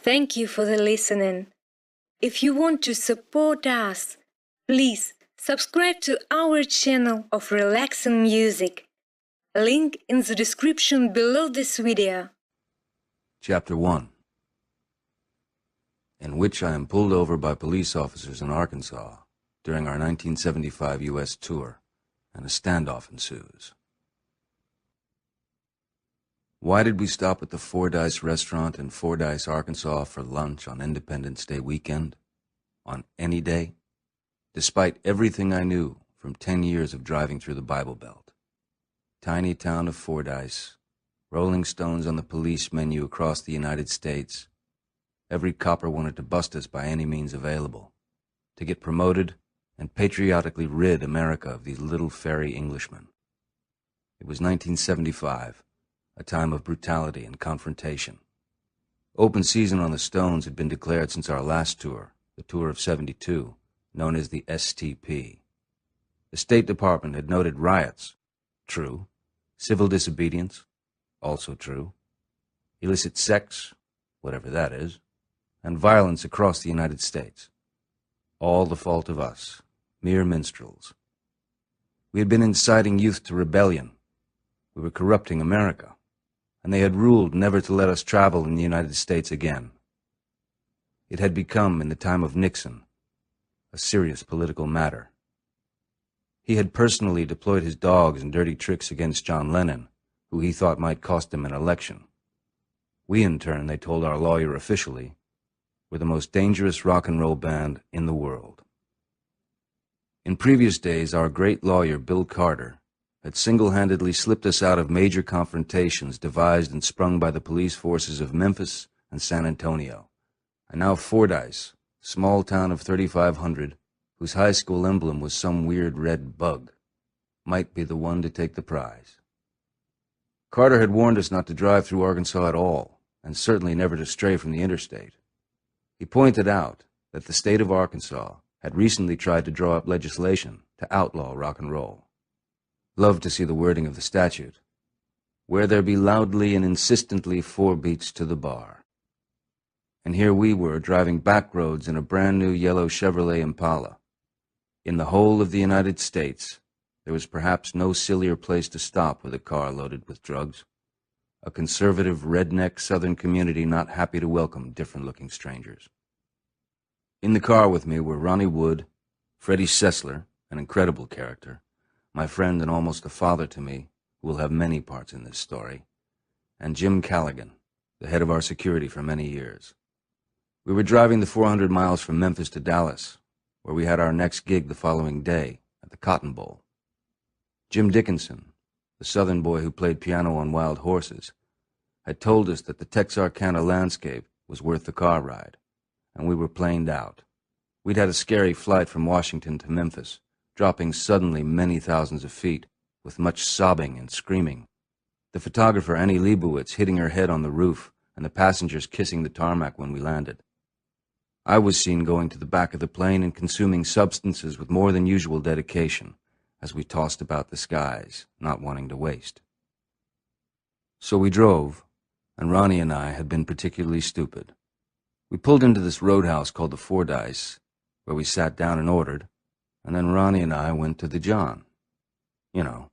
Thank you for the listening. If you want to support us, please subscribe to our channel of relaxing music. Link in the description below this video. Chapter 1, in which I am pulled over by police officers in Arkansas during our 1975 U.S. tour, and a standoff ensues. Why did we stop at the Fordyce restaurant in Fordyce, Arkansas for lunch on Independence Day weekend? On any day? Despite everything I knew from 10 years of driving through the Bible Belt. Tiny town of Fordyce, Rolling Stones on the police menu across the United States. Every copper wanted to bust us by any means available, to get promoted and patriotically rid America of these little fairy Englishmen. It was 1975, a time of brutality and confrontation. Open season on the Stones had been declared since our last tour, the tour of '72, known as the STP. The State Department had noted riots, true. Civil disobedience, also true. Illicit sex, whatever that is, and violence across the United States. All the fault of us, mere minstrels. We had been inciting youth to rebellion. We were corrupting America, and they had ruled never to let us travel in the United States again. It had become, in the time of Nixon, a serious political matter. He had personally deployed his dogs and dirty tricks against John Lennon, who he thought might cost him an election. We, in turn, they told our lawyer officially, were the most dangerous rock and roll band in the world. In previous days, our great lawyer, Bill Carter, had single-handedly slipped us out of major confrontations devised and sprung by the police forces of Memphis and San Antonio. And now Fordyce, small town of 3,500, whose high school emblem was some weird red bug, might be the one to take the prize. Carter had warned us not to drive through Arkansas at all, and certainly never to stray from the interstate. He pointed out that the state of Arkansas had recently tried to draw up legislation to outlaw rock and roll. Loved to see the wording of the statute, where there be loudly and insistently 4 beats to the bar. And here we were driving back roads in a brand new yellow Chevrolet Impala. In the whole of the United States, there was perhaps no sillier place to stop with a car loaded with drugs. A conservative, redneck Southern community not happy to welcome different-looking strangers. In the car with me were Ronnie Wood, Freddie Sessler, an incredible character, my friend and almost a father to me, who will have many parts in this story, and Jim Callaghan, the head of our security for many years. We were driving the 400 miles from Memphis to Dallas, where we had our next gig the following day at the Cotton Bowl. Jim Dickinson, the Southern boy who played piano on Wild Horses, had told us that the Texarkana landscape was worth the car ride, and we were planed out. We'd had a scary flight from Washington to Memphis, dropping suddenly many thousands of feet, with much sobbing and screaming. The photographer Annie Leibowitz hitting her head on the roof, and the passengers kissing the tarmac when we landed. I was seen going to the back of the plane and consuming substances with more than usual dedication, as we tossed about the skies, not wanting to waste. So we drove, and Ronnie and I had been particularly stupid. We pulled into this roadhouse called the Fordyce, where we sat down and ordered, and then Ronnie and I went to the John. You know,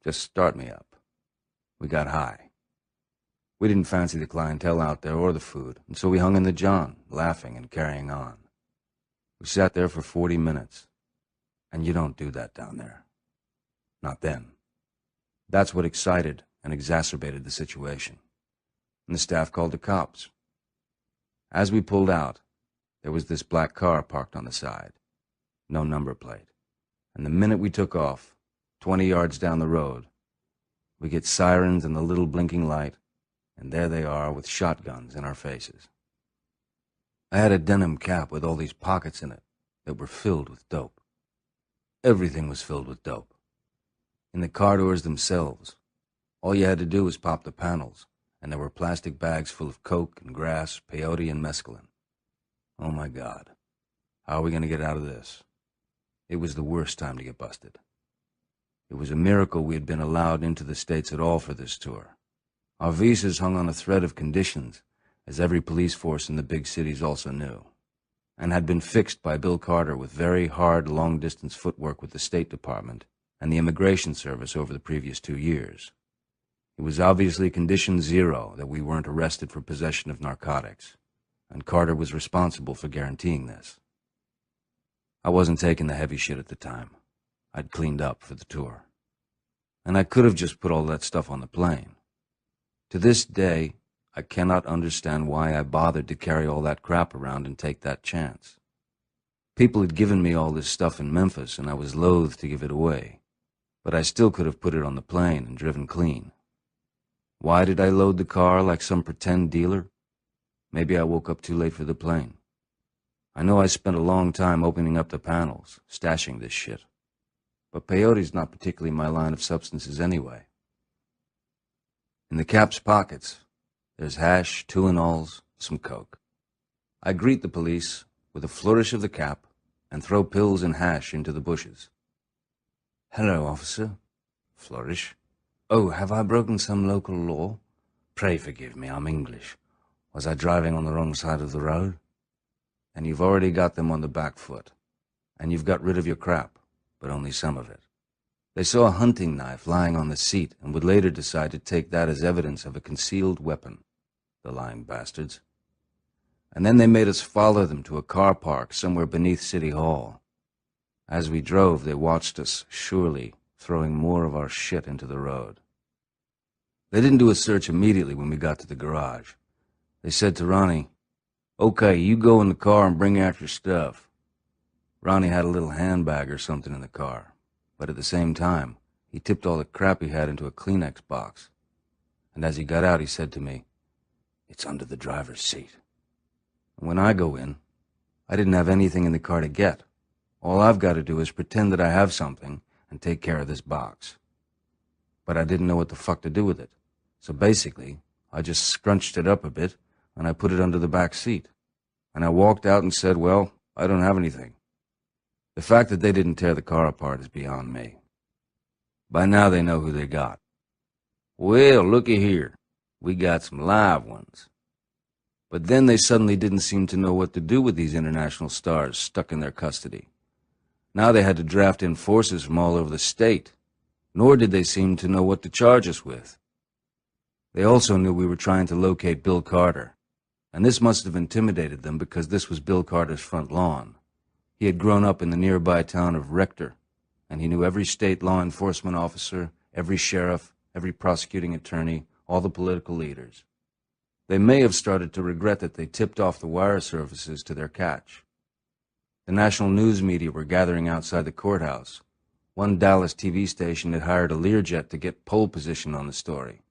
just start me up. We got high. We didn't fancy the clientele out there or the food, and so we hung in the John, laughing and carrying on. We sat there for 40 minutes, and you don't do that down there. Not then. That's what excited and exacerbated the situation, and the staff called the cops. As we pulled out, there was this black car parked on the side. No number plate. And the minute we took off, 20 yards down the road, we get sirens and the little blinking light, and there they are with shotguns in our faces. I had a denim cap with all these pockets in it that were filled with dope. Everything was filled with dope. In the car doors themselves, all you had to do was pop the panels, and there were plastic bags full of coke and grass, peyote and mescaline. Oh my God, how are we going to get out of this? It was the worst time to get busted. It was a miracle we had been allowed into the States at all for this tour. Our visas hung on a thread of conditions, as every police force in the big cities also knew, and had been fixed by Bill Carter with very hard long-distance footwork with the State Department and the Immigration Service over the previous 2 years. It was obviously condition zero that we weren't arrested for possession of narcotics, and Carter was responsible for guaranteeing this. I wasn't taking the heavy shit at the time. I'd cleaned up for the tour. And I could have just put all that stuff on the plane. To this day, I cannot understand why I bothered to carry all that crap around and take that chance. People had given me all this stuff in Memphis, and I was loath to give it away, but I still could have put it on the plane and driven clean. Why did I load the car like some pretend dealer? Maybe I woke up too late for the plane. I know I spent a long time opening up the panels, stashing this shit. But peyote's not particularly my line of substances anyway. In the cap's pockets, there's hash, Tylenols, some coke. I greet the police with a flourish of the cap and throw pills and hash into the bushes. "Hello, officer." Flourish. "Oh, have I broken some local law? Pray forgive me, I'm English. Was I driving on the wrong side of the road?" "And you've already got them on the back foot. And you've got rid of your crap, but only some of it. They saw a hunting knife lying on the seat and would later decide to take that as evidence of a concealed weapon. The lying bastards. And then they made us follow them to a car park somewhere beneath City Hall. As we drove, they watched us, surely, throwing more of our shit into the road. They didn't do a search immediately when we got to the garage. They said to Ronnie, 'Okay, you go in the car and bring out your stuff.' Ronnie had a little handbag or something in the car, but at the same time, he tipped all the crap he had into a Kleenex box. And as he got out, he said to me, 'It's under the driver's seat.' And when I go in, I didn't have anything in the car to get. All I've got to do is pretend that I have something and take care of this box. But I didn't know what the fuck to do with it. So basically, I just scrunched it up a bit and I put it under the back seat. And I walked out and said, 'Well, I don't have anything.' The fact that they didn't tear the car apart is beyond me. By now they know who they got. 'Well, looky here. We got some live ones.' But then they suddenly didn't seem to know what to do with these international stars stuck in their custody. Now they had to draft in forces from all over the state, nor did they seem to know what to charge us with. They also knew we were trying to locate Bill Carter, and this must have intimidated them because this was Bill Carter's front lawn. He had grown up in the nearby town of Rector, and he knew every state law enforcement officer, every sheriff, every prosecuting attorney, all the political leaders. They may have started to regret that they tipped off the wire services to their catch. The national news media were gathering outside the courthouse. One Dallas TV station had hired a Learjet to get pole position on the story.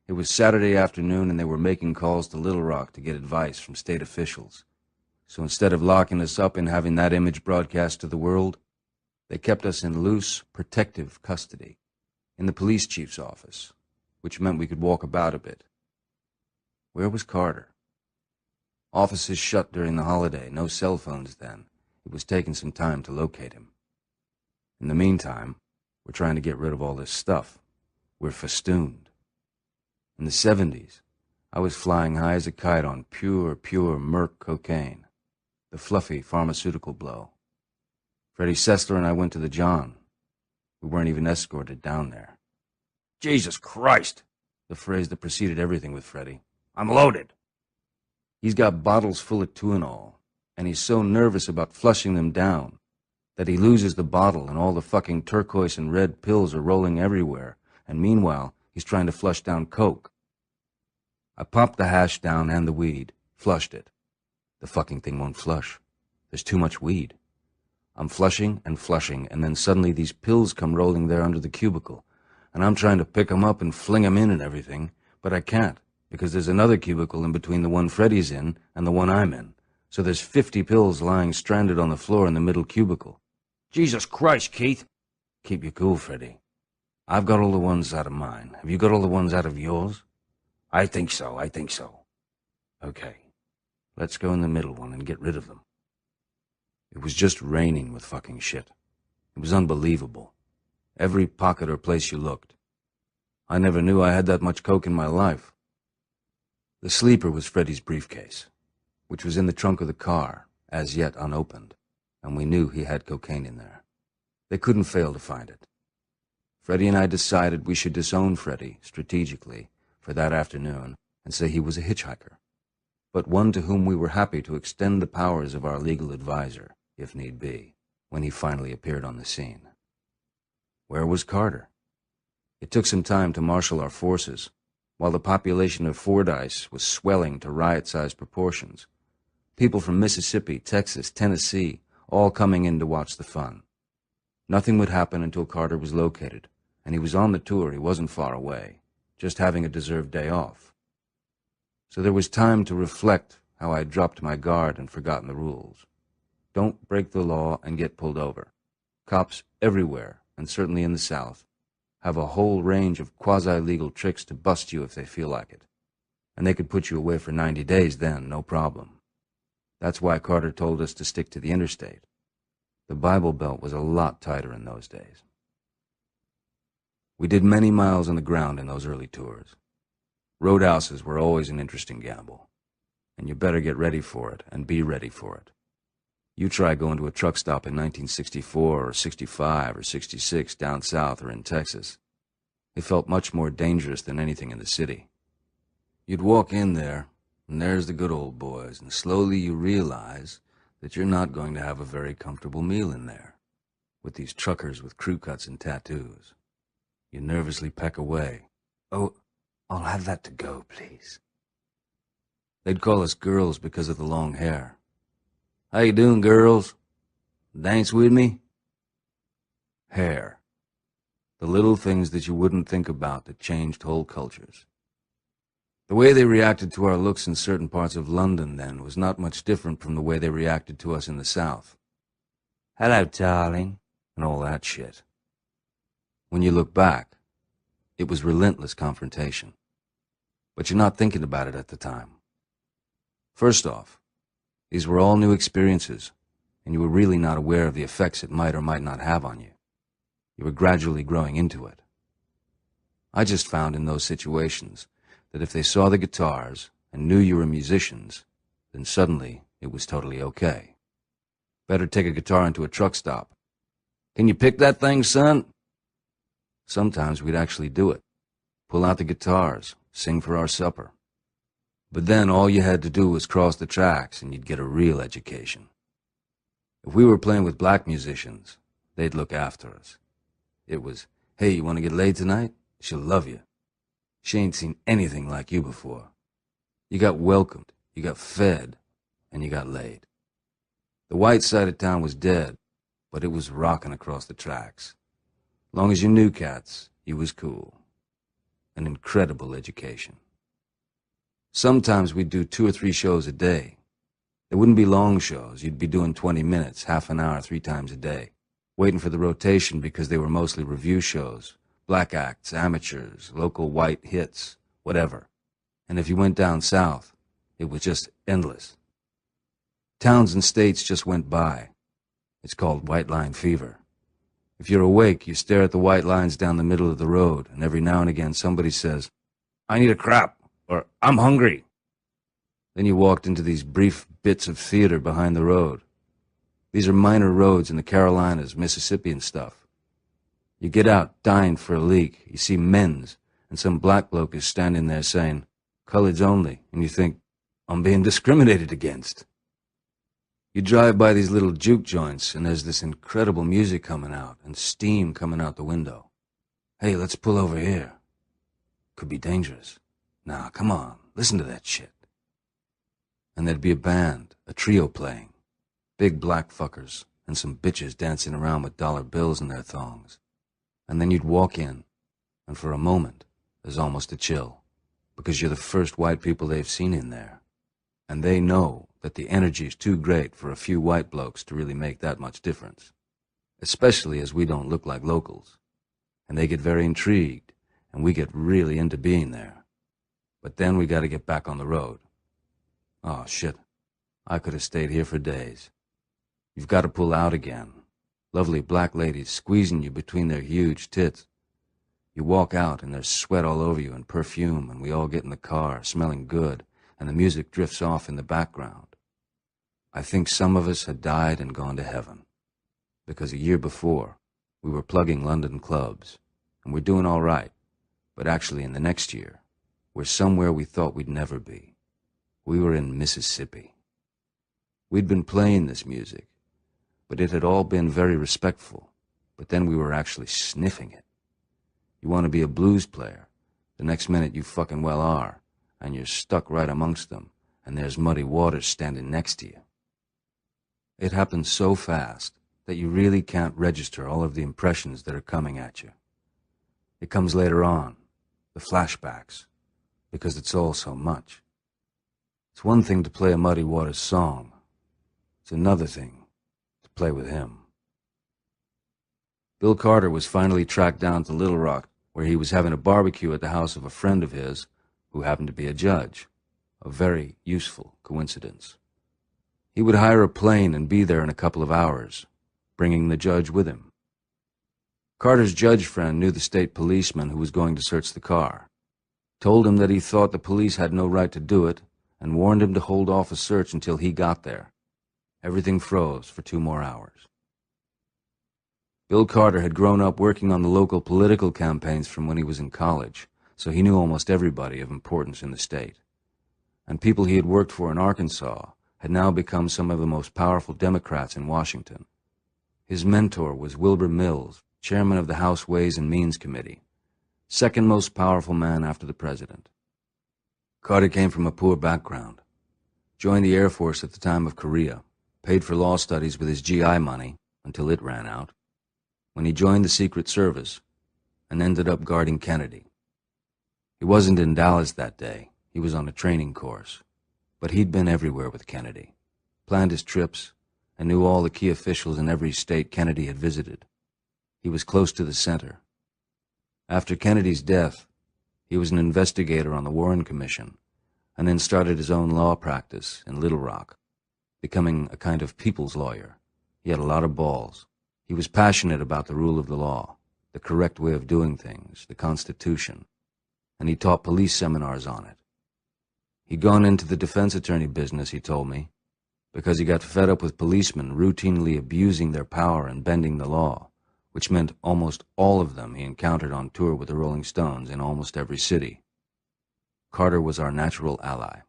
It was Saturday afternoon, and they were making calls to Little Rock to get advice from state officials. So instead of locking us up and having that image broadcast to the world, they kept us in loose, protective custody in the police chief's office, which meant we could walk about a bit. Where was Carter? Offices shut during the holiday, no cell phones then. It was taking some time to locate him. In the meantime, we're trying to get rid of all this stuff. We're festooned. In the 70s, I was flying high as a kite on pure Merc cocaine, the fluffy pharmaceutical blow. Freddie Sessler and I went to the John. We weren't even escorted down there. "Jesus Christ," the phrase that preceded everything with Freddie. "I'm loaded." He's got bottles full of Tylenol, and he's so nervous about flushing them down that he loses the bottle and all the fucking turquoise and red pills are rolling everywhere, and meanwhile, he's trying to flush down coke. I popped the hash down and the weed, flushed it. The fucking thing won't flush. There's too much weed. I'm flushing, and then suddenly these pills come rolling there under the cubicle, and I'm trying to pick 'em up and fling 'em in and everything, but I can't, because there's another cubicle in between the one Freddie's in and the one I'm in. So there's 50 pills lying stranded on the floor in the middle cubicle. Jesus Christ, Keith! Keep you cool, Freddie. I've got all the ones out of mine. Have you got all the ones out of yours? I think so. Okay. Let's go in the middle one and get rid of them. It was just raining with fucking shit. It was unbelievable. Every pocket or place you looked. I never knew I had that much coke in my life. The sleeper was Freddie's briefcase, which was in the trunk of the car, as yet unopened, and we knew he had cocaine in there. They couldn't fail to find it. Freddie and I decided we should disown Freddie strategically for that afternoon and say he was a hitchhiker, but one to whom we were happy to extend the powers of our legal advisor, if need be, when he finally appeared on the scene. Where was Carter? It took some time to marshal our forces, while the population of Fordyce was swelling to riot-sized proportions. People from Mississippi, Texas, Tennessee, all coming in to watch the fun. Nothing would happen until Carter was located, and he was on the tour. He wasn't far away, just having a deserved day off. So there was time to reflect how I dropped my guard and forgotten the rules. Don't break the law and get pulled over. Cops everywhere, and certainly in the South, have a whole range of quasi-legal tricks to bust you if they feel like it. And they could put you away for 90 days then, no problem. That's why Carter told us to stick to the interstate. The Bible Belt was a lot tighter in those days. We did many miles on the ground in those early tours. Roadhouses were always an interesting gamble, and you better get ready for it and be ready for it. You try going to a truck stop in 1964 or 65 or 66 down south or in Texas. It felt much more dangerous than anything in the city. You'd walk in there, and there's the good old boys, and slowly you realize that you're not going to have a very comfortable meal in there, with these truckers with crew cuts and tattoos. You nervously peck away. "Oh, I'll have that to go, please." They'd call us girls because of the long hair. "How you doing, girls? Dance with me?" Hair. The little things that you wouldn't think about that changed whole cultures. The way they reacted to our looks in certain parts of London then was not much different from the way they reacted to us in the South. "Hello, darling," and all that shit. When you look back, it was relentless confrontation. But you're not thinking about it at the time. First off, these were all new experiences, and you were really not aware of the effects it might or might not have on you. You were gradually growing into it. I just found in those situations that if they saw the guitars and knew you were musicians, then suddenly it was totally okay. Better take a guitar into a truck stop. "Can you pick that thing, son?" Sometimes we'd actually do it. Pull out the guitars, sing for our supper. But then all you had to do was cross the tracks and you'd get a real education. If we were playing with black musicians, they'd look after us. It was, "Hey, you want to get laid tonight? She'll love you. She ain't seen anything like you before." You got welcomed, you got fed, and you got laid. The white side of town was dead, but it was rocking across the tracks. Long as you knew cats, you was cool. An incredible education. Sometimes we'd do 2 or 3 shows a day. They wouldn't be long shows. You'd be doing 20 minutes, half an hour, 3 times a day, waiting for the rotation because they were mostly review shows, black acts, amateurs, local white hits, whatever. And if you went down south, it was just endless. Towns and states just went by. It's called white line fever. If you're awake, you stare at the white lines down the middle of the road, and every now and again somebody says, "I need a crap," or "I'm hungry." Then you walked into these brief bits of theater behind the road. These are minor roads in the Carolinas, Mississippi and stuff. You get out, dying for a leak. You see men's, and some black bloke is standing there saying, "Coloreds only," and you think, "I'm being discriminated against." You drive by these little juke joints, and there's this incredible music coming out, and steam coming out the window. "Hey, let's pull over here." Could be dangerous. "Nah, come on, listen to that shit." And there'd be a band, a trio playing. Big black fuckers, and some bitches dancing around with dollar bills in their thongs. And then you'd walk in, and for a moment, there's almost a chill, because you're the first white people they've seen in there. And they know that the energy's too great for a few white blokes to really make that much difference, especially as we don't look like locals. And they get very intrigued, and we get really into being there. But then we gotta get back on the road. Oh, shit. I could have stayed here for days. You've got to pull out again. Lovely black ladies squeezing you between their huge tits. You walk out, and there's sweat all over you and perfume, and we all get in the car, smelling good, and the music drifts off in the background. I think some of us had died and gone to heaven, because a year before, we were plugging London clubs, and we're doing all right, but actually in the next year, we're somewhere we thought we'd never be. We were in Mississippi. We'd been playing this music, but it had all been very respectful, but then we were actually sniffing it. You want to be a blues player, the next minute you fucking well are, and you're stuck right amongst them, and there's Muddy Waters standing next to you. It happens so fast that you really can't register all of the impressions that are coming at you. It comes later on, the flashbacks, because it's all so much. It's one thing to play a Muddy Waters song. It's another thing to play with him. Bill Carter was finally tracked down to Little Rock, where he was having a barbecue at the house of a friend of his who happened to be a judge. A very useful coincidence. He would hire a plane and be there in a couple of hours, bringing the judge with him. Carter's judge friend knew the state policeman who was going to search the car, told him that he thought the police had no right to do it, and warned him to hold off a search until he got there. Everything froze for 2 more hours. Bill Carter had grown up working on the local political campaigns from when he was in college, so he knew almost everybody of importance in the state. And people he had worked for in Arkansas had now become some of the most powerful Democrats in Washington. His mentor was Wilbur Mills, chairman of the House Ways and Means Committee, second most powerful man after the president. Carter came from a poor background, joined the Air Force at the time of Korea, paid for law studies with his GI money until it ran out, when he joined the Secret Service and ended up guarding Kennedy. He wasn't in Dallas that day. He was on a training course. But he'd been everywhere with Kennedy, planned his trips, and knew all the key officials in every state Kennedy had visited. He was close to the center. After Kennedy's death, he was an investigator on the Warren Commission, and then started his own law practice in Little Rock, becoming a kind of people's lawyer. He had a lot of balls. He was passionate about the rule of the law, the correct way of doing things, the Constitution, and he taught police seminars on it. He'd gone into the defense attorney business, he told me, because he got fed up with policemen routinely abusing their power and bending the law, which meant almost all of them he encountered on tour with the Rolling Stones in almost every city. Carter was our natural ally.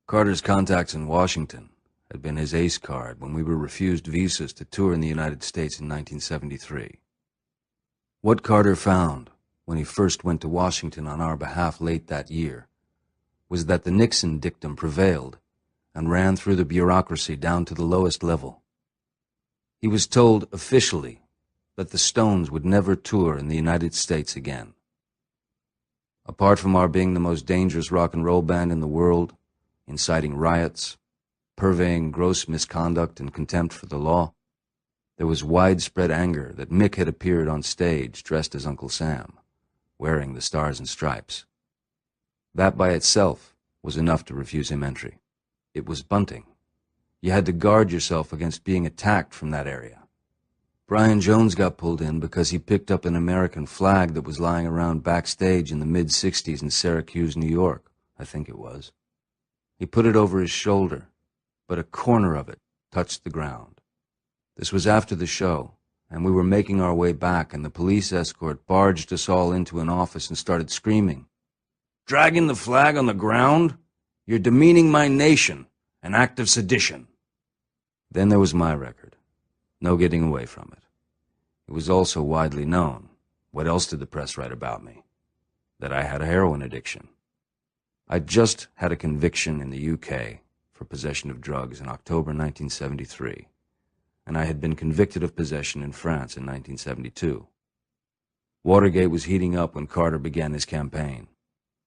Carter's contacts in Washington had been his ace card when we were refused visas to tour in the United States in 1973. What Carter found when he first went to Washington on our behalf late that year was that the Nixon dictum prevailed and ran through the bureaucracy down to the lowest level. He was told officially that the Stones would never tour in the United States again. Apart from our being the most dangerous rock and roll band in the world, inciting riots, purveying gross misconduct and contempt for the law, there was widespread anger that Mick had appeared on stage dressed as Uncle Sam, wearing the Stars and Stripes. That by itself was enough to refuse him entry. It was bunting. You had to guard yourself against being attacked from that area. Brian Jones got pulled in because he picked up an American flag that was lying around backstage in the mid-'60s in Syracuse, New York, I think it was. He put it over his shoulder, but a corner of it touched the ground. This was after the show, and we were making our way back, and the police escort barged us all into an office and started screaming, "Dragging the flag on the ground? You're demeaning my nation, an act of sedition." Then there was my record. No getting away from it. It was also widely known. What else did the press write about me? That I had a heroin addiction. I'd just had a conviction in the UK for possession of drugs in October 1973, and I had been convicted of possession in France in 1972. Watergate was heating up when Carter began his campaign.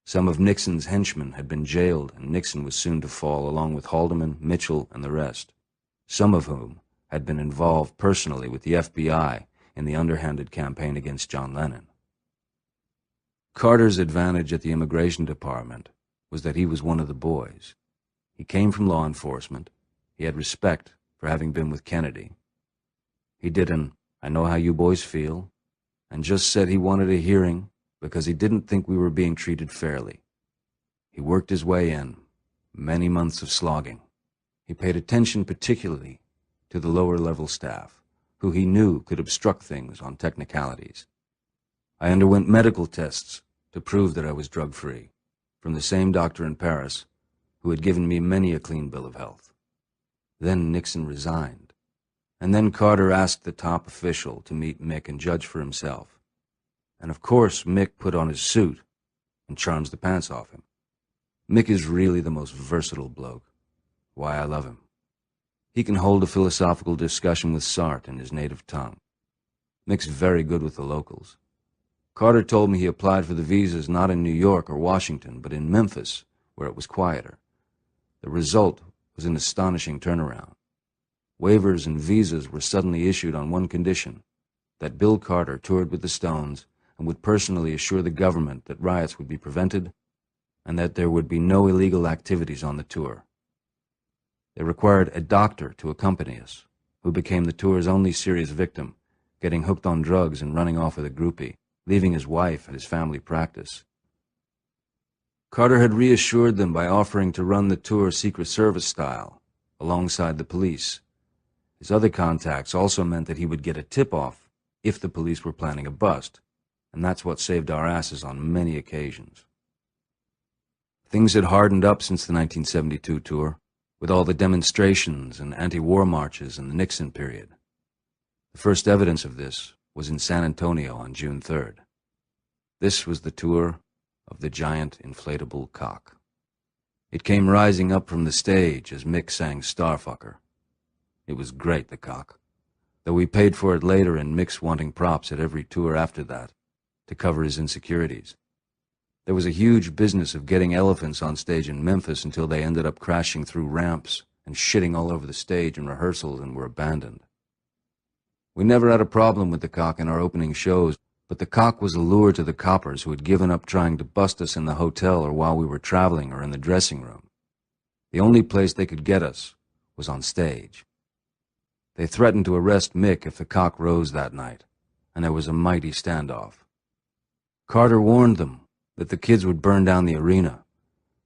Some of Nixon's henchmen had been jailed, and Nixon was soon to fall along with Haldeman, Mitchell, and the rest, some of whom had been involved personally with the FBI in the underhanded campaign against John Lennon. Carter's advantage at the Immigration Department was that he was one of the boys. He came from law enforcement. He had respect for having been with Kennedy. He did an "I know how you boys feel," and just said he wanted a hearing because he didn't think we were being treated fairly. He worked his way in, many months of slogging. He paid attention particularly to the lower-level staff, who he knew could obstruct things on technicalities. I underwent medical tests to prove that I was drug-free, from the same doctor in Paris who had given me many a clean bill of health. Then Nixon resigned, and then Carter asked the top official to meet Mick and judge for himself. And of course Mick put on his suit and charms the pants off him. Mick is really the most versatile bloke. Why I love him. He can hold a philosophical discussion with Sartre in his native tongue. Mick's very good with the locals. Carter told me he applied for the visas not in New York or Washington, but in Memphis, where it was quieter. The result was an astonishing turnaround. Waivers and visas were suddenly issued on one condition, that Bill Carter toured with the Stones and would personally assure the government that riots would be prevented and that there would be no illegal activities on the tour. They required a doctor to accompany us, who became the tour's only serious victim, getting hooked on drugs and running off with a groupie, leaving his wife at his family practice. Carter had reassured them by offering to run the tour Secret Service style, alongside the police. His other contacts also meant that he would get a tip-off if the police were planning a bust, and that's what saved our asses on many occasions. Things had hardened up since the 1972 tour, with all the demonstrations and anti-war marches in the Nixon period. The first evidence of this was in San Antonio on June 3rd. This was the tour of the giant inflatable cock. It came rising up from the stage as Mick sang Starfucker. It was great, the cock, though we paid for it later in Mick's wanting props at every tour after that, to cover his insecurities. There was a huge business of getting elephants on stage in Memphis until they ended up crashing through ramps and shitting all over the stage in rehearsals and were abandoned. We never had a problem with the cock in our opening shows, but the cock was a lure to the coppers who had given up trying to bust us in the hotel or while we were traveling or in the dressing room. The only place they could get us was on stage. They threatened to arrest Mick if the cock rose that night, and there was a mighty standoff. Carter warned them that the kids would burn down the arena.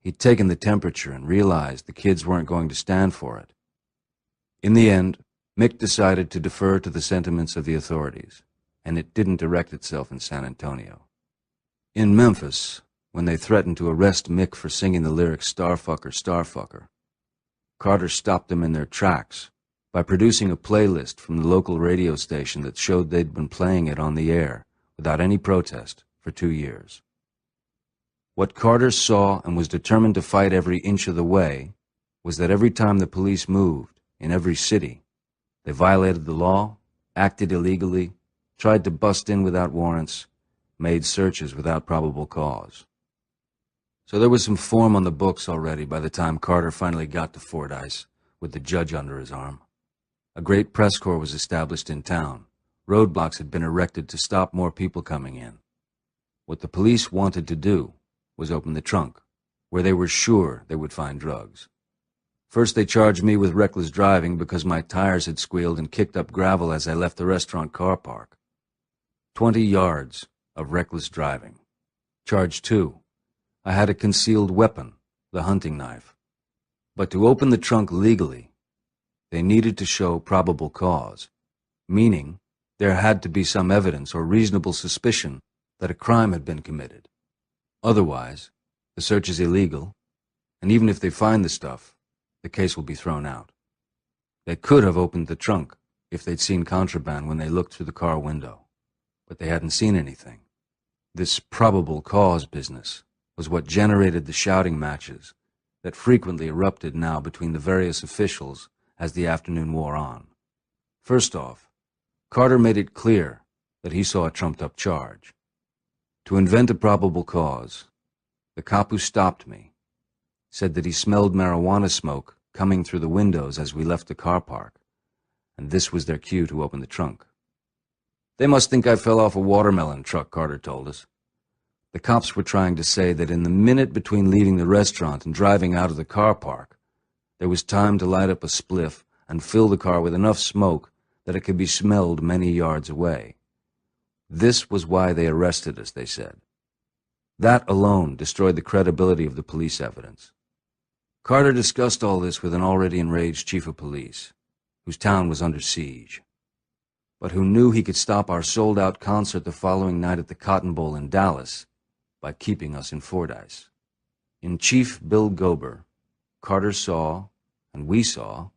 He'd taken the temperature and realized the kids weren't going to stand for it. In the end, Mick decided to defer to the sentiments of the authorities, and it didn't direct itself in San Antonio. In Memphis, when they threatened to arrest Mick for singing the lyrics Starfucker, Starfucker, Carter stopped them in their tracks by producing a playlist from the local radio station that showed they'd been playing it on the air without any protest for 2 years. What Carter saw and was determined to fight every inch of the way was that every time the police moved, in every city, they violated the law, acted illegally, tried to bust in without warrants, made searches without probable cause. So there was some form on the books already by the time Carter finally got to Fordyce, with the judge under his arm. A great press corps was established in town. Roadblocks had been erected to stop more people coming in. What the police wanted to do was open the trunk, where they were sure they would find drugs. First they charged me with reckless driving because my tires had squealed and kicked up gravel as I left the restaurant car park. 20 yards of reckless driving. Charge 2, I had a concealed weapon, the hunting knife. But to open the trunk legally, they needed to show probable cause, meaning there had to be some evidence or reasonable suspicion that a crime had been committed. Otherwise, the search is illegal, and even if they find the stuff, the case will be thrown out. They could have opened the trunk if they'd seen contraband when they looked through the car window, but they hadn't seen anything. This probable cause business was what generated the shouting matches that frequently erupted now between the various officials as the afternoon wore on. First off, Carter made it clear that he saw a trumped-up charge. To invent a probable cause, the cop who stopped me said that he smelled marijuana smoke coming through the windows as we left the car park, and this was their cue to open the trunk. They must think I fell off a watermelon truck, Carter told us. The cops were trying to say that in the minute between leaving the restaurant and driving out of the car park, there was time to light up a spliff and fill the car with enough smoke that it could be smelled many yards away. This was why they arrested us, they said. That alone destroyed the credibility of the police evidence. Carter discussed all this with an already enraged chief of police, whose town was under siege, but who knew he could stop our sold-out concert the following night at the Cotton Bowl in Dallas by keeping us in Fordyce. In Chief Bill Gober, Carter saw, and we saw,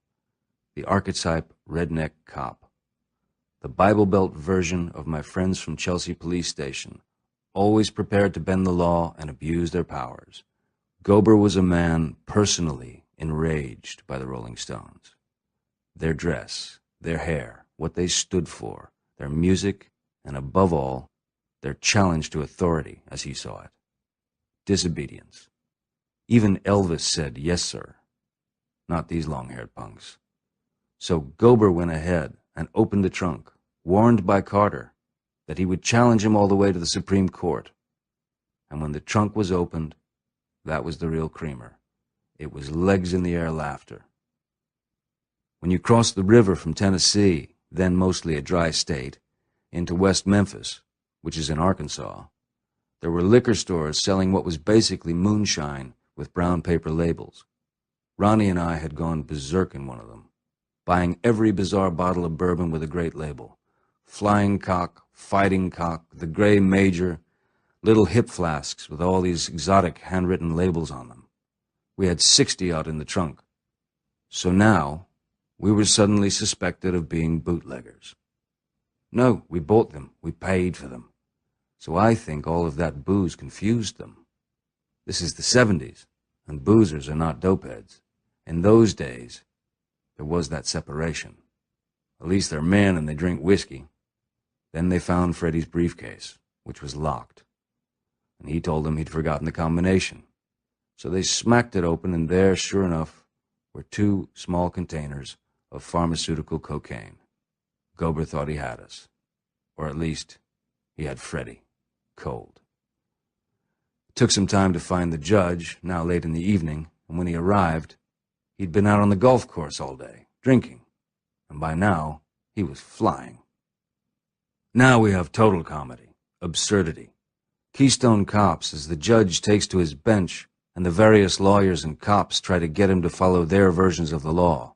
the archetype redneck cop, the Bible Belt version of my friends from Chelsea Police Station, always prepared to bend the law and abuse their powers. Gober was a man personally enraged by the Rolling Stones. Their dress, their hair, what they stood for, their music, and above all, their challenge to authority as he saw it. Disobedience. Even Elvis said, "Yes, sir." Not these long-haired punks. So Gober went ahead and opened the trunk, warned by Carter that he would challenge him all the way to the Supreme Court. And when the trunk was opened, that was the real creamer. It was legs-in-the-air laughter. When you crossed the river from Tennessee, then mostly a dry state, into West Memphis, which is in Arkansas, there were liquor stores selling what was basically moonshine with brown paper labels. Ronnie and I had gone berserk in one of them, buying every bizarre bottle of bourbon with a great label. Flying Cock, Fighting Cock, the Grey Major, little hip flasks with all these exotic handwritten labels on them. We had 60 out in the trunk. So now, we were suddenly suspected of being bootleggers. No, we bought them. We paid for them. So I think all of that booze confused them. This is the 70s, and boozers are not dopeheads. In those days, there was that separation. At least they're men and they drink whiskey. Then they found Freddie's briefcase, which was locked, and he told them he'd forgotten the combination. So they smacked it open, and there, sure enough, were 2 small containers of pharmaceutical cocaine. Gober thought he had us. Or at least, he had Freddie, cold. It took some time to find the judge, now late in the evening, and when he arrived, he'd been out on the golf course all day, drinking, and by now, he was flying. Now we have total comedy, absurdity. Keystone Cops as the judge takes to his bench and the various lawyers and cops try to get him to follow their versions of the law.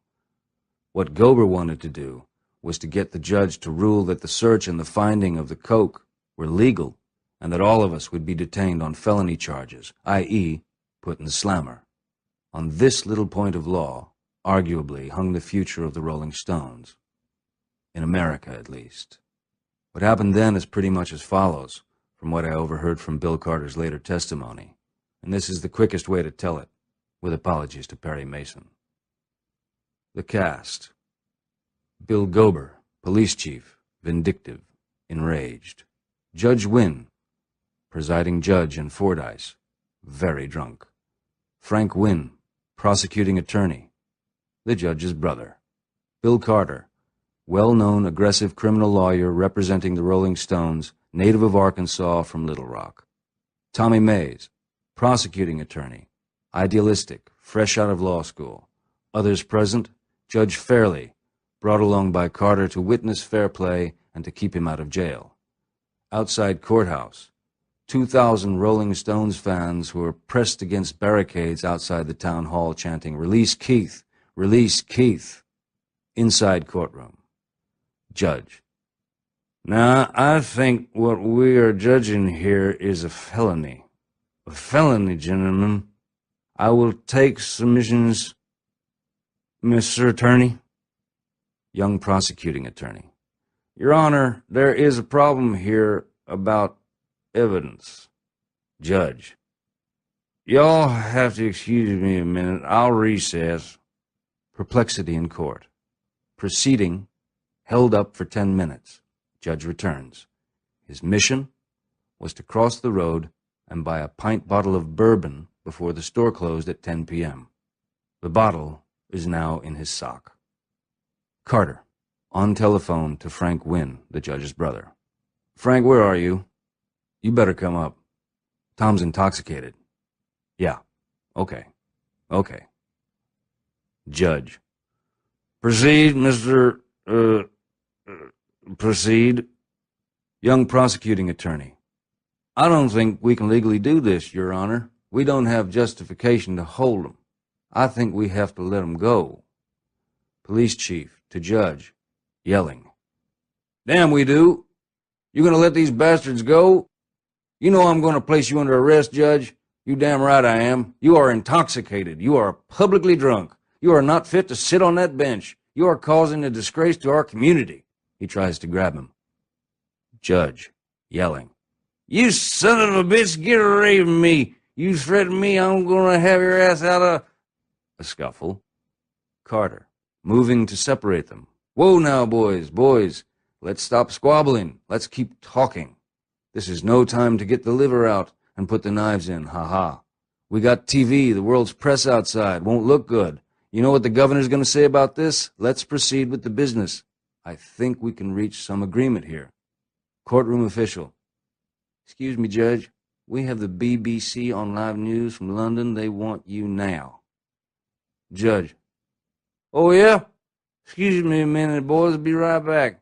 What Gober wanted to do was to get the judge to rule that the search and the finding of the coke were legal and that all of us would be detained on felony charges, i.e., put in the slammer. On this little point of law, arguably, hung the future of the Rolling Stones. In America, at least. What happened then is pretty much as follows, from what I overheard from Bill Carter's later testimony, and this is the quickest way to tell it, with apologies to Perry Mason. The cast. Bill Gober, police chief, vindictive, enraged. Judge Wynn, presiding judge in Fordyce, very drunk. Frank Wynn, prosecuting attorney, the judge's brother. Bill Carter, well-known aggressive criminal lawyer representing the Rolling Stones, native of Arkansas from Little Rock. Tommy Mays, prosecuting attorney, idealistic, fresh out of law school. Others present, Judge Fairley, brought along by Carter to witness fair play and to keep him out of jail. Outside courthouse, 2,000 Rolling Stones fans who were pressed against barricades outside the town hall chanting, "Release Keith! Release Keith!" Inside courtroom. Judge. Now, I think what we are judging here is a felony. A felony, gentlemen. I will take submissions, Mr. Attorney. Young prosecuting attorney. Your Honor, there is a problem here about evidence. Judge. Y'all have to excuse me a minute. I'll recess. Perplexity in court. Proceeding held up for 10 minutes. Judge returns. His mission was to cross the road and buy a pint bottle of bourbon before the store closed at 10 p.m. The bottle is now in his sock. Carter, on telephone to Frank Wynn, the judge's brother. Frank, where are you? You better come up. Tom's intoxicated. Yeah. Okay. Judge. Proceed, Mr. Proceed. Young prosecuting attorney. I don't think we can legally do this, Your Honor. We don't have justification to hold them. I think we have to let them go. Police chief to judge, yelling. Damn, we do. You gonna let these bastards go? You know I'm gonna place you under arrest, Judge. You damn right I am. You are intoxicated. You are publicly drunk. You are not fit to sit on that bench. You are causing a disgrace to our community. He tries to grab him. Judge, yelling. You son of a bitch, get away from me. You threaten me, I'm gonna have your ass out of... A scuffle. Carter, moving to separate them. Whoa now, boys. Let's stop squabbling. Let's keep talking. This is no time to get the liver out and put the knives in, ha-ha. We got TV, the world's press outside, won't look good. You know what the governor's going to say about this? Let's proceed with the business. I think we can reach some agreement here. Courtroom official. Excuse me, Judge. We have the BBC on live news from London. They want you now. Judge. Oh, yeah? Excuse me a minute, boys. Be right back.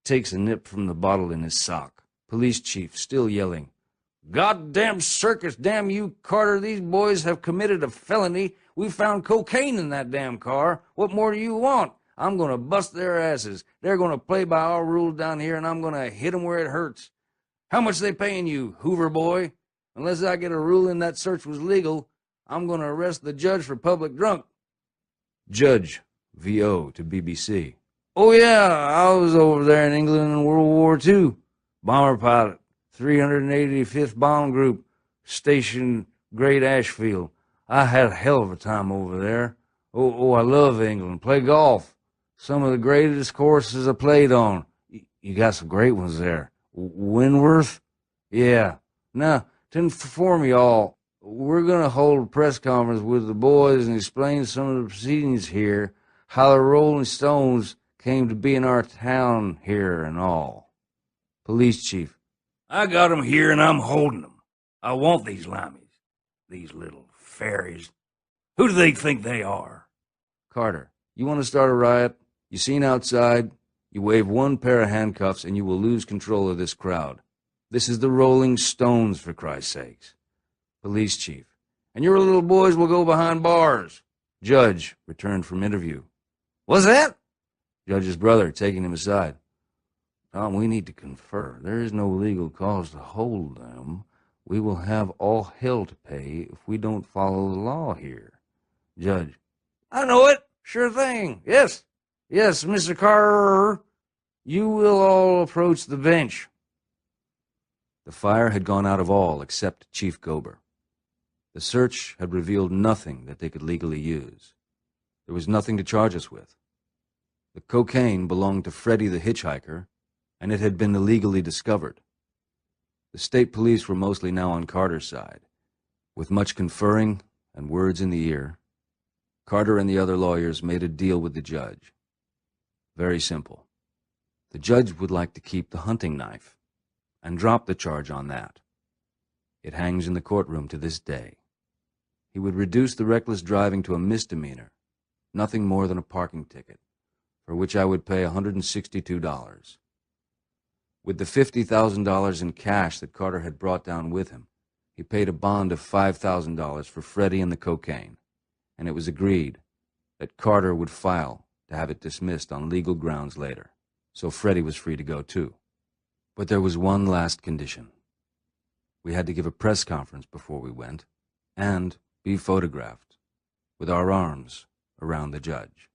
Takes a nip from the bottle in his sock. Police chief, still yelling. Goddamn circus, damn you, Carter. These boys have committed a felony. We found cocaine in that damn car. What more do you want? I'm going to bust their asses. They're going to play by our rules down here, and I'm going to hit them where it hurts. How much they paying you, Hoover boy? Unless I get a ruling that search was legal, I'm going to arrest the judge for public drunk. Judge, VO to BBC. Oh, yeah, I was over there in England in World War II. Bomber pilot, 385th Bomb Group, Station Great Ashfield. I had a hell of a time over there. Oh, I love England. Play golf. Some of the greatest courses I played on. You got some great ones there. Windworth? Yeah. Now, to inform you all, we're going to hold a press conference with the boys and explain some of the proceedings here, how the Rolling Stones came to be in our town here and all. Police chief. I got 'em here and I'm holding 'em. I want these limeys, these little fairies. Who do they think they are? Carter. You want to start a riot? You seen outside? You wave one pair of handcuffs and you will lose control of this crowd. This is the Rolling Stones, for Christ's sakes. Police chief. And your little boys will go behind bars. Judge, returned from interview. What's that? Judge's brother, taking him aside. Tom, we need to confer. There is no legal cause to hold them. We will have all hell to pay if we don't follow the law here. Judge. I know it. Sure thing. Yes, Mr. Carter. You will all approach the bench. The fire had gone out of all except Chief Gober. The search had revealed nothing that they could legally use. There was nothing to charge us with. The cocaine belonged to Freddie the hitchhiker, and it had been illegally discovered. The state police were mostly now on Carter's side. With much conferring and words in the ear, Carter and the other lawyers made a deal with the judge. Very simple. The judge would like to keep the hunting knife and drop the charge on that. It hangs in the courtroom to this day. He would reduce the reckless driving to a misdemeanor, nothing more than a parking ticket, for which I would pay $162. With the $50,000 in cash that Carter had brought down with him, he paid a bond of $5,000 for Freddie and the cocaine, and it was agreed that Carter would file to have it dismissed on legal grounds later, so Freddie was free to go too. But there was one last condition. We had to give a press conference before we went, and be photographed, with our arms around the judge.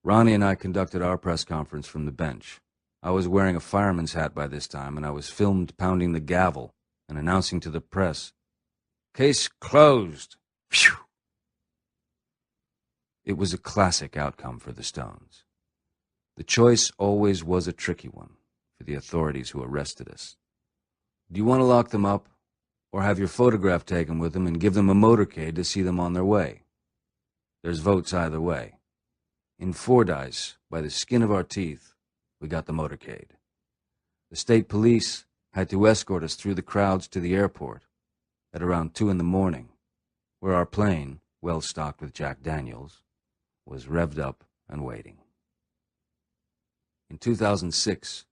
Ronnie and I conducted our press conference from the bench. I was wearing a fireman's hat by this time, and I was filmed pounding the gavel and announcing to the press, "Case closed." Phew! It was a classic outcome for the Stones. The choice always was a tricky one for the authorities who arrested us. Do you want to lock them up, or have your photograph taken with them and give them a motorcade to see them on their way? There's votes either way. In Fordyce, by the skin of our teeth, we got the motorcade. The state police had to escort us through the crowds to the airport at around 2 in the morning, where our plane, well stocked with Jack Daniels, was revved up and waiting. In 2006,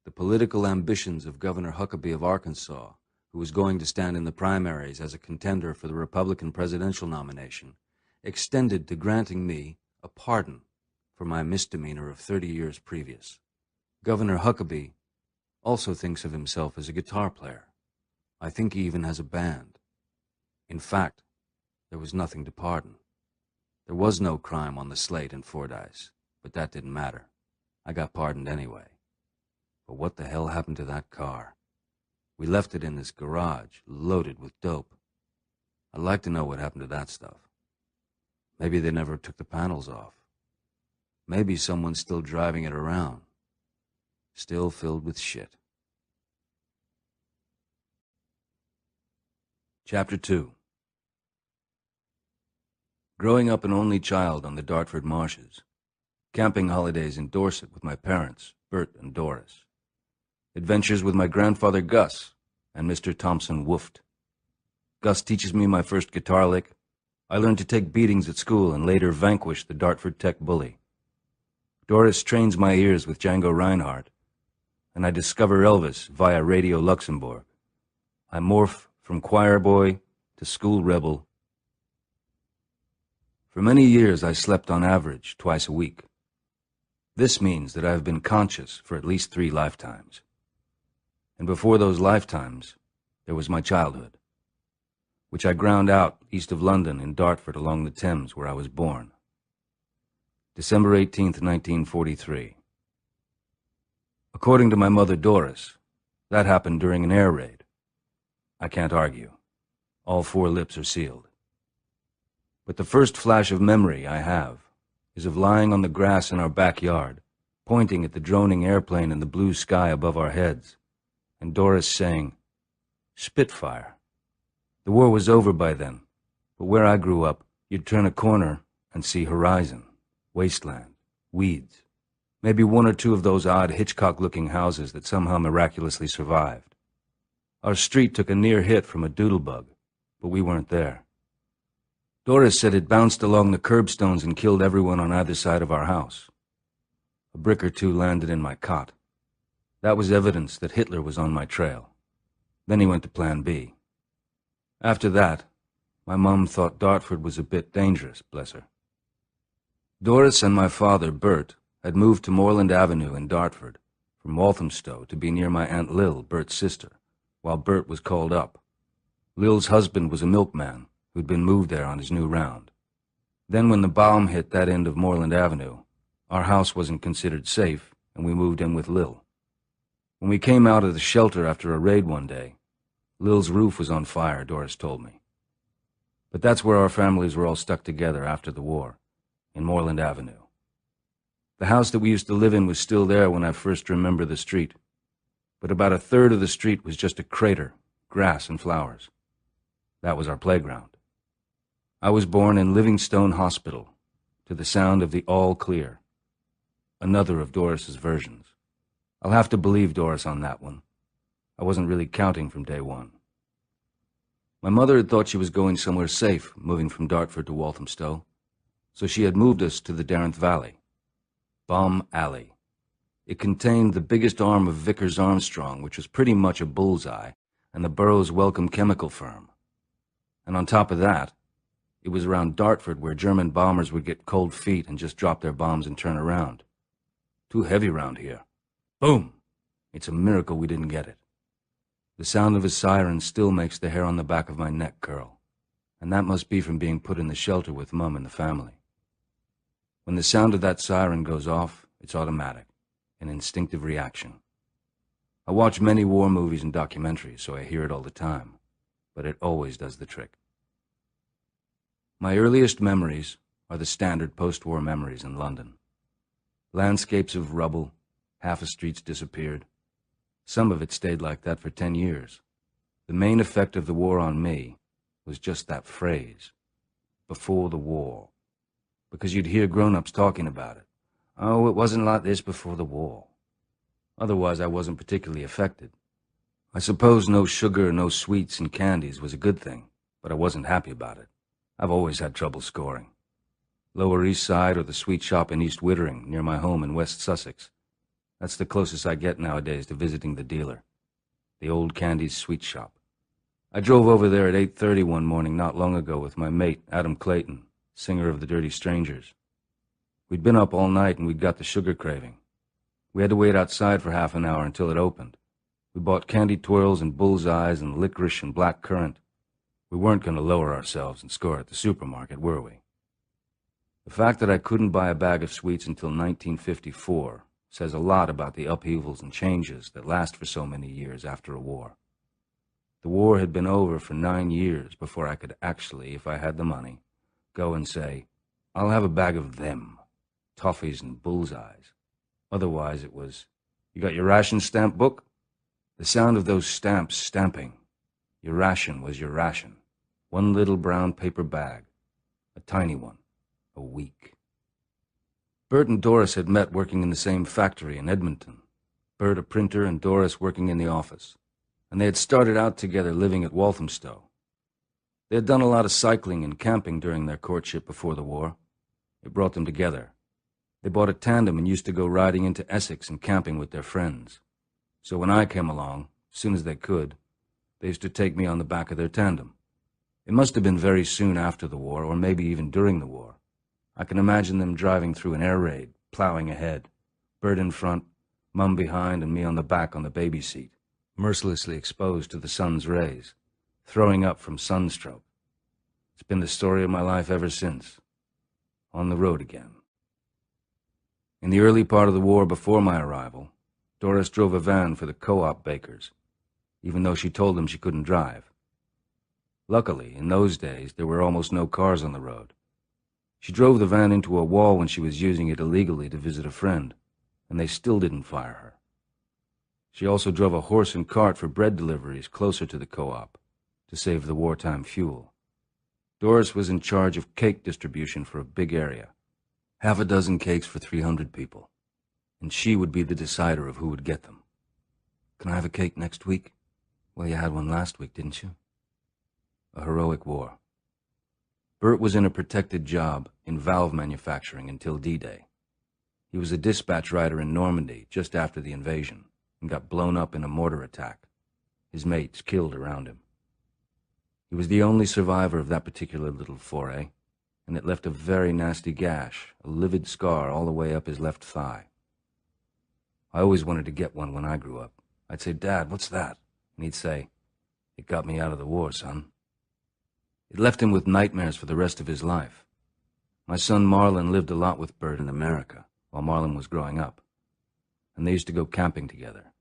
the political ambitions of Governor Huckabee of Arkansas who was going to stand in the primaries as a contender for the Republican presidential nomination, extended to granting me a pardon for my misdemeanor of 30 years previous. Governor Huckabee also thinks of himself as a guitar player. I think he even has a band. In fact, there was nothing to pardon. There was no crime on the slate in Fordyce, but that didn't matter. I got pardoned anyway. But what the hell happened to that car? We left it in this garage, loaded with dope. I'd like to know what happened to that stuff. Maybe they never took the panels off. Maybe someone's still driving it around, still filled with shit. Chapter 2. Growing up an only child on the Dartford marshes, camping holidays in Dorset with my parents, Bert and Doris, adventures with my grandfather Gus and Mr. Thompson Woofed. Gus teaches me my first guitar lick. I learn to take beatings at school and later vanquish the Dartford Tech bully. Doris trains my ears with Django Reinhardt, and I discover Elvis via Radio Luxembourg. I morph from choir boy to school rebel. For many years I slept on average twice a week. This means that I have been conscious for at least 3 lifetimes. And before those lifetimes, there was my childhood, which I ground out east of London in Dartford along the Thames where I was born. December 18th, 1943. According to my mother Doris, that happened during an air raid. I can't argue. All 4 lips are sealed. But the first flash of memory I have is of lying on the grass in our backyard, pointing at the droning airplane in the blue sky above our heads, and Doris saying, "Spitfire." The war was over by then, but where I grew up, you'd turn a corner and see horizon, wasteland, weeds, maybe 1 or 2 of those odd Hitchcock-looking houses that somehow miraculously survived. Our street took a near hit from a doodlebug, but we weren't there. Doris said it bounced along the curbstones and killed everyone on either side of our house. A brick or 2 landed in my cot. That was evidence that Hitler was on my trail. Then he went to Plan B. After that, my mom thought Dartford was a bit dangerous, bless her. Doris and my father, Bert, had moved to Moreland Avenue in Dartford from Walthamstow to be near my Aunt Lil, Bert's sister, while Bert was called up. Lil's husband was a milkman who'd been moved there on his new round. Then when the bomb hit that end of Moreland Avenue, our house wasn't considered safe, and we moved in with Lil. When we came out of the shelter after a raid one day, Lil's roof was on fire, Doris told me. But that's where our families were all stuck together after the war, in Moreland Avenue. The house that we used to live in was still there when I first remember the street, but about a third of the street was just a crater, grass and flowers. That was our playground. I was born in Livingstone Hospital, to the sound of the All Clear, another of Doris's versions. I'll have to believe Doris on that one. I wasn't really counting from day one. My mother had thought she was going somewhere safe, moving from Dartford to Walthamstow, so she had moved us to the Darenth Valley. Bomb Alley. It contained the biggest arm of Vickers Armstrong, which was pretty much a bullseye, and the borough's Welcome Chemical firm. And on top of that, it was around Dartford where German bombers would get cold feet and just drop their bombs and turn around. Too heavy round here. Boom! It's a miracle we didn't get it. The sound of a siren still makes the hair on the back of my neck curl, and that must be from being put in the shelter with Mum and the family. When the sound of that siren goes off, it's automatic, an instinctive reaction. I watch many war movies and documentaries, so I hear it all the time, but it always does the trick. My earliest memories are the standard post-war memories in London. Landscapes of rubble, half a street's disappeared. Some of it stayed like that for 10 years. The main effect of the war on me was just that phrase, before the war, because you'd hear grown-ups talking about it. Oh, it wasn't like this before the war. Otherwise, I wasn't particularly affected. I suppose no sugar, no sweets and candies was a good thing, but I wasn't happy about it. I've always had trouble scoring. Lower East Side or the sweet shop in East Wittering, near my home in West Sussex. That's the closest I get nowadays to visiting the dealer. The Old Candy's sweet shop. I drove over there at 8:30 one morning not long ago with my mate, Adam Clayton, singer of the Dirty Strangers. We'd been up all night and we'd got the sugar craving. We had to wait outside for half an hour until it opened. We bought candy twirls and bullseyes and licorice and black currant. We weren't going to lower ourselves and score at the supermarket, were we? The fact that I couldn't buy a bag of sweets until 1954 says a lot about the upheavals and changes that last for so many years after a war. The war had been over for 9 years before I could actually, if I had the money, go and say, I'll have a bag of them, toffees and bullseyes. Otherwise it was, you got your ration stamp book? The sound of those stamps stamping. Your ration was your ration. One little brown paper bag. A tiny one. A week. Bert and Doris had met working in the same factory in Edmonton. Bert a printer and Doris working in the office. And they had started out together living at Walthamstow. They had done a lot of cycling and camping during their courtship before the war. It brought them together. They bought a tandem and used to go riding into Essex and camping with their friends. So when I came along, as soon as they could, they used to take me on the back of their tandem. It must have been very soon after the war, or maybe even during the war. I can imagine them driving through an air raid, plowing ahead, Bert in front, Mum behind, and me on the back on the baby seat, mercilessly exposed to the sun's rays, throwing up from sunstroke. It's been the story of my life ever since. On the road again. In the early part of the war before my arrival, Doris drove a van for the co-op bakers, even though she told them she couldn't drive. Luckily, in those days, there were almost no cars on the road. She drove the van into a wall when she was using it illegally to visit a friend, and they still didn't fire her. She also drove a horse and cart for bread deliveries closer to the co-op, to save the wartime fuel. Doris was in charge of cake distribution for a big area, 6 cakes for 300 people, and she would be the decider of who would get them. Can I have a cake next week? Well, you had one last week, didn't you? A heroic war. Bert was in a protected job in valve manufacturing until D-Day. He was a dispatch rider in Normandy just after the invasion and got blown up in a mortar attack. His mates killed around him. He was the only survivor of that particular little foray, and it left a very nasty gash, a livid scar all the way up his left thigh. I always wanted to get one when I grew up. I'd say, Dad, what's that? And he'd say, it got me out of the war, son. It left him with nightmares for the rest of his life. My son Marlon lived a lot with Bert in America while Marlon was growing up, and they used to go camping together.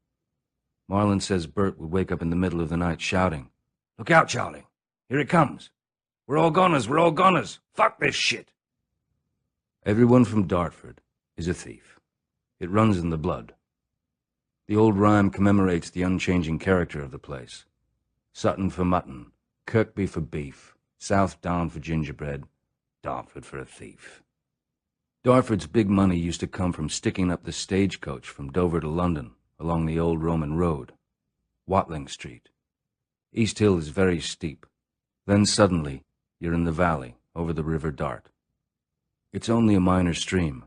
Marlon says Bert would wake up in the middle of the night shouting, Look out, Charlie. Here it comes. We're all goners. We're all goners. Fuck this shit. Everyone from Dartford is a thief. It runs in the blood. The old rhyme commemorates the unchanging character of the place. Sutton for mutton, Kirkby for beef, South Down for gingerbread, Dartford for a thief. Dartford's big money used to come from sticking up the stagecoach from Dover to London along the old Roman road, Watling Street. East Hill is very steep. Then suddenly, you're in the valley, over the River Dart. It's only a minor stream,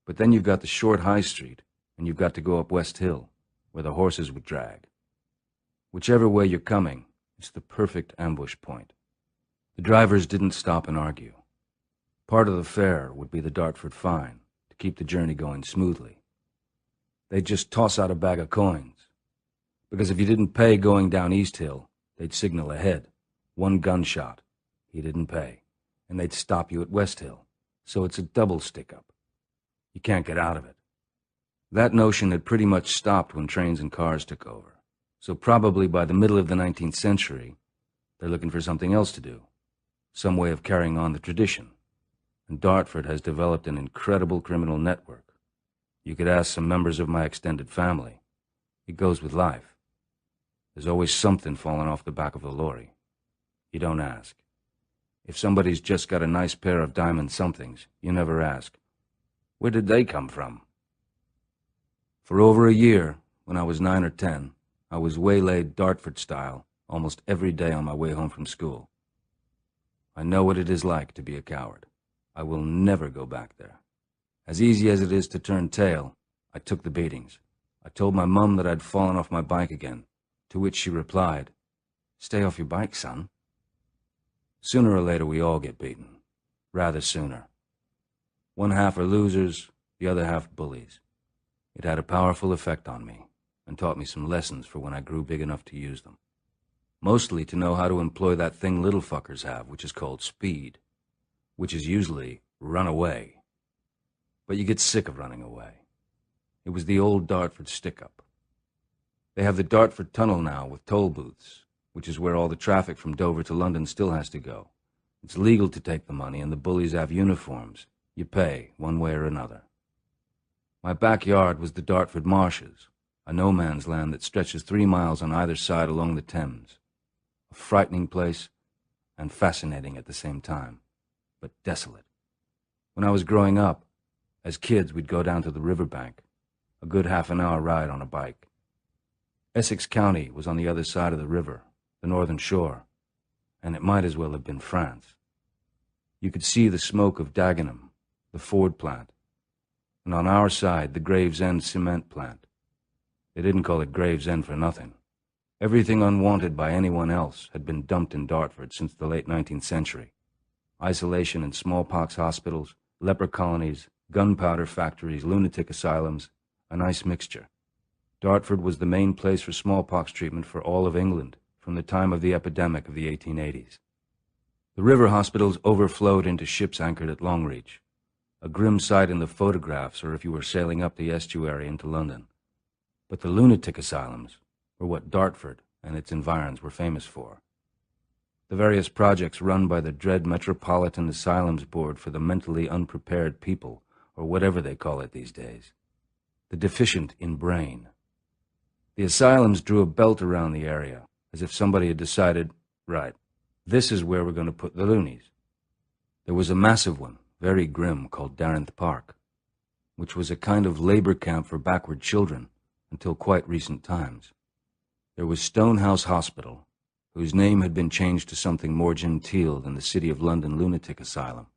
but then you've got the short High Street, and you've got to go up West Hill, where the horses would drag. Whichever way you're coming, it's the perfect ambush point. The drivers didn't stop and argue. Part of the fare would be the Dartford fine, to keep the journey going smoothly. They'd just toss out a bag of coins, because if you didn't pay going down East Hill, they'd signal ahead. 1 gunshot. He didn't pay. And they'd stop you at West Hill. So it's a double stick-up. You can't get out of it. That notion had pretty much stopped when trains and cars took over. So probably by the middle of the 19th century, they're looking for something else to do. Some way of carrying on the tradition. And Dartford has developed an incredible criminal network. You could ask some members of my extended family. It goes with life. There's always something falling off the back of the lorry. You don't ask. If somebody's just got a nice pair of diamond somethings, you never ask, where did they come from? For over a year, when I was 9 or 10, I was waylaid Dartford style almost every day on my way home from school. I know what it is like to be a coward. I will never go back there. As easy as it is to turn tail, I took the beatings. I told my mum that I'd fallen off my bike again, to which she replied, Stay off your bike, son. Sooner or later we all get beaten. Rather sooner. One half are losers, the other half bullies. It had a powerful effect on me, and taught me some lessons for when I grew big enough to use them. Mostly to know how to employ that thing little fuckers have, which is called speed, which is usually run away. But you get sick of running away. It was the old Dartford stick-up. They have the Dartford Tunnel now with toll booths, which is where all the traffic from Dover to London still has to go. It's legal to take the money, and the bullies have uniforms. You pay, one way or another. My backyard was the Dartford Marshes, a no-man's land that stretches 3 miles on either side along the Thames. A frightening place and fascinating at the same time, but desolate. When I was growing up, as kids we'd go down to the riverbank, a good half-an-hour ride on a bike. Essex County was on the other side of the river, the northern shore, and it might as well have been France. You could see the smoke of Dagenham, the Ford plant, and on our side the Gravesend cement plant. They didn't call it Gravesend for nothing. Everything unwanted by anyone else had been dumped in Dartford since the late 19th century. Isolation and smallpox hospitals, leper colonies, gunpowder factories, lunatic asylums, a nice mixture. Dartford was the main place for smallpox treatment for all of England from the time of the epidemic of the 1880s. The river hospitals overflowed into ships anchored at Longreach, a grim sight in the photographs or if you were sailing up the estuary into London. But the lunatic asylums were what Dartford and its environs were famous for. The various projects run by the dread Metropolitan Asylums Board for the mentally unprepared people, or whatever they call it these days. The deficient in brain. The asylums drew a belt around the area, as if somebody had decided, right, this is where we're going to put the loonies. There was a massive one, very grim, called Darrenth Park, which was a kind of labor camp for backward children until quite recent times. There was Stonehouse Hospital, whose name had been changed to something more genteel than the City of London Lunatic Asylum,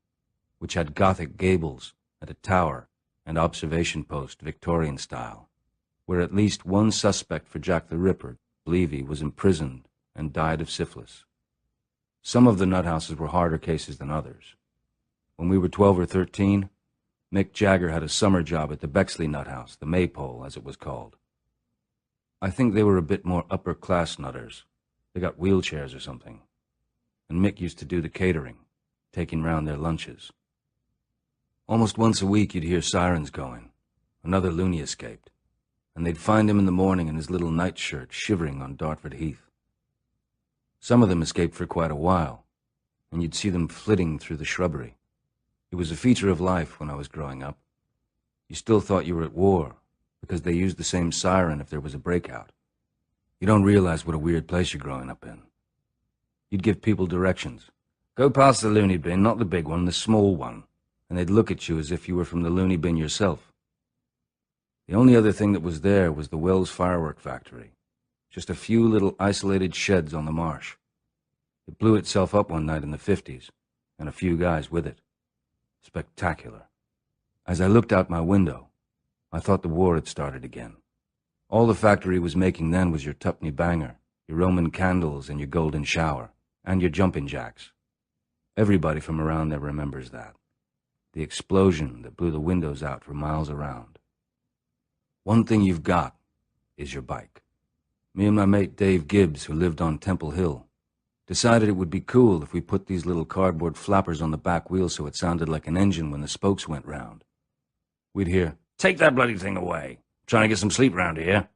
which had Gothic gables and a tower and observation post Victorian style, where at least one suspect for Jack the Ripper, Levy, was imprisoned and died of syphilis. Some of the nut houses were harder cases than others. When we were 12 or 13, Mick Jagger had a summer job at the Bexley Nut House, the Maypole, as it was called. I think they were a bit more upper-class nutters. They got wheelchairs or something. And Mick used to do the catering, taking round their lunches. Almost once a week you'd hear sirens going. Another loony escaped. And they'd find him in the morning in his little nightshirt, shivering on Dartford Heath. Some of them escaped for quite a while, and you'd see them flitting through the shrubbery. It was a feature of life when I was growing up. You still thought you were at war, because they used the same siren if there was a breakout. You don't realize what a weird place you're growing up in. You'd give people directions. Go past the loony bin, not the big one, the small one, and they'd look at you as if you were from the loony bin yourself. The only other thing that was there was the Wells firework factory, just a few little isolated sheds on the marsh. It blew itself up one night in the 50s, and a few guys with it. Spectacular. As I looked out my window, I thought the war had started again. All the factory was making then was your tuppenny banger, your Roman candles and your golden shower, and your jumping jacks. Everybody from around there remembers that. The explosion that blew the windows out for miles around. One thing you've got is your bike. Me and my mate Dave Gibbs, who lived on Temple Hill, decided it would be cool if we put these little cardboard flappers on the back wheel so it sounded like an engine when the spokes went round. We'd hear, "Take that bloody thing away. Trying to get some sleep round here."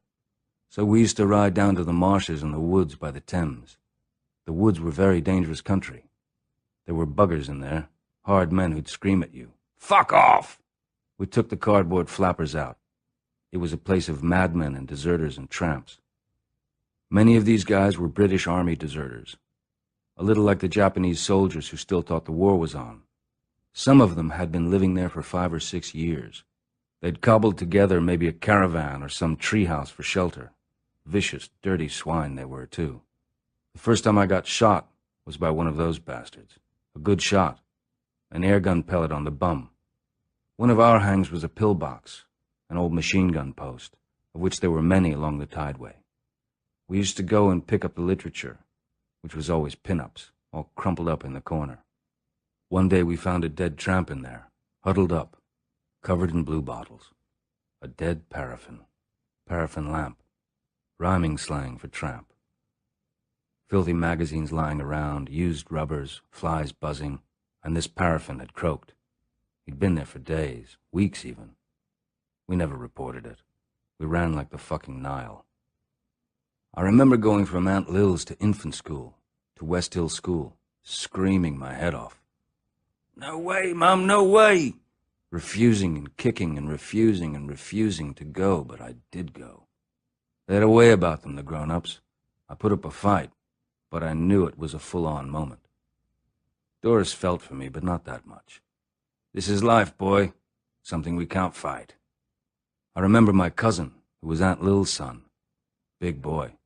So we used to ride down to the marshes and the woods by the Thames. The woods were very dangerous country. There were buggers in there, hard men who'd scream at you, "Fuck off!" We took the cardboard flappers out. It was a place of madmen and deserters and tramps. Many of these guys were British Army deserters, a little like the Japanese soldiers who still thought the war was on. Some of them had been living there for 5 or 6 years. They'd cobbled together maybe a caravan or some treehouse for shelter. Vicious, dirty swine they were, too. The first time I got shot was by one of those bastards. A good shot. An airgun pellet on the bum. One of our hangs was a pillbox, an old machine gun post, of which there were many along the tideway. We used to go and pick up the literature, which was always pin-ups, all crumpled up in the corner. One day we found a dead tramp in there, huddled up, covered in blue bottles. A dead paraffin lamp, rhyming slang for tramp. Filthy magazines lying around, used rubbers, flies buzzing, and this paraffin had croaked. He'd been there for days, weeks even. We never reported it. We ran like the fucking Nile. I remember going from Aunt Lil's to infant school, to West Hill School, screaming my head off. "No way, Mum, no way!" Refusing and kicking and refusing to go, but I did go. They had a way about them, the grown-ups. I put up a fight, but I knew it was a full-on moment. Doris felt for me, but not that much. This is life, boy. Something we can't fight. I remember my cousin, who was Aunt Lil's son. Big boy.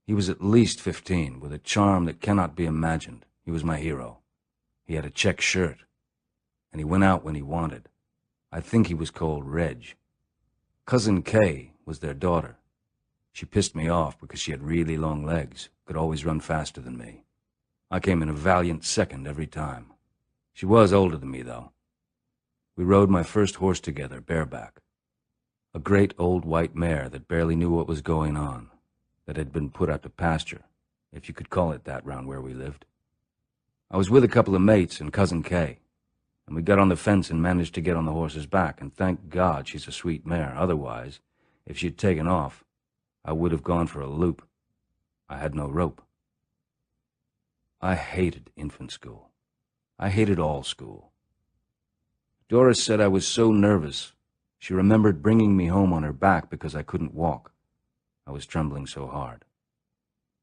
He was at least 15, with a charm that cannot be imagined. He was my hero. He had a check shirt, and he went out when he wanted. I think he was called Reg. Cousin Kay was their daughter. She pissed me off because she had really long legs, could always run faster than me. I came in a valiant second every time. She was older than me, though. We rode my first horse together, bareback. A great old white mare that barely knew what was going on, that had been put out to pasture, if you could call it that round where we lived. I was with a couple of mates and Cousin Kay, and we got on the fence and managed to get on the horse's back, and thank God she's a sweet mare. Otherwise, if she'd taken off, I would have gone for a loop. I had no rope. I hated infant school. I hated all school. Doris said I was so nervous. She remembered bringing me home on her back because I couldn't walk. I was trembling so hard.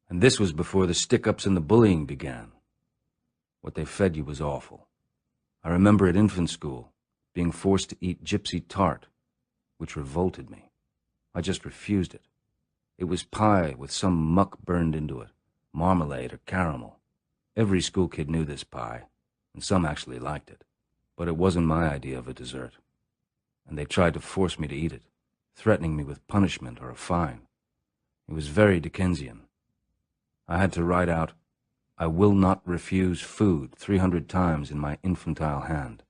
And this was before the stick-ups and the bullying began. What they fed you was awful. I remember at infant school being forced to eat gypsy tart, which revolted me. I just refused it. It was pie with some muck burned into it, marmalade or caramel. Every school kid knew this pie, and some actually liked it. But it wasn't my idea of a dessert. And they tried to force me to eat it, threatening me with punishment or a fine. It was very Dickensian. I had to write out, "I will not refuse food," 300 times in my infantile hand.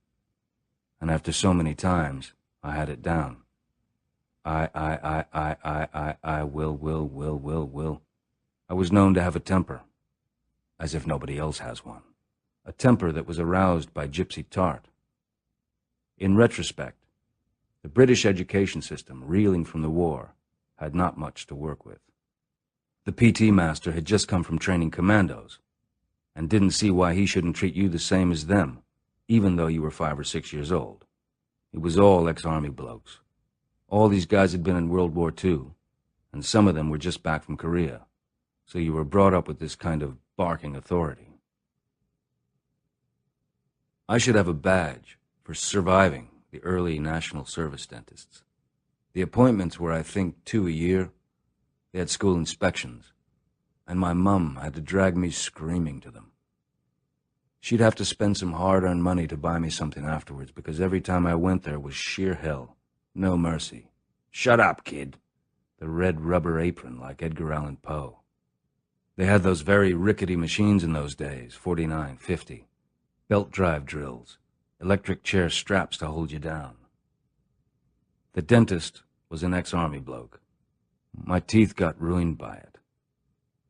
And after so many times, I had it down. I will. I was known to have a temper, as if nobody else has one. A temper that was aroused by gypsy tart. In retrospect, the British education system, reeling from the war, had not much to work with. The PT master had just come from training commandos, and didn't see why he shouldn't treat you the same as them, even though you were 5 or 6 years old. It was all ex-army blokes. All these guys had been in World War II, and some of them were just back from Korea, so you were brought up with this kind of barking authority. I should have a badge for surviving the early national service dentists. The appointments were, I think, 2 a year. They had school inspections, and my mum had to drag me screaming to them. She'd have to spend some hard-earned money to buy me something afterwards, because every time I went there was sheer hell. No mercy. "Shut up, kid." The red rubber apron like Edgar Allan Poe. They had those very rickety machines in those days, 49, 50. Belt drive drills, electric chair straps to hold you down. The dentist was an ex-army bloke. My teeth got ruined by it.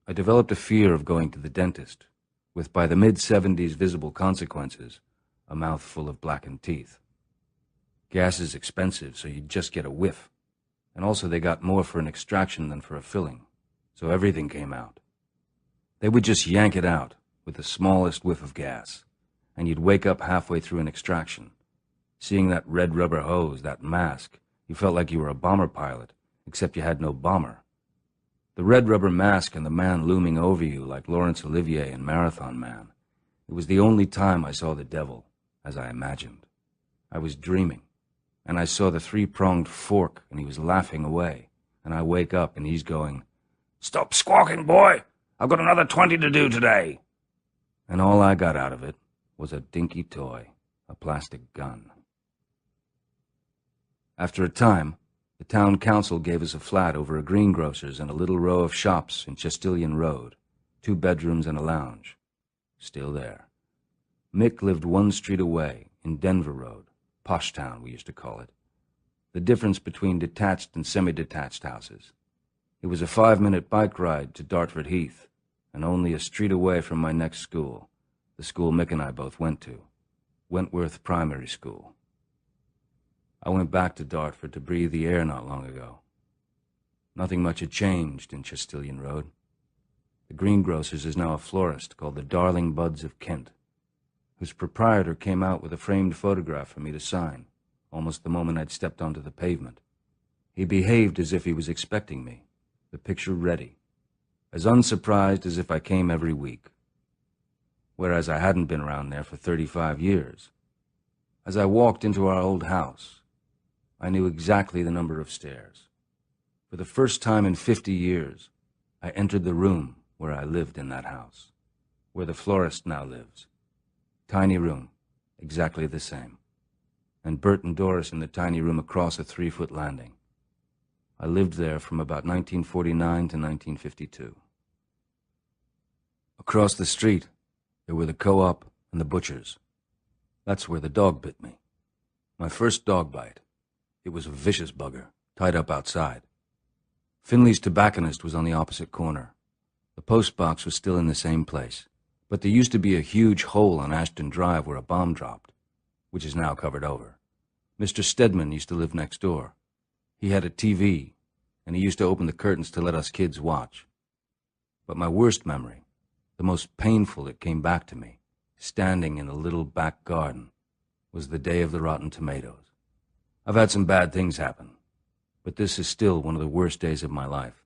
I developed a fear of going to the dentist, with by the mid-70s visible consequences, a mouthful of blackened teeth. Gas is expensive, so you'd just get a whiff. And also they got more for an extraction than for a filling, so everything came out. They would just yank it out with the smallest whiff of gas, and you'd wake up halfway through an extraction. Seeing that red rubber hose, that mask, you felt like you were a bomber pilot, except you had no bomber. The red rubber mask and the man looming over you like Laurence Olivier in Marathon Man. It was the only time I saw the devil, as I imagined. I was dreaming. And I saw the 3-pronged fork, and he was laughing away. And I wake up, and he's going, "Stop squawking, boy! I've got another 20 to do today." And all I got out of it was a dinky toy, a plastic gun. After a time, the town council gave us a flat over a greengrocer's and a little row of shops in Chastilian Road, 2 bedrooms and a lounge. Still there. Mick lived 1 street away, in Denver Road, Posh Town we used to call it. The difference between detached and semi-detached houses. It was a 5-minute bike ride to Dartford Heath, and only a street away from my next school, the school Mick and I both went to, Wentworth Primary School. I went back to Dartford to breathe the air not long ago. Nothing much had changed in Chastilian Road. The greengrocer's is now a florist called the Darling Buds of Kent, whose proprietor came out with a framed photograph for me to sign, almost the moment I'd stepped onto the pavement. He behaved as if he was expecting me, the picture ready, as unsurprised as if I came every week, whereas I hadn't been around there for 35 years. As I walked into our old house, I knew exactly the number of stairs. For the first time in 50 years, I entered the room where I lived in that house, where the florist now lives. Tiny room, exactly the same. And Bert and Doris in the tiny room across a 3-foot landing. I lived there from about 1949 to 1952. Across the street, there were the co-op and the butchers. That's where the dog bit me. My first dog bite. It was a vicious bugger, tied up outside. Finley's tobacconist was on the opposite corner. The post box was still in the same place, but there used to be a huge hole on Ashton Drive where a bomb dropped, which is now covered over. Mr. Stedman used to live next door. He had a TV, and he used to open the curtains to let us kids watch. But my worst memory, the most painful that came back to me, standing in the little back garden, was the day of the rotten tomatoes. I've had some bad things happen, but this is still one of the worst days of my life.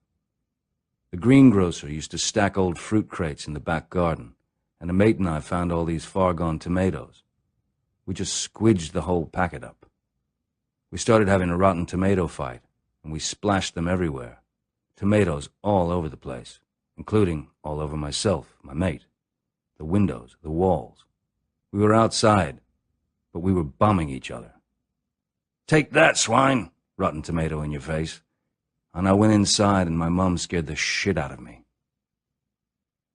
The greengrocer used to stack old fruit crates in the back garden, and a mate and I found all these far-gone tomatoes. We just squidged the whole packet up. We started having a rotten tomato fight, and we splashed them everywhere. Tomatoes all over the place, including all over myself, my mate, the windows, the walls. We were outside, but we were bombing each other. "Take that, swine!" Rotten tomato in your face. And I went inside, and my mom scared the shit out of me.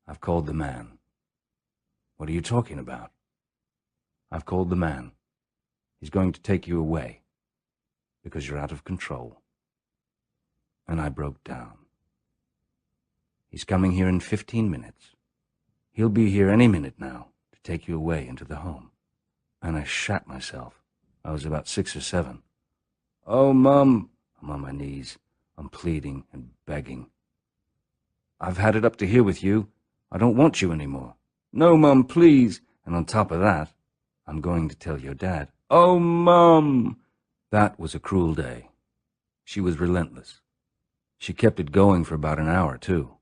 I've called the man. What are you talking about? I've called the man. He's going to take you away, because you're out of control. And I broke down. He's coming here in 15 minutes. He'll be here any minute now to take you away into the home. And I shat myself. I was about 6 or 7. "Oh, Mum," I'm on my knees. I'm pleading and begging. "I've had it up to here with you. I don't want you anymore." "No, Mum, please." And on top of that, "I'm going to tell your dad." "Oh, Mum." That was a cruel day. She was relentless. She kept it going for about an hour, too,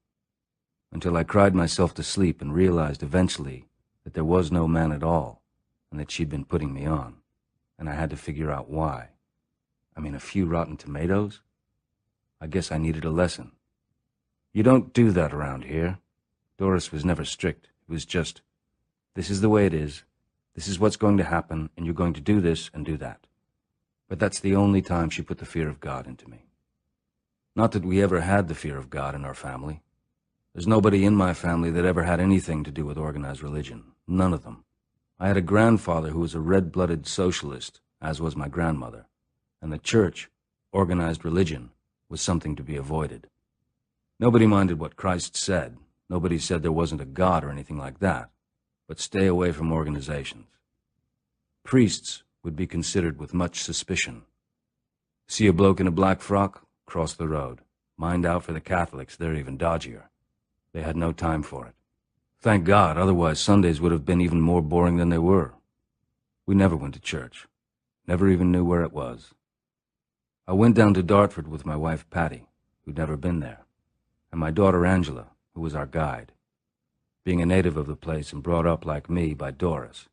until I cried myself to sleep and realized eventually that there was no man at all, and that she'd been putting me on, and I had to figure out why. I mean, a few rotten tomatoes? I guess I needed a lesson. You don't do that around here. Doris was never strict. It was just, this is the way it is, this is what's going to happen, and you're going to do this and do that. But that's the only time she put the fear of God into me. Not that we ever had the fear of God in our family. There's nobody in my family that ever had anything to do with organized religion. None of them. I had a grandfather who was a red-blooded socialist, as was my grandmother. And the church, organized religion, was something to be avoided. Nobody minded what Christ said. Nobody said there wasn't a God or anything like that. But stay away from organizations. Priests would be considered with much suspicion. See a bloke in a black frock? Cross the road. Mind out for the Catholics, they're even dodgier. They had no time for it. Thank God, otherwise Sundays would have been even more boring than they were. We never went to church. Never even knew where it was. I went down to Dartford with my wife Patti, who'd never been there, and my daughter Angela, who was our guide, being a native of the place and brought up like me by Doris.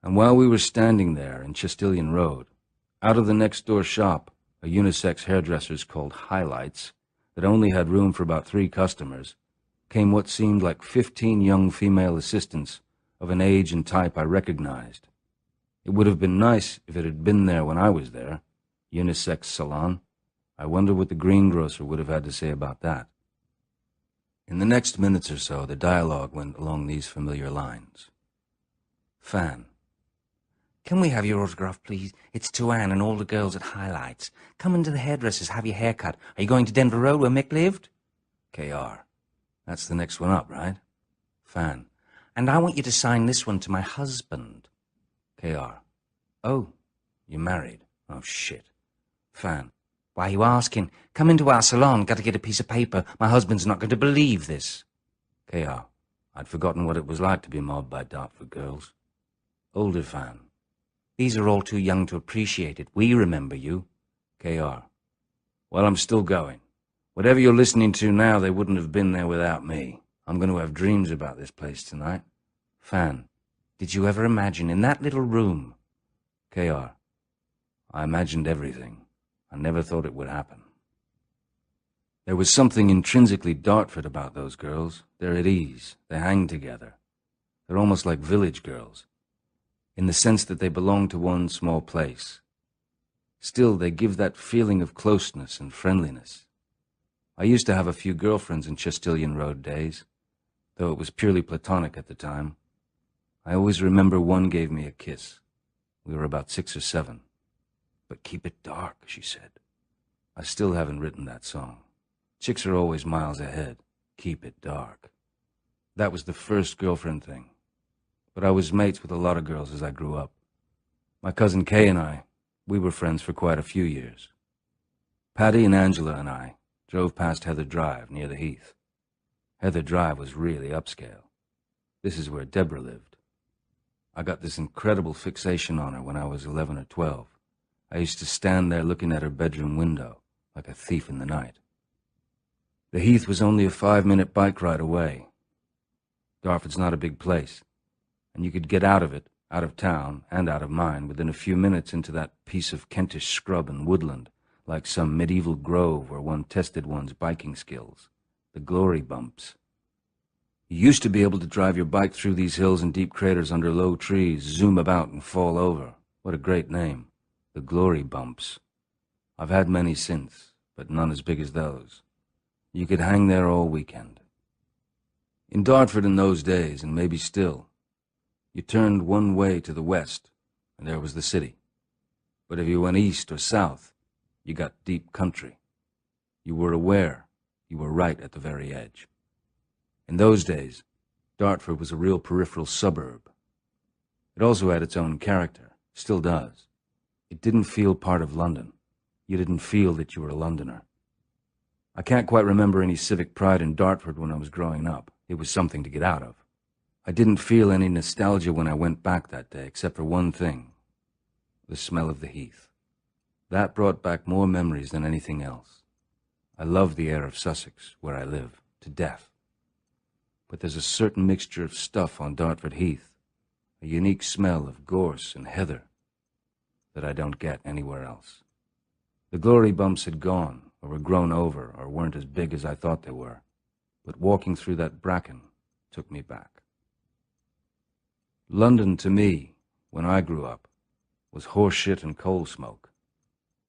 And while we were standing there in Chastilian Road, out of the next-door shop, a unisex hairdresser's called Highlights, that only had room for about 3 customers, came what seemed like 15 young female assistants of an age and type I recognized. It would have been nice if it had been there when I was there. Unisex salon. I wonder what the greengrocer would have had to say about that. In the next minutes or so, the dialogue went along these familiar lines. Fan. Can we have your autograph, please? It's to Anne and all the girls at Highlights. Come into the hairdresser's, have your hair cut. Are you going to Denver Road where Mick lived? KR. That's the next one up, right? Fan. And I want you to sign this one to my husband. KR. Oh, you're married. Oh, shit. Fan. Why are you asking? Come into our salon. Got to get a piece of paper. My husband's not going to believe this. KR. I'd forgotten what it was like to be mobbed by Dartford girls. Older Fan. These are all too young to appreciate it. We remember you. KR. Well, I'm still going. Whatever you're listening to now, they wouldn't have been there without me. I'm going to have dreams about this place tonight. Fan. Did you ever imagine in that little room? KR. I imagined everything. I never thought it would happen. There was something intrinsically Dartford about those girls. They're at ease. They hang together. They're almost like village girls, in the sense that they belong to one small place. Still, they give that feeling of closeness and friendliness. I used to have a few girlfriends in Chastilian Road days, though it was purely platonic at the time. I always remember one gave me a kiss. We were about 6 or 7. But keep it dark, she said. I still haven't written that song. Chicks are always miles ahead. Keep it dark. That was the first girlfriend thing. But I was mates with a lot of girls as I grew up. My cousin Kay and I, we were friends for quite a few years. Patti and Angela and I drove past Heather Drive near the Heath. Heather Drive was really upscale. This is where Deborah lived. I got this incredible fixation on her when I was 11 or 12. I used to stand there looking at her bedroom window, like a thief in the night. The Heath was only a 5-minute bike ride away. Dartford's not a big place, and you could get out of it, out of town, and out of mine within a few minutes into that piece of Kentish scrub and woodland, like some medieval grove where one tested one's biking skills, the glory bumps. You used to be able to drive your bike through these hills and deep craters under low trees, zoom about and fall over. What a great name. The glory bumps. I've had many since, but none as big as those. You could hang there all weekend. In Dartford in those days, and maybe still, you turned one way to the west, and there was the city. But if you went east or south, you got deep country. You were aware you were right at the very edge. In those days, Dartford was a real peripheral suburb. It also had its own character, still does. It didn't feel part of London. You didn't feel that you were a Londoner. I can't quite remember any civic pride in Dartford when I was growing up. It was something to get out of. I didn't feel any nostalgia when I went back that day, except for one thing: the smell of the Heath. That brought back more memories than anything else. I love the air of Sussex, where I live, to death. But there's a certain mixture of stuff on Dartford Heath, a unique smell of gorse and heather, that I don't get anywhere else. The glory bumps had gone, or were grown over, or weren't as big as I thought they were, but walking through that bracken took me back. London, to me, when I grew up, was horse shit and coal smoke.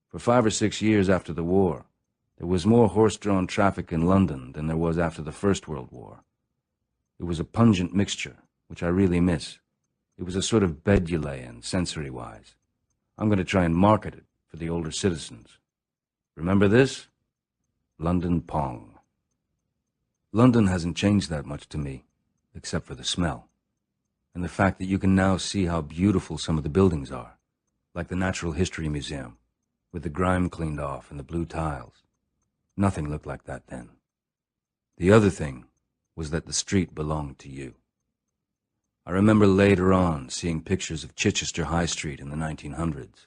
For 5 or 6 years after the war, there was more horse-drawn traffic in London than there was after the First World War. It was a pungent mixture, which I really miss. It was a sort of bed you lay in, sensory-wise. I'm going to try and market it for the older citizens. Remember this? London Pong. London hasn't changed that much to me, except for the smell, and the fact that you can now see how beautiful some of the buildings are, like the Natural History Museum, with the grime cleaned off and the blue tiles. Nothing looked like that then. The other thing was that the street belonged to you. I remember later on seeing pictures of Chichester High Street in the 1900s,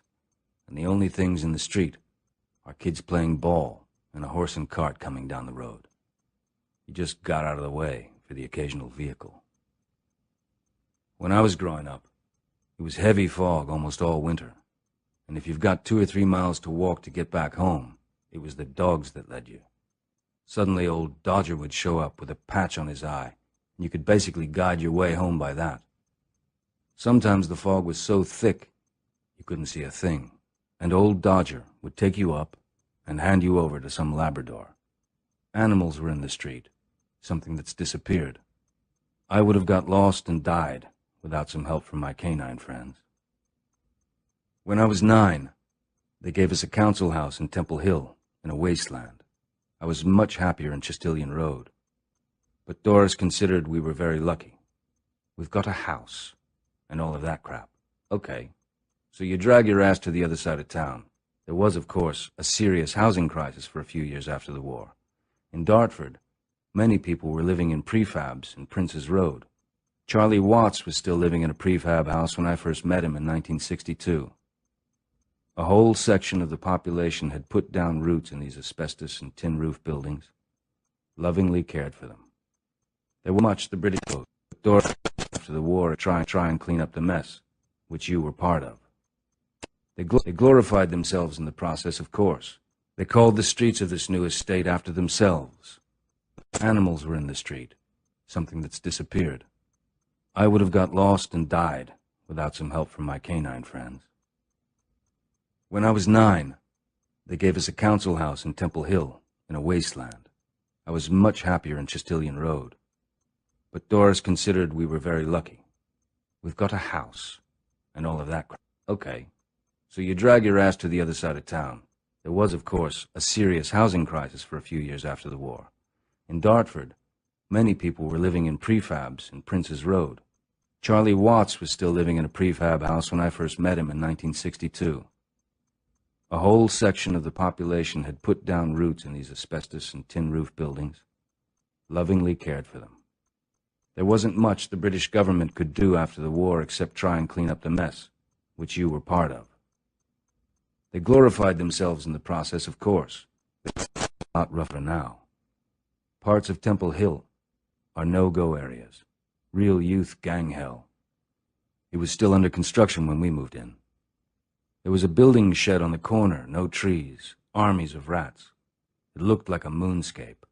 and the only things in the street are kids playing ball and a horse and cart coming down the road. You just got out of the way for the occasional vehicle. When I was growing up, it was heavy fog almost all winter, and if you've got 2 or 3 miles to walk to get back home, it was the dogs that led you. Suddenly old Dodger would show up with a patch on his eye, and you could basically guide your way home by that. Sometimes the fog was so thick you couldn't see a thing, and old Dodger would take you up and hand you over to some Labrador. Animals were in the street, something that's disappeared. I would have got lost and died without some help from my canine friends. When I was 9, they gave us a council house in Temple Hill, in a wasteland. I was much happier in Chastilian Road. But Doris considered we were very lucky. We've got a house, and all of that crap. Okay, so you drag your ass to the other side of town. There was, of course, a serious housing crisis for a few years after the war. In Dartford, many people were living in prefabs in Prince's Road. Charlie Watts was still living in a prefab house when I first met him in 1962. A whole section of the population had put down roots in these asbestos and tin roof buildings, lovingly cared for them. There was much the British vote, but Doris, after the war, try and clean up the mess, which you were part of. They glorified themselves in the process, of course. They called the streets of this new estate after themselves. Animals were in the street, something that's disappeared. I would have got lost and died without some help from my canine friends. When I was 9, they gave us a council house in Temple Hill, in a wasteland. I was much happier in Chastilian Road. But Doris considered we were very lucky. We've got a house, and all of that crap. Okay, so you drag your ass to the other side of town. There was, of course, a serious housing crisis for a few years after the war. In Dartford, many people were living in prefabs in Prince's Road. Charlie Watts was still living in a prefab house when I first met him in 1962. A whole section of the population had put down roots in these asbestos and tin roof buildings, lovingly cared for them. There wasn't much the British government could do after the war except try and clean up the mess, which you were part of. They glorified themselves in the process, of course. They're a lot rougher now. Parts of Temple Hill are no-go areas, real youth gang hell. It was still under construction when we moved in. There was a building shed on the corner, no trees, armies of rats. It looked like a moonscape.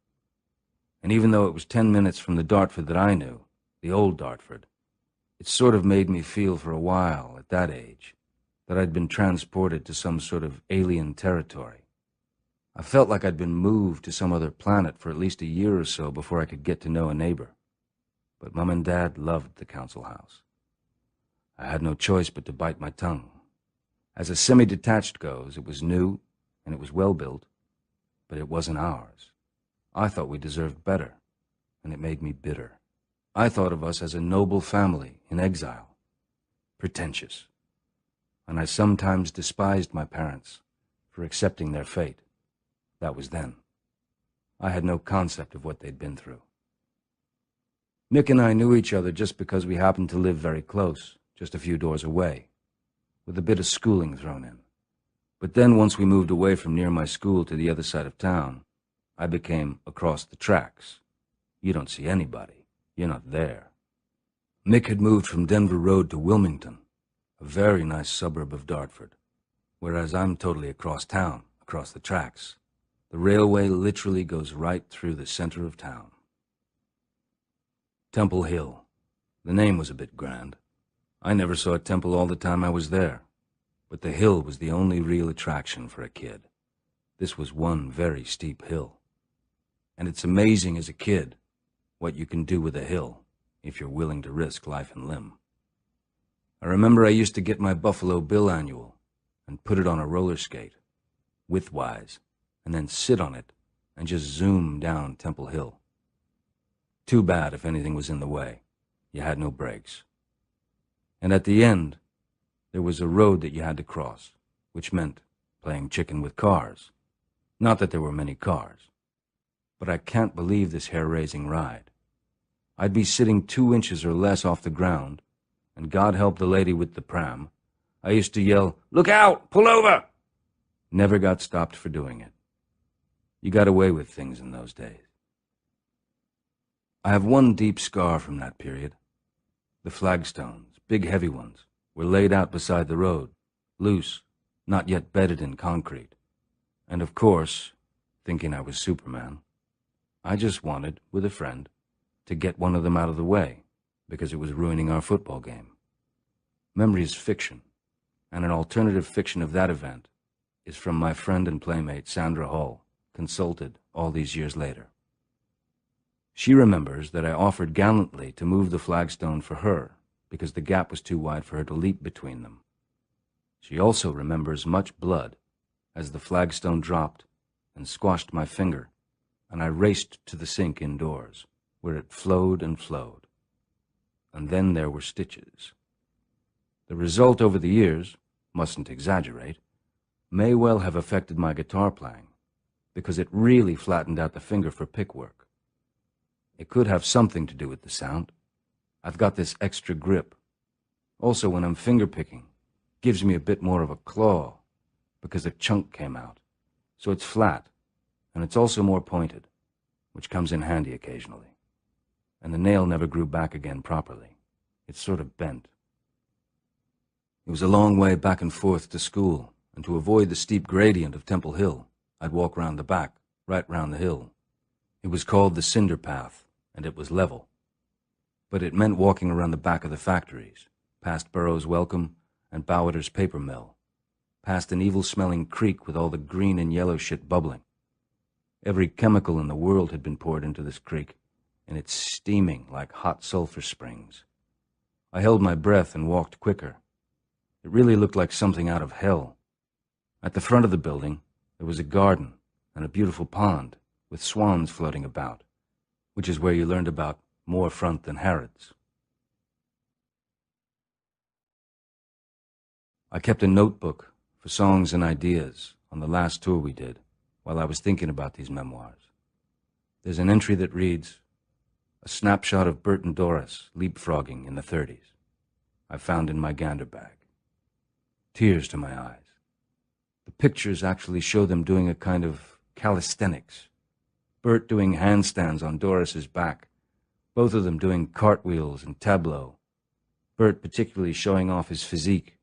And even though it was 10 minutes from the Dartford that I knew, the old Dartford, it sort of made me feel for a while, at that age, that I'd been transported to some sort of alien territory. I felt like I'd been moved to some other planet for at least a year or so before I could get to know a neighbor. But Mom and Dad loved the council house. I had no choice but to bite my tongue. As a semi-detached goes, it was new and it was well built, but it wasn't ours. I thought we deserved better, and it made me bitter. I thought of us as a noble family in exile, pretentious, and I sometimes despised my parents for accepting their fate. That was then. I had no concept of what they'd been through. Mick and I knew each other just because we happened to live very close, just a few doors away, with a bit of schooling thrown in. But then once we moved away from near my school to the other side of town, I became across the tracks. You don't see anybody. You're not there. Mick had moved from Denver Road to Wilmington, a very nice suburb of Dartford, whereas I'm totally across town, across the tracks. The railway literally goes right through the center of town. Temple Hill. The name was a bit grand. I never saw a temple all the time I was there, but the hill was the only real attraction for a kid. This was one very steep hill. And it's amazing as a kid what you can do with a hill if you're willing to risk life and limb. I remember I used to get my Buffalo Bill annual and put it on a roller skate, widthwise, and then sit on it and just zoom down Temple Hill. Too bad if anything was in the way. You had no brakes. And at the end, there was a road that you had to cross, which meant playing chicken with cars. Not that there were many cars. But I can't believe this hair-raising ride. I'd be sitting 2 inches or less off the ground, and God help the lady with the pram. I used to yell, "Look out! Pull over!" Never got stopped for doing it. You got away with things in those days. I have one deep scar from that period. The flagstones, big heavy ones, were laid out beside the road, loose, not yet bedded in concrete. And of course, thinking I was Superman, I just wanted, with a friend, to get one of them out of the way, because it was ruining our football game. Memory is fiction, and an alternative fiction of that event is from my friend and playmate Sandra Hall, consulted all these years later. She remembers that I offered gallantly to move the flagstone for her because the gap was too wide for her to leap between them. She also remembers much blood as the flagstone dropped and squashed my finger, and I raced to the sink indoors, where it flowed and flowed. And then there were stitches. The result over the years, mustn't exaggerate, may well have affected my guitar playing, because it really flattened out the finger for pick work. It could have something to do with the sound. I've got this extra grip. Also, when I'm finger picking, gives me a bit more of a claw, because a chunk came out. So it's flat, and it's also more pointed, which comes in handy occasionally. And the nail never grew back again properly. It's sort of bent. It was a long way back and forth to school, and to avoid the steep gradient of Temple Hill, I'd walk round the back, right round the hill. It was called the Cinder Path, and it was level. But it meant walking around the back of the factories, past Burroughs' Welcome and Bowater's paper mill, past an evil-smelling creek with all the green and yellow shit bubbling. Every chemical in the world had been poured into this creek, and it's steaming like hot sulfur springs. I held my breath and walked quicker. It really looked like something out of hell. At the front of the building, there was a garden and a beautiful pond with swans floating about, which is where you learned about more front than Harrods. I kept a notebook for songs and ideas on the last tour we did while I was thinking about these memoirs. There's an entry that reads, "A snapshot of Bert and Doris leapfrogging in the 30s. I found in my gander bag." Tears to my eyes. The pictures actually show them doing a kind of calisthenics. Bert doing handstands on Doris's back, both of them doing cartwheels and tableau. Bert particularly showing off his physique.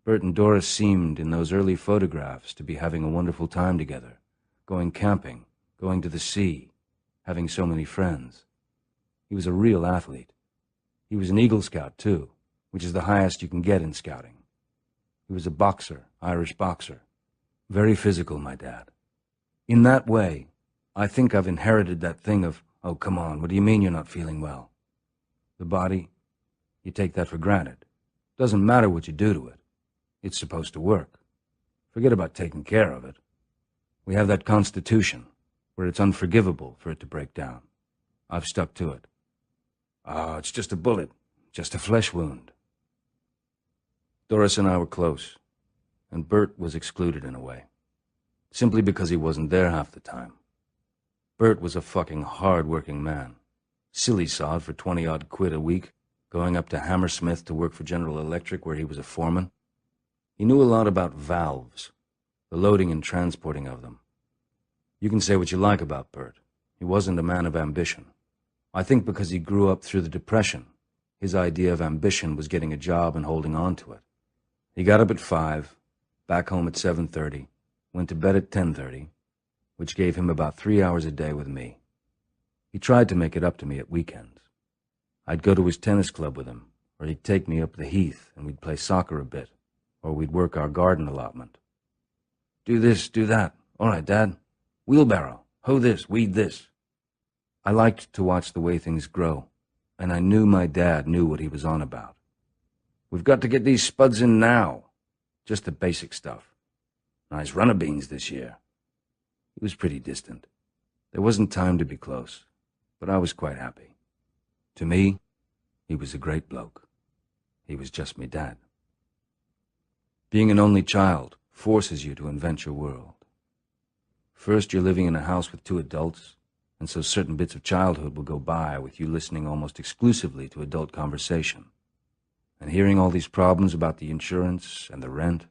Bert and Doris seemed, in those early photographs, to be having a wonderful time together, going camping, going to the sea, having so many friends. He was a real athlete. He was an Eagle Scout, too, which is the highest you can get in scouting. He was a boxer, Irish boxer. Very physical, my dad. In that way, I think I've inherited that thing of, "Oh, come on, what do you mean you're not feeling well?" The body, you take that for granted. Doesn't matter what you do to it. It's supposed to work. Forget about taking care of it. We have that constitution, where it's unforgivable for it to break down. I've stuck to it. "Oh, it's just a bullet, just a flesh wound." Doris and I were close, and Bert was excluded in a way, simply because he wasn't there half the time. Bert was a fucking hard-working man, silly sod for 20-odd quid a week, going up to Hammersmith to work for General Electric where he was a foreman. He knew a lot about valves, the loading and transporting of them. You can say what you like about Bert. He wasn't a man of ambition. I think because he grew up through the Depression, his idea of ambition was getting a job and holding on to it. He got up at 5, back home at 7:30, went to bed at 10:30, which gave him about 3 hours a day with me. He tried to make it up to me at weekends. I'd go to his tennis club with him, or he'd take me up the heath and we'd play soccer a bit, or we'd work our garden allotment. "Do this, do that. All right, Dad. Wheelbarrow, hoe this, weed this." I liked to watch the way things grow, and I knew my dad knew what he was on about. "We've got to get these spuds in now." Just the basic stuff. "Nice runner beans this year." He was pretty distant. There wasn't time to be close, but I was quite happy. To me, he was a great bloke. He was just me dad. Being an only child forces you to invent your world. First, you're living in a house with 2 adults, and so certain bits of childhood will go by with you listening almost exclusively to adult conversation. And hearing all these problems about the insurance and the rent,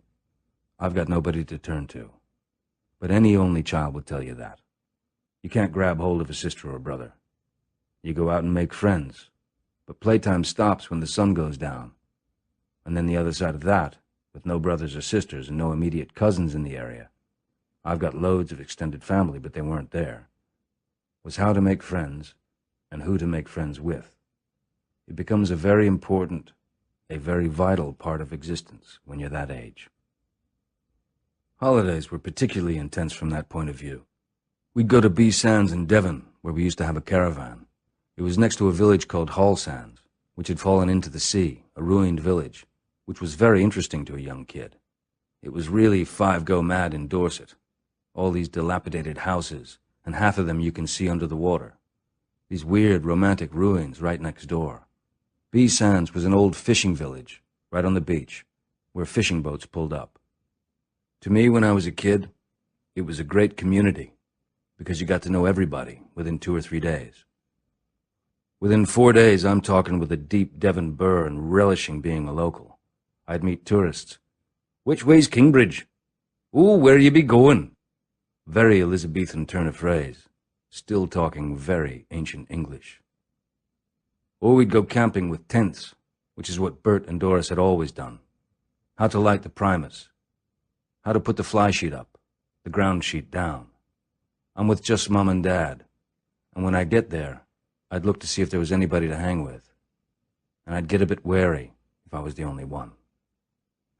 I've got nobody to turn to. But any only child would tell you that. You can't grab hold of a sister or a brother. You go out and make friends, but playtime stops when the sun goes down. And then the other side of that, with no brothers or sisters and no immediate cousins in the area, I've got loads of extended family, but they weren't there, was how to make friends and who to make friends with. It becomes a very important, a very vital part of existence when you're that age. Holidays were particularly intense from that point of view. We'd go to B. Sands in Devon, where we used to have a caravan. It was next to a village called Hallsands, which had fallen into the sea, a ruined village, which was very interesting to a young kid. It was really five-go-mad in Dorset. All these dilapidated houses, and half of them you can see under the water. These weird, romantic ruins right next door. B Sands was an old fishing village, right on the beach, where fishing boats pulled up. To me, when I was a kid, it was a great community, because you got to know everybody within 2 or 3 days. Within 4 days, I'm talking with a deep Devon burr and relishing being a local. I'd meet tourists. "Which way's Kingbridge?" "Ooh, where you be going?" Very Elizabethan turn of phrase, still talking very ancient English. Or we'd go camping with tents, which is what Bert and Doris had always done. How to light the primus. How to put the fly sheet up, the ground sheet down. I'm with just Mom and Dad, and when I get there, I'd look to see if there was anybody to hang with. And I'd get a bit wary if I was the only one.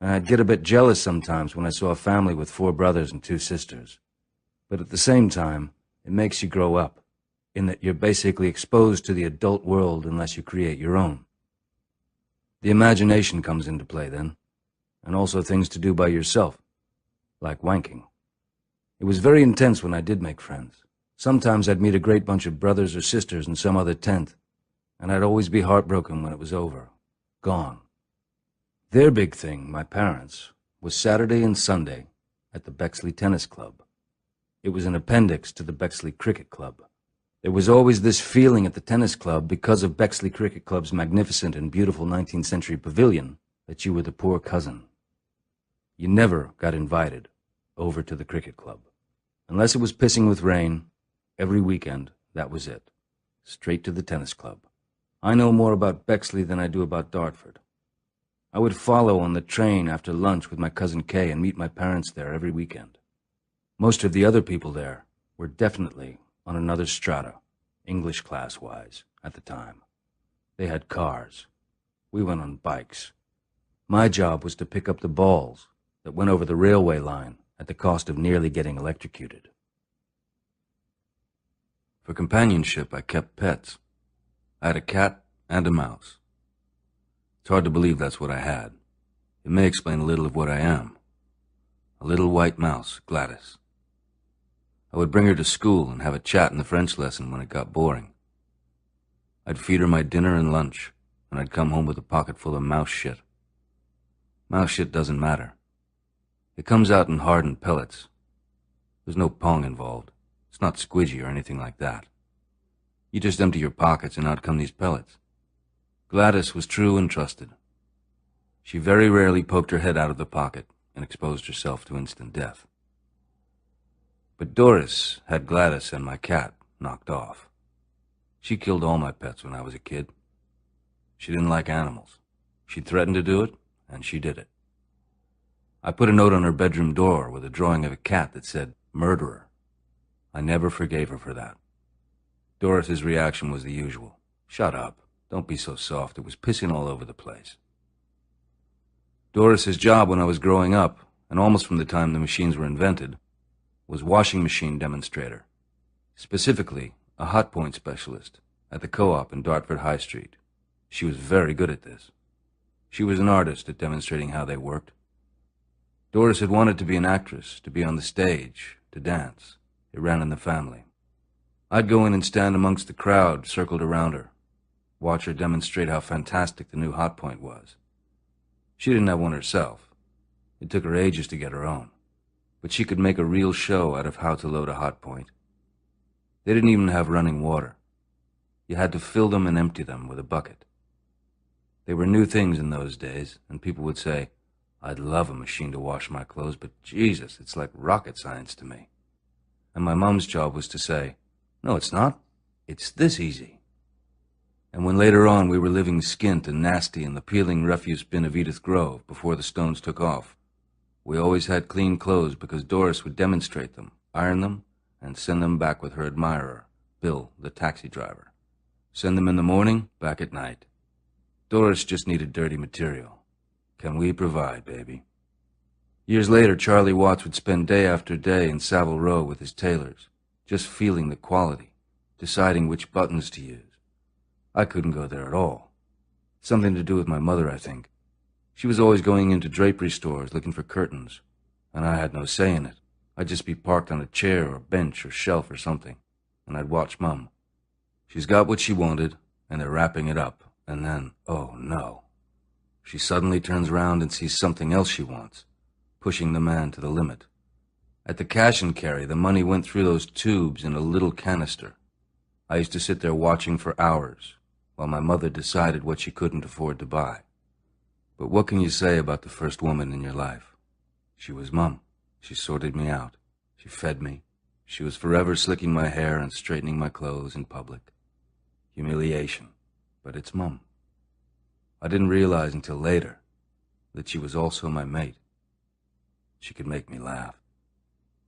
And I'd get a bit jealous sometimes when I saw a family with 4 brothers and 2 sisters. But at the same time, it makes you grow up, in that you're basically exposed to the adult world unless you create your own. The imagination comes into play then, and also things to do by yourself, like wanking. It was very intense when I did make friends. Sometimes I'd meet a great bunch of brothers or sisters in some other tent, and I'd always be heartbroken when it was over, gone. Their big thing, my parents, was Saturday and Sunday at the Bexley Tennis Club. It was an appendix to the Bexley Cricket Club. There was always this feeling at the tennis club because of Bexley Cricket Club's magnificent and beautiful 19th century pavilion that you were the poor cousin. You never got invited over to the cricket club. Unless it was pissing with rain, every weekend, that was it. Straight to the tennis club. I know more about Bexley than I do about Dartford. I would follow on the train after lunch with my cousin Kay and meet my parents there every weekend. Most of the other people there were definitely on another strata, English class-wise, at the time. They had cars. We went on bikes. My job was to pick up the balls that went over the railway line at the cost of nearly getting electrocuted. For companionship, I kept pets. I had a cat and a mouse. It's hard to believe that's what I had. It may explain a little of what I am. A little white mouse, Gladys. I would bring her to school and have a chat in the French lesson when it got boring. I'd feed her my dinner and lunch, and I'd come home with a pocket full of mouse shit. Mouse shit doesn't matter. It comes out in hardened pellets. There's no pong involved. It's not squidgy or anything like that. You just empty your pockets and out come these pellets. Gladys was true and trusted. She very rarely poked her head out of the pocket and exposed herself to instant death. But Doris had Gladys and my cat knocked off. She killed all my pets when I was a kid. She didn't like animals. She threatened to do it, and she did it. I put a note on her bedroom door with a drawing of a cat that said, "Murderer." I never forgave her for that. Doris's reaction was the usual. "Shut up. Don't be so soft. It was pissing all over the place." Doris's job when I was growing up, and almost from the time the machines were invented, was washing machine demonstrator. Specifically, a hot point specialist at the Co-op in Dartford High Street. She was very good at this. She was an artist at demonstrating how they worked. Doris had wanted to be an actress, to be on the stage, to dance. It ran in the family. I'd go in and stand amongst the crowd circled around her, watch her demonstrate how fantastic the new hot point was. She didn't have one herself. It took her ages to get her own. But she could make a real show out of how to load a hot point. They didn't even have running water. You had to fill them and empty them with a bucket. They were new things in those days, and people would say, "I'd love a machine to wash my clothes, but Jesus, it's like rocket science to me." And my mom's job was to say, "No, it's not. It's this easy." And when later on we were living skint and nasty in the peeling refuse bin of Edith Grove before the stones took off, we always had clean clothes because Doris would demonstrate them, iron them, and send them back with her admirer, Bill, the taxi driver. Send them in the morning, back at night. Doris just needed dirty material. Can we provide, baby? Years later, Charlie Watts would spend day after day in Savile Row with his tailors, just feeling the quality, deciding which buttons to use. I couldn't go there at all. Something to do with my mother, I think. She was always going into drapery stores looking for curtains, and I had no say in it. I'd just be parked on a chair or bench or shelf or something, and I'd watch Mum. She's got what she wanted, and they're wrapping it up, and then, oh no. She suddenly turns around and sees something else she wants, pushing the man to the limit. At the cash and carry, the money went through those tubes in a little canister. I used to sit there watching for hours, while my mother decided what she couldn't afford to buy. But what can you say about the first woman in your life? She was Mum. She sorted me out. She fed me. She was forever slicking my hair and straightening my clothes in public. Humiliation. But it's Mum. I didn't realize until later that she was also my mate. She could make me laugh.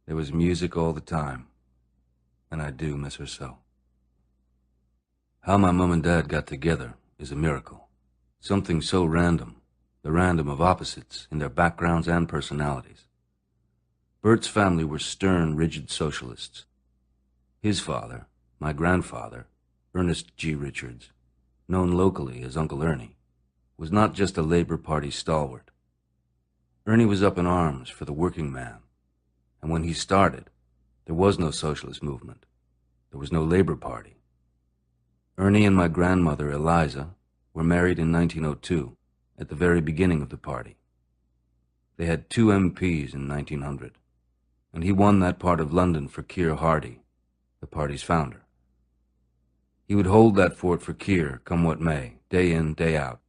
There was music all the time, and I do miss her so. How my mum and dad got together is a miracle. Something so random, the random of opposites in their backgrounds and personalities. Bert's family were stern, rigid socialists. His father, my grandfather, Ernest G. Richards, known locally as Uncle Ernie, was not just a Labor Party stalwart. Ernie was up in arms for the working man, and when he started, there was no socialist movement. There was no Labor Party. Ernie and my grandmother, Eliza, were married in 1902, at the very beginning of the party. They had 2 MPs in 1900, and he won that part of London for Keir Hardie, the party's founder. He would hold that fort for Keir, come what may, day in, day out,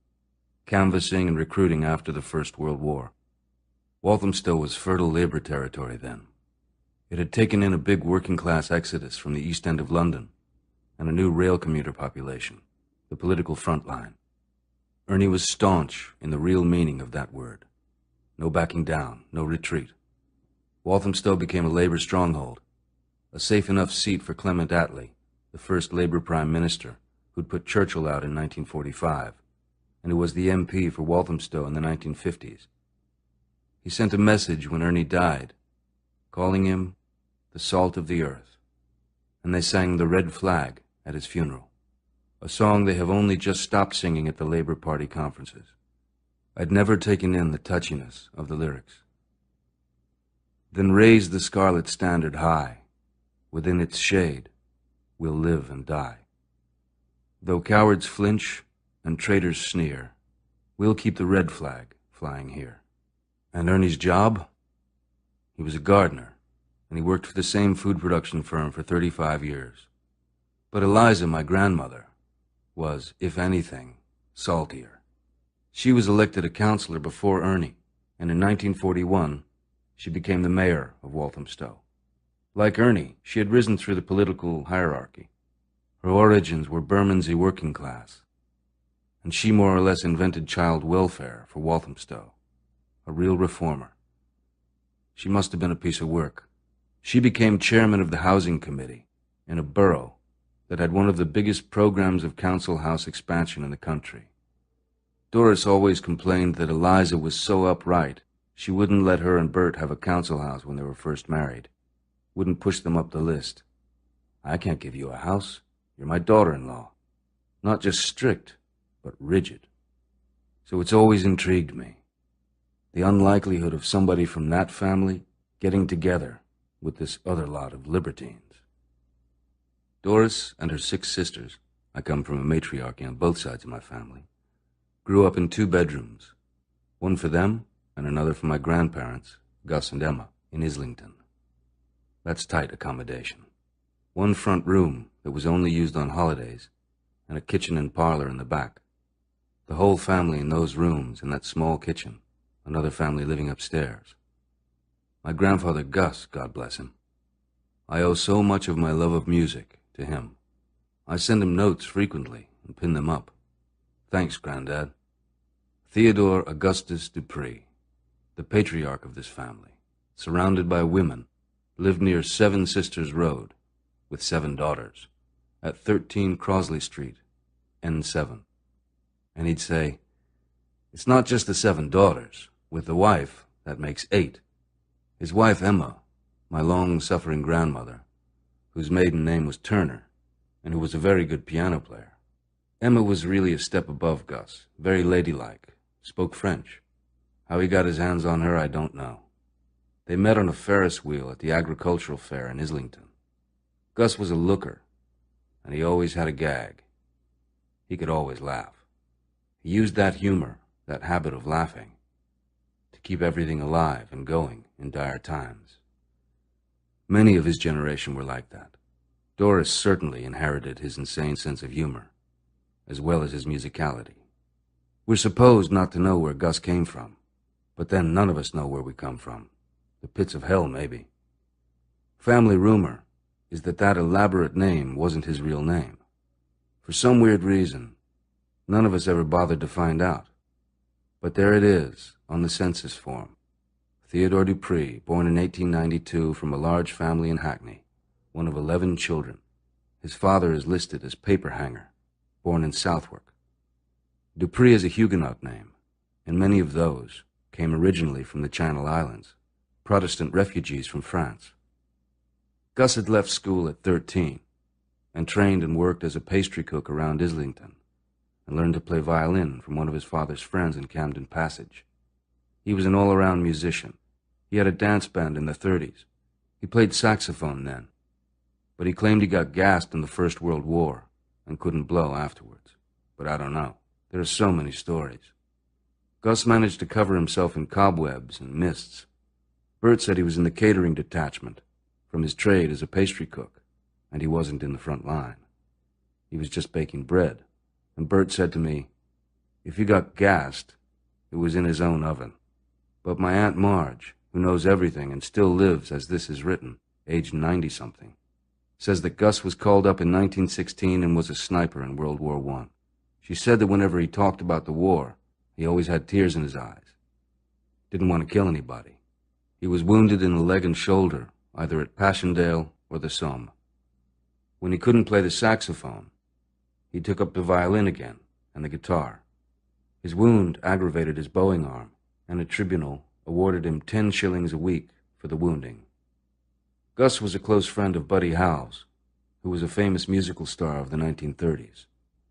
canvassing and recruiting after the First World War. Walthamstow was fertile Labour territory then. It had taken in a big working-class exodus from the East End of London and a new rail commuter population, the political front line. Ernie was staunch in the real meaning of that word. No backing down, no retreat. Walthamstow became a Labour stronghold, a safe enough seat for Clement Attlee, the first Labour Prime Minister, who'd put Churchill out in 1945, and who was the MP for Walthamstow in the 1950s. He sent a message when Ernie died, calling him the salt of the earth, and they sang The Red Flag at his funeral, a song they have only just stopped singing at the Labour Party conferences. I'd never taken in the touchiness of the lyrics. Then raise the scarlet standard high, within its shade we'll live and die. Though cowards flinch and traitors sneer, we'll keep the red flag flying here. And Ernie's job? He was a gardener, and he worked for the same food production firm for 35 years. But Eliza, my grandmother, was, if anything, saltier. She was elected a councillor before Ernie, and in 1941, she became the mayor of Walthamstow. Like Ernie, she had risen through the political hierarchy. Her origins were Bermondsey working class, and she more or less invented child welfare for Walthamstow, a real reformer. She must have been a piece of work. She became chairman of the housing committee in a borough that had one of the biggest programs of council house expansion in the country. Doris always complained that Eliza was so upright, she wouldn't let her and Bert have a council house when they were first married. Wouldn't push them up the list. I can't give you a house. You're my daughter-in-law. Not just strict, but rigid. So it's always intrigued me. The unlikelihood of somebody from that family getting together with this other lot of libertines. Doris and her 6 sisters, I come from a matriarchy on both sides of my family, grew up in 2 bedrooms, one for them and another for my grandparents, Gus and Emma, in Islington. That's tight accommodation. One front room that was only used on holidays, and a kitchen and parlor in the back. The whole family in those rooms in that small kitchen, another family living upstairs. My grandfather Gus, God bless him. I owe so much of my love of music to him. I send him notes frequently and pin them up. Thanks, Granddad. Theodore Augustus Dupree, the patriarch of this family, surrounded by women, lived near 7 Sisters Road, with 7 daughters, at 13 Crosley Street, N7. And he'd say, it's not just the 7 daughters. With the wife, that makes 8. His wife, Emma, my long-suffering grandmother, whose maiden name was Turner, and who was a very good piano player. Emma was really a step above Gus, very ladylike, spoke French. How he got his hands on her, I don't know. They met on a Ferris wheel at the agricultural fair in Islington. Gus was a looker, and he always had a gag. He could always laugh. He used that humor, that habit of laughing, to keep everything alive and going in dire times. Many of his generation were like that. Doris certainly inherited his insane sense of humor, as well as his musicality. We're supposed not to know where Gus came from, but then none of us know where we come from. The pits of hell, maybe. Family rumor is that that elaborate name wasn't his real name. For some weird reason, none of us ever bothered to find out. But there it is, on the census form. Theodore Dupree, born in 1892 from a large family in Hackney, one of 11 children. His father is listed as paperhanger, born in Southwark. Dupree is a Huguenot name, and many of those came originally from the Channel Islands, Protestant refugees from France. Gus had left school at 13 and trained and worked as a pastry cook around Islington and learned to play violin from one of his father's friends in Camden Passage. He was an all-around musician. He had a dance band in the 30s. He played saxophone then, but he claimed he got gassed in the First World War and couldn't blow afterwards. But I don't know. There are so many stories. Gus managed to cover himself in cobwebs and mists. Bert said he was in the catering detachment, from his trade as a pastry cook, and he wasn't in the front line. He was just baking bread, and Bert said to me, if he got gassed, it was in his own oven. But my Aunt Marge, who knows everything and still lives as this is written, aged 90-something, says that Gus was called up in 1916 and was a sniper in World War I. She said that whenever he talked about the war, he always had tears in his eyes. Didn't want to kill anybody. He was wounded in the leg and shoulder, either at Passchendaele or the Somme. When he couldn't play the saxophone, he took up the violin again and the guitar. His wound aggravated his bowing arm, and a tribunal awarded him 10 shillings a week for the wounding. Gus was a close friend of Buddy Howes, who was a famous musical star of the 1930s.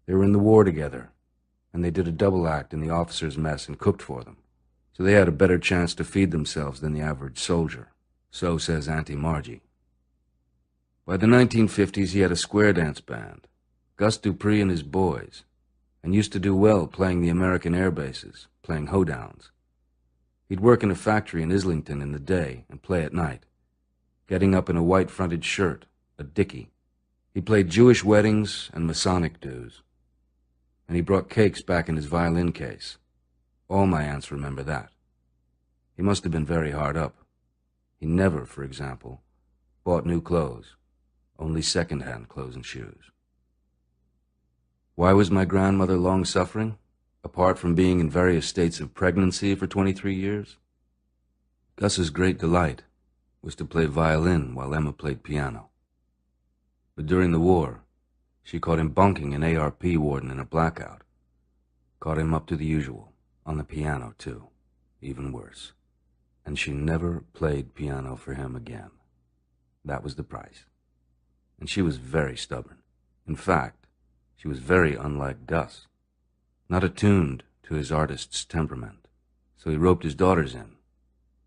They were in the war together, and they did a double act in the officers' mess and cooked for them, so they had a better chance to feed themselves than the average soldier. So says Auntie Margie. By the 1950s, he had a square dance band, Gus Dupree and his boys, and used to do well playing the American air bases, playing hoedowns. He'd work in a factory in Islington in the day and play at night, getting up in a white-fronted shirt, a dickie. He played Jewish weddings and Masonic dues, and he brought cakes back in his violin case. All my aunts remember that. He must have been very hard up. He never, for example, bought new clothes, only second-hand clothes and shoes. Why was my grandmother long-suffering, apart from being in various states of pregnancy for 23 years? Gus's great delight was to play violin while Emma played piano. But during the war, she caught him bunking an ARP warden in a blackout. Caught him up to the usual, on the piano too, even worse. And she never played piano for him again. That was the price. And she was very stubborn. In fact, she was very unlike Gus, not attuned to his artist's temperament. So he roped his daughters in.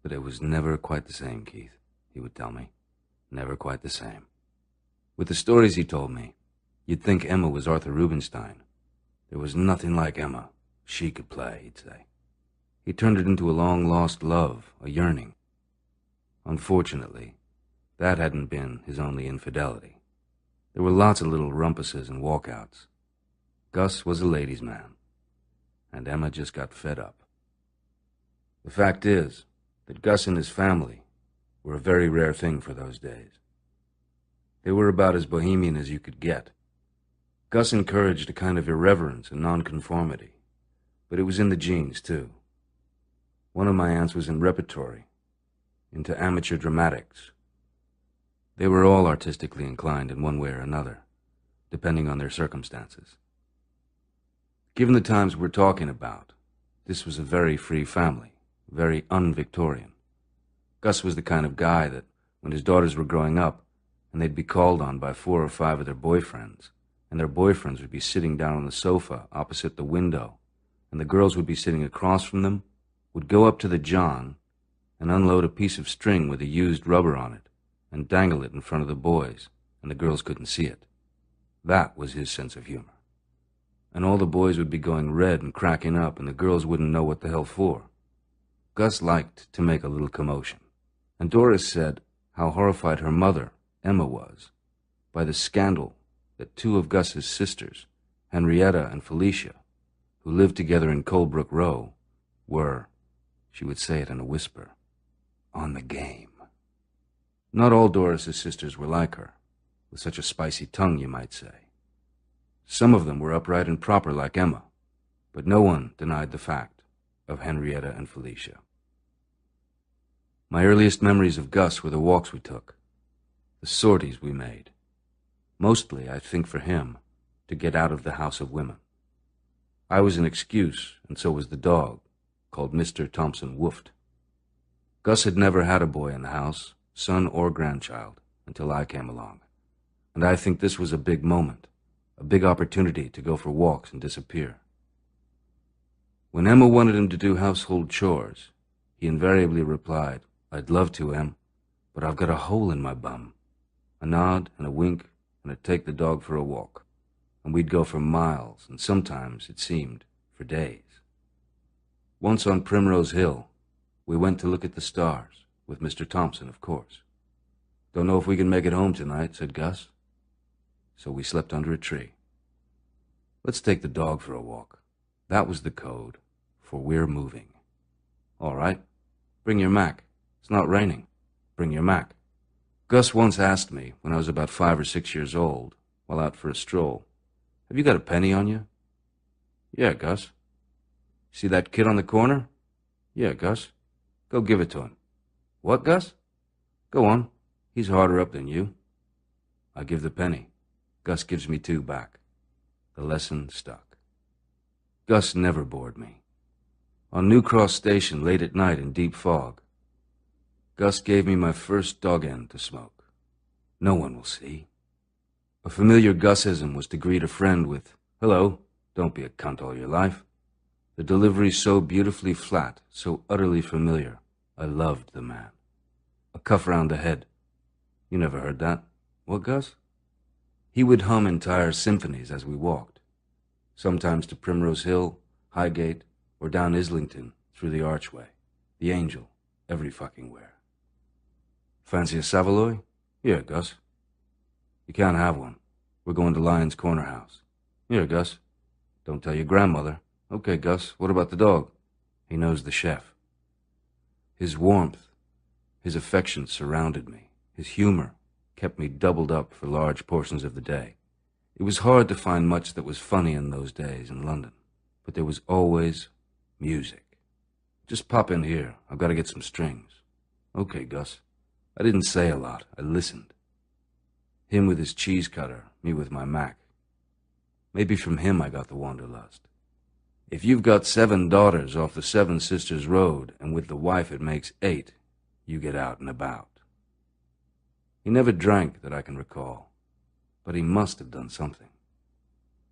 But it was never quite the same, Keith, he would tell me. Never quite the same. With the stories he told me, you'd think Emma was Arthur Rubinstein. There was nothing like Emma. She could play, he'd say. He turned it into a long-lost love, a yearning. Unfortunately, that hadn't been his only infidelity. There were lots of little rumpuses and walkouts. Gus was a ladies' man, and Emma just got fed up. The fact is that Gus and his family were a very rare thing for those days. They were about as bohemian as you could get. Gus encouraged a kind of irreverence and nonconformity, but it was in the genes, too. One of my aunts was in repertory, into amateur dramatics. They were all artistically inclined in one way or another, depending on their circumstances. Given the times we're talking about, this was a very free family, very un-Victorian. Gus was the kind of guy that, when his daughters were growing up, and they'd be called on by 4 or 5 of their boyfriends, and their boyfriends would be sitting down on the sofa opposite the window, and the girls would be sitting across from them, would go up to the john and unload a piece of string with a used rubber on it and dangle it in front of the boys, and the girls couldn't see it. That was his sense of humor. And all the boys would be going red and cracking up, and the girls wouldn't know what the hell for. Gus liked to make a little commotion, and Doris said how horrified her mother, Emma, was by the scandal that two of Gus's sisters, Henrietta and Felicia, who lived together in Colebrook Row, were, she would say it in a whisper, on the game. Not all Doris's sisters were like her, with such a spicy tongue, you might say. Some of them were upright and proper like Emma, but no one denied the fact of Henrietta and Felicia. My earliest memories of Gus were the walks we took, the sorties we made. Mostly, I think for him, to get out of the house of women. I was an excuse, and so was the dog, called Mr. Thompson Woofed. Gus had never had a boy in the house, son or grandchild, until I came along, and I think this was a big moment, a big opportunity to go for walks and disappear. When Emma wanted him to do household chores, he invariably replied, "I'd love to, Em, but I've got a hole in my bum." A nod and a wink, and I'd take the dog for a walk, and we'd go for miles, and sometimes, it seemed, for days. Once on Primrose Hill, we went to look at the stars, with Mr. Thompson, of course. "Don't know if we can make it home tonight," said Gus. So we slept under a tree. "Let's take the dog for a walk." That was the code for "we're moving." "All right. Bring your Mac. It's not raining. Bring your Mac." Gus once asked me, when I was about 5 or 6 years old, while out for a stroll, "Have you got a penny on you?" "Yeah, Gus." "See that kid on the corner?" "Yeah, Gus." "Go give it to him." "What, Gus?" "Go on. He's harder up than you." I give the penny. Gus gives me 2 back. The lesson stuck. Gus never bored me. On New Cross Station late at night in deep fog, Gus gave me my first dog end to smoke. No one will see. A familiar Gusism was to greet a friend with, "Hello, don't be a cunt all your life." The delivery so beautifully flat, so utterly familiar, I loved the man. A cuff round the head. You never heard that? What, Gus? He would hum entire symphonies as we walked, sometimes to Primrose Hill, Highgate, or down Islington through the Archway, the Angel, every fucking where. "Fancy a Savoy?" "Yeah, Gus." "You can't have one. We're going to Lyon's Corner House." "Here, Gus." "Don't tell your grandmother." "Okay, Gus. What about the dog?" He knows the chef. His warmth, his affection surrounded me. His humor kept me doubled up for large portions of the day. It was hard to find much that was funny in those days in London, but there was always music. "Just pop in here. I've got to get some strings." "Okay, Gus." I didn't say a lot. I listened. Him with his cheese cutter, me with my Mac. Maybe from him I got the wanderlust. If you've got 7 daughters off the Seven Sisters Road, and with the wife it makes 8, you get out and about. He never drank that I can recall, but he must have done something.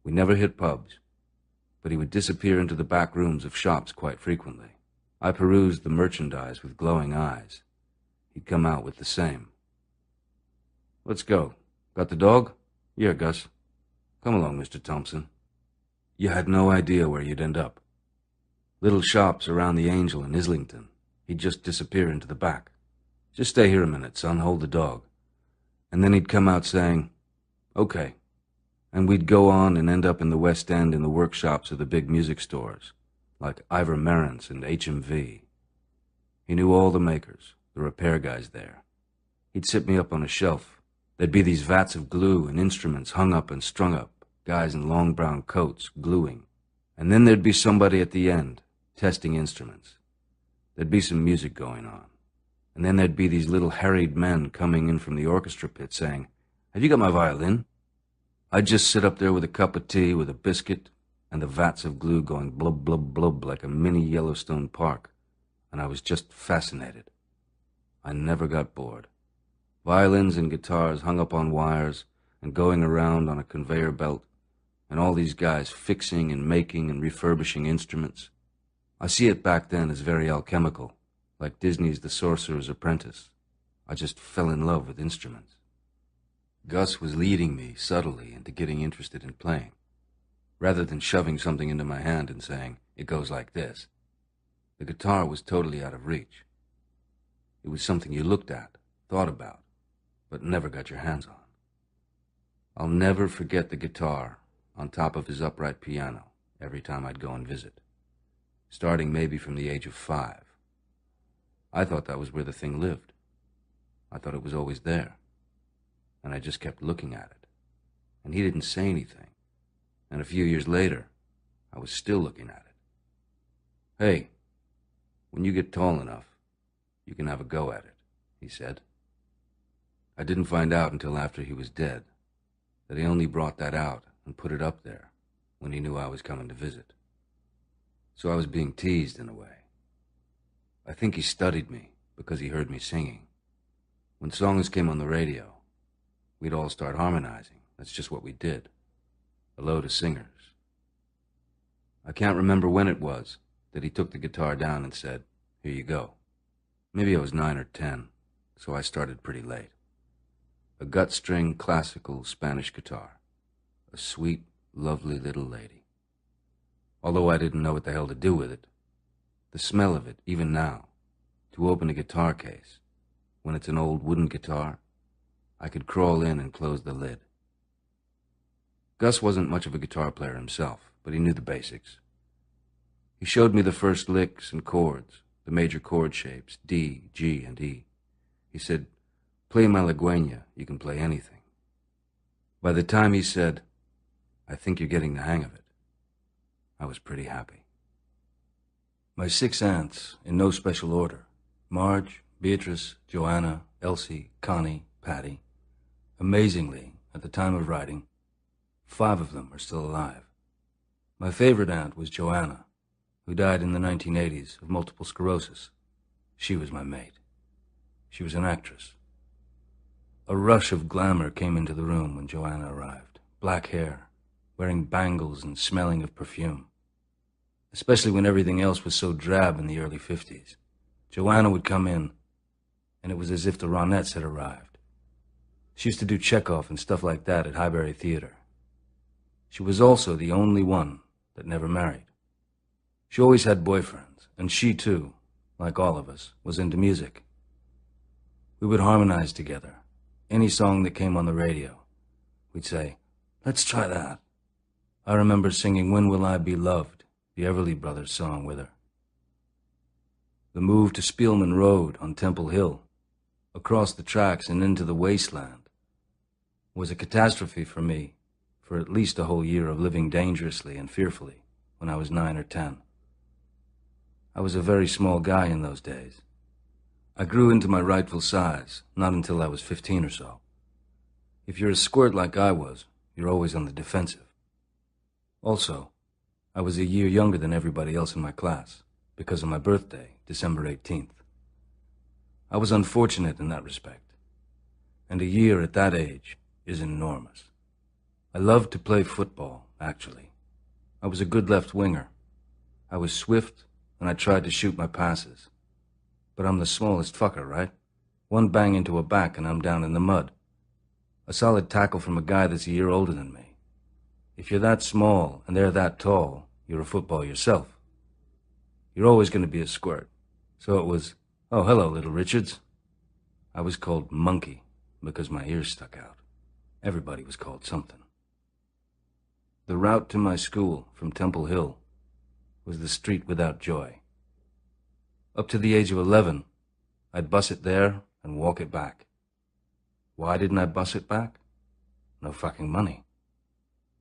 We never hit pubs, but he would disappear into the back rooms of shops quite frequently. I perused the merchandise with glowing eyes. He'd come out with the same. "Let's go. Got the dog?" "Yeah, Gus." "Come along, Mr. Thompson." You had no idea where you'd end up. Little shops around the Angel in Islington. He'd just disappear into the back. "Just stay here a minute, son. Hold the dog." And then he'd come out saying, "Okay." And we'd go on and end up in the West End in the workshops of the big music stores, like Ivor Merrance and HMV. He knew all the makers, the repair guys there. He'd sit me up on a shelf. There'd be these vats of glue and instruments hung up and strung up, guys in long brown coats, gluing. And then there'd be somebody at the end, testing instruments. There'd be some music going on. And then there'd be these little harried men coming in from the orchestra pit saying, "Have you got my violin?" I'd just sit up there with a cup of tea, with a biscuit, and the vats of glue going blub, blub, blub like a mini Yellowstone Park, and I was just fascinated. I never got bored. Violins and guitars hung up on wires and going around on a conveyor belt, and all these guys fixing and making and refurbishing instruments. I see it back then as very alchemical, like Disney's The Sorcerer's Apprentice. I just fell in love with instruments. Gus was leading me subtly into getting interested in playing, rather than shoving something into my hand and saying, "It goes like this." The guitar was totally out of reach. It was something you looked at, thought about, but never got your hands on. I'll never forget the guitar on top of his upright piano every time I'd go and visit, starting maybe from the age of 5. I thought that was where the thing lived. I thought it was always there, and I just kept looking at it. And he didn't say anything, and a few years later, I was still looking at it. "Hey, when you get tall enough, you can have a go at it," he said. I didn't find out until after he was dead that he only brought that out and put it up there when he knew I was coming to visit. So I was being teased in a way. I think he studied me because he heard me singing. When songs came on the radio, we'd all start harmonizing. That's just what we did. A load of singers. I can't remember when it was that he took the guitar down and said, "Here you go." Maybe I was 9 or 10, so I started pretty late. A gut-string classical Spanish guitar. A sweet, lovely little lady. Although I didn't know what the hell to do with it, the smell of it, even now, to open a guitar case, when it's an old wooden guitar, I could crawl in and close the lid. Gus wasn't much of a guitar player himself, but he knew the basics. He showed me the first licks and chords, the major chord shapes, D, G, and E. He said, "Play malagueña, you can play anything." By the time he said, "I think you're getting the hang of it," I was pretty happy. My 6 aunts, in no special order, Marge, Beatrice, Joanna, Elsie, Connie, Patti. Amazingly, at the time of writing, 5 of them are still alive. My favorite aunt was Joanna, who died in the 1980s of multiple sclerosis. She was my mate. She was an actress. A rush of glamour came into the room when Joanna arrived. Black hair, wearing bangles and smelling of perfume. Especially when everything else was so drab in the early 50s. Joanna would come in, and it was as if the Ronettes had arrived. She used to do Chekhov and stuff like that at Highbury Theater. She was also the only one that never married. She always had boyfriends, and she too, like all of us, was into music. We would harmonize together. Any song that came on the radio, we'd say, "Let's try that." I remember singing "When Will I Be Loved," the Everly Brothers song, with her. The move to Spielman Road on Temple Hill, across the tracks and into the wasteland, was a catastrophe for me for at least a whole year of living dangerously and fearfully when I was 9 or 10. I was a very small guy in those days. I grew into my rightful size not until I was 15 or so. If you're a squirt like I was, you're always on the defensive. Also, I was a year younger than everybody else in my class because of my birthday, December 18th. I was unfortunate in that respect, and a year at that age is enormous. I loved to play football, actually. I was a good left winger. I was swift, and I tried to shoot my passes. But I'm the smallest fucker, right? One bang into a back and I'm down in the mud. A solid tackle from a guy that's a year older than me. If you're that small and they're that tall, you're a football yourself. You're always going to be a squirt. So it was, "Oh, hello, little Richards." I was called Monkey because my ears stuck out. Everybody was called something. The route to my school from Temple Hill was the street without joy. Up to the age of 11, I'd bus it there and walk it back. Why didn't I bus it back? No fucking money.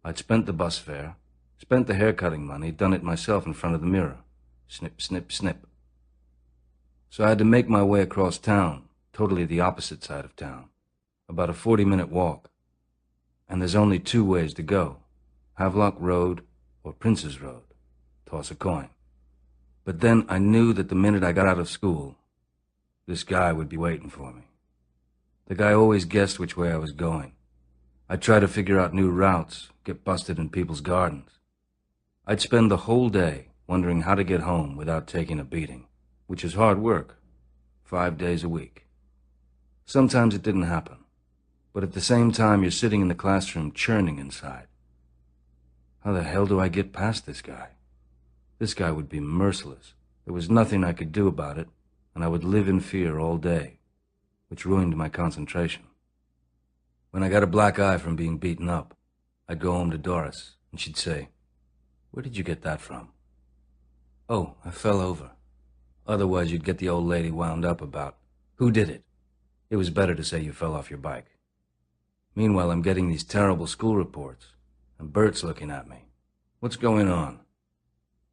I'd spent the bus fare, spent the haircutting money, done it myself in front of the mirror. Snip, snip, snip. So I had to make my way across town, totally the opposite side of town, about a 40-minute walk. And there's only 2 ways to go, Havelock Road or Prince's Road. Toss a coin. But then I knew that the minute I got out of school, this guy would be waiting for me. The guy always guessed which way I was going. I'd try to figure out new routes, get busted in people's gardens. I'd spend the whole day wondering how to get home without taking a beating, which is hard work, 5 days a week. Sometimes it didn't happen, but at the same time you're sitting in the classroom churning inside. How the hell do I get past this guy? This guy would be merciless. There was nothing I could do about it, and I would live in fear all day, which ruined my concentration. When I got a black eye from being beaten up, I'd go home to Doris, and she'd say, "Where did you get that from?" "Oh, I fell over." Otherwise, you'd get the old lady wound up about, "Who did it?" It was better to say you fell off your bike. Meanwhile, I'm getting these terrible school reports, and Bert's looking at me. What's going on?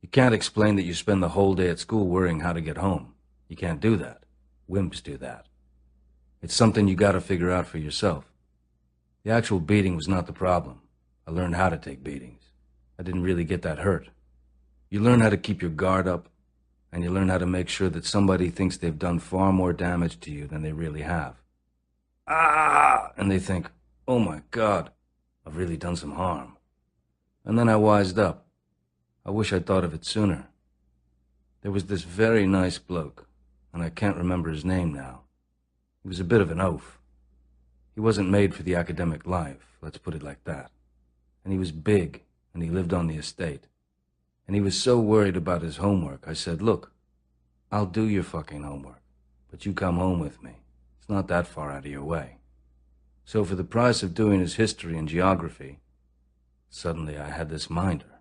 You can't explain that you spend the whole day at school worrying how to get home. You can't do that. Wimps do that. It's something you gotta figure out for yourself. The actual beating was not the problem. I learned how to take beatings. I didn't really get that hurt. You learn how to keep your guard up, and you learn how to make sure that somebody thinks they've done far more damage to you than they really have. Ah! And they think, "Oh my God, I've really done some harm." And then I wised up. I wish I'd thought of it sooner. There was this very nice bloke, and I can't remember his name now. He was a bit of an oaf. He wasn't made for the academic life, let's put it like that. And he was big, and he lived on the estate. And he was so worried about his homework, I said, "Look, I'll do your fucking homework, but you come home with me. It's not that far out of your way." So for the price of doing his history and geography, suddenly I had this minder.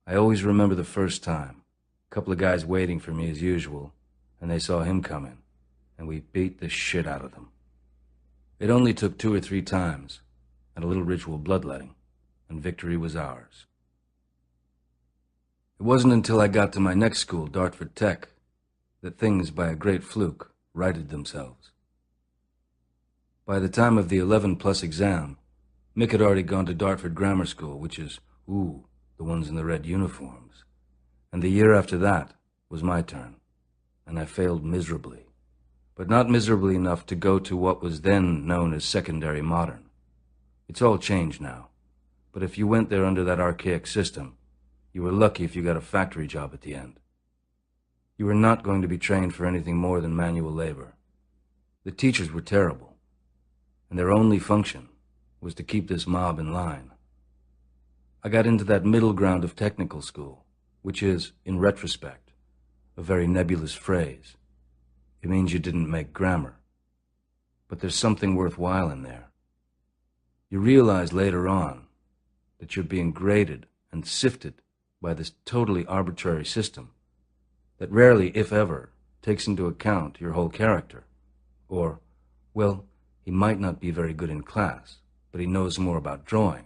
I always remember the first time. A couple of guys waiting for me as usual, and they saw him coming, and we beat the shit out of them. It only took 2 or 3 times, and a little ritual bloodletting, and victory was ours. It wasn't until I got to my next school, Dartford Tech, that things, by a great fluke, righted themselves. By the time of the 11+ exam, Mick had already gone to Dartford Grammar School, which is, the ones in the red uniforms. And the year after that was my turn, and I failed miserably. But not miserably enough to go to what was then known as secondary modern. It's all changed now, but if you went there under that archaic system, you were lucky if you got a factory job at the end. You were not going to be trained for anything more than manual labor. The teachers were terrible, and their only function was to keep this mob in line. I got into that middle ground of technical school, which is, in retrospect, a very nebulous phrase. It means you didn't make grammar. But there's something worthwhile in there. You realize later on that you're being graded and sifted by this totally arbitrary system that rarely, if ever, takes into account your whole character. Or, well, he might not be very good in class, but he knows more about drawing.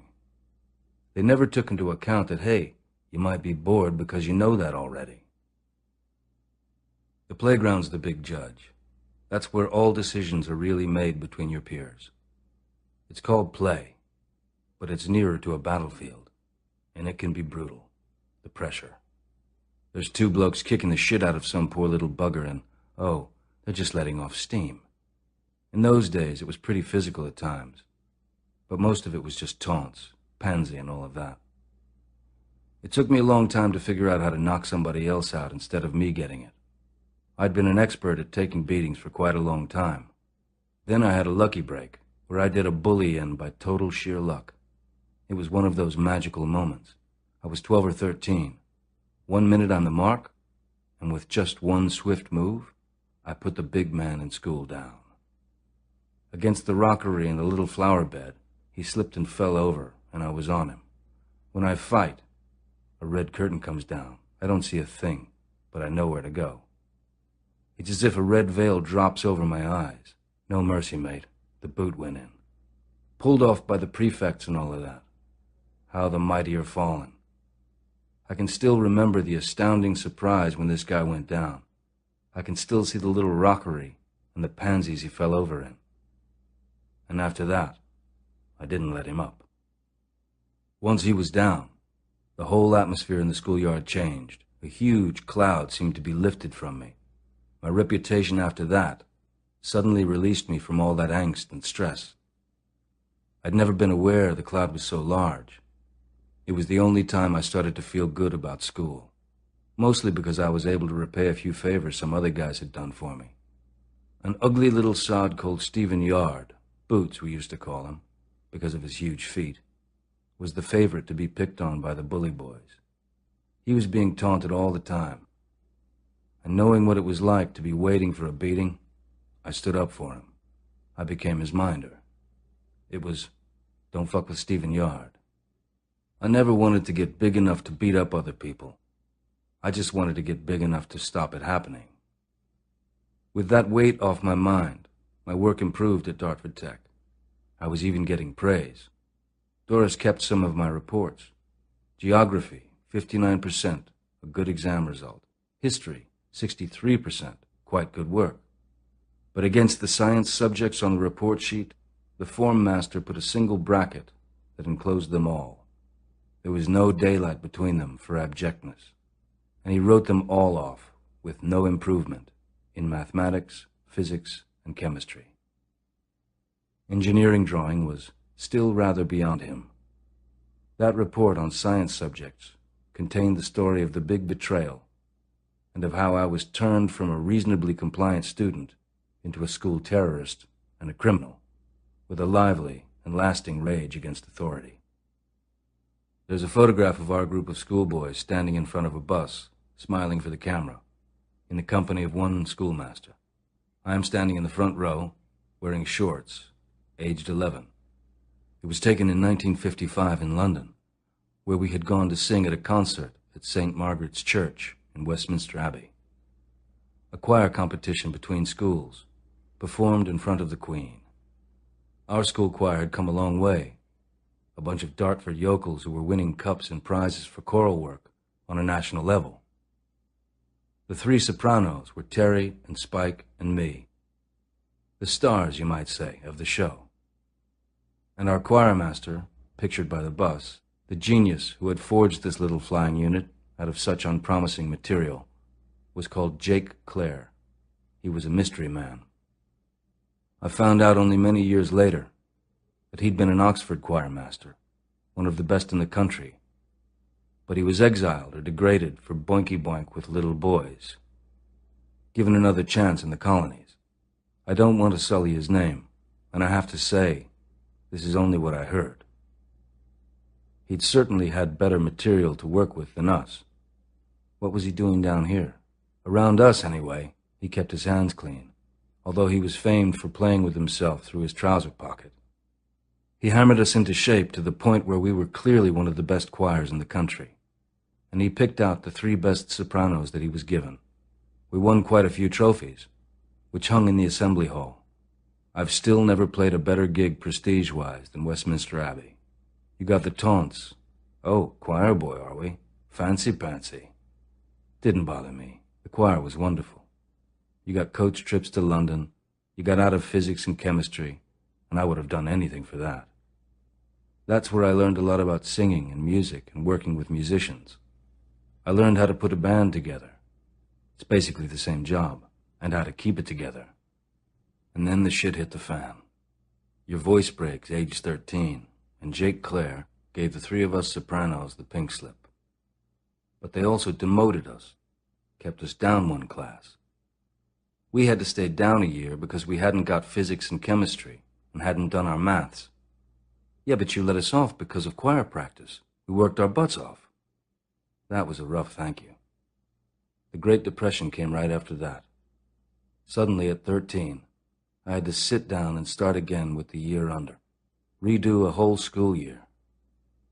They never took into account that, hey, you might be bored because you know that already. The playground's the big judge. That's where all decisions are really made between your peers. It's called play, but it's nearer to a battlefield, and it can be brutal. The pressure. There's 2 blokes kicking the shit out of some poor little bugger and, they're just letting off steam. In those days, it was pretty physical at times, but most of it was just taunts, pansy, and all of that. It took me a long time to figure out how to knock somebody else out instead of me getting it. I'd been an expert at taking beatings for quite a long time. Then I had a lucky break, where I did a bully in by total sheer luck. It was one of those magical moments. I was 12 or 13. 1 minute on the mark, and with just one swift move, I put the big man in school down. Against the rockery in the little flower bed, he slipped and fell over, and I was on him. When I fight, a red curtain comes down. I don't see a thing, but I know where to go. It's as if a red veil drops over my eyes. No mercy, mate. The boot went in. Pulled off by the prefects and all of that. How the mighty are fallen. I can still remember the astounding surprise when this guy went down. I can still see the little rockery and the pansies he fell over in. And after that, I didn't let him up. Once he was down, the whole atmosphere in the schoolyard changed. A huge cloud seemed to be lifted from me. My reputation after that suddenly released me from all that angst and stress. I'd never been aware the cloud was so large. It was the only time I started to feel good about school, mostly because I was able to repay a few favors some other guys had done for me. An ugly little sod called Stephen Yard, Boots we used to call him, because of his huge feet, was the favorite to be picked on by the bully boys. He was being taunted all the time, and knowing what it was like to be waiting for a beating, I stood up for him. I became his minder. It was, don't fuck with Stephen Yard. I never wanted to get big enough to beat up other people. I just wanted to get big enough to stop it happening. With that weight off my mind, my work improved at Dartford Tech. I was even getting praise. Doris kept some of my reports. Geography, 59%, a good exam result. History, 63%, quite good work. But against the science subjects on the report sheet, the form master put a single bracket that enclosed them all. There was no daylight between them for abjectness, and he wrote them all off with no improvement in mathematics, physics, and chemistry. Engineering drawing was still rather beyond him. That report on science subjects contained the story of the big betrayal and of how I was turned from a reasonably compliant student into a school terrorist and a criminal, with a lively and lasting rage against authority. There's a photograph of our group of schoolboys standing in front of a bus, smiling for the camera, in the company of one schoolmaster. I am standing in the front row, wearing shorts, aged 11. It was taken in 1955 in London, where we had gone to sing at a concert at St. Margaret's Church in Westminster Abbey. A choir competition between schools, performed in front of the Queen. Our school choir had come a long way, a bunch of Dartford yokels who were winning cups and prizes for choral work on a national level. The three sopranos were Terry and Spike and me, the stars, you might say, of the show. And our choir master, pictured by the bus, the genius who had forged this little flying unit out of such unpromising material, was called Jake Clare. He was a mystery man. I found out only many years later that he'd been an Oxford choir master, one of the best in the country. But he was exiled or degraded for boinky-boink with little boys. Given another chance in the colonies. I don't want to sully his name, and I have to say, this is only what I heard. He'd certainly had better material to work with than us. What was he doing down here? Around us, anyway, he kept his hands clean, although he was famed for playing with himself through his trouser pocket. He hammered us into shape to the point where we were clearly one of the best choirs in the country, and he picked out the three best sopranos that he was given. We won quite a few trophies, which hung in the assembly hall. I've still never played a better gig prestige-wise than Westminster Abbey. You got the taunts. Oh, choir boy, are we? Fancy-pancy. Didn't bother me. The choir was wonderful. You got coach trips to London. You got out of physics and chemistry, and I would have done anything for that. That's where I learned a lot about singing and music and working with musicians. I learned how to put a band together. It's basically the same job, and how to keep it together. And then the shit hit the fan. Your voice breaks, age 13, and Jake Clare gave the three of us sopranos the pink slip. But they also demoted us, kept us down one class. We had to stay down a year because we hadn't got physics and chemistry and hadn't done our maths. Yeah, but you let us off because of choir practice. We worked our butts off. That was a rough thank you. The Great Depression came right after that. Suddenly, at 13, I had to sit down and start again with the year under. Redo a whole school year.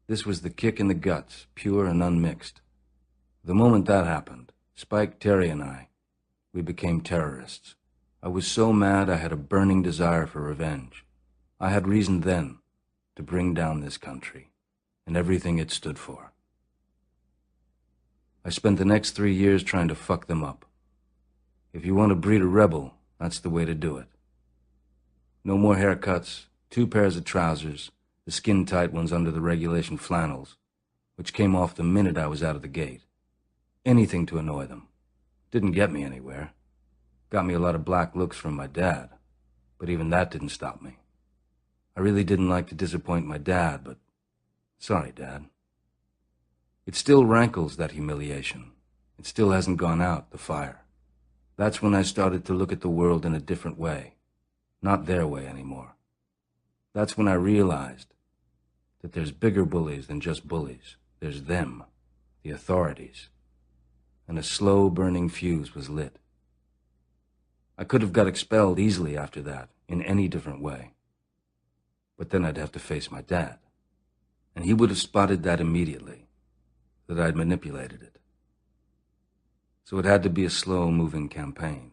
This was the kick in the guts, pure and unmixed. The moment that happened, Spike, Terry, and we became terrorists. I was so mad I had a burning desire for revenge. I had reason then to bring down this country and everything it stood for. I spent the next 3 years trying to fuck them up. If you want to breed a rebel, that's the way to do it. No more haircuts, 2 pairs of trousers, the skin-tight ones under the regulation flannels, which came off the minute I was out of the gate. Anything to annoy them. Didn't get me anywhere. Got me a lot of black looks from my dad, but even that didn't stop me. I really didn't like to disappoint my dad, but sorry, Dad. It still rankles, that humiliation. It still hasn't gone out, the fire. That's when I started to look at the world in a different way, not their way anymore. That's when I realized that there's bigger bullies than just bullies. There's them, the authorities. And a slow burning fuse was lit. I could have got expelled easily after that, in any different way. But then I'd have to face my dad. And he would have spotted that immediately, that I'd manipulated it. So it had to be a slow-moving campaign.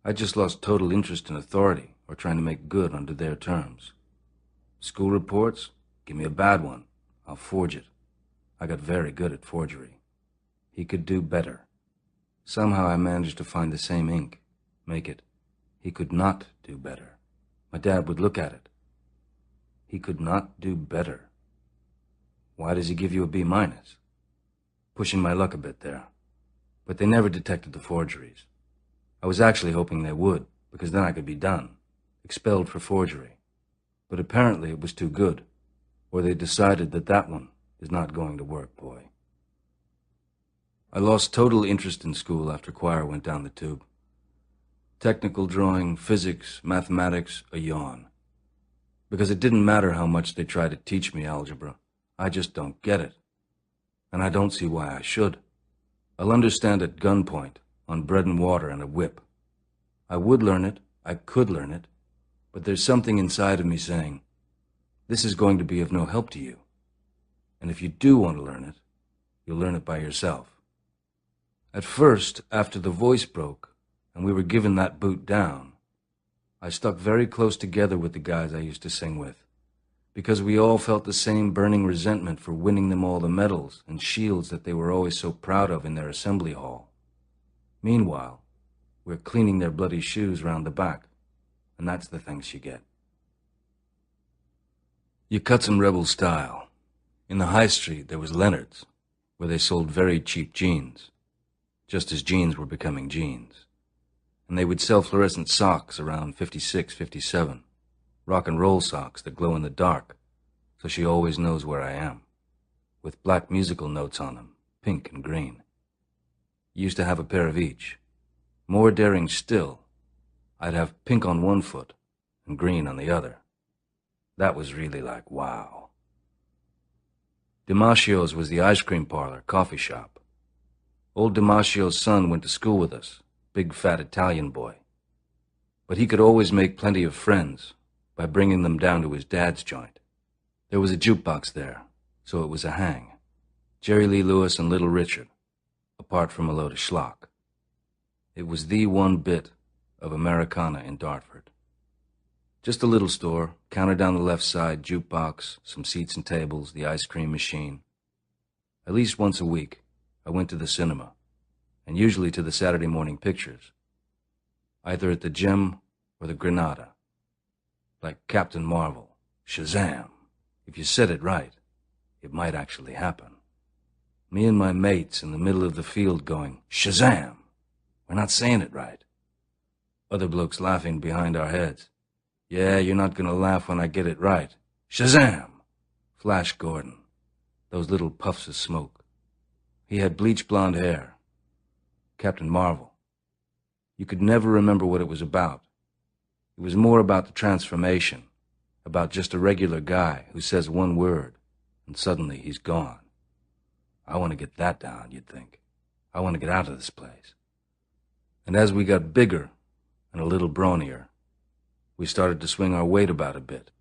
I just lost total interest in authority or trying to make good under their terms. School reports? Give me a bad one. I'll forge it. I got very good at forgery. He could do better. Somehow I managed to find the same ink, make it. He could not do better. My dad would look at it. He could not do better. Why does he give you a B-? Pushing my luck a bit there. But they never detected the forgeries. I was actually hoping they would, because then I could be done, expelled for forgery. But apparently it was too good, or they decided that that one is not going to work, boy. I lost total interest in school after choir went down the tube. Technical drawing, physics, mathematics, a yawn. Because it didn't matter how much they tried to teach me algebra. I just don't get it. And I don't see why I should. I'll understand at gunpoint, on bread and water and a whip. I would learn it, I could learn it, but there's something inside of me saying, this is going to be of no help to you. And if you do want to learn it, you'll learn it by yourself. At first, after the voice broke, and we were given that boot down, I stuck very close together with the guys I used to sing with, because we all felt the same burning resentment for winning them all the medals and shields that they were always so proud of in their assembly hall. Meanwhile, we're cleaning their bloody shoes round the back, and that's the thanks you get. You cut some rebel style. In the high street, there was Leonard's, where they sold very cheap jeans, just as jeans were becoming jeans. And they would sell fluorescent socks around 56, 57, rock and roll socks that glow in the dark, so she always knows where I am, with black musical notes on them, pink and green. Used to have a pair of each. More daring still, I'd have pink on one foot and green on the other. That was really like, wow. Dimacio's was the ice cream parlor, coffee shop. Old Dimacio's son went to school with us, big fat Italian boy. But he could always make plenty of friends by bringing them down to his dad's joint. There was a jukebox there, so it was a hang. Jerry Lee Lewis and Little Richard, apart from a load of schlock. It was the one bit of Americana in Dartford. Just a little store, counter down the left side, jukebox, some seats and tables, the ice cream machine. At least once a week, I went to the cinema, and usually to the Saturday morning pictures, either at the Gem or the Granada. Like Captain Marvel, Shazam. If you said it right, it might actually happen. Me and my mates in the middle of the field going, Shazam! We're not saying it right. Other blokes laughing behind our heads. Yeah, you're not gonna laugh when I get it right. Shazam! Flash Gordon. Those little puffs of smoke. He had bleach blonde hair. Captain Marvel. You could never remember what it was about. It was more about the transformation, about just a regular guy who says one word, and suddenly he's gone. I want to get that down, you'd think. I want to get out of this place. And as we got bigger and a little brawnier, we started to swing our weight about a bit.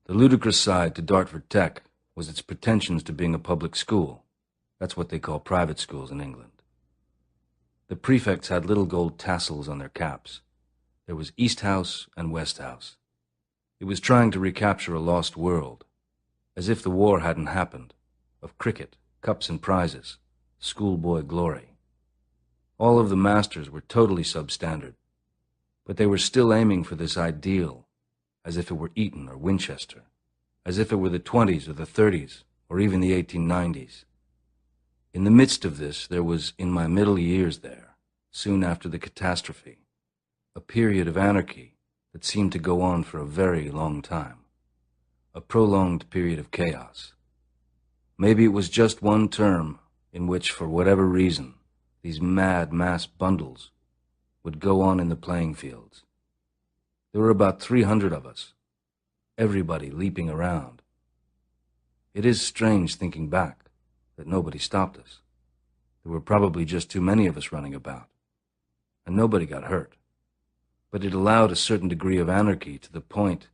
The ludicrous side to Dartford Tech was its pretensions to being a public school. That's what they call private schools in England. The prefects had little gold tassels on their caps. There was East House and West House. It was trying to recapture a lost world, as if the war hadn't happened, of cricket, cups and prizes, schoolboy glory. All of the masters were totally substandard, but they were still aiming for this ideal, as if it were Eton or Winchester, as if it were the 20s or the 30s, or even the 1890s. In the midst of this, there was, in my middle years there, soon after the catastrophe, a period of anarchy that seemed to go on for a very long time, a prolonged period of chaos. Maybe it was just one term in which, for whatever reason, these mad mass bundles would go on in the playing fields. There were about 300 of us, everybody leaping around. It is strange thinking back that nobody stopped us. There were probably just too many of us running about, and nobody got hurt. But it allowed a certain degree of anarchy to the point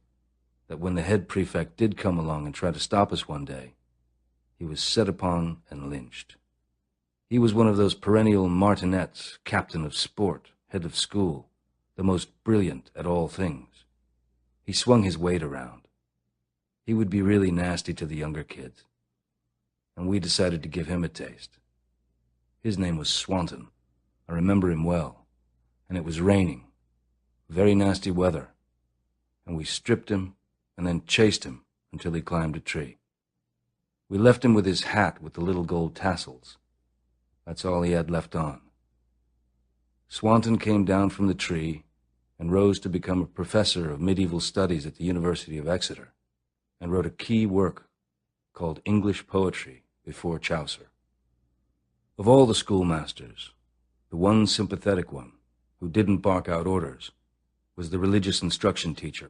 that when the head prefect did come along and try to stop us one day, he was set upon and lynched. He was one of those perennial martinets, captain of sport, head of school, the most brilliant at all things. He swung his weight around. He would be really nasty to the younger kids, and we decided to give him a taste. His name was Swanton. I remember him well, and it was raining, very nasty weather, and we stripped him and then chased him until he climbed a tree. We left him with his hat with the little gold tassels. That's all he had left on. Swanton came down from the tree and rose to become a professor of medieval studies at the University of Exeter, and wrote a key work called English Poetry before Chaucer. Of all the schoolmasters, the one sympathetic one who didn't bark out orders was the religious instruction teacher.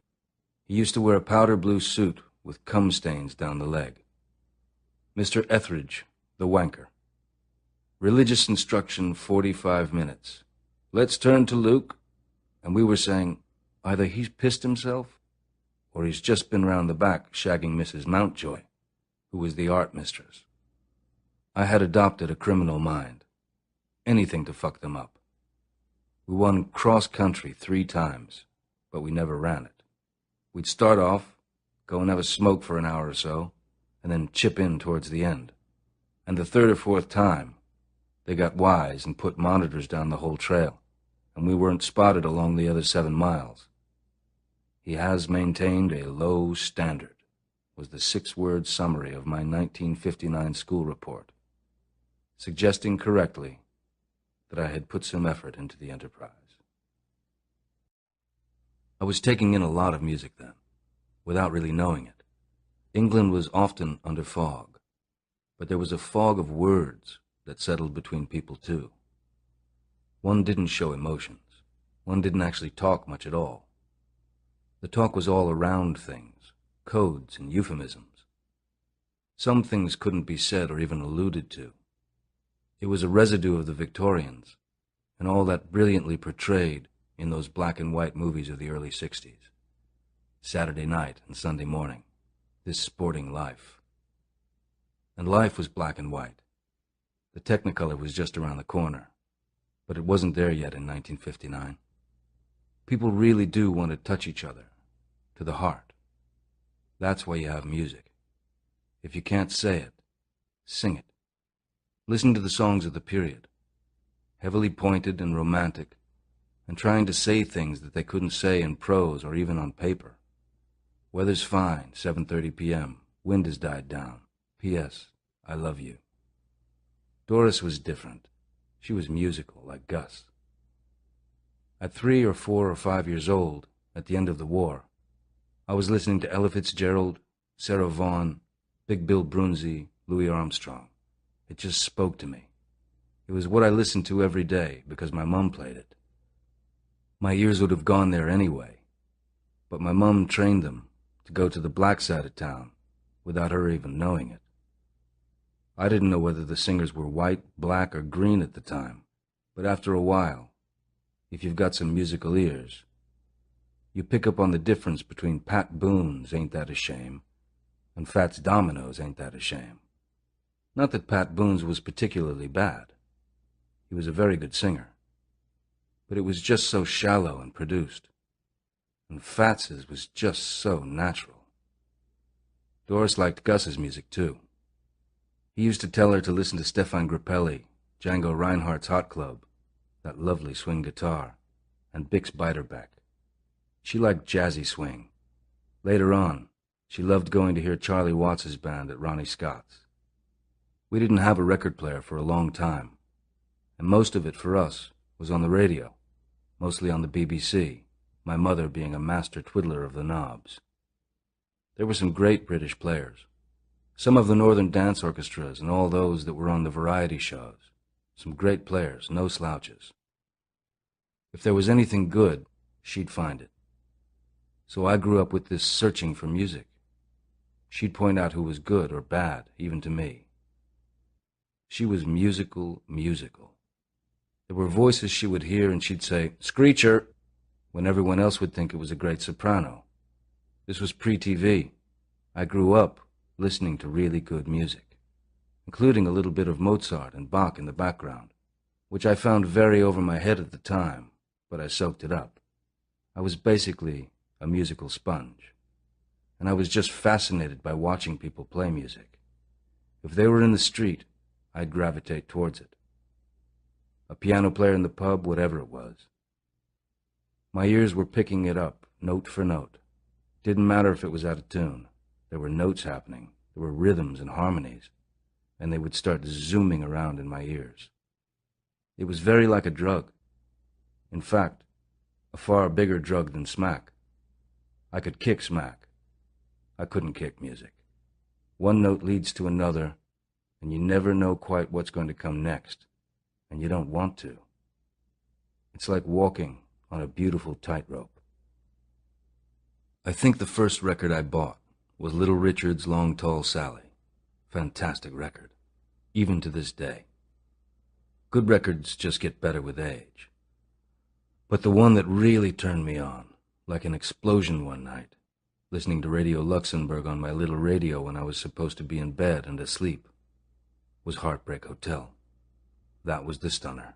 He used to wear a powder blue suit with cum stains down the leg. Mr. Etheridge, the wanker. Religious instruction, 45 minutes. Let's turn to Luke. And we were saying, either he's pissed himself, or he's just been round the back shagging Mrs. Mountjoy, who was the art mistress. I had adopted a criminal mind. Anything to fuck them up. We won cross-country 3 times, but we never ran it. We'd start off, go and have a smoke for an hour or so, and then chip in towards the end. And the 3rd or 4th time, they got wise and put monitors down the whole trail, and we weren't spotted along the other 7 miles. He has maintained a low standard, was the 6-word summary of my 1959 school report, suggesting correctly that I had put some effort into the enterprise. I was taking in a lot of music then, without really knowing it. England was often under fog, but there was a fog of words that settled between people too. One didn't show emotions. One didn't actually talk much at all. The talk was all around things, codes and euphemisms. Some things couldn't be said or even alluded to. It was a residue of the Victorians, and all that brilliantly portrayed in those black and white movies of the early 60s. Saturday night and Sunday morning, this sporting life. And life was black and white. The Technicolor was just around the corner, but it wasn't there yet in 1959. People really do want to touch each other, to the heart. That's why you have music. If you can't say it, sing it. Listen to the songs of the period, heavily pointed and romantic, and trying to say things that they couldn't say in prose or even on paper. Weather's fine, 7:30 p.m., wind has died down. P.S. I love you. Doris was different. She was musical, like Gus. At 3 or 4 or 5 years old, at the end of the war, I was listening to Ella Fitzgerald, Sarah Vaughan, Big Bill Brunzi, Louis Armstrong. It just spoke to me. It was what I listened to every day because my mom played it. My ears would have gone there anyway, but my mom trained them to go to the black side of town without her even knowing it. I didn't know whether the singers were white, black, or green at the time, but after a while, if you've got some musical ears, you pick up on the difference between Pat Boone's Ain't That a Shame and Fats Domino's Ain't That a Shame. Not that Pat Boone's was particularly bad. He was a very good singer. But it was just so shallow and produced. And Fats's was just so natural. Doris liked Gus's music, too. He used to tell her to listen to Stefan Grappelli, Django Reinhardt's Hot Club, that lovely swing guitar, and Bix Beiderbecke. She liked jazzy swing. Later on, she loved going to hear Charlie Watts's band at Ronnie Scott's. We didn't have a record player for a long time, and most of it for us was on the radio, mostly on the BBC, my mother being a master twiddler of the knobs. There were some great British players, some of the Northern dance orchestras and all those that were on the variety shows. Some great players, no slouches. If there was anything good, she'd find it. So I grew up with this searching for music. She'd point out who was good or bad, even to me. She was musical. There were voices she would hear and she'd say, "Screecher," when everyone else would think it was a great soprano. This was pre-TV. I grew up listening to really good music, including a little bit of Mozart and Bach in the background, which I found very over my head at the time, but I soaked it up. I was basically a musical sponge, and I was just fascinated by watching people play music. If they were in the street, I'd gravitate towards it. A piano player in the pub, whatever it was. My ears were picking it up, note for note. Didn't matter if it was out of tune. There were notes happening, there were rhythms and harmonies, and they would start zooming around in my ears. It was very like a drug. In fact, a far bigger drug than smack. I could kick smack. I couldn't kick music. One note leads to another, and you never know quite what's going to come next, and you don't want to. It's like walking on a beautiful tightrope. I think the first record I bought was Little Richard's Long Tall Sally. Fantastic record, even to this day. Good records just get better with age. But the one that really turned me on, like an explosion one night, listening to Radio Luxembourg on my little radio when I was supposed to be in bed and asleep, was Heartbreak Hotel. That was the stunner.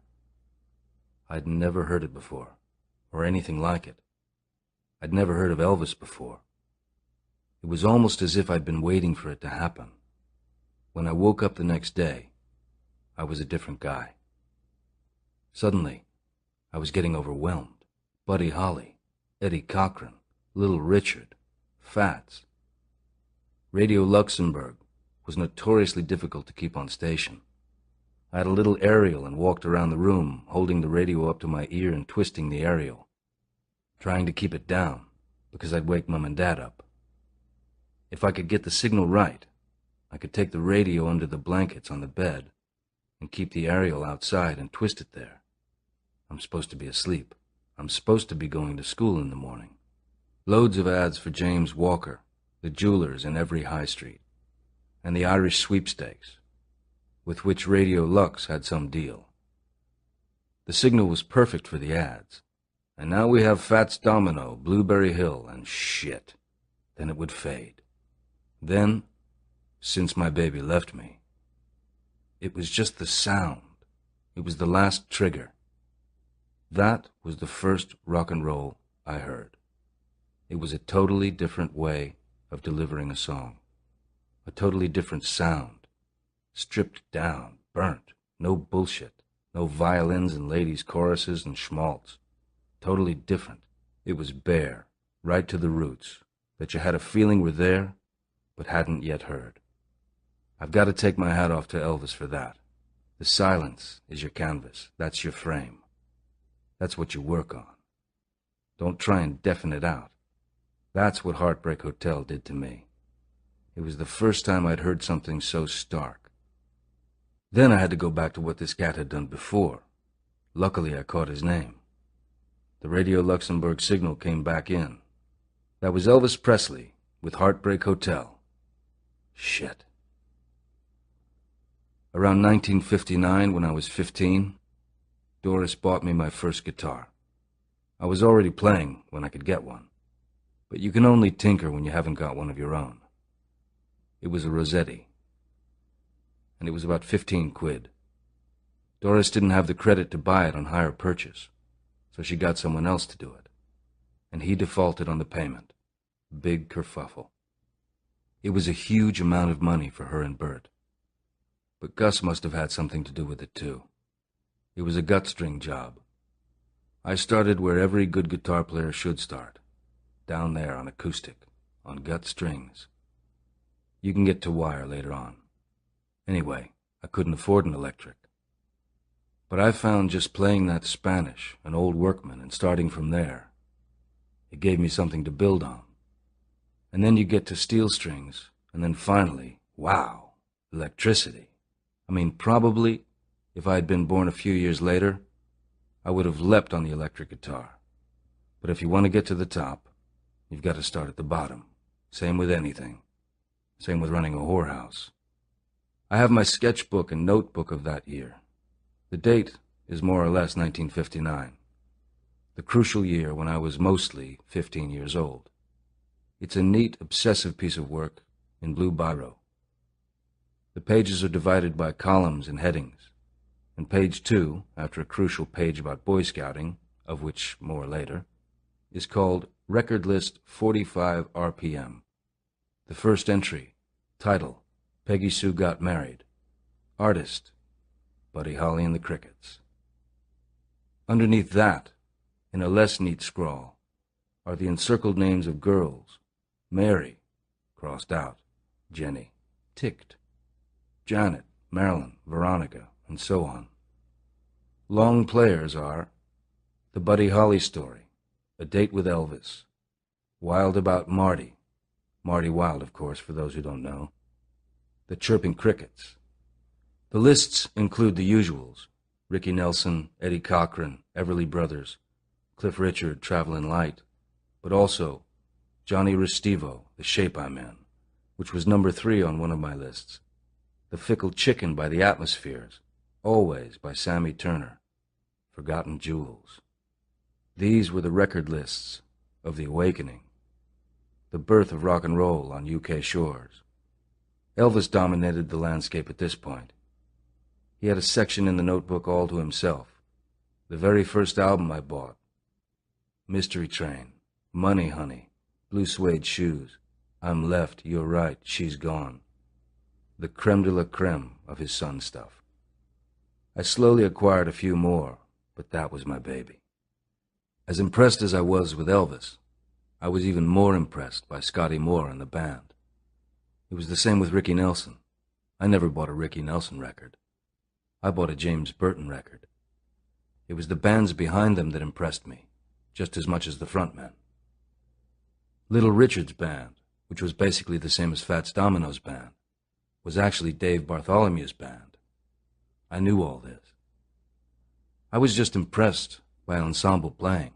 I'd never heard it before, or anything like it. I'd never heard of Elvis before. It was almost as if I'd been waiting for it to happen. When I woke up the next day, I was a different guy. Suddenly, I was getting overwhelmed. Buddy Holly, Eddie Cochran, Little Richard, Fats. Radio Luxembourg was notoriously difficult to keep on station. I had a little aerial and walked around the room, holding the radio up to my ear and twisting the aerial, trying to keep it down, because I'd wake Mom and Dad up. If I could get the signal right, I could take the radio under the blankets on the bed and keep the aerial outside and twist it there. I'm supposed to be asleep. I'm supposed to be going to school in the morning. Loads of ads for James Walker, the jewelers in every high street, and the Irish sweepstakes, with which Radio Lux had some deal. The signal was perfect for the ads. And now we have Fats Domino, Blueberry Hill, and shit. Then it would fade. Then, since my baby left me, it was just the sound. It was the last trigger. That was the first rock and roll I heard. It was a totally different way of delivering a song. A totally different sound. Stripped down, burnt, no bullshit, no violins and ladies' choruses and schmaltz. Totally different. It was bare, right to the roots, that you had a feeling were there, but hadn't yet heard. I've got to take my hat off to Elvis for that. The silence is your canvas. That's your frame. That's what you work on. Don't try and deafen it out. That's what Heartbreak Hotel did to me. It was the first time I'd heard something so stark. Then I had to go back to what this cat had done before. Luckily, I caught his name. The Radio Luxembourg signal came back in. That was Elvis Presley with Heartbreak Hotel. Shit. Around 1959, when I was 15, Doris bought me my first guitar. I was already playing when I could get one, but you can only tinker when you haven't got one of your own. It was a Rossetti, and it was about 15 quid. Doris didn't have the credit to buy it on hire purchase, so she got someone else to do it, and he defaulted on the payment. Big kerfuffle. It was a huge amount of money for her and Bert, but Gus must have had something to do with it too. It was a gut-string job. I started where every good guitar player should start, down there on acoustic, on gut strings. You can get to wire later on. Anyway, I couldn't afford an electric. But I found just playing that Spanish, an old workman, and starting from there, It gave me something to build on. And then you get to steel strings, and then finally, wow, electricity. I mean, probably, if I had been born a few years later, I would have leapt on the electric guitar. But if you want to get to the top, you've got to start at the bottom. Same with anything. Same with running a whorehouse. I have my sketchbook and notebook of that year. The date is more or less 1959, the crucial year when I was mostly 15 years old. It's a neat, obsessive piece of work in blue biro. The pages are divided by columns and headings, and page 2, after a crucial page about Boy Scouting, of which more later, is called Record List 45 RPM. The first entry, title, Peggy Sue Got Married. Artist, Buddy Holly and the Crickets. Underneath that, in a less neat scrawl, are the encircled names of girls. Mary, crossed out, Jenny, ticked, Janet, Marilyn, Veronica, and so on. Long players are The Buddy Holly Story, A Date with Elvis, Wild About Marty, Marty Wilde, of course, for those who don't know, The Chirping Crickets. The lists include the usuals, Ricky Nelson, Eddie Cochran, Everly Brothers, Cliff Richard, Travelin' Light, but also Johnny Restivo, The Shape I'm In, which was number 3 on one of my lists, The Fickle Chicken by the Atmospheres, Always by Sammy Turner, Forgotten Jewels. These were the record lists of the awakening, the birth of rock and roll on UK shores. Elvis dominated the landscape at this point. He had a section in the notebook all to himself. The very first album I bought, Mystery Train, Money Honey, Blue Suede Shoes, I'm Left, You're Right, She's Gone. The creme de la creme of his son stuff. I slowly acquired a few more, but that was my baby. As impressed as I was with Elvis, I was even more impressed by Scotty Moore and the band. It was the same with Ricky Nelson. I never bought a Ricky Nelson record. I bought a James Burton record. It was the bands behind them that impressed me, just as much as the frontmen. Little Richard's band, which was basically the same as Fats Domino's band, was actually Dave Bartholomew's band. I knew all this. I was just impressed by ensemble playing.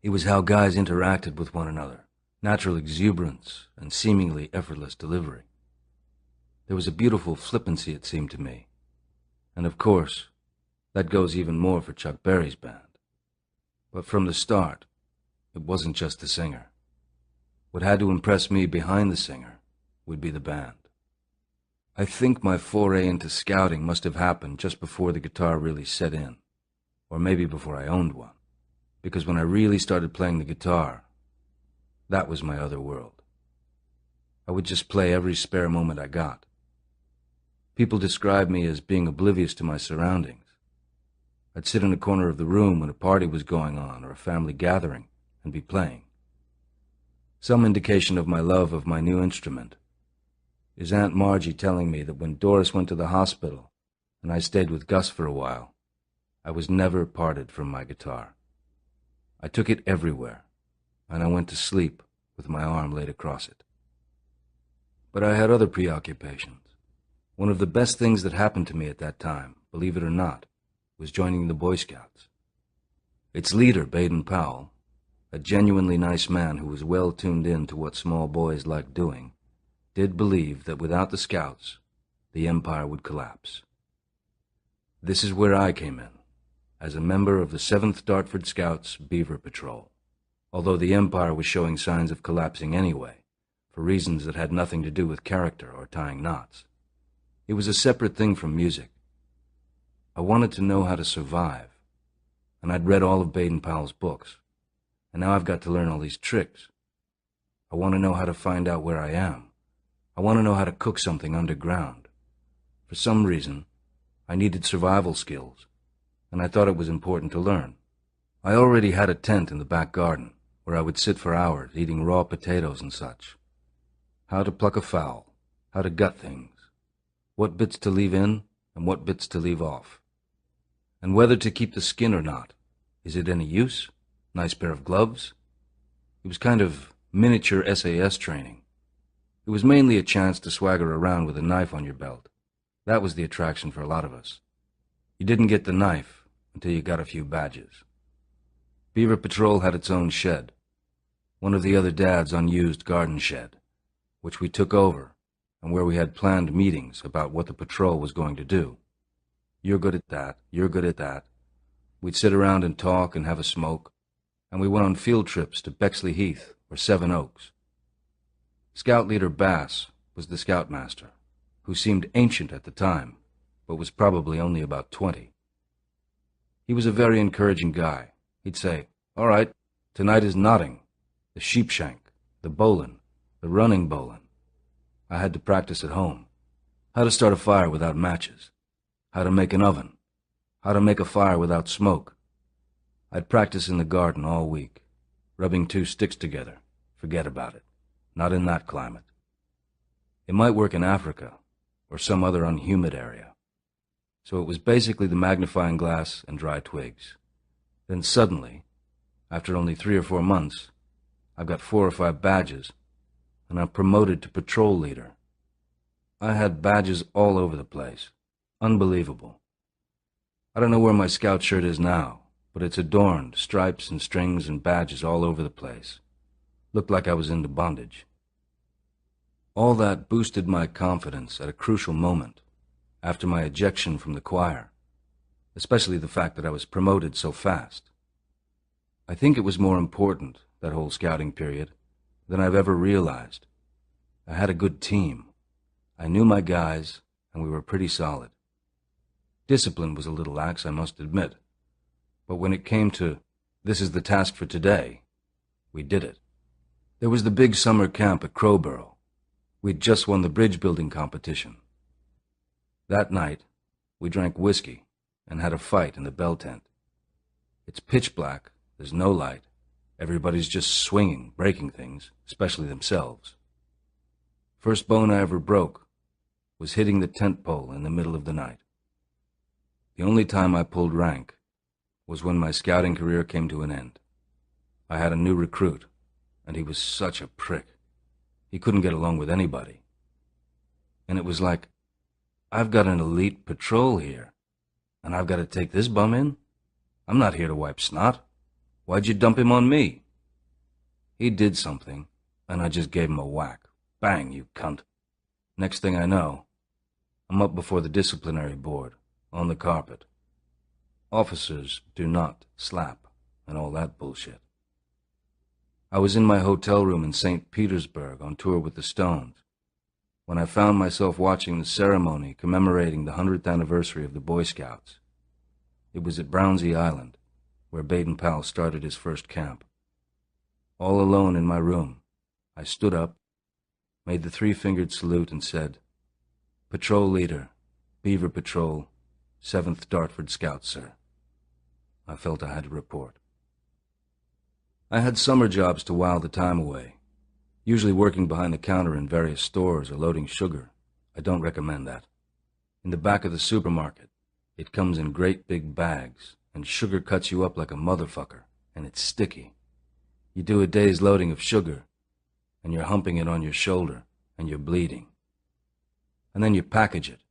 It was how guys interacted with one another, natural exuberance and seemingly effortless delivery. There was a beautiful flippancy, it seemed to me. And of course, that goes even more for Chuck Berry's band. But from the start, it wasn't just the singer. What had to impress me behind the singer would be the band. I think my foray into scouting must have happened just before the guitar really set in, or maybe before I owned one, because when I really started playing the guitar, that was my other world. I would just play every spare moment I got. People described me as being oblivious to my surroundings. I'd sit in a corner of the room when a party was going on or a family gathering and be playing. Some indication of my love of my new instrument is Aunt Margie telling me that when Doris went to the hospital and I stayed with Gus for a while, I was never parted from my guitar. I took it everywhere, and I went to sleep with my arm laid across it. But I had other preoccupations. One of the best things that happened to me at that time, believe it or not, was joining the Boy Scouts. Its leader, Baden Powell, a genuinely nice man who was well tuned in to what small boys liked doing, did believe that without the Scouts, the Empire would collapse. This is where I came in, as a member of the 7th Dartford Scouts Beaver Patrol, although the Empire was showing signs of collapsing anyway, for reasons that had nothing to do with character or tying knots. It was a separate thing from music. I wanted to know how to survive, and I'd read all of Baden Powell's books, and now I've got to learn all these tricks. I want to know how to find out where I am. I want to know how to cook something underground. For some reason, I needed survival skills, and I thought it was important to learn. I already had a tent in the back garden, where I would sit for hours eating raw potatoes and such. How to pluck a fowl, how to gut things, what bits to leave in and what bits to leave off, and whether to keep the skin or not. Is it any use? Nice pair of gloves? It was kind of miniature SAS training. It was mainly a chance to swagger around with a knife on your belt. That was the attraction for a lot of us. You didn't get the knife until you got a few badges. Beaver Patrol had its own shed, one of the other dad's unused garden shed, which we took over and where we had planned meetings about what the patrol was going to do. You're good at that, you're good at that. We'd sit around and talk and have a smoke, and we went on field trips to Bexley Heath or Seven Oaks. Scout leader Bass was the scoutmaster, who seemed ancient at the time, but was probably only about 20. He was a very encouraging guy. He'd say, "All right, tonight is knotting, the sheepshank, the bowlin', the running bowlin'." I had to practice at home. How to start a fire without matches. How to make an oven. How to make a fire without smoke. I'd practice in the garden all week, rubbing 2 sticks together. Forget about it. Not in that climate. It might work in Africa or some other unhumid area. So it was basically the magnifying glass and dry twigs. Then suddenly, after only 3 or 4 months, I've got 4 or 5 badges, and I'm promoted to patrol leader. I had badges all over the place. Unbelievable. I don't know where my scout shirt is now, but it's adorned, stripes and strings and badges all over the place. Looked like I was into bondage. All that boosted my confidence at a crucial moment, after my ejection from the choir, especially the fact that I was promoted so fast. I think it was more important, that whole scouting period, than I've ever realized. I had a good team. I knew my guys, and we were pretty solid. Discipline was a little lax, I must admit, but when it came to, this is the task for today, we did it. There was the big summer camp at Crowborough. We'd just won the bridge building competition. That night, we drank whiskey and had a fight in the bell tent. It's pitch black, there's no light. Everybody's just swinging, breaking things, especially themselves. First bone I ever broke was hitting the tent pole in the middle of the night. The only time I pulled rank was when my scouting career came to an end. I had a new recruit, and he was such a prick. He couldn't get along with anybody. And it was like, I've got an elite patrol here, and I've got to take this bum in? I'm not here to wipe snot. Why'd you dump him on me? He did something, and I just gave him a whack. Bang, you cunt. Next thing I know, I'm up before the disciplinary board, on the carpet. Officers do not slap, and all that bullshit. I was in my hotel room in St. Petersburg on tour with the Stones, when I found myself watching the ceremony commemorating the 100th anniversary of the Boy Scouts. It was at Brownsea Island, where Baden-Powell started his first camp. All alone in my room, I stood up, made the 3-fingered salute and said, "Patrol leader, Beaver Patrol, 7th Dartford Scouts, sir." I felt I had to report. I had summer jobs to while the time away, usually working behind the counter in various stores or loading sugar. I don't recommend that. In the back of the supermarket, it comes in great big bags, and sugar cuts you up like a motherfucker, and it's sticky. You do a day's loading of sugar, and you're humping it on your shoulder, and you're bleeding. And then you package it.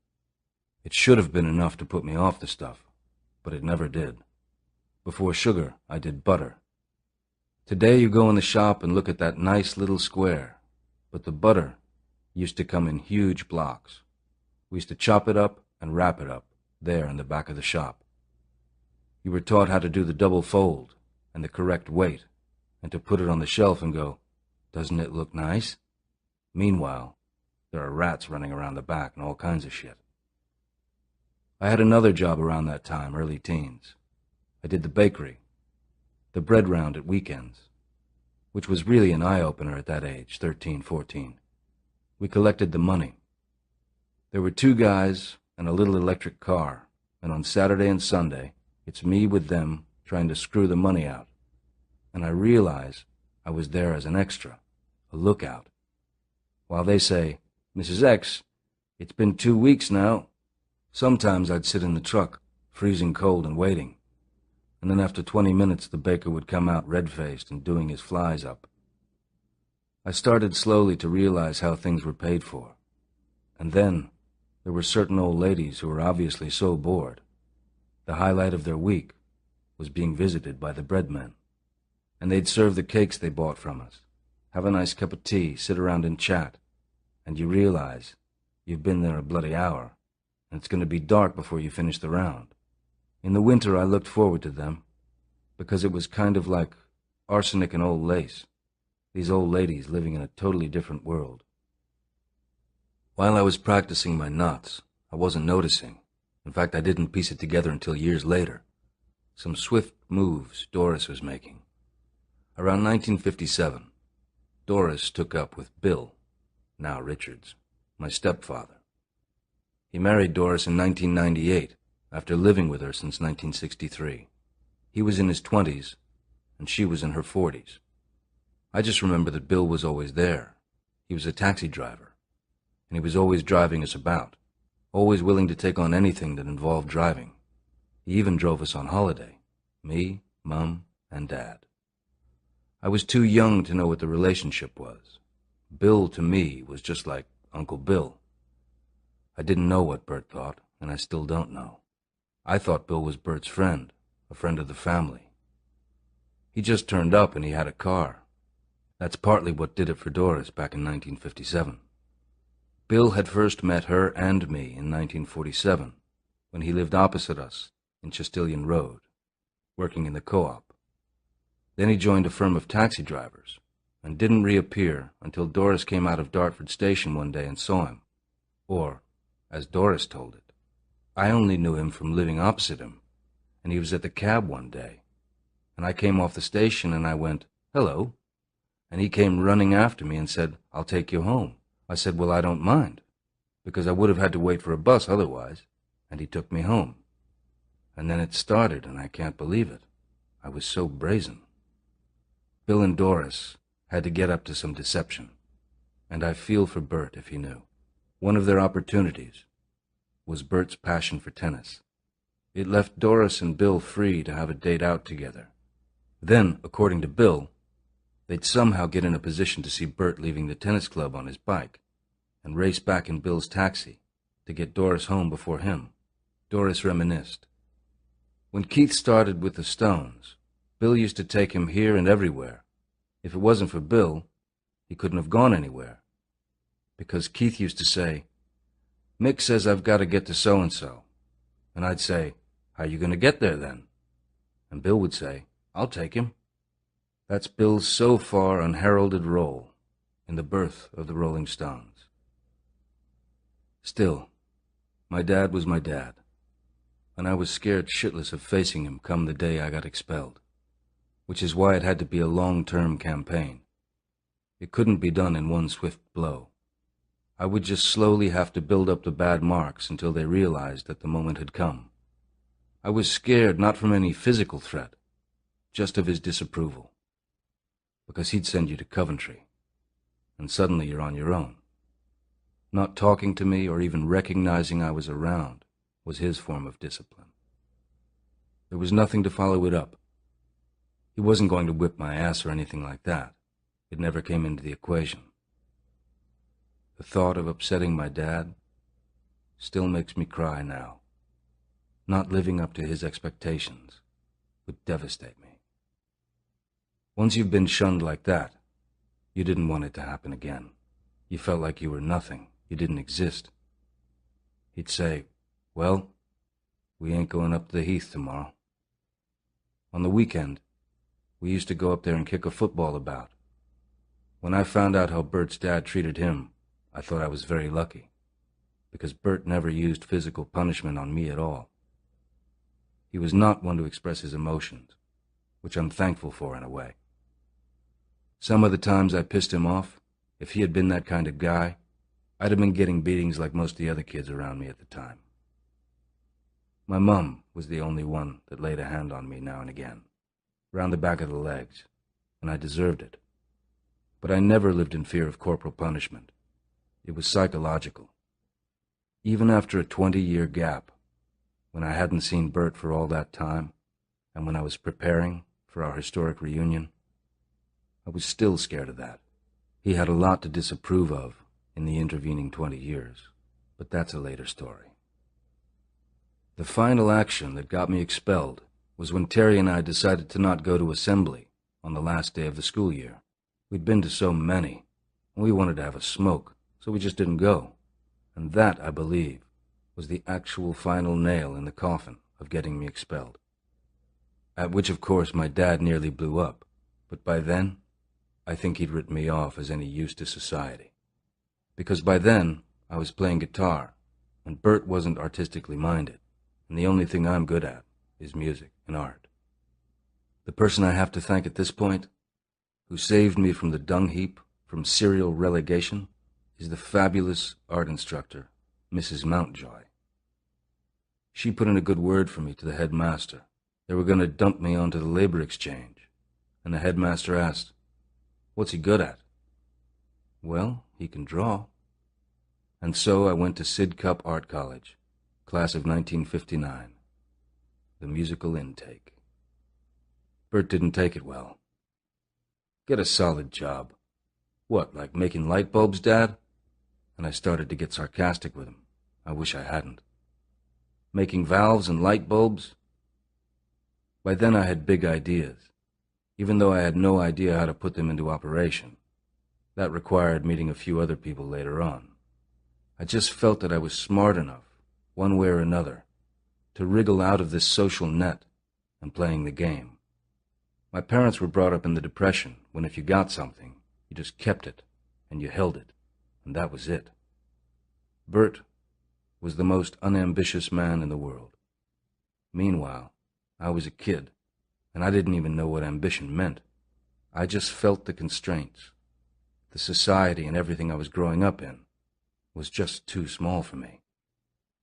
It should have been enough to put me off the stuff, but it never did. Before sugar, I did butter. Today you go in the shop and look at that nice little square, but the butter used to come in huge blocks. We used to chop it up and wrap it up, there in the back of the shop. You were taught how to do the double fold and the correct weight, and to put it on the shelf and go, "Doesn't it look nice?" Meanwhile, there are rats running around the back and all kinds of shit. I had another job around that time, early teens. I did the bakery, the bread round at weekends, which was really an eye-opener at that age, 13, 14. We collected the money. There were 2 guys and a little electric car, and on Saturday and Sunday, it's me with them trying to screw the money out. And I realize I was there as an extra, a lookout. While they say, "Mrs. X, it's been 2 weeks now." Sometimes I'd sit in the truck, freezing cold and waiting. And then after 20 minutes, the baker would come out red-faced and doing his flies up, I started slowly to realize how things were paid for. And then there were certain old ladies who were obviously so bored. The highlight of their week was being visited by the breadmen. And they'd serve the cakes they bought from us, have a nice cup of tea, sit around and chat, and you realize you've been there a bloody hour, and it's going to be dark before you finish the round. In the winter I looked forward to them, because it was kind of like arsenic and old lace, these old ladies living in a totally different world. While I was practicing my knots, I wasn't noticing. In fact, I didn't piece it together until years later. Some swift moves Doris was making. Around 1957, Doris took up with Bill, now Richards, my stepfather. He married Doris in 1998, after living with her since 1963. He was in his 20s, and she was in her 40s. I just remember that Bill was always there. He was a taxi driver, and he was always driving us about, always willing to take on anything that involved driving. He even drove us on holiday, me, Mum, and Dad. I was too young to know what the relationship was. Bill, to me, was just like Uncle Bill. I didn't know what Bert thought, and I still don't know. I thought Bill was Bert's friend, a friend of the family. He just turned up and he had a car. That's partly what did it for Doris back in 1957. Bill had first met her and me in 1947, when he lived opposite us in Chastilian Road, working in the co-op. Then he joined a firm of taxi drivers, and didn't reappear until Doris came out of Dartford Station one day and saw him. Or, as Doris told it, I only knew him from living opposite him, and he was at the cab one day, and I came off the station and I went, "Hello," and he came running after me and said, "I'll take you home." I said, "Well, I don't mind," because I would have had to wait for a bus otherwise, and he took me home. And then it started, and I can't believe it. I was so brazen. Bill and Doris had to get up to some deception, and I feel for Bert if he knew. One of their opportunities was Bert's passion for tennis. It left Doris and Bill free to have a date out together. Then, according to Bill, they'd somehow get in a position to see Bert leaving the tennis club on his bike and race back in Bill's taxi to get Doris home before him. Doris reminisced. When Keith started with the Stones, Bill used to take him here and everywhere. If it wasn't for Bill, he couldn't have gone anywhere. Because Keith used to say, "Mick says I've got to get to so-and-so." And I'd say, "How are you going to get there then?" And Bill would say, "I'll take him." That's Bill's so far unheralded role in the birth of the Rolling Stones. Still, my dad was my dad, and I was scared shitless of facing him come the day I got expelled, which is why it had to be a long-term campaign. It couldn't be done in one swift blow. I would just slowly have to build up the bad marks until they realized that the moment had come. I was scared not from any physical threat, just of his disapproval. Because he'd send you to Coventry, and suddenly you're on your own. Not talking to me or even recognizing I was around was his form of discipline. There was nothing to follow it up. He wasn't going to whip my ass or anything like that. It never came into the equation. The thought of upsetting my dad still makes me cry now. Not living up to his expectations would devastate me. Once you've been shunned like that, you didn't want it to happen again. You felt like you were nothing. You didn't exist. He'd say, "Well, we ain't going up to the Heath tomorrow." On the weekend, we used to go up there and kick a football about. When I found out how Bert's dad treated him, I thought I was very lucky, because Bert never used physical punishment on me at all. He was not one to express his emotions, which I'm thankful for in a way. Some of the times I pissed him off, if he had been that kind of guy, I'd have been getting beatings like most of the other kids around me at the time. My mum was the only one that laid a hand on me now and again, round the back of the legs, and I deserved it. But I never lived in fear of corporal punishment. It was psychological. Even after a 20-year gap, when I hadn't seen Bert for all that time, and when I was preparing for our historic reunion, I was still scared of that. He had a lot to disapprove of in the intervening 20 years, but that's a later story. The final action that got me expelled was when Terry and I decided to not go to assembly on the last day of the school year. We'd been to so many, and we wanted to have a smoke, so we just didn't go. And that, I believe, was the actual final nail in the coffin of getting me expelled. At which, of course, my dad nearly blew up, but by then, I think he'd written me off as any use to society. Because by then, I was playing guitar, and Bert wasn't artistically minded, and the only thing I'm good at is music and art. The person I have to thank at this point, who saved me from the dung heap, from serial relegation, is the fabulous art instructor, Mrs. Mountjoy. She put in a good word for me to the headmaster. They were going to dump me onto the labor exchange, and the headmaster asked, "What's he good at?" "Well, he can draw." And so I went to Sidcup Art College, class of 1959, the musical intake. Bert didn't take it well. "Get a solid job." "What, like making light bulbs, Dad?" And I started to get sarcastic with him. I wish I hadn't. Making valves and light bulbs? By then I had big ideas, even though I had no idea how to put them into operation. That required meeting a few other people later on. I just felt that I was smart enough, one way or another, to wriggle out of this social net and playing the game. My parents were brought up in the Depression, when if you got something, you just kept it, and you held it, and that was it. Bert was the most unambitious man in the world. Meanwhile, I was a kid, and I didn't even know what ambition meant. I just felt the constraints. The society and everything I was growing up in was just too small for me.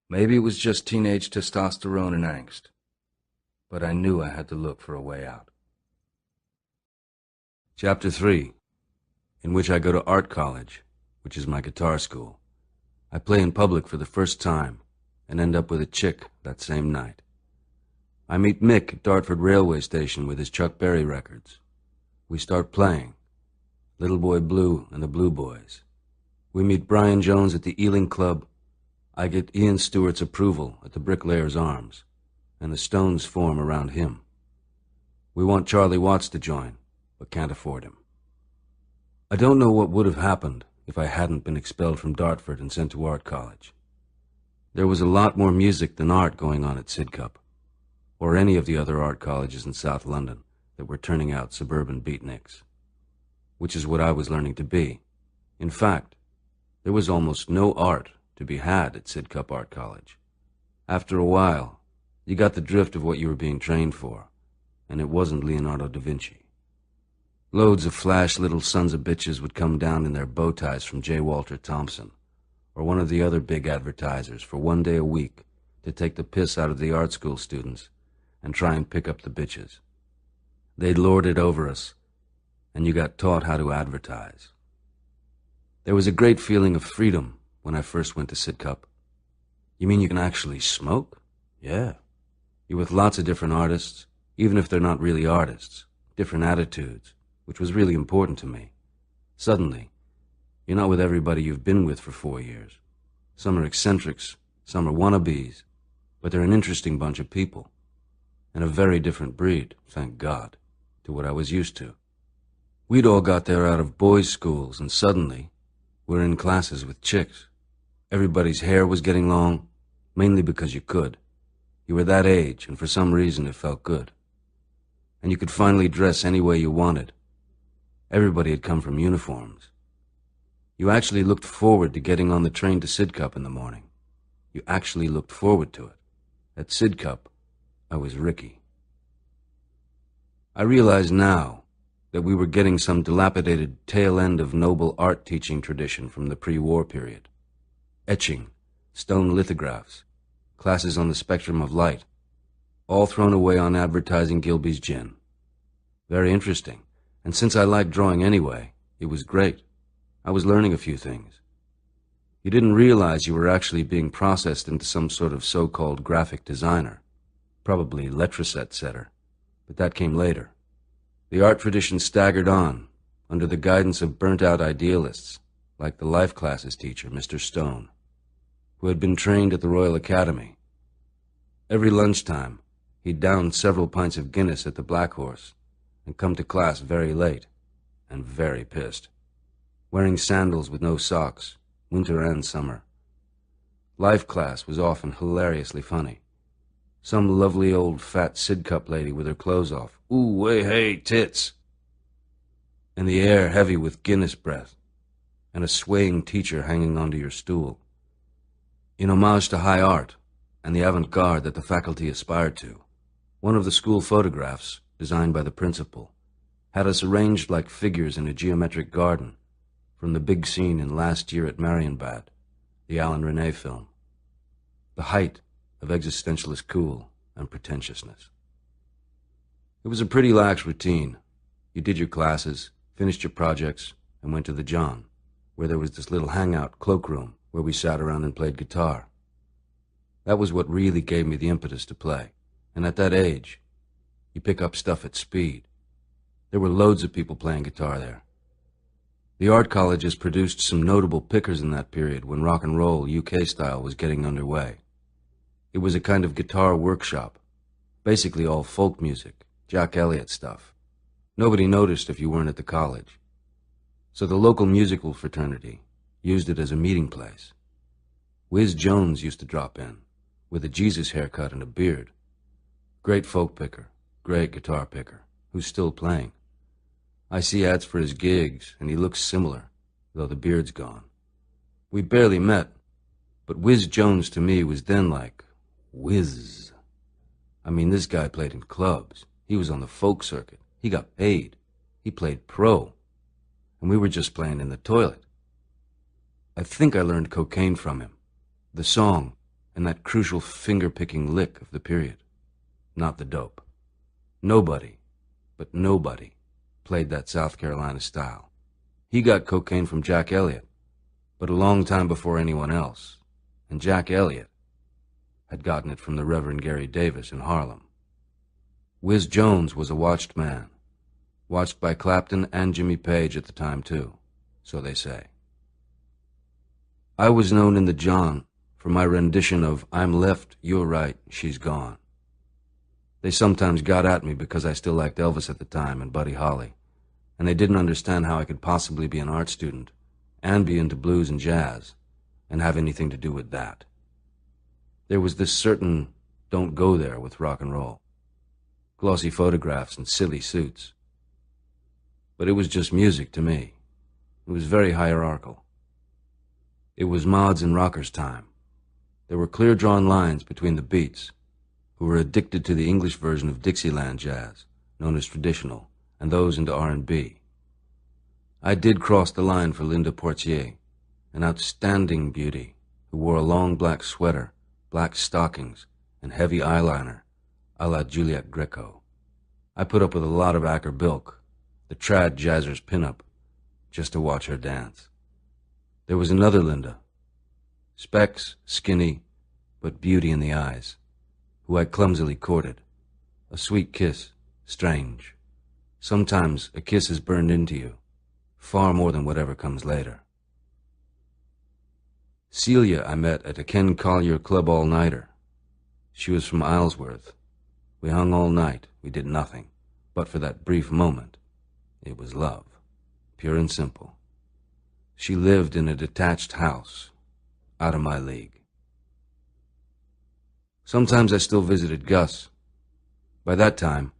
Maybe it was just teenage testosterone and angst, but I knew I had to look for a way out. Chapter 3, in which I go to art college, which is my guitar school. I play in public for the first time and end up with a chick that same night. I meet Mick at Dartford railway station with his Chuck Berry records. We start playing, Little Boy Blue and the Blue Boys. We meet Brian Jones at the Ealing Club. I get Ian Stewart's approval at the Bricklayer's Arms, and the Stones form around him. We want Charlie Watts to join, but can't afford him. I don't know what would have happened if I hadn't been expelled from Dartford and sent to art college. There was a lot more music than art going on at Sidcup, or any of the other art colleges in South London that were turning out suburban beatniks, which is what I was learning to be. In fact, there was almost no art to be had at Sidcup Art College. After a while, you got the drift of what you were being trained for, and it wasn't Leonardo da Vinci. Loads of flash little sons of bitches would come down in their bow ties from J. Walter Thompson, or one of the other big advertisers, for one day a week to take the piss out of the art school students and try and pick up the bitches. They'd lord it over us, and you got taught how to advertise. There was a great feeling of freedom when I first went to Sidcup. "You mean you can actually smoke?" "Yeah. You're with lots of different artists, even if they're not really artists, different attitudes, which was really important to me. Suddenly, you're not with everybody you've been with for 4 years. Some are eccentrics, some are wannabes, but they're an interesting bunch of people, and a very different breed, thank God, to what I was used to. We'd all got there out of boys' schools, and suddenly, we're in classes with chicks. Everybody's hair was getting long, mainly because you could. You were that age, and for some reason it felt good. And you could finally dress any way you wanted. Everybody had come from uniforms. You actually looked forward to getting on the train to Sidcup in the morning. You actually looked forward to it. At Sidcup, I was Ricky. I realize now that we were getting some dilapidated tail end of noble art teaching tradition from the pre-war period. Etching, stone lithographs, classes on the spectrum of light, all thrown away on advertising Gilby's gin. Very interesting, and since I liked drawing anyway, it was great. I was learning a few things. You didn't realize you were actually being processed into some sort of so-called graphic designer, probably letraset setter, but that came later. The art tradition staggered on, under the guidance of burnt-out idealists like the life classes teacher, Mr. Stone, who had been trained at the Royal Academy. Every lunchtime, he'd down several pints of Guinness at the Black Horse and come to class very late and very pissed, wearing sandals with no socks, winter and summer. Life class was often hilariously funny. Some lovely old fat Sidcup lady with her clothes off, ooh, way, hey, tits, and the air heavy with Guinness breath, and a swaying teacher hanging onto your stool. In homage to high art and the avant-garde that the faculty aspired to, one of the school photographs, designed by the principal, had us arranged like figures in a geometric garden from the big scene in Last Year at Marienbad, the Alan Rene film. The height of existentialist cool and pretentiousness. It was a pretty lax routine. You did your classes, finished your projects, and went to the John, where there was this little hangout cloakroom where we sat around and played guitar. That was what really gave me the impetus to play. And at that age, you pick up stuff at speed. There were loads of people playing guitar there. The art colleges produced some notable pickers in that period when rock and roll UK style was getting underway. It was a kind of guitar workshop, basically all folk music, Jack Elliott stuff. Nobody noticed if you weren't at the college. So the local musical fraternity used it as a meeting place. Whiz Jones used to drop in, with a Jesus haircut and a beard. Great folk picker, great guitar picker, who's still playing. I see ads for his gigs, and he looks similar, though the beard's gone. We barely met, but Whiz Jones to me was then like Whiz. I mean, this guy played in clubs. He was on the folk circuit. He got paid. He played pro. And we were just playing in the toilet. I think I learned cocaine from him, the song, and that crucial finger-picking lick of the period. Not the dope. Nobody, but nobody, played that South Carolina style. He got cocaine from Jack Elliott, but a long time before anyone else, and Jack Elliott had gotten it from the Reverend Gary Davis in Harlem. Whiz Jones was a watched man, watched by Clapton and Jimmy Page at the time too, so they say. I was known in the John for my rendition of I'm Left, You're Right, She's Gone. They sometimes got at me because I still liked Elvis at the time and Buddy Holly, and they didn't understand how I could possibly be an art student and be into blues and jazz and have anything to do with that. There was this certain don't go there with rock and roll. Glossy photographs and silly suits. But it was just music to me. It was very hierarchical. It was mods and rockers' time. There were clear-drawn lines between the beats, who were addicted to the English version of Dixieland jazz, known as traditional, and those into R&B. I did cross the line for Linda Portier, an outstanding beauty who wore a long black sweater, black stockings, and heavy eyeliner, a la Juliette Greco. I put up with a lot of Acker Bilk, the trad jazzer's pinup, just to watch her dance. There was another Linda, specs, skinny, but beauty in the eyes, who I clumsily courted. A sweet kiss, strange. Sometimes a kiss is burned into you, far more than whatever comes later. Celia I met at a Ken Collier club all-nighter. She was from Isleworth. We hung all night, we did nothing, but for that brief moment, it was love, pure and simple. She lived in a detached house, out of my league. Sometimes I still visited Gus. By that time,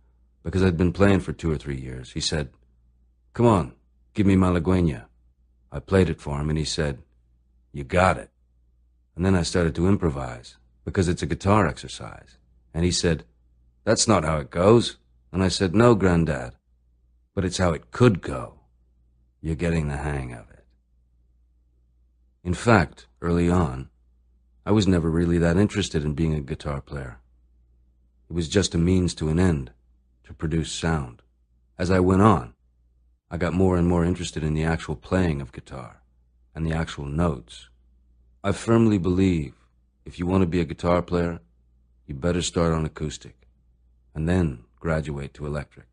because I'd been playing for 2 or 3 years, he said, "Come on, give me Malagueña." I played it for him, and he said, "You got it." And then I started to improvise, because it's a guitar exercise. And he said, "That's not how it goes." And I said, "No, Granddad, but it's how it could go. You're getting the hang of it." In fact, early on, I was never really that interested in being a guitar player. It was just a means to an end, to produce sound. As I went on, I got more and more interested in the actual playing of guitar and the actual notes. I firmly believe if you want to be a guitar player, you better start on acoustic and then graduate to electric.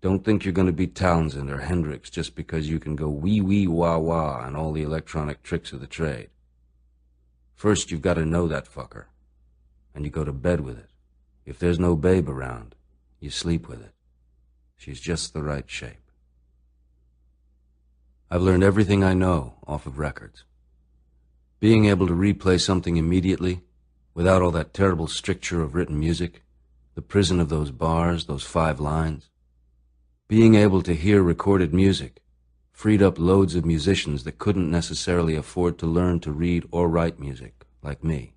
Don't think you're going to be Townsend or Hendrix just because you can go wee-wee-wah-wah on all the electronic tricks of the trade. First, you've got to know that fucker, and you go to bed with it. If there's no babe around, you sleep with it. She's just the right shape. I've learned everything I know off of records. Being able to replay something immediately, without all that terrible stricture of written music, the prison of those bars, those 5 lines. Being able to hear recorded music freed up loads of musicians that couldn't necessarily afford to learn to read or write music, like me.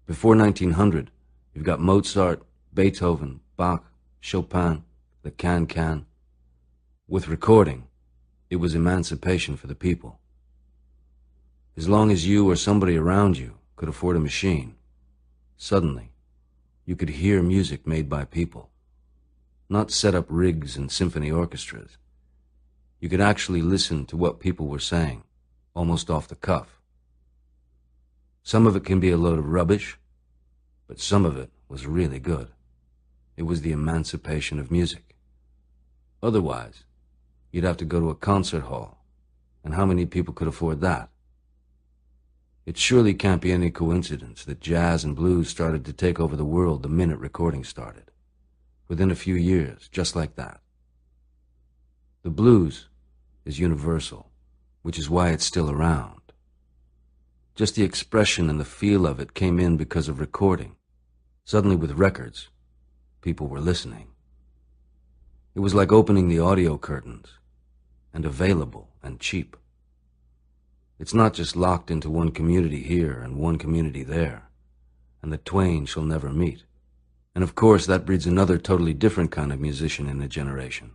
Before 1900, you've got Mozart, Beethoven, Bach, Chopin, the can-can. With recording, it was emancipation for the people. As long as you or somebody around you could afford a machine, suddenly, you could hear music made by people. Not set up rigs and symphony orchestras. You could actually listen to what people were saying, almost off the cuff. Some of it can be a load of rubbish, but some of it was really good. It was the emancipation of music. Otherwise, you'd have to go to a concert hall, and how many people could afford that? It surely can't be any coincidence that jazz and blues started to take over the world the minute recording started. Within a few years, just like that. The blues is universal, which is why it's still around. Just the expression and the feel of it came in because of recording. Suddenly with records, people were listening. It was like opening the audio curtains, and available and cheap. It's not just locked into one community here and one community there, and the twain shall never meet. And of course that breeds another totally different kind of musician in a generation.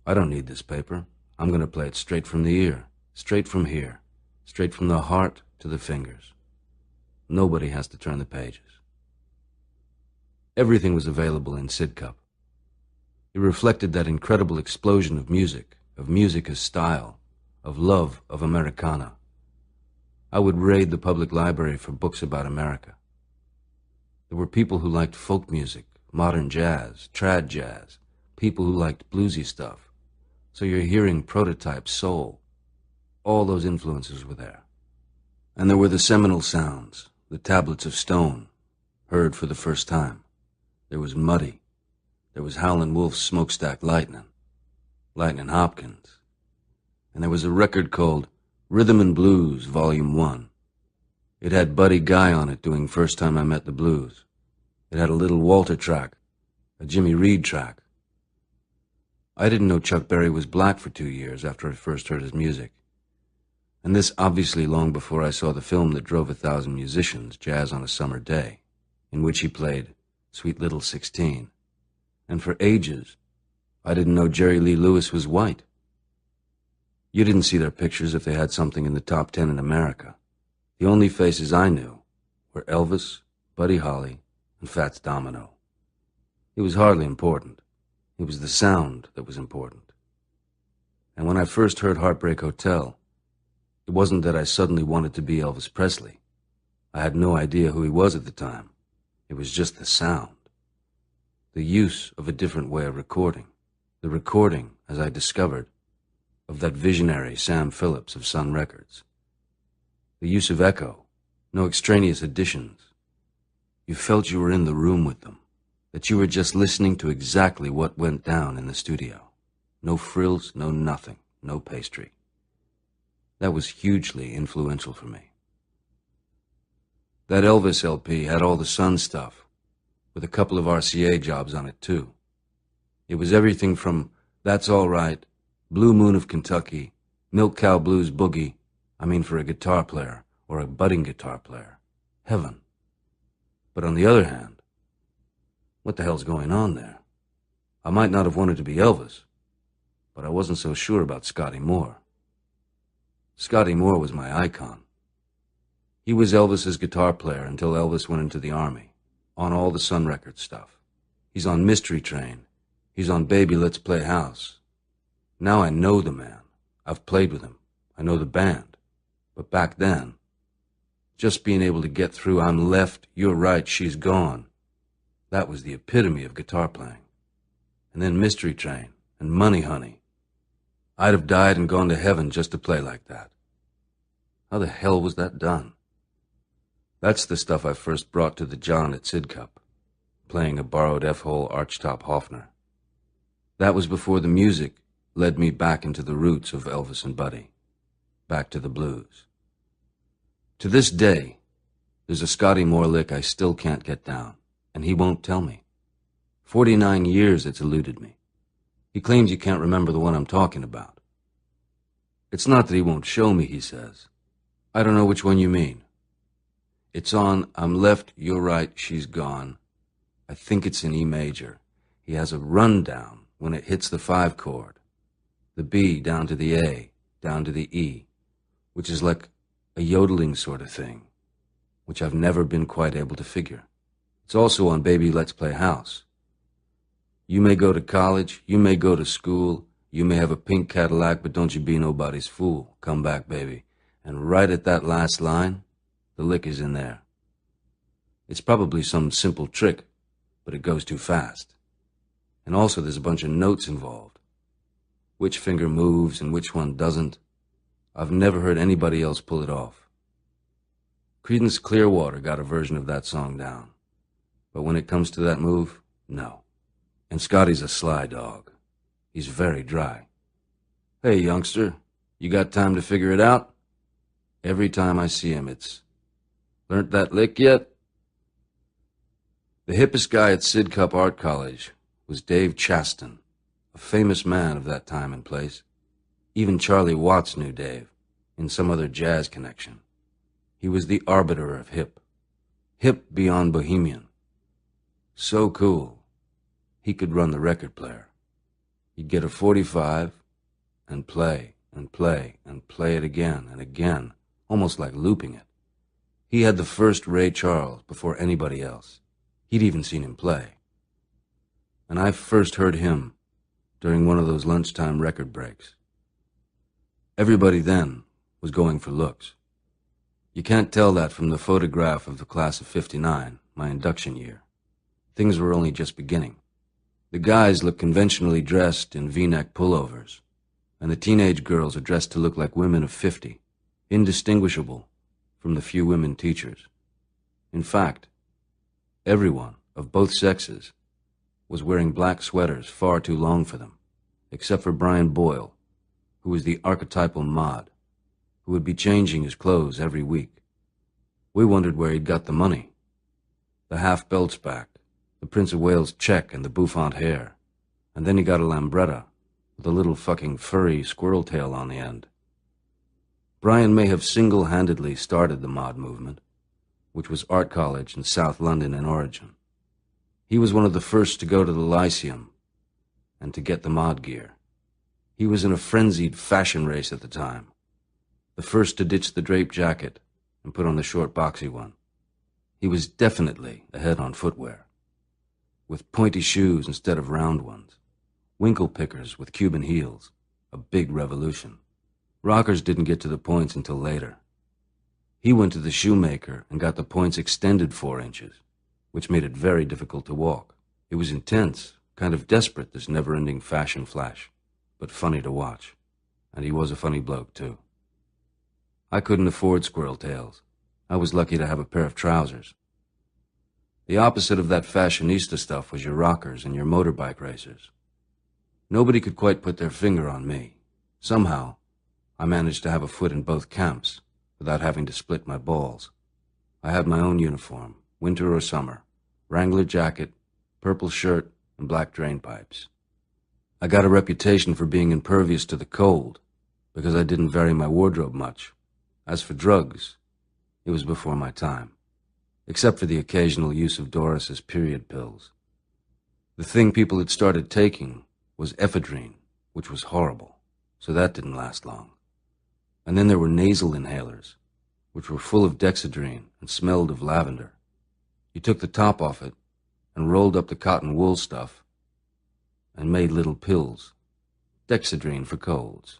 I don't need this paper. I'm going to play it straight from the ear, straight from here, straight from the heart to the fingers. Nobody has to turn the pages. Everything was available in Sidcup. It reflected that incredible explosion of music as style, of love of Americana. I would raid the public library for books about America. There were people who liked folk music, modern jazz, trad jazz, people who liked bluesy stuff. So you're hearing prototype soul. All those influences were there. And there were the seminal sounds, the tablets of stone, heard for the first time. There was Muddy. There was Howlin' Wolf's Smokestack Lightnin' Hopkins. And there was a record called Rhythm and Blues, Volume 1. It had Buddy Guy on it doing First Time I Met the Blues. It had a little Walter track, a Jimmy Reed track. I didn't know Chuck Berry was black for 2 years after I first heard his music. And this obviously long before I saw the film that drove 1,000 musicians, Jazz on a Summer Day, in which he played Sweet Little 16. And for ages, I didn't know Jerry Lee Lewis was white. You didn't see their pictures if they had something in the top 10 in America. The only faces I knew were Elvis, Buddy Holly, and Fats Domino. It was hardly important. It was the sound that was important. And when I first heard Heartbreak Hotel, it wasn't that I suddenly wanted to be Elvis Presley. I had no idea who he was at the time. It was just the sound. The use of a different way of recording. The recording, as I discovered, of that visionary Sam Phillips of Sun Records. The use of echo, no extraneous additions. You felt you were in the room with them, that you were just listening to exactly what went down in the studio. No frills, no nothing, no pastry. That was hugely influential for me. That Elvis LP had all the Sun stuff, with a couple of RCA jobs on it too. It was everything from That's All Right, Blue Moon of Kentucky, Milk Cow Blues Boogie, for a guitar player or a budding guitar player. Heaven. But on the other hand, what the hell's going on there? I might not have wanted to be Elvis, but I wasn't so sure about Scotty Moore. Scotty Moore was my icon. He was Elvis's guitar player until Elvis went into the Army, on all the Sun Records stuff. He's on Mystery Train. He's on Baby Let's Play House. Now I know the man. I've played with him. I know the band. But back then, just being able to get through I'm left, you're right, she's gone, that was the epitome of guitar playing. and then Mystery Train, and Money Honey. I'd have died and gone to heaven just to play like that. How the hell was that done? That's the stuff I first brought to the John at Sidcup, playing a borrowed F-hole archtop Hofner. That was before the music led me back into the roots of Elvis and Buddy, back to the blues. To this day, there's a Scotty Moore lick I still can't get down, and he won't tell me. 49 years it's eluded me. He claims you can't remember the one I'm talking about. It's not that he won't show me, he says. I don't know which one you mean. It's on I'm left, you're right, she's gone. I think it's in E major. He has a rundown when it hits the 5 chord. The B down to the A, down to the E, which is like a yodeling sort of thing, which I've never been quite able to figure. It's also on Baby Let's Play House. You may go to college, you may go to school, you may have a pink Cadillac, but don't you be nobody's fool. Come back, baby. And right at that last line, the lick is in there. It's probably some simple trick, but it goes too fast. And also there's a bunch of notes involved. Which finger moves and which one doesn't. I've never heard anybody else pull it off. Creedence Clearwater got a version of that song down. But when it comes to that move, no. And Scotty's a sly dog. He's very dry. Hey, youngster, you got time to figure it out? Every time I see him, it's, learnt that lick yet? The hippest guy at Sidcup Art College was Dave Chaston, a famous man of that time and place. Even Charlie Watts knew Dave, in some other jazz connection. He was the arbiter of hip. Hip beyond bohemian. So cool, he could run the record player. He'd get a 45 and play and play and play it again and again, almost like looping it. He had the first Ray Charles before anybody else. He'd even seen him play. And I first heard him during one of those lunchtime record breaks. Everybody then was going for looks. You can't tell that from the photograph of the class of '59, my induction year. Things were only just beginning. The guys looked conventionally dressed in V-neck pullovers, and the teenage girls are dressed to look like women of 50, indistinguishable from the few women teachers. In fact, everyone of both sexes was wearing black sweaters far too long for them, except for Brian Boyle, who was the archetypal mod, who would be changing his clothes every week. We wondered where he'd got the money. The half belts back, the Prince of Wales check and the bouffant hair, and then he got a lambretta with a little fucking furry squirrel tail on the end. Brian may have single-handedly started the mod movement, which was art college in South London in origin. He was one of the first to go to the Lyceum and to get the mod gear. He was in a frenzied fashion race at the time, the first to ditch the draped jacket and put on the short boxy one. He was definitely ahead on footwear, with pointy shoes instead of round ones, winkle pickers with Cuban heels, a big revolution. Rockers didn't get to the points until later. He went to the shoemaker and got the points extended 4 inches, which made it very difficult to walk. It was intense, kind of desperate, this never-ending fashion flash, but funny to watch. And he was a funny bloke, too. I couldn't afford squirrel tails. I was lucky to have a pair of trousers. The opposite of that fashionista stuff was your rockers and your motorbike racers. Nobody could quite put their finger on me. Somehow, I managed to have a foot in both camps without having to split my balls. I had my own uniform, winter or summer, Wrangler jacket, purple shirt, and black drain pipes. I got a reputation for being impervious to the cold because I didn't vary my wardrobe much. As for drugs, it was before my time, except for the occasional use of Doris's period pills. The thing people had started taking was ephedrine, which was horrible, so that didn't last long. And then there were nasal inhalers, which were full of dexedrine and smelled of lavender. You took the top off it and rolled up the cotton wool stuff and made little pills, dexedrine for colds.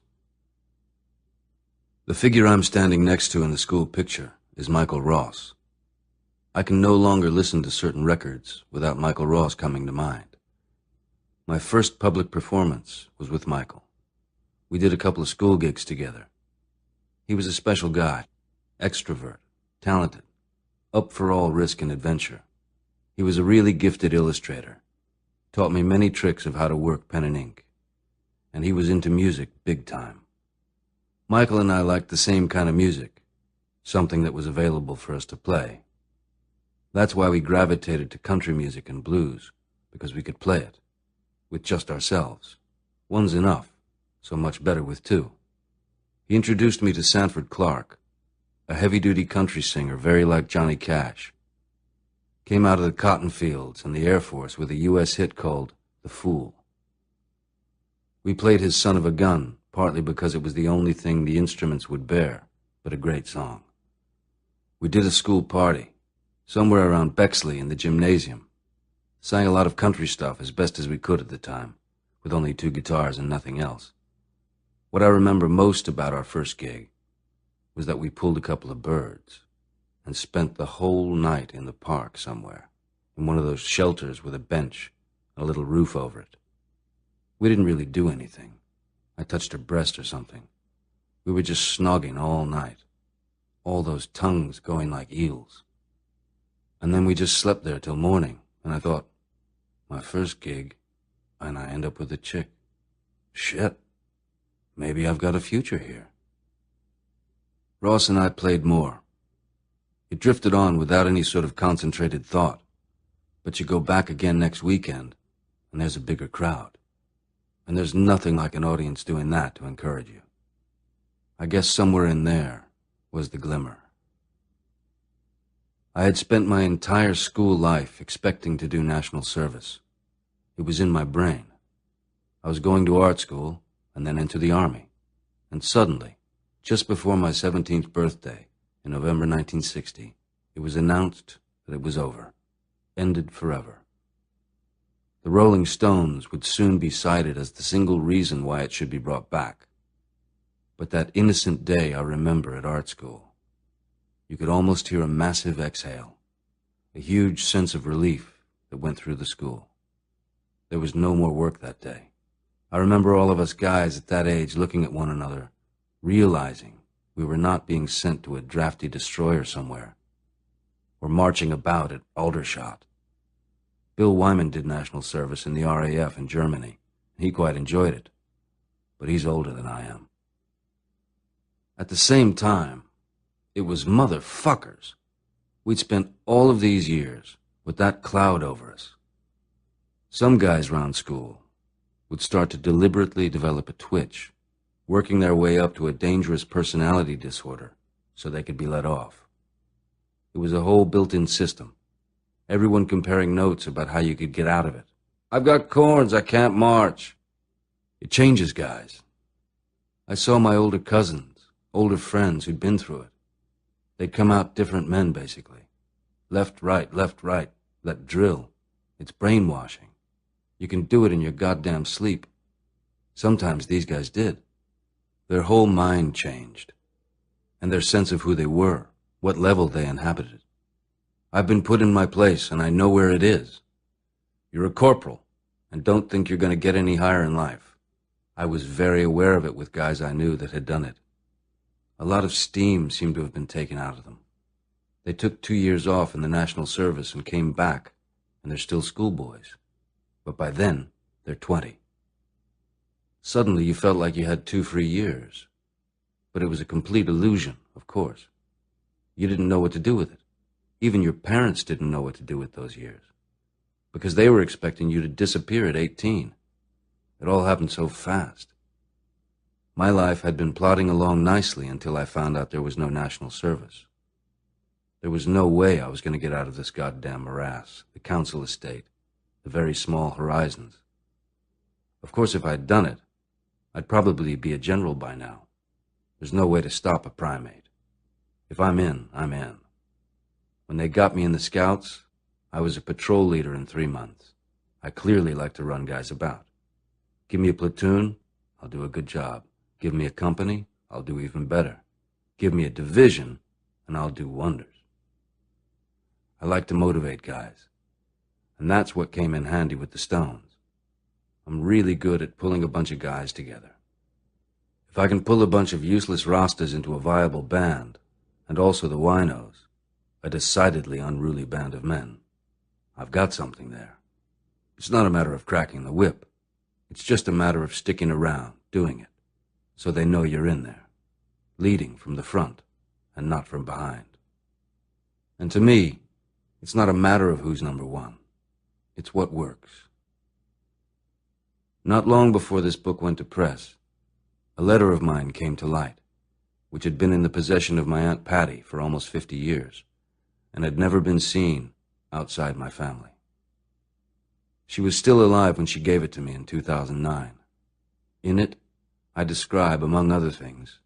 The figure I'm standing next to in the school picture is Michael Ross. I can no longer listen to certain records without Michael Ross coming to mind. My first public performance was with Michael. We did a couple of school gigs together. He was a special guy, extrovert, talented, up for all risk and adventure. He was a really gifted illustrator, taught me many tricks of how to work pen and ink, and he was into music big time. Michael and I liked the same kind of music, something that was available for us to play. That's why we gravitated to country music and blues, because we could play it, with just ourselves. One's enough, so much better with two. He introduced me to Sanford Clark, a heavy-duty country singer very like Johnny Cash. Came out of the cotton fields and the Air Force with a U.S. hit called The Fool. We played his Son of a Gun, partly because it was the only thing the instruments would bear, but a great song. We did a school party, somewhere around Bexley in the gymnasium. Sang a lot of country stuff as best as we could at the time, with only 2 guitars and nothing else. What I remember most about our first gig was that we pulled a couple of birds and spent the whole night in the park somewhere, in one of those shelters with a bench and a little roof over it. We didn't really do anything. I touched her breast or something. We were just snogging all night, all those tongues going like eels. And then we just slept there till morning, and I thought, my first gig, and I end up with a chick. Shit, maybe I've got a future here. Ross and I played more. It drifted on without any sort of concentrated thought, but you go back again next weekend, and there's a bigger crowd. And there's nothing like an audience doing that to encourage you. I guess somewhere in there was the glimmer. I had spent my entire school life expecting to do national service. It was in my brain. I was going to art school and then into the Army. And suddenly, just before my 17th birthday, in November 1960, it was announced that it was over, ended forever. The Rolling Stones would soon be cited as the single reason why it should be brought back. But that innocent day I remember at art school. You could almost hear a massive exhale, a huge sense of relief that went through the school. There was no more work that day. I remember all of us guys at that age looking at one another, realizing we were not being sent to a drafty destroyer somewhere, or marching about at Aldershot. Bill Wyman did national service in the RAF in Germany, and he quite enjoyed it, but he's older than I am. At the same time, it was motherfuckers. We'd spent all of these years with that cloud over us. Some guys round school would start to deliberately develop a twitch, working their way up to a dangerous personality disorder so they could be let off. It was a whole built-in system. Everyone comparing notes about how you could get out of it. I've got corns, I can't march. It changes guys. I saw my older cousins, older friends who'd been through it. They'd come out different men, basically. Left, right, that drill. It's brainwashing. You can do it in your goddamn sleep. Sometimes these guys did. Their whole mind changed, and their sense of who they were, what level they inhabited. I've been put in my place, and I know where it is. You're a corporal, and don't think you're going to get any higher in life. I was very aware of it with guys I knew that had done it. A lot of steam seemed to have been taken out of them. They took 2 years off in the national service and came back, and they're still schoolboys. But by then, they're 20. Suddenly you felt like you had 2 free years. But it was a complete illusion, of course. You didn't know what to do with it. Even your parents didn't know what to do with those years, because they were expecting you to disappear at 18. It all happened so fast. My life had been plodding along nicely until I found out there was no national service. There was no way I was going to get out of this goddamn morass, the council estate, the very small horizons. Of course, if I'd done it, I'd probably be a general by now. There's no way to stop a primate. If I'm in, I'm in. When they got me in the Scouts, I was a patrol leader in 3 months. I clearly like to run guys about. Give me a platoon, I'll do a good job. Give me a company, I'll do even better. Give me a division, and I'll do wonders. I like to motivate guys, and that's what came in handy with the Stones. I'm really good at pulling a bunch of guys together. If I can pull a bunch of useless Rastas into a viable band, and also the Winos, a decidedly unruly band of men, I've got something there. It's not a matter of cracking the whip. It's just a matter of sticking around, doing it, so they know you're in there, leading from the front and not from behind. And to me, it's not a matter of who's number one. It's what works. Not long before this book went to press, a letter of mine came to light, which had been in the possession of my Aunt Patti for almost 50 years, and had never been seen outside my family. She was still alive when she gave it to me in 2009. In it, I describe, among other things,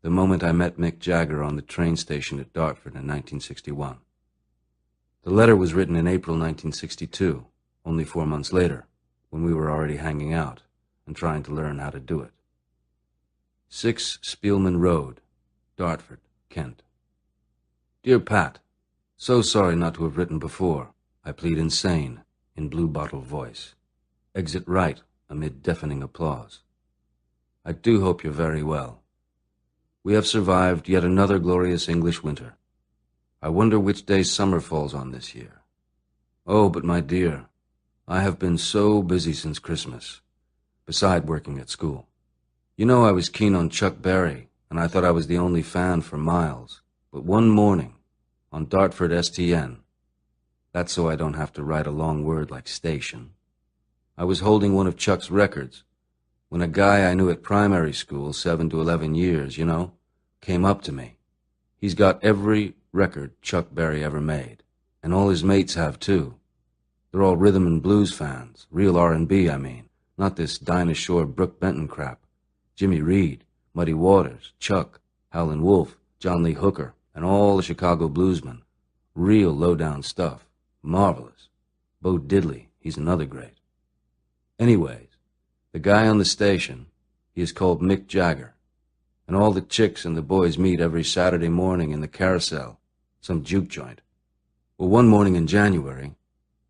the moment I met Mick Jagger on the train station at Dartford in 1961. The letter was written in April 1962, only 4 months later, when we were already hanging out and trying to learn how to do it. 6 Spielman Road, Dartford, Kent. Dear Pat, so sorry not to have written before. I plead insane, in blue bottle voice. Exit right, amid deafening applause. I do hope you're very well. We have survived yet another glorious English winter. I wonder which day summer falls on this year. Oh, but my dear, I have been so busy since Christmas, beside working at school. You know I was keen on Chuck Berry, and I thought I was the only fan for miles. But one morning, on Dartford STN, that's so I don't have to write a long word like station, I was holding one of Chuck's records when a guy I knew at primary school, 7 to 11 years, you know, came up to me. He's got every record Chuck Berry ever made, and all his mates have too. They're all rhythm and blues fans, real R&B, I mean, not this Dinah Shore Brooke Benton crap. Jimmy Reed, Muddy Waters, Chuck, Howlin' Wolf, John Lee Hooker, and all the Chicago bluesmen. Real low-down stuff. Marvelous. Bo Diddley, he's another great. Anyways, the guy on the station, he is called Mick Jagger, and all the chicks and the boys meet every Saturday morning in the Carousel, some juke joint. Well, one morning in January,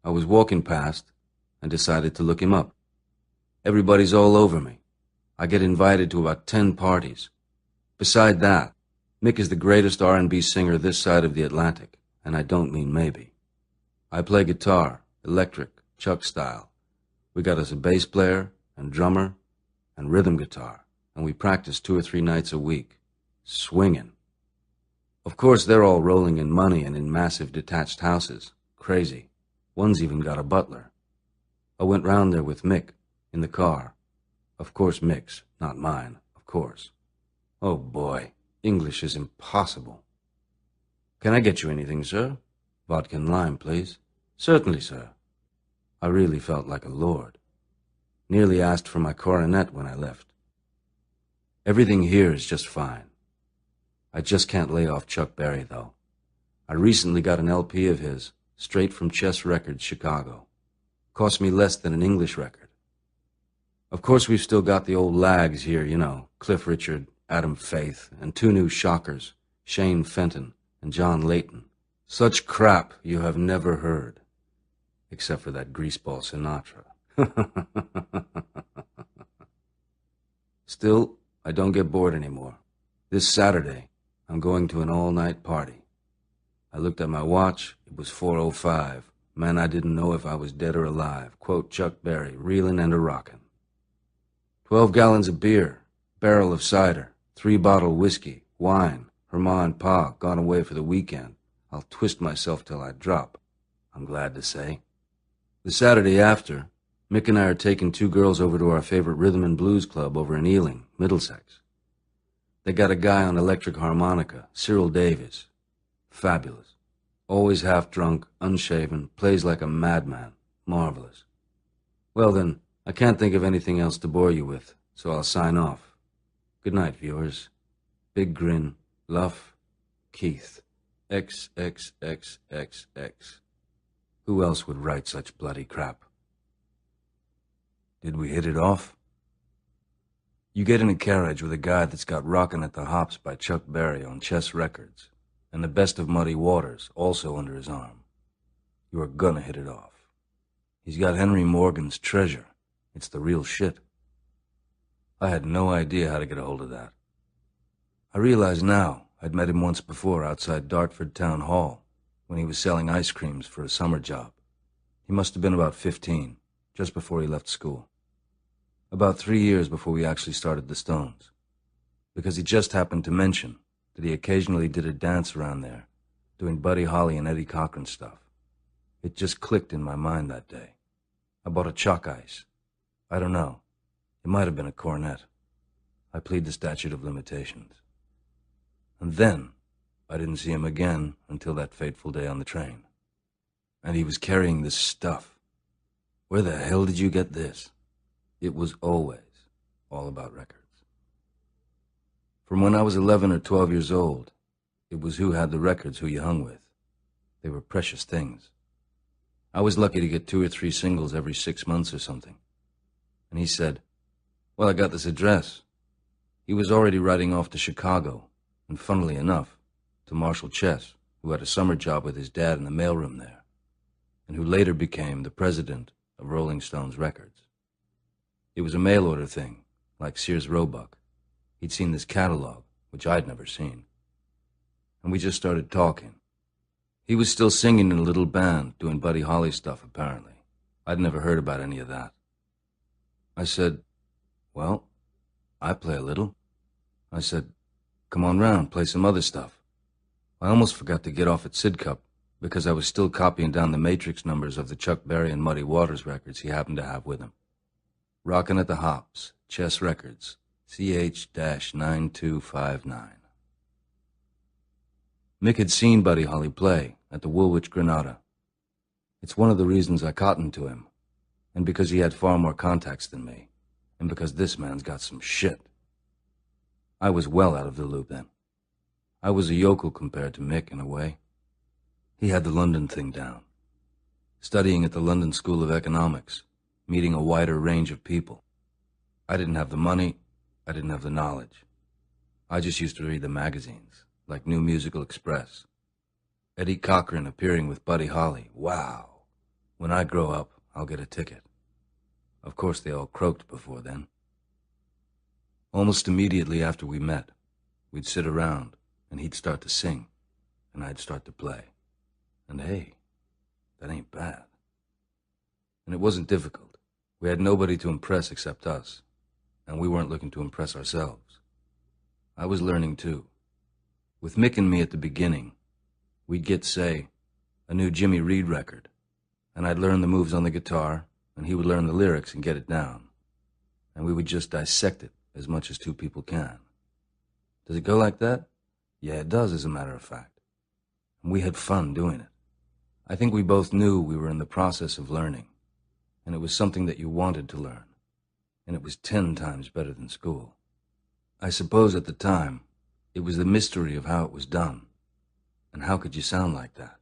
I was walking past and decided to look him up. Everybody's all over me. I get invited to about 10 parties. Beside that, Mick is the greatest R&B singer this side of the Atlantic, and I don't mean maybe. I play guitar, electric, Chuck style. We got us a bass player and drummer and rhythm guitar, and we practice 2 or 3 nights a week. Swinging. Of course, they're all rolling in money and in massive detached houses. Crazy. One's even got a butler. I went round there with Mick, in the car. Of course Mick's, not mine, of course. Oh boy, English is impossible. Can I get you anything, sir? Vodka and lime, please. Certainly, sir. I really felt like a lord. Nearly asked for my coronet when I left. Everything here is just fine. I just can't lay off Chuck Berry, though. I recently got an LP of his, straight from Chess Records, Chicago. Cost me less than an English record. Of course, we've still got the old lags here, you know, Cliff Richard, Adam Faith, and 2 new shockers, Shane Fenton and John Layton. Such crap you have never heard, except for that greaseball Sinatra. Still, I don't get bored anymore. This Saturday, I'm going to an all-night party. I looked at my watch. It was 4:05. Man, I didn't know if I was dead or alive. Quote Chuck Berry, reelin' and a-rockin'. 12 gallons of beer, barrel of cider, 3-bottle whiskey, wine, her ma and pa gone away for the weekend. I'll twist myself till I drop, I'm glad to say. The Saturday after, Mick and I are taking 2 girls over to our favorite rhythm and blues club over in Ealing, Middlesex. They got a guy on electric harmonica, Cyril Davies. Fabulous. Always half drunk, unshaven, plays like a madman. Marvelous. Well then, I can't think of anything else to bore you with, so I'll sign off. Good night, viewers. Big grin, Luff, Keith, XXXXX. Who else would write such bloody crap? Did we hit it off? You get in a carriage with a guy that's got Rockin' at the Hops by Chuck Berry on Chess Records, and the best of Muddy Waters also under his arm. You are gonna hit it off. He's got Henry Morgan's Treasure, It's the real shit. I had no idea how to get a hold of that. I realize now I'd met him once before outside Dartford Town Hall when he was selling ice creams for a summer job. He must have been about 15, just before he left school. About 3 years before we actually started the Stones. Because he just happened to mention that he occasionally did a dance around there, doing Buddy Holly and Eddie Cochran stuff. It just clicked in my mind that day. I bought a chalk ice. I don't know. It might have been a cornet. I plead the statute of limitations. And then, I didn't see him again until that fateful day on the train. And he was carrying this stuff. Where the hell did you get this? It was always all about records. From when I was 11 or 12 years old, it was who had the records who you hung with. They were precious things. I was lucky to get 2 or 3 singles every 6 months or something. And he said, well, I got this address. He was already riding off to Chicago, and funnily enough, to Marshall Chess, who had a summer job with his dad in the mailroom there, and who later became the president of Rolling Stones Records. It was a mail-order thing, like Sears Roebuck. He'd seen this catalog, which I'd never seen. And we just started talking. He was still singing in a little band, doing Buddy Holly stuff, apparently. I'd never heard about any of that. I said, well, I play a little. I said, come on round, play some other stuff. I almost forgot to get off at Sidcup because I was still copying down the Matrix numbers of the Chuck Berry and Muddy Waters records he happened to have with him. Rockin' at the Hops, Chess Records, CH-9259. Mick had seen Buddy Holly play at the Woolwich Granada. It's one of the reasons I cottoned to him, and because he had far more contacts than me, and because this man's got some shit. I was well out of the loop then. I was a yokel compared to Mick in a way. He had the London thing down, studying at the London School of Economics, meeting a wider range of people. I didn't have the money, I didn't have the knowledge. I just used to read the magazines, like New Musical Express. Eddie Cochran appearing with Buddy Holly, wow. When I grow up, I'll get a ticket. Of course, they all croaked before then. Almost immediately after we met, we'd sit around, and he'd start to sing, and I'd start to play. And hey, that ain't bad. And it wasn't difficult. We had nobody to impress except us, and we weren't looking to impress ourselves. I was learning too. With Mick and me at the beginning, we'd get, say, a new Jimmy Reed record, and I'd learn the moves on the guitar, and he would learn the lyrics and get it down. And we would just dissect it as much as two people can. Does it go like that? Yeah, it does, as a matter of fact. And we had fun doing it. I think we both knew we were in the process of learning, and it was something that you wanted to learn, and it was 10 times better than school. I suppose at the time, it was the mystery of how it was done, and how could you sound like that?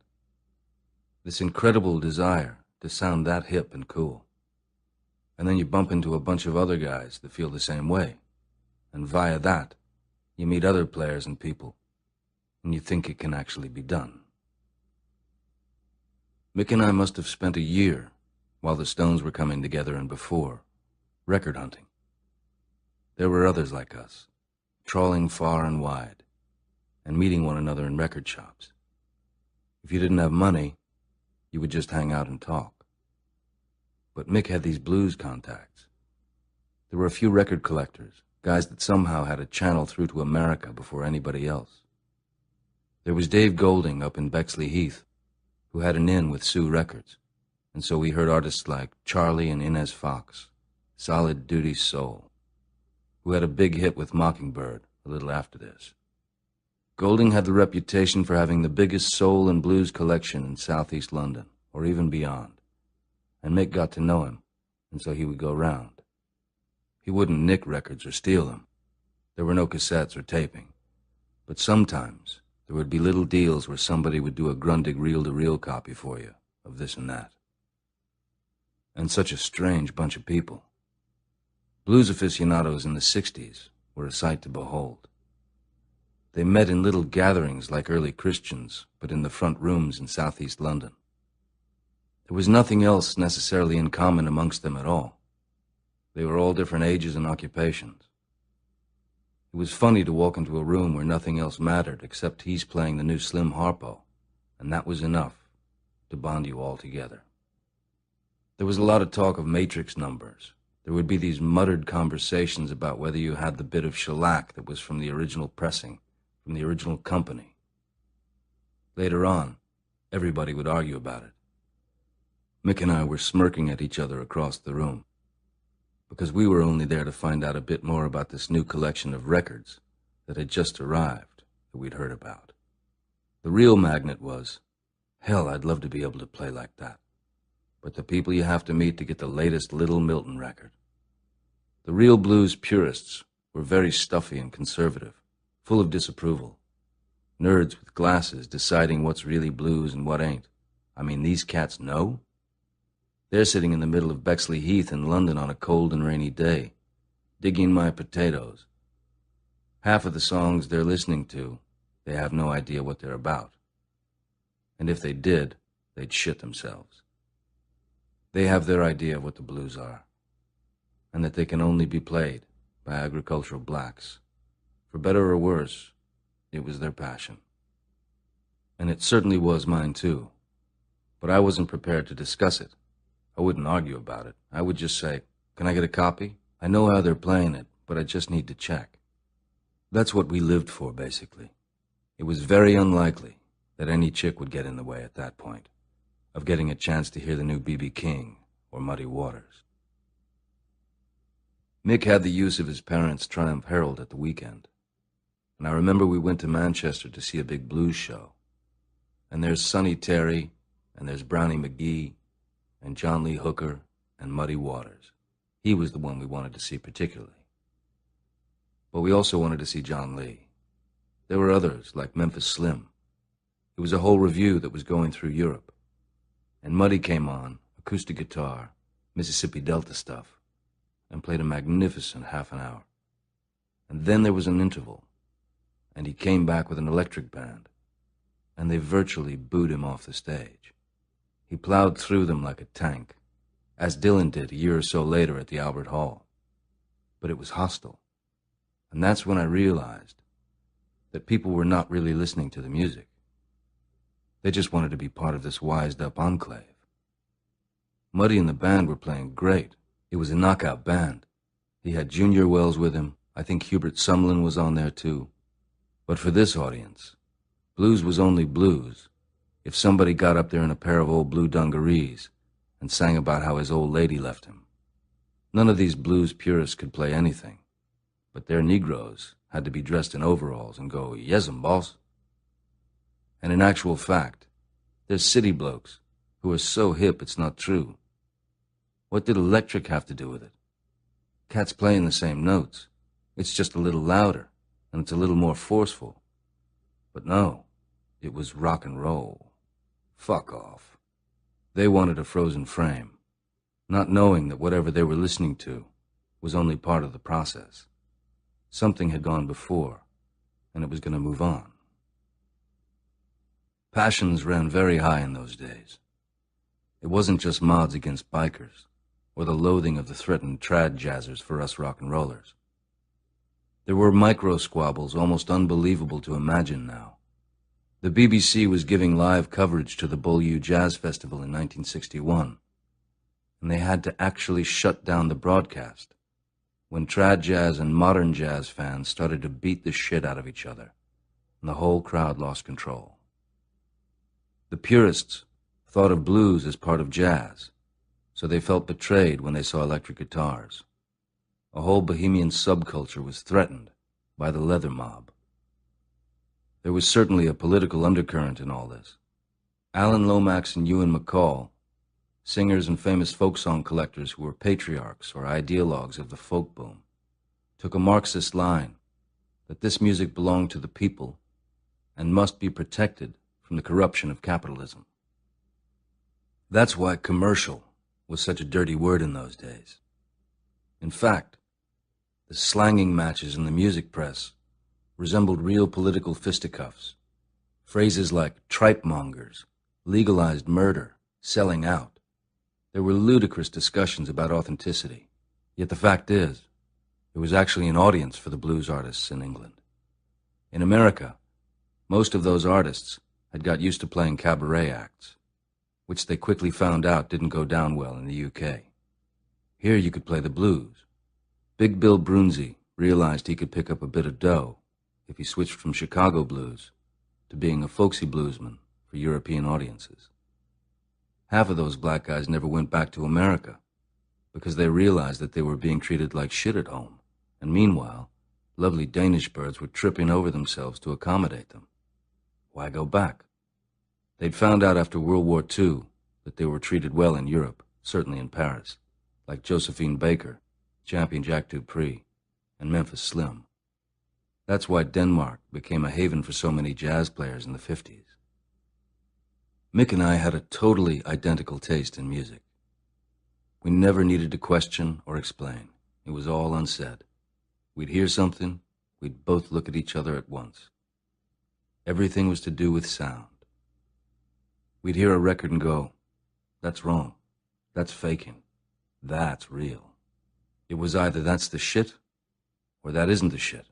This incredible desire to sound that hip and cool. And then you bump into a bunch of other guys that feel the same way. And via that, you meet other players and people, and you think it can actually be done. Mick and I must have spent a year, while the Stones were coming together and before, record hunting. There were others like us, trawling far and wide, and meeting one another in record shops. If you didn't have money, you would just hang out and talk. But Mick had these blues contacts. There were a few record collectors, guys that somehow had a channel through to America before anybody else. There was Dave Golding up in Bexley Heath, who had an in with Sue Records, and so we heard artists like Charlie and Inez Fox, Solid Duty Soul, who had a big hit with Mockingbird a little after this. Golding had the reputation for having the biggest soul and blues collection in southeast London, or even beyond. And Mick got to know him, and so he would go round. He wouldn't nick records or steal them. There were no cassettes or taping. But sometimes there would be little deals where somebody would do a Grundig reel-to-reel copy for you of this and that. And such a strange bunch of people. Blues aficionados in the 60s were a sight to behold. They met in little gatherings like early Christians, but in the front rooms in southeast London. There was nothing else necessarily in common amongst them at all. They were all different ages and occupations. It was funny to walk into a room where nothing else mattered except he's playing the new Slim Harpo, and that was enough to bond you all together. There was a lot of talk of matrix numbers. There would be these muttered conversations about whether you had the bit of shellac that was from the original pressing, from the original company. Later on, everybody would argue about it. Mick and I were smirking at each other across the room, because we were only there to find out a bit more about this new collection of records that had just arrived that we'd heard about. The real magnet was, hell, I'd love to be able to play like that. But the people you have to meet to get the latest Little Milton record. The real blues purists were very stuffy and conservative, full of disapproval. Nerds with glasses deciding what's really blues and what ain't. I mean, these cats know? They're sitting in the middle of Bexley Heath in London on a cold and rainy day, digging my potatoes. Half of the songs they're listening to, they have no idea what they're about. And if they did, they'd shit themselves. They have their idea of what the blues are, and that they can only be played by agricultural blacks. For better or worse, it was their passion. And it certainly was mine too, but I wasn't prepared to discuss it. I wouldn't argue about it. I would just say, can I get a copy? I know how they're playing it, but I just need to check. That's what we lived for, basically. It was very unlikely that any chick would get in the way at that point of getting a chance to hear the new B.B. King or Muddy Waters. Mick had the use of his parents' Triumph Herald at the weekend, and I remember we went to Manchester to see a big blues show. And there's Sonny Terry, and there's Brownie McGee, and John Lee Hooker, and Muddy Waters. He was the one we wanted to see particularly. But we also wanted to see John Lee. There were others, like Memphis Slim. It was a whole revue that was going through Europe. And Muddy came on, acoustic guitar, Mississippi Delta stuff, and played a magnificent half an hour. And then there was an interval, and he came back with an electric band, and they virtually booed him off the stage. He plowed through them like a tank, as Dylan did a year or so later at the Albert Hall. But it was hostile, and that's when I realized that people were not really listening to the music. They just wanted to be part of this wised-up enclave. Muddy and the band were playing great. It was a knockout band. He had Junior Wells with him. I think Hubert Sumlin was on there too. But for this audience, blues was only blues if somebody got up there in a pair of old blue dungarees and sang about how his old lady left him. None of these blues purists could play anything, but their Negroes had to be dressed in overalls and go, "Yes'm, boss." And in actual fact, there's city blokes who are so hip it's not true. What did electric have to do with it? Cats playing the same notes. It's just a little louder, and it's a little more forceful. But no, it was rock and roll. Fuck off. They wanted a frozen frame, not knowing that whatever they were listening to was only part of the process. Something had gone before, and it was going to move on. Passions ran very high in those days. It wasn't just mods against bikers, or the loathing of the threatened trad jazzers for us rock and rollers. There were micro squabbles almost unbelievable to imagine now. The BBC was giving live coverage to the Beaulieu Jazz Festival in 1961, and they had to actually shut down the broadcast when trad jazz and modern jazz fans started to beat the shit out of each other, and the whole crowd lost control. The purists thought of blues as part of jazz, so they felt betrayed when they saw electric guitars. A whole bohemian subculture was threatened by the leather mob. There was certainly a political undercurrent in all this. Alan Lomax and Ewan McCall, singers and famous folk song collectors who were patriarchs or ideologues of the folk boom, took a Marxist line that this music belonged to the people and must be protected from the corruption of capitalism. That's why commercial was such a dirty word in those days. In fact, the slanging matches in the music press resembled real political fisticuffs. Phrases like tripemongers, legalized murder, selling out. There were ludicrous discussions about authenticity, Yet the fact is, it was actually an audience for the blues artists in England. In America, most of those artists had got used to playing cabaret acts, which they quickly found out didn't go down well in the UK. Here you could play the blues. Big Bill Brunzi realized he could pick up a bit of dough if he switched from Chicago blues to being a folksy bluesman for European audiences. Half of those black guys never went back to America because they realized that they were being treated like shit at home, and meanwhile, lovely Danish birds were tripping over themselves to accommodate them. Why go back? They'd found out after World War II that they were treated well in Europe, certainly in Paris, like Josephine Baker, Champion Jack Dupree, and Memphis Slim. That's why Denmark became a haven for so many jazz players in the 50s. Mick and I had a totally identical taste in music. We never needed to question or explain. It was all unsaid. We'd hear something, we'd both look at each other at once. Everything was to do with sound. We'd hear a record and go, "That's wrong. That's faking. That's real." It was either that's the shit or that isn't the shit,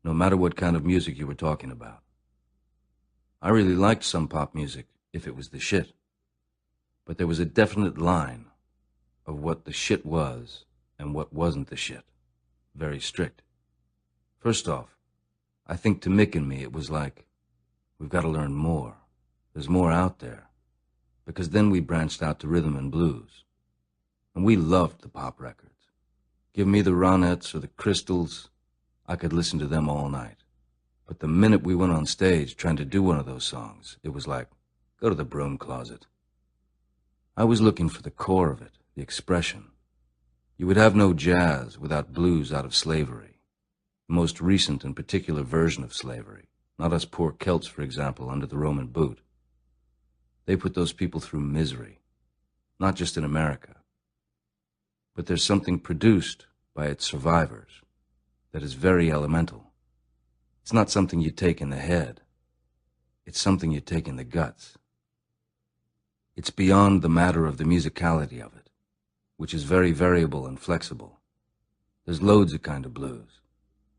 no matter what kind of music you were talking about. I really liked some pop music if it was the shit, but there was a definite line of what the shit was and what wasn't the shit. Very strict. First off, I think to Mick and me it was like, we've got to learn more. There's more out there. Because then we branched out to rhythm and blues. And we loved the pop records. Give me the Ronettes or the Crystals, I could listen to them all night. But the minute we went on stage trying to do one of those songs, it was like, go to the broom closet. I was looking for the core of it, the expression. You would have no jazz without blues out of slavery, the most recent and particular version of slavery, not us poor Celts, for example, under the Roman boot. They put those people through misery, not just in America. But there's something produced by its survivors that is very elemental. It's not something you take in the head. It's something you take in the guts. It's beyond the matter of the musicality of it, which is very variable and flexible. There's loads of kind of blues.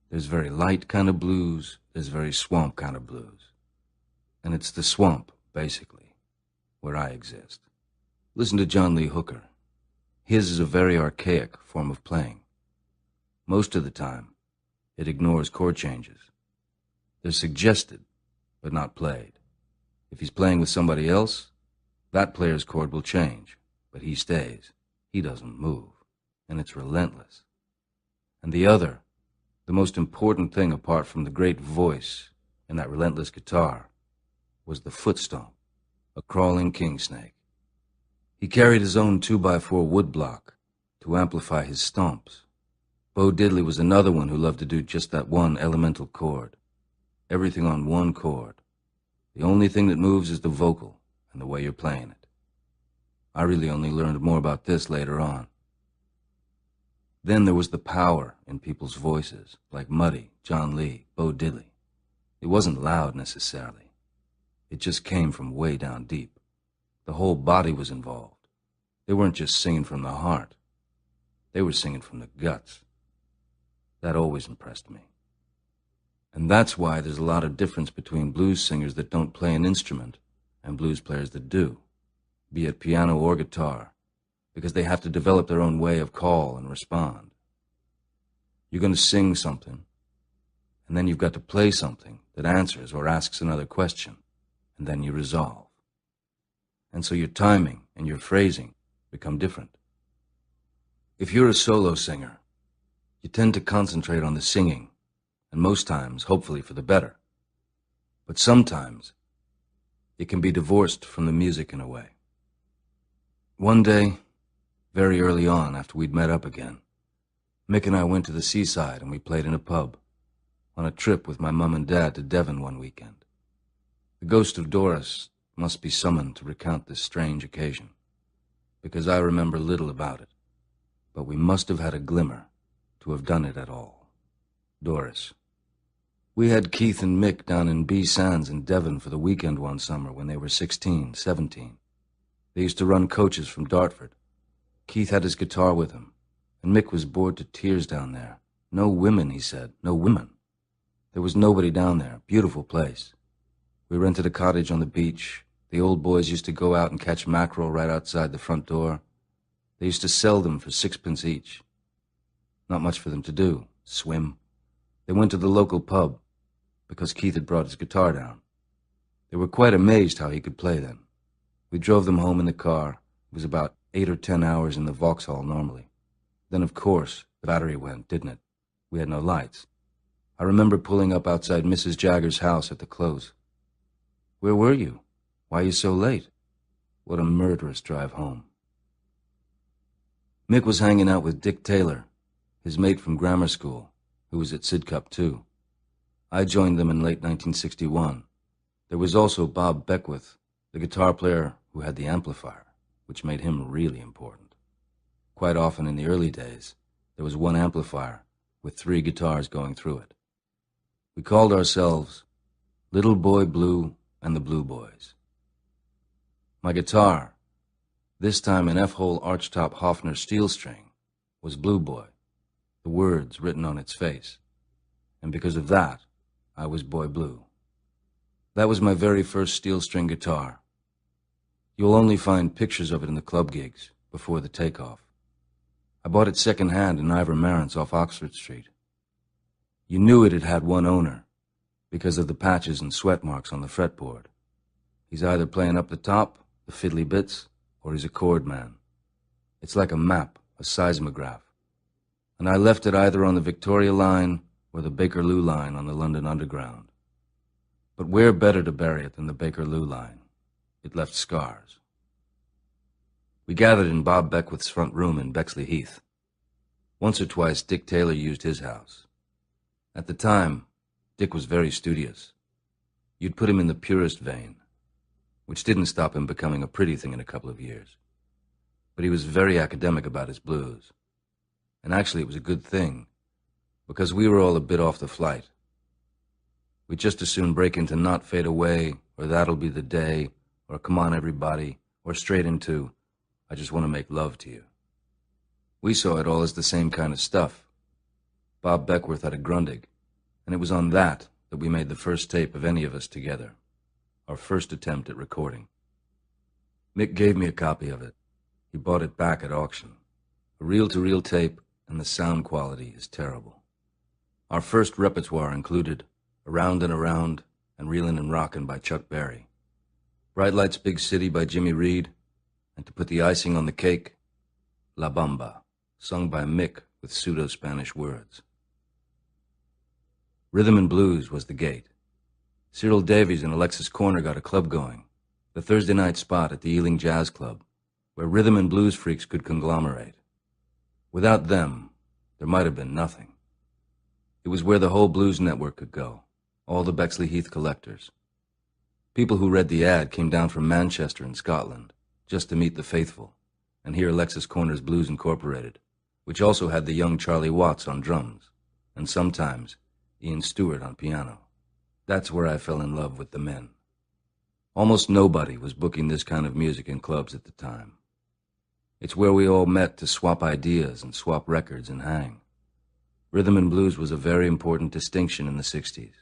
There's very light kind of blues. There's very swamp kind of blues. And it's the swamp, basically, where I exist. Listen to John Lee Hooker. His is a very archaic form of playing. Most of the time, it ignores chord changes. They're suggested, but not played. If he's playing with somebody else, that player's chord will change, but he stays. He doesn't move, and it's relentless. And the most important thing apart from the great voice and that relentless guitar, was the foot stomp, a crawling king snake. He carried his own 2x4 wood block to amplify his stomps. Bo Diddley was another one who loved to do just that one elemental chord. Everything on one chord. The only thing that moves is the vocal and the way you're playing it. I really only learned more about this later on. Then there was the power in people's voices, like Muddy, John Lee, Bo Diddley. It wasn't loud necessarily. It just came from way down deep. The whole body was involved. They weren't just singing from the heart. They were singing from the guts. That always impressed me. And that's why there's a lot of difference between blues singers that don't play an instrument and blues players that do, be it piano or guitar, because they have to develop their own way of call and respond. You're going to sing something, and then you've got to play something that answers or asks another question, and then you resolve. And so your timing and your phrasing become different. If you're a solo singer, you tend to concentrate on the singing, and most times, hopefully for the better. But sometimes, it can be divorced from the music in a way. One day, very early on after we'd met up again, Mick and I went to the seaside and we played in a pub, on a trip with my mum and dad to Devon one weekend. The ghost of Doris must be summoned to recount this strange occasion, because I remember little about it, but we must have had a glimmer to have done it at all. Doris. We had Keith and Mick down in B Sands in Devon for the weekend one summer when they were 16, 17. They used to run coaches from Dartford. Keith had his guitar with him, and Mick was bored to tears down there. No women, he said, no women. There was nobody down there. Beautiful place. We rented a cottage on the beach. The old boys used to go out and catch mackerel right outside the front door. They used to sell them for 6 pence each. Not much for them to do. Swim. They went to the local pub, because Keith had brought his guitar down. They were quite amazed how he could play then. We drove them home in the car. It was about 8 or 10 hours in the Vauxhall normally. Then, of course, the battery went, didn't it? We had no lights. I remember pulling up outside Mrs. Jagger's house at the close. Where were you? Why are you so late? What a murderous drive home. Mick was hanging out with Dick Taylor, his mate from grammar school, who was at Sidcup too. I joined them in late 1961. There was also Bob Beckwith, the guitar player who had the amplifier, which made him really important. Quite often in the early days, there was one amplifier with 3 guitars going through it. We called ourselves Little Boy Blue and the Blue Boys. My guitar, this time an F-hole archtop Hofner steel string, was Blue Boy, the words written on its face. And because of that, I was Boy Blue. That was my very first steel string guitar. You'll only find pictures of it in the club gigs before the takeoff. I bought it second-hand in Ivor Marantz off Oxford Street. You knew it had had one owner because of the patches and sweat marks on the fretboard. He's either playing up the top, the fiddly bits, or he's a chord man. It's like a map, a seismograph. And I left it either on the Victoria line or the Bakerloo line on the London Underground. But where better to bury it than the Bakerloo line? It left scars. We gathered in Bob Beckwith's front room in Bexley Heath. Once or twice, Dick Taylor used his house. At the time, Dick was very studious. You'd put him in the purist vein, which didn't stop him becoming a pretty thing in a couple of years. But he was very academic about his blues. And actually it was a good thing, because we were all a bit off the flight. We'd just as soon break into Not Fade Away, or That'll Be the Day, or Come On Everybody, or straight into I Just Want to Make Love to You. We saw it all as the same kind of stuff. Bob Beckwith had a Grundig, and it was on that we made the first tape of any of us together, our first attempt at recording. Mick gave me a copy of it. He bought it back at auction. A reel-to-reel tape, and the sound quality is terrible. Our first repertoire included Around and Around and Reelin' and Rockin' by Chuck Berry, Bright Lights Big City by Jimmy Reed, and to put the icing on the cake, La Bamba, sung by Mick with pseudo-Spanish words. Rhythm and Blues was the gate. Cyril Davies and Alexis Corner got a club going, the Thursday night spot at the Ealing Jazz Club, where rhythm and blues freaks could conglomerate. Without them, there might have been nothing. It was where the whole blues network could go, all the Bexley Heath collectors. People who read the ad came down from Manchester in Scotland, just to meet the faithful, and hear Alexis Corner's Blues Incorporated, which also had the young Charlie Watts on drums, and sometimes Ian Stewart on piano. That's where I fell in love with the men. Almost nobody was booking this kind of music in clubs at the time. It's where we all met to swap ideas and swap records and hang. Rhythm and blues was a very important distinction in the 60s.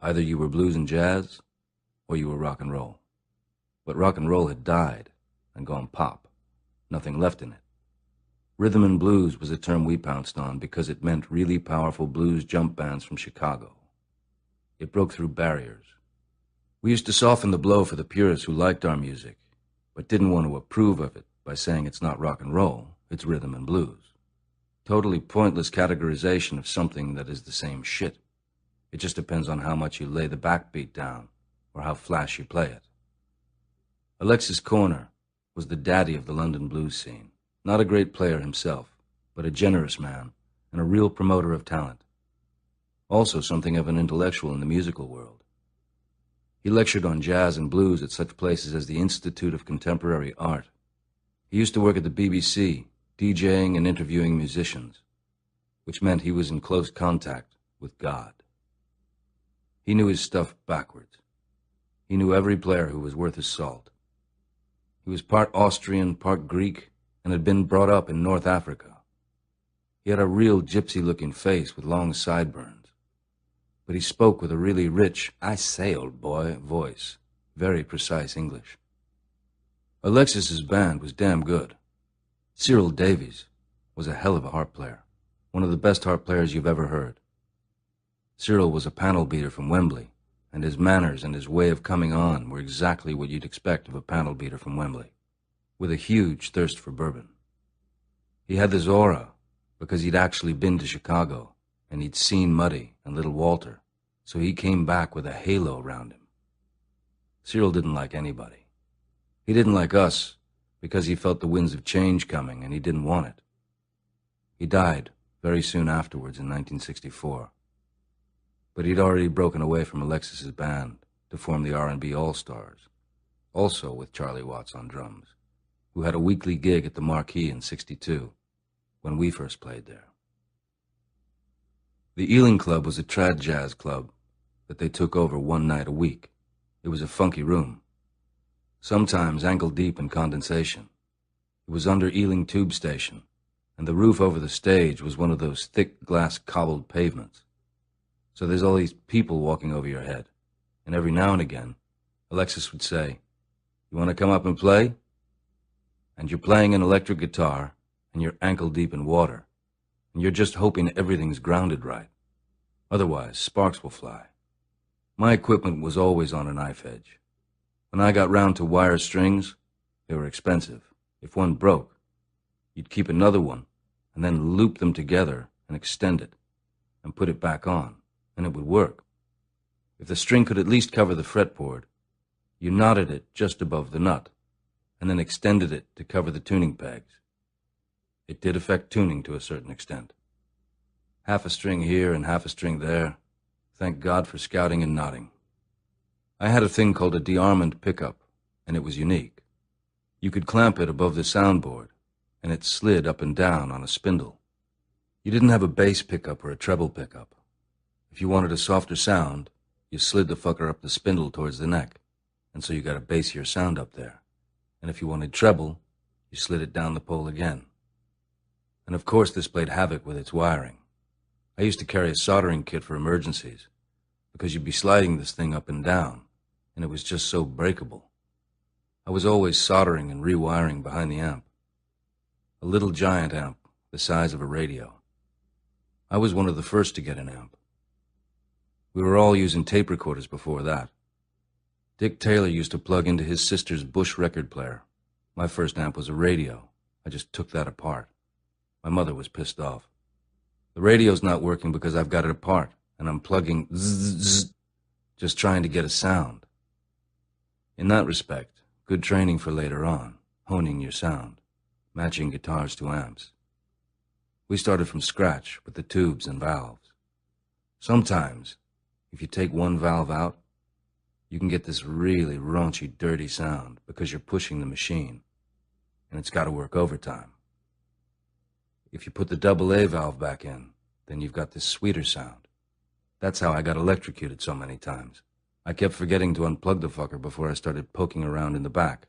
Either you were blues and jazz, or you were rock and roll. But rock and roll had died and gone pop. Nothing left in it. Rhythm and blues was a term we pounced on because it meant really powerful blues jump bands from Chicago. It broke through barriers. We used to soften the blow for the purists who liked our music, but didn't want to approve of it by saying it's not rock and roll, it's rhythm and blues. Totally pointless categorization of something that is the same shit. It just depends on how much you lay the backbeat down or how flash you play it. Alexis Corner was the daddy of the London blues scene. Not a great player himself, but a generous man and a real promoter of talent. Also something of an intellectual in the musical world. He lectured on jazz and blues at such places as the Institute of Contemporary Art. He used to work at the BBC, DJing and interviewing musicians, which meant he was in close contact with God. He knew his stuff backwards. He knew every player who was worth his salt. He was part Austrian, part Greek, and had been brought up in North Africa, He had a real gypsy-looking face with long sideburns. But he spoke with a really rich, "I say, old boy," voice. Very precise English. Alexis's band was damn good. Cyril Davies was a hell of a harp player. One of the best harp players you've ever heard. Cyril was a panel beater from Wembley, and his manners and his way of coming on were exactly what you'd expect of a panel beater from Wembley, with a huge thirst for bourbon. He had this aura because he'd actually been to Chicago, and he'd seen Muddy and Little Walter, so he came back with a halo around him. Cyril didn't like anybody. He didn't like us because he felt the winds of change coming and he didn't want it. He died very soon afterwards in 1964. But he'd already broken away from Alexis's band to form the R&B All-Stars, also with Charlie Watts on drums, who had a weekly gig at the Marquee in '62 when we first played there. The Ealing Club was a trad jazz club that they took over one night a week. It was a funky room, sometimes ankle-deep in condensation. It was under Ealing Tube Station, and the roof over the stage was one of those thick glass cobbled pavements. So there's all these people walking over your head, and every now and again, Alexis would say, "You want to come up and play?" And you're playing an electric guitar, and you're ankle-deep in water, and you're just hoping everything's grounded right. Otherwise, sparks will fly. My equipment was always on a knife edge. When I got round to wire strings, they were expensive. If one broke, you'd keep another one and then loop them together and extend it and put it back on, and it would work. If the string could at least cover the fretboard, you knotted it just above the nut and then extended it to cover the tuning pegs. It did affect tuning to a certain extent. Half a string here and half a string there. Thank God for scouting and knotting. I had a thing called a de-armand pickup, and it was unique. You could clamp it above the soundboard, and it slid up and down on a spindle. You didn't have a bass pickup or a treble pickup. If you wanted a softer sound, you slid the fucker up the spindle towards the neck, and so you got a bassier sound up there. And if you wanted treble, you slid it down the pole again. And of course this played havoc with its wiring. I used to carry a soldering kit for emergencies, because you'd be sliding this thing up and down, and it was just so breakable. I was always soldering and rewiring behind the amp. A little giant amp, the size of a radio. I was one of the first to get an amp. We were all using tape recorders before that. Dick Taylor used to plug into his sister's Bush record player. My first amp was a radio. I just took that apart. My mother was pissed off. The radio's not working because I've got it apart, and I'm plugging zzz, just trying to get a sound. In that respect, good training for later on, honing your sound, matching guitars to amps. We started from scratch with the tubes and valves. Sometimes, if you take one valve out, you can get this really raunchy, dirty sound because you're pushing the machine, and it's got to work overtime. If you put the AA valve back in, then you've got this sweeter sound. That's how I got electrocuted so many times. I kept forgetting to unplug the fucker before I started poking around in the back.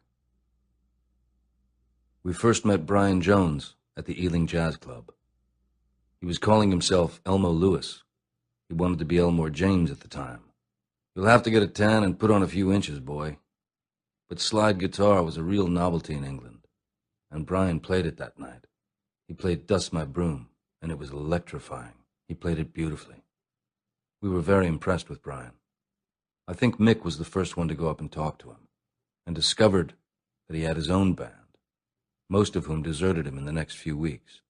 We first met Brian Jones at the Ealing Jazz Club. He was calling himself Elmo Lewis. He wanted to be Elmore James at the time. "You'll have to get a tan and put on a few inches, boy." But slide guitar was a real novelty in England, and Brian played it that night. He played Dust My Broom, and it was electrifying. He played it beautifully. We were very impressed with Brian. I think Mick was the first one to go up and talk to him, and discovered that he had his own band, most of whom deserted him in the next few weeks.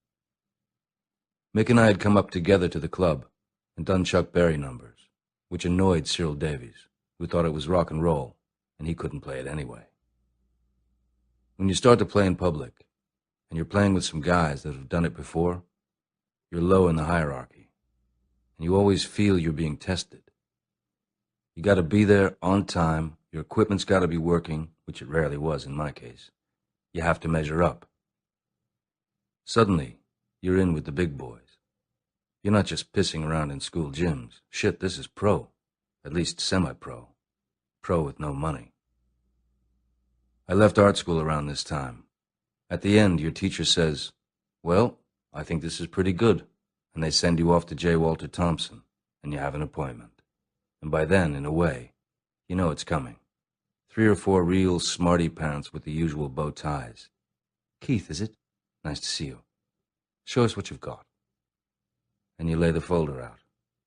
Mick and I had come up together to the club and done Chuck Berry numbers, which annoyed Cyril Davies, who thought it was rock and roll, and he couldn't play it anyway. When you start to play in public, and you're playing with some guys that have done it before, you're low in the hierarchy, and you always feel you're being tested. You got to be there on time, your equipment's got to be working, which it rarely was in my case. You have to measure up. Suddenly, you're in with the big boys. You're not just pissing around in school gyms. Shit, this is pro, at least semi-pro, pro with no money. I left art school around this time. At the end, your teacher says, "Well, I think this is pretty good. And they send you off to J. Walter Thompson, and you have an appointment. And by then, in a way, you know it's coming. 3 or 4 real smarty pants with the usual bow ties. Keith, is it? Nice to see you. Show us what you've got. And you lay the folder out.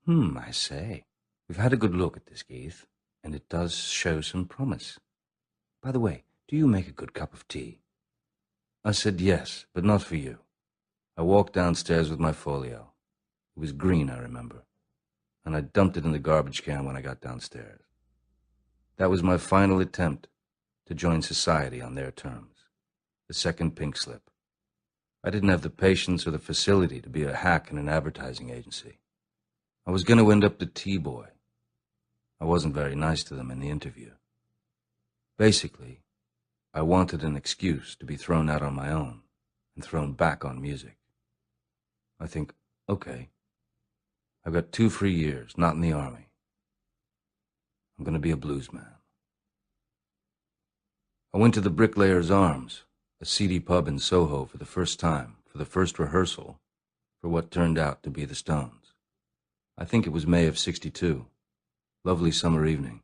I say. We've had a good look at this, Keith, and it does show some promise. By the way, do you make a good cup of tea? I said yes, but not for you. I walked downstairs with my folio. It was green, I remember, and I dumped it in the garbage can when I got downstairs. That was my final attempt to join society on their terms. The second pink slip. I didn't have the patience or the facility to be a hack in an advertising agency. I was going to end up the T-boy. I wasn't very nice to them in the interview. Basically, I wanted an excuse to be thrown out on my own and thrown back on music. I think, okay, I've got 2 free years, not in the army. I'm going to be a blues man. I went to the Bricklayer's Arms, a seedy pub in Soho for the first time, for the first rehearsal, for what turned out to be the Stones. I think it was May of '62. Lovely summer evening,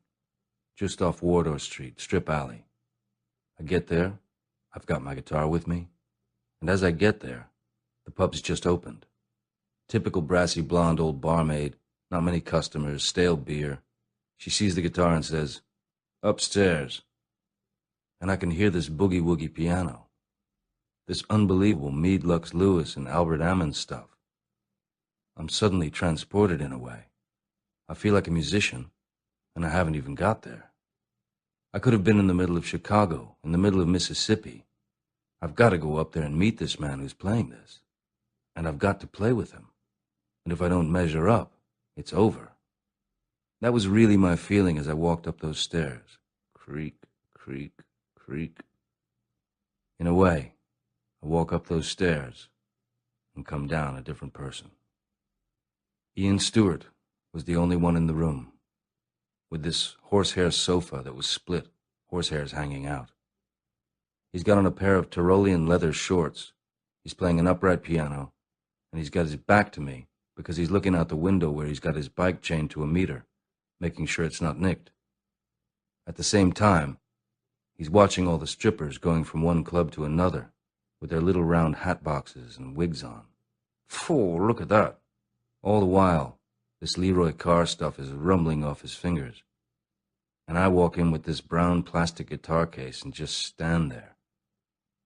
just off Wardour Street, Strip Alley. I get there, I've got my guitar with me, and as I get there, the pub's just opened. Typical brassy blonde old barmaid, not many customers, stale beer. She sees the guitar and says, "Upstairs." And I can hear this boogie-woogie piano, this unbelievable Meade Lux Lewis and Albert Ammons stuff. I'm suddenly transported in a way. I feel like a musician, and I haven't even got there. I could have been in the middle of Chicago, in the middle of Mississippi. I've got to go up there and meet this man who's playing this, and I've got to play with him. And if I don't measure up, it's over. That was really my feeling as I walked up those stairs. Creak, creak, creak. In a way, I walk up those stairs and come down a different person. Ian Stewart was the only one in the room, with this horsehair sofa that was split, horsehairs hanging out. He's got on a pair of Tyrolean leather shorts. He's playing an upright piano, and he's got his back to me because he's looking out the window where he's got his bike chained to a meter, making sure it's not nicked. At the same time, he's watching all the strippers going from one club to another with their little round hat boxes and wigs on. Phew, look at that. All the while, this Leroy Carr stuff is rumbling off his fingers. And I walk in with this brown plastic guitar case and just stand there.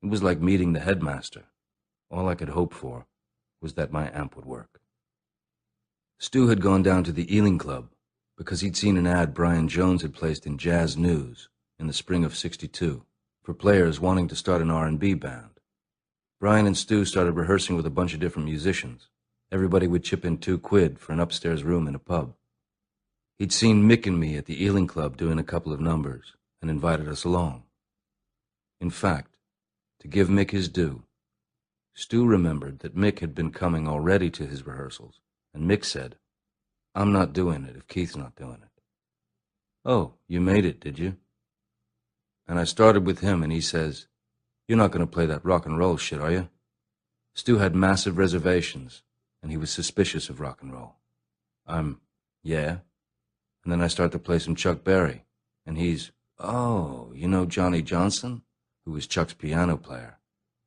It was like meeting the headmaster. All I could hope for was that my amp would work. Stu had gone down to the Ealing Club because he'd seen an ad Brian Jones had placed in Jazz News in the spring of '62 for players wanting to start an R&B band. Brian and Stu started rehearsing with a bunch of different musicians. Everybody would chip in £2 for an upstairs room in a pub. He'd seen Mick and me at the Ealing Club doing a couple of numbers and invited us along. In fact, to give Mick his due, Stu remembered that Mick had been coming already to his rehearsals, and Mick said, "I'm not doing it if Keith's not doing it." "Oh, you made it, did you?" And I started with him, and he says, "You're not going to play that rock and roll shit, are you?" Stu had massive reservations, and he was suspicious of rock and roll. Yeah. And then I start to play some Chuck Berry, and he's, "Oh, you know Johnny Johnson?" who was Chuck's piano player.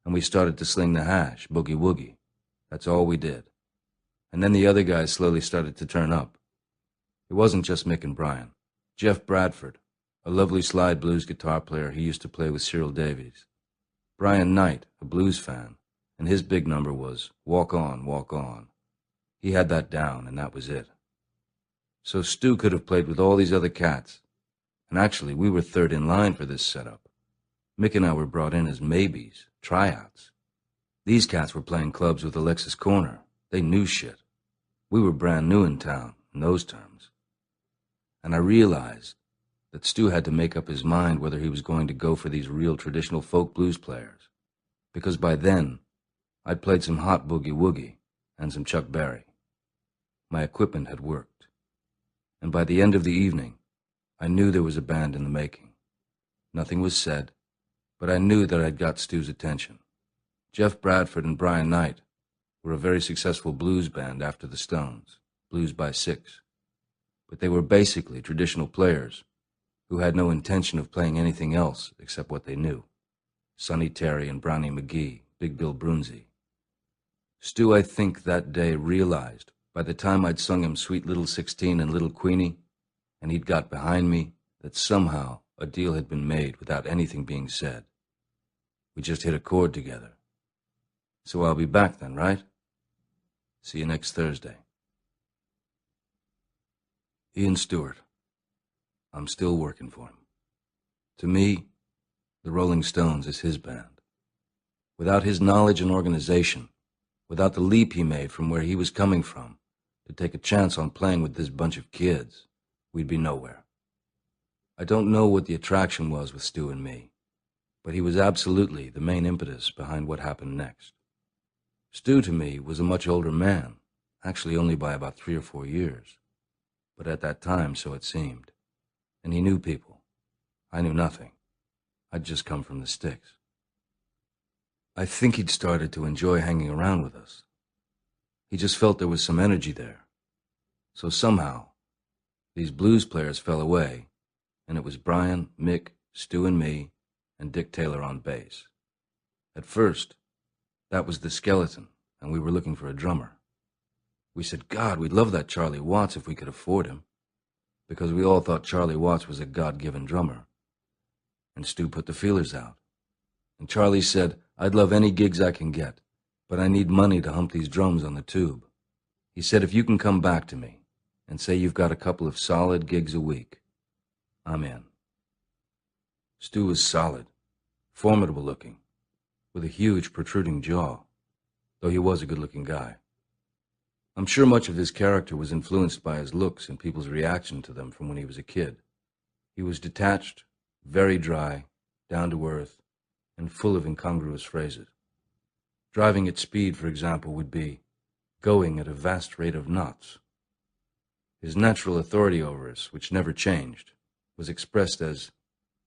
And we started to sling the hash, boogie-woogie. That's all we did. And then the other guys slowly started to turn up. It wasn't just Mick and Brian. Jeff Bradford, a lovely slide blues guitar player who used to play with Cyril Davies. Brian Knight, a blues fan, and his big number was Walk On, Walk On. He had that down, and that was it. So Stu could have played with all these other cats. And actually, we were third in line for this setup. Mick and I were brought in as maybes, tryouts. These cats were playing clubs with Alexis Corner. They knew shit. We were brand new in town, in those terms. And I realized that Stu had to make up his mind whether he was going to go for these real traditional folk blues players. Because by then, I'd played some hot boogie-woogie and some Chuck Berry. My equipment had worked. And by the end of the evening, I knew there was a band in the making. Nothing was said, but I knew that I'd got Stu's attention. Jeff Bradford and Brian Knight were a very successful blues band after the Stones, Blues by Six. But they were basically traditional players who had no intention of playing anything else except what they knew. Sonny Terry and Brownie McGee, Big Bill Broonzy. Stu, I think, that day realized, by the time I'd sung him Sweet Little 16 and Little Queenie, and he'd got behind me, that somehow a deal had been made without anything being said. We just hit a chord together. So I'll be back then, right? See you next Thursday. Ian Stewart. I'm still working for him. To me, the Rolling Stones is his band. Without his knowledge and organization, without the leap he made from where he was coming from to take a chance on playing with this bunch of kids, we'd be nowhere. I don't know what the attraction was with Stu and me, but he was absolutely the main impetus behind what happened next. Stu, to me, was a much older man, actually only by about 3 or 4 years. But at that time, so it seemed. And he knew people. I knew nothing. I'd just come from the sticks. I think he'd started to enjoy hanging around with us. He just felt there was some energy there. So somehow, these blues players fell away, and it was Brian, Mick, Stu and me, and Dick Taylor on bass. At first, that was the skeleton, and we were looking for a drummer. We said, God, we'd love that Charlie Watts if we could afford him, because we all thought Charlie Watts was a God-given drummer. And Stu put the feelers out. And Charlie said, I'd love any gigs I can get, but I need money to hump these drums on the tube. He said, if you can come back to me and say you've got a couple of solid gigs a week, I'm in. Stu was solid, formidable looking, with a huge protruding jaw, though he was a good-looking guy. I'm sure much of his character was influenced by his looks and people's reaction to them from when he was a kid. He was detached, very dry, down to earth, and full of incongruous phrases. Driving at speed, for example, would be going at a vast rate of knots. His natural authority over us, which never changed, was expressed as,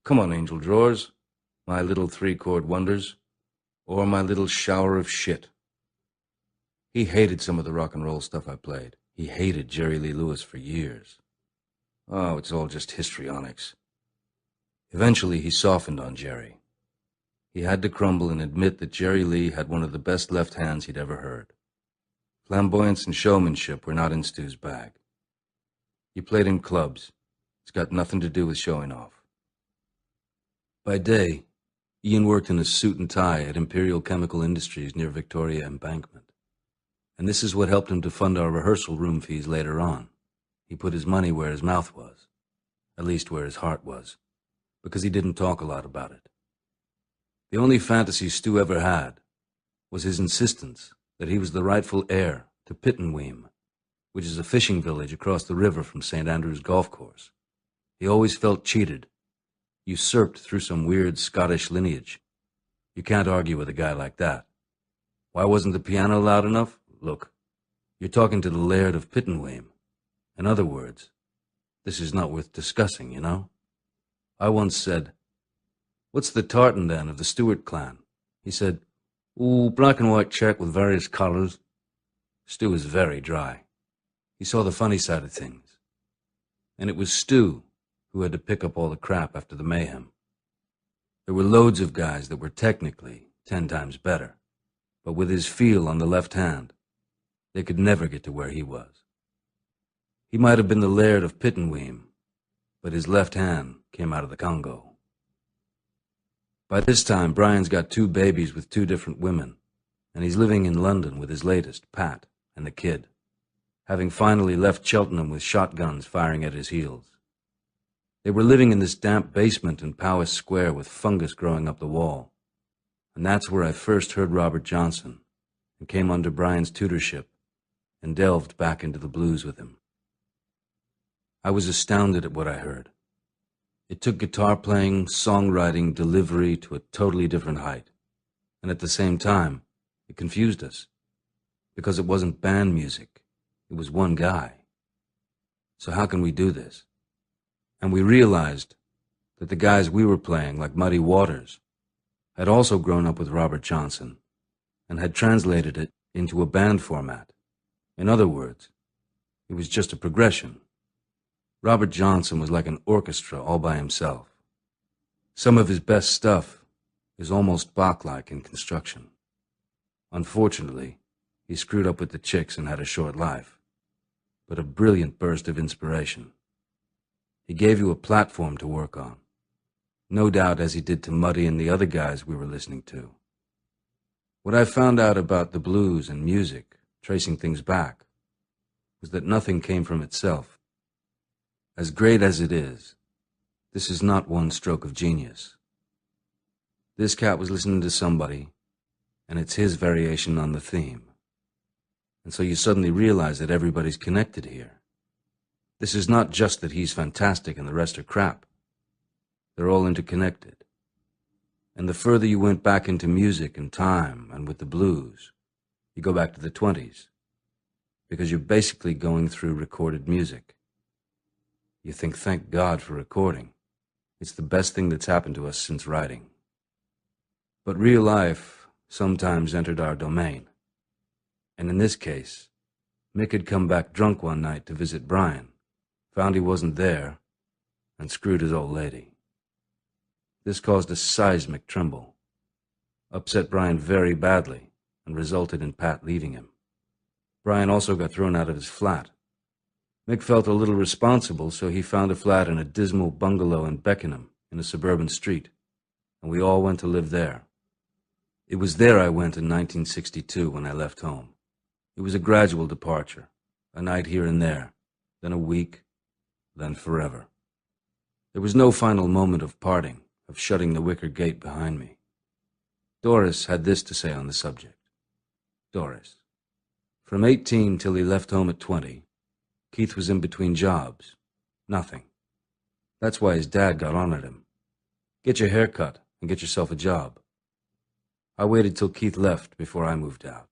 come on, angel drawers, my little 3-chord wonders, or my little shower of shit. He hated some of the rock and roll stuff I played. He hated Jerry Lee Lewis for years. Oh, it's all just histrionics. Eventually, he softened on Jerry. He had to crumble and admit that Jerry Lee had one of the best left hands he'd ever heard. Flamboyance and showmanship were not in Stu's bag. He played in clubs. It's got nothing to do with showing off. By day, Ian worked in a suit and tie at Imperial Chemical Industries near Victoria Embankment. And this is what helped him to fund our rehearsal room fees later on. He put his money where his mouth was, at least where his heart was, because he didn't talk a lot about it. The only fantasy Stu ever had was his insistence that he was the rightful heir to Pittenweem, which is a fishing village across the river from St. Andrew's Golf Course. He always felt cheated, usurped through some weird Scottish lineage. You can't argue with a guy like that. Why wasn't the piano loud enough? Look, you're talking to the Laird of Pittenweem. In other words, this is not worth discussing, you know? I once said, what's the tartan, then, of the Stewart clan? He said, ooh, black and white check with various colors. Stu was very dry. He saw the funny side of things. And it was Stu who had to pick up all the crap after the mayhem. There were loads of guys that were technically 10 times better, but with his feel on the left hand, they could never get to where he was. He might have been the Laird of Pittenweem, but his left hand came out of the Congo. By this time, Brian's got 2 babies with 2 different women, and he's living in London with his latest, Pat, and the kid, having finally left Cheltenham with shotguns firing at his heels. They were living in this damp basement in Powys Square with fungus growing up the wall, and that's where I first heard Robert Johnson and came under Brian's tutorship and delved back into the blues with him. I was astounded at what I heard. It took guitar playing, songwriting, delivery to a totally different height. And at the same time, it confused us. Because it wasn't band music. It was one guy. So how can we do this? And we realized that the guys we were playing, like Muddy Waters, had also grown up with Robert Johnson and had translated it into a band format. In other words, it was just a progression. Robert Johnson was like an orchestra all by himself. Some of his best stuff is almost Bach-like in construction. Unfortunately, he screwed up with the chicks and had a short life, but a brilliant burst of inspiration. He gave you a platform to work on, no doubt as he did to Muddy and the other guys we were listening to. What I found out about the blues and music, tracing things back, was that nothing came from itself. As great as it is, this is not one stroke of genius. This cat was listening to somebody, and it's his variation on the theme. And so you suddenly realize that everybody's connected here. This is not just that he's fantastic and the rest are crap. They're all interconnected. And the further you went back into music and time and with the blues, you go back to the 20s, because you're basically going through recorded music. You think, thank God for recording. It's the best thing that's happened to us since writing. But real life sometimes entered our domain. And in this case, Mick had come back drunk one night to visit Brian, found he wasn't there, and screwed his old lady. This caused a seismic tremble, upset Brian very badly, and resulted in Pat leaving him. Brian also got thrown out of his flat. Mick felt a little responsible, so he found a flat in a dismal bungalow in Beckenham, in a suburban street, and we all went to live there. It was there I went in 1962 when I left home. It was a gradual departure, a night here and there, then a week, then forever. There was no final moment of parting, of shutting the wicker gate behind me. Doris had this to say on the subject. Doris. From 18 till he left home at 20, Keith was in between jobs. Nothing. That's why his dad got on at him. Get your hair cut and get yourself a job. I waited till Keith left before I moved out.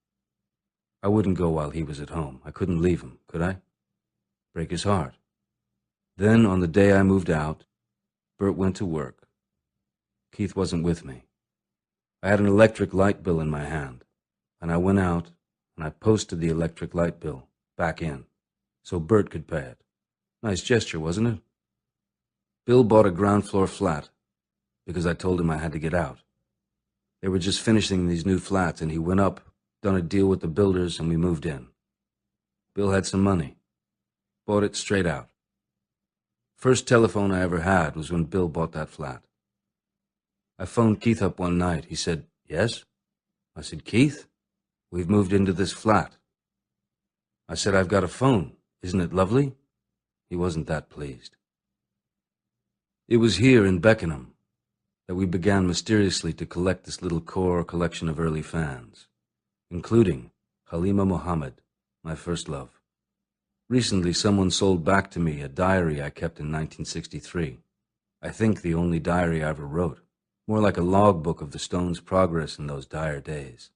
I wouldn't go while he was at home. I couldn't leave him, could I? Break his heart. Then, on the day I moved out, Bert went to work. Keith wasn't with me. I had an electric light bill in my hand, and I went out and I posted the electric light bill back in, so Bert could pay it. Nice gesture, wasn't it? Bill bought a ground floor flat because I told him I had to get out. They were just finishing these new flats, and he went up, done a deal with the builders, and we moved in. Bill had some money. Bought it straight out. First telephone I ever had was when Bill bought that flat. I phoned Keith up one night. He said, "Yes?" I said, "Keith, we've moved into this flat." I said, "I've got a phone. Isn't it lovely?" He wasn't that pleased. It was here in Beckenham that we began mysteriously to collect this little core collection of early fans, including Halima Mohammed, my first love. Recently, someone sold back to me a diary I kept in 1963. I think the only diary I ever wrote, more like a logbook of the Stones' progress in those dire days.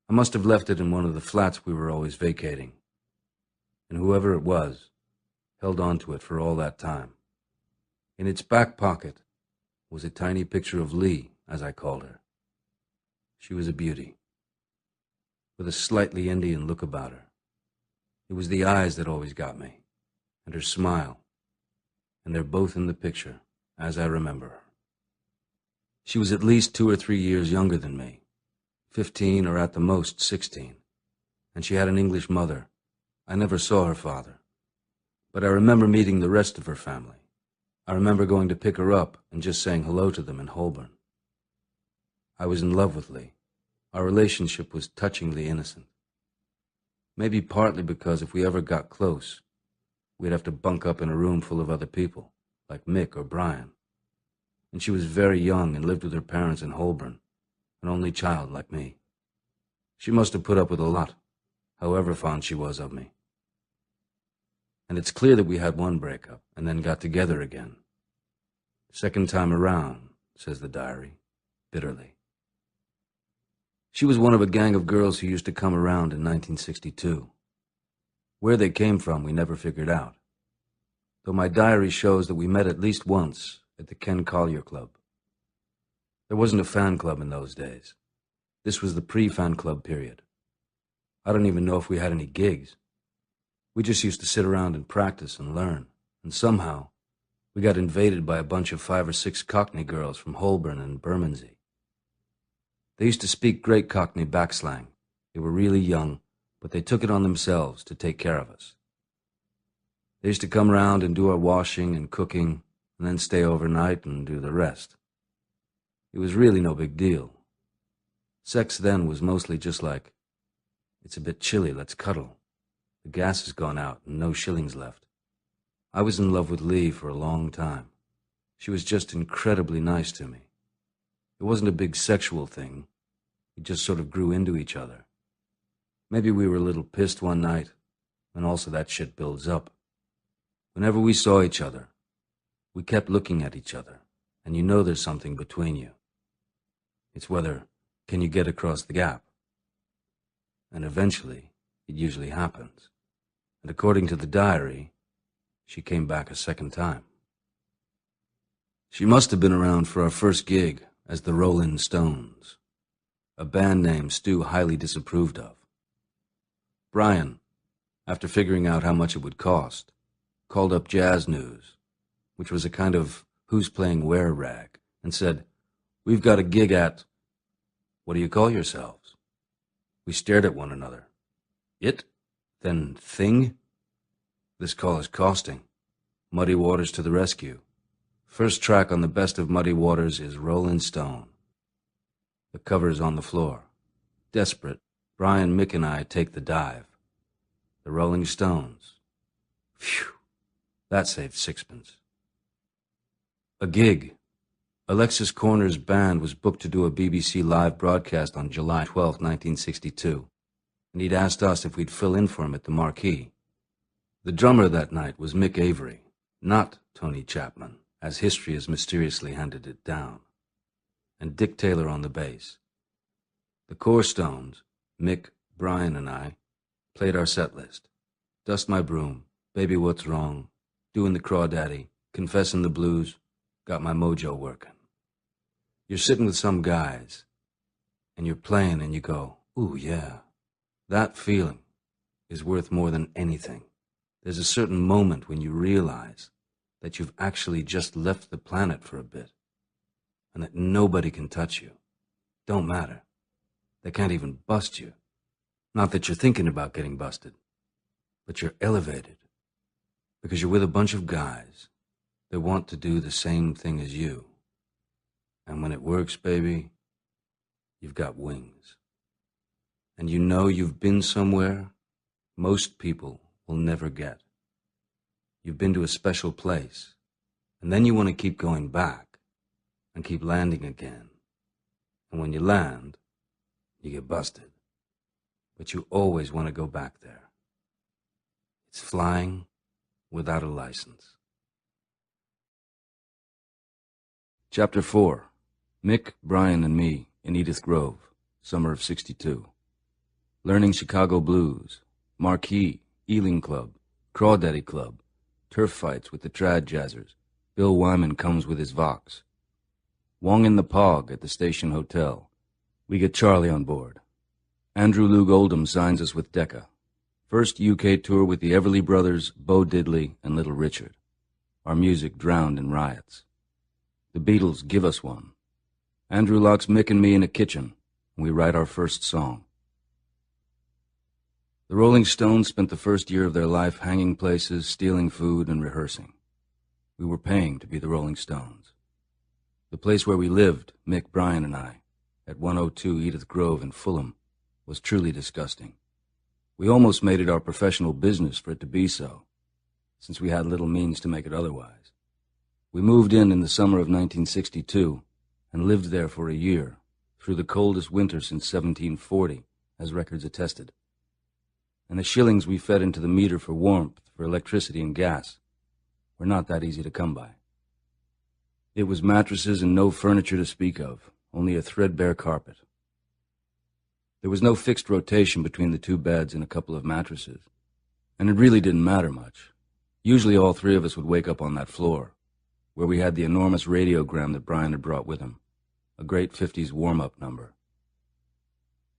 I must have left it in one of the flats we were always vacating, and whoever it was held on to it for all that time. In its back pocket was a tiny picture of Lee, as I called her. She was a beauty, with a slightly Indian look about her. It was the eyes that always got me, and her smile, and they're both in the picture, as I remember her. She was at least 2 or 3 years younger than me, 15 or at the most 16, and she had an English mother. I never saw her father, but I remember meeting the rest of her family. I remember going to pick her up and just saying hello to them in Holborn. I was in love with Lee. Our relationship was touchingly innocent. Maybe partly because if we ever got close, we'd have to bunk up in a room full of other people, like Mick or Brian. And she was very young and lived with her parents in Holborn, an only child like me. She must have put up with a lot, however fond she was of me. And it's clear that we had one breakup and then got together again. Second time around, says the diary, bitterly. She was one of a gang of girls who used to come around in 1962. Where they came from, we never figured out, though my diary shows that we met at least once at the Ken Collier Club. There wasn't a fan club in those days. This was the pre-fan club period. I don't even know if we had any gigs. We just used to sit around and practice and learn, and somehow we got invaded by a bunch of 5 or 6 Cockney girls from Holborn and Bermondsey. They used to speak great Cockney backslang. They were really young, but they took it on themselves to take care of us. They used to come round and do our washing and cooking, and then stay overnight and do the rest. It was really no big deal. Sex then was mostly just like, "It's a bit chilly, let's cuddle. The gas has gone out and no shillings left." I was in love with Lee for a long time. She was just incredibly nice to me. It wasn't a big sexual thing. We just sort of grew into each other. Maybe we were a little pissed one night, and also that shit builds up. Whenever we saw each other, we kept looking at each other, and you know there's something between you. It's whether, can you get across the gap? And eventually, it usually happens. And according to the diary, she came back a second time. She must have been around for our first gig as the Rolling Stones, a band name Stu highly disapproved of. Brian, after figuring out how much it would cost, called up Jazz News, which was a kind of who's playing where rag, and said, "We've got a gig at, what do you call yourselves?" We stared at one another. It? Then thing? This call is costing. Muddy Waters to the rescue. First track on the best of Muddy Waters is Rollin' Stone. The cover's on the floor. Desperate, Brian, Mick, and I take the dive. The Rolling Stones. Phew. That saved sixpence. A gig. Alexis Corner's band was booked to do a BBC live broadcast on July 12, 1962, and he'd asked us if we'd fill in for him at the Marquee. The drummer that night was Mick Avery, not Tony Chapman, as history has mysteriously handed it down, and Dick Taylor on the bass. The core Stones, Mick, Brian, and I, played our set list. Dust My Broom, Baby What's Wrong, Doing the Crawdaddy, Confessing the Blues, Got My Mojo Working. You're sitting with some guys, and you're playing and you go, "Ooh, yeah." That feeling is worth more than anything. There's a certain moment when you realize that you've actually just left the planet for a bit, and that nobody can touch you. Don't matter. They can't even bust you. Not that you're thinking about getting busted, but you're elevated, because you're with a bunch of guys that want to do the same thing as you. And when it works, baby, you've got wings. And you know you've been somewhere most people will never get. You've been to a special place, and then you want to keep going back and keep landing again. And when you land, you get busted. But you always want to go back there. It's flying without a license. Chapter 4. Mick, Brian, and me in Edith Grove, summer of '62. Learning Chicago blues, Marquee, Ealing Club, Crawdaddy Club, turf fights with the trad jazzers. Bill Wyman comes with his Vox. Wong in the Pog at the Station Hotel. We get Charlie on board. Andrew Loog Oldham signs us with Decca. First UK tour with the Everly Brothers, Bo Diddley, and Little Richard. Our music drowned in riots. The Beatles give us one. Andrew locks Mick and me in a kitchen, and we write our first song. The Rolling Stones spent the first year of their life hanging places, stealing food, and rehearsing. We were paying to be the Rolling Stones. The place where we lived, Mick, Brian, and I, at 102 Edith Grove in Fulham, was truly disgusting. We almost made it our professional business for it to be so, since we had little means to make it otherwise. We moved in the summer of 1962 and lived there for a year, through the coldest winter since 1740, as records attested. And the shillings we fed into the meter for warmth, for electricity and gas, were not that easy to come by. It was mattresses and no furniture to speak of, only a threadbare carpet. There was no fixed rotation between the two beds and a couple of mattresses, and it really didn't matter much. Usually all three of us would wake up on that floor, where we had the enormous radiogram that Brian had brought with him, a great 50s warm-up number.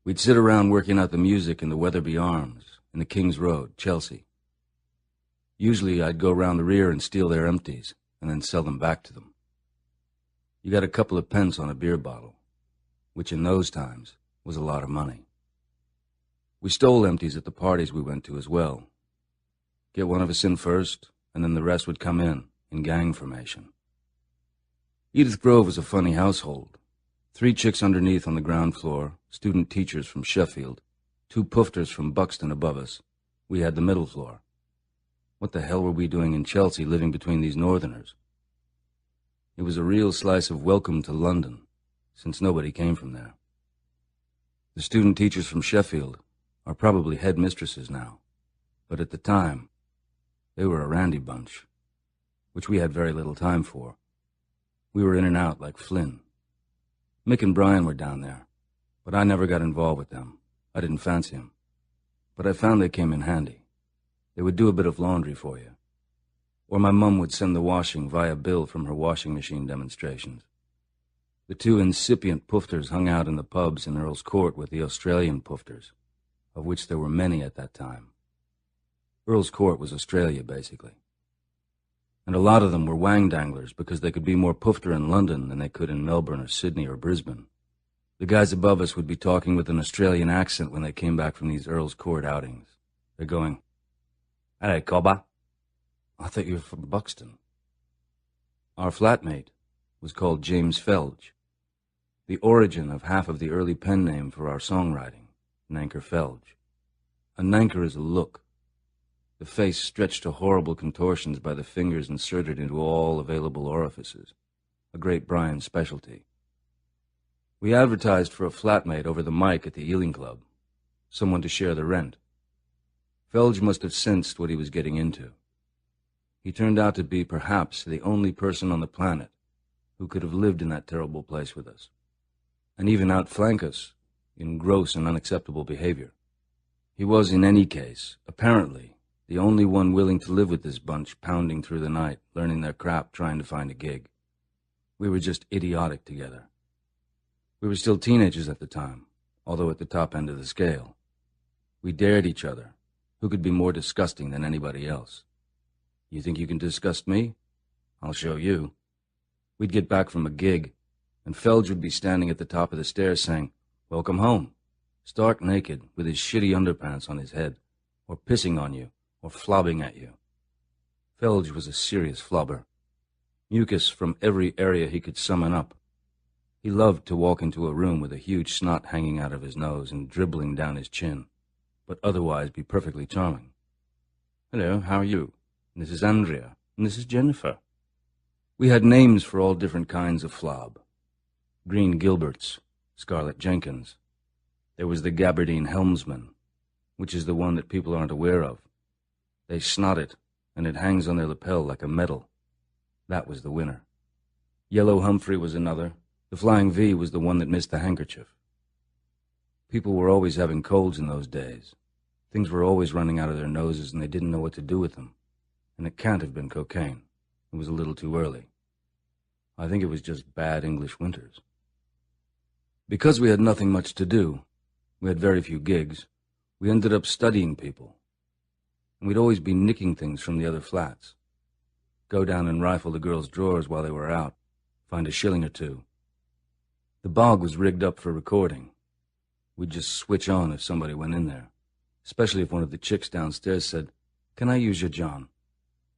We'd sit around working out the music in the Weatherby Arms, in the King's Road, Chelsea. Usually I'd go round the rear and steal their empties, and then sell them back to them. You got a couple of pence on a beer bottle, which in those times was a lot of money. We stole empties at the parties we went to as well. Get one of us in first, and then the rest would come in gang formation. Edith Grove was a funny household. 3 chicks underneath on the ground floor, student teachers from Sheffield, 2 poofters from Buxton above us. We had the middle floor. What the hell were we doing in Chelsea living between these northerners? It was a real slice of welcome to London, since nobody came from there. The student teachers from Sheffield are probably headmistresses now, but at the time, they were a randy bunch, which we had very little time for. We were in and out like Flynn. Mick and Brian were down there, but I never got involved with them. I didn't fancy them. But I found they came in handy. They would do a bit of laundry for you. Or my mum would send the washing via bill from her washing machine demonstrations. The 2 incipient poofters hung out in the pubs in Earl's Court with the Australian poofters, of which there were many at that time. Earl's Court was Australia, basically. And a lot of them were wang-danglers because they could be more poofter in London than they could in Melbourne or Sydney or Brisbane. The guys above us would be talking with an Australian accent when they came back from these Earl's Court outings. They're going, "Hello, cobber. I thought you were from Buxton." Our flatmate was called James Felge, the origin of half of the early pen name for our songwriting, Nanker Felge. A nanker is a look. The face stretched to horrible contortions by the fingers inserted into all available orifices, a great Brian specialty. We advertised for a flatmate over the mic at the Ealing Club, someone to share the rent. Felge must have sensed what he was getting into. He turned out to be perhaps the only person on the planet who could have lived in that terrible place with us, and even outflank us in gross and unacceptable behavior. He was, in any case, apparently, the only one willing to live with this bunch pounding through the night, learning their crap, trying to find a gig. We were just idiotic together. We were still teenagers at the time, although at the top end of the scale. We dared each other. Who could be more disgusting than anybody else? You think you can disgust me? I'll show you. We'd get back from a gig, and Felge would be standing at the top of the stairs saying, "Welcome home," stark naked with his shitty underpants on his head, or pissing on you, or flobbing at you. Felge was a serious flubber. Mucus from every area he could summon up. He loved to walk into a room with a huge snot hanging out of his nose and dribbling down his chin, but otherwise be perfectly charming. "Hello, how are you? And this is Andrea, and this is Jennifer." We had names for all different kinds of flob. Green Gilberts, Scarlett Jenkins. There was the Gabardine Helmsman, which is the one that people aren't aware of. They snot it, and it hangs on their lapel like a medal. That was the winner. Yellow Humphrey was another. The Flying V was the one that missed the handkerchief. People were always having colds in those days. Things were always running out of their noses, and they didn't know what to do with them. And it can't have been cocaine. It was a little too early. I think it was just bad English winters. Because we had nothing much to do, we had very few gigs, we ended up studying people. And we'd always be nicking things from the other flats. Go down and rifle the girls' drawers while they were out, find a shilling or two. The bog was rigged up for recording. We'd just switch on if somebody went in there, especially if one of the chicks downstairs said, "Can I use your John?"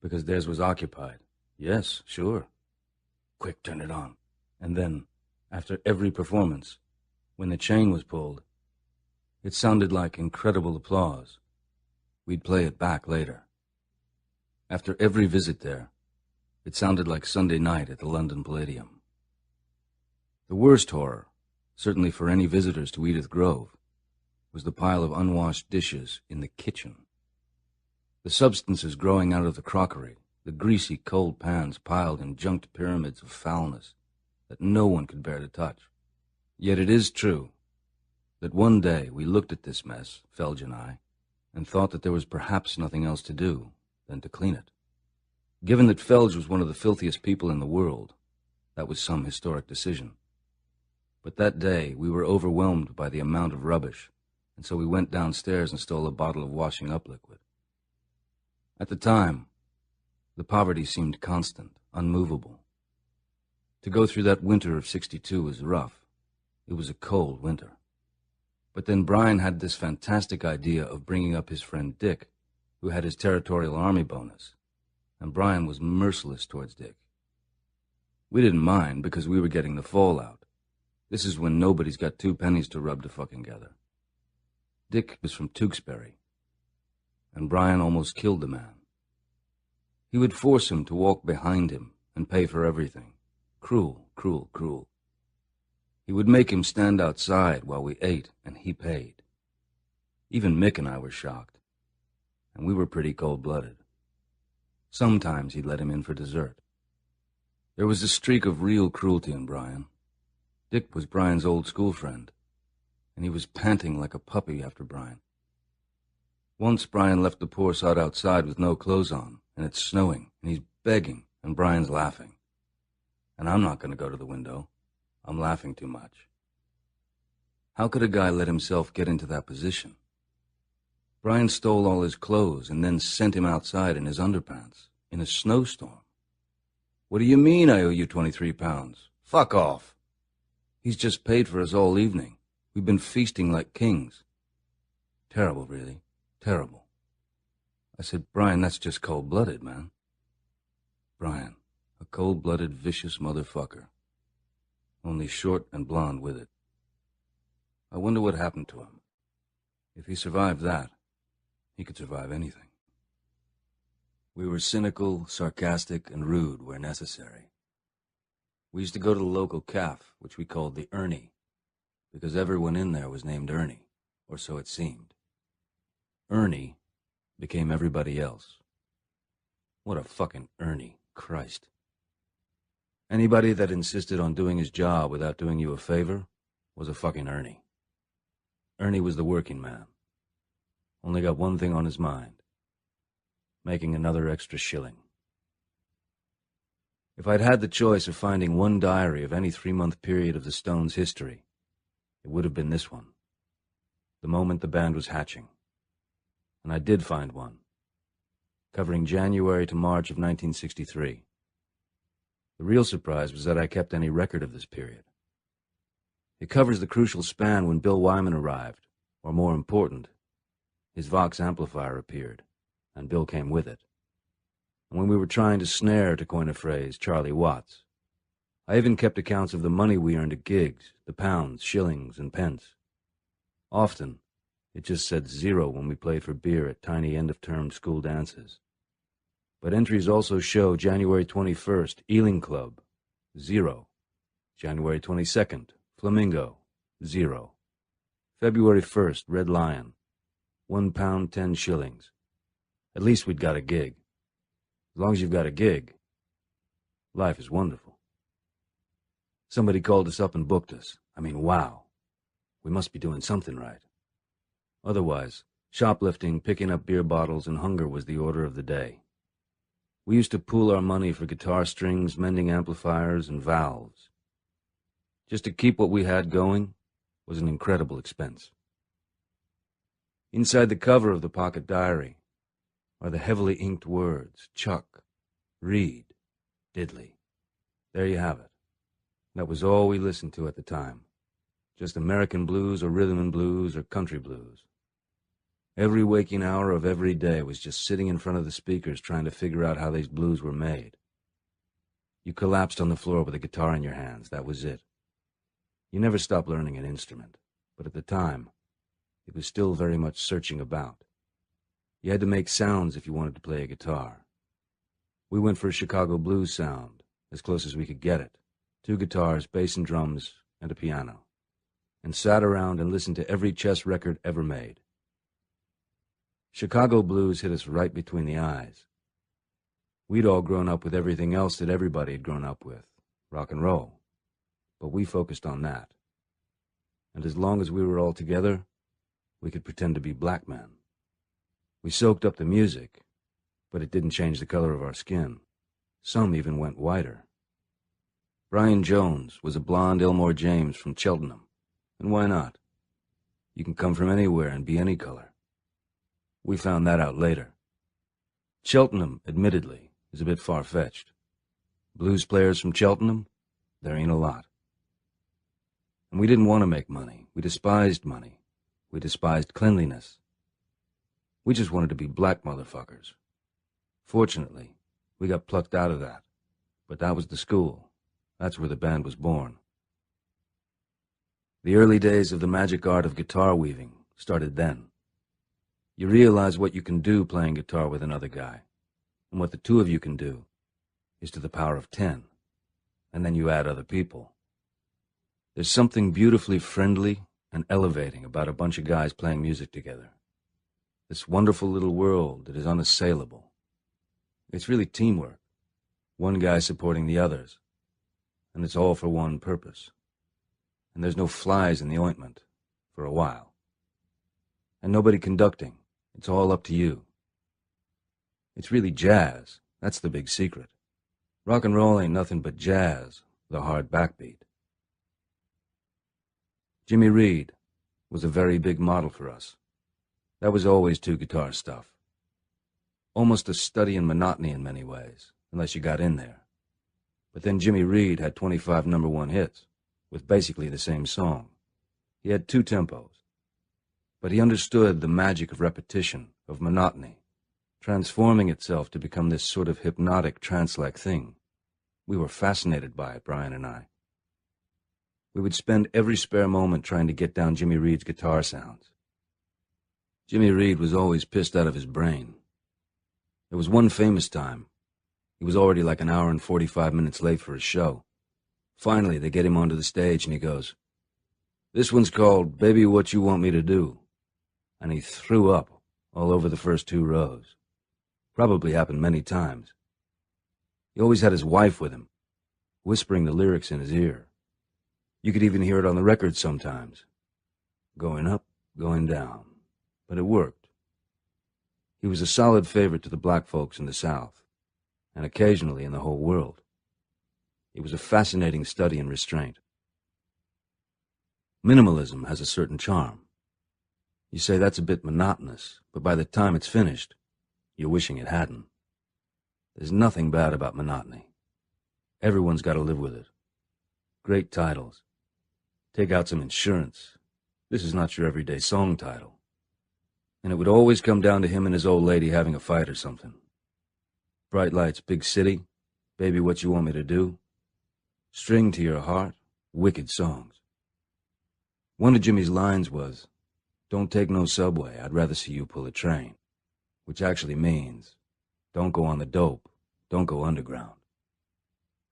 Because theirs was occupied. "Yes, sure." "Quick, turn it on." And then, after every performance, when the chain was pulled, it sounded like incredible applause. We'd play it back later. After every visit there, it sounded like Sunday night at the London Palladium. The worst horror, certainly for any visitors to Edith Grove, was the pile of unwashed dishes in the kitchen. The substances growing out of the crockery, the greasy, cold pans piled in junked pyramids of foulness that no one could bear to touch. Yet it is true that one day we looked at this mess, Felge and I, and thought that there was perhaps nothing else to do than to clean it. Given that Felge was one of the filthiest people in the world, that was some historic decision. But that day we were overwhelmed by the amount of rubbish, and so we went downstairs and stole a bottle of washing-up liquid. At the time, the poverty seemed constant, unmovable. To go through that winter of '62 was rough. It was a cold winter. But then Brian had this fantastic idea of bringing up his friend Dick, who had his territorial army bonus, and Brian was merciless towards Dick. We didn't mind because we were getting the fallout. This is when nobody's got 2 pennies to rub together. Dick was from Tewksbury, and Brian almost killed the man. He would force him to walk behind him and pay for everything. Cruel, cruel, cruel. He would make him stand outside while we ate, and he paid. Even Mick and I were shocked, and we were pretty cold-blooded. Sometimes he'd let him in for dessert. There was a streak of real cruelty in Brian. Dick was Brian's old school friend, and he was panting like a puppy after Brian. Once Brian left the poor sod outside with no clothes on, and it's snowing, and he's begging, and Brian's laughing. And I'm not going to go to the window. I'm laughing too much. How could a guy let himself get into that position? Brian stole all his clothes and then sent him outside in his underpants, in a snowstorm. What do you mean I owe you 23 pounds? Fuck off. He's just paid for us all evening. We've been feasting like kings. Terrible, really. Terrible. I said, Brian, that's just cold-blooded, man. Brian, a cold-blooded, vicious motherfucker. Only short and blonde with it. I wonder what happened to him. If he survived that, he could survive anything. We were cynical, sarcastic, and rude where necessary. We used to go to the local cafe, which we called the Ernie, because everyone in there was named Ernie, or so it seemed. Ernie became everybody else. What a fucking Ernie, Christ. Anybody that insisted on doing his job without doing you a favor was a fucking Ernie. Ernie was the working man. Only got one thing on his mind: making another extra shilling. If I'd had the choice of finding one diary of any 3-month period of the Stones' history, it would have been this one, the moment the band was hatching. And I did find one, covering January to March of 1963. The real surprise was that I kept any record of this period. It covers the crucial span when Bill Wyman arrived, or more important, his Vox amplifier appeared, and Bill came with it. And when we were trying to snare, to coin a phrase, Charlie Watts. I even kept accounts of the money we earned at gigs, the pounds, shillings, and pence. Often, it just said 0 when we played for beer at tiny end-of-term school dances. But entries also show January 21st, Ealing Club, 0. January 22nd, Flamingo, 0. February 1st, Red Lion, £1 10 shillings. At least we'd got a gig. As long as you've got a gig, life is wonderful. Somebody called us up and booked us. I mean, wow. We must be doing something right. Otherwise, shoplifting, picking up beer bottles, and hunger was the order of the day. We used to pool our money for guitar strings, mending amplifiers, and valves. Just to keep what we had going was an incredible expense. Inside the cover of the pocket diary are the heavily inked words, Chuck, Reed, Diddley. There you have it. That was all we listened to at the time. Just American blues or rhythm and blues or country blues. Every waking hour of every day was just sitting in front of the speakers trying to figure out how these blues were made. You collapsed on the floor with a guitar in your hands. That was it. You never stopped learning an instrument, but at the time, it was still very much searching about. You had to make sounds if you wanted to play a guitar. We went for a Chicago blues sound, as close as we could get it. 2 guitars, bass and drums, and a piano. And sat around and listened to every chess record ever made. Chicago blues hit us right between the eyes. We'd all grown up with everything else that everybody had grown up with, rock and roll. But we focused on that. And as long as we were all together, we could pretend to be black men. We soaked up the music, but it didn't change the color of our skin. Some even went whiter. Brian Jones was a blonde Elmore James from Cheltenham. And why not? You can come from anywhere and be any color. We found that out later. Cheltenham, admittedly, is a bit far-fetched. Blues players from Cheltenham? There ain't a lot. And we didn't want to make money. We despised money. We despised cleanliness. We just wanted to be black motherfuckers. Fortunately, we got plucked out of that. But that was the school. That's where the band was born. The early days of the magic art of guitar weaving started then. You realize what you can do playing guitar with another guy, and what the two of you can do is to the power of 10, and then you add other people. There's something beautifully friendly and elevating about a bunch of guys playing music together. This wonderful little world that is unassailable. It's really teamwork, one guy supporting the others, and it's all for one purpose. And there's no flies in the ointment, for a while. And nobody conducting. It's all up to you. It's really jazz. That's the big secret. Rock and roll ain't nothing but jazz, the hard backbeat. Jimmy Reed was a very big model for us. That was always two-guitar stuff. Almost a study in monotony in many ways, unless you got in there. But then Jimmy Reed had 25 #1 hits, with basically the same song. He had 2 tempos. But he understood the magic of repetition, of monotony, transforming itself to become this sort of hypnotic, trance-like thing. We were fascinated by it, Brian and I. We would spend every spare moment trying to get down Jimmy Reed's guitar sounds. Jimmy Reed was always pissed out of his brain. There was one famous time. He was already like an hour and 45 minutes late for his show. Finally, they get him onto the stage, and he goes, "This one's called Baby What You Want Me to Do." And he threw up all over the first 2 rows. Probably happened many times. He always had his wife with him, whispering the lyrics in his ear. You could even hear it on the record sometimes. Going up, going down. But it worked. He was a solid favorite to the black folks in the South, and occasionally in the whole world. It was a fascinating study in restraint. Minimalism has a certain charm. You say that's a bit monotonous, but by the time it's finished, you're wishing it hadn't. There's nothing bad about monotony. Everyone's got to live with it. Great titles. Take out some insurance. This is not your everyday song title. And it would always come down to him and his old lady having a fight or something. Bright Lights, Big City, Baby What You Want Me to Do, String to Your Heart, wicked songs. One of Jimmy's lines was, "Don't take no subway, I'd rather see you pull a train," which actually means, don't go on the dope, don't go underground.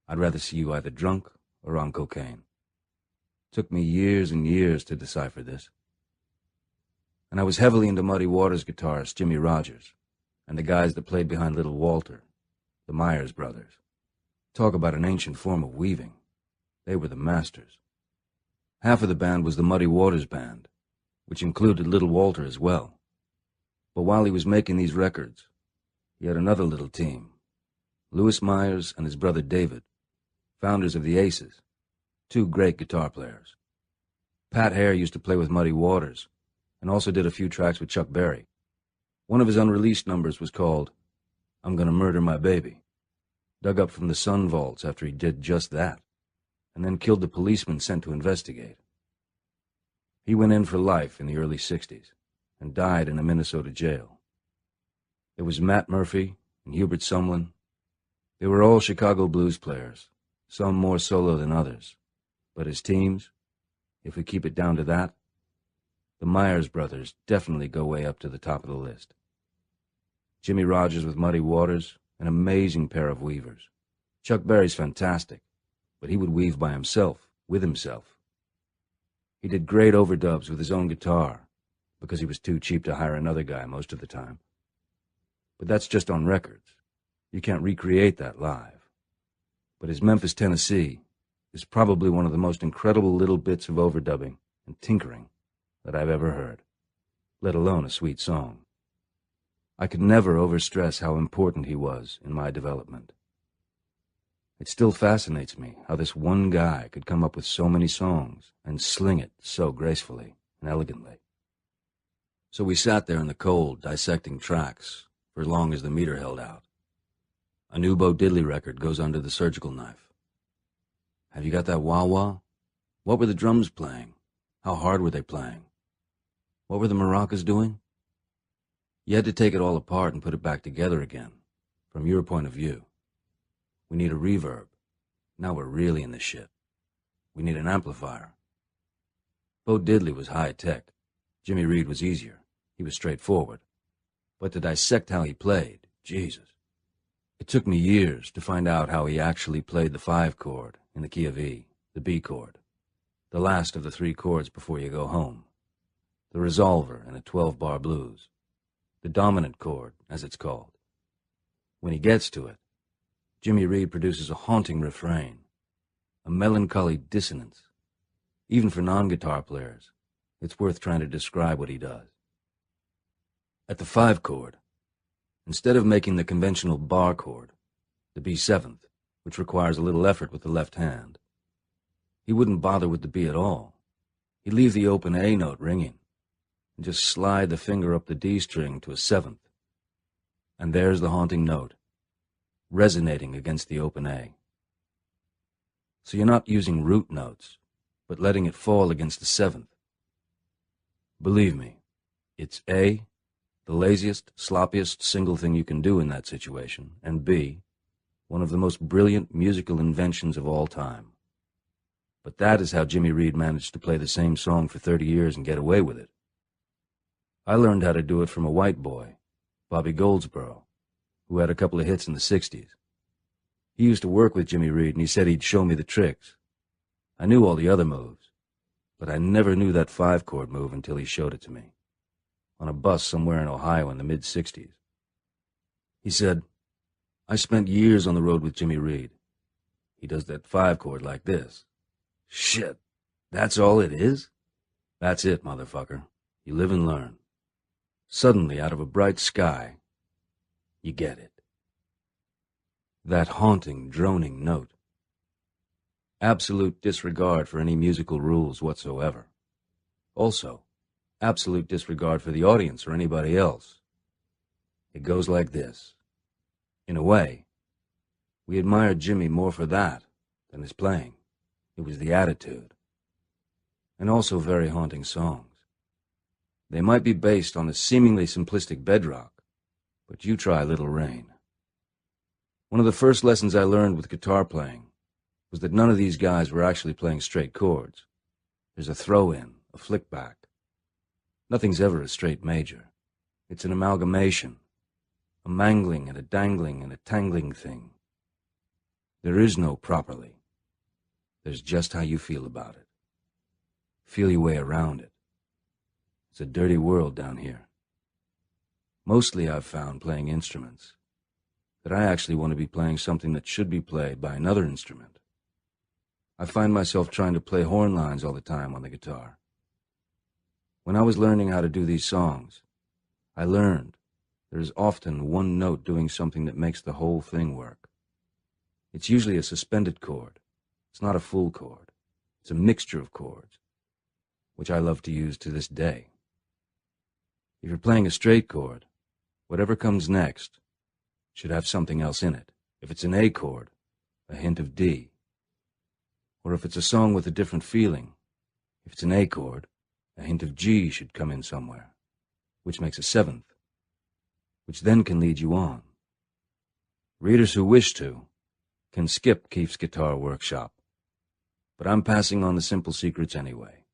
I'd rather see you either drunk or on cocaine. Took me years and years to decipher this. And I was heavily into Muddy Waters guitarist Jimmy Rogers, and the guys that played behind Little Walter, the Myers brothers. Talk about an ancient form of weaving. They were the masters. Half of the band was the Muddy Waters band, which included Little Walter as well. But while he was making these records, he had another little team, Louis Myers and his brother David, founders of the Aces, 2 great guitar players. Pat Hare used to play with Muddy Waters, and also did a few tracks with Chuck Berry. One of his unreleased numbers was called "I'm Gonna Murder My Baby," dug up from the Sun Vaults after he did just that, and then killed the policeman sent to investigate. He went in for life in the early 60s, and died in a Minnesota jail. There was Matt Murphy and Hubert Sumlin. They were all Chicago blues players, some more solo than others. But as teams, if we keep it down to that, the Myers brothers definitely go way up to the top of the list. Jimmy Rogers with Muddy Waters, an amazing pair of weavers. Chuck Berry's fantastic, but he would weave by himself, with himself. He did great overdubs with his own guitar, because he was too cheap to hire another guy most of the time. But that's just on records. You can't recreate that live. But his Memphis, Tennessee is probably one of the most incredible little bits of overdubbing and tinkering that I've ever heard, let alone a sweet song. I could never overstress how important he was in my development. It still fascinates me how this one guy could come up with so many songs and sling it so gracefully and elegantly. So we sat there in the cold, dissecting tracks for as long as the meter held out. A new Bo Diddley record goes under the surgical knife. Have you got that wah-wah? What were the drums playing? How hard were they playing? What were the maracas doing? You had to take it all apart and put it back together again, from your point of view. We need a reverb. Now we're really in the shit. We need an amplifier. Bo Diddley was high-tech. Jimmy Reed was easier. He was straightforward. But to dissect how he played, Jesus. It took me years to find out how he actually played the 5 chord in the key of E, the B chord, the last of the 3 chords before you go home, the resolver in a 12-bar blues, the dominant chord, as it's called. When he gets to it, Jimmy Reed produces a haunting refrain, a melancholy dissonance. Even for non-guitar players, it's worth trying to describe what he does. At the 5 chord, instead of making the conventional bar chord, the B7th, which requires a little effort with the left hand, he wouldn't bother with the B at all. He'd leave the open A note ringing and just slide the finger up the D string to a 7th. And there's the haunting note, resonating against the open A. So you're not using root notes, but letting it fall against the 7th. Believe me, it's A, the laziest, sloppiest single thing you can do in that situation, and B, one of the most brilliant musical inventions of all time. But that is how Jimmy Reed managed to play the same song for 30 years and get away with it. I learned how to do it from a white boy, Bobby Goldsboro, who had a couple of hits in the 60s. He used to work with Jimmy Reed, and he said he'd show me the tricks. I knew all the other moves, but I never knew that 5 chord move until he showed it to me, on a bus somewhere in Ohio in the mid-60s. He said, I spent years on the road with Jimmy Reed. He does that 5 chord like this. Shit, that's all it is? That's it, motherfucker. You live and learn. Suddenly, out of a bright sky, you get it. That haunting, droning note. Absolute disregard for any musical rules whatsoever. Also, absolute disregard for the audience or anybody else. It goes like this. In a way, we admired Jimmy more for that than his playing. It was the attitude. And also very haunting songs. They might be based on a seemingly simplistic bedrock, but you try Little Rain. One of the first lessons I learned with guitar playing was that none of these guys were actually playing straight chords. There's a throw-in, a flick-back. Nothing's ever a straight major. It's an amalgamation, a mangling and a dangling and a tangling thing. There is no properly. There's just how you feel about it. Feel your way around it. It's a dirty world down here. Mostly I've found playing instruments that I actually want to be playing something that should be played by another instrument. I find myself trying to play horn lines all the time on the guitar. When I was learning how to do these songs, I learned there is often one note doing something that makes the whole thing work. It's usually a suspended chord. It's not a full chord. It's a mixture of chords, which I love to use to this day. If you're playing a straight chord, whatever comes next should have something else in it. If it's an A chord, a hint of D. Or if it's a song with a different feeling, if it's an A chord, a hint of G should come in somewhere, which makes a 7th, which then can lead you on. Readers who wish to can skip Keefe's Guitar Workshop, but I'm passing on the simple secrets anyway,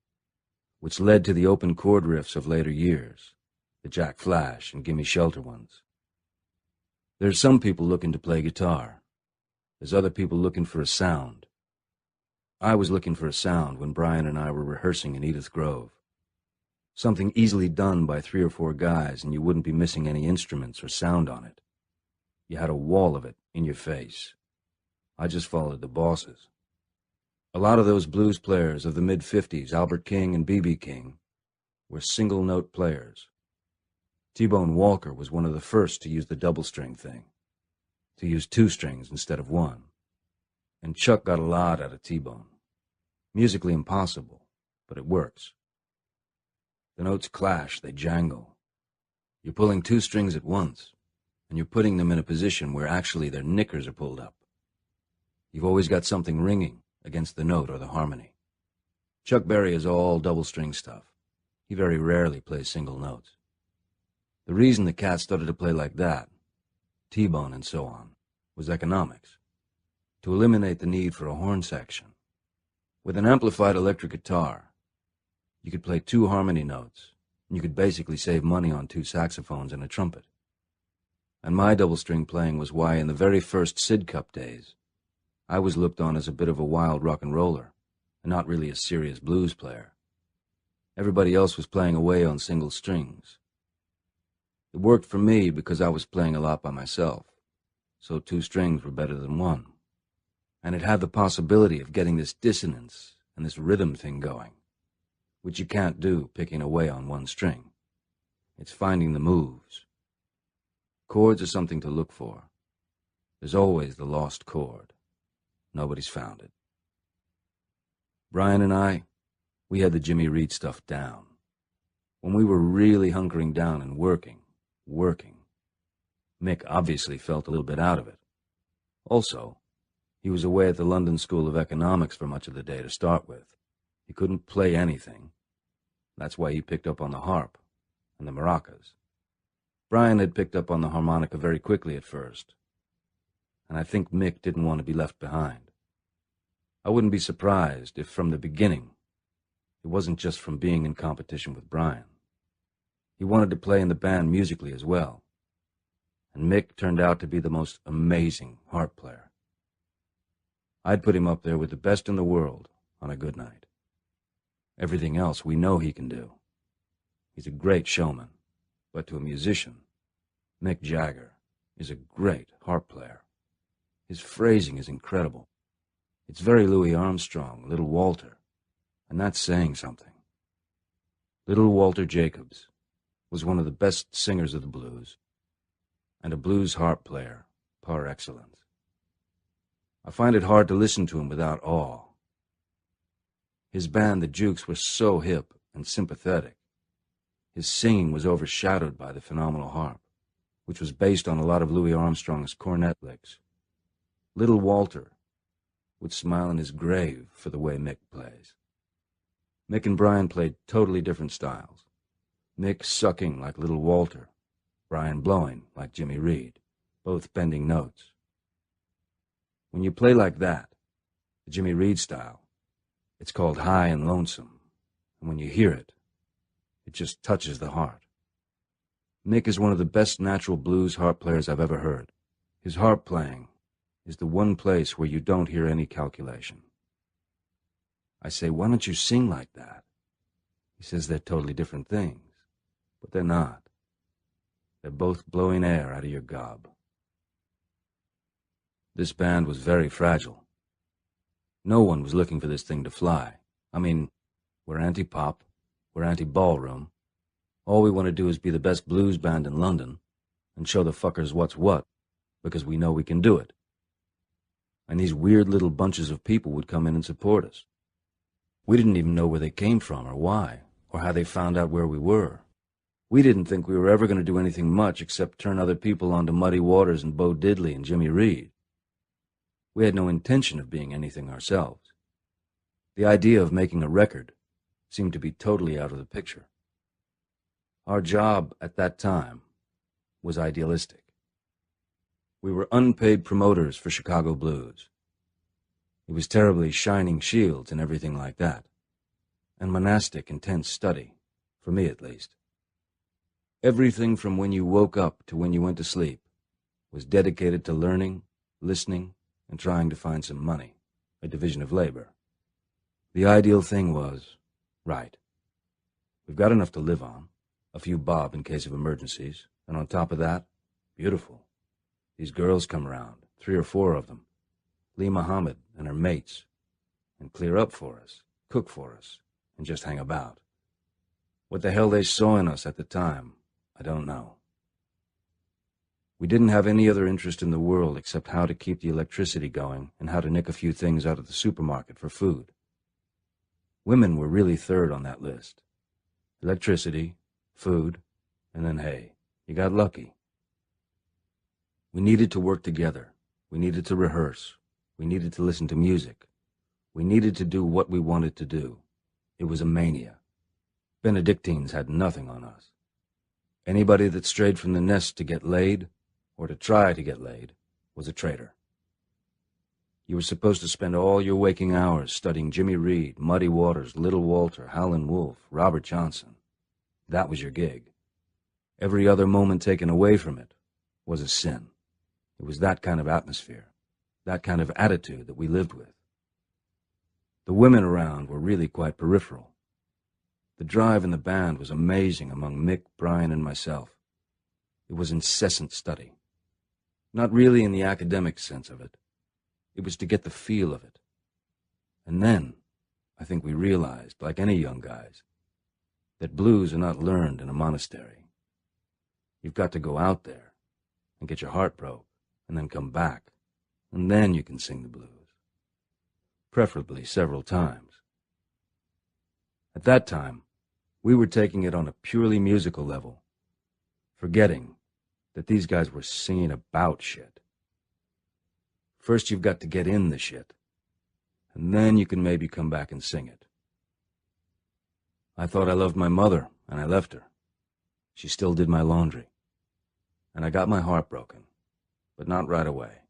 which led to the open chord riffs of later years, the Jack Flash and Gimme Shelter ones. There's some people looking to play guitar. There's other people looking for a sound. I was looking for a sound when Brian and I were rehearsing in Edith Grove. Something easily done by 3 or 4 guys, and you wouldn't be missing any instruments or sound on it. You had a wall of it in your face. I just followed the bosses. A lot of those blues players of the mid-50s, Albert King and B.B. King, were single-note players. T-Bone Walker was one of the first to use the double-string thing, to use 2 strings instead of 1. And Chuck got a lot out of T-Bone. Musically impossible, but it works. The notes clash, they jangle. You're pulling two strings at once, and you're putting them in a position where actually their knickers are pulled up. You've always got something ringing against the note or the harmony. Chuck Berry is all double-string stuff. He very rarely plays single notes. The reason the cat started to play like that, T-Bone and so on, was economics. To eliminate the need for a horn section. With an amplified electric guitar, you could play two harmony notes, and you could basically save money on two saxophones and a trumpet. And my double-string playing was why in the very first Sid Cup days, I was looked on as a bit of a wild rock and roller, and not really a serious blues player. Everybody else was playing away on single strings. It worked for me because I was playing a lot by myself, so two strings were better than one. And it had the possibility of getting this dissonance and this rhythm thing going, which you can't do picking away on one string. It's finding the moves. Chords are something to look for. There's always the lost chord. Nobody's found it. Brian and I, we had the Jimmy Reed stuff down. When we were really hunkering down and working, Mick obviously felt a little bit out of it. Also, he was away at the London School of Economics for much of the day to start with. He couldn't play anything. That's why he picked up on the harp and the maracas. Brian had picked up on the harmonica very quickly at first, and I think Mick didn't want to be left behind. I wouldn't be surprised if from the beginning it wasn't just from being in competition with Brian. He wanted to play in the band musically as well, and Mick turned out to be the most amazing harp player. I'd put him up there with the best in the world on a good night. Everything else we know he can do. He's a great showman, but to a musician, Mick Jagger is a great harp player. His phrasing is incredible. It's very Louis Armstrong, Little Walter, and that's saying something. Little Walter Jacobs was one of the best singers of the blues, and a blues harp player par excellence. I find it hard to listen to him without awe. His band, the Jukes, was so hip and sympathetic. His singing was overshadowed by the phenomenal harp, which was based on a lot of Louis Armstrong's cornet licks. Little Walter would smile in his grave for the way Mick plays. Mick and Brian played totally different styles. Mick sucking like Little Walter, Brian blowing like Jimmy Reed, both bending notes. When you play like that, the Jimmy Reed style, it's called high and lonesome, and when you hear it, it just touches the heart. Mick is one of the best natural blues harp players I've ever heard. His harp playing is the one place where you don't hear any calculation. I say, why don't you sing like that? He says they're totally different things, but they're not. They're both blowing air out of your gob. This band was very fragile. No one was looking for this thing to fly. I mean, we're anti-pop, we're anti-ballroom. All we want to do is be the best blues band in London and show the fuckers what's what, because we know we can do it. And these weird little bunches of people would come in and support us. We didn't even know where they came from or why, or how they found out where we were. We didn't think we were ever going to do anything much except turn other people onto Muddy Waters and Bo Diddley and Jimmy Reed. We had no intention of being anything ourselves. The idea of making a record seemed to be totally out of the picture. Our job at that time was idealistic. We were unpaid promoters for Chicago blues. It was terribly shining shields and everything like that, and monastic intense study, for me at least. Everything from when you woke up to when you went to sleep was dedicated to learning, listening, and trying to find some money, a division of labor. The ideal thing was, right, we've got enough to live on, a few bob in case of emergencies, and on top of that, beautiful. These girls come around, 3 or 4 of them, Lee Muhammad and her mates, and clear up for us, cook for us, and just hang about. What the hell they saw in us at the time, I don't know. We didn't have any other interest in the world except how to keep the electricity going and how to nick a few things out of the supermarket for food. Women were really third on that list. Electricity, food, and then hey, you got lucky. We needed to work together. We needed to rehearse. We needed to listen to music. We needed to do what we wanted to do. It was a mania. Benedictines had nothing on us. Anybody that strayed from the nest to get laid, or to try to get laid, was a traitor. You were supposed to spend all your waking hours studying Jimmy Reed, Muddy Waters, Little Walter, Howlin' Wolf, Robert Johnson. That was your gig. Every other moment taken away from it was a sin. It was that kind of atmosphere, that kind of attitude that we lived with. The women around were really quite peripheral. The drive in the band was amazing among Mick, Brian, and myself. It was incessant study. Not really in the academic sense of it. It was to get the feel of it. And then, I think we realized, like any young guys, that blues are not learned in a monastery. You've got to go out there and get your heart broke, and then come back, and then you can sing the blues. Preferably several times. At that time, we were taking it on a purely musical level, forgetting that these guys were singing about shit. First you've got to get in the shit, and then you can maybe come back and sing it. I thought I loved my mother, and I left her. She still did my laundry. And I got my heart broken, but not right away.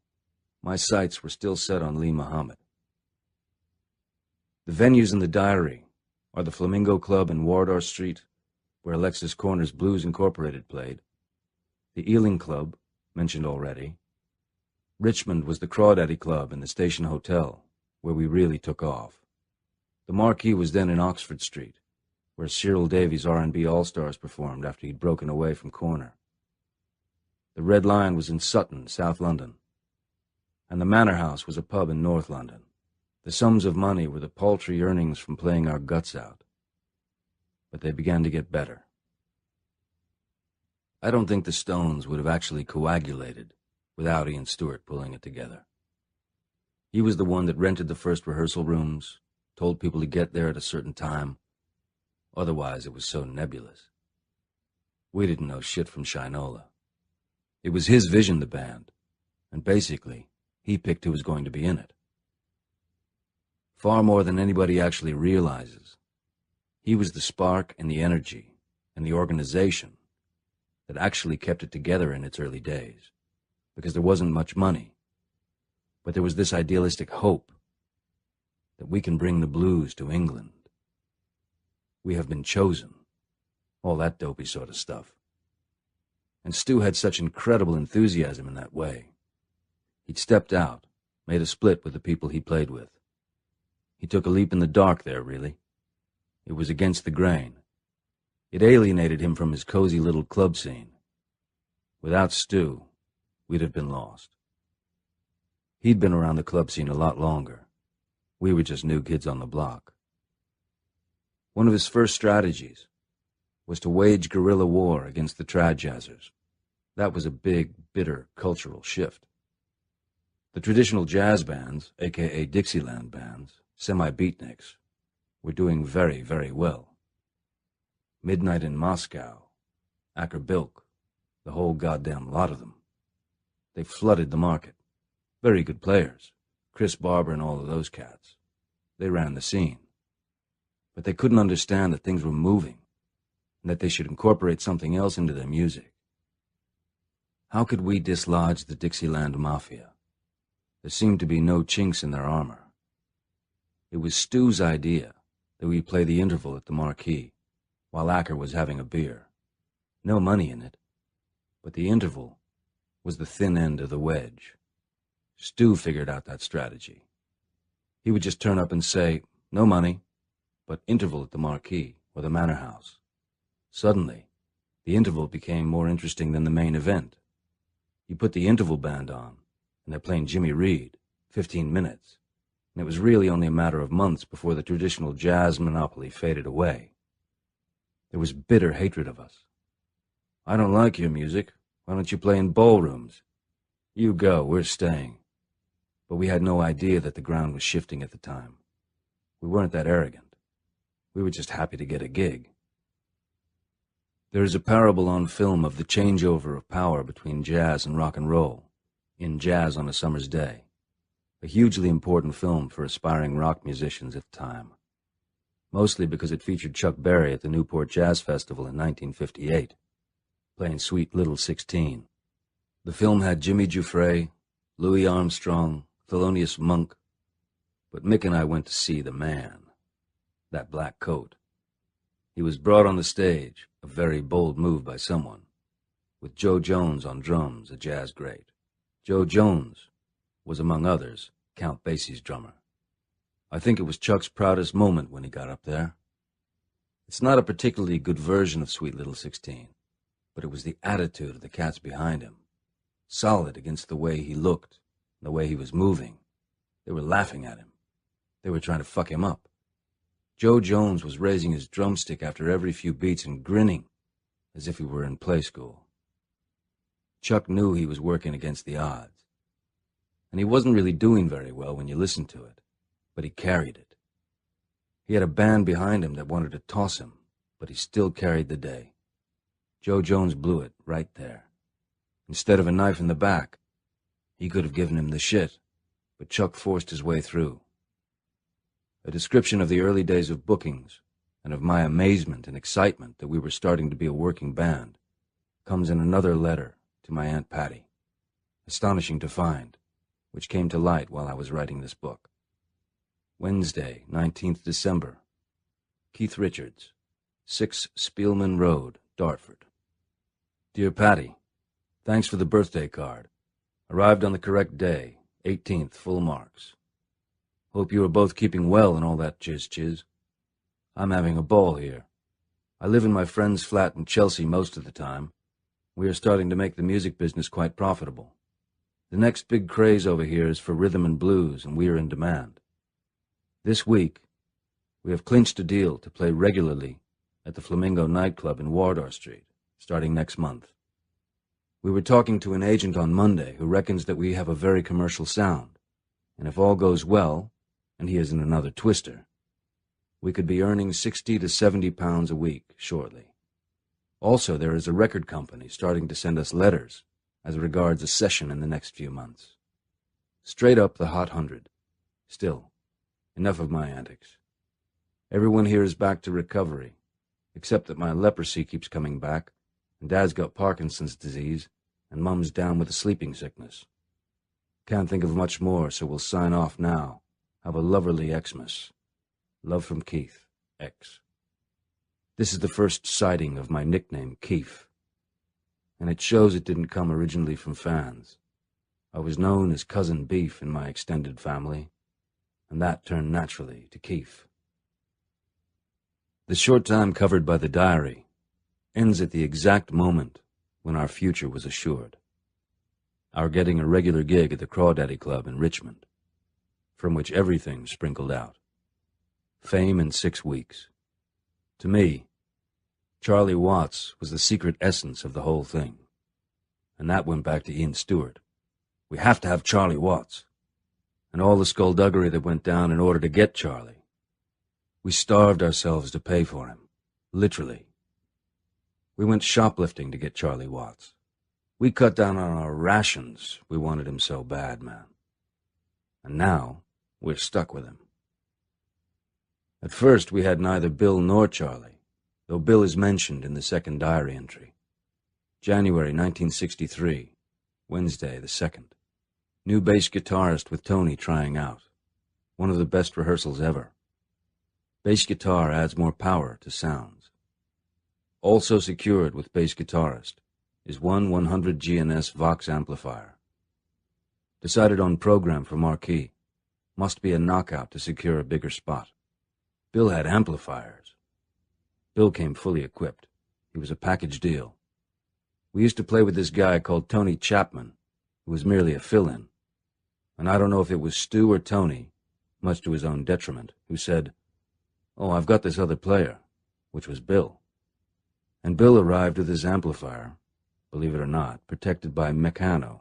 My sights were still set on Lee Muhammad. The venues in the diary are the Flamingo Club in Wardour Street, where Alexis Corner's Blues Incorporated played, the Ealing Club, mentioned already. Richmond was the Crawdaddy Club in the Station Hotel, where we really took off. The Marquee was then in Oxford Street, where Cyril Davies' R&B All-Stars performed after he'd broken away from Corner. The Red Lion was in Sutton, South London, and the Manor House was a pub in North London. The sums of money were the paltry earnings from playing our guts out. But they began to get better. I don't think the Stones would have actually coagulated without Ian Stewart pulling it together. He was the one that rented the first rehearsal rooms, told people to get there at a certain time. Otherwise, it was so nebulous. We didn't know shit from Shinola. It was his vision, the band, and basically, he picked who was going to be in it. Far more than anybody actually realizes, he was the spark and the energy and the organization that actually kept it together in its early days, because there wasn't much money, but there was this idealistic hope that we can bring the blues to England. We have been chosen, all that dopey sort of stuff. And Stu had such incredible enthusiasm in that way. He'd stepped out, made a split with the people he played with. He took a leap in the dark there, really. It was against the grain. It alienated him from his cozy little club scene. Without Stu, we'd have been lost. He'd been around the club scene a lot longer. We were just new kids on the block. One of his first strategies was to wage guerrilla war against the trad jazzers. That was a big, bitter cultural shift. The traditional jazz bands, a.k.a. Dixieland bands, semi-beatniks, were doing very, very well. Midnight in Moscow, Acker Bilk, the whole goddamn lot of them. They flooded the market. Very good players, Chris Barber and all of those cats. They ran the scene. But they couldn't understand that things were moving, and that they should incorporate something else into their music. How could we dislodge the Dixieland Mafia? There seemed to be no chinks in their armor. It was Stu's idea that we play the interval at the Marquee, while Acker was having a beer. No money in it, but the interval was the thin end of the wedge. Stu figured out that strategy. He would just turn up and say, no money, but interval at the Marquee or the Manor House. Suddenly, the interval became more interesting than the main event. You put the interval band on, and they're playing Jimmy Reed, 15 minutes, and it was really only a matter of months before the traditional jazz monopoly faded away. There was bitter hatred of us. I don't like your music. Why don't you play in ballrooms? You go, we're staying. But we had no idea that the ground was shifting at the time. We weren't that arrogant. We were just happy to get a gig. There is a parable on film of the changeover of power between jazz and rock and roll, in Jazz on a Summer's Day, a hugely important film for aspiring rock musicians at the time, mostly because it featured Chuck Berry at the Newport Jazz Festival in 1958, playing Sweet Little 16. The film had Jimmy Giuffre, Louis Armstrong, Thelonious Monk, but Mick and I went to see the man, that black coat. He was brought on the stage, a very bold move by someone, with Joe Jones on drums, a jazz great. Joe Jones was, among others, Count Basie's drummer. I think it was Chuck's proudest moment when he got up there. It's not a particularly good version of Sweet Little 16, but it was the attitude of the cats behind him, solid against the way he looked, the way he was moving. They were laughing at him. They were trying to fuck him up. Joe Jones was raising his drumstick after every few beats and grinning, as if he were in play school. Chuck knew he was working against the odds, and he wasn't really doing very well when you listened to it, but he carried it. He had a band behind him that wanted to toss him, but he still carried the day. Joe Jones blew it right there. Instead of a knife in the back, he could have given him the shit, but Chuck forced his way through. A description of the early days of bookings, and of my amazement and excitement that we were starting to be a working band, comes in another letter to my Aunt Patti, astonishing to find, which came to light while I was writing this book. Wednesday, 19th December. Keith Richards, 6 Spielman Road, Dartford. Dear Patti, thanks for the birthday card. Arrived on the correct day, 18th, full marks. Hope you are both keeping well and all that chiz. I'm having a ball here. I live in my friend's flat in Chelsea most of the time. We are starting to make the music business quite profitable. The next big craze over here is for rhythm and blues, and we are in demand. This week, we have clinched a deal to play regularly at the Flamingo nightclub in Wardour Street, starting next month. We were talking to an agent on Monday who reckons that we have a very commercial sound, and if all goes well, and he isn't another twister, we could be earning 60 to 70 pounds a week shortly. Also, there is a record company starting to send us letters as regards a session in the next few months. Straight up the Hot 100. Still, enough of my antics. Everyone here is back to recovery, except that my leprosy keeps coming back, and Dad's got Parkinson's disease, and Mum's down with a sleeping sickness. Can't think of much more, so we'll sign off now. Have a loverly Xmas. Love from Keith, X. This is the first sighting of my nickname, Keith, and it shows it didn't come originally from fans. I was known as Cousin Beef in my extended family, and that turned naturally to Keith. The short time covered by the diary ends at the exact moment when our future was assured. Our getting a regular gig at the Crawdaddy Club in Richmond, from which everything sprinkled out. Fame in 6 weeks. To me, Charlie Watts was the secret essence of the whole thing, and that went back to Ian Stewart. We have to have Charlie Watts, and all the skullduggery that went down in order to get Charlie. We starved ourselves to pay for him, literally. We went shoplifting to get Charlie Watts. We cut down on our rations. We wanted him so bad, man. And now, we're stuck with him. At first, we had neither Bill nor Charlie, though Bill is mentioned in the second diary entry. January 1963, Wednesday the 2nd. New bass guitarist with Tony trying out. One of the best rehearsals ever. Bass guitar adds more power to sounds. Also secured with bass guitarist is one 100 GNS Vox amplifier. Decided on program for marquee. Must be a knockout to secure a bigger spot. Bill had amplifiers. Bill came fully equipped. He was a package deal. We used to play with this guy called Tony Chapman, who was merely a fill-in. And I don't know if it was Stu or Tony, much to his own detriment, who said, "Oh, I've got this other player," which was Bill. And Bill arrived with his amplifier, believe it or not, protected by Meccano,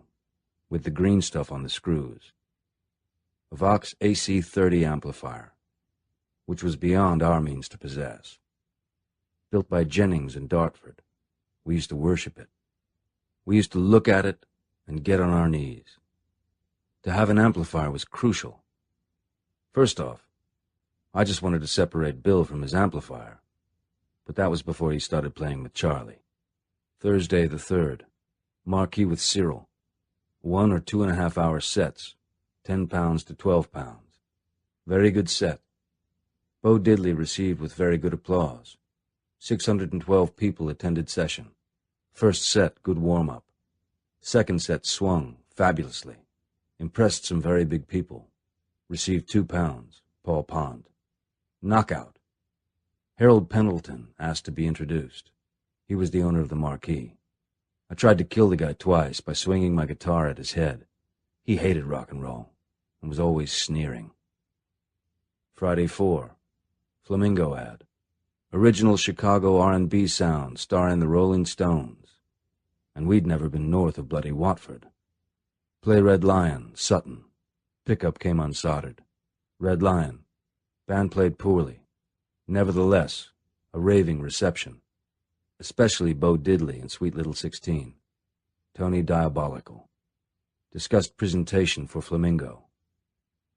with the green stuff on the screws. A Vox AC-30 amplifier, which was beyond our means to possess. Built by Jennings in Dartford. We used to worship it. We used to look at it and get on our knees. To have an amplifier was crucial. First off, I just wanted to separate Bill from his amplifier, but that was before he started playing with Charlie. Thursday the 3rd, Marquee with Cyril. 1 or 2.5 hour sets, 10 pounds to 12 pounds. Very good set. Bo Diddley received with very good applause. 612 people attended session. First set, good warm-up. Second set swung fabulously. Impressed some very big people. Received 2 pounds, Paul Pond. Knockout. Harold Pendleton asked to be introduced. He was the owner of the Marquee. I tried to kill the guy twice by swinging my guitar at his head. He hated rock and roll and was always sneering. Friday 4, Flamingo ad. Original Chicago R&B sound starring the Rolling Stones. And we'd never been north of bloody Watford. Play Red Lion, Sutton. Pickup came unsoldered. Red Lion. Band played poorly. Nevertheless, a raving reception. Especially Bo Diddley and Sweet Little 16. Tony diabolical. Discussed presentation for Flamingo.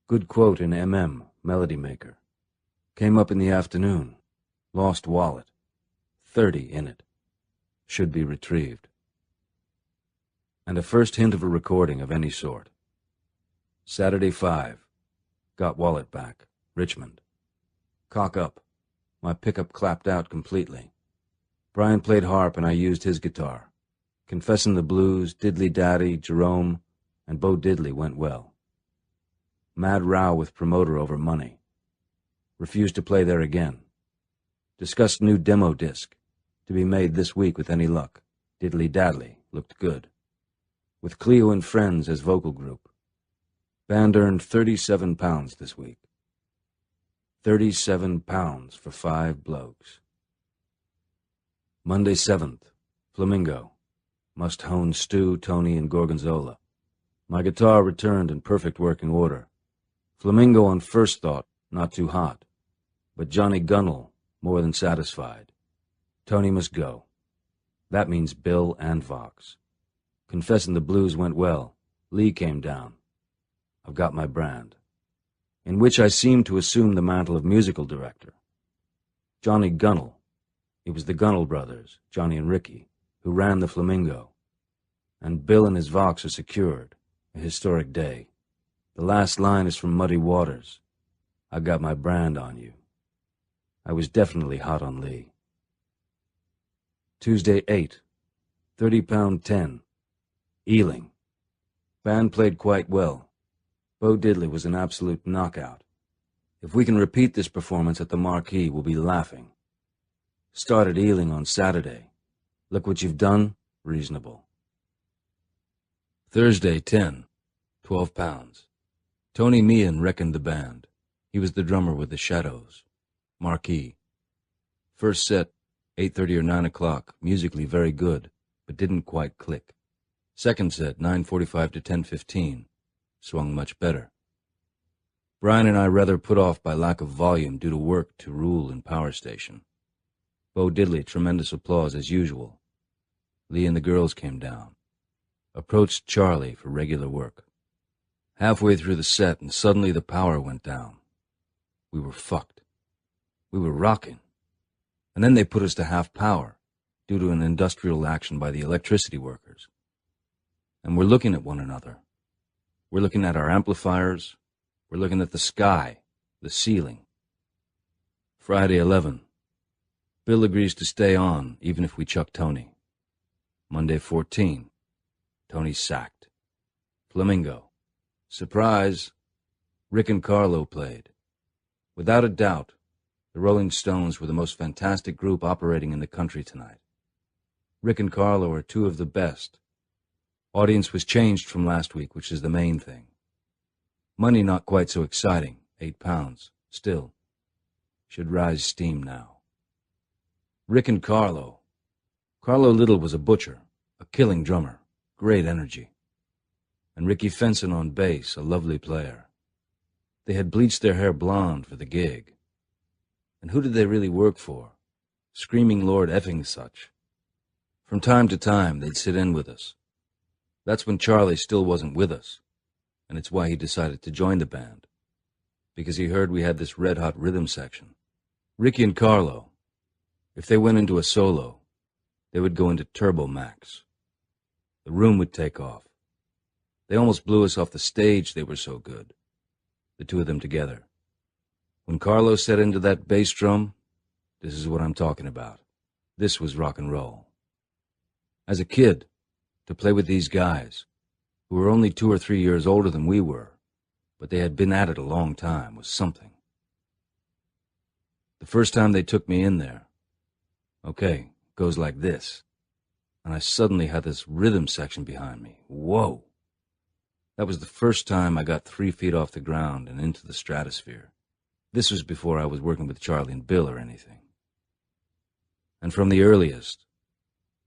Good quote in Melody Maker. Came up in the afternoon. Lost wallet. 30 in it. Should be retrieved. And a first hint of a recording of any sort. Saturday 5. Got wallet back. Richmond. Cock up. My pickup clapped out completely. Brian played harp and I used his guitar. Confessin' the Blues, Diddley Daddy, Jerome, and Bo Diddley went well. Mad row with promoter over money. Refused to play there again. Discussed new demo disc, to be made this week with any luck. Diddley Dadley looked good. With Cleo and Friends as vocal group. Band earned 37 pounds this week. 37 pounds for 5 blokes. Monday 7th, Flamingo. Must hone Stu, Tony, and Gorgonzola. My guitar returned in perfect working order. Flamingo on first thought, not too hot. But Johnny Gunnell, more than satisfied. Tony must go. That means Bill and Vox. Confessin' the Blues went well. Lee came down. I've got my brand. In which I seemed to assume the mantle of musical director. Johnny Gunnell. It was the Gunnell brothers, Johnny and Ricky, who ran the Flamingo. And Bill and his Vox are secured. A historic day. The last line is from Muddy Waters. I got my brand on you. I was definitely hot on Lee. Tuesday 8. 30 pound 10. Ealing. Band played quite well. Bo Diddley was an absolute knockout. If we can repeat this performance at the Marquee, we'll be laughing. Started Ealing on Saturday. Look what you've done. Reasonable. Thursday 10. 12 pounds. Tony Meehan reckoned the band. He was the drummer with the Shadows. Marquee. First set, 8:30 or 9 o'clock, musically very good, but didn't quite click. Second set, 9:45 to 10:15, swung much better. Brian and I rather put off by lack of volume due to work to rule in Power Station. Bo Diddley, tremendous applause as usual. Lee and the girls came down. Approached Charlie for regular work. Halfway through the set, and suddenly the power went down. We were fucked. We were rocking. And then they put us to half power, due to an industrial action by the electricity workers. And we're looking at one another. We're looking at our amplifiers. We're looking at the sky, the ceiling. Friday 11. Bill agrees to stay on, even if we chuck Tony. Monday 14. Tony sacked. Flamingo. Surprise. Rick and Carlo played. Without a doubt, the Rolling Stones were the most fantastic group operating in the country tonight. Rick and Carlo are two of the best. Audience was changed from last week, which is the main thing. Money not quite so exciting, 8 pounds, still. Should rise steam now. Rick and Carlo. Carlo Little was a butcher, a killing drummer, great energy. And Ricky Fenson on bass, a lovely player. They had bleached their hair blonde for the gig. And who did they really work for? Screaming Lord effing such. From time to time, they'd sit in with us. That's when Charlie still wasn't with us, and it's why he decided to join the band, because he heard we had this red-hot rhythm section. Ricky and Carlo, if they went into a solo, they would go into turbo max. The room would take off. They almost blew us off the stage, they were so good, the two of them together. When Carlo set into that bass drum, this is what I'm talking about. This was rock and roll. As a kid, to play with these guys, who were only 2 or 3 years older than we were, but they had been at it a long time, was something. The first time they took me in there, okay, goes like this, and I suddenly had this rhythm section behind me. Whoa! That was the first time I got 3 feet off the ground and into the stratosphere. This was before I was working with Charlie and Bill or anything. And from the earliest,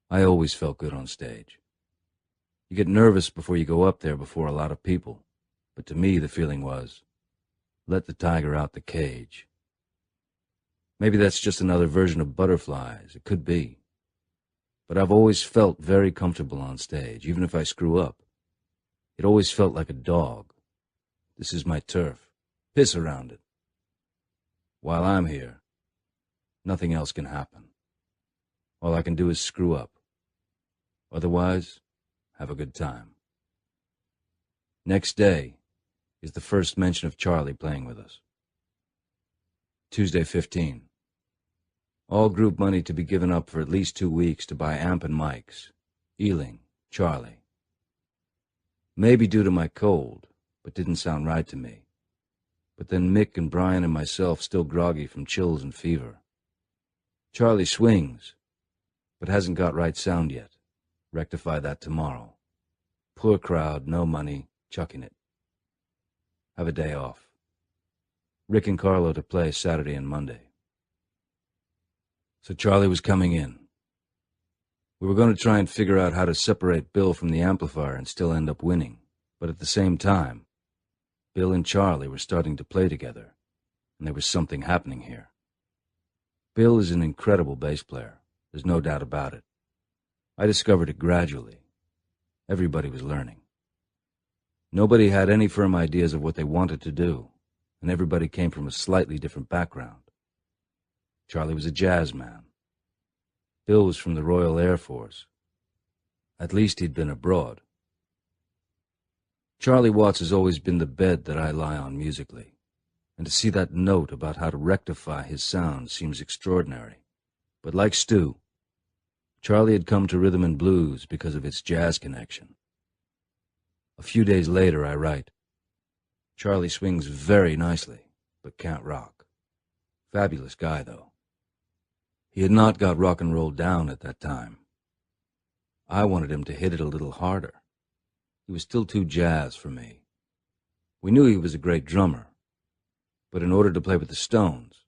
I always felt good on stage. You get nervous before you go up there before a lot of people, but to me the feeling was, let the tiger out the cage. Maybe that's just another version of butterflies, it could be. But I've always felt very comfortable on stage, even if I screw up. It always felt like a dog. This is my turf. Piss around it. While I'm here, nothing else can happen. All I can do is screw up. Otherwise, have a good time. Next day is the first mention of Charlie playing with us. Tuesday 15. All group money to be given up for at least 2 weeks to buy amp and mics. Ealing, Charlie. Maybe due to my cold, but didn't sound right to me. But then Mick and Brian and myself still groggy from chills and fever. Charlie swings, but hasn't got right sound yet. Rectify that tomorrow. Poor crowd, no money, chucking it. Have a day off. Rick and Carlo to play Saturday and Monday. So Charlie was coming in. We were going to try and figure out how to separate Bill from the amplifier and still end up winning. But at the same time, Bill and Charlie were starting to play together, and there was something happening here. Bill is an incredible bass player. There's no doubt about it. I discovered it gradually. Everybody was learning. Nobody had any firm ideas of what they wanted to do, and everybody came from a slightly different background. Charlie was a jazz man. Bill was from the Royal Air Force. At least he'd been abroad. Charlie Watts has always been the bed that I lie on musically, and to see that note about how to rectify his sound seems extraordinary. But like Stu, Charlie had come to rhythm and blues because of its jazz connection. A few days later I write, Charlie swings very nicely, but can't rock. Fabulous guy, though. He had not got rock and roll down at that time. I wanted him to hit it a little harder. He was still too jazz for me. We knew he was a great drummer, but in order to play with the Stones,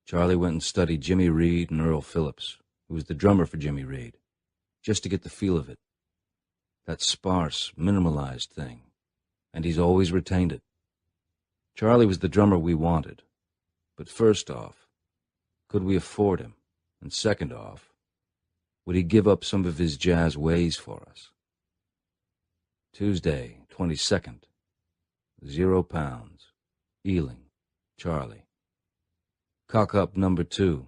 Charlie went and studied Jimmy Reed and Earl Phillips, who was the drummer for Jimmy Reed, just to get the feel of it. That sparse, minimalized thing, and he's always retained it. Charlie was the drummer we wanted, but first off, could we afford him? And second off, would he give up some of his jazz ways for us? Tuesday, 22nd, 0 pounds, Ealing, Charlie. Cock up number 2.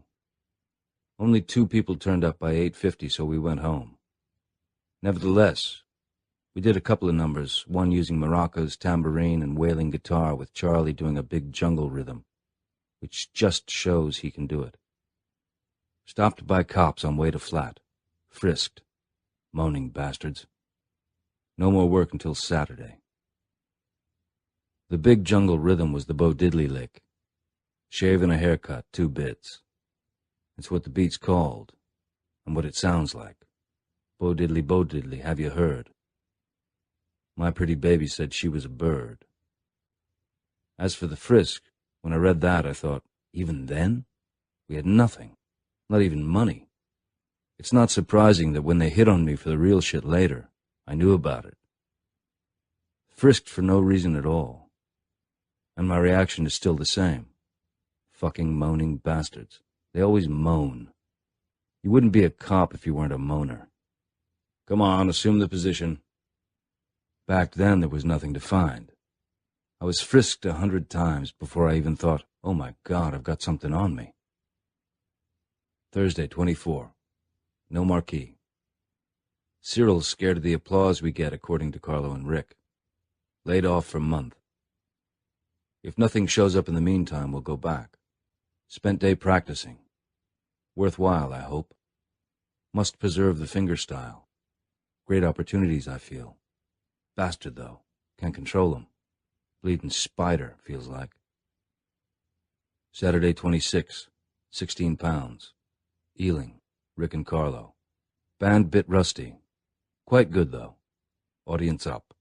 Only 2 people turned up by 8:50, so we went home. Nevertheless, we did a couple of numbers, one using maracas, tambourine, and wailing guitar with Charlie doing a big jungle rhythm, which just shows he can do it. Stopped by cops on way to flat. Frisked. Moaning bastards. No more work until Saturday. The big jungle rhythm was the Bo Diddley lick. Shave and a haircut, 2 bits. It's what the beat's called, and what it sounds like. Bo diddley, have you heard? My pretty baby said she was a bird. As for the frisk, when I read that, I thought, even then? We had nothing, not even money. It's not surprising that when they hit on me for the real shit later, I knew about it. Frisked for no reason at all. And my reaction is still the same. Fucking moaning bastards. They always moan. You wouldn't be a cop if you weren't a moaner. Come on, assume the position. Back then, there was nothing to find. I was frisked 100 times before I even thought, oh my God, I've got something on me. Thursday, 24. No marquee. Cyril's scared of the applause we get, according to Carlo and Rick. Laid off for a month. If nothing shows up in the meantime, we'll go back. Spent day practicing. Worthwhile, I hope. Must preserve the fingerstyle. Great opportunities, I feel. Bastard, though. Can't control him. Bleeding spider, feels like. Saturday, 26. 16 pounds. Ealing. Rick and Carlo. Band bit rusty. Quite good, though. Audience up.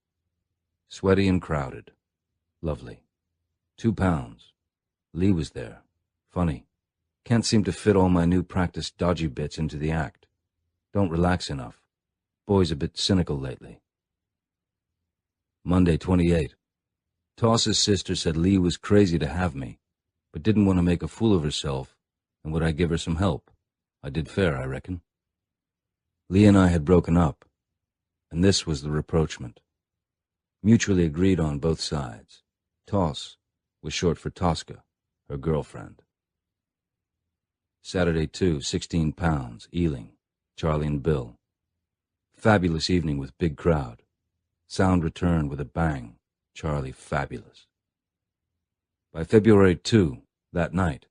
Sweaty and crowded. Lovely. 2 pounds. Lee was there. Funny. Can't seem to fit all my new practice dodgy bits into the act. Don't relax enough. Boy's a bit cynical lately. Monday, 28. Toss's sister said Lee was crazy to have me, but didn't want to make a fool of herself, and would I give her some help? I did fair, I reckon. Lee and I had broken up, and this was the reproachment. Mutually agreed on both sides. Toss was short for Tosca, her girlfriend. Saturday, 2, 16 pounds, Ealing, Charlie and Bill. Fabulous evening with big crowd. Sound returned with a bang. Charlie fabulous. By February 2, that night,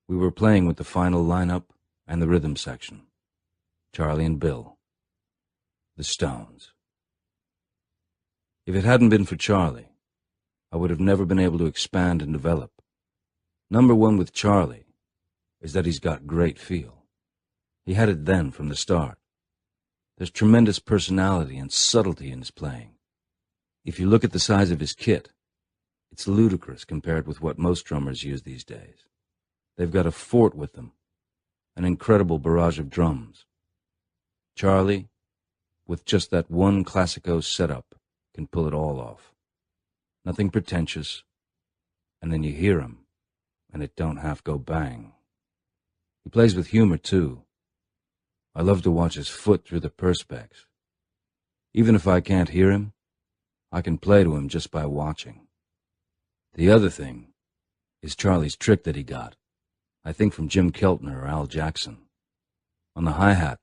we were playing with the final lineup and the rhythm section. Charlie and Bill. The Stones. If it hadn't been for Charlie, I would have never been able to expand and develop. Number one with Charlie is that he's got great feel. He had it then from the start. There's tremendous personality and subtlety in his playing. If you look at the size of his kit, it's ludicrous compared with what most drummers use these days. They've got a fort with them, an incredible barrage of drums. Charlie, with just that one classico setup, can pull it all off. Nothing pretentious, and then you hear him, and it don't half go bang. He plays with humor, too. I love to watch his foot through the perspex. Even if I can't hear him, I can play to him just by watching. The other thing is Charlie's trick that he got, I think from Jim Keltner or Al Jackson. On the hi-hat,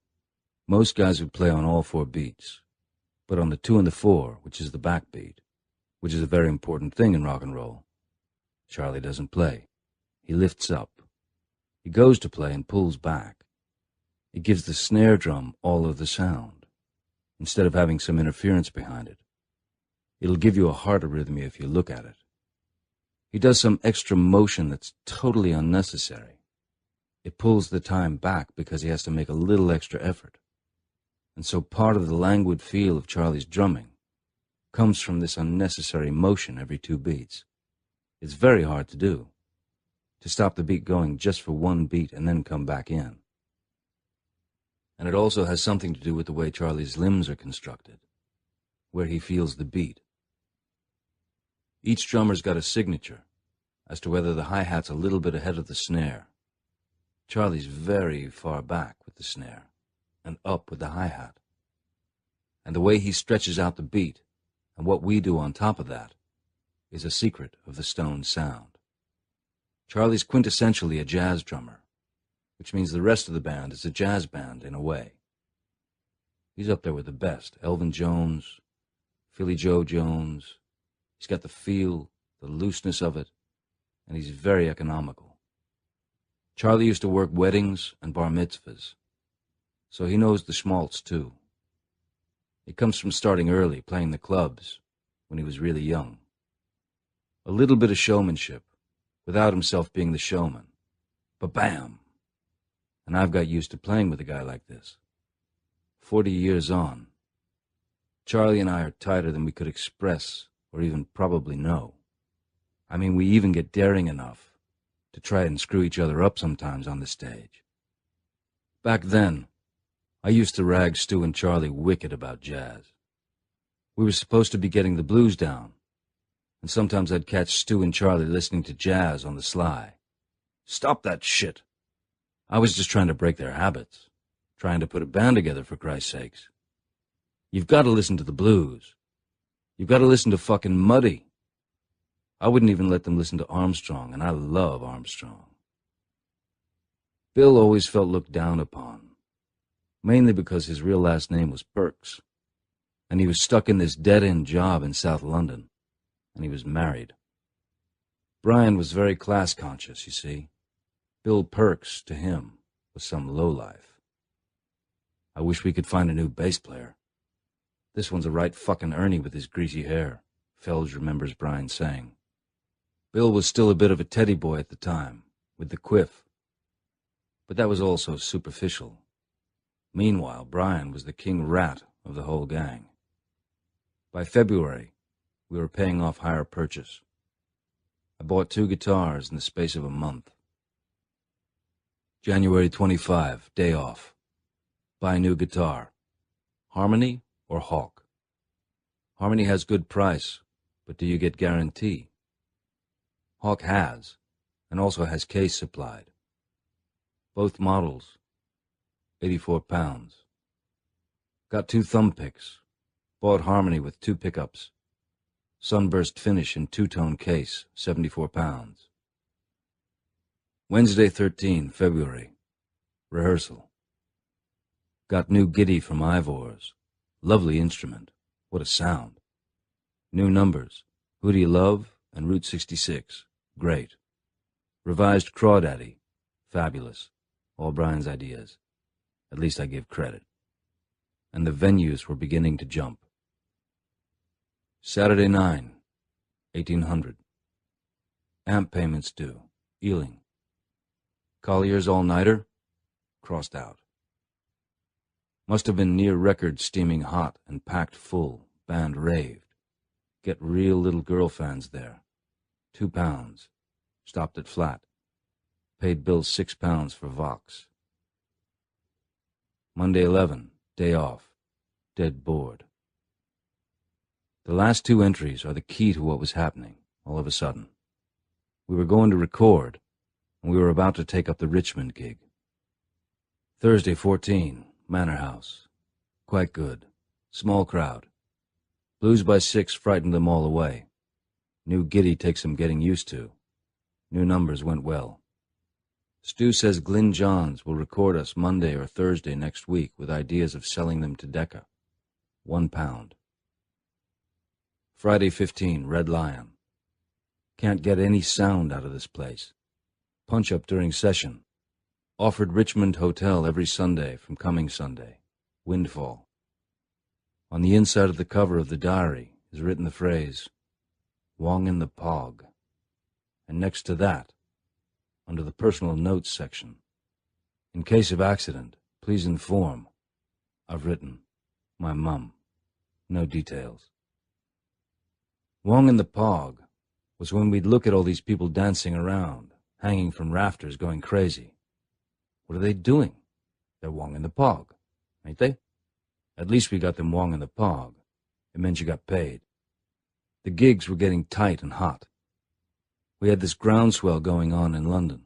most guys would play on all 4 beats, but on the 2 and the 4, which is the backbeat, which is a very important thing in rock and roll, Charlie doesn't play. He lifts up. He goes to play and pulls back. It gives the snare drum all of the sound, instead of having some interference behind it. It'll give you a heart arrhythmia if you look at it. He does some extra motion that's totally unnecessary. It pulls the time back because he has to make a little extra effort. And so part of the languid feel of Charlie's drumming comes from this unnecessary motion every 2 beats. It's very hard to do, to stop the beat going just for 1 beat and then come back in. And it also has something to do with the way Charlie's limbs are constructed, where he feels the beat. Each drummer's got a signature as to whether the hi-hat's a little bit ahead of the snare. Charlie's very far back with the snare and up with the hi-hat. And the way he stretches out the beat and what we do on top of that is a secret of the Stones' sound. Charlie's quintessentially a jazz drummer, which means the rest of the band is a jazz band in a way. He's up there with the best, Elvin Jones, Philly Joe Jones. He's got the feel, the looseness of it, and he's very economical. Charlie used to work weddings and bar mitzvahs, so he knows the schmaltz too. It comes from starting early, playing the clubs, when he was really young. A little bit of showmanship, without himself being the showman. Ba-bam! And I've got used to playing with a guy like this. 40 years on, Charlie and I are tighter than we could express or even probably know. I mean, we even get daring enough to try and screw each other up sometimes on the stage. Back then, I used to rag Stu and Charlie wicked about jazz. We were supposed to be getting the blues down, and sometimes I'd catch Stu and Charlie listening to jazz on the sly. Stop that shit! I was just trying to break their habits, trying to put a band together, for Christ's sakes. You've got to listen to the blues. You've got to listen to fucking Muddy. I wouldn't even let them listen to Armstrong, and I love Armstrong. Bill always felt looked down upon, mainly because his real last name was Perks, and he was stuck in this dead-end job in South London, and he was married. Brian was very class-conscious, you see. Bill Perks, to him, was some lowlife. I wish we could find a new bass player. This one's a right fucking Ernie with his greasy hair, Felge remembers Brian saying. Bill was still a bit of a teddy boy at the time, with the quiff. But that was all so superficial. Meanwhile, Brian was the king rat of the whole gang. By February, we were paying off hire purchase. I bought 2 guitars in the space of a month. January 25, day off. Buy a new guitar. Harmony or Hawk? Harmony has good price, but do you get guarantee? Hawk has, and also has case supplied. Both models, 84 pounds. Got 2 thumb picks. Bought Harmony with 2 pickups. Sunburst finish in 2-tone case, 74 pounds. Wednesday 13, February. Rehearsal. Got new Giddy from Ivor's. Lovely instrument. What a sound. New numbers. Who Do You Love and Route 66. Great. Revised Crawdaddy. Fabulous. All Brian's ideas. At least I give credit. And the venues were beginning to jump. Saturday 9, 1800. Amp payments due. Ealing. Collier's all-nighter? Crossed out. Must have been near record steaming hot and packed full. Band raved. Get real little girl fans there. 2 pounds. Stopped at flat. Paid Bill 6 pounds for Vox. Monday 11, day off. Dead bored. The last 2 entries are the key to what was happening, all of a sudden. We were going to record, and we were about to take up the Richmond gig. Thursday 14, Manor House. Quite good. Small crowd. Blues by 6 frightened them all away. New Giddy takes some getting used to. New numbers went well. Stu says Glyn Johns will record us Monday or Thursday next week with ideas of selling them to Decca. 1 pound. Friday 15, Red Lion. Can't get any sound out of this place. Punch up during session. Offered Richmond Hotel every Sunday from coming Sunday. Windfall. On the inside of the cover of the diary is written the phrase, Wong in the Pog. And next to that, under the personal notes section, in case of accident, please inform. I've written, my mum. No details. Wong in the Pog was when we'd look at all these people dancing around, hanging from rafters, going crazy. What are they doing? They're Wong in the Pog, ain't they? At least we got them Wong in the Pog. It meant you got paid. The gigs were getting tight and hot. We had this groundswell going on in London.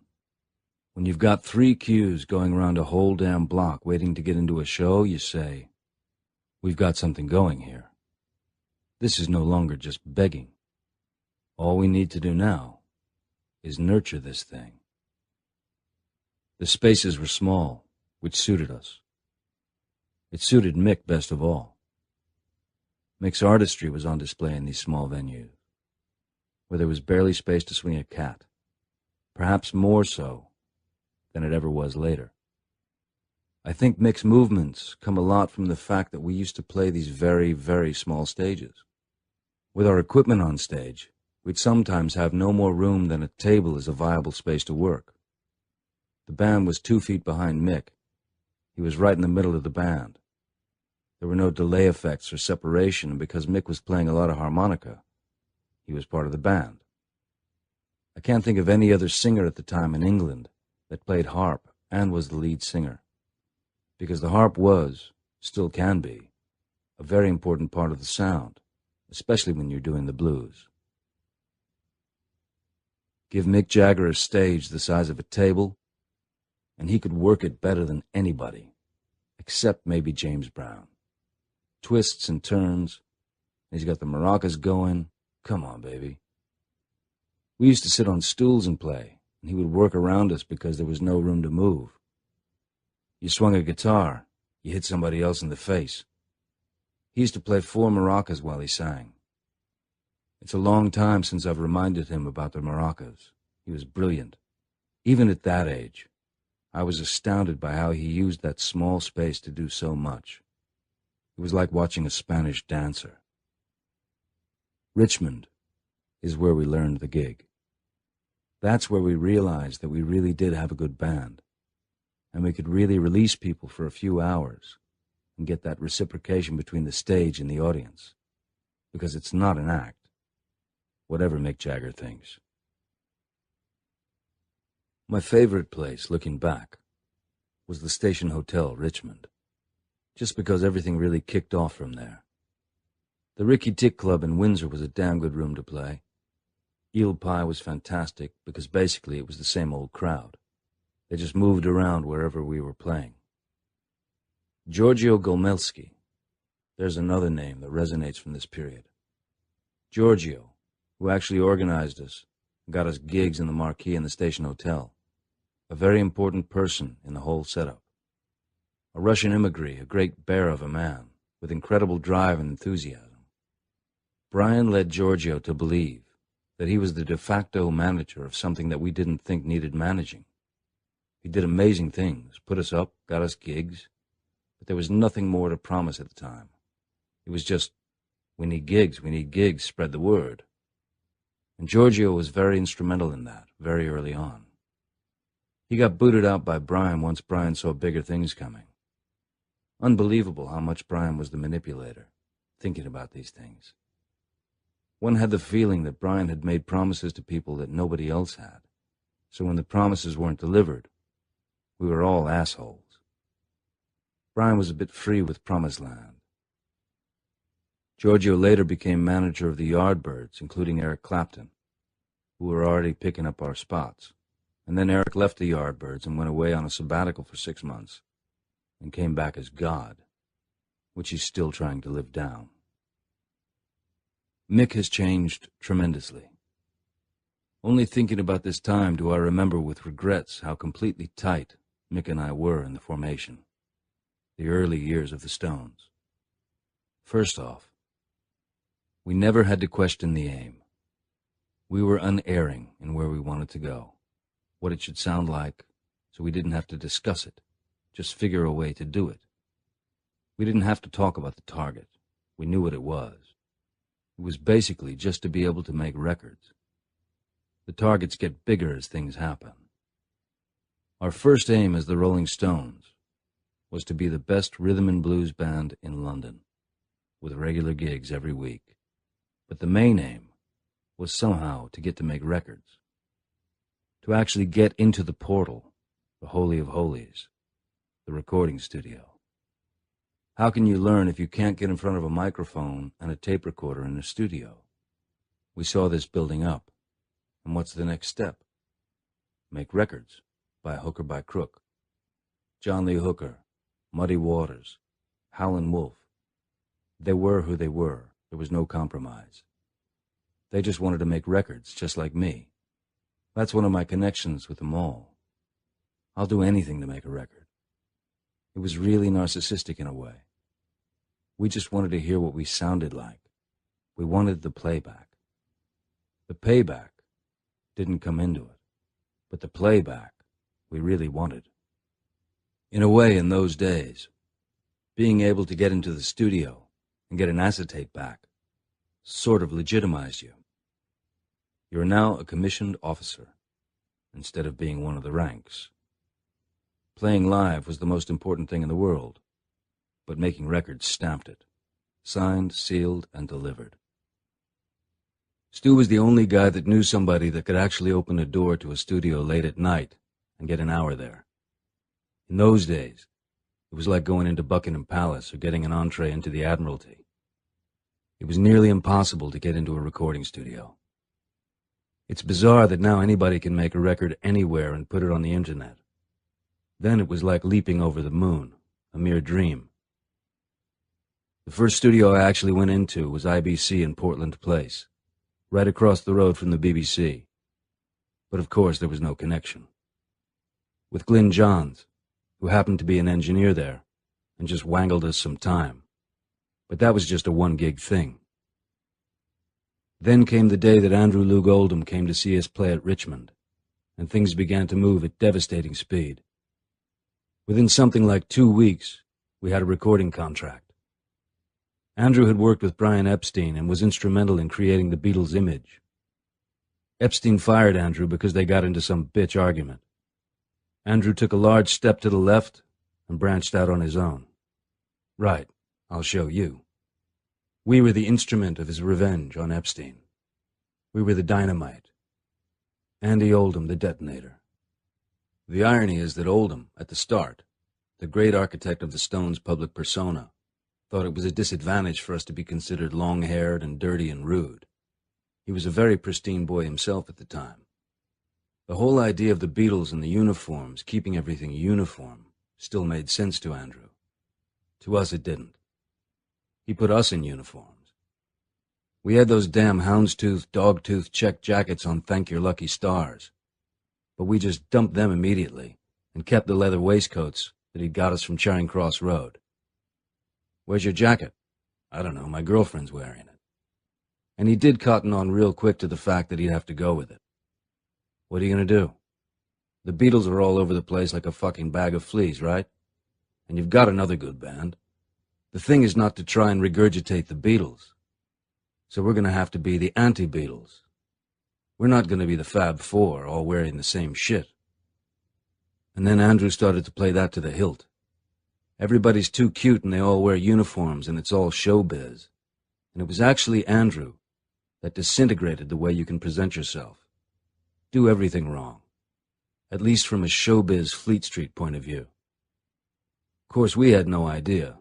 When you've got 3 queues going around a whole damn block waiting to get into a show, you say, we've got something going here. This is no longer just begging. All we need to do now is nurture this thing. The spaces were small, which suited us. It suited Mick best of all. Mick's artistry was on display in these small venues, where there was barely space to swing a cat, perhaps more so than it ever was later. I think Mick's movements come a lot from the fact that we used to play these very, very small stages. With our equipment on stage, we'd sometimes have no more room than a table as a viable space to work. The band was 2 feet behind Mick. He was right in the middle of the band. There were no delay effects or separation, and because Mick was playing a lot of harmonica, he was part of the band. I can't think of any other singer at the time in England that played harp and was the lead singer. because the harp was, still can be, a very important part of the sound, especially when you're doing the blues. Give Mick Jagger a stage the size of a table, and he could work it better than anybody, except maybe James Brown. Twists and turns, and he's got the maracas going. Come on, baby. We used to sit on stools and play, and he would work around us because there was no room to move. You swung a guitar, you hit somebody else in the face. He used to play 4 maracas while he sang. It's a long time since I've reminded him about the maracas. He was brilliant. Even at that age, I was astounded by how he used that small space to do so much. It was like watching a Spanish dancer. Richmond is where we learned the gig. That's where we realized that we really did have a good band, and we could really release people for a few hours and get that reciprocation between the stage and the audience, because it's not an act, whatever Mick Jagger thinks. My favorite place, looking back, was the Station Hotel, Richmond, just because everything really kicked off from there. The Ricky Tick Club in Windsor was a damn good room to play. Eel Pie was fantastic because basically it was the same old crowd. They just moved around wherever we were playing. Giorgio Gomelsky, there's another name that resonates from this period. Giorgio, who actually organized us and got us gigs in the Marquee and the Station Hotel. A very important person in the whole setup. A Russian immigrant, a great bear of a man, with incredible drive and enthusiasm. Brian led Giorgio to believe that he was the de facto manager of something that we didn't think needed managing. He did amazing things, put us up, got us gigs, but there was nothing more to promise at the time. It was just, we need gigs, spread the word. And Giorgio was very instrumental in that, very early on. He got booted out by Brian once Brian saw bigger things coming. Unbelievable how much Brian was the manipulator, thinking about these things. One had the feeling that Brian had made promises to people that nobody else had, so when the promises weren't delivered, we were all assholes. Brian was a bit free with Promised Land. Giorgio later became manager of the Yardbirds, including Eric Clapton, who were already picking up our spots. And then Eric left the Yardbirds and went away on a sabbatical for 6 months and came back as God, which he's still trying to live down. Mick has changed tremendously. Only thinking about this time do I remember with regrets how completely tight Mick and I were in the formation, the early years of the Stones. First off, we never had to question the aim. We were unerring in where we wanted to go, what it should sound like, so we didn't have to discuss it, just figure a way to do it. We didn't have to talk about the target. We knew what it was. It was basically just to be able to make records. The targets get bigger as things happen. Our first aim as the Rolling Stones was to be the best rhythm and blues band in London, with regular gigs every week. But the main aim was somehow to get to make records, to actually get into the portal, the Holy of Holies, the recording studio. How can you learn if you can't get in front of a microphone and a tape recorder in a studio? We saw this building up, and what's the next step? Make records, by hook or by crook. John Lee Hooker, Muddy Waters, Howlin' Wolf. They were who they were. There was no compromise. They just wanted to make records, just like me. That's one of my connections with them all. I'll do anything to make a record. It was really narcissistic in a way. We just wanted to hear what we sounded like. We wanted the playback. The payback didn't come into it, but the playback we really wanted. In a way, in those days, being able to get into the studio and get an acetate back sort of legitimized you. You're now a commissioned officer instead of being one of the ranks. Playing live was the most important thing in the world, but making records stamped it. Signed, sealed, and delivered. Stu was the only guy that knew somebody that could actually open a door to a studio late at night and get an hour there. In those days, It was like going into Buckingham Palace or getting an entree into the Admiralty. It was nearly impossible to get into a recording studio. It's bizarre that now anybody can make a record anywhere and put it on the internet. Then it was like leaping over the moon, a mere dream. The first studio I actually went into was IBC in Portland Place, right across the road from the BBC. But of course there was no connection. With Glyn Johns, who happened to be an engineer there, and just wangled us some time. But that was just a one-gig thing. Then came the day that Andrew Loog Oldham came to see us play at Richmond, and things began to move at devastating speed. Within something like 2 weeks, we had a recording contract. Andrew had worked with Brian Epstein and was instrumental in creating the Beatles' image. Epstein fired Andrew because they got into some bitch argument. Andrew took a large step to the left and branched out on his own. Right, I'll show you. We were the instrument of his revenge on Epstein. We were the dynamite. Andy Oldham, the detonator. The irony is that Oldham, at the start, the great architect of the Stones' public persona, thought it was a disadvantage for us to be considered long-haired and dirty and rude. He was a very pristine boy himself at the time. The whole idea of the Beatles and the uniforms, keeping everything uniform, still made sense to Andrew. To us it didn't. He put us in uniforms. We had those damn houndstooth, dog-tooth check jackets on Thank Your Lucky Stars. But we just dumped them immediately and kept the leather waistcoats that he'd got us from Charing Cross Road. Where's your jacket? I don't know, my girlfriend's wearing it. And he did cotton on real quick to the fact that he'd have to go with it. What are you going to do? The Beatles are all over the place like a fucking bag of fleas, right? And you've got another good band. The thing is not to try and regurgitate the Beatles. So we're going to have to be the anti-Beatles. We're not going to be the Fab Four, all wearing the same shit. And then Andrew started to play that to the hilt. Everybody's too cute and they all wear uniforms and it's all showbiz. And it was actually Andrew that disintegrated the way you can present yourself. Do everything wrong. At least from a showbiz Fleet Street point of view. Of course, we had no idea.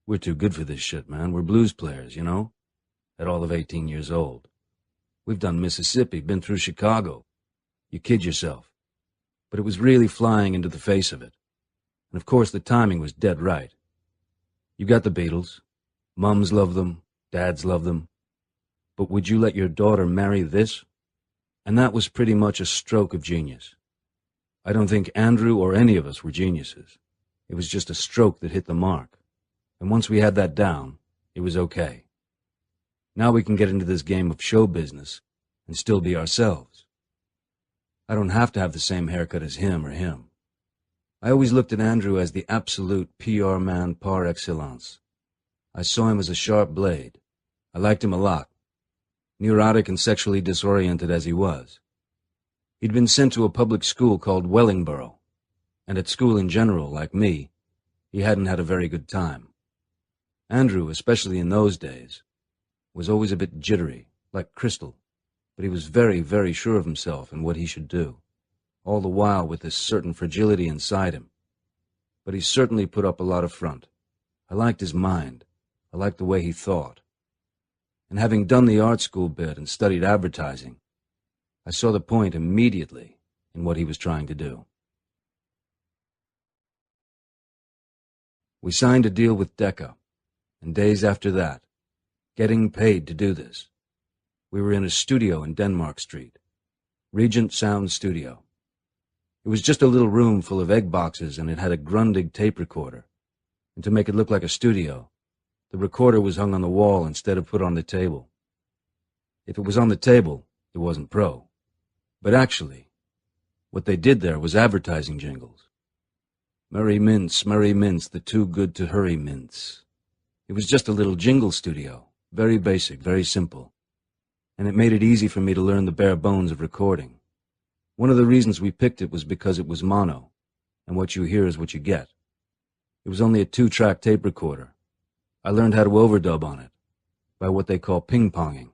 We're too good for this shit, man. We're blues players, you know? At all of 18 years old. We've done Mississippi, been through Chicago. You kid yourself. But it was really flying into the face of it. And of course the timing was dead right. You got the Beatles. Mums love them. Dads love them. But would you let your daughter marry this? And that was pretty much a stroke of genius. I don't think Andrew or any of us were geniuses. It was just a stroke that hit the mark. And once we had that down, it was okay. Now we can get into this game of show business and still be ourselves. I don't have to have the same haircut as him or him. I always looked at Andrew as the absolute PR man par excellence. I saw him as a sharp blade. I liked him a lot, neurotic and sexually disoriented as he was. He'd been sent to a public school called Wellingborough, and at school in general, like me, he hadn't had a very good time. Andrew, especially in those days, was always a bit jittery, like Crystal, but he was very, very sure of himself and what he should do, all the while with this certain fragility inside him. But he certainly put up a lot of front. I liked his mind. I liked the way he thought. And having done the art school bit and studied advertising, I saw the point immediately in what he was trying to do. We signed a deal with Decca, and days after that, getting paid to do this, we were in a studio in Denmark Street, Regent Sound Studio. It was just a little room full of egg boxes, and it had a Grundig tape recorder. And to make it look like a studio, the recorder was hung on the wall instead of put on the table. If it was on the table, it wasn't pro. But actually, what they did there was advertising jingles. Merry mints, the too good to hurry mints. It was just a little jingle studio, very basic, very simple. And it made it easy for me to learn the bare bones of recording. One of the reasons we picked it was because it was mono, and what you hear is what you get. It was only a 2-track tape recorder. I learned how to overdub on it, by what they call ping-ponging,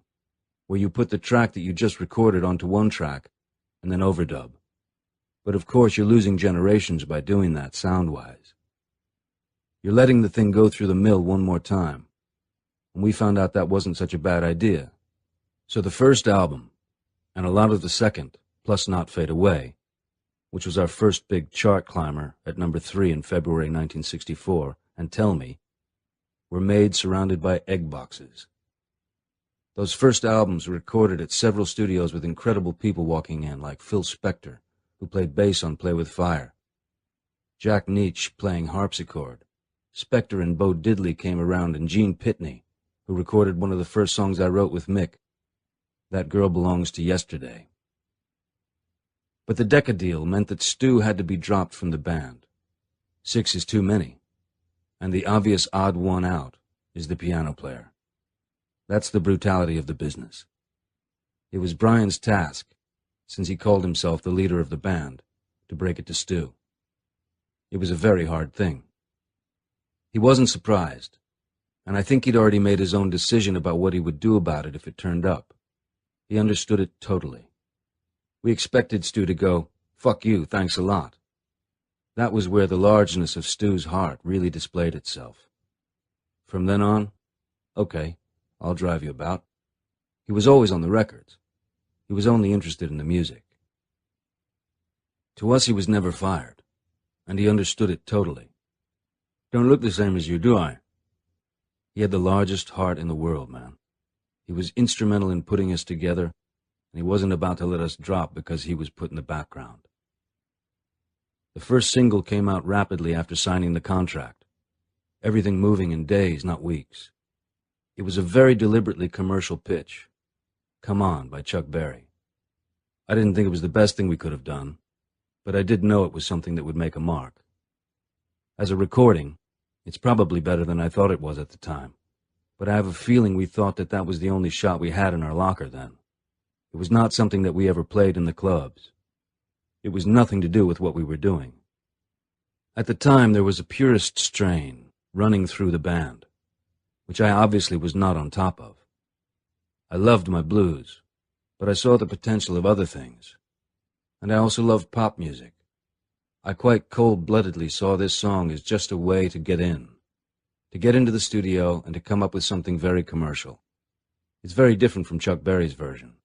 where you put the track that you just recorded onto one track, and then overdub. But of course you're losing generations by doing that sound-wise. You're letting the thing go through the mill one more time. And we found out that wasn't such a bad idea. So the first album, and a lot of the second, plus Not Fade Away, which was our first big chart climber at number 3 in February 1964, and Tell Me, were made surrounded by egg boxes. Those first albums were recorded at several studios with incredible people walking in, like Phil Spector, who played bass on Play With Fire, Jack Nietzsche playing harpsichord. Spector and Bo Diddley came around, and Gene Pitney, who recorded one of the first songs I wrote with Mick, That Girl Belongs to Yesterday. But the Decca deal meant that Stu had to be dropped from the band. 6 is too many, and the obvious odd one out is the piano player. That's the brutality of the business. It was Brian's task, since he called himself the leader of the band, to break it to Stu. It was a very hard thing. He wasn't surprised, and I think he'd already made his own decision about what he would do about it if it turned up. He understood it totally. We expected Stu to go, "Fuck you, thanks a lot." That was where the largeness of Stu's heart really displayed itself. From then on, okay, I'll drive you about. He was always on the records. He was only interested in the music. To us, he was never fired, and he understood it totally. "Don't look the same as you, do I?" He had the largest heart in the world, man. He was instrumental in putting us together, and he wasn't about to let us drop because he was put in the background. The first single came out rapidly after signing the contract, everything moving in days, not weeks. It was a very deliberately commercial pitch, Come On by Chuck Berry. I didn't think it was the best thing we could have done, but I did know it was something that would make a mark. As a recording, it's probably better than I thought it was at the time, but I have a feeling we thought that that was the only shot we had in our locker then. It was not something that we ever played in the clubs. It was nothing to do with what we were doing. At the time, there was a purist strain running through the band, which I obviously was not on top of. I loved my blues, but I saw the potential of other things, and I also loved pop music. I quite cold-bloodedly saw this song as just a way to get into the studio and to come up with something very commercial. It's very different from Chuck Berry's version.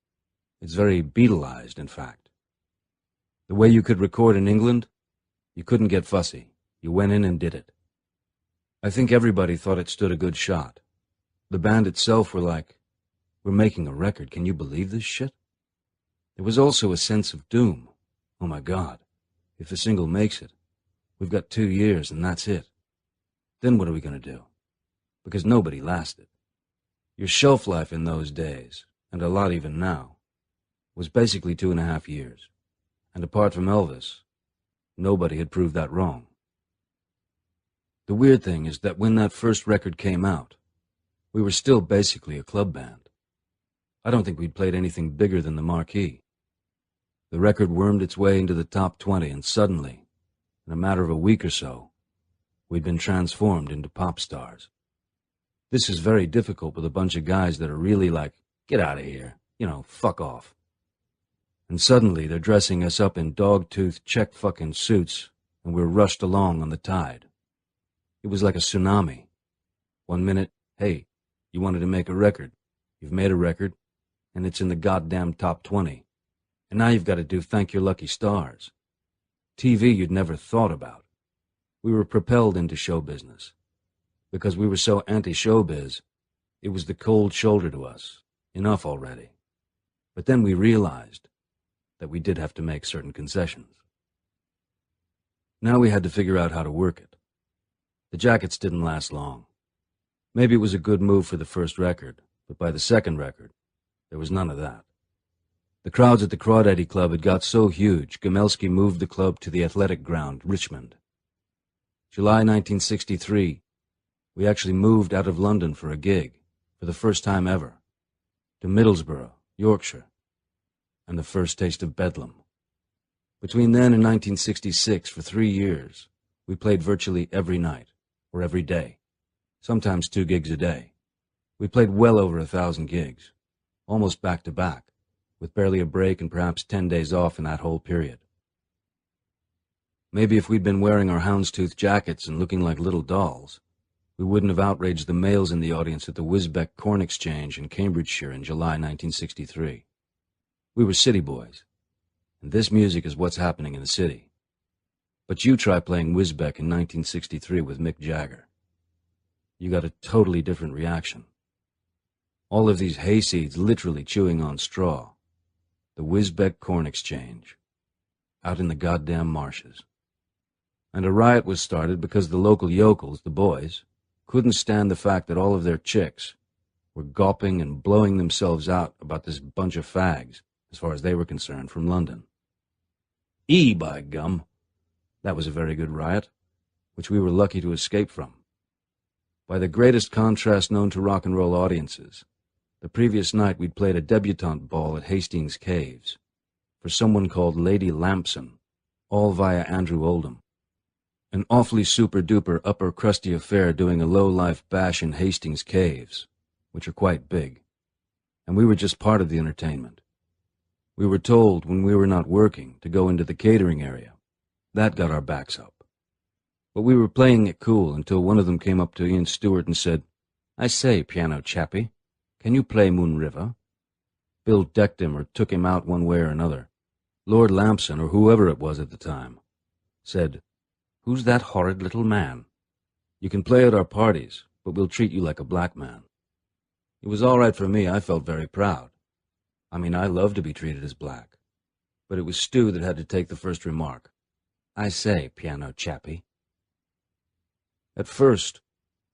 It's very Beatlized, in fact. The way you could record in England, you couldn't get fussy. You went in and did it. I think everybody thought it stood a good shot. The band itself were like, "We're making a record, can you believe this shit?" There was also a sense of doom. Oh my God, if the single makes it, we've got 2 years and that's it. Then what are we going to do? Because nobody lasted. Your shelf life in those days, and a lot even now, was basically 2.5 years. And apart from Elvis, nobody had proved that wrong. The weird thing is that when that first record came out, we were still basically a club band. I don't think we'd played anything bigger than the Marquee. The record wormed its way into the top 20, and suddenly, in a matter of a week or so, we'd been transformed into pop stars. This is very difficult with a bunch of guys that are really like, get out of here, fuck off. And suddenly they're dressing us up in dog-tooth check-fucking suits, and we're rushed along on the tide. It was like a tsunami. 1 minute, hey, you wanted to make a record. You've made a record, and it's in the goddamn top 20. And now you've got to do Thank Your Lucky Stars. TV you'd never thought about. We were propelled into show business. Because we were so anti-showbiz, it was the cold shoulder to us. Enough already. But then we realized that we did have to make certain concessions. Now we had to figure out how to work it. The jackets didn't last long. Maybe it was a good move for the first record, but by the second record, there was none of that. The crowds at the Crawdaddy Club had got so huge, Gmelski moved the club to the Athletic Ground, Richmond. July 1963, we actually moved out of London for a gig, for the first time ever, to Middlesbrough, Yorkshire, and the first taste of Bedlam. Between then and 1966, for 3 years, we played virtually every night, or every day, sometimes 2 gigs a day. We played well over 1,000 gigs, almost back-to-back, with barely a break and perhaps 10 days off in that whole period. Maybe if we'd been wearing our houndstooth jackets and looking like little dolls, we wouldn't have outraged the males in the audience at the Wisbech Corn Exchange in Cambridgeshire in July 1963. We were city boys, and this music is what's happening in the city. But you try playing Wisbech in 1963 with Mick Jagger. You got a totally different reaction. All of these hayseeds literally chewing on straw. The Wisbech Corn Exchange. Out in the goddamn marshes. And a riot was started because the local yokels, the boys, couldn't stand the fact that all of their chicks were gawping and blowing themselves out about this bunch of fags, as far as they were concerned, from London. By gum! That was a very good riot, which we were lucky to escape from. By the greatest contrast known to rock and roll audiences, the previous night we'd played a debutante ball at Hastings Caves for someone called Lady Lampson, all via Andrew Oldham. An awfully super-duper upper-crusty affair doing a low-life bash in Hastings Caves, which are quite big. And we were just part of the entertainment. We were told, when we were not working, to go into the catering area. That got our backs up. But we were playing it cool until one of them came up to Ian Stewart and said, "I say, piano chappie, can you play Moon River?" Bill decked him or took him out one way or another. Lord Lampson, or whoever it was at the time, said, "Who's that horrid little man? You can play at our parties, but we'll treat you like a black man." It was all right for me. I felt very proud. I mean, I love to be treated as black. But it was Stu that had to take the first remark. "I say, piano chappie." At first,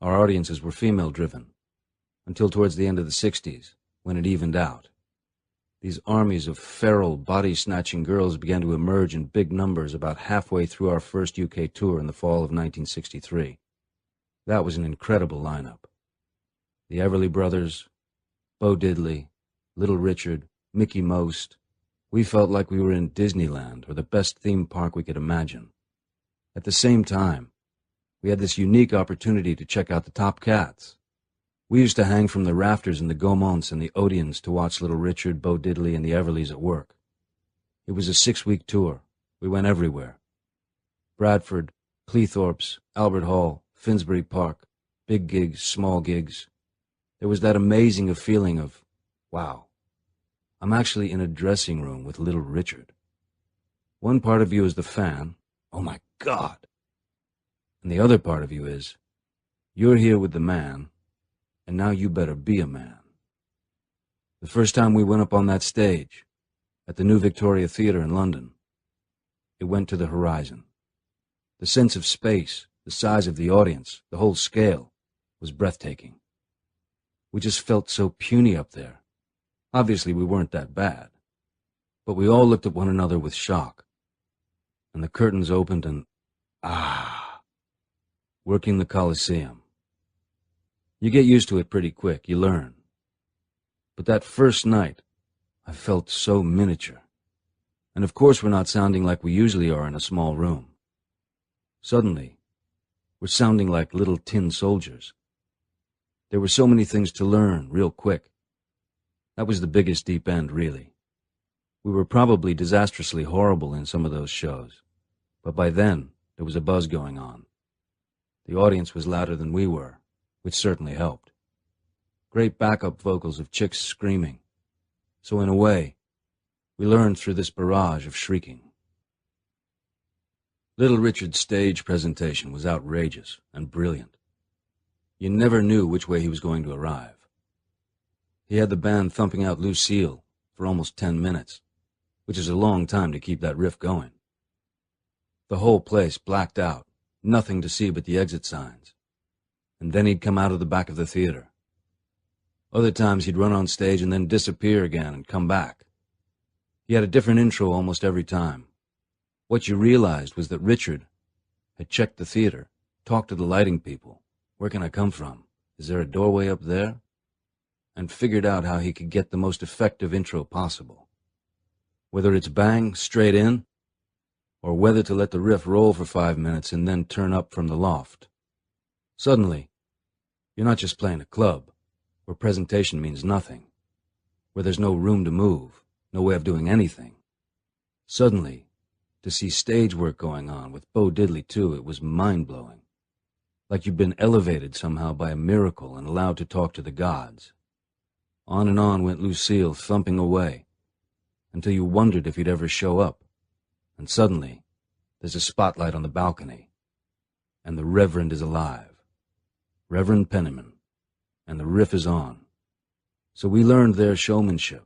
our audiences were female-driven, until towards the end of the 60s, when it evened out. These armies of feral, body-snatching girls began to emerge in big numbers about halfway through our first UK tour in the fall of 1963. That was an incredible lineup. The Everly Brothers, Bo Diddley, Little Richard, Mickey Most. We felt like we were in Disneyland or the best theme park we could imagine. At the same time, we had this unique opportunity to check out the top cats. We used to hang from the rafters in the Gaumonts and the Odeons to watch Little Richard, Bo Diddley, and the Everlys at work. It was a 6-week tour. We went everywhere. Bradford, Cleethorpes, Albert Hall, Finsbury Park, big gigs, small gigs. There was that amazing feeling of, wow, I'm actually in a dressing room with Little Richard. One part of you is the fan, oh my God. And the other part of you is, you're here with the man, and now you better be a man. The first time we went up on that stage, at the New Victoria Theatre in London, it went to the horizon. The sense of space, the size of the audience, the whole scale, was breathtaking. We just felt so puny up there. Obviously, we weren't that bad. But we all looked at one another with shock. And the curtains opened and, working the Coliseum. You get used to it pretty quick, you learn. But that first night, I felt so miniature. And of course we're not sounding like we usually are in a small room. Suddenly, we're sounding like little tin soldiers. There were so many things to learn real quick. That was the biggest deep end, really. We were probably disastrously horrible in some of those shows, but by then there was a buzz going on. The audience was louder than we were, which certainly helped. Great backup vocals of chicks screaming. So in a way, we learned through this barrage of shrieking. Little Richard's stage presentation was outrageous and brilliant. You never knew which way he was going to arrive. He had the band thumping out Lucille for almost 10 minutes, which is a long time to keep that riff going. The whole place blacked out, nothing to see but the exit signs. And then he'd come out of the back of the theater. Other times he'd run on stage and then disappear again and come back. He had a different intro almost every time. What you realized was that Richard had checked the theater, talked to the lighting people. Where can I come from? Is there a doorway up there? And figured out how he could get the most effective intro possible. Whether it's bang, straight in, or whether to let the riff roll for 5 minutes and then turn up from the loft. Suddenly, you're not just playing a club, where presentation means nothing, where there's no room to move, no way of doing anything. Suddenly, To see stage work going on, with Bo Diddley too, it was mind-blowing. Like you'd been elevated somehow by a miracle and allowed to talk to the gods. On and on went Lucille, thumping away, until you wondered if he'd ever show up. And suddenly, there's a spotlight on the balcony, and the Reverend is alive. Reverend Penniman, and the riff is on. So we learned their showmanship.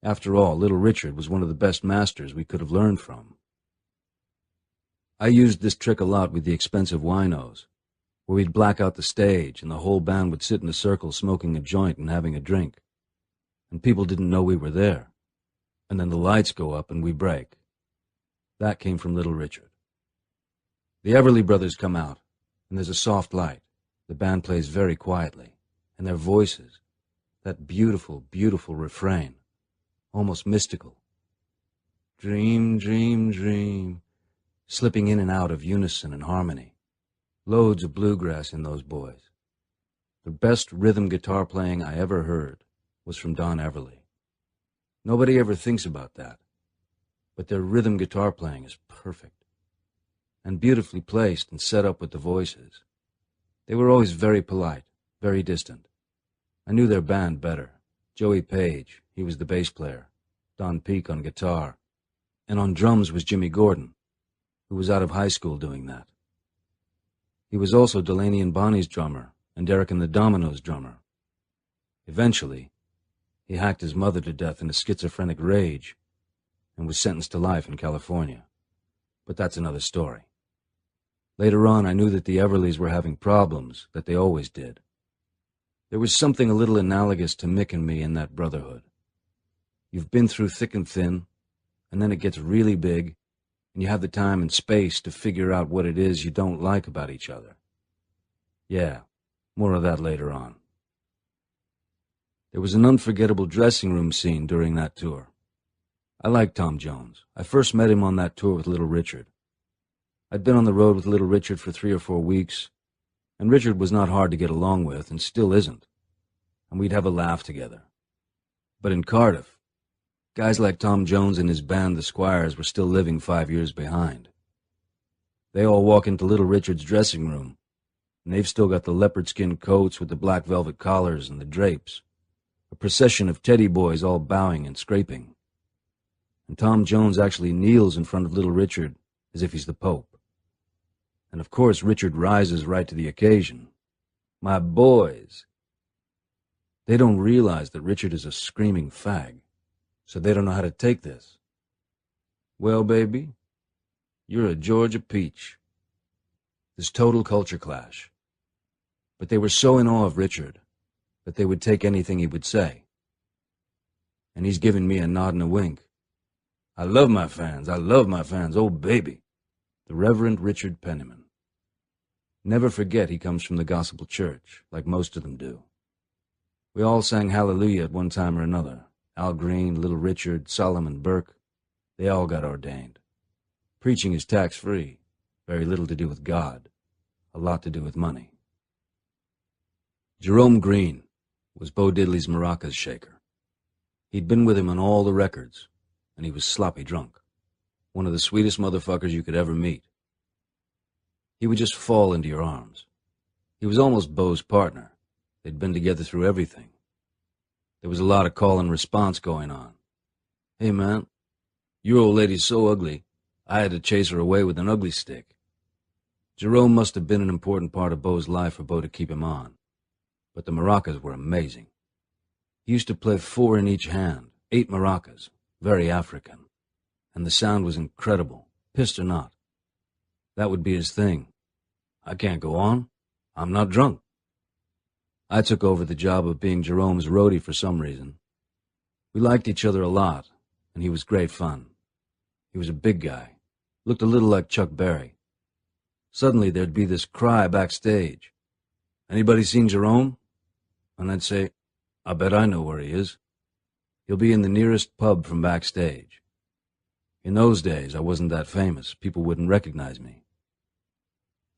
After all, Little Richard was one of the best masters we could have learned from. I used this trick a lot with the X-Pensive Winos, where we'd black out the stage and the whole band would sit in a circle smoking a joint and having a drink. And people didn't know we were there. And then the lights go up and we break. That came from Little Richard. The Everly Brothers come out, and there's a soft light. The band plays very quietly, and their voices, that beautiful, beautiful refrain, almost mystical. Dream, dream, dream, slipping in and out of unison and harmony. Loads of bluegrass in those boys. The best rhythm guitar playing I ever heard was from Don Everly. Nobody ever thinks about that, but their rhythm guitar playing is perfect, and beautifully placed and set up with the voices. They were always very polite, very distant. I knew their band better. Joey Page, he was the bass player, Don Peake on guitar, and on drums was Jimmy Gordon, who was out of high school doing that. He was also Delaney and Bonnie's drummer and Derek and the Dominoes drummer. Eventually, he hacked his mother to death in a schizophrenic rage and was sentenced to life in California. But that's another story. Later on, I knew that the Everlys were having problems, that they always did. There was something a little analogous to Mick and me in that brotherhood. You've been through thick and thin, and then it gets really big, and you have the time and space to figure out what it is you don't like about each other. Yeah, more of that later on. There was an unforgettable dressing room scene during that tour. I liked Tom Jones. I first met him on that tour with Little Richard. I'd been on the road with Little Richard for 3 or 4 weeks, and Richard was not hard to get along with, and still isn't, and we'd have a laugh together. But in Cardiff, guys like Tom Jones and his band, the Squires, were still living 5 years behind. They all walk into Little Richard's dressing room, and they've still got the leopard skin coats with the black velvet collars and the drapes, a procession of teddy boys all bowing and scraping. And Tom Jones actually kneels in front of Little Richard as if he's the Pope. And of course Richard rises right to the occasion. My boys. They don't realize that Richard is a screaming fag, so they don't know how to take this. Well, baby, you're a Georgia peach. This total culture clash. But they were so in awe of Richard that they would take anything he would say. And he's giving me a nod and a wink. I love my fans, oh baby. The Reverend Richard Penniman. Never forget he comes from the Gospel Church, like most of them do. We all sang Hallelujah at one time or another. Al Green, Little Richard, Solomon Burke, they all got ordained. Preaching is tax-free, very little to do with God, a lot to do with money. Jerome Green was Bo Diddley's maracas shaker. He'd been with him on all the records, and he was sloppy drunk. One of the sweetest motherfuckers you could ever meet. He would just fall into your arms. He was almost Bo's partner. They'd been together through everything. There was a lot of call and response going on. Hey, man, your old lady's so ugly, I had to chase her away with an ugly stick. Jerome must have been an important part of Bo's life for Bo to keep him on. But the maracas were amazing. He used to play 4 in each hand, 8 maracas, very African. And the sound was incredible, pissed or not. That would be his thing. I can't go on. I'm not drunk. I took over the job of being Jerome's roadie for some reason. We liked each other a lot, and he was great fun. He was a big guy, looked a little like Chuck Berry. Suddenly there'd be this cry backstage. Anybody seen Jerome? And I'd say, I bet I know where he is. He'll be in the nearest pub from backstage. In those days, I wasn't that famous. People wouldn't recognize me.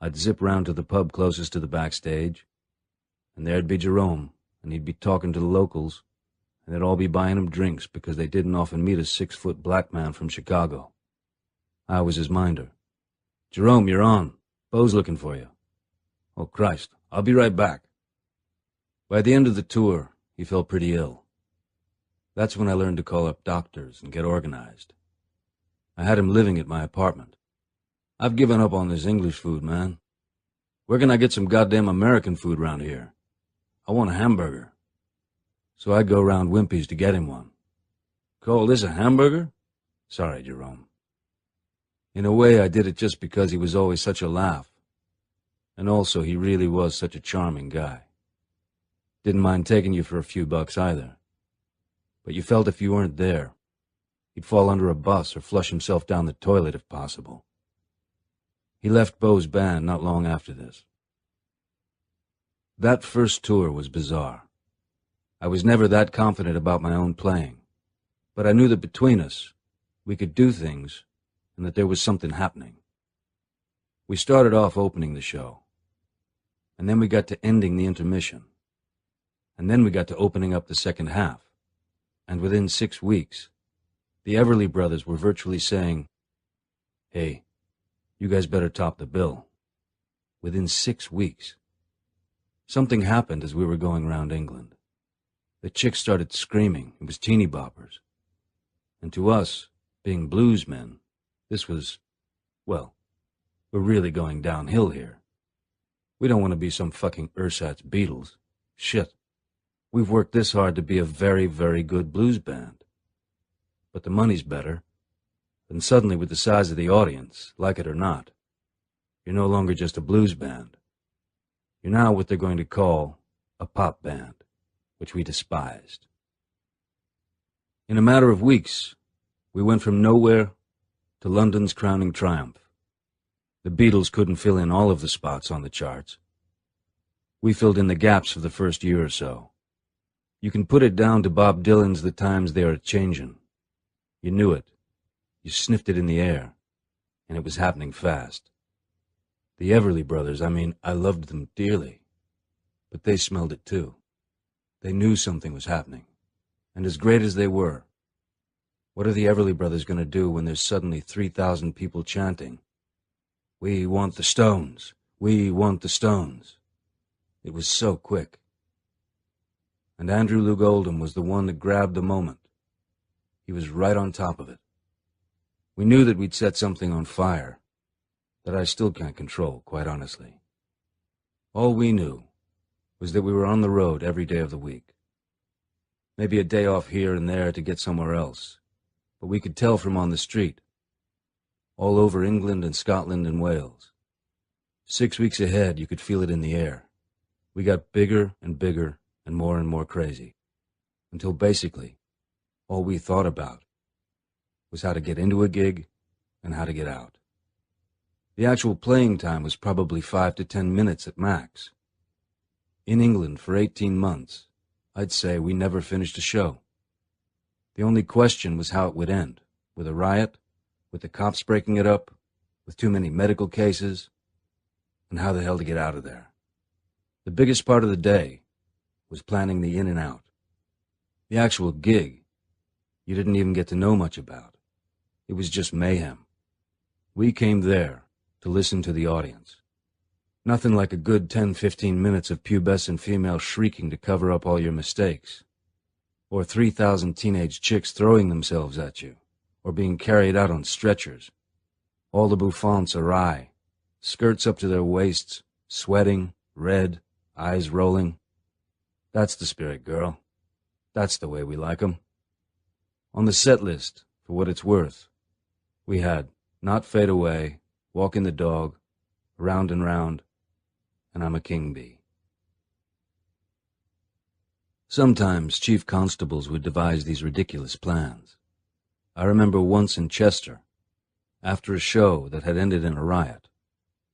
I'd zip round to the pub closest to the backstage, and there'd be Jerome, and he'd be talking to the locals, and they'd all be buying him drinks because they didn't often meet a 6-foot black man from Chicago. I was his minder. "Jerome, you're on. Bo's looking for you." "Oh, Christ, I'll be right back." By the end of the tour, he felt pretty ill. That's when I learned to call up doctors and get organized. I had him living at my apartment. "I've given up on this English food, man. Where can I get some goddamn American food around here? I want a hamburger." So I'd go round Wimpy's to get him one. "Call this a hamburger?" "Sorry, Jerome." In a way, I did it just because he was always such a laugh. And also, he really was such a charming guy. Didn't mind taking you for a few bucks either. But you felt if you weren't there, he'd fall under a bus or flush himself down the toilet if possible. He left Bo's band not long after this. That first tour was bizarre. I was never that confident about my own playing, but I knew that between us, we could do things and that there was something happening. We started off opening the show, and then we got to ending the intermission, and then we got to opening up the second half, and within 6 weeks, the Everly Brothers were virtually saying, "Hey, you guys better top the bill." Within 6 weeks. Something happened as we were going round England. The chicks started screaming. It was teeny boppers. And to us, being blues men, this was, well, we're really going downhill here. We don't want to be some fucking ersatz Beatles. Shit. We've worked this hard to be a very, very good blues band. But the money's better. And suddenly, with the size of the audience, like it or not, you're no longer just a blues band. You're now what they're going to call a pop band, which we despised. In a matter of weeks, we went from nowhere to London's crowning triumph. The Beatles couldn't fill in all of the spots on the charts. We filled in the gaps of the first year or so. You can put it down to Bob Dylan's "The Times They Are Changin'." You knew it. You sniffed it in the air, and it was happening fast. The Everly Brothers, I loved them dearly, but they smelled it too. They knew something was happening, and as great as they were, what are the Everly Brothers going to do when there's suddenly 3,000 people chanting, "We want the Stones! We want the Stones!" It was so quick. And Andrew Loog Oldham was the one that grabbed the moment. He was right on top of it. We knew that we'd set something on fire that I still can't control, quite honestly. All we knew was that we were on the road every day of the week. Maybe a day off here and there to get somewhere else, but we could tell from on the street, all over England and Scotland and Wales. 6 weeks ahead, you could feel it in the air. We got bigger and bigger and more crazy, until basically, all we thought about was how to get into a gig and how to get out. The actual playing time was probably 5 to 10 minutes at max. In England for 18 months, I'd say we never finished a show. The only question was how it would end, with a riot, with the cops breaking it up, with too many medical cases, and how the hell to get out of there. The biggest part of the day was planning the in and out. The actual gig, you didn't even get to know much about. It was just mayhem. We came there to listen to the audience. Nothing like a good 10-15 minutes of pubescent female shrieking to cover up all your mistakes, or 3,000 teenage chicks throwing themselves at you, or being carried out on stretchers. All the bouffants awry, skirts up to their waists, sweating, red, eyes rolling. That's the spirit, girl. That's the way we like 'em. On the set list, for what it's worth, we had Not Fade Away, Walking the Dog, Round and Round, and I'm a King Bee. Sometimes chief constables would devise these ridiculous plans. I remember once in Chester, after a show that had ended in a riot,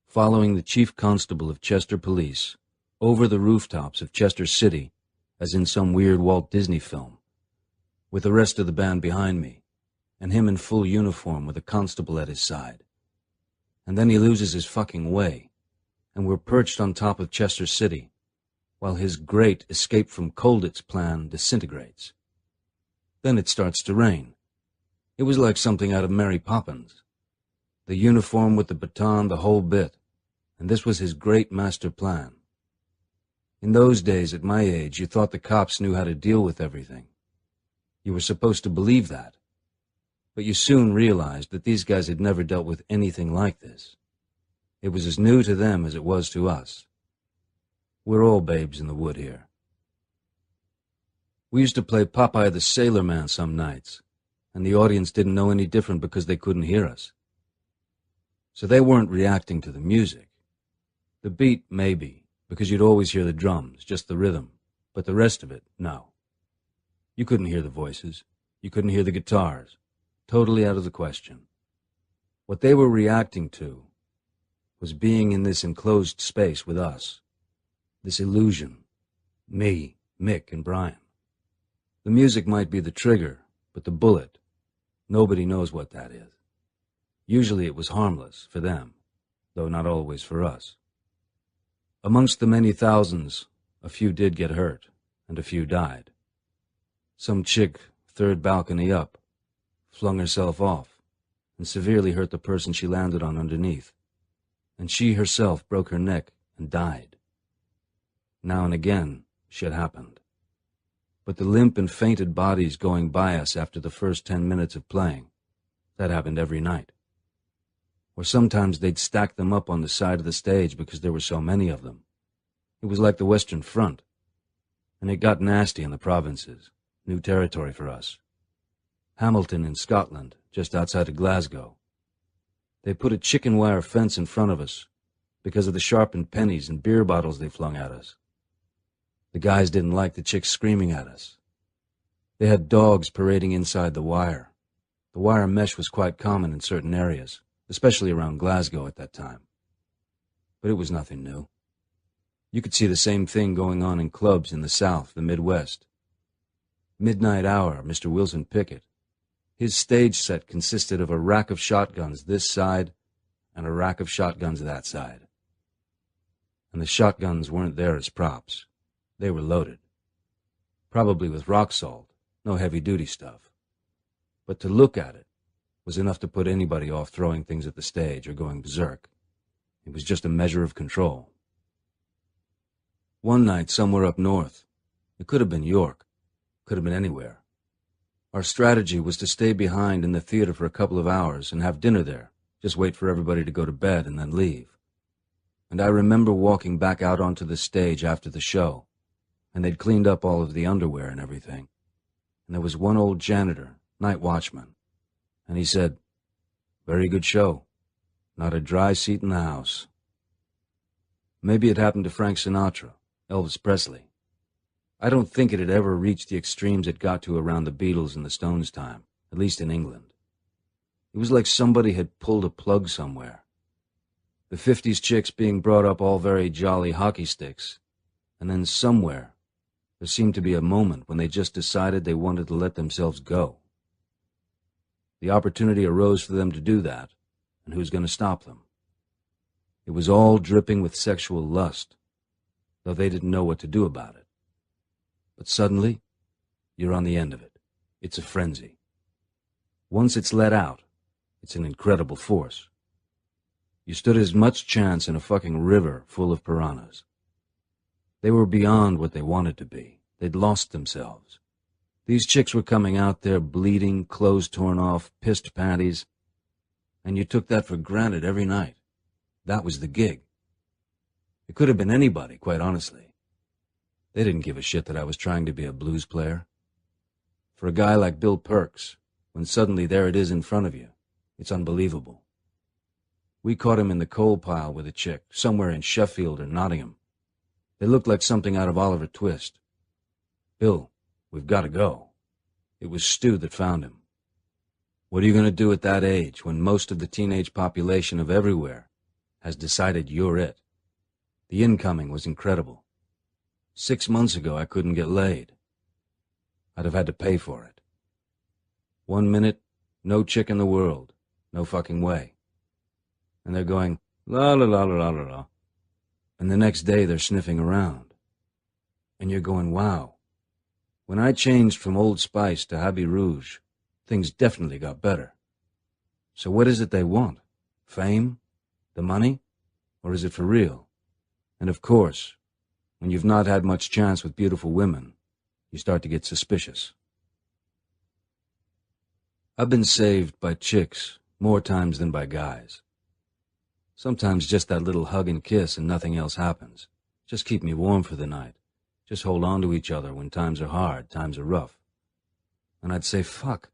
following the chief constable of Chester Police over the rooftops of Chester City, as in some weird Walt Disney film, with the rest of the band behind me, and him in full uniform with a constable at his side. And then he loses his fucking way, and we're perched on top of Chester City, while his great escape from Colditz plan disintegrates. Then it starts to rain. It was like something out of Mary Poppins. The uniform with the baton, the whole bit. And this was his great master plan. In those days, at my age, you thought the cops knew how to deal with everything. You were supposed to believe that. But you soon realized that these guys had never dealt with anything like this. It was as new to them as it was to us. We're all babes in the wood here. We used to play Popeye the Sailor Man some nights, and the audience didn't know any different because they couldn't hear us. So they weren't reacting to the music. The beat, maybe, because you'd always hear the drums, just the rhythm, but the rest of it, no. You couldn't hear the voices. You couldn't hear the guitars. Totally out of the question. What they were reacting to was being in this enclosed space with us. This illusion. Me, Mick, and Brian. The music might be the trigger, but the bullet, nobody knows what that is. Usually it was harmless for them, though not always for us. Amongst the many thousands, a few did get hurt, and a few died. Some chick, third balcony up, flung herself off, and severely hurt the person she landed on underneath, and she herself broke her neck and died. Now and again, shit happened. But the limp and fainted bodies going by us after the first 10 minutes of playing, that happened every night. Or sometimes they'd stack them up on the side of the stage because there were so many of them. It was like the Western Front. And it got nasty in the provinces, new territory for us. Hamilton in Scotland, just outside of Glasgow. They put a chicken wire fence in front of us because of the sharpened pennies and beer bottles they flung at us. The guys didn't like the chicks screaming at us. They had dogs parading inside the wire. The wire mesh was quite common in certain areas, especially around Glasgow at that time. But it was nothing new. You could see the same thing going on in clubs in the South, the Midwest. Midnight Hour, Mr. Wilson Pickett. His stage set consisted of a rack of shotguns this side and a rack of shotguns that side. And the shotguns weren't there as props. They were loaded. Probably with rock salt, no heavy-duty stuff. But to look at it was enough to put anybody off throwing things at the stage or going berserk. It was just a measure of control. One night, somewhere up north, it could have been York, could have been anywhere. Our strategy was to stay behind in the theater for a couple of hours and have dinner there, just wait for everybody to go to bed and then leave. And I remember walking back out onto the stage after the show, and they'd cleaned up all of the underwear and everything. And there was one old janitor, night watchman, and he said, "Very good show. Not a dry seat in the house." Maybe it happened to Frank Sinatra, Elvis Presley. I don't think it had ever reached the extremes it got to around the Beatles and the Stones' time, at least in England. It was like somebody had pulled a plug somewhere. The 50s chicks being brought up all very jolly hockey sticks, and then somewhere there seemed to be a moment when they just decided they wanted to let themselves go. The opportunity arose for them to do that, and who's going to stop them? It was all dripping with sexual lust, though they didn't know what to do about it. But suddenly, you're on the end of it. It's a frenzy. Once it's let out, it's an incredible force. You stood as much chance in a fucking river full of piranhas. They were beyond what they wanted to be. They'd lost themselves. These chicks were coming out there bleeding, clothes torn off, pissed panties, and you took that for granted every night. That was the gig. It could have been anybody, quite honestly. They didn't give a shit that I was trying to be a blues player. For a guy like Bill Perks, when suddenly there it is in front of you, it's unbelievable. We caught him in the coal pile with a chick, somewhere in Sheffield or Nottingham. They looked like something out of Oliver Twist. "Bill, we've got to go." It was Stu that found him. What are you going to do at that age when most of the teenage population of everywhere has decided you're it? The incoming was incredible. 6 months ago, I couldn't get laid. I'd have had to pay for it. 1 minute, no chick in the world, no fucking way. And they're going, la la la la la la. And the next day they're sniffing around. And you're going, wow. When I changed from Old Spice to Habit Rouge, things definitely got better. So what is it they want? Fame? The money? Or is it for real? And of course, when you've not had much chance with beautiful women, you start to get suspicious. I've been saved by chicks more times than by guys. Sometimes just that little hug and kiss and nothing else happens. Just keep me warm for the night. Just hold on to each other when times are hard, times are rough. And I'd say, fuck,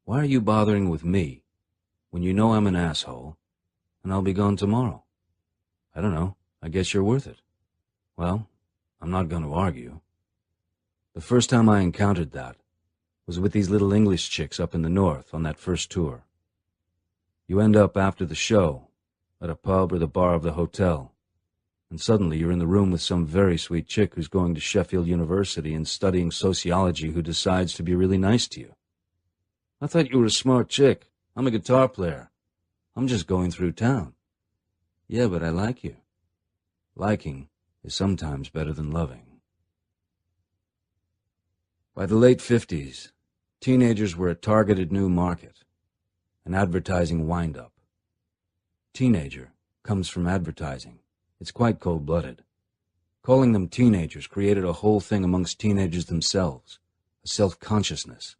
why are you bothering with me when you know I'm an asshole and I'll be gone tomorrow? I don't know, I guess you're worth it. Well, I'm not going to argue. The first time I encountered that was with these little English chicks up in the north on that first tour. You end up after the show at a pub or the bar of the hotel, and suddenly you're in the room with some very sweet chick who's going to Sheffield University and studying sociology who decides to be really nice to you. I thought you were a smart chick. I'm a guitar player. I'm just going through town. Yeah, but I like you. Liking is sometimes better than loving. By the late 50s, teenagers were a targeted new market, an advertising wind-up. Teenager comes from advertising. It's quite cold-blooded. Calling them teenagers created a whole thing amongst teenagers themselves, a self-consciousness.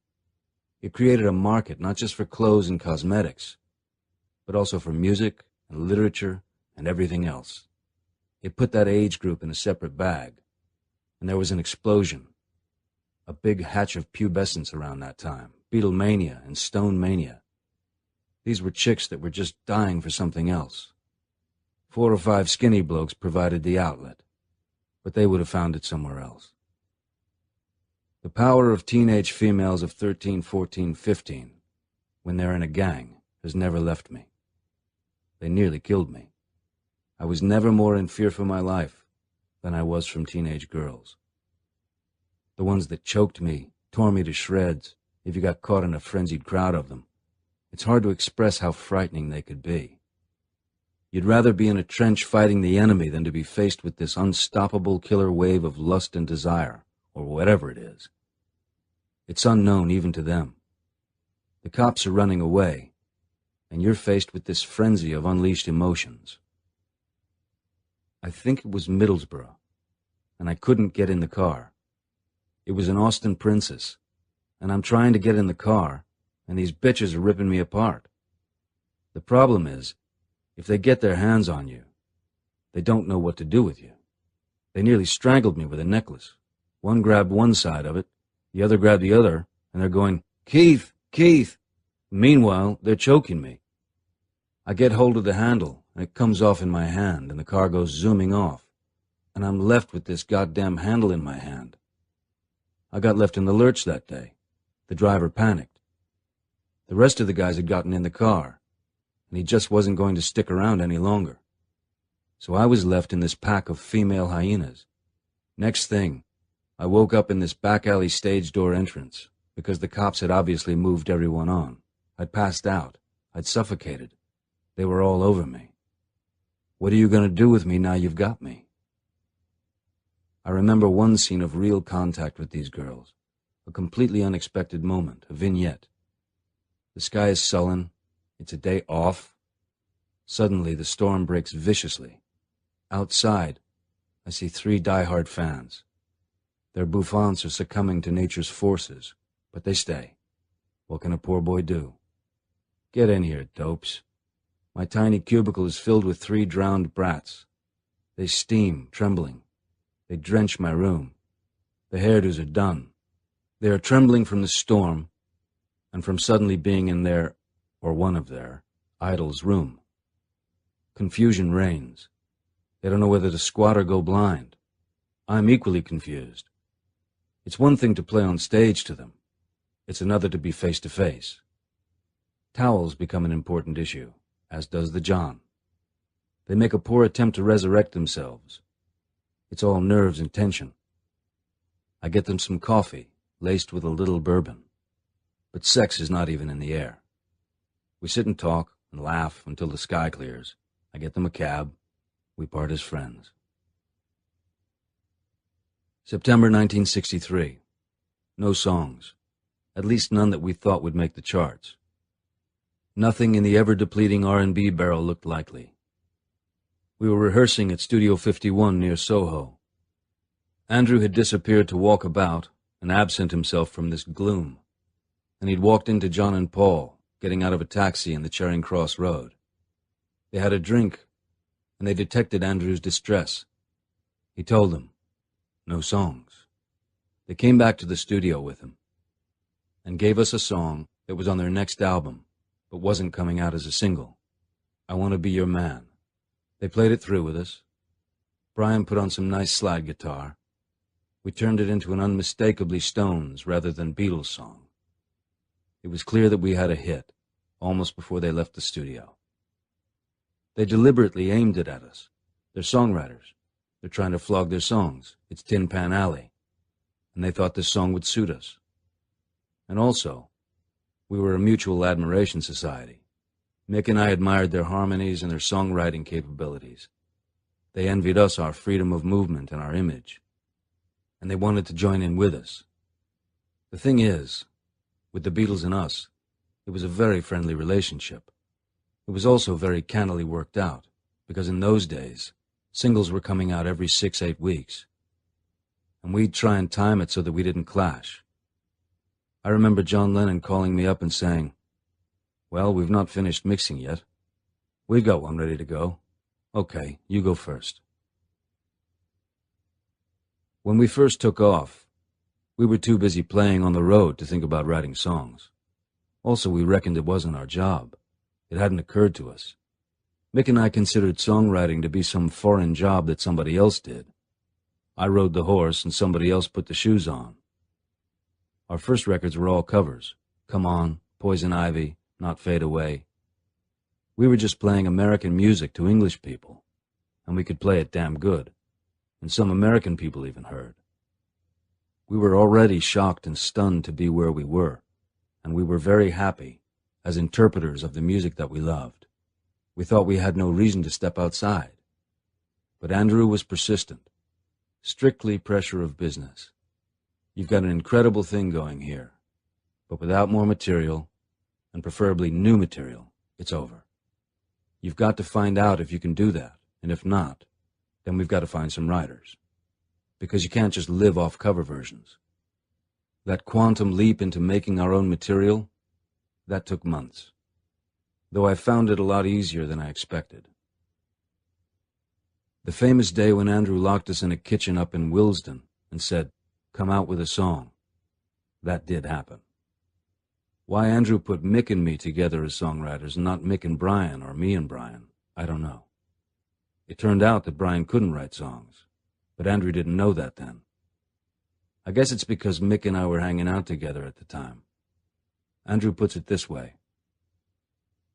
It created a market not just for clothes and cosmetics, but also for music and literature and everything else. It put that age group in a separate bag, and there was an explosion. A big hatch of pubescence around that time, Beatlemania and Stone Mania. These were chicks that were just dying for something else. 4 or 5 skinny blokes provided the outlet, but they would have found it somewhere else. The power of teenage females of 13, 14, 15, when they're in a gang, has never left me. They nearly killed me. I was never more in fear for my life than I was from teenage girls. The ones that choked me, tore me to shreds, if you got caught in a frenzied crowd of them. It's hard to express how frightening they could be. You'd rather be in a trench fighting the enemy than to be faced with this unstoppable killer wave of lust and desire, or whatever it is. It's unknown even to them. The cops are running away, and you're faced with this frenzy of unleashed emotions. I think it was Middlesbrough, and I couldn't get in the car. It was an Austin Princess, and I'm trying to get in the car, and these bitches are ripping me apart. The problem is, if they get their hands on you, they don't know what to do with you. They nearly strangled me with a necklace. One grabbed one side of it, the other grabbed the other, and they're going, "Keith, Keith!" Meanwhile, they're choking me. I get hold of the handle, and it comes off in my hand, and the car goes zooming off, and I'm left with this goddamn handle in my hand. I got left in the lurch that day. The driver panicked. The rest of the guys had gotten in the car, and he just wasn't going to stick around any longer. So I was left in this pack of female hyenas. Next thing, I woke up in this back alley stage door entrance, because the cops had obviously moved everyone on. I'd passed out. I'd suffocated. They were all over me. What are you going to do with me now you've got me? I remember one scene of real contact with these girls, a completely unexpected moment, a vignette. The sky is sullen. It's a day off. Suddenly, the storm breaks viciously. Outside, I see 3 diehard fans. Their bouffants are succumbing to nature's forces, but they stay. What can a poor boy do? Get in here, dopes. My tiny cubicle is filled with 3 drowned brats. They steam, trembling. They drench my room. The hairdos are done. They are trembling from the storm and from suddenly being in their, or one of their, idol's room. Confusion reigns. They don't know whether to squat or go blind. I'm equally confused. It's one thing to play on stage to them. It's another to be face to face. Towels become an important issue, as does the John. They make a poor attempt to resurrect themselves. It's all nerves and tension. I get them some coffee, laced with a little bourbon. But sex is not even in the air. We sit and talk and laugh until the sky clears. I get them a cab. We part as friends. September 1963. No songs. At least none that we thought would make the charts. Nothing in the ever-depleting R&B barrel looked likely. We were rehearsing at Studio 51 near Soho. Andrew had disappeared to walk about and absent himself from this gloom, and he'd walked into John and Paul, getting out of a taxi in the Charing Cross Road. They had a drink, and they detected Andrew's distress. He told them, no songs. They came back to the studio with him, and gave us a song that was on their next album, but wasn't coming out as a single. I Want to Be Your Man. They played it through with us. Brian put on some nice slide guitar. We turned it into an unmistakably Stones rather than Beatles song. It was clear that we had a hit, almost before they left the studio. They deliberately aimed it at us. They're songwriters. They're trying to flog their songs. It's Tin Pan Alley. And they thought this song would suit us. And also, we were a mutual admiration society. Mick and I admired their harmonies and their songwriting capabilities. They envied us our freedom of movement and our image. And they wanted to join in with us. The thing is, with the Beatles and us, it was a very friendly relationship. It was also very cannily worked out, because in those days, singles were coming out every 6-8 weeks. And we'd try and time it so that we didn't clash. I remember John Lennon calling me up and saying, well, we've not finished mixing yet. We've got one ready to go. Okay, you go first. When we first took off, we were too busy playing on the road to think about writing songs. Also, we reckoned it wasn't our job. It hadn't occurred to us. Mick and I considered songwriting to be some foreign job that somebody else did. I rode the horse and somebody else put the shoes on. Our first records were all covers. Come On, Poison Ivy, Not Fade Away. We were just playing American music to English people, and we could play it damn good, and some American people even heard. We were already shocked and stunned to be where we were, and we were very happy as interpreters of the music that we loved. We thought we had no reason to step outside. But Andrew was persistent. Strictly pressure of business. You've got an incredible thing going here, but without more material, and preferably new material, it's over. You've got to find out if you can do that, and if not, then we've got to find some writers. Because you can't just live off cover versions. That quantum leap into making our own material, that took months. Though I found it a lot easier than I expected. The famous day when Andrew locked us in a kitchen up in Willesden and said, come out with a song. That did happen. Why Andrew put Mick and me together as songwriters and not Mick and Brian or me and Brian, I don't know. It turned out that Brian couldn't write songs, but Andrew didn't know that then. I guess it's because Mick and I were hanging out together at the time. Andrew puts it this way.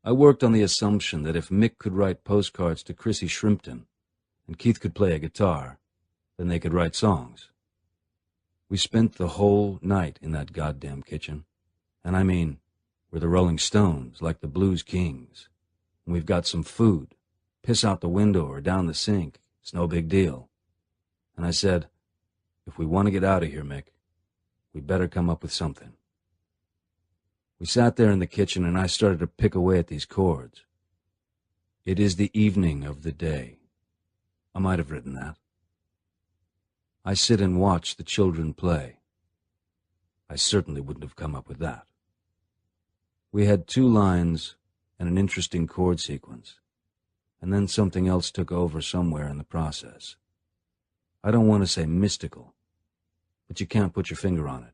I worked on the assumption that if Mick could write postcards to Chrissy Shrimpton and Keith could play a guitar, then they could write songs. We spent the whole night in that goddamn kitchen. And I mean, we're the Rolling Stones, like the Blues Kings. And we've got some food. Piss out the window or down the sink. It's no big deal. And I said, if we want to get out of here, Mick, we better come up with something. We sat there in the kitchen and I started to pick away at these chords. It is the evening of the day. I might have written that. I sit and watch the children play. I certainly wouldn't have come up with that. We had 2 lines and an interesting chord sequence, and then something else took over somewhere in the process. I don't want to say mystical, but you can't put your finger on it.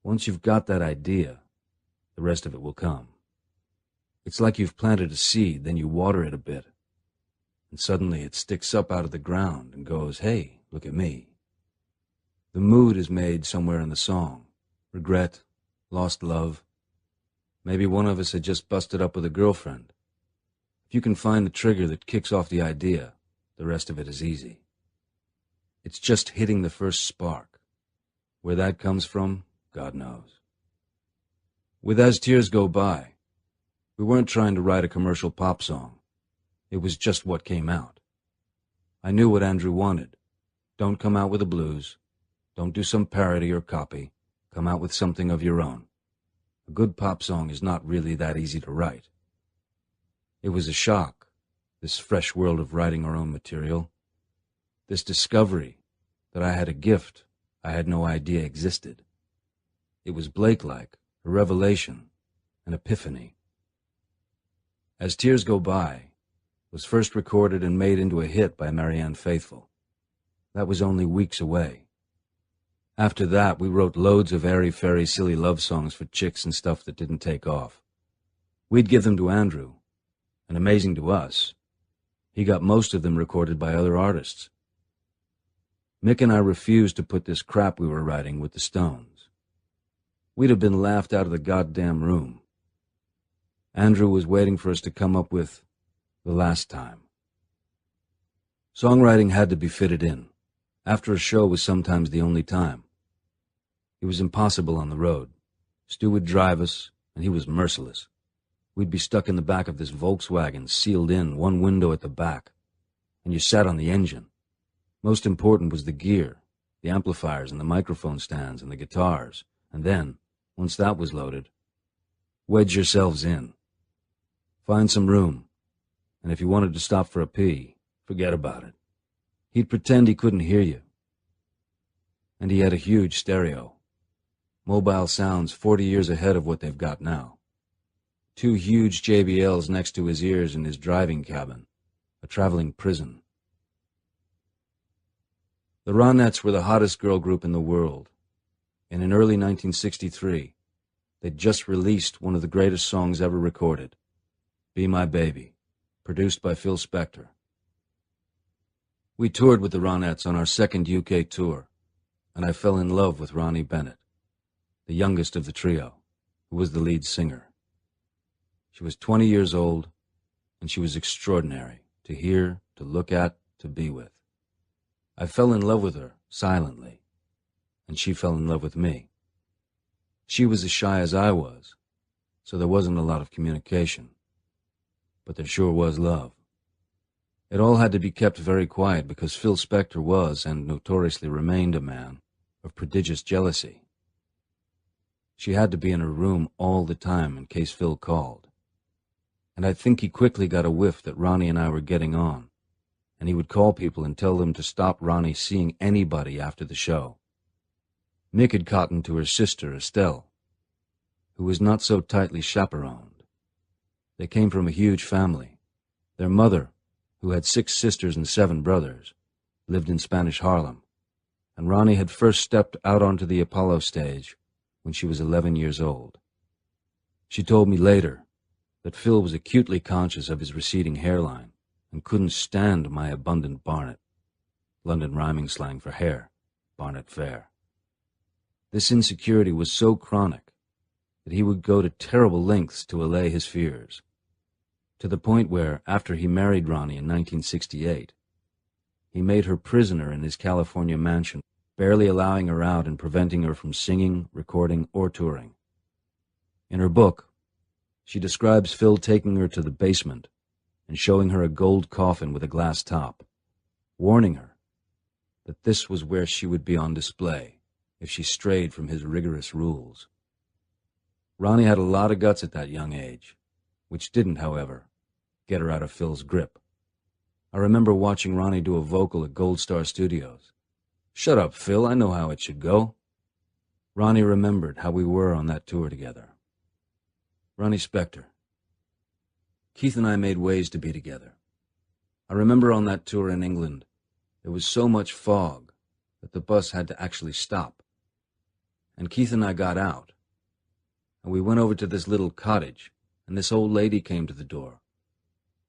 Once you've got that idea, the rest of it will come. It's like you've planted a seed, then you water it a bit, and suddenly it sticks up out of the ground and goes, hey, look at me. The mood is made somewhere in the song. Regret, lost love. Maybe one of us had just busted up with a girlfriend. If you can find the trigger that kicks off the idea, the rest of it is easy. It's just hitting the first spark. Where that comes from, God knows. With As Tears Go By, we weren't trying to write a commercial pop song. It was just what came out. I knew what Andrew wanted. Don't come out with the blues. Don't do some parody or copy. Come out with something of your own. A A good pop song is not really that easy to write. It was a shock, this fresh world of writing our own material, this discovery that I had a gift I had no idea existed. It was Blake-like, a revelation, an epiphany. As Tears Go By was first recorded and made into a hit by Marianne Faithfull. That was only weeks away. After that, we wrote loads of airy-fairy silly love songs for chicks and stuff that didn't take off. We'd give them to Andrew, and amazing to us, he got most of them recorded by other artists. Mick and I refused to put this crap we were writing with the Stones. We'd have been laughed out of the goddamn room. Andrew was waiting for us to come up with The Last Time. Songwriting had to be fitted in. After a show was sometimes the only time. It was impossible on the road. Stu would drive us, and he was merciless. We'd be stuck in the back of this Volkswagen, sealed in, one window at the back, and you sat on the engine. Most important was the gear, the amplifiers and the microphone stands and the guitars, and then, once that was loaded, wedge yourselves in. Find some room, and if you wanted to stop for a pee, forget about it. He'd pretend he couldn't hear you. And he had a huge stereo. Mobile sounds 40 years ahead of what they've got now. 2 huge JBLs next to his ears in his driving cabin, a traveling prison. The Ronettes were the hottest girl group in the world, and in early 1963, they'd just released one of the greatest songs ever recorded, Be My Baby, produced by Phil Spector. We toured with the Ronettes on our second UK tour, and I fell in love with Ronnie Bennett, the youngest of the trio, who was the lead singer. She was 20 years old, and she was extraordinary to hear, to look at, to be with. I fell in love with her silently, and she fell in love with me. She was as shy as I was, so there wasn't a lot of communication, but there sure was love. It all had to be kept very quiet because Phil Spector was, and notoriously remained, a man of prodigious jealousy. She had to be in her room all the time in case Phil called. And I think he quickly got a whiff that Ronnie and I were getting on, and he would call people and tell them to stop Ronnie seeing anybody after the show. Mick had cottoned to her sister, Estelle, who was not so tightly chaperoned. They came from a huge family. Their mother, who had 6 sisters and 7 brothers, lived in Spanish Harlem, and Ronnie had first stepped out onto the Apollo stage when she was 11 years old. She told me later that Phil was acutely conscious of his receding hairline and couldn't stand my abundant barnet, London rhyming slang for hair, barnet fair. This insecurity was so chronic that he would go to terrible lengths to allay his fears, to the point where, after he married Ronnie in 1968, he made her prisoner in his California mansion, barely allowing her out and preventing her from singing, recording, or touring. In her book, she describes Phil taking her to the basement and showing her a gold coffin with a glass top, warning her that this was where she would be on display if she strayed from his rigorous rules. Ronnie had a lot of guts at that young age, which didn't, however, get her out of Phil's grip. I remember watching Ronnie do a vocal at Gold Star Studios. "Shut up, Phil, I know how it should go." Ronnie remembered how we were on that tour together. Ronnie Spector. Keith and I made ways to be together. I remember on that tour in England, there was so much fog that the bus had to actually stop. And Keith and I got out, and we went over to this little cottage, and this old lady came to the door,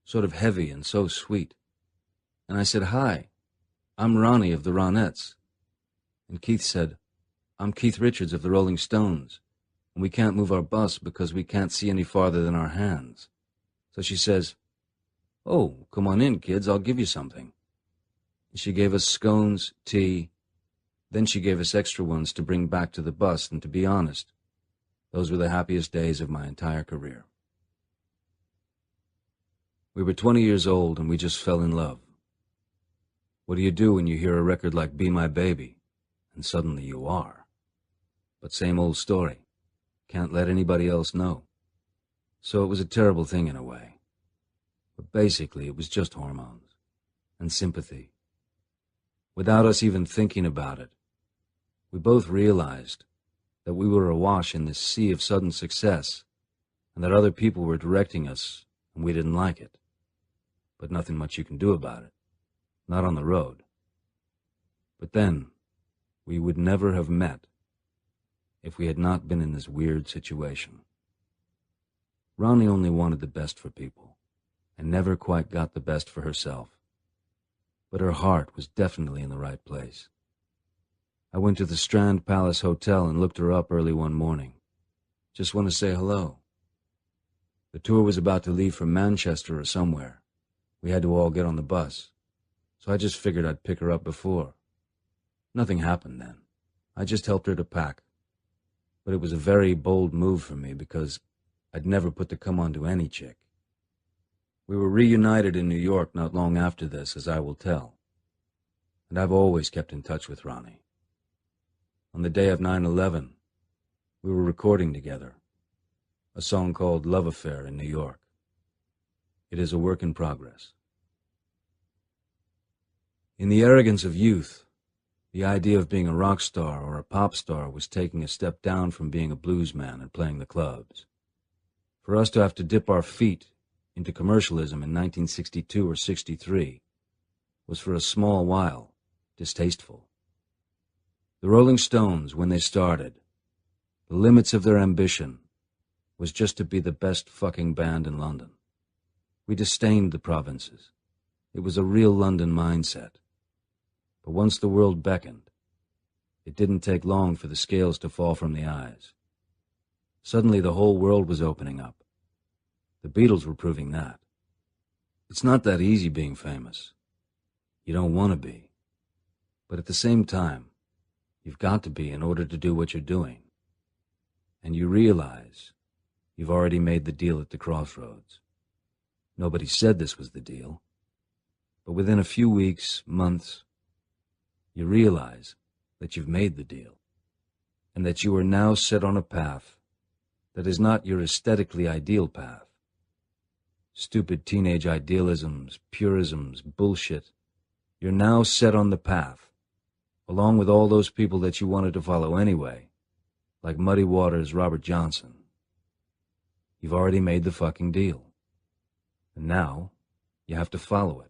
sort of heavy and so sweet. And I said, "Hi, I'm Ronnie of the Ronettes." And Keith said, "I'm Keith Richards of the Rolling Stones, and we can't move our bus because we can't see any farther than our hands." So she says, "Oh, come on in, kids, I'll give you something." And she gave us scones, tea, then she gave us extra ones to bring back to the bus, and to be honest, those were the happiest days of my entire career. We were 20 years old, and we just fell in love. What do you do when you hear a record like Be My Baby? And suddenly you are. But same old story. can't let anybody else know. So it was a terrible thing in a way. But basically, it was just hormones and sympathy. Without us even thinking about it, we both realized that we were awash in this sea of sudden success and that other people were directing us and we didn't like it. But nothing much you can do about it. Not on the road. But then, we would never have met if we had not been in this weird situation. Ronnie only wanted the best for people, and never quite got the best for herself. But her heart was definitely in the right place. I went to the Strand Palace Hotel and looked her up early one morning. Just want to say hello. The tour was about to leave for Manchester or somewhere. We had to all get on the bus, so I just figured I'd pick her up before. Nothing happened then. I just helped her to pack. But it was a very bold move for me because I'd never put the come on to any chick. We were reunited in New York not long after this, as I will tell. And I've always kept in touch with Ronnie. On the day of 9/11, we were recording together a song called Love Affair in New York. It is a work in progress. In the arrogance of youth, the idea of being a rock star or a pop star was taking a step down from being a blues man and playing the clubs. For us to have to dip our feet into commercialism in 1962 or 63 was for a small while distasteful. The Rolling Stones, when they started, the limits of their ambition was just to be the best fucking band in London. We disdained the provinces. It was a real London mindset. But once the world beckoned, it didn't take long for the scales to fall from the eyes. Suddenly the whole world was opening up. The Beatles were proving that. It's not that easy being famous. You don't want to be. But at the same time, you've got to be in order to do what you're doing. And you realize you've already made the deal at the crossroads. Nobody said this was the deal. But within a few weeks, months, you realize that you've made the deal, and that you are now set on a path that is not your aesthetically ideal path. Stupid teenage idealisms, purisms, bullshit. You're now set on the path, along with all those people that you wanted to follow anyway, like Muddy Waters' Robert Johnson. You've already made the fucking deal. And now, you have to follow it.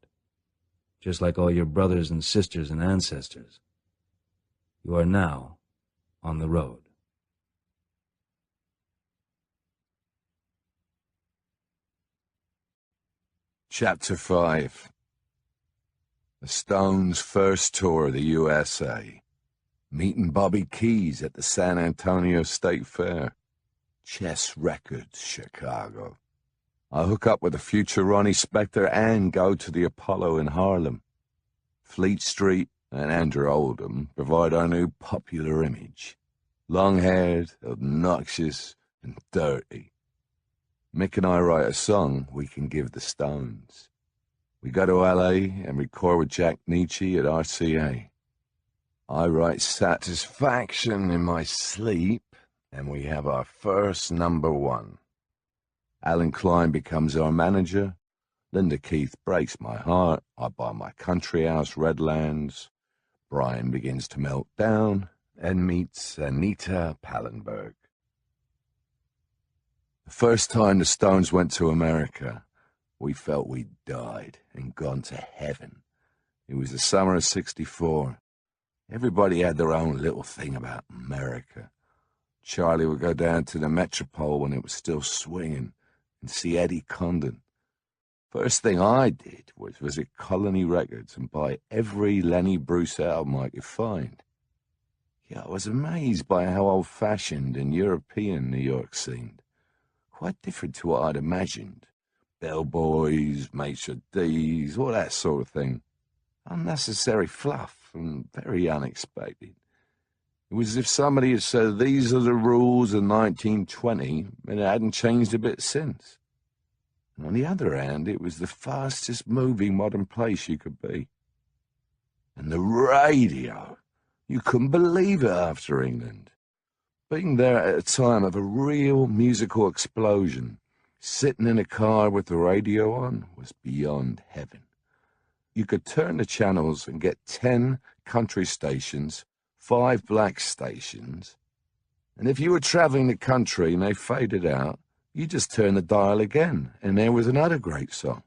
Just like all your brothers and sisters and ancestors. You are now on the road. Chapter 5. The Stones' first tour of the USA. Meeting Bobby Keys at the San Antonio State Fair. Chess Records, Chicago. I hook up with the future Ronnie Spector and go to the Apollo in Harlem. Fleet Street and Andrew Oldham provide our new popular image. Long-haired, obnoxious, and dirty. Mick and I write a song we can give the Stones. We go to LA and record with Jack Nietzsche at RCA. I write Satisfaction in my sleep, and we have our first #1. Alan Klein becomes our manager. Linda Keith breaks my heart. I buy my country house, Redlands. Brian begins to melt down and meets Anita Pallenberg. The first time the Stones went to America, we felt we'd died and gone to heaven. It was the summer of '64. Everybody had their own little thing about America. Charlie would go down to the Metropole when it was still swinging and see Eddie Condon. First thing I did was visit Colony Records and buy every Lenny Bruce album I could find. Yeah, I was amazed by how old-fashioned and European New York seemed. Quite different to what I'd imagined. Bellboys, maitre d's, all that sort of thing. Unnecessary fluff and very unexpected. It was as if somebody had said, these are the rules of 1920, and it hadn't changed a bit since. And on the other hand, it was the fastest moving modern place you could be. And the radio, you couldn't believe it after England. Being there at a time of a real musical explosion, sitting in a car with the radio on, was beyond heaven. You could turn the channels and get 10 country stations, 5 black stations, and if you were traveling the country and they faded out, you just turn the dial again, and there was another great song.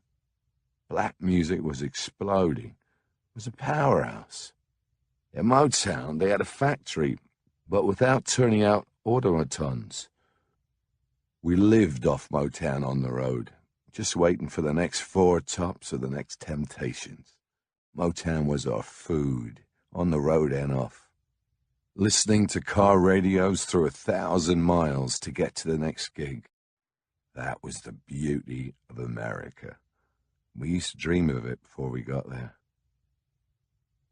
Black music was exploding. It was a powerhouse. At Motown, they had a factory, but without turning out automatons. We lived off Motown on the road, just waiting for the next 4 tops or the next Temptations. Motown was our food, on the road and off. Listening to car radios through 1,000 miles to get to the next gig. That was the beauty of America. We used to dream of it before we got there.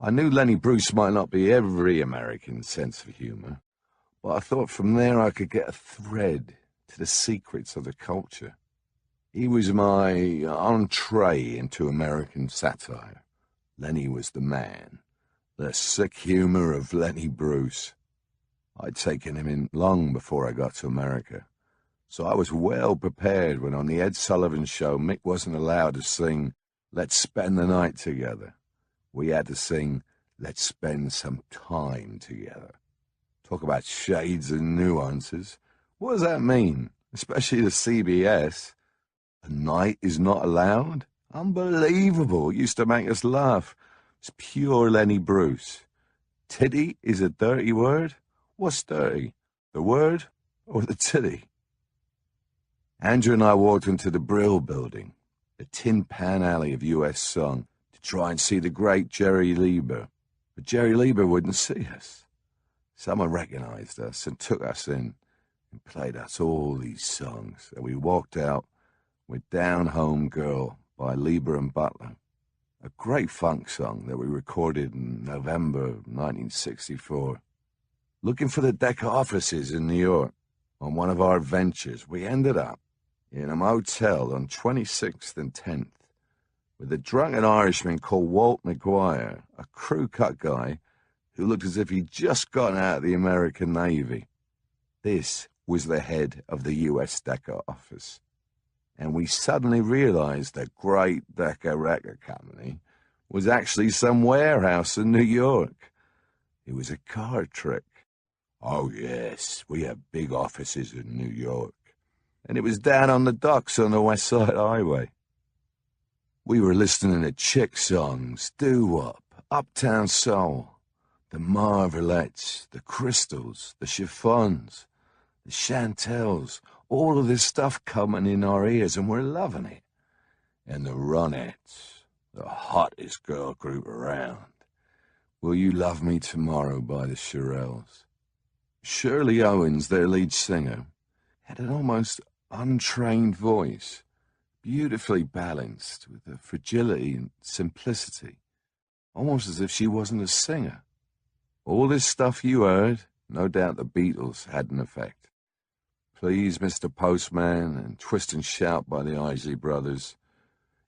I knew Lenny Bruce might not be every American's sense of humor, but I thought from there I could get a thread to the secrets of the culture. He was my entree into American satire. Lenny was the man, the sick humor of Lenny Bruce. I'd taken him in long before I got to America, so I was well prepared when on the Ed Sullivan Show Mick wasn't allowed to sing "Let's Spend the Night Together." We had to sing "Let's Spend Some Time Together." Talk about shades and nuances. What does that mean? Especially the CBS. A night is not allowed? Unbelievable. It used to make us laugh. It's pure Lenny Bruce. Titty is a dirty word? What's dirty? The word or the titty? Andrew and I walked into the Brill Building, the Tin Pan Alley of U.S. song, to try and see the great Jerry Lieber. But Jerry Lieber wouldn't see us. Someone recognized us and took us in and played us all these songs. And we walked out with Down Home Girl by Lieber and Butler, a great funk song that we recorded in November 1964. Looking for the Deck offices in New York on one of our ventures, we ended up in a motel on 26th and 10th with a drunken Irishman called Walt McGuire, a crew-cut guy who looked as if he'd just gotten out of the American Navy. This was the head of the U.S. Decca office. And we suddenly realized that great Decca record company was actually some warehouse in New York. It was a card trick. Oh, yes, we have big offices in New York. And it was down on the docks on the West Side Highway. We were listening to chick songs, doo-wop, uptown soul, the Marvelettes, the Crystals, the Chiffons, the Chantels, all of this stuff coming in our ears, and we're loving it. And the Ronettes, the hottest girl group around. Will You Love Me Tomorrow by the Shirelles. Shirley Owens, their lead singer, had an almost untrained voice, beautifully balanced with a fragility and simplicity, almost as if she wasn't a singer. All this stuff you heard, no doubt the Beatles had an effect. Please, Mr. Postman, and Twist and Shout by the Isley Brothers.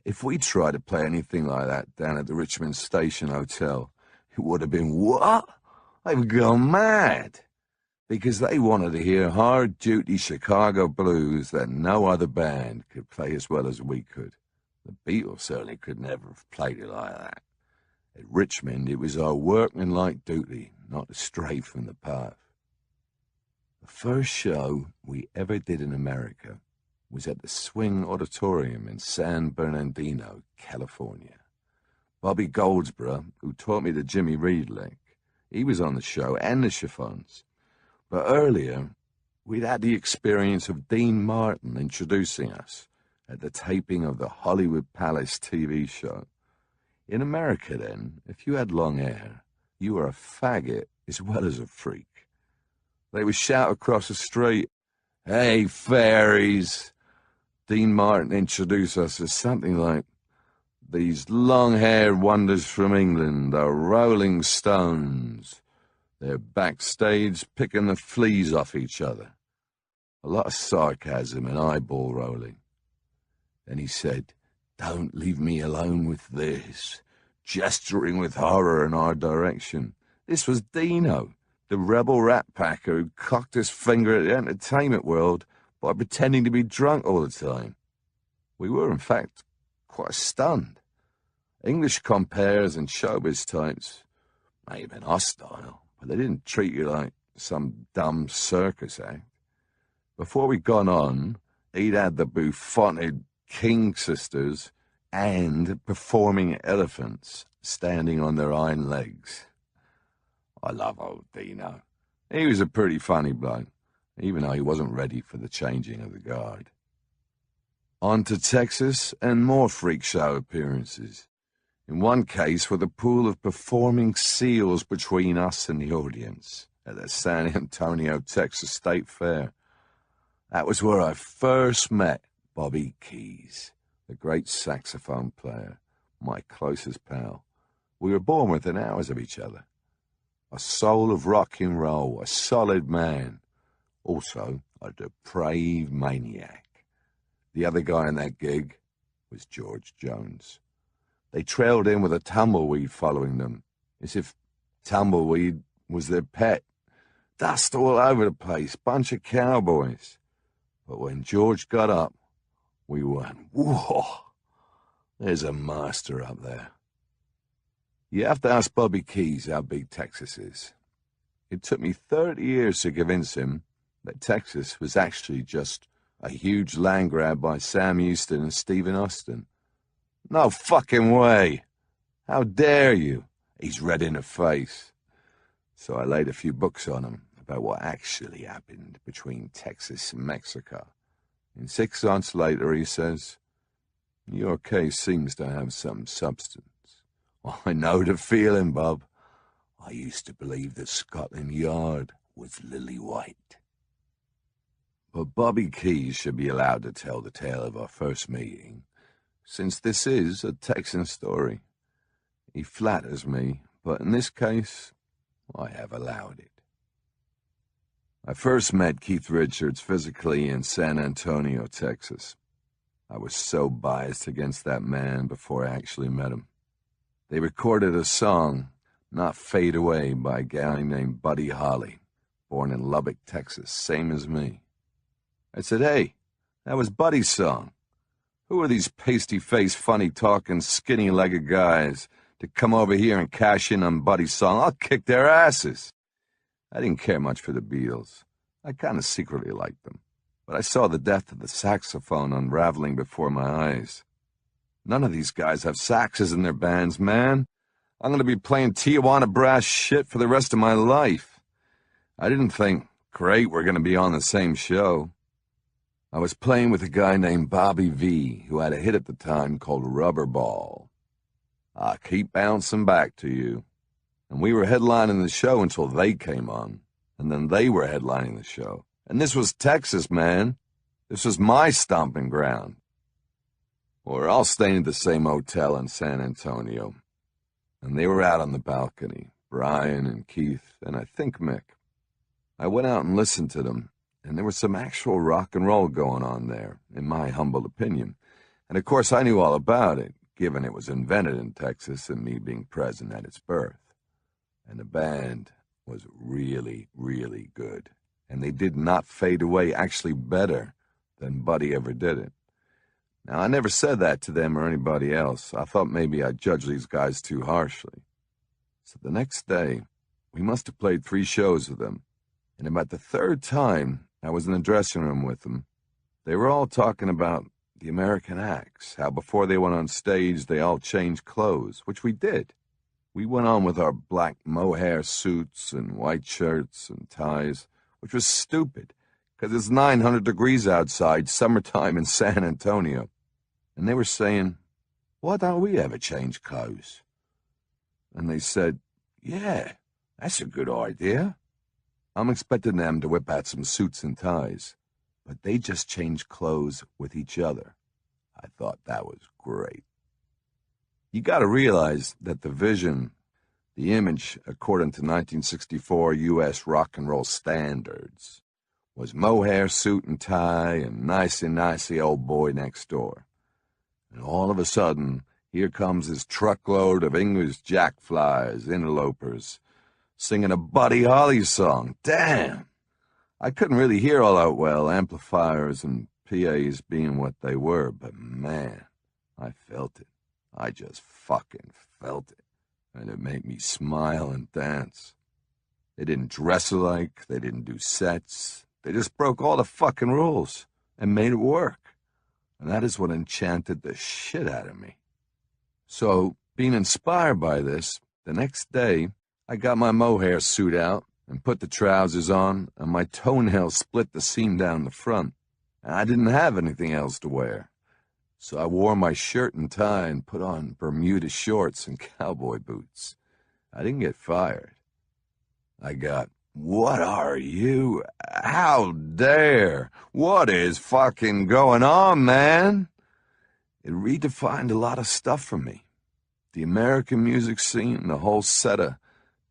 If we tried to play anything like that down at the Richmond Station Hotel, it would have been, what? They've gone mad. Because they wanted to hear hard-duty Chicago blues that no other band could play as well as we could. The Beatles certainly could never have played it like that. At Richmond, it was our workmanlike duty not to stray from the path. The first show we ever did in America was at the Swing Auditorium in San Bernardino, California. Bobby Goldsboro, who taught me the Jimmy Reed lick, he was on the show, and the Chiffons. But earlier, we'd had the experience of Dean Martin introducing us at the taping of the Hollywood Palace TV show. In America, then, if you had long hair, you were a faggot as well as a freak. They would shout across the street, "Hey, fairies!" Dean Martin introduced us as something like, "These long-haired wonders from England, the Rolling Stones. They're backstage picking the fleas off each other." A lot of sarcasm and eyeball rolling. Then he said, "Don't leave me alone with this," gesturing with horror in our direction. This was Dino, The rebel rat packer who cocked his finger at the entertainment world by pretending to be drunk all the time. We were, in fact, quite stunned. English compares and showbiz types may have been hostile, but they didn't treat you like some dumb circus act. Before we'd gone on, he'd had the bouffanted King sisters and performing elephants standing on their hind legs. I love old Dino. He was a pretty funny bloke, even though he wasn't ready for the changing of the guard. On to Texas and more freak show appearances. In one case with a pool of performing seals between us and the audience at the San Antonio, Texas State Fair. That was where I first met Bobby Keys, the great saxophone player, my closest pal. We were born within hours of each other. A soul of rock and roll, a solid man, also a depraved maniac. The other guy in that gig was George Jones. They trailed in with a tumbleweed following them, as if tumbleweed was their pet. Dust all over the place, bunch of cowboys. But when George got up, we went, whoa, there's a master up there. You have to ask Bobby Keys how big Texas is. It took me 30 years to convince him that Texas was actually just a huge land grab by Sam Houston and Stephen Austin. No fucking way. How dare you? He's red in the face. So I laid a few books on him about what actually happened between Texas and Mexico. And 6 months later he says, your case seems to have some substance. I know the feeling, Bob. I used to believe that Scotland Yard was lily white. But Bobby Keys should be allowed to tell the tale of our first meeting, since this is a Texan story. He flatters me, but in this case, I have allowed it. I first met Keith Richards physically in San Antonio, Texas. I was so biased against that man before I actually met him. They recorded a song, Not Fade Away, by a guy named Buddy Holly, born in Lubbock, Texas, same as me. I said, hey, that was Buddy's song. Who are these pasty-faced, funny-talking, skinny-legged guys to come over here and cash in on Buddy's song? I'll kick their asses. I didn't care much for the Beatles. I kind of secretly liked them. But I saw the death of the saxophone unraveling before my eyes. None of these guys have saxes in their bands, man. I'm going to be playing Tijuana brass shit for the rest of my life. I didn't think, great, we're going to be on the same show. I was playing with a guy named Bobby V, who had a hit at the time called Rubber Ball. I keep bouncing back to you. And we were headlining the show until they came on. And then they were headlining the show. And this was Texas, man. This was my stomping ground. We're all staying at the same hotel in San Antonio. And they were out on the balcony, Brian and Keith, and I think Mick. I went out and listened to them, and there was some actual rock and roll going on there, in my humble opinion. And of course I knew all about it, given it was invented in Texas and me being present at its birth. And the band was really, really good. And they did not fade away, actually better than Buddy ever did it. Now, I never said that to them or anybody else. I thought maybe I judged these guys too harshly. So the next day, we must have played 3 shows with them. And about the 3rd time I was in the dressing room with them, they were all talking about the American acts, how before they went on stage, they all changed clothes, which we did. We went on with our black mohair suits and white shirts and ties, which was stupid, because it's 900 degrees outside, summertime in San Antonio. And they were saying, why don't we ever change clothes? And they said, yeah, that's a good idea. I'm expecting them to whip out some suits and ties, but they just changed clothes with each other. I thought that was great. You got to realize that the vision, the image, according to 1964 U.S. rock and roll standards, was mohair, suit and tie, and nicey old boy next door. And all of a sudden, here comes this truckload of English jackflies, interlopers, singing a Buddy Holly song. Damn! I couldn't really hear all that well, amplifiers and PAs being what they were, but man, I felt it. I just fucking felt it. And it made me smile and dance. They didn't dress alike, they didn't do sets. They just broke all the fucking rules and made it work. And that is what enchanted the shit out of me. So, being inspired by this, the next day, I got my mohair suit out and put the trousers on, and my toenail split the seam down the front. And I didn't have anything else to wear. So I wore my shirt and tie and put on Bermuda shorts and cowboy boots. I didn't get fired. I got, "What are you? How dare? What is fucking going on, man?" It redefined a lot of stuff for me. The American music scene, the whole set of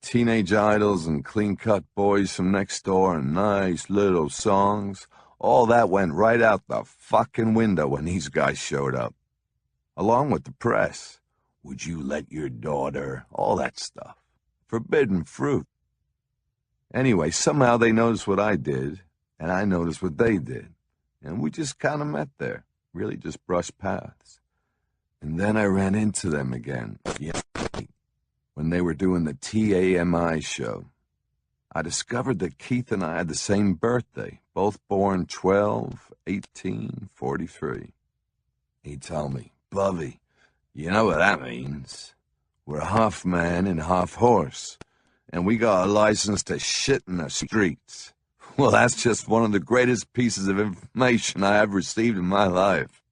teenage idols and clean-cut boys from next door and nice little songs, all that went right out the fucking window when these guys showed up. Along with the press. Would you let your daughter? All that stuff. Forbidden fruit. Anyway, somehow they noticed what I did, and I noticed what they did. And we just kind of met there. Really just brushed paths. And then I ran into them again. Yeah, when they were doing the TAMI show. I discovered that Keith and I had the same birthday, both born 12/18/43. He told me, "Bubby, you know what that means? We're half man and half horse, and we got a license to shit in the streets." Well, that's just one of the greatest pieces of information I have received in my life.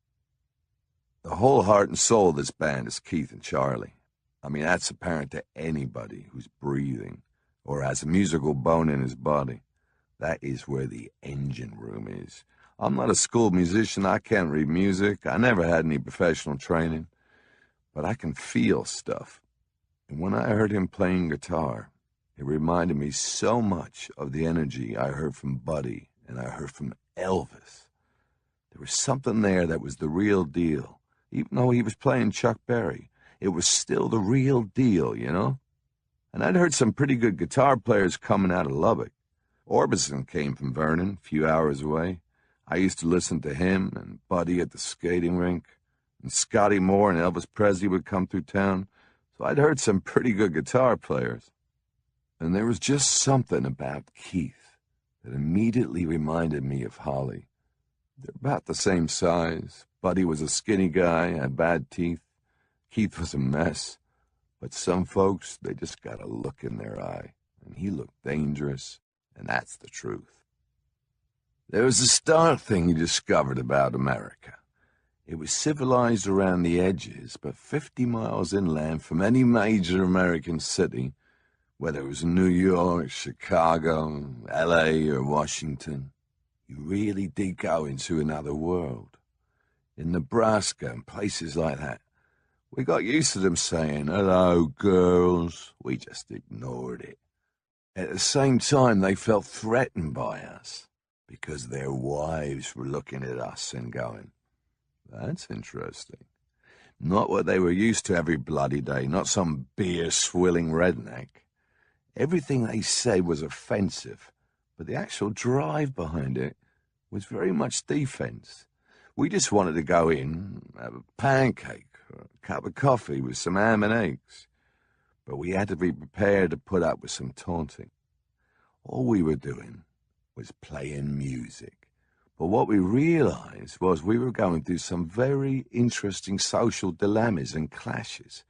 The whole heart and soul of this band is Keith and Charlie. I mean, that's apparent to anybody who's breathing or has a musical bone in his body. That is where the engine room is. I'm not a school musician. I can't read music. I never had any professional training. But I can feel stuff. And when I heard him playing guitar, it reminded me so much of the energy I heard from Buddy and I heard from Elvis. There was something there that was the real deal. Even though he was playing Chuck Berry, it was still the real deal, you know? And I'd heard some pretty good guitar players coming out of Lubbock. Orbison came from Vernon, a few hours away. I used to listen to him and Buddy at the skating rink. And Scotty Moore and Elvis Presley would come through town. So I'd heard some pretty good guitar players. And there was just something about Keith that immediately reminded me of Holly. They're about the same size. Buddy was a skinny guy, had bad teeth. Keith was a mess. But some folks, they just got a look in their eye, and he looked dangerous, and that's the truth. There was a star thing he discovered about America. It was civilized around the edges, but 50 miles inland from any major American city, whether it was New York, Chicago, LA, or Washington, you really did go into another world. In Nebraska and places like that, we got used to them saying, "Hello, girls." We just ignored it. At the same time, they felt threatened by us because their wives were looking at us and going, "That's interesting." Not what they were used to every bloody day, not some beer-swilling redneck. Everything they said was offensive, but the actual drive behind it was very much defense. We just wanted to go in, have a pancake, or a cup of coffee with some ham and eggs. But we had to be prepared to put up with some taunting. All we were doing was playing music. But what we realized was we were going through some very interesting social dilemmas and clashes,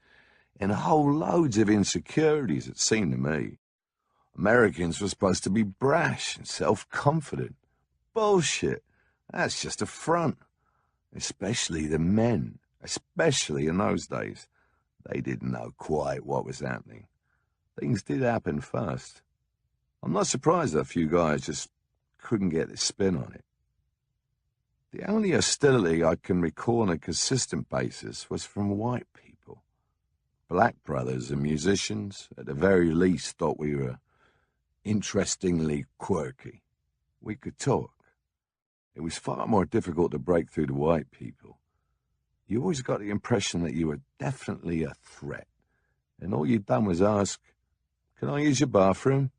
and whole loads of insecurities, it seemed to me. Americans were supposed to be brash and self-confident. Bullshit. That's just a front. Especially the men, especially in those days. They didn't know quite what was happening. Things did happen fast. I'm not surprised that a few guys just couldn't get the spin on it. The only hostility I can recall on a consistent basis was from white people. Black brothers and musicians, at the very least, thought we were interestingly quirky. We could talk. It was far more difficult to break through to white people. You always got the impression that you were definitely a threat, and all you'd done was ask, Can I use your bathroom?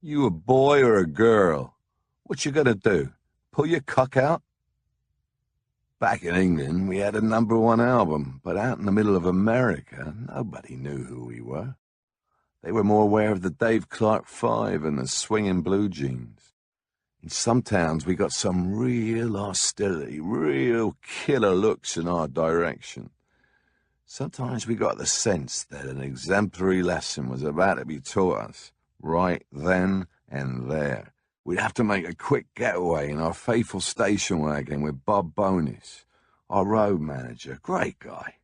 You a boy or a girl? What you gonna do? Pull your cock out? Back in England, we had a #1 album, but out in the middle of America, nobody knew who we were. They were more aware of the Dave Clark 5 and the swinging blue jeans. In some towns, we got some real hostility, real killer looks in our direction. Sometimes we got the sense that an exemplary lesson was about to be taught us, right then and there. We'd have to make a quick getaway in our faithful station wagon with Bob Bonis, our road manager, great guy.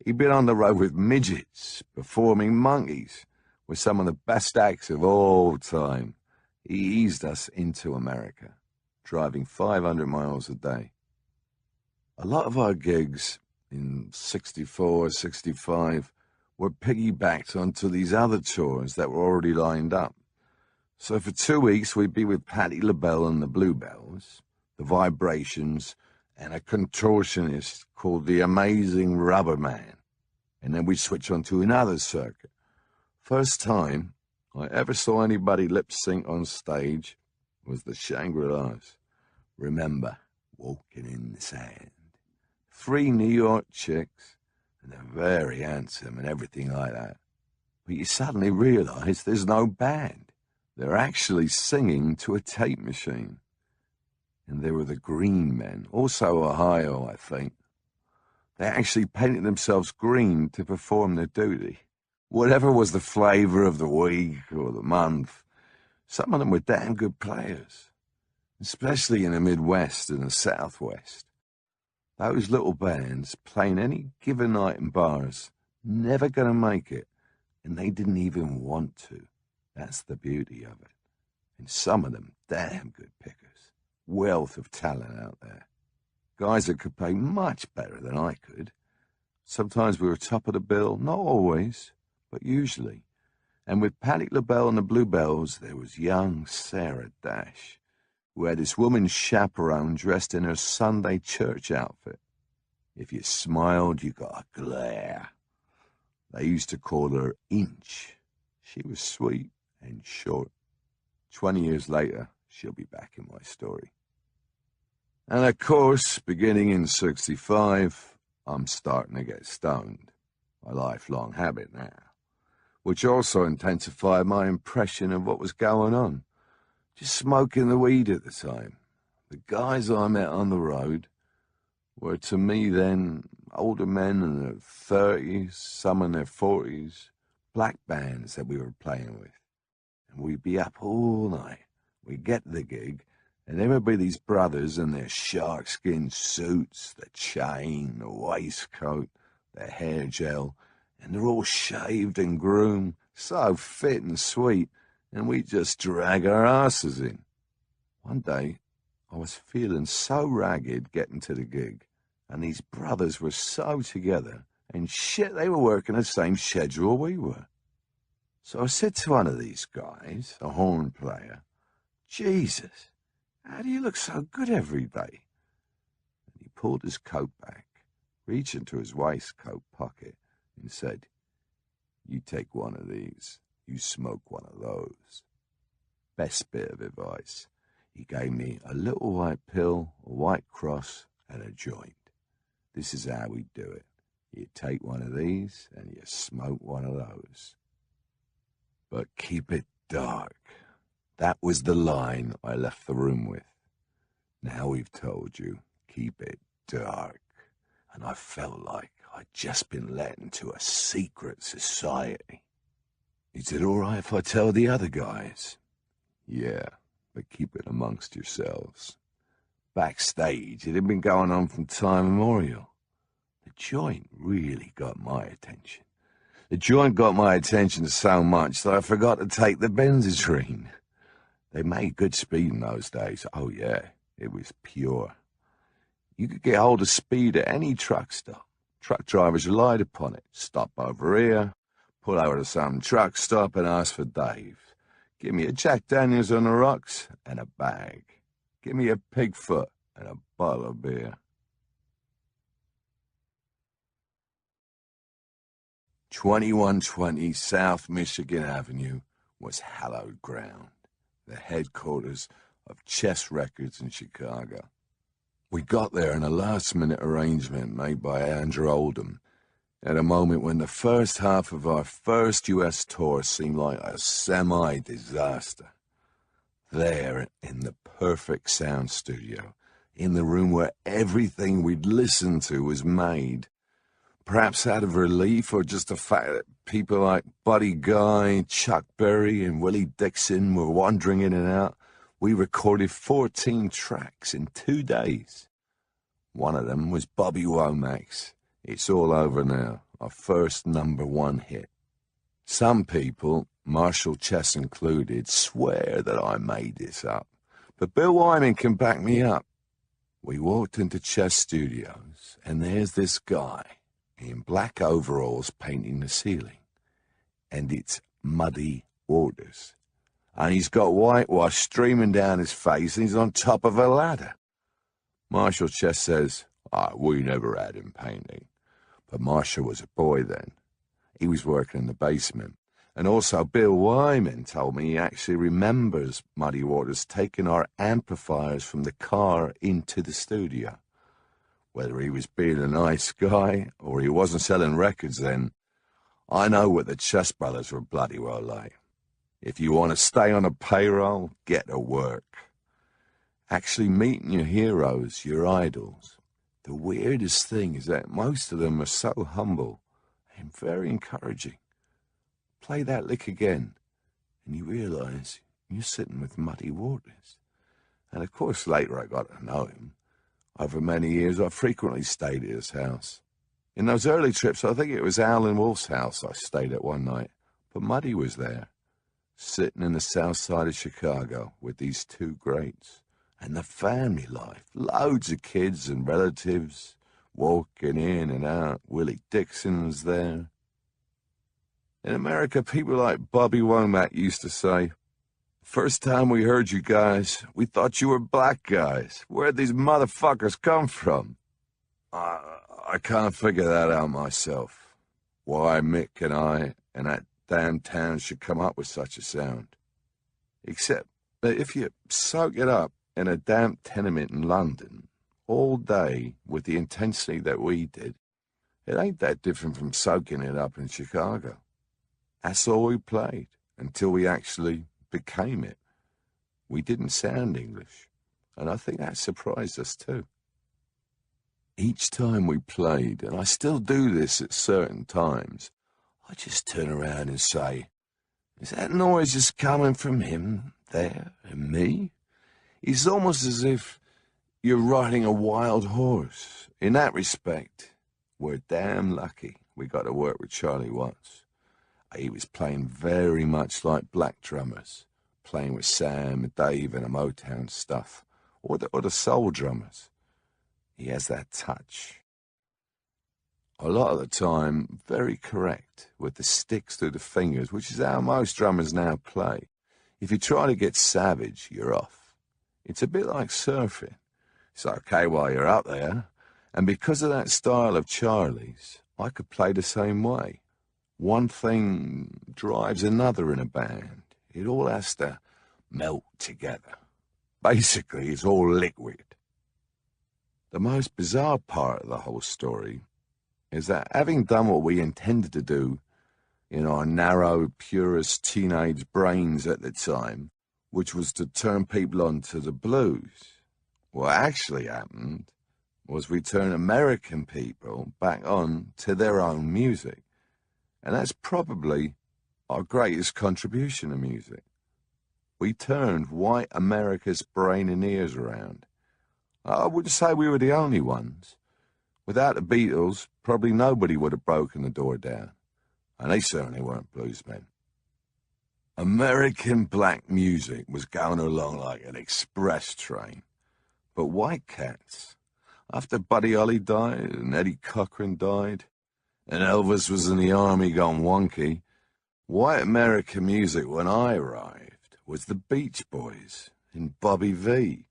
He'd been on the road with midgets, performing monkeys, with some of the best acts of all time. He eased us into America, driving 500 miles a day. A lot of our gigs in 64, 65 were piggybacked onto these other tours that were already lined up. So for 2 weeks, we'd be with Patti LaBelle and the Bluebells, the Vibrations, and a contortionist called the Amazing Rubber Man. And then we'd switch on to another circuit. First time I ever saw anybody lip-sync on stage was the Shangri-Las. Remember, Walking in the Sand. 3 New York chicks, and they're very handsome and everything like that. But you suddenly realize there's no band. They're actually singing to a tape machine. And they were the Green Men, also Ohio, I think. They actually painted themselves green to perform their duty. Whatever was the flavor of the week or the month, some of them were damn good players, especially in the Midwest and the Southwest. Those little bands playing any given night in bars, never gonna make it, and they didn't even want to. That's the beauty of it. And some of them damn good pickers. Wealth of talent out there. Guys that could play much better than I could. Sometimes we were top of the bill, not always, but usually. And with Patti LaBelle and the Bluebells, there was young Sarah Dash, who had this woman's chaperone dressed in her Sunday church outfit. If you smiled, you got a glare. They used to call her Inch. She was sweet and short. 20 years later, she'll be back in my story. And of course, beginning in 65, I'm starting to get stoned. A lifelong habit now, which also intensified my impression of what was going on. Just smoking the weed at the time. The guys I met on the road were, to me then, older men in their 30s, some in their 40s, black bands that we were playing with. And we'd be up all night. We'd get to the gig, and there would be these brothers in their shark-skin suits, the chain, the waistcoat, their hair gel, and they're all shaved and groomed, so fit and sweet, and we just drag our asses in. One day, I was feeling so ragged getting to the gig, and these brothers were so together, and shit, they were working the same schedule we were. So I said to one of these guys, a horn player, "Jesus, how do you look so good every day?" And he pulled his coat back, reached into his waistcoat pocket, and said, "You take one of these, you smoke one of those." Best bit of advice. He gave me a little white pill, a white cross, and a joint. This is how we do it. You take one of these, and you smoke one of those. But keep it dark. That was the line I left the room with. Now we've told you, keep it dark. And I felt like I'd just been let into a secret society. "Is it all right if I tell the other guys?" "Yeah, but keep it amongst yourselves." Backstage, it had been going on from time immemorial. The joint really got my attention. The joint got my attention so much that I forgot to take the Benzedrine. They made good speed in those days. Oh yeah, it was pure. You could get hold of speed at any truck stop. Truck drivers relied upon it. Stop over here, pull over to some truck stop and ask for Dave. Give me a Jack Daniels on the rocks and a bag. Give me a Pigfoot and a bottle of beer. 2120 South Michigan Avenue was hallowed ground, the headquarters of Chess Records in Chicago. We got there in a last-minute arrangement made by Andrew Oldham, at a moment when the first half of our first U.S. tour seemed like a semi-disaster. There, in the perfect sound studio, in the room where everything we'd listened to was made, perhaps out of relief or just the fact that people like Buddy Guy, Chuck Berry, and Willie Dixon were wandering in and out, we recorded 14 tracks in 2 days. One of them was Bobby Womack's It's All Over Now, our first #1 hit. Some people, Marshall Chess included, swear that I made this up, but Bill Wyman can back me up. We walked into Chess Studios, and there's this guy in black overalls painting the ceiling, and it's Muddy Waters. And he's got whitewash streaming down his face, and he's on top of a ladder. Marshall Chess says, we never had him painting. But Marshall was a boy then. He was working in the basement. And also Bill Wyman told me he actually remembers Muddy Waters taking our amplifiers from the car into the studio. Whether he was being a nice guy or he wasn't selling records then, I know what the Chess Brothers were bloody well like. If you want to stay on a payroll, get to work. Actually meeting your heroes, your idols. The weirdest thing is that most of them are so humble and very encouraging. Play that lick again, and you realize you're sitting with Muddy Waters. And of course later I got to know him. Over many years I frequently stayed at his house. In those early trips I think it was Alan Wolf's house I stayed at one night, but Muddy was there, sitting in the south side of Chicago with these two greats. And the family life, loads of kids and relatives walking in and out. Willie Dixon was there. In America, people like Bobby Womack used to say, first time we heard you guys, we thought you were black guys. Where'd these motherfuckers come from? I can't figure that out myself. Why Mick and I and that damn town should come up with such a sound. Except that if you soak it up in a damp tenement in London all day with the intensity that we did, it ain't that different from soaking it up in Chicago. That's all we played until we actually became it. We didn't sound English, and I think that surprised us too. Each time we played, and I still do this at certain times, I just turn around and say, is that noise just coming from him there and me? It's almost as if you're riding a wild horse. In that respect, we're damn lucky we got to work with Charlie Watts. He was playing very much like black drummers, playing with Sam, Dave, and the Motown stuff, or the soul drummers. He has that touch. A lot of the time, very correct, with the sticks through the fingers, which is how most drummers now play. If you try to get savage, you're off. It's a bit like surfing. It's okay while you're up there. And because of that style of Charlie's, I could play the same way. One thing drives another in a band. It all has to melt together. Basically, it's all liquid. The most bizarre part of the whole story is that having done what we intended to do in our narrow, purist teenage brains at the time, which was to turn people on to the blues, what actually happened was we turned American people back on to their own music. And that's probably our greatest contribution to music. We turned white America's brain and ears around. I wouldn't say we were the only ones. Without the Beatles, probably nobody would have broken the door down. And they certainly weren't bluesmen. American black music was going along like an express train. But white cats, after Buddy Holly died and Eddie Cochran died, and Elvis was in the army gone wonky, white American music when I arrived was the Beach Boys and Bobby V.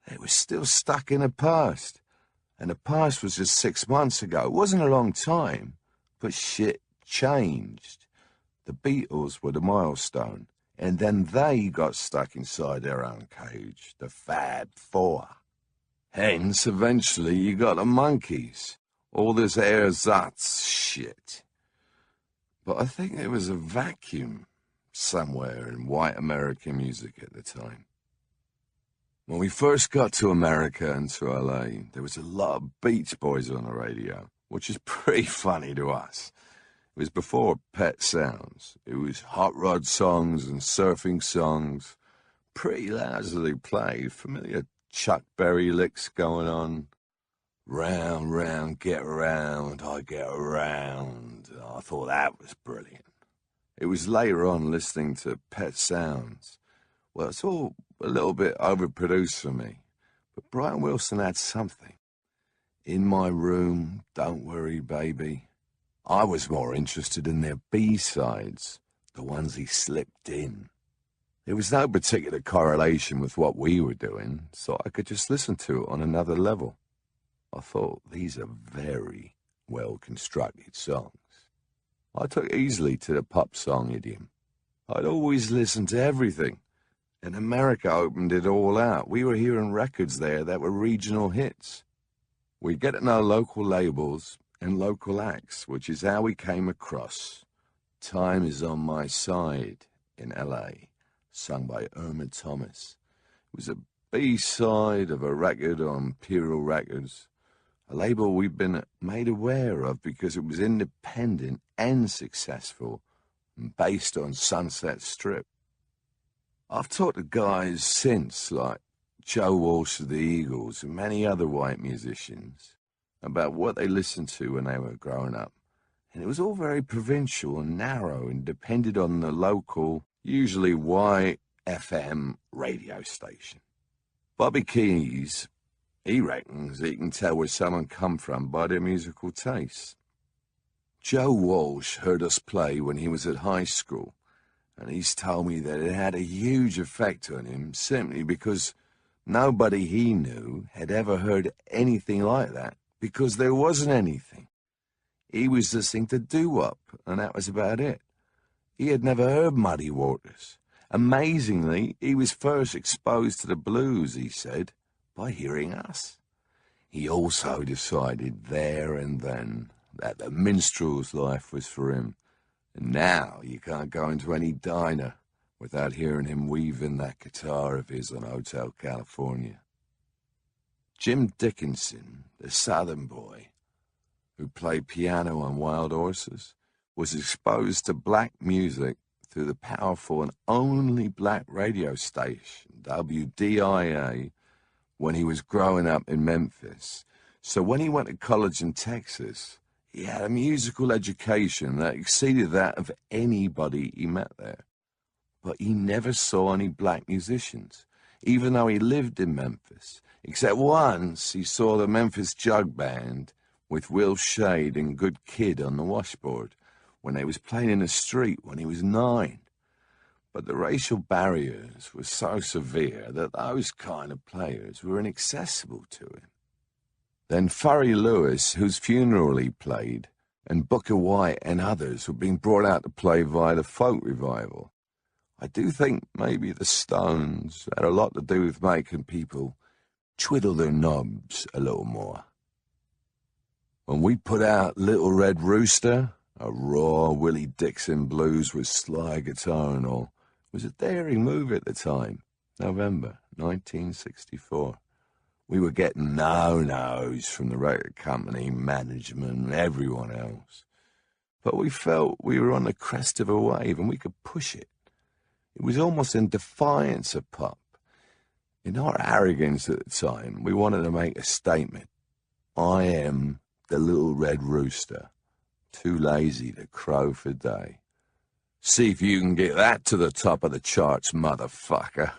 They were still stuck in the past. And the past was just 6 months ago. It wasn't a long time, but shit changed. The Beatles were the milestone, and then they got stuck inside their own cage, the Fab Four. Hence, eventually, you got the Monkees, all this ersatz shit. But I think there was a vacuum somewhere in white American music at the time. When we first got to America and to LA, there was a lot of Beach Boys on the radio, which is pretty funny to us. It was before Pet Sounds. It was hot rod songs and surfing songs, pretty loudly played, familiar Chuck Berry licks going on. Round, round, get around, I get around. I thought that was brilliant. It was later on listening to Pet Sounds. Well, it's all a little bit overproduced for me, but Brian Wilson had something. In My Room, Don't Worry Baby. I was more interested in their B-sides, the ones he slipped in. There was no particular correlation with what we were doing, so I could just listen to it on another level. I thought, these are very well-constructed songs. I took easily to the pop song idiom. I'd always listened to everything, and America opened it all out. We were hearing records there that were regional hits. We get to know local labels and local acts, which is how we came across Time Is On My Side in L.A., sung by Irma Thomas. It was a B-side of a record on Imperial Records, a label we've been made aware of because it was independent and successful and based on Sunset Strip. I've talked to guys since, like Joe Walsh of the Eagles and many other white musicians, about what they listened to when they were growing up. And it was all very provincial and narrow and depended on the local, usually white FM radio station. Bobby Keys, he reckons he can tell where someone come from by their musical taste. Joe Walsh heard us play when he was at high school, and he's told me that it had a huge effect on him simply because nobody he knew had ever heard anything like that, because there wasn't anything. He was listening to doo-wop, and that was about it. He had never heard Muddy Waters. Amazingly, he was first exposed to the blues, he said, by hearing us. He also decided there and then that the minstrel's life was for him, and now you can't go into any diner without hearing him weaving that guitar of his on Hotel California. Jim Dickinson, the Southern boy, who played piano on Wild Horses, was exposed to black music through the powerful and only black radio station, WDIA, when he was growing up in Memphis. So when he went to college in Texas, he had a musical education that exceeded that of anybody he met there. But he never saw any black musicians, even though he lived in Memphis, except once he saw the Memphis Jug Band with Will Shade and Good Kid on the washboard when they was playing in the street when he was 9. But the racial barriers were so severe that those kind of players were inaccessible to him. Then Furry Lewis, whose funeral he played, and Booker White and others were being brought out to play via the folk revival. I do think maybe the Stones had a lot to do with making people twiddle their knobs a little more. When we put out Little Red Rooster, a raw Willie Dixon blues with slide guitar and all, it was a daring move at the time, November 1964. We were getting no-nos from the record company, management, and everyone else. But we felt we were on the crest of a wave and we could push it. It was almost in defiance of pop. In our arrogance at the time, we wanted to make a statement. I am the Little Red Rooster, too lazy to crow for day. See if you can get that to the top of the charts, motherfucker.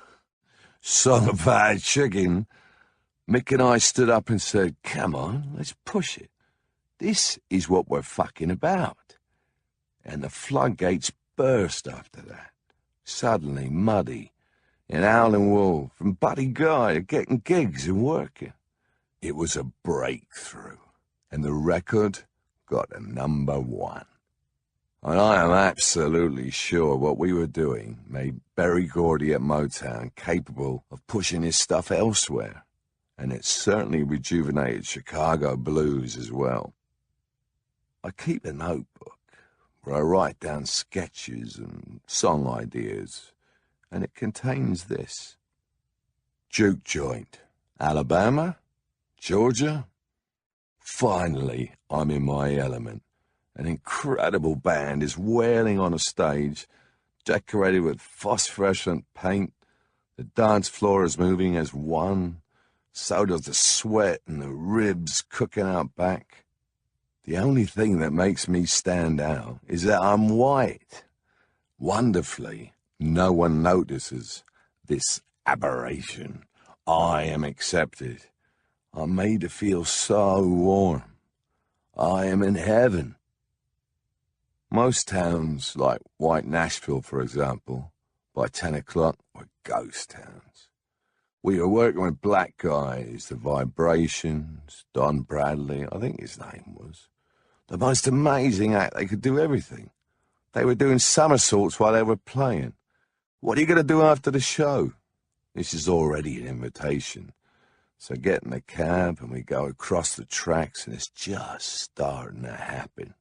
Song about a chicken. Mick and I stood up and said, come on, let's push it. This is what we're fucking about. And the floodgates burst after that. Suddenly, Muddy and Howlin' Wolf and Buddy Guy are getting gigs and working. It was a breakthrough, and the record got a #1. And I am absolutely sure what we were doing made Berry Gordy at Motown capable of pushing his stuff elsewhere, and it certainly rejuvenated Chicago blues as well. I keep a notebook where I write down sketches and song ideas, and it contains this: Juke Joint, Alabama, Georgia. Finally, I'm in my element. An incredible band is wailing on a stage, decorated with phosphorescent paint. The dance floor is moving as one. So does the sweat and the ribs cooking out back. The only thing that makes me stand out is that I'm white. Wonderfully, no one notices this aberration. I am accepted. I'm made to feel so warm. I am in heaven. Most towns, like White Nashville, for example, by 10 o'clock were ghost towns. We were working with black guys, the Vibrations, Don Bradley, I think his name was. The most amazing act, they could do everything. They were doing somersaults while they were playing. What are you going to do after the show? This is already an invitation. So get in the cab and we go across the tracks, and it's just starting to happen.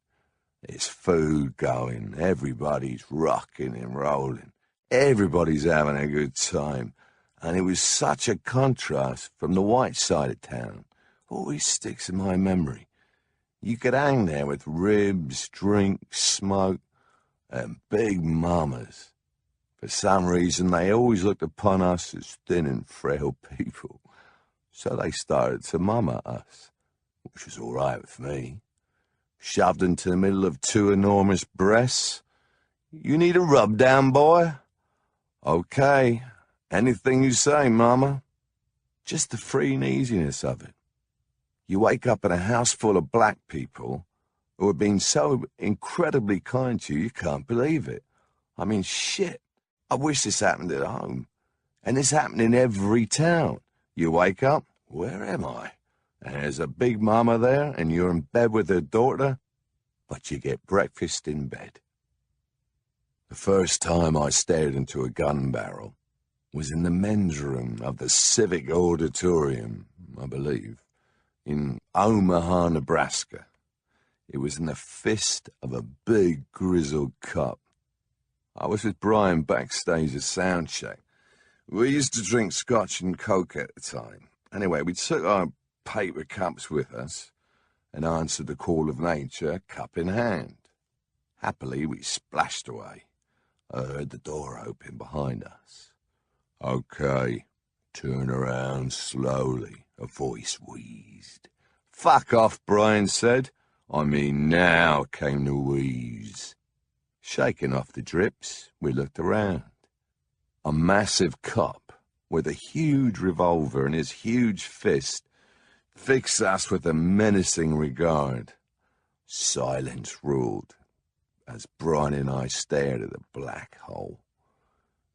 There's food going, everybody's rocking and rolling, everybody's having a good time, and it was such a contrast from the white side of town. Always sticks in my memory. You could hang there with ribs, drink, smoke, and big mamas. For some reason, they always looked upon us as thin and frail people, so they started to mama us, which was all right with me. Shoved into the middle of two enormous breasts. You need a rub down, boy? Okay, anything you say, mama. Just the free and easiness of it. You wake up in a house full of black people who have been so incredibly kind to you, you can't believe it. I mean, shit, I wish this happened at home. And this happened in every town. You wake up, where am I? And there's a big mama there, and you're in bed with her daughter, but you get breakfast in bed. The first time I stared into a gun barrel was in the men's room of the Civic Auditorium, I believe, in Omaha, Nebraska. It was in the fist of a big grizzled cop. I was with Brian backstage at Soundcheck. We used to drink scotch and coke at the time. Anyway, we took our paper cups with us and answered the call of nature, cup in hand. Happily, we splashed away. I heard the door open behind us. Okay, turn around slowly, a voice wheezed. Fuck off, Brian said. I mean, now came the wheeze. Shaking off the drips, we looked around. A massive cop with a huge revolver in his huge fist fixed us with a menacing regard. Silence ruled as Brian and I stared at the black hole.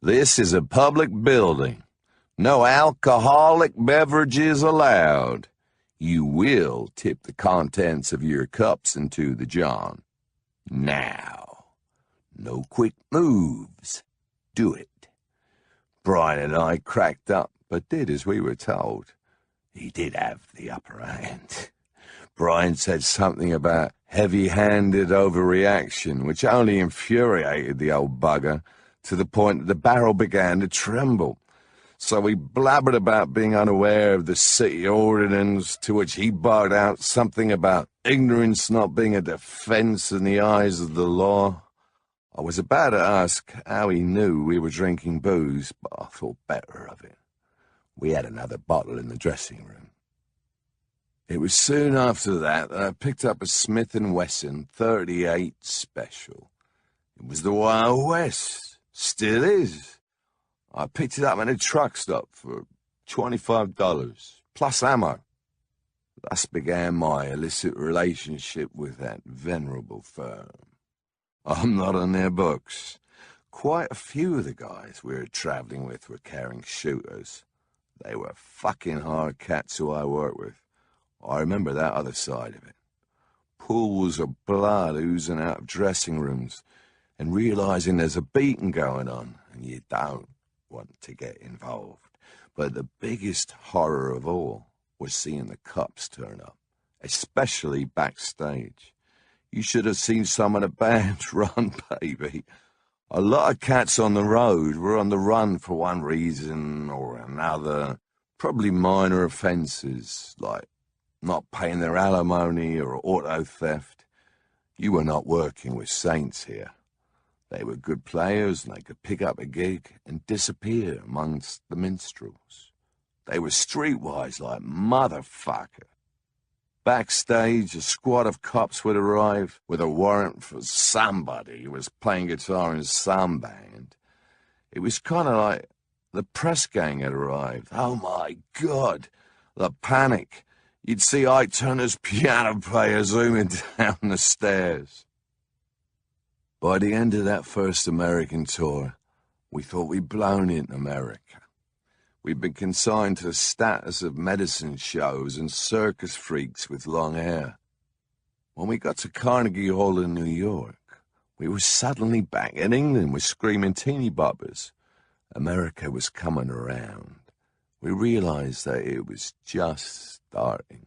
This is a public building. No alcoholic beverages allowed. You will tip the contents of your cups into the John. Now, no quick moves. Do it. Brian and I cracked up, but did as we were told. He did have the upper hand. Brian said something about heavy-handed overreaction, which only infuriated the old bugger to the point that the barrel began to tremble. So we blabbered about being unaware of the city ordinance, to which he barked out something about ignorance not being a defense in the eyes of the law. I was about to ask how he knew we were drinking booze, but I thought better of it. We had another bottle in the dressing room. It was soon after that I picked up a Smith & Wesson 38 Special. It was the Wild West. Still is. I picked it up at a truck stop for $25, plus ammo. Thus began my illicit relationship with that venerable firm. I'm not on their books. Quite a few of the guys we were traveling with were carrying shooters. They were fucking hard cats who I worked with. I remember that other side of it. pools of blood oozing out of dressing rooms, and realizing there's a beating going on and you don't want to get involved. But the biggest horror of all was seeing the cops turn up, especially backstage. You should have seen some of the bands run, baby. A lot of cats on the road were on the run for one reason or another, probably minor offences like not paying their alimony or auto theft. You were not working with saints here. They were good players and they could pick up a gig and disappear amongst the minstrels. They were streetwise like motherfucker. Backstage, a squad of cops would arrive with a warrant for somebody who was playing guitar in some band. It was kind of like the press gang had arrived. Oh my God, the panic. You'd see Ike Turner's piano player zooming down the stairs. By the end of that first American tour, we thought we'd blown it in America. We'd been consigned to the status of medicine shows and circus freaks with long hair. When we got to Carnegie Hall in New York, we were suddenly back in England with screaming teeny boppers. America was coming around. We realized that it was just starting.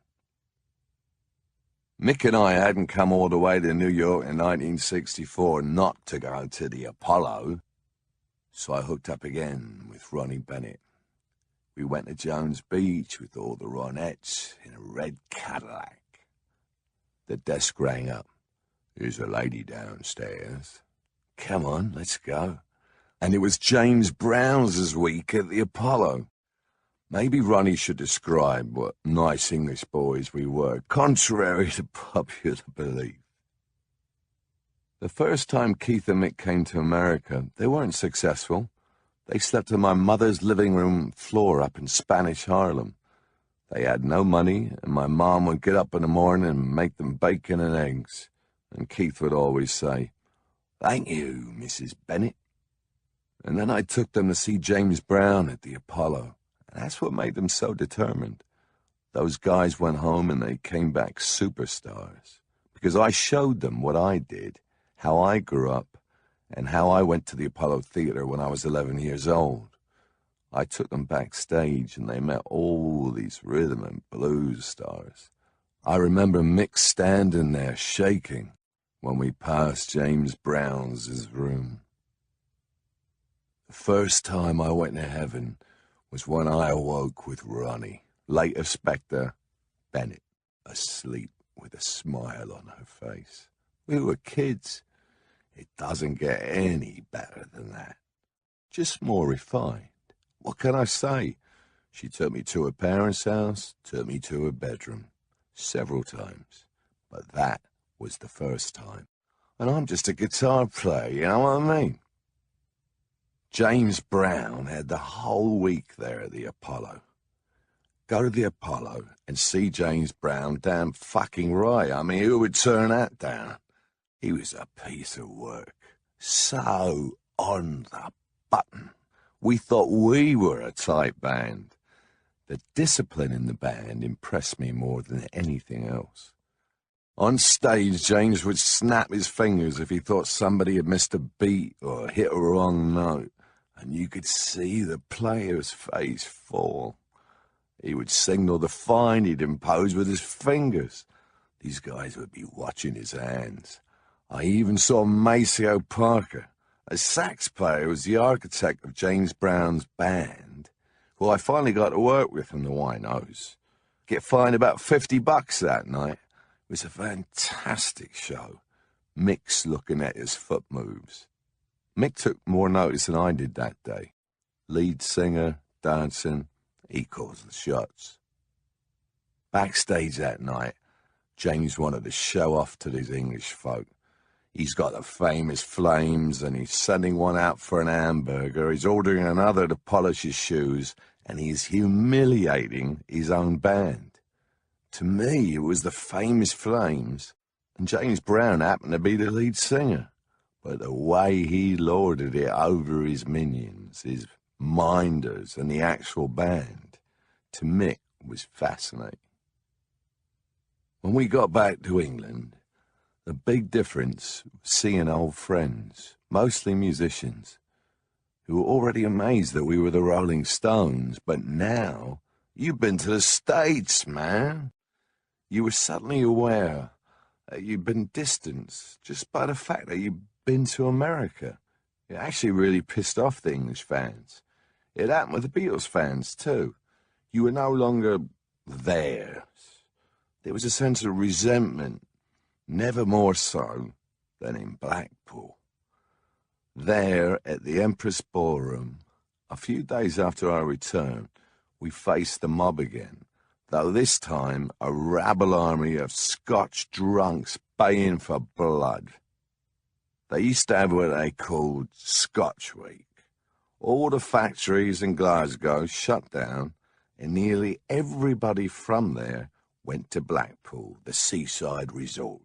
Mick and I hadn't come all the way to New York in 1964 not to go to the Apollo, so I hooked up again with Ronnie Bennett. We went to Jones Beach with all the Ronettes in a red Cadillac. The desk rang up. "There's a lady downstairs." "Come on, let's go." And it was James Brown's week at the Apollo. Maybe Ronnie should describe what nice English boys we were, contrary to popular belief. The first time Keith and Mick came to America, they weren't successful. They slept on my mother's living room floor up in Spanish Harlem. They had no money, and my mom would get up in the morning and make them bacon and eggs. And Keith would always say, "Thank you, Mrs. Bennett." And then I took them to see James Brown at the Apollo. And that's what made them so determined. Those guys went home and they came back superstars. Because I showed them what I did, how I grew up, and how I went to the Apollo Theater when I was 11 years old. I took them backstage and they met all these rhythm and blues stars. I remember Mick standing there shaking when we passed James Brown's room. The first time I went to heaven was when I awoke with Ronnie, later Spectre, Bennett, asleep with a smile on her face. We were kids. It doesn't get any better than that. Just more refined. What can I say? She took me to her parents' house, took me to her bedroom, several times. But that was the first time. And I'm just a guitar player, you know what I mean? James Brown had the whole week there at the Apollo. Go to the Apollo and see James Brown, damn fucking right. I mean, who would turn that down? He was a piece of work. So on the button. We thought we were a tight band. The discipline in the band impressed me more than anything else. On stage, James would snap his fingers if he thought somebody had missed a beat or hit a wrong note. And you could see the player's face fall. He would signal the fine he'd impose with his fingers. These guys would be watching his hands. I even saw Maceo Parker, a sax player who was the architect of James Brown's band, who I finally got to work with in the Winos. Get fined about $50 that night. It was a fantastic show. Mick's looking at his foot moves. Mick took more notice than I did that day. Lead singer, dancing, he calls the shots. Backstage that night, James wanted to show off to these English folk. He's got the famous flames, and he's sending one out for an hamburger. He's ordering another to polish his shoes, and he's humiliating his own band. To me, it was the famous flames, and James Brown happened to be the lead singer. But the way he lorded it over his minions, his minders, and the actual band, to Mick was fascinating. When we got back to England, The big difference was seeing old friends, mostly musicians, who were already amazed that we were the Rolling Stones, but now you've been to the States, man. You were suddenly aware that you'd been distanced just by the fact that you'd been to America. It actually really pissed off the English fans. It happened with the Beatles fans, too. You were no longer theirs. There was a sense of resentment, never more so than in Blackpool. There, at the Empress Ballroom, a few days after our return, we faced the mob again, though this time a rabble army of Scotch drunks baying for blood. They used to have what they called Scotch Week. All the factories in Glasgow shut down, and nearly everybody from there went to Blackpool, the seaside resort.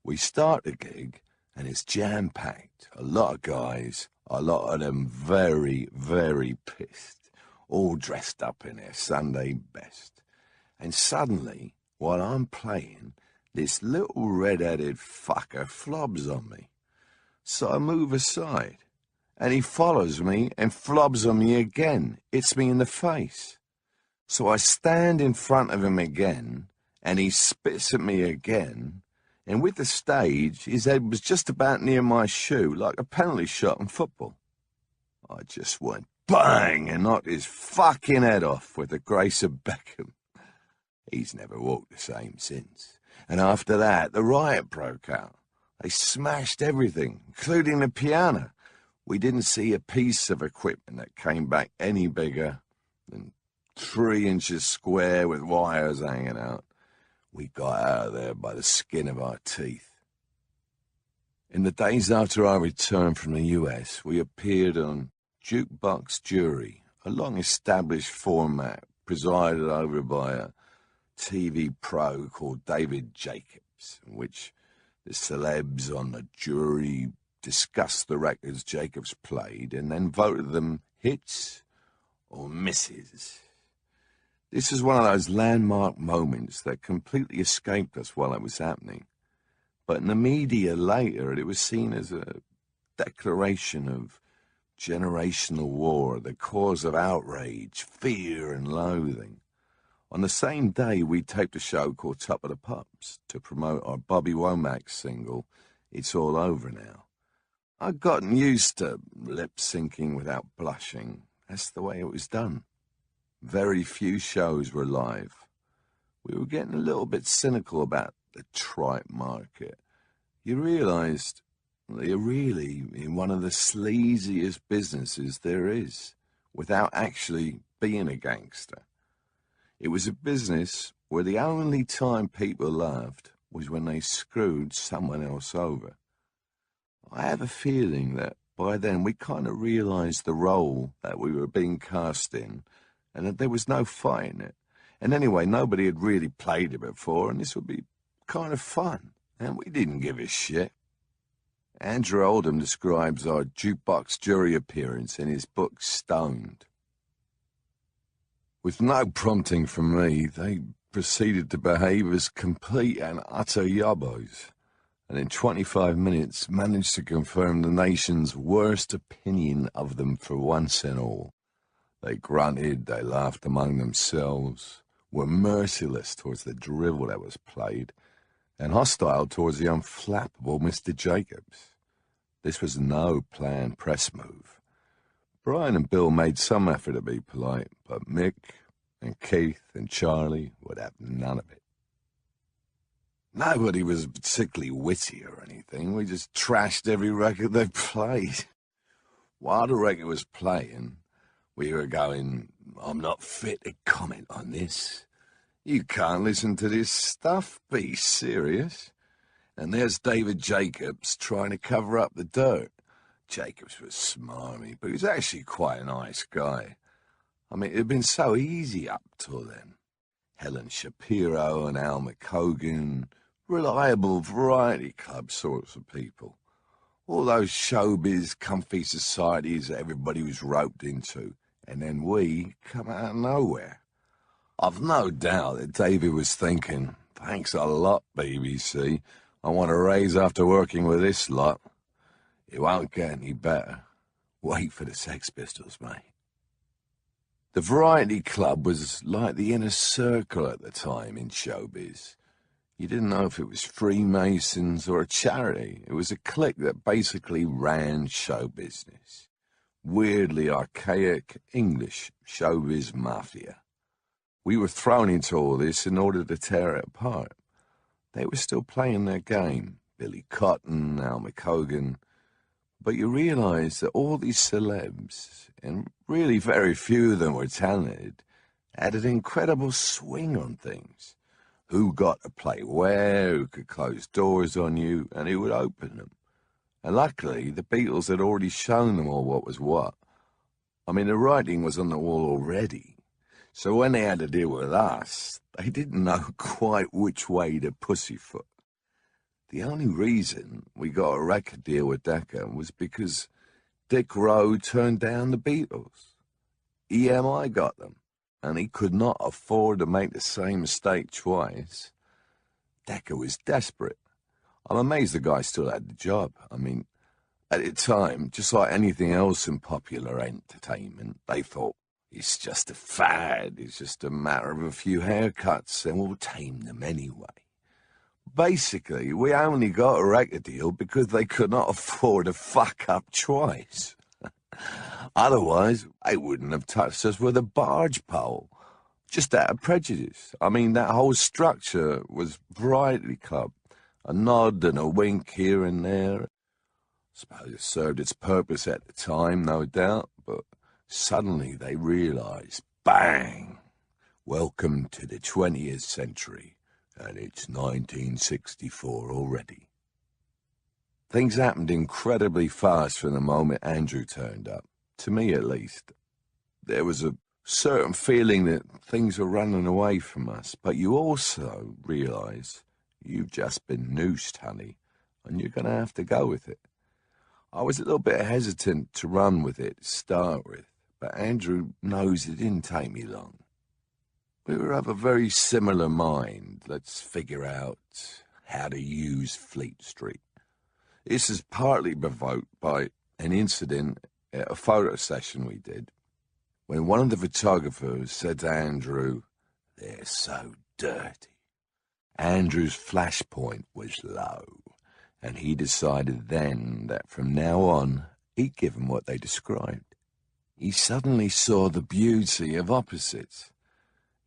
We start the gig, and it's jam-packed. A lot of guys, a lot of them very, very pissed, all dressed up in their Sunday best. And suddenly, while I'm playing, this little red-headed fucker flobs on me. So I move aside, and he follows me and flobs on me again, hits me in the face. So I stand in front of him again, and he spits at me again, and with the stage, his head was just about near my shoe, like a penalty shot in football. I just went bang and knocked his fucking head off with the grace of Beckham. He's never walked the same since. And after that, the riot broke out. They smashed everything, including the piano. We didn't see a piece of equipment that came back any bigger than 3 inches square with wires hanging out. We got out of there by the skin of our teeth. In the days after our return from the US, we appeared on Jukebox Jury, a long-established format presided over by a TV pro called David Jacobs, in which the celebs on the jury discussed the records Jacobs played and then voted them hits or misses. This was one of those landmark moments that completely escaped us while it was happening. But in the media later, it was seen as a declaration of generational war, the cause of outrage, fear, and loathing. On the same day, we taped a show called Top of the Pops to promote our Bobby Womack single, It's All Over Now. I'd gotten used to lip-syncing without blushing. That's the way it was done. Very few shows were live. We were getting a little bit cynical about the tripe market. You realized that you're really in one of the sleaziest businesses there is, without actually being a gangster. It was a business where the only time people laughed was when they screwed someone else over. I have a feeling that by then we kind of realized the role that we were being cast in, and that there was no fighting it. And anyway, nobody had really played it before, and this would be kind of fun, and we didn't give a shit. Andrew Oldham describes our Jukebox Jury appearance in his book Stoned. With no prompting from me, they proceeded to behave as complete and utter yobbos, and in 25 minutes managed to confirm the nation's worst opinion of them for once and all. They grunted, they laughed among themselves, were merciless towards the drivel that was played, and hostile towards the unflappable Mr. Jacobs. This was no planned press move. Brian and Bill made some effort to be polite, but Mick and Keith and Charlie would have none of it. Nobody was particularly witty or anything. We just trashed every record they played. While the record was playing, we were going, I'm not fit to comment on this. You can't listen to this stuff, be serious. And there's David Jacobs trying to cover up the dirt. Jacobs was smarmy, but he was actually quite a nice guy. I mean, it had been so easy up till then. Helen Shapiro and Al McCogan, reliable variety club sorts of people. All those showbiz, comfy societies that everybody was roped into. And then we come out of nowhere. I've no doubt that David was thinking, thanks a lot, BBC. I want a raise after working with this lot. It won't get any better. Wait for the Sex Pistols, mate. The Variety Club was like the inner circle at the time in showbiz. You didn't know if it was Freemasons or a charity. It was a clique that basically ran show business. Weirdly archaic English showbiz mafia. We were thrown into all this in order to tear it apart. They were still playing their game, Billy Cotton, Al McCogan, but you realise that all these celebs, and really very few of them were talented, had an incredible swing on things. Who got to play where, who could close doors on you, and who would open them. And luckily, the Beatles had already shown them all what was what. I mean, the writing was on the wall already. So when they had to deal with us, they didn't know quite which way to pussyfoot. The only reason we got a record deal with Decca was because Dick Rowe turned down the Beatles. EMI got them, and he could not afford to make the same mistake twice. Decca was desperate. I'm amazed the guy still had the job. I mean, at the time, just like anything else in popular entertainment, they thought, it's just a fad, it's just a matter of a few haircuts, and we'll tame them anyway. Basically, we only got a record deal because they could not afford to fuck up twice. Otherwise, they wouldn't have touched us with a barge pole, just out of prejudice. I mean, that whole structure was Variety Club. A nod and a wink here and there. I suppose it served its purpose at the time, no doubt, but suddenly they realised, bang, welcome to the 20th century, and it's 1964 already. Things happened incredibly fast from the moment Andrew turned up, to me at least. There was a certain feeling that things were running away from us, but you also realise you've just been noosed, honey, and you're going to have to go with it. I was a little bit hesitant to run with it to start with, but Andrew knows it didn't take me long. We were of a very similar mind. Let's figure out how to use Fleet Street. This is partly provoked by an incident at a photo session we did, when one of the photographers said to Andrew, "They're so dirty." Andrew's flashpoint was low, and he decided then that from now on he'd give them what they described. He suddenly saw the beauty of opposites.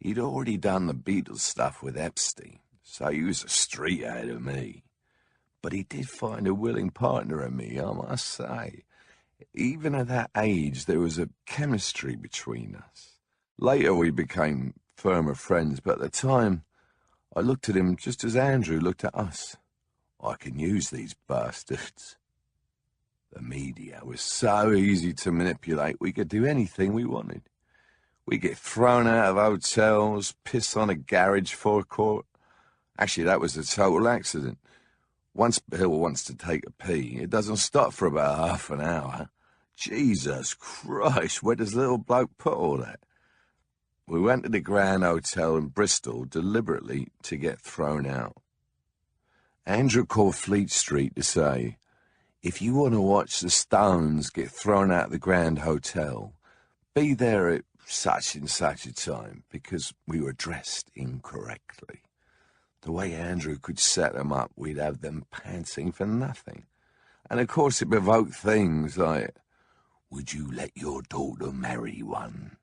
He'd already done the Beatles stuff with Epstein, so he was a street ahead of me. But he did find a willing partner in me, I must say. Even at that age, there was a chemistry between us. Later we became firmer friends, but at the time, I looked at him just as Andrew looked at us. I can use these bastards. The media was so easy to manipulate, we could do anything we wanted. We get thrown out of hotels, piss on a garage forecourt. Actually, that was a total accident. Once Bill wants to take a pee, it doesn't stop for about half an hour. Jesus Christ, where does little bloke put all that? We went to the Grand Hotel in Bristol deliberately to get thrown out. Andrew called Fleet Street to say, if you want to watch the Stones get thrown out of the Grand Hotel, be there at such and such a time, because we were dressed incorrectly. The way Andrew could set them up, we'd have them pantsing for nothing. And of course it provoked things like, would you let your daughter marry one?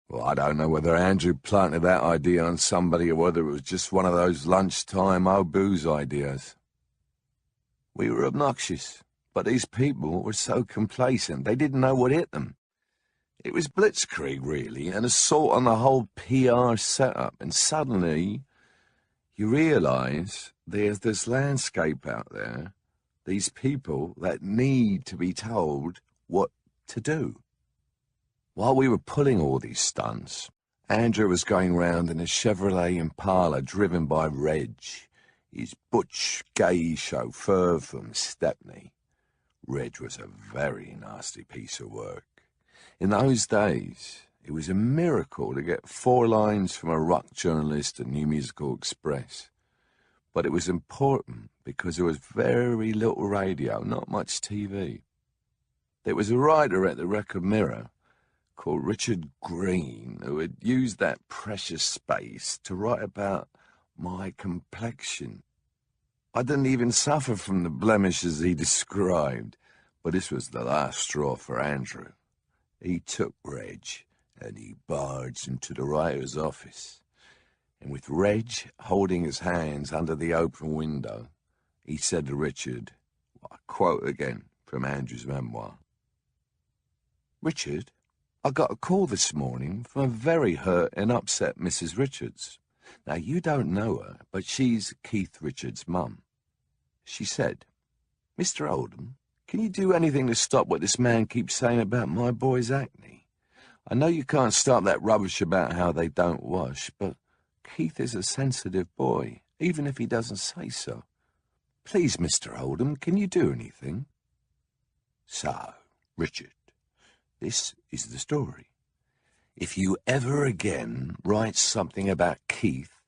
Well, I don't know whether Andrew planted that idea on somebody or whether it was just one of those lunchtime booze ideas. We were obnoxious, but these people were so complacent, they didn't know what hit them. It was blitzkrieg, really, an assault on the whole PR setup, and suddenly you realise there's this landscape out there, these people that need to be told what to do. While we were pulling all these stunts, Andrew was going round in a Chevrolet Impala driven by Reg, his butch, gay chauffeur from Stepney. Reg was a very nasty piece of work. In those days, it was a miracle to get 4 lines from a rock journalist at New Musical Express. But it was important because there was very little radio, not much TV. There was a writer at the Record Mirror called Richard Green who had used that precious space to write about my complexion. I didn't even suffer from the blemishes he described, but this was the last straw for Andrew. He took Reg and he barged into the writer's office. And with Reg holding his hands under the open window, he said to Richard, I quote again from Andrew's memoir, "Richard, I got a call this morning from a very hurt and upset Mrs. Richards. Now, you don't know her, but she's Keith Richards' mum. She said, 'Mr. Oldham, can you do anything to stop what this man keeps saying about my boy's acne? I know you can't stop that rubbish about how they don't wash, but Keith is a sensitive boy, even if he doesn't say so. Please, Mr. Oldham, can you do anything?' So, Richard, this is the story. If you ever again write something about Keith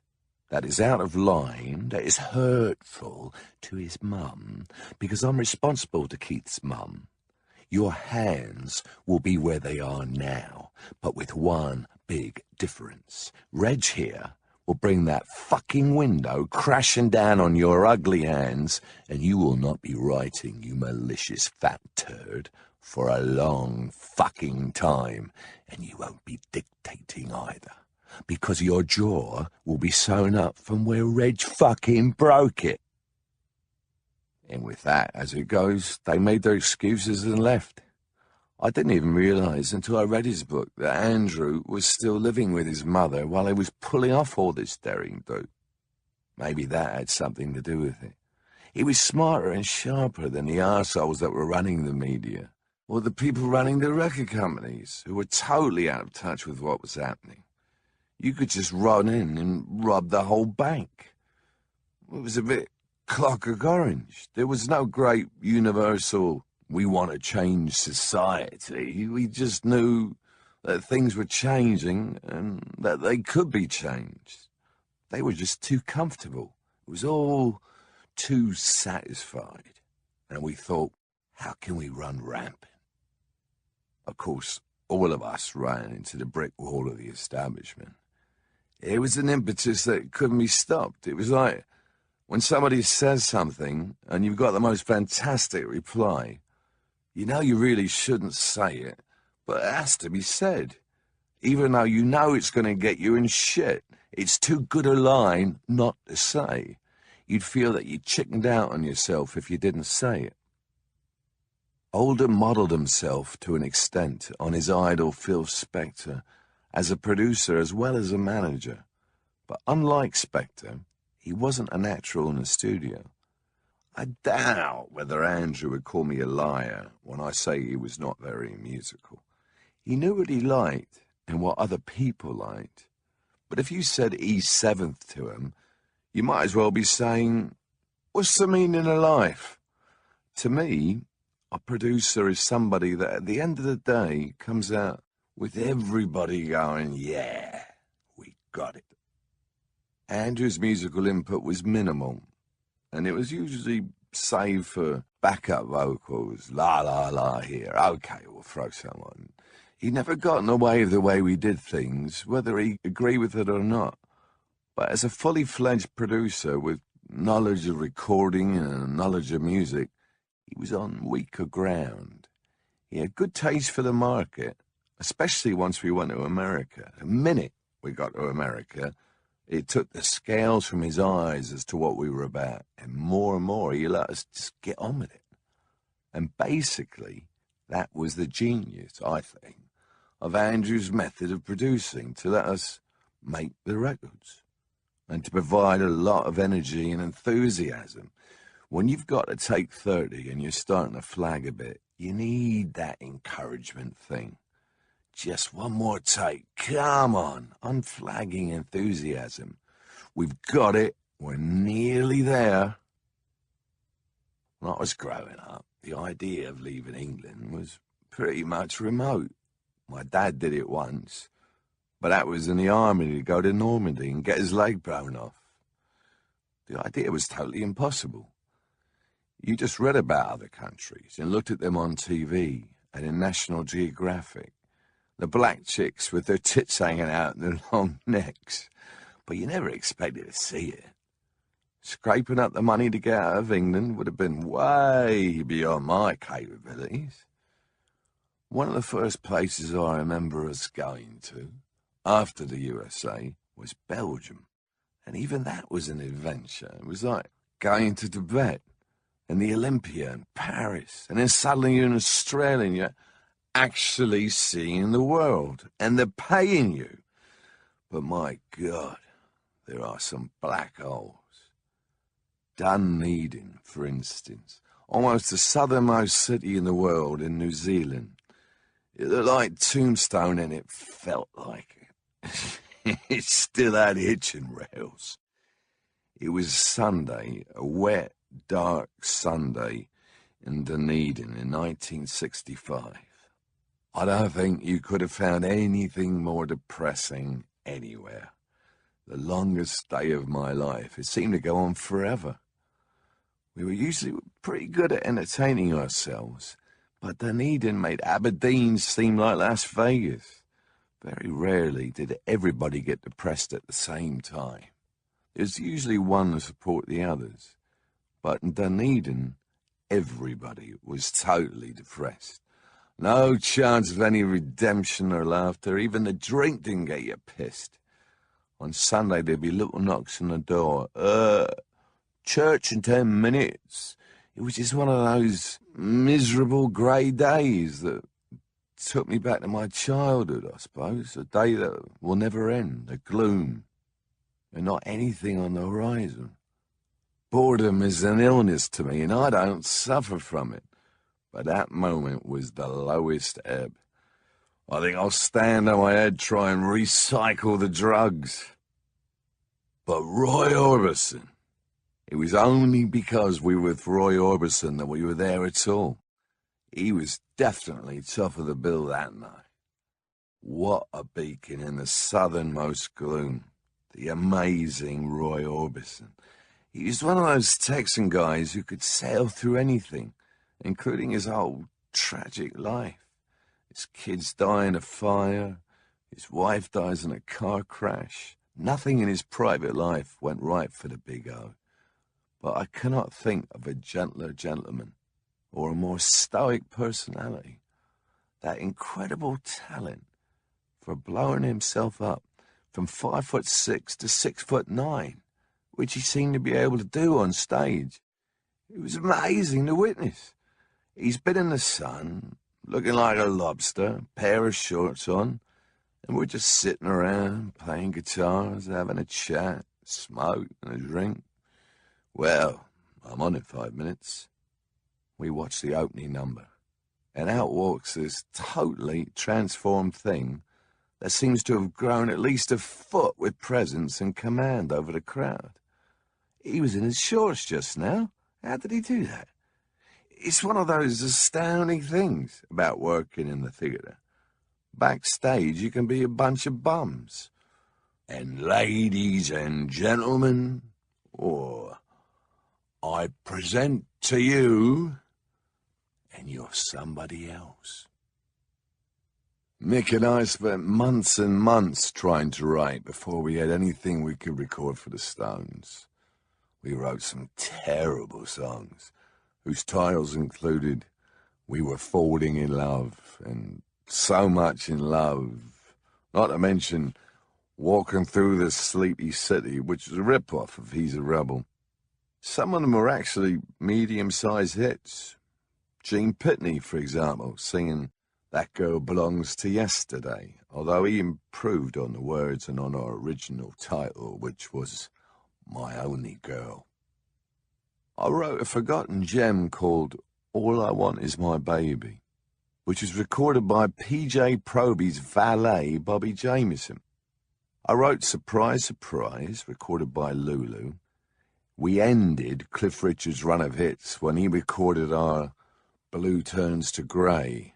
that is out of line, that is hurtful to his mum, because I'm responsible to Keith's mum, your hands will be where they are now, but with one big difference. Reg here will bring that fucking window crashing down on your ugly hands, and you will not be writing, you malicious fat turd, for a long fucking time, and you won't be dictating either, because your jaw will be sewn up from where Reg fucking broke it." And with that, as it goes, they made their excuses and left. I didn't even realise until I read his book that Andrew was still living with his mother while he was pulling off all this daring do. Maybe that had something to do with it. He was smarter and sharper than the arseholes that were running the media, or the people running the record companies, who were totally out of touch with what was happening. You could just run in and rob the whole bank. It was a bit Clockwork Orange. There was no great universal, we want to change society. We just knew that things were changing and that they could be changed. They were just too comfortable. It was all too satisfied. And we thought, how can we run rampant? Of course, all of us ran into the brick wall of the establishment. It was an impetus that couldn't be stopped. It was like when somebody says something and you've got the most fantastic reply. You know you really shouldn't say it, but it has to be said. Even though you know it's going to get you in shit. It's too good a line not to say. You'd feel that you chickened out on yourself if you didn't say it. Oldham modelled himself to an extent on his idol Phil Spector as a producer as well as a manager. But unlike Spector, he wasn't a natural in the studio. I doubt whether Andrew would call me a liar when I say he was not very musical. He knew what he liked and what other people liked. But if you said E7th to him, you might as well be saying, what's the meaning of life? To me, a producer is somebody that at the end of the day comes out with everybody going, yeah, we got it. Andrew's musical input was minimal, and it was usually saved for backup vocals, la la la here, okay, we'll throw someone. He never got in the way of the way we did things, whether he agreed with it or not. But as a fully fledged producer with knowledge of recording and knowledge of music, he was on weaker ground. He had good taste for the market, especially once we went to America. The minute we got to America, it took the scales from his eyes as to what we were about, and more he let us just get on with it. And basically, that was the genius, I think, of Andrew's method of producing, to let us make the records, and to provide a lot of energy and enthusiasm. When you've got to take 30 and you're starting to flag a bit, you need that encouragement thing. Just one more take. Come on. Unflagging enthusiasm. We've got it. We're nearly there. When I was growing up, the idea of leaving England was pretty much remote. My dad did it once, but that was in the army to go to Normandy and get his leg blown off. The idea was totally impossible. You just read about other countries and looked at them on TV and in National Geographic. The black chicks with their tits hanging out and their long necks. But you never expected to see it. Scraping up the money to get out of England would have been way beyond my capabilities. One of the first places I remember us going to, after the USA, was Belgium. And even that was an adventure. It was like going to Tibet and the Olympia and Paris. And then suddenly you're in Australia and you're actually seeing the world. And they're paying you. But my God, there are some black holes. Dunedin, for instance, almost the southernmost city in the world in New Zealand. It looked like Tombstone and it felt like it. It still had hitching rails. It was Sunday, a wet, dark Sunday in Dunedin in 1965. I don't think you could have found anything more depressing anywhere. The longest day of my life. It seemed to go on forever. We were usually pretty good at entertaining ourselves, but Dunedin made Aberdeen seem like Las Vegas. Very rarely did everybody get depressed at the same time. There's usually one to support the others. But in Dunedin, everybody was totally depressed. No chance of any redemption or laughter. Even the drink didn't get you pissed. On Sunday, there'd be little knocks on the door. Church in 10 minutes. It was just one of those miserable grey days that took me back to my childhood, I suppose. A day that will never end, a gloom, and not anything on the horizon. Boredom is an illness to me, and I don't suffer from it. But that moment was the lowest ebb. I think I'll stand on my head, try and recycle the drugs. But Roy Orbison, it was only because we were with Roy Orbison that we were there at all. He was definitely top of the bill that night. What a beacon in the southernmost gloom. The amazing Roy Orbison. He was one of those Texan guys who could sail through anything, including his whole tragic life. His kids die in a fire. His wife dies in a car crash. Nothing in his private life went right for the Big O. But I cannot think of a gentler gentleman or a more stoic personality. That incredible talent for blowing himself up from 5'6" to 6'9", which he seemed to be able to do on stage. It was amazing to witness. He's been in the sun, looking like a lobster, pair of shorts on, and we're just sitting around, playing guitars, having a chat, smoke and a drink. Well, I'm on in 5 minutes. We watch the opening number, and out walks this totally transformed thing that seems to have grown at least a foot with presence and command over the crowd. He was in his shorts just now. How did he do that? It's one of those astounding things about working in the theatre. Backstage, you can be a bunch of bums. And ladies and gentlemen, I present to you, and you're somebody else. Mick and I spent months and months trying to write before we had anything we could record for the Stones. We wrote some terrible songs, whose titles included We Were Falling in Love and So Much in Love, not to mention Walking Through the Sleepy City, which was a rip-off of He's a Rebel. Some of them were actually medium-sized hits. Gene Pitney, for example, singing That Girl Belongs to Yesterday, although he improved on the words and on our original title, which was My Only Girl. I wrote a forgotten gem called All I Want Is My Baby, which was recorded by P.J. Proby's valet, Bobby Jamieson. I wrote Surprise, Surprise, recorded by Lulu. We ended Cliff Richard's run of hits when he recorded our Blue Turns to Grey.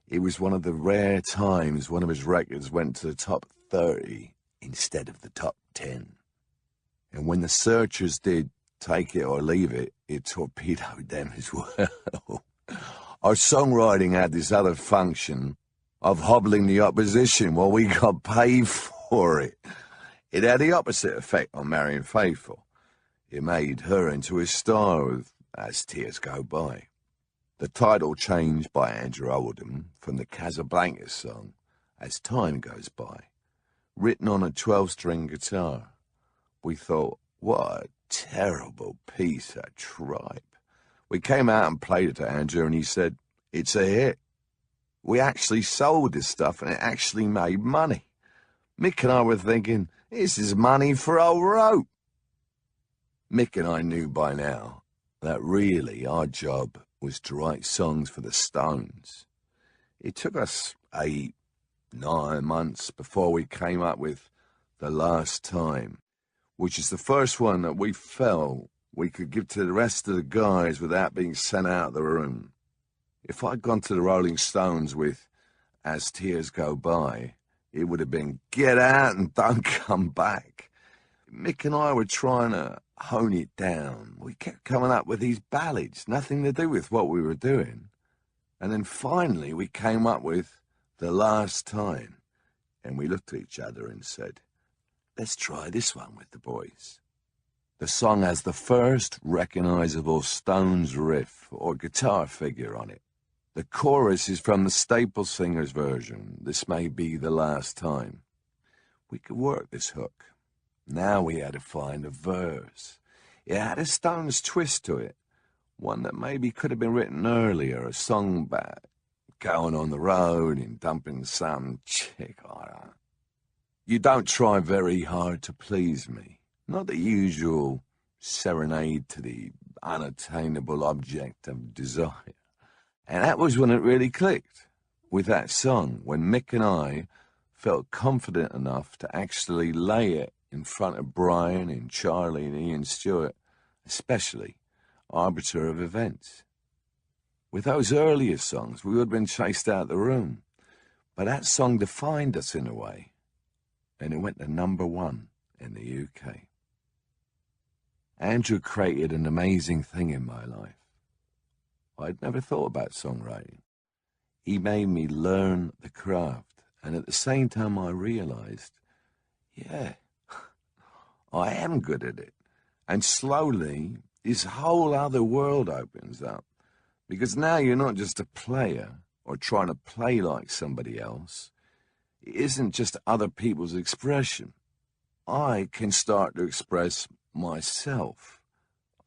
It was one of the rare times one of his records went to the top 30 instead of the top 10. And when the searchers did take it or leave it, it torpedoed them as well. Our songwriting had this other function of hobbling the opposition while we got paid for it. It had the opposite effect on Marian Faithfull. It made her into a star of As Tears Go By. The title changed by Andrew Oldham from the Casablanca song, As Time Goes By, written on a 12-string guitar. We thought, what a terrible piece of tripe. We came out and played it to Andrew, and he said, it's a hit. We actually sold this stuff, and it actually made money. Mick and I were thinking, this is money for old rope. Mick and I knew by now that really our job was to write songs for the Stones. It took us 8, 9 months before we came up with The Last Time, which is the first one that we felt we could give to the rest of the guys without being sent out of the room. If I'd gone to the Rolling Stones with As Tears Go By, it would have been get out and don't come back. Mick and I were trying to hone it down. We kept coming up with these ballads, nothing to do with what we were doing. And then finally we came up with The Last Time, and we looked at each other and said, let's try this one with the boys. The song has the first recognizable Stones riff or guitar figure on it. The chorus is from the Staple Singers version, This May Be the Last Time. We could work this hook. Now we had to find a verse. It had a Stones twist to it, one that maybe could have been written earlier, a song about going on the road and dumping some chick. You don't try very hard to please me. Not the usual serenade to the unattainable object of desire. And that was when it really clicked with that song, when Mick and I felt confident enough to actually lay it in front of Brian and Charlie and Ian Stewart, especially Arbiter of Events. With those earlier songs, we would have been chased out of the room. But that song defined us in a way, and it went to #1 in the UK. Andrew created an amazing thing in my life. I'd never thought about songwriting. He made me learn the craft, and at the same time I realized, yeah, I am good at it. And slowly, this whole other world opens up. Because now you're not just a player or trying to play like somebody else. It isn't just other people's expression. I can start to express myself.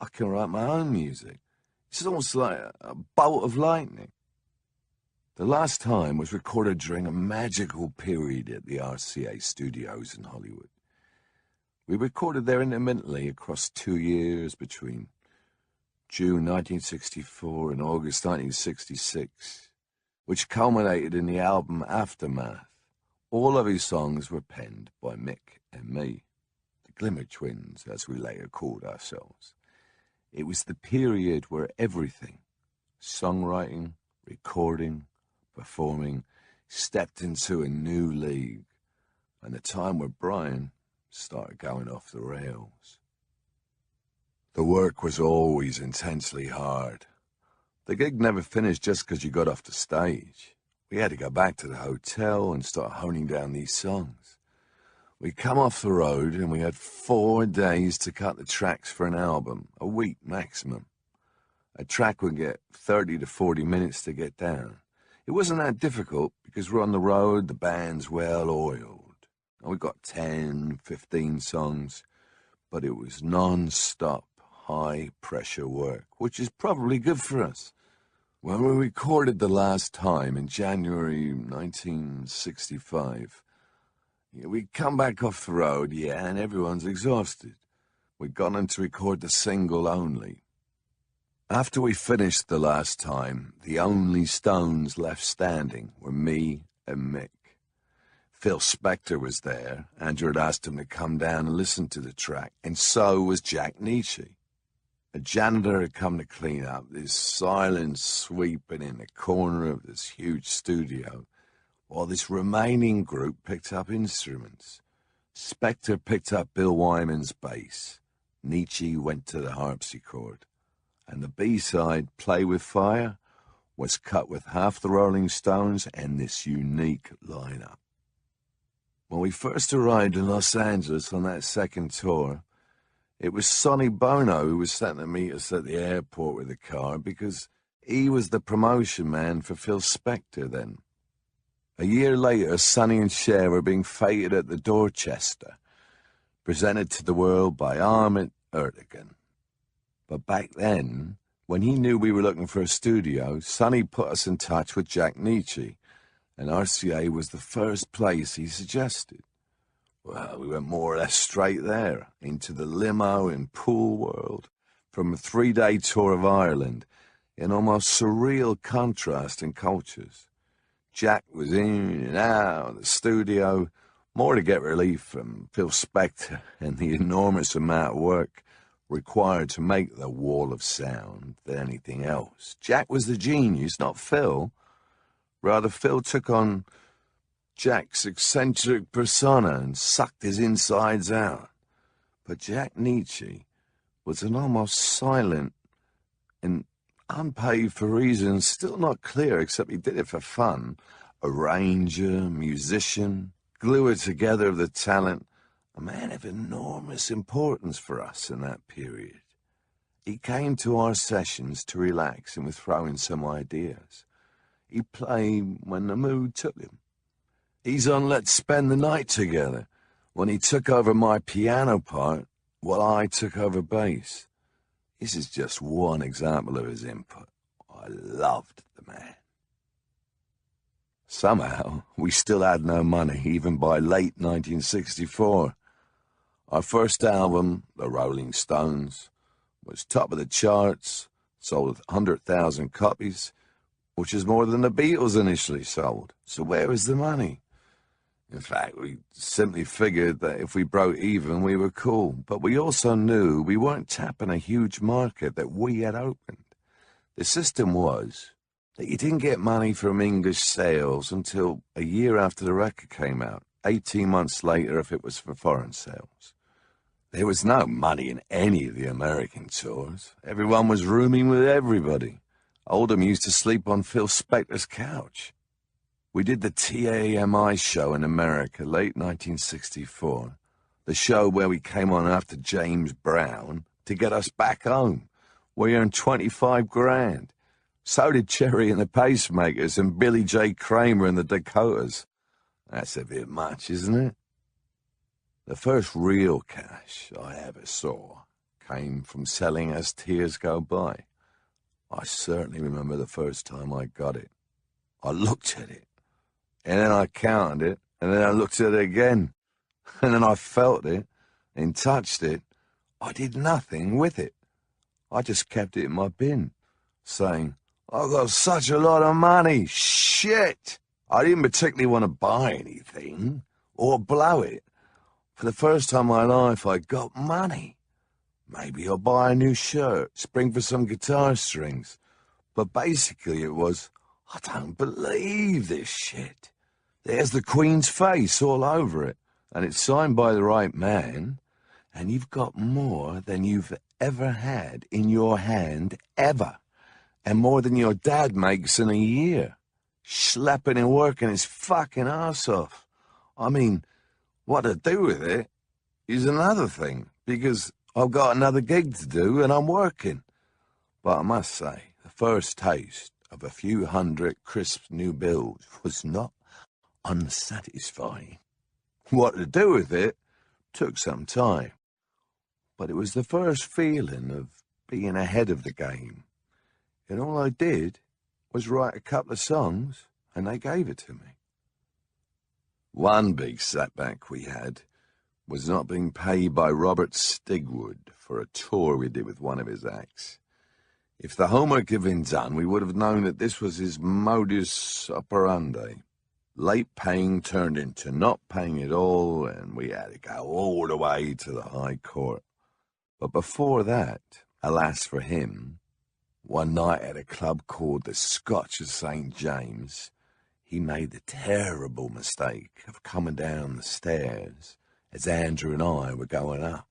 I can write my own music. It's almost like a bolt of lightning. The Last Time was recorded during a magical period at the RCA studios in Hollywood. We recorded there intermittently across 2 years between June 1964 and August 1966, which culminated in the album Aftermath. All of his songs were penned by Mick and me, the Glimmer Twins, as we later called ourselves. It was the period where everything, songwriting, recording, performing, stepped into a new league, and the time where Brian started going off the rails. The work was always intensely hard. The gig never finished just because you got off the stage. We had to go back to the hotel and start honing down these songs. We come off the road and we had 4 days to cut the tracks for an album, a week maximum. A track would get 30 to 40 minutes to get down. It wasn't that difficult because we're on the road, the band's well oiled. And we got 10, 15 songs, but it was non-stop, high-pressure work, which is probably good for us. When we recorded The Last Time in January 1965, we come back off the road, and everyone's exhausted. We'd gone in to record the single only. After we finished The Last Time, the only Stones left standing were me and Mick. Phil Spector was there. Andrew had asked him to come down and listen to the track, and so was Jack Nietzsche. A janitor had come to clean up, this silence sweeping in the corner of this huge studio, while this remaining group picked up instruments. Spector picked up Bill Wyman's bass. Nietzsche went to the harpsichord. And the B-side, Play With Fire, was cut with half the Rolling Stones and this unique lineup. When we first arrived in Los Angeles on that second tour, it was Sonny Bono who was sent to meet us at the airport with the car because he was the promotion man for Phil Spector then. A year later, Sonny and Cher were being feted at the Dorchester, presented to the world by Ahmet Ertegun. But back then, when he knew we were looking for a studio, Sonny put us in touch with Jack Nietzsche, and RCA was the first place he suggested. Well, we went more or less straight there, into the limo and pool world, from a 3-day tour of Ireland, in almost surreal contrast in cultures. Jack was in and out of the studio, more to get relief from Phil Spector and the enormous amount of work required to make the wall of sound than anything else. Jack was the genius, not Phil. Rather, Phil took on Jack's eccentric persona and sucked his insides out. But Jack Nietzsche was an almost silent and unpaid for reasons still not clear, except he did it for fun, arranger, musician, gluer together of the talent, a man of enormous importance for us in that period. He came to our sessions to relax and would throw in some ideas. He played when the mood took him. He's on Let's Spend the Night Together, when he took over my piano part while I took over bass. This is just one example of his input. I loved the man. Somehow, we still had no money, even by late 1964. Our first album, The Rolling Stones, was top of the charts, sold 100,000 copies, which is more than the Beatles initially sold. So where was the money? In fact, we simply figured that if we broke even, we were cool. But we also knew we weren't tapping a huge market that we had opened. The system was that you didn't get money from English sales until a year after the record came out, 18 months later if it was for foreign sales. There was no money in any of the American tours. Everyone was rooming with everybody. Oldham used to sleep on Phil Spector's couch. We did the TAMI show in America, late 1964, the show where we came on after James Brown to get us back home. We earned 25 grand. So did Cherry and the Pacemakers and Billy J. Kramer and the Dakotas. That's a bit much, isn't it? The first real cash I ever saw came from selling As Tears Go By. I certainly remember the first time I got it. I looked at it, and then I counted it, and then I looked at it again, and then I felt it and touched it. I did nothing with it. I just kept it in my bin, saying, I've got such a lot of money, shit! I didn't particularly want to buy anything or blow it. For the first time in my life, I got money. Maybe I'll buy a new shirt, spring for some guitar strings. But basically it was, I don't believe this shit. There's the Queen's face all over it, and it's signed by the right man, and you've got more than you've ever had in your hand, ever, and more than your dad makes in a year, schlepping and working his fucking ass off. I mean, what to do with it is another thing, because I've got another gig to do and I'm working. But I must say, the first taste of a few hundred crisp new bills was not unsatisfying. What to do with it took some time, but it was the first feeling of being ahead of the game. And all I did was write a couple of songs, and they gave it to me. One big setback we had was not being paid by Robert Stigwood for a tour we did with one of his acts. If the homework had been done, we would have known that this was his modus operandi. Late paying turned into not paying at all, and we had to go all the way to the High Court. But before that, alas for him, one night at a club called the Scotch of St. James, he made the terrible mistake of coming down the stairs as Andrew and I were going up.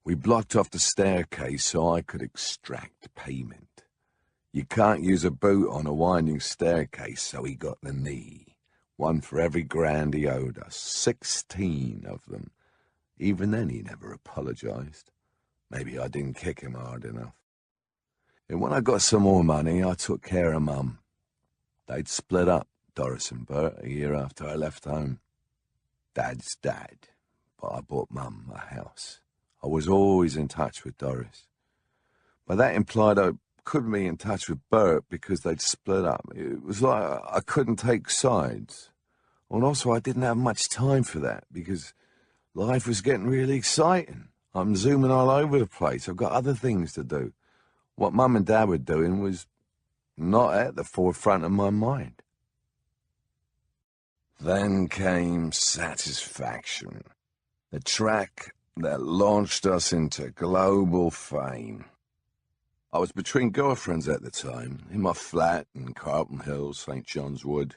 We blocked off the staircase so I could extract payment. You can't use a boot on a winding staircase, so he got the knee. One for every grand he owed us, 16 of them. Even then he never apologized. Maybe I didn't kick him hard enough. And when I got some more money, I took care of Mum. They'd split up, Doris and Bert, a year after I left home. Dad's dad, but I bought Mum a house. I was always in touch with Doris. But that implied I couldn't be in touch with Bert because they'd split up. It was like I couldn't take sides. And also I didn't have much time for that because life was getting really exciting. I'm zooming all over the place. I've got other things to do. What Mum and Dad were doing was not at the forefront of my mind. Then came Satisfaction, the track that launched us into global fame. I was between girlfriends at the time, in my flat in Carlton Hill, St. John's Wood,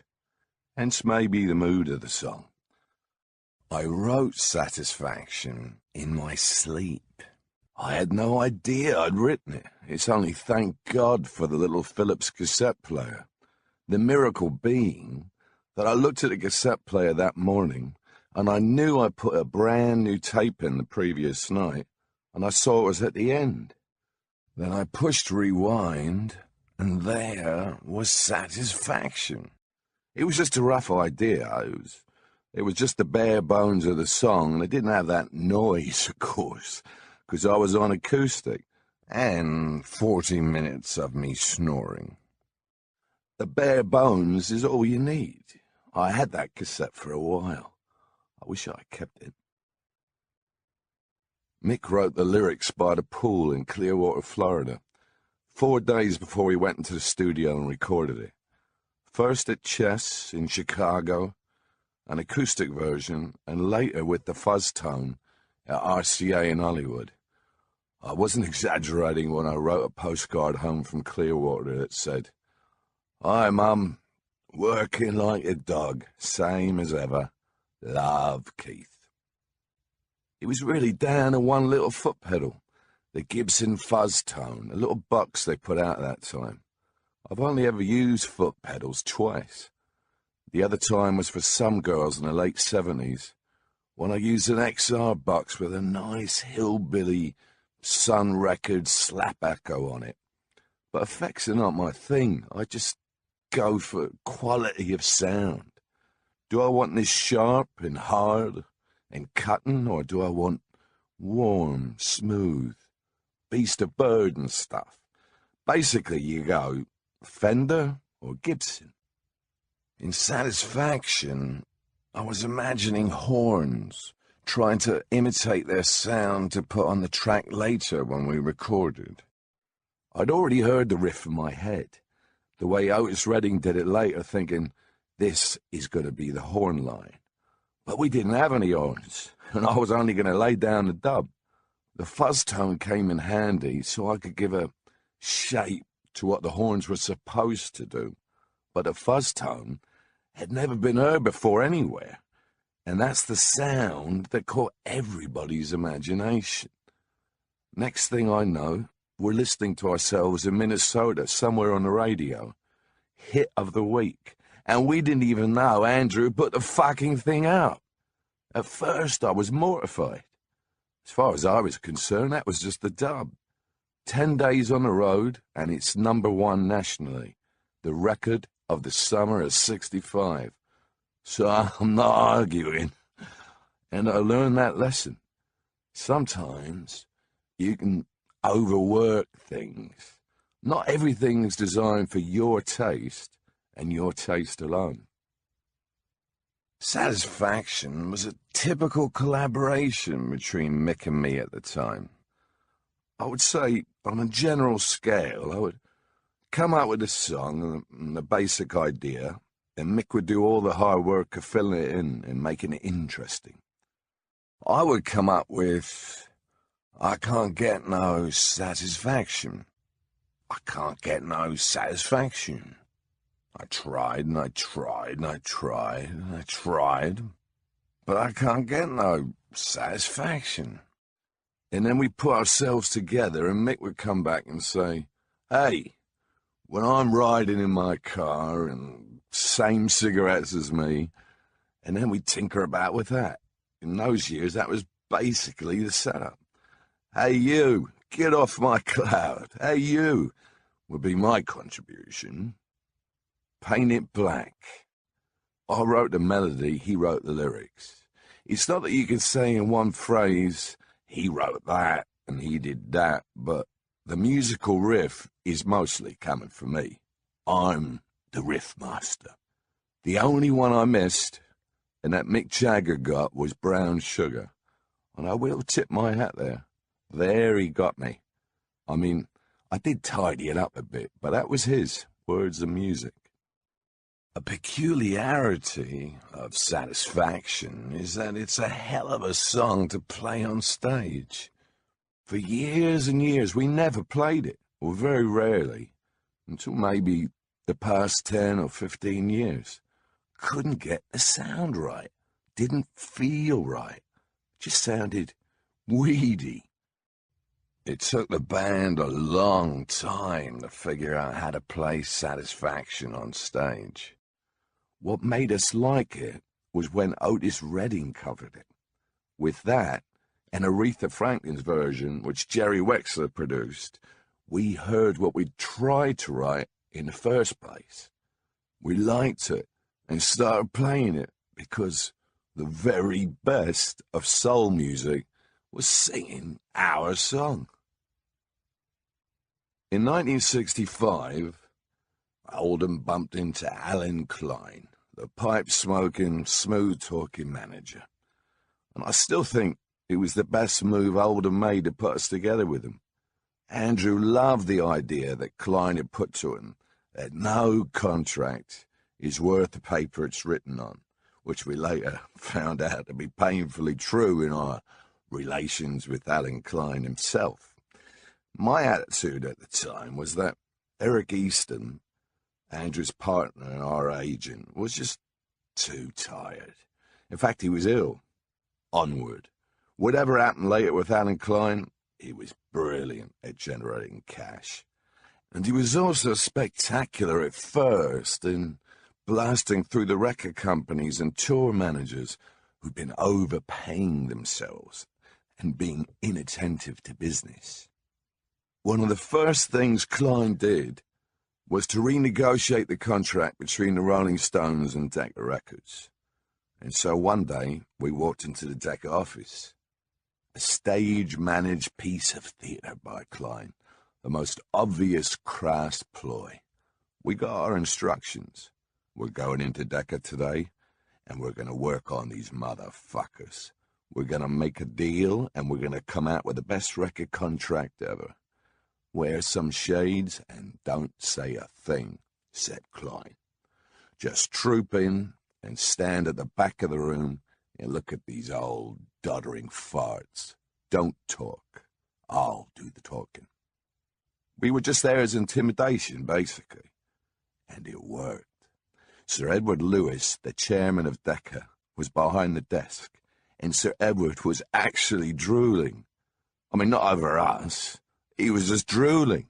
hence maybe the mood of the song. I wrote Satisfaction in my sleep. I had no idea I'd written it. It's only thank God for the little Philips cassette player. The miracle being that I looked at the cassette player that morning and I knew I put a brand new tape in the previous night, and I saw it was at the end. Then I pushed rewind, and there was Satisfaction. It was just a rough idea. It was just the bare bones of the song, and it didn't have that noise, of course, because I was on acoustic, and 40 minutes of me snoring. The bare bones is all you need. I had that cassette for a while. I wish I kept it. Mick wrote the lyrics by the pool in Clearwater, Florida, 4 days before we went into the studio and recorded it. First at Chess in Chicago, an acoustic version, and later with the fuzz tone at RCA in Hollywood. I wasn't exaggerating when I wrote a postcard home from Clearwater that said, "Hi, Mum. Working like a dog, same as ever. Love, Keith." It was really down to one little foot pedal, the Gibson fuzz tone, a little box they put out at that time. I've only ever used foot pedals twice. The other time was for some girls in the late 70s, when I used an XR box with a nice hillbilly Sun Records slap echo on it. But effects are not my thing. I just go for quality of sound. Do I want this sharp and hard and cutting, or do I want warm, smooth, beast of burden stuff? Basically, you go Fender or Gibson. In Satisfaction, I was imagining horns, trying to imitate their sound to put on the track later when we recorded. I'd already heard the riff in my head, the way Otis Redding did it later, thinking, this is going to be the horn line. But we didn't have any horns, and I was only going to lay down the dub. The fuzz tone came in handy so I could give a shape to what the horns were supposed to do. But a fuzz tone had never been heard before anywhere, and that's the sound that caught everybody's imagination. Next thing I know, we're listening to ourselves in Minnesota, somewhere on the radio. Hit of the week. And we didn't even know Andrew put the fucking thing out. At first, I was mortified. As far as I was concerned, that was just the dub. 10 days on the road, and it's #1 nationally. The record of the summer of '65. So I'm not arguing. And I learned that lesson. Sometimes you can overwork things. Not everything's designed for your taste, and your taste alone. Satisfaction was a typical collaboration between Mick and me at the time. I would say, on a general scale, I would come up with a song and the basic idea, and Mick would do all the hard work of filling it in and making it interesting. I would come up with, I can't get no satisfaction. I can't get no satisfaction. I tried and I tried and I tried and I tried. but I can't get no satisfaction. And then we put ourselves together, and Mick would come back and say, hey, when I'm riding in my car, and same cigarettes as me, and then we'd tinker about with that. In those years, that was basically the setup. Hey, you, get off my cloud. Hey, you, would be my contribution. Paint it black. I wrote the melody, he wrote the lyrics. It's not that you can say in one phrase, he wrote that and he did that, but the musical riff is mostly coming from me. I'm the riff master. The only one I missed, and that Mick Jagger got, was Brown Sugar. And I will tip my hat there. There he got me. I mean, I did tidy it up a bit, but that was his, words and music. A peculiarity of Satisfaction is that it's a hell of a song to play on stage. For years and years, we never played it, or very rarely, until maybe the past 10 or 15 years. Couldn't get the sound right. Didn't feel right. Just sounded weedy. It took the band a long time to figure out how to play Satisfaction on stage. What made us like it was when Otis Redding covered it. With that, and Aretha Franklin's version, which Jerry Wexler produced, we heard what we'd tried to write in the first place. We liked it and started playing it because the very best of soul music was singing our song. In 1965, Oldham bumped into Alan Klein, the pipe-smoking, smooth-talking manager. And I still think it was the best move Oldham made to put us together with him. Andrew loved the idea that Klein had put to him that no contract is worth the paper it's written on, which we later found out to be painfully true in our relations with Alan Klein himself. My attitude at the time was that Eric Easton, Andrew's partner and our agent, was just too tired. In fact, he was ill. Onward. Whatever happened later with Alan Klein, he was brilliant at generating cash. And he was also spectacular at first in blasting through the record companies and tour managers who'd been overpaying themselves and being inattentive to business. One of the first things Klein did was to renegotiate the contract between the Rolling Stones and Decca Records. And so one day, we walked into the Decca office. A stage-managed piece of theatre by Klein, the most obvious crass ploy. We got our instructions. We're going into Decca today, and we're going to work on these motherfuckers. We're going to make a deal, and we're going to come out with the best record contract ever. Wear some shades and don't say a thing, said Klein. Just troop in and stand at the back of the room and look at these old doddering farts. Don't talk. I'll do the talking. We were just there as intimidation, basically. And it worked. Sir Edward Lewis, the chairman of Decca, was behind the desk, and Sir Edward was actually drooling. I mean, not over us. He was just drooling.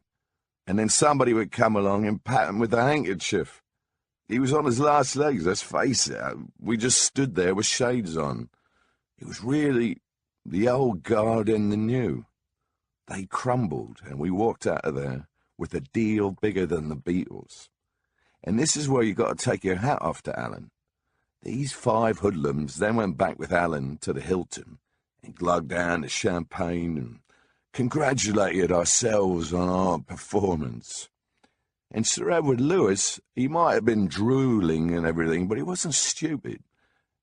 And then somebody would come along and pat him with a handkerchief. He was on his last legs, let's face it. We just stood there with shades on. It was really the old guard and the new. They crumbled, and we walked out of there with a deal bigger than the Beatles. And this is where you got to take your hat off to Alan. These 5 hoodlums then went back with Alan to the Hilton and glugged down the champagne and congratulated ourselves on our performance. And Sir Edward Lewis, he might have been drooling and everything, but he wasn't stupid.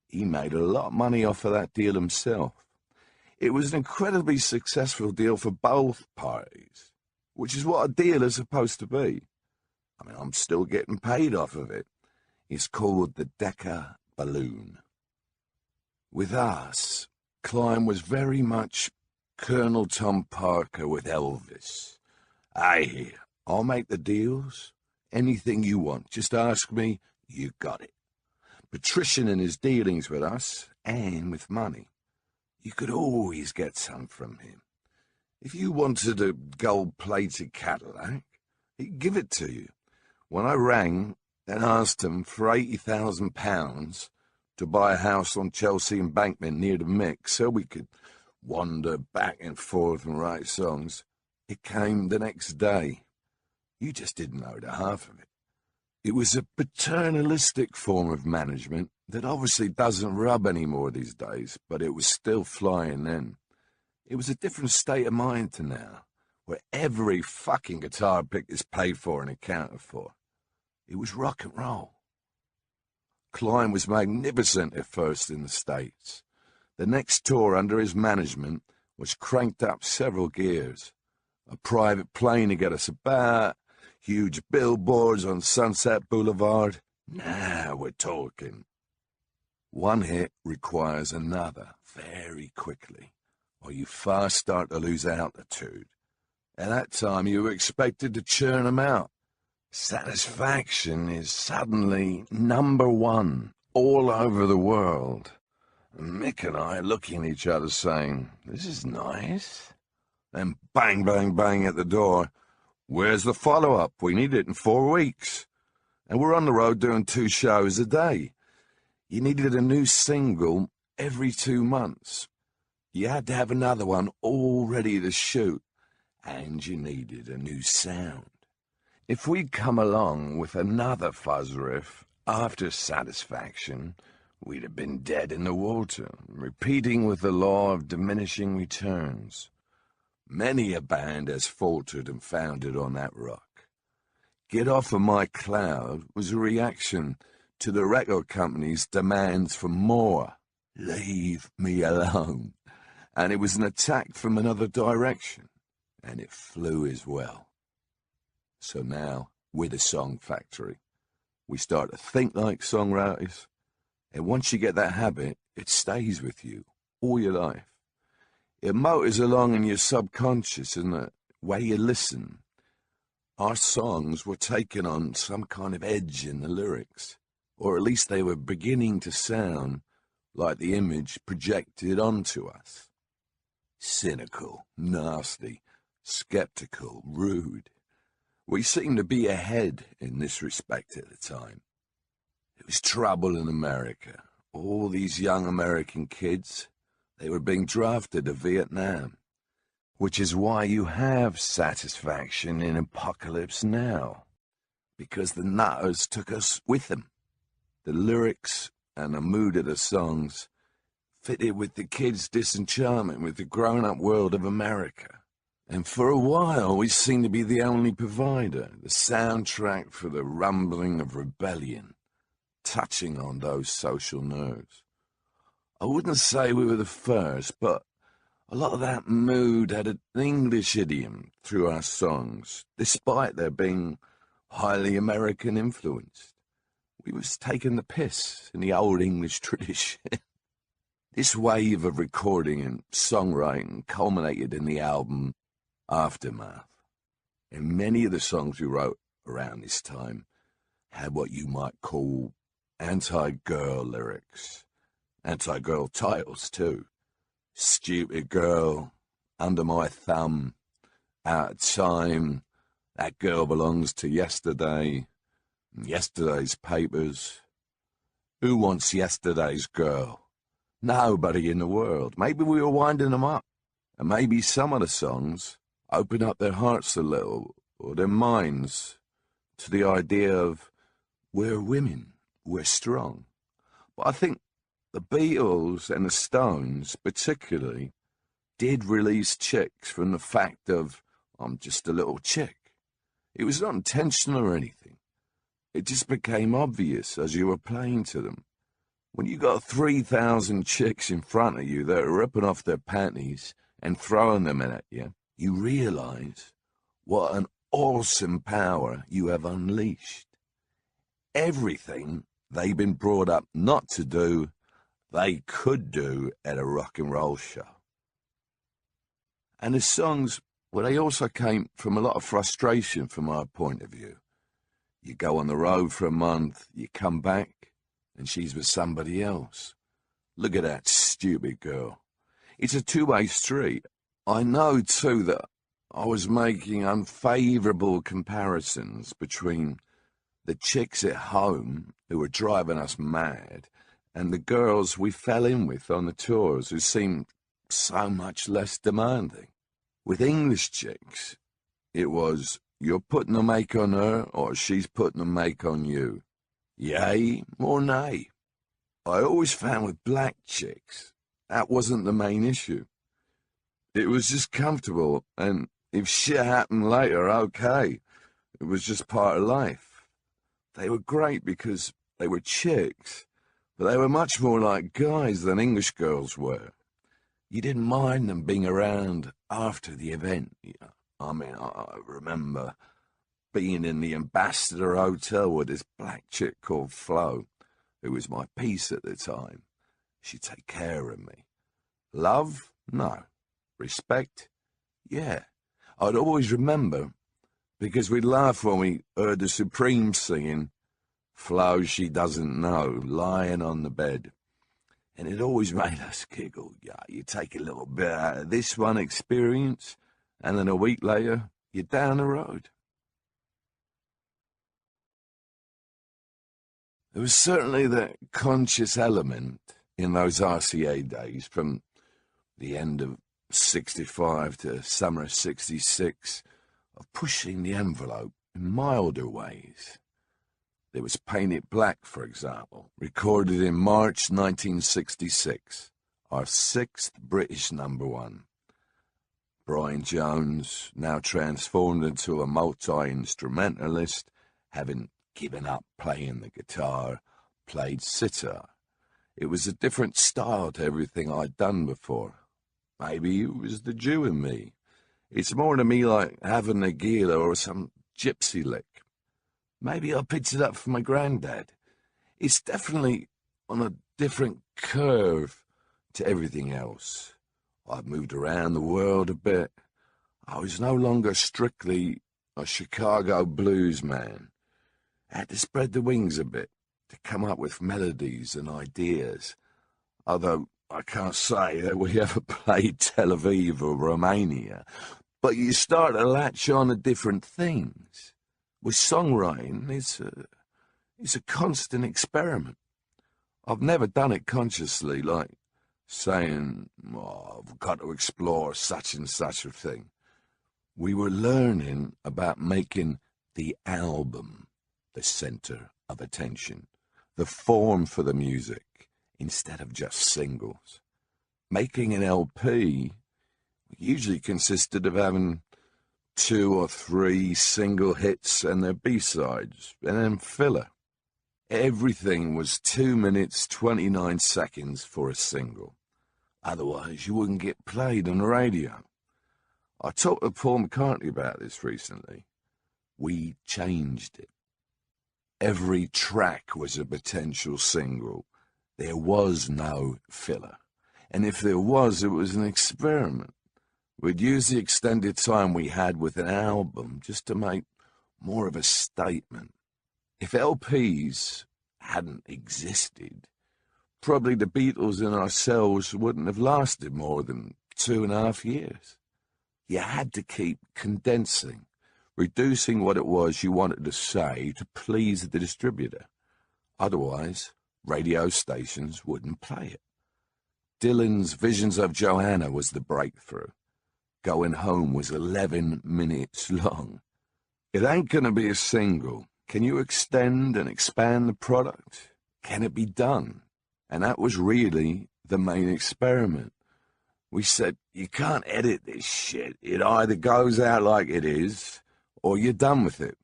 He made a lot of money off of that deal himself. It was an incredibly successful deal for both parties, which is what a deal is supposed to be. I mean, I'm still getting paid off of it. It's called the Decca Balloon. With us, Klein was very much Colonel Tom Parker with Elvis. Aye, I'll make the deals. Anything you want, just ask me, you got it. patrician in his dealings with us and with money. You could always get some from him. If you wanted a gold-plated Cadillac, he'd give it to you. When I rang and asked him for £80,000 to buy a house on Chelsea Embankment near the Mick so we could wander back and forth and write songs, it came the next day. You just didn't know the half of it. It was a paternalistic form of management that obviously doesn't rub anymore these days, but it was still flying then. It was a different state of mind to now, where every fucking guitar pick is paid for and accounted for. It was rock and roll. Klein was magnificent at first in the States. The next tour under his management was cranked up several gears. A private plane to get us about, huge billboards on Sunset Boulevard. Now we're talking. One hit requires another very quickly, or you fast start to lose altitude. At that time, you were expected to churn them out. Satisfaction is suddenly #1 all over the world. Mick and I looking at each other saying, this is nice. Then bang, bang, bang at the door. Where's the follow-up? We need it in 4 weeks. And we're on the road doing 2 shows a day. You needed a new single every 2 months. You had to have another one all ready to shoot. And you needed a new sound. If we'd come along with another fuzz riff after Satisfaction, we'd have been dead in the water, repeating with the law of diminishing returns. Many a band has faltered and foundered on that rock. Get Off of My Cloud was a reaction to the record company's demands for more. Leave me alone. And it was an attack from another direction, and it flew as well. So now, we're the Song Factory. We start to think like songwriters, and once you get that habit, it stays with you all your life. It motors along in your subconscious in the way you listen. Our songs were taking on some kind of edge in the lyrics, or at least they were beginning to sound like the image projected onto us. Cynical, nasty, skeptical, rude. We seemed to be ahead in this respect at the time. It was trouble in America. All these young American kids, they were being drafted to Vietnam, which is why you have Satisfaction in Apocalypse Now, because the nutters took us with them. The lyrics and the mood of the songs fitted with the kids' disenchantment with the grown-up world of America. And for a while, we seemed to be the only provider, the soundtrack for the rumbling of rebellion, touching on those social nerves. I wouldn't say we were the first, but a lot of that mood had an English idiom through our songs, despite their being highly American influenced. We was taking the piss in the old English tradition. This wave of recording and songwriting culminated in the album Aftermath, and many of the songs we wrote around this time had what you might call anti-girl lyrics, anti-girl titles too. Stupid Girl, Under My Thumb, Out of Time, That Girl Belongs to Yesterday, Yesterday's Papers. Who wants yesterday's girl? Nobody in the world. Maybe we were winding them up, and maybe some of the songs open up their hearts a little, or their minds, to the idea of, we're women, we're strong. But I think the Beatles and the Stones, particularly, did release chicks from the fact of, I'm just a little chick. It was not intentional or anything. It just became obvious as you were playing to them. When you got 3,000 chicks in front of you that are ripping off their panties and throwing them at you, you realize what an awesome power you have unleashed. Everything they've been brought up not to do, they could do at a rock and roll show. And the songs, well, they also came from a lot of frustration from our point of view. You go on the road for a month, you come back, and she's with somebody else. Look at that stupid girl. It's a two-way street. I know, too, that I was making unfavourable comparisons between the chicks at home who were driving us mad and the girls we fell in with on the tours who seemed so much less demanding. With English chicks, it was, you're putting a make on her or she's putting a make on you. Yay or nay. I always found with black chicks, that wasn't the main issue. It was just comfortable, and if shit happened later, okay. It was just part of life. They were great because they were chicks, but they were much more like guys than English girls were. You didn't mind them being around after the event. I mean, I remember being in the Ambassador Hotel with this black chick called Flo, who was my piece at the time. She'd take care of me. Love? No. Respect? Yeah. I'd always remember, because we'd laugh when we heard the Supremes singing Flo She Doesn't Know, lying on the bed. And it always made us giggle. Yeah, you take a little bit out of this one experience, and then a week later, you're down the road. There was certainly the conscious element in those RCA days from the end of 65 to summer 66 of pushing the envelope in milder ways. There was Paint It Black, for example, recorded in March 1966, our sixth British #1. Brian Jones, now transformed into a multi-instrumentalist, having given up playing the guitar, played sitar. It was a different style to everything I'd done before. Maybe it was the Jew in me. It's more to me like having a gila or some gypsy lick. Maybe I picked it up from my granddad. It's definitely on a different curve to everything else. I've moved around the world a bit. I was no longer strictly a Chicago blues man. I had to spread the wings a bit to come up with melodies and ideas, although I can't say that we ever played Tel Aviv or Romania, but you start to latch on to different things. With songwriting, it's a constant experiment. I've never done it consciously, like saying, oh, I've got to explore such and such a thing. We were learning about making the album the center of attention, the form for the music, instead of just singles. Making an LP usually consisted of having 2 or 3 single hits and their B-sides, and then filler. Everything was 2 minutes, 29 seconds for a single. Otherwise, you wouldn't get played on the radio. I talked to Paul McCartney about this recently. We changed it. Every track was a potential single. There was no filler. And if there was, it was an experiment. We'd use the extended time we had with an album just to make more of a statement. If LPs hadn't existed, probably the Beatles and ourselves wouldn't have lasted more than 2.5 years. You had to keep condensing, reducing what it was you wanted to say to please the distributor. Otherwise, radio stations wouldn't play it. Dylan's Visions of Johanna was the breakthrough. Going Home was 11 minutes long. It ain't gonna be a single. Can you extend and expand the product? Can it be done? And that was really the main experiment. We said, you can't edit this shit. It either goes out like it is, or you're done with it.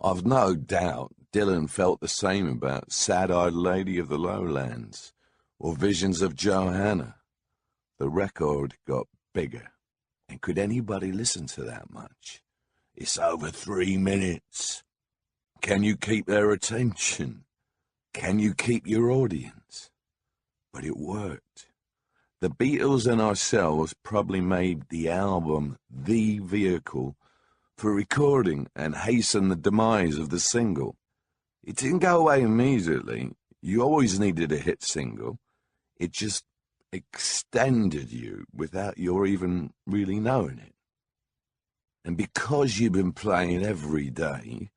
I've no doubt Dylan felt the same about Sad-Eyed Lady of the Lowlands, or Visions of Johanna. The record got bigger. And could anybody listen to that much? It's over 3 minutes. Can you keep their attention? Can you keep your audience? But it worked. The Beatles and ourselves probably made the album the vehicle for recording and hasten the demise of the single. It didn't go away immediately. You always needed a hit single. It just extended you without your even really knowing it. And because you've been playing every day,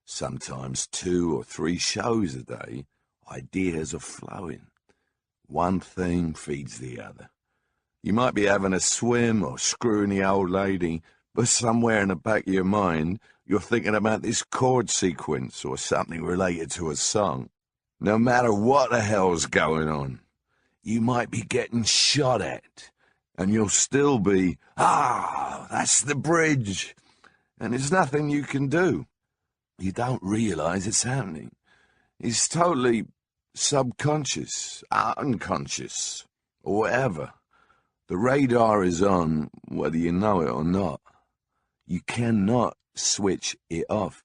sometimes 2 or 3 shows a day, ideas are flowing. One thing feeds the other. You might be having a swim or screwing the old lady, but somewhere in the back of your mind, you're thinking about this chord sequence or something related to a song. No matter what the hell's going on, you might be getting shot at, and you'll still be, that's the bridge, and there's nothing you can do. You don't realize it's happening. It's totally subconscious, unconscious, or whatever. The radar is on, whether you know it or not. You cannot switch it off.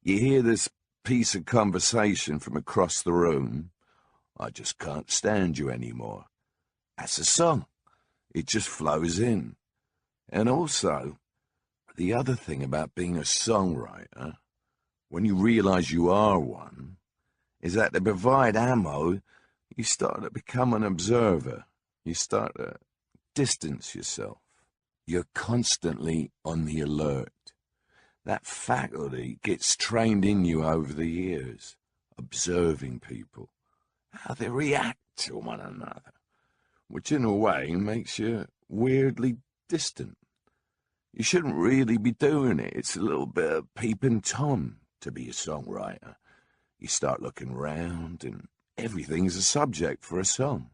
You hear this piece of conversation from across the room. I just can't stand you anymore. That's a song. It just flows in. And also, the other thing about being a songwriter, when you realize you are one, is that to provide ammo, you start to become an observer. You start to distance yourself. You're constantly on the alert. That faculty gets trained in you over the years, observing people, how they react to one another, which in a way makes you weirdly distant. You shouldn't really be doing it. It's a little bit of peeping Tom to be a songwriter. You start looking round and everything's a subject for a song.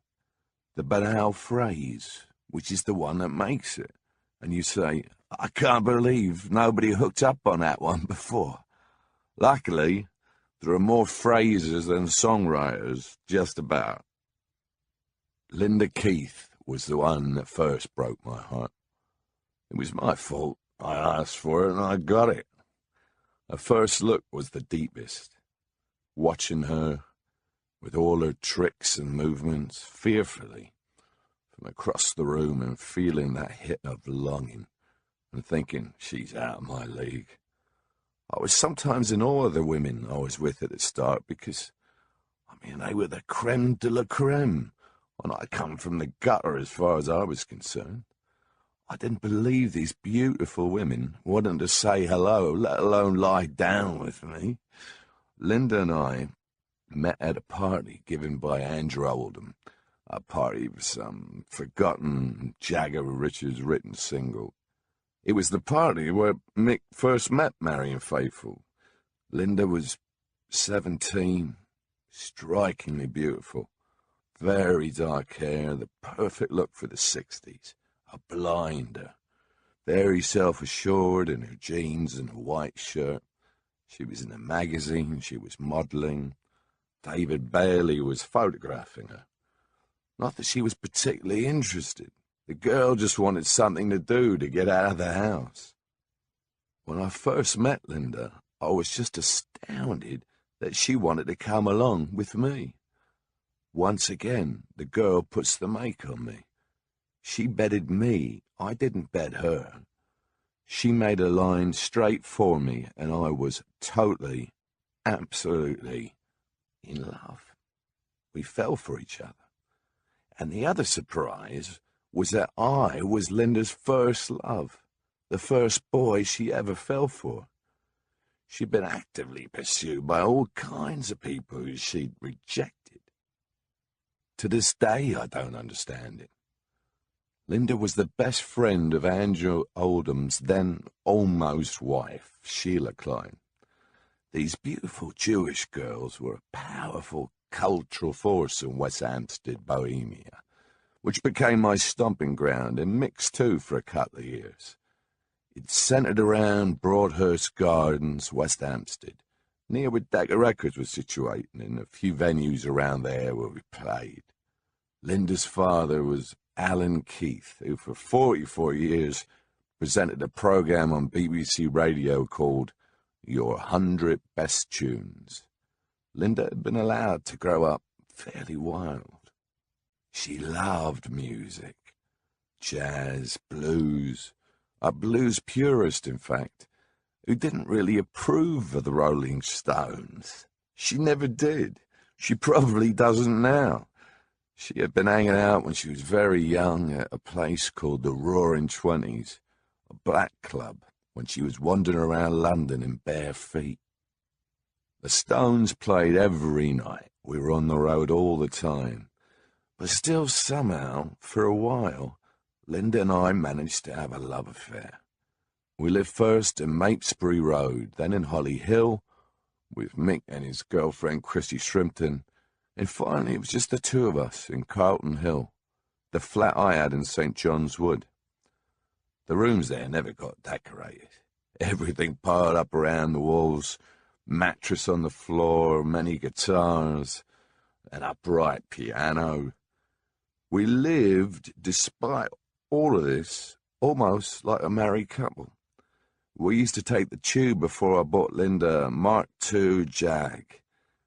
The banal phrase, which is the one that makes it. And you say, I can't believe nobody hooked up on that one before. Luckily, there are more phrases than songwriters, just about. Linda Keith was the one that first broke my heart. It was my fault. I asked for it and I got it. Her first look was the deepest. Watching her, with all her tricks and movements, fearfully, from across the room and feeling that hit of longing and thinking, she's out of my league. I was sometimes in awe of the women I was with at the start because, they were the creme de la creme, and I come from the gutter as far as I was concerned. I didn't believe these beautiful women wanted to say hello, let alone lie down with me. Linda and I met at a party given by Andrew Oldham, a party of some forgotten Jagger Richards written single. It was the party where Mick first met Marian Faithfull. Linda was 17, strikingly beautiful, very dark hair, the perfect look for the 60s, a blinder, very self-assured in her jeans and a white shirt. She was in a magazine, she was modelling. David Bailey was photographing her. Not that she was particularly interested. The girl just wanted something to do to get out of the house. When I first met Linda, I was just astounded that she wanted to come along with me. Once again, the girl puts the make on me. She betted me, I didn't bet her. She made a line straight for me, and I was totally, absolutely in love. We fell for each other. And the other surprise was that I was Linda's first love, the first boy she ever fell for. She'd been actively pursued by all kinds of people who she'd rejected. To this day, I don't understand it. Linda was the best friend of Andrew Oldham's then almost wife, Sheila Klein. These beautiful Jewish girls were a powerful cultural force in West Hampstead, Bohemia, which became my stomping ground and mixed too for a couple of years. It centred around Broadhurst Gardens, West Hampstead, near where Decca Records was situated, and a few venues around there where we played. Linda's father was Alan Keith, who for 44 years presented a programme on BBC Radio called Your 100 Best Tunes. Linda had been allowed to grow up fairly wild. She loved music, jazz, blues, a blues purist, in fact, who didn't really approve of the Rolling Stones. She never did. She probably doesn't now. She had been hanging out when she was very young at a place called the Roaring Twenties, a black club, when she was wandering around London in bare feet. The Stones played every night. We were on the road all the time. But still, somehow, for a while, Linda and I managed to have a love affair. We lived first in Mapesbury Road, then in Holly Hill, with Mick and his girlfriend Chrissy Shrimpton, and finally it was just the two of us in Carlton Hill, the flat I had in St. John's Wood. The rooms there never got decorated. Everything piled up around the walls, mattress on the floor, many guitars, an upright piano. We lived, despite all of this, almost like a married couple. We used to take the tube before I bought Linda a Mark II Jag,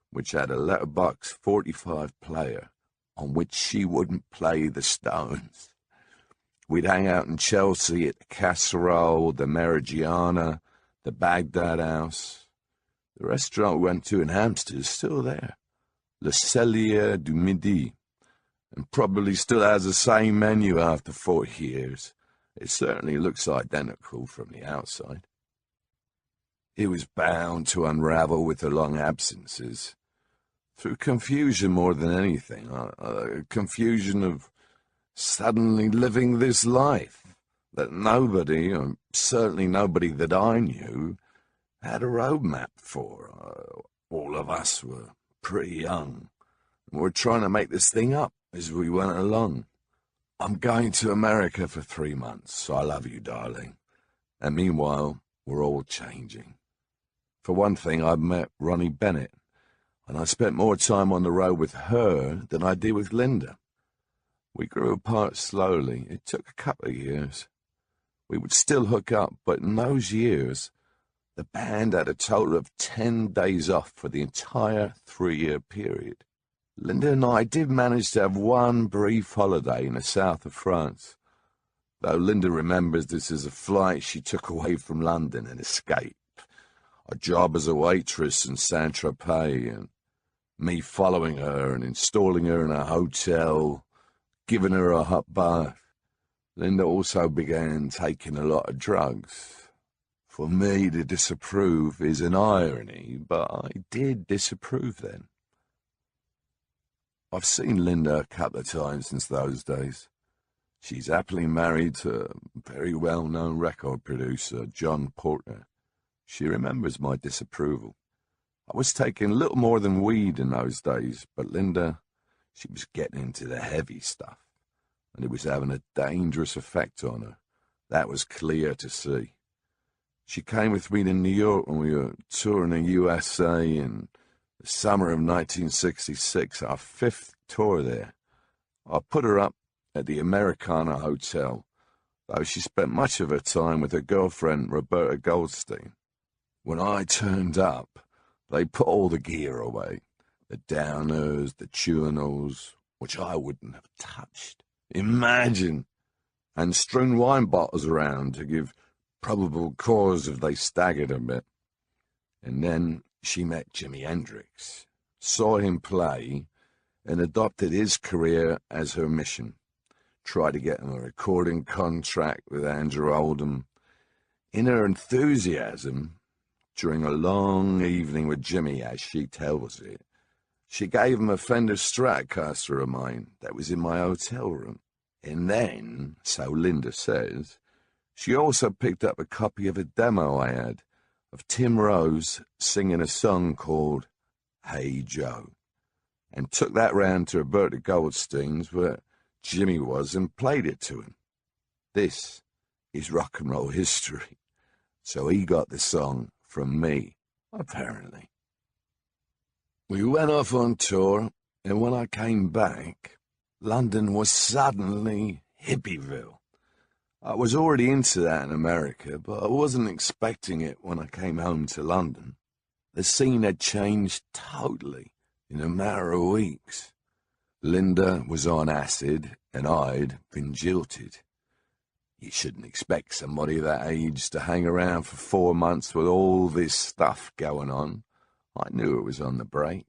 which had a letterbox 45 player, on which she wouldn't play the Stones. We'd hang out in Chelsea at the Casserole, the Meridiana, the Baghdad House. The restaurant we went to in Hampstead is still there, Le Cellier du Midi, and probably still has the same menu after 40 years. It certainly looks identical from the outside. It was bound to unravel with the long absences, through confusion more than anything, a confusion of suddenly living this life that nobody, or certainly nobody that I knew, had a roadmap for. All of us were pretty young, and we're trying to make this thing up as we went along. I'm going to America for 3 months. I love you, darling. And meanwhile, we're all changing. For one thing, I've met Ronnie Bennett, and I spent more time on the road with her than I did with Linda. We grew apart slowly. It took a couple of years. We would still hook up, but in those years, the band had a total of 10 days off for the entire 3-year period. Linda and I did manage to have one brief holiday in the south of France, though Linda remembers this as a flight she took away from London and escape. A job as a waitress in Saint-Tropez, and me following her and installing her in a hotel, giving her a hot bath. Linda also began taking a lot of drugs. For me to disapprove is an irony, but I did disapprove then. I've seen Linda a couple of times since those days. She's happily married to a very well-known record producer, John Porter. She remembers my disapproval. I was taking a little more than weed in those days, but Linda, she was getting into the heavy stuff, and it was having a dangerous effect on her. That was clear to see. She came with me to New York when we were touring the USA in the summer of 1966, our 5th tour there. I put her up at the Americana Hotel, though she spent much of her time with her girlfriend, Roberta Goldstein. When I turned up, they put all the gear away, the downers, the tunals, which I wouldn't have touched. Imagine! And strewn wine bottles around to give probable cause if they staggered a bit. And then she met Jimi Hendrix, saw him play, and adopted his career as her mission. Tried to get him a recording contract with Andrew Oldham. In her enthusiasm, during a long evening with Jimmy, as she tells it, she gave him a Fender Stratocaster of mine that was in my hotel room. And then, so Linda says, she also picked up a copy of a demo I had of Tim Rose singing a song called Hey Joe, and took that round to Roberta Goldstein's where Jimmy was and played it to him. This is rock and roll history. So he got the song from me, apparently. We went off on tour, and when I came back, London was suddenly Hippieville. I was already into that in America, but I wasn't expecting it when I came home to London. The scene had changed totally in a matter of weeks. Linda was on acid, and I'd been jilted. You shouldn't expect somebody that age to hang around for 4 months with all this stuff going on. I knew it was on the break.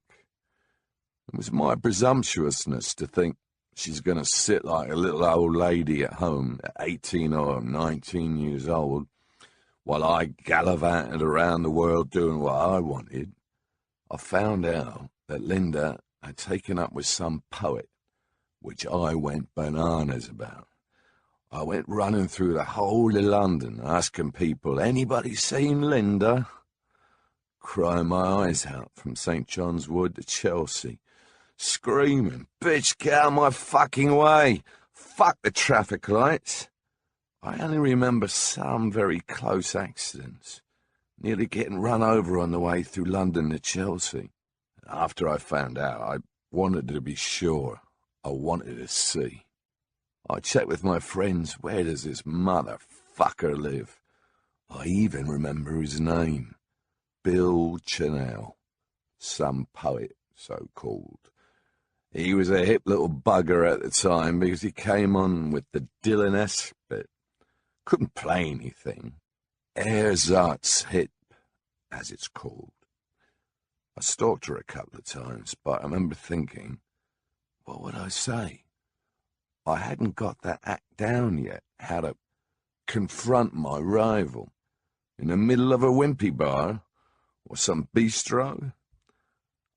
It was my presumptuousness to think she's going to sit like a little old lady at home at 18 or 19 years old, while I gallivanted around the world doing what I wanted. I found out that Linda had taken up with some poet, which I went bananas about. I went running through the whole of London, asking people, anybody seen Linda? Crying my eyes out from St. John's Wood to Chelsea, screaming, bitch, get out of my fucking way! Fuck the traffic lights! I only remember some very close accidents, nearly getting run over on the way through London to Chelsea. After I found out, I wanted to be sure. I wanted to see. I checked with my friends, where does this motherfucker live? I even remember his name. Bill Chanel. Some poet, so-called. He was a hip little bugger at the time because he came on with the Dylan-esque bit. Couldn't play anything. Ersatz hip, as it's called. I stalked her a couple of times, but I remember thinking, what would I say? I hadn't got that act down yet, how to confront my rival. In the middle of a wimpy bar, or some bistro.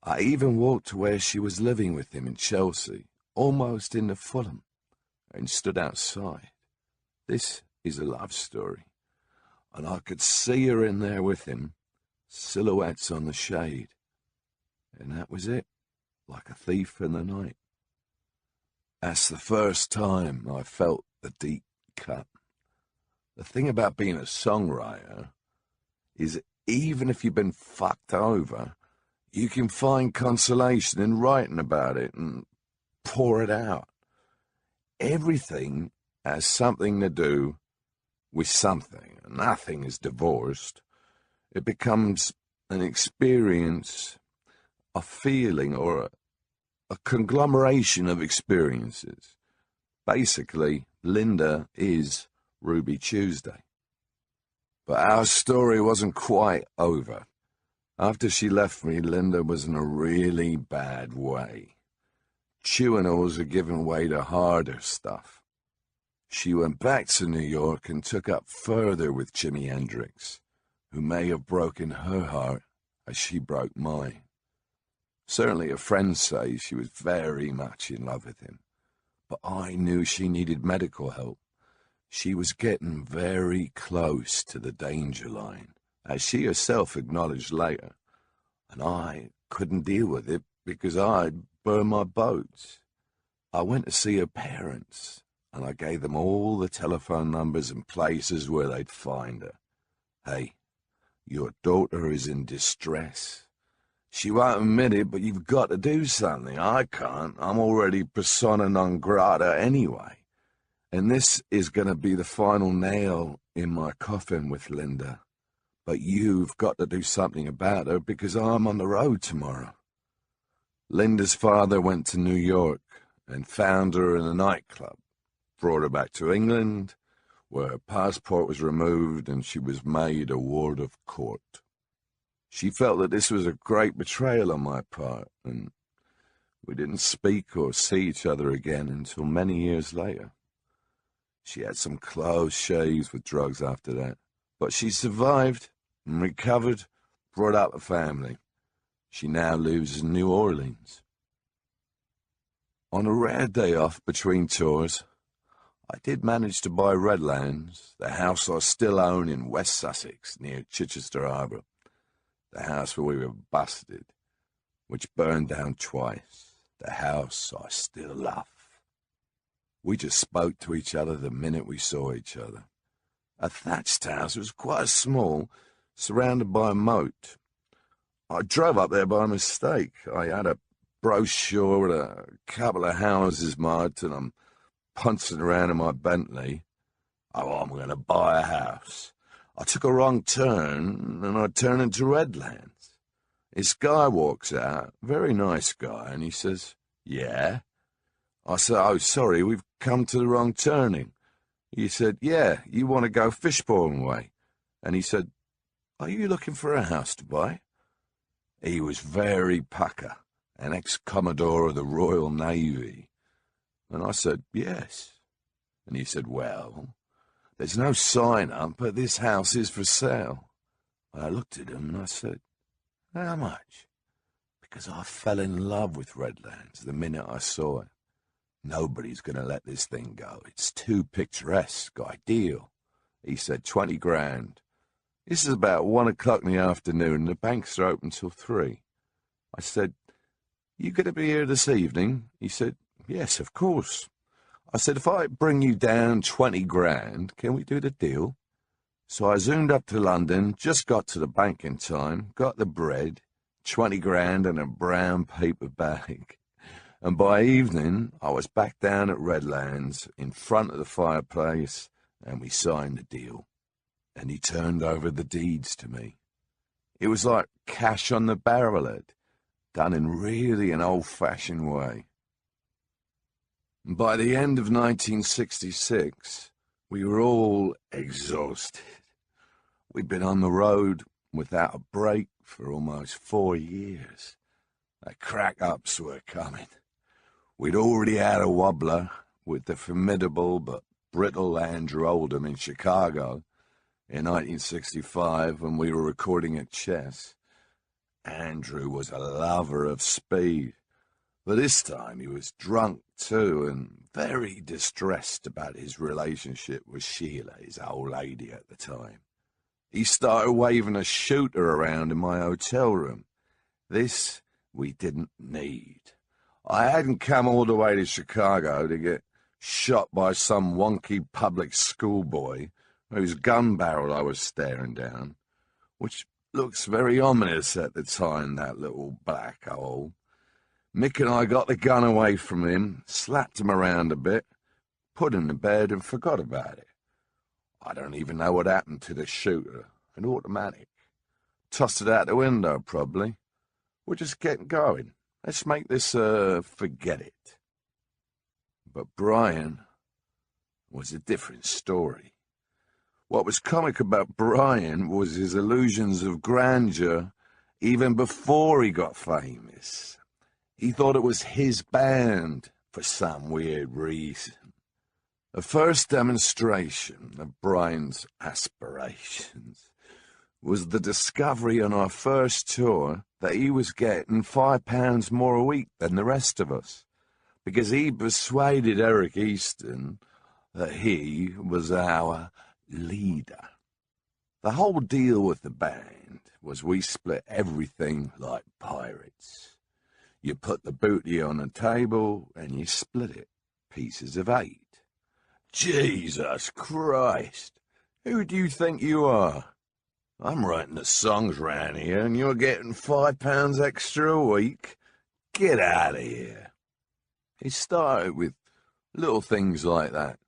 I even walked to where she was living with him in Chelsea, almost into Fulham, and stood outside. This is a love story, and I could see her in there with him, silhouettes on the shade. And that was it, like a thief in the night. That's the first time I felt the deep cut. The thing about being a songwriter is even if you've been fucked over, you can find consolation in writing about it and pour it out. Everything has something to do with something. Nothing is divorced. It becomes an experience, a feeling, or a conglomeration of experiences. Basically, Linda is Ruby Tuesday. But our story wasn't quite over. After she left me, Linda was in a really bad way. Chewinals are giving way to harder stuff. She went back to New York and took up further with Jimi Hendrix, who may have broken her heart as she broke mine. Certainly her friends say she was very much in love with him, but I knew she needed medical help. She was getting very close to the danger line, as she herself acknowledged later, and I couldn't deal with it because I'd burned my boats. I went to see her parents, and I gave them all the telephone numbers and places where they'd find her. Hey, your daughter is in distress. She won't admit it, but you've got to do something. I can't. I'm already persona non grata anyway. And this is going to be the final nail in my coffin with Linda. But you've got to do something about her because I'm on the road tomorrow. Linda's father went to New York and found her in a nightclub, brought her back to England, where her passport was removed and she was made a ward of court. She felt that this was a great betrayal on my part, and we didn't speak or see each other again until many years later. She had some close shaves with drugs after that, but she survived and recovered, brought up a family. She now lives in New Orleans. On a rare day off between tours, I did manage to buy Redlands, the house I still own in West Sussex near Chichester Harbour, the house where we were busted, which burned down twice, the house I still love. We just spoke to each other the minute we saw each other. A thatched house, it was quite small, surrounded by a moat. I drove up there by mistake. I had a brochure with a couple of houses marked, and I'm punching around in my Bentley. Oh, I'm going to buy a house. I took a wrong turn, and I turned into Redlands. This guy walks out, very nice guy, and he says, "Yeah?" I said, "Oh, sorry, we've come to the wrong turning." He said, "Yeah, you want to go Fishbourne way?" And he said, "Are you looking for a house to buy?" He was very pucker, an ex-Commodore of the Royal Navy? And I said, yes. And he said, well, there's no sign up, but this house is for sale. And I looked at him and I said, how much? Because I fell in love with Redlands the minute I saw it. Nobody's going to let this thing go. It's too picturesque, ideal. He said, 20 grand. This is about 1 o'clock in the afternoon and the banks are open till 3. I said, you going to be here this evening? He said, yes, of course. I said, if I bring you down 20 grand, can we do the deal? So I zoomed up to London, just got to the bank in time, got the bread, 20 grand in a brown paper bag. And by evening, I was back down at Redlands in front of the fireplace, and we signed the deal. And he turned over the deeds to me. It was like cash on the barrel, done in really an old-fashioned way. And by the end of 1966, we were all exhausted. We'd been on the road without a break for almost 4 years. The crack-ups were coming. We'd already had a wobbler with the formidable but brittle Andrew Oldham in Chicago in 1965 when we were recording at Chess. Andrew was a lover of speed, but this time he was drunk too and very distressed about his relationship with Sheila, his old lady at the time. He started waving a shooter around in my hotel room. This we didn't need. I hadn't come all the way to Chicago to get shot by some wonky public school boy whose gun barrel I was staring down, which looks very ominous at the time, that little black hole. Mick and I got the gun away from him, slapped him around a bit, put him to bed and forgot about it. I don't even know what happened to the shooter, an automatic. Tossed it out the window, probably. We're just getting going. Let's make this, forget it. But Brian was a different story. What was comic about Brian was his illusions of grandeur even before he got famous. He thought it was his band for some weird reason. The first demonstration of Brian's aspirations was the discovery on our first tour that he was getting £5 more a week than the rest of us, because he persuaded Eric Easton that he was our leader. The whole deal with the band was we split everything like pirates. You put the booty on a table and you split it, pieces of 8. Jesus Christ, who do you think you are? I'm writing the songs round here and you're getting £5 extra a week? Get out of here. It started with little things like that,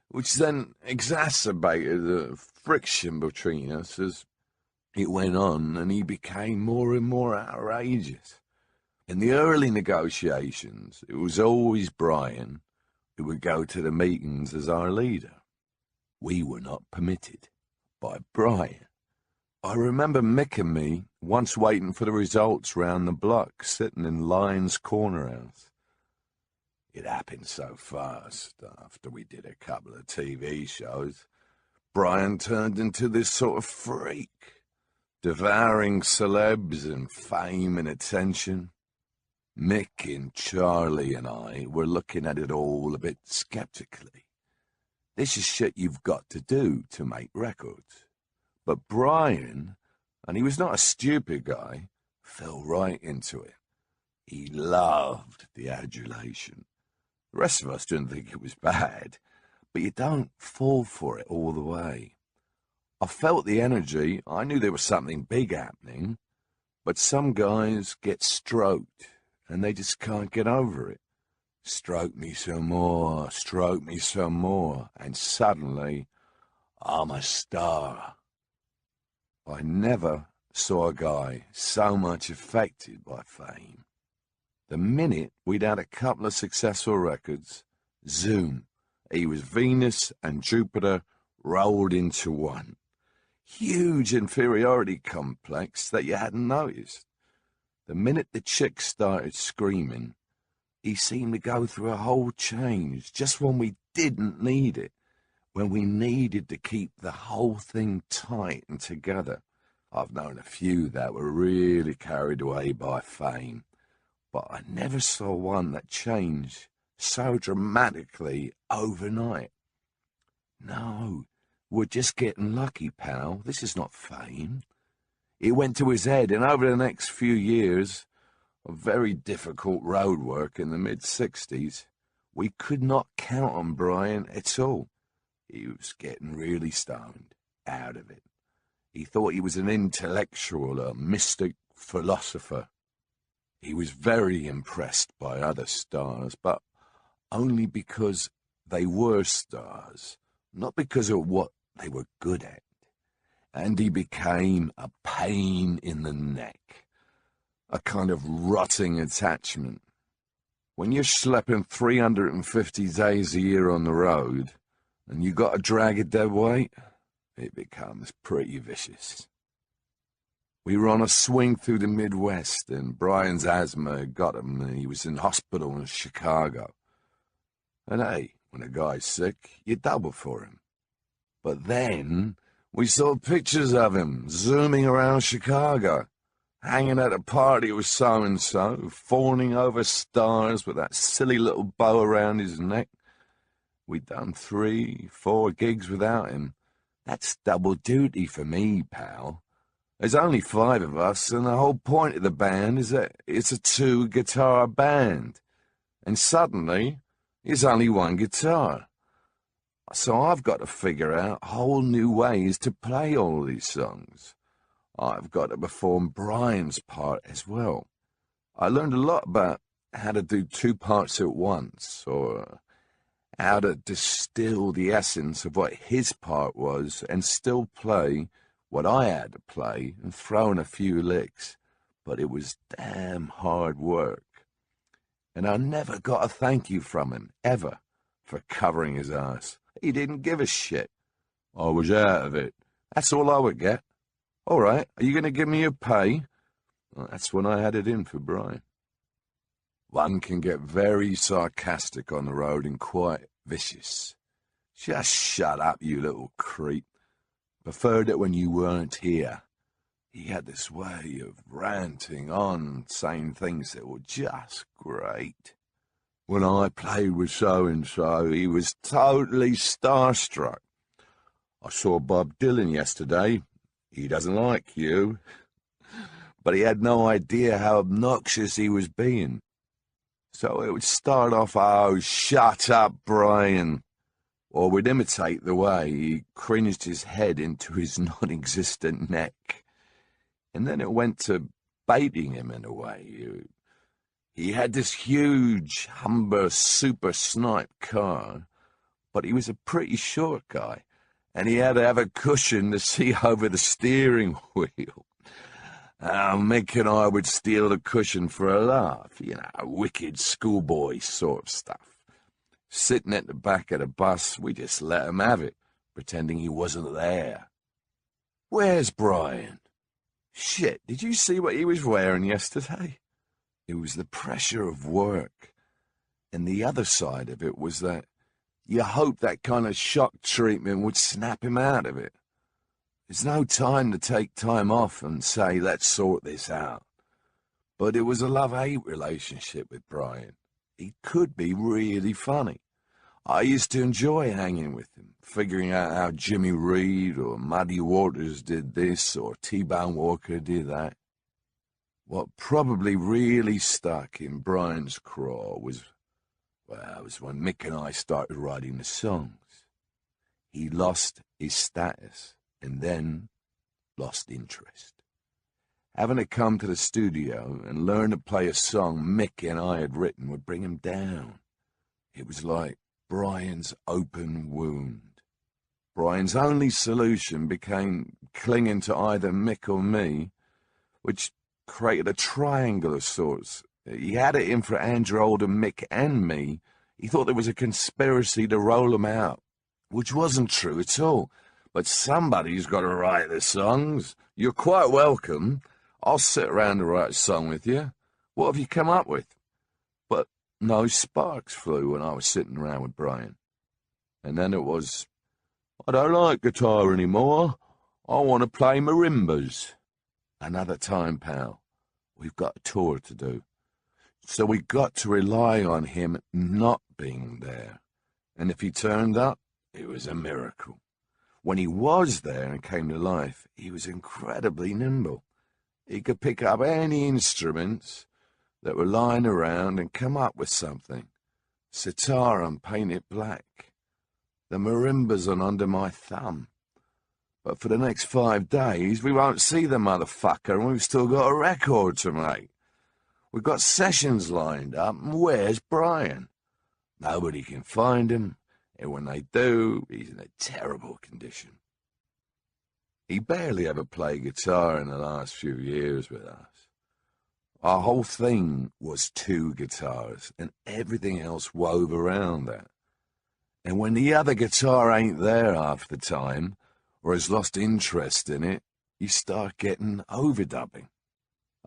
which then exacerbated the friction between us as it went on, and he became more and more outrageous. In the early negotiations, it was always Brian who would go to the meetings as our leader. We were not permitted by Brian. I remember Mick and me once waiting for the results round the block, sitting in Lyons Corner House. It happened so fast after we did a couple of TV shows. Brian turned into this sort of freak, devouring celebs and fame and attention. Mick and Charlie and I were looking at it all a bit skeptically. This is shit you've got to do to make records. But Brian, and he was not a stupid guy, fell right into it. He loved the adulation. The rest of us didn't think it was bad, but you don't fall for it all the way. I felt the energy. I knew there was something big happening, but some guys get stroked, and they just can't get over it. Stroke me some more, and suddenly I'm a star. I never saw a guy so much affected by fame. The minute we'd had a couple of successful records, zoom, he was Venus and Jupiter rolled into one. Huge inferiority complex that you hadn't noticed. The minute the chick started screaming, he seemed to go through a whole change, just when we didn't need it, when we needed to keep the whole thing tight and together. I've known a few that were really carried away by fame, but I never saw one that changed so dramatically overnight. No, we're just getting lucky, pal. This is not fame. It went to his head, and over the next few years of very difficult road work in the mid-60s, we could not count on Brian at all. He was getting really stoned out of it. He thought he was an intellectual, a mystic philosopher. He was very impressed by other stars, but only because they were stars, not because of what they were good at. And he became a pain in the neck, a kind of rotting attachment. When you're schlepping 350 days a year on the road, and you got to drag a dead weight, it becomes pretty vicious. We were on a swing through the Midwest, and Brian's asthma had got him, and he was in hospital in Chicago. And hey, when a guy's sick, you double for him. But then we saw pictures of him zooming around Chicago, hanging at a party with so-and-so, fawning over stars with that silly little bow around his neck. We'd done 3, 4 gigs without him. That's double duty for me, pal. There's only 5 of us, and the whole point of the band is that it's a 2-guitar band. And suddenly, there's only 1 guitar. So I've got to figure out whole new ways to play all these songs. I've got to perform Brian's part as well. I learned a lot about how to do 2 parts at once, or how to distill the essence of what his part was and still play what I had to play and throw in a few licks. But it was damn hard work. And I never got a thank you from him, ever, for covering his ass. He didn't give a shit. I was out of it. That's all I would get. All right, are you going to give me your pay? Well, that's when I had it in for Brian. One can get very sarcastic on the road and quite vicious. Just shut up, you little creep. Preferred it when you weren't here. He had this way of ranting on, saying things that were just great. When I played with so-and-so, he was totally starstruck. I saw Bob Dylan yesterday. He doesn't like you. But he had no idea how obnoxious he was being. So it would start off, "Oh, shut up, Brian." Or would imitate the way he cringed his head into his non-existent neck. And then it went to baiting him in a way. He had this huge Humber super snipe car, but he was a pretty short guy, and he had to have a cushion to see over the steering wheel. Mick and I would steal the cushion for a laugh, wicked schoolboy sort of stuff. Sitting at the back of the bus, we just let him have it, pretending he wasn't there. Where's Brian? Shit, did you see what he was wearing yesterday? It was the pressure of work. And the other side of it was that you hoped that kind of shock treatment would snap him out of it. There's no time to take time off and say, let's sort this out. But it was a love-hate relationship with Brian. He could be really funny. I used to enjoy hanging with him, figuring out how Jimmy Reed or Muddy Waters did this or T-Bone Walker did that. What probably really stuck in Brian's craw was when Mick and I started writing the songs. He lost his status and then lost interest. Having to come to the studio and learn to play a song Mick and I had written would bring him down. It was like Brian's open wound. Brian's only solution became clinging to either Mick or me, which created a triangle of sorts. He had it in for Andrew Oldham, Mick and me. He thought there was a conspiracy to roll him out, which wasn't true at all. But somebody's got to write the songs. You're quite welcome. I'll sit around and write a song with you. What have you come up with? But no sparks flew when I was sitting around with Brian. And then it was, I don't like guitar anymore. I want to play marimbas. Another time, pal. We've got a tour to do. So we got to rely on him not being there. And if he turned up, it was a miracle. When he was there and came to life, he was incredibly nimble. He could pick up any instruments that were lying around and come up with something. Sitar and paint it black. The marimbas on under my thumb. But for the next 5 days, we won't see the motherfucker, and we've still got a record to make. We've got sessions lined up, and where's Brian? Nobody can find him, and when they do, he's in a terrible condition. He barely ever played guitar in the last few years with us. Our whole thing was 2 guitars, and everything else wove around that. And when the other guitar ain't there half the time, or has lost interest in it, you start getting overdubbing.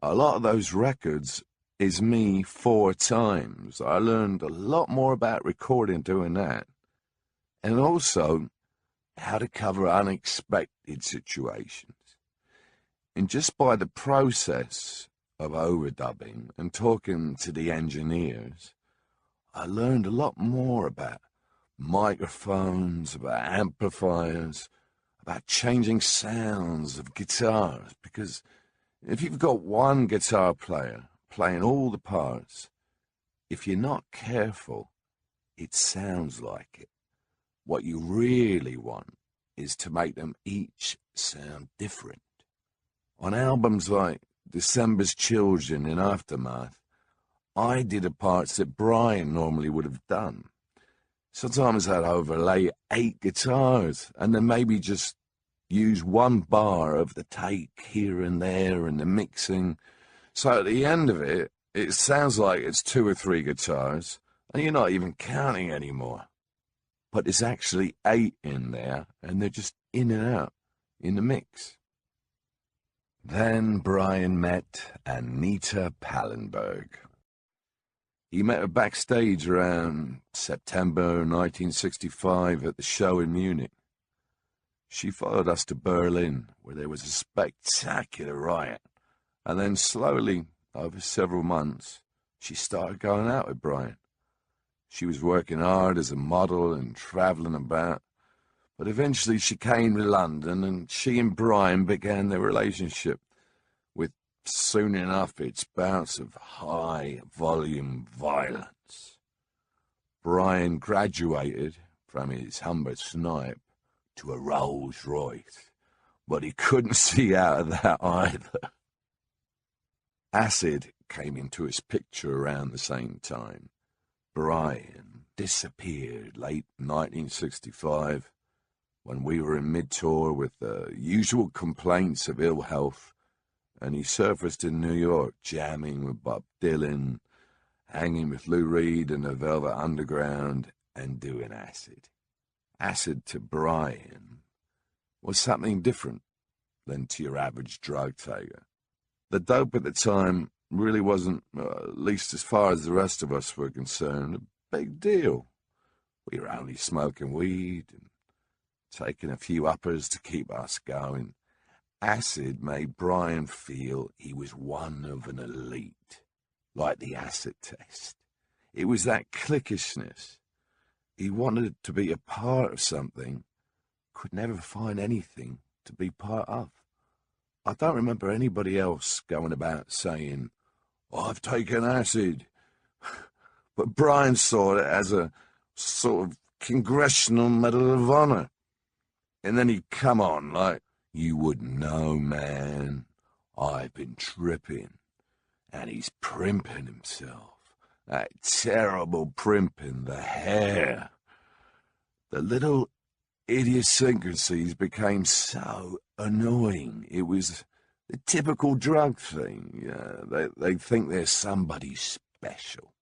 A lot of those records is me 4 times. I learned a lot more about recording doing that. And also how to cover unexpected situations. And just by the process of overdubbing and talking to the engineers, I learned a lot more about microphones, about amplifiers, about changing sounds of guitars, because if you've got one guitar player playing all the parts, if you're not careful, it sounds like it. What you really want is to make them each sound different. On albums like December's Children and Aftermath, I did the parts that Brian normally would have done. Sometimes I'd overlay 8 guitars and then maybe just use 1 bar of the take here and there and the mixing. So at the end of it, it sounds like it's 2 or 3 guitars and you're not even counting anymore. But there's actually 8 in there and they're just in and out in the mix. Then Brian met Anita Pallenberg. He met her backstage around September 1965 at the show in Munich. She followed us to Berlin, where there was a spectacular riot. And then slowly, over several months, she started going out with Brian. She was working hard as a model and traveling about. But eventually she came to London, and she and Brian began their relationship, with soon enough its bouts of high-volume violence. Brian graduated from his Humber Snipe to a Rolls Royce, but he couldn't see out of that either. Acid came into his picture around the same time. Brian disappeared late 1965 when we were in mid-tour with the usual complaints of ill health, and he surfaced in New York jamming with Bob Dylan, hanging with Lou Reed and the Velvet Underground, and doing acid. Acid to Brian was something different than to your average drug taker. The dope at the time really wasn't, at least as far as the rest of us were concerned, a big deal. We were only smoking weed and taking a few uppers to keep us going. Acid made Brian feel he was one of an elite, like the acid test. It was that cliquishness. He wanted to be a part of something, could never find anything to be part of. I don't remember anybody else going about saying, I've taken acid. But Brian saw it as a sort of Congressional Medal of Honor. And then he'd come on like, you wouldn't know, man. I've been tripping. And he's primping himself. That terrible primping, the hair. The little idiosyncrasies became so annoying. It was the typical drug thing. They think they're somebody special.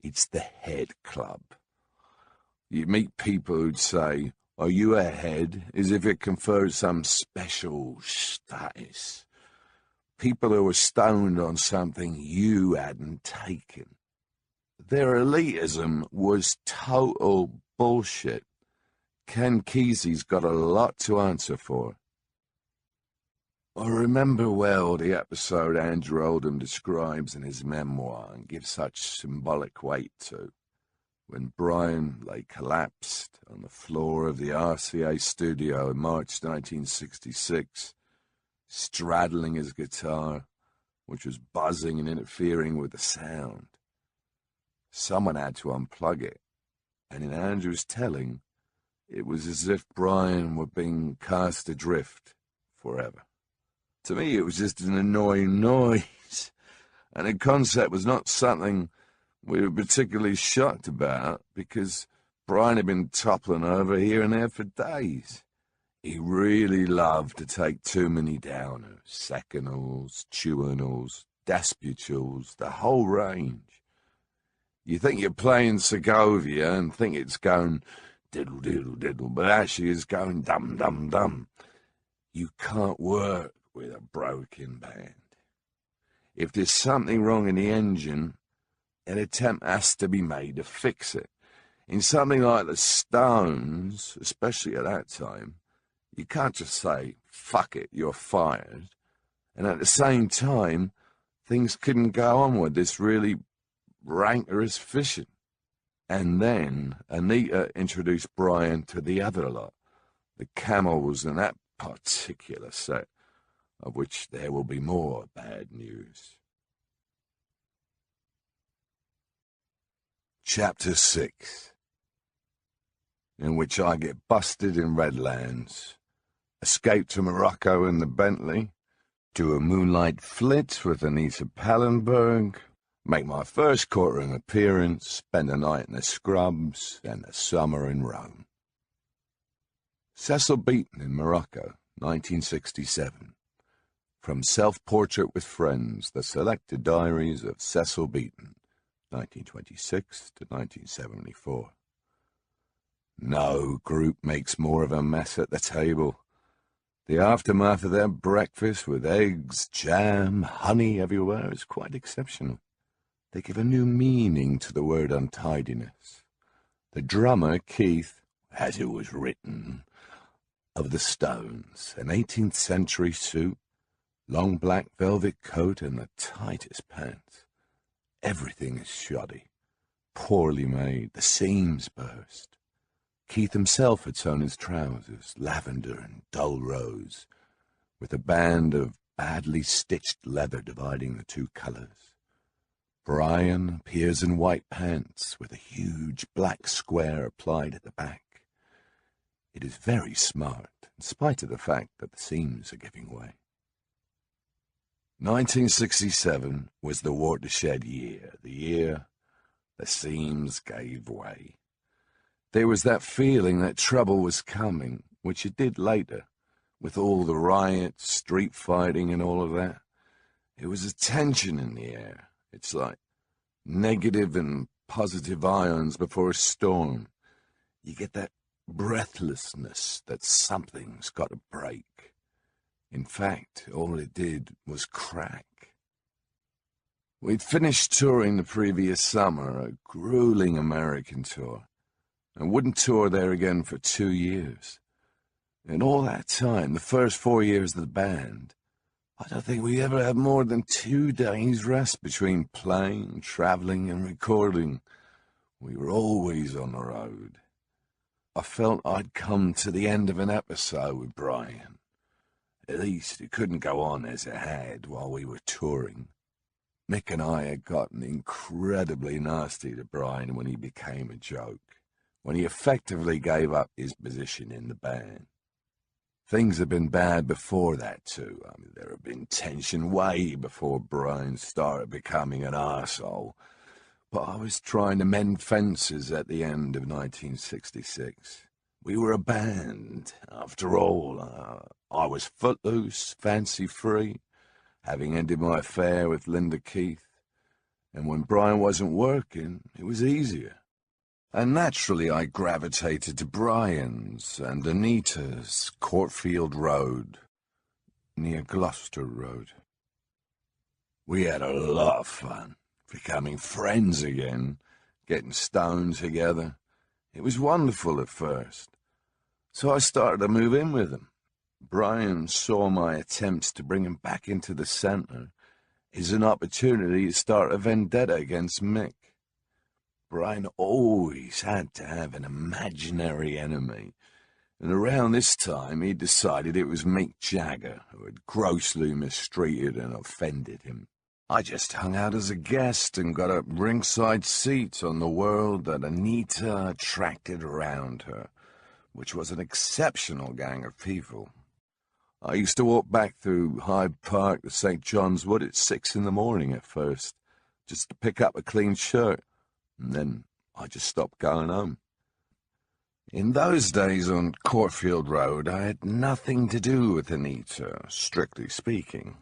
It's the head club. You meet people who'd say, are you a head? As if it confers some special status. people who were stoned on something you hadn't taken. Their elitism was total bullshit. Ken Kesey's got a lot to answer for. I remember well the episode Andrew Oldham describes in his memoir and gives such symbolic weight to, when Brian lay collapsed on the floor of the RCA studio in March 1966, straddling his guitar, which was buzzing and interfering with the sound. Someone had to unplug it, and in Andrew's telling, it was as if Brian were being cast adrift forever. To me, it was just an annoying noise, and the concept was not something we were particularly shocked about, because Brian had been toppling over here and there for days. He really loved to take too many downers, seconals, tuinals, desputules, the whole range. You think you're playing Segovia and think it's going diddle-diddle-diddle, but actually it's going dum-dum-dum. You can't work with a broken band. If there's something wrong in the engine, an attempt has to be made to fix it. In something like the Stones, especially at that time, you can't just say, fuck it, you're fired. And at the same time, things couldn't go on with this really rancorous fishing. And then Anita introduced Brian to the other lot, the Camels and that particular set, of which there will be more bad news. Chapter 6, in which I get busted in Redlands, escape to Morocco in the Bentley, do a moonlight flit with Anita Pallenberg, make my first courtroom appearance, spend a night in the Scrubs, and a summer in Rome. Cecil Beaton in Morocco, 1967. From Self-Portrait with Friends, the selected diaries of Cecil Beaton, 1926 to 1974. No group makes more of a mess at the table. The aftermath of their breakfast with eggs, jam, honey everywhere is quite exceptional. They give a new meaning to the word untidiness. The drummer, Keith, as it was written, of the Stones, an 18th century suit, long black velvet coat and the tightest pants. Everything is shoddy, poorly made, the seams burst. Keith himself had sewn his trousers, lavender and dull rose, with a band of badly stitched leather dividing the two colours. Brian appears in white pants, with a huge black square applied at the back. It is very smart, in spite of the fact that the seams are giving way. 1967 was the watershed year, the year the seams gave way. There was that feeling that trouble was coming, which it did later, with all the riots, street fighting and all of that. It was a tension in the air. It's like negative and positive ions before a storm. You get that breathlessness that something's got to break. In fact, all it did was crack. We'd finished touring the previous summer, a grueling American tour, and wouldn't tour there again for 2 years. In all that time, the first 4 years of the band, I don't think we ever had more than 2 days rest between playing, travelling, and recording. We were always on the road. I felt I'd come to the end of an episode with Brian. At least it couldn't go on as it had while we were touring. Mick and I had gotten incredibly nasty to Brian when he became a joke, when he effectively gave up his position in the band. Things had been bad before that, too. I mean, there had been tension way before Brian started becoming an arsehole. But I was trying to mend fences at the end of 1966. We were a band, after all. I was footloose, fancy-free, having ended my affair with Linda Keith. And when Brian wasn't working, it was easier. And naturally I gravitated to Brian's and Anita's Courtfield Road, near Gloucester Road. We had a lot of fun, becoming friends again, getting stoned together. It was wonderful at first. So I started to move in with him. Brian saw my attempts to bring him back into the centre as an opportunity to start a vendetta against Mick. Brian always had to have an imaginary enemy, and around this time he decided it was Mick Jagger who had grossly mistreated and offended him. I just hung out as a guest and got a ringside seat on the world that Anita attracted around her, which was an exceptional gang of people. I used to walk back through Hyde Park to St. John's Wood at 6 in the morning at first, just to pick up a clean shirt, and then I just stopped going home. In those days on Courtfield Road, I had nothing to do with Anita, strictly speaking.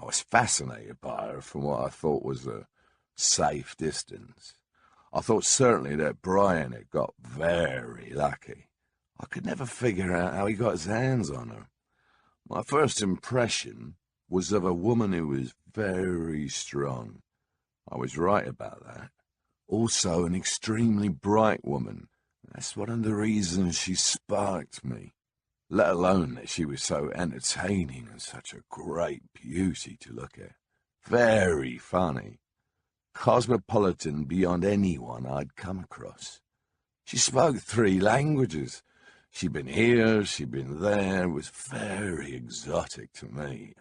I was fascinated by her from what I thought was a safe distance. I thought certainly that Brian had got very lucky. I could never figure out how he got his hands on her. My first impression was of a woman who was very strong. I was right about that. Also an extremely bright woman. That's one of the reasons she sparked me. Let alone that she was so entertaining and such a great beauty to look at. Very funny. Cosmopolitan beyond anyone I'd come across. She spoke 3 languages. She'd been here, she'd been there. It was very exotic to me.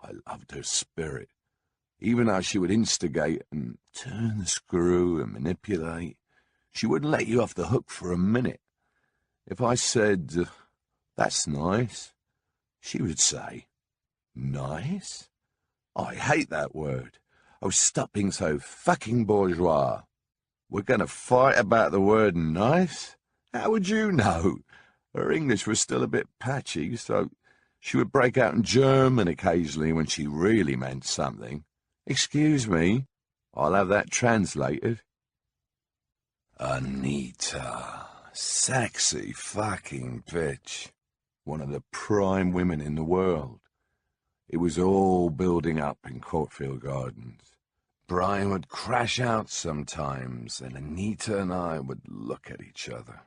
I loved her spirit. Even how she would instigate and turn the screw and manipulate. She wouldn't let you off the hook for a minute. If I said, "That's nice," she would say, "Nice? I hate that word. Oh, stop being so fucking bourgeois. We're going to fight about the word nice? How would you know?" Her English was still a bit patchy, so she would break out in German occasionally when she really meant something. "Excuse me, I'll have that translated." Anita. Sexy fucking bitch. One of the prime women in the world. It was all building up in Courtfield Gardens. Brian would crash out sometimes, and Anita and I would look at each other.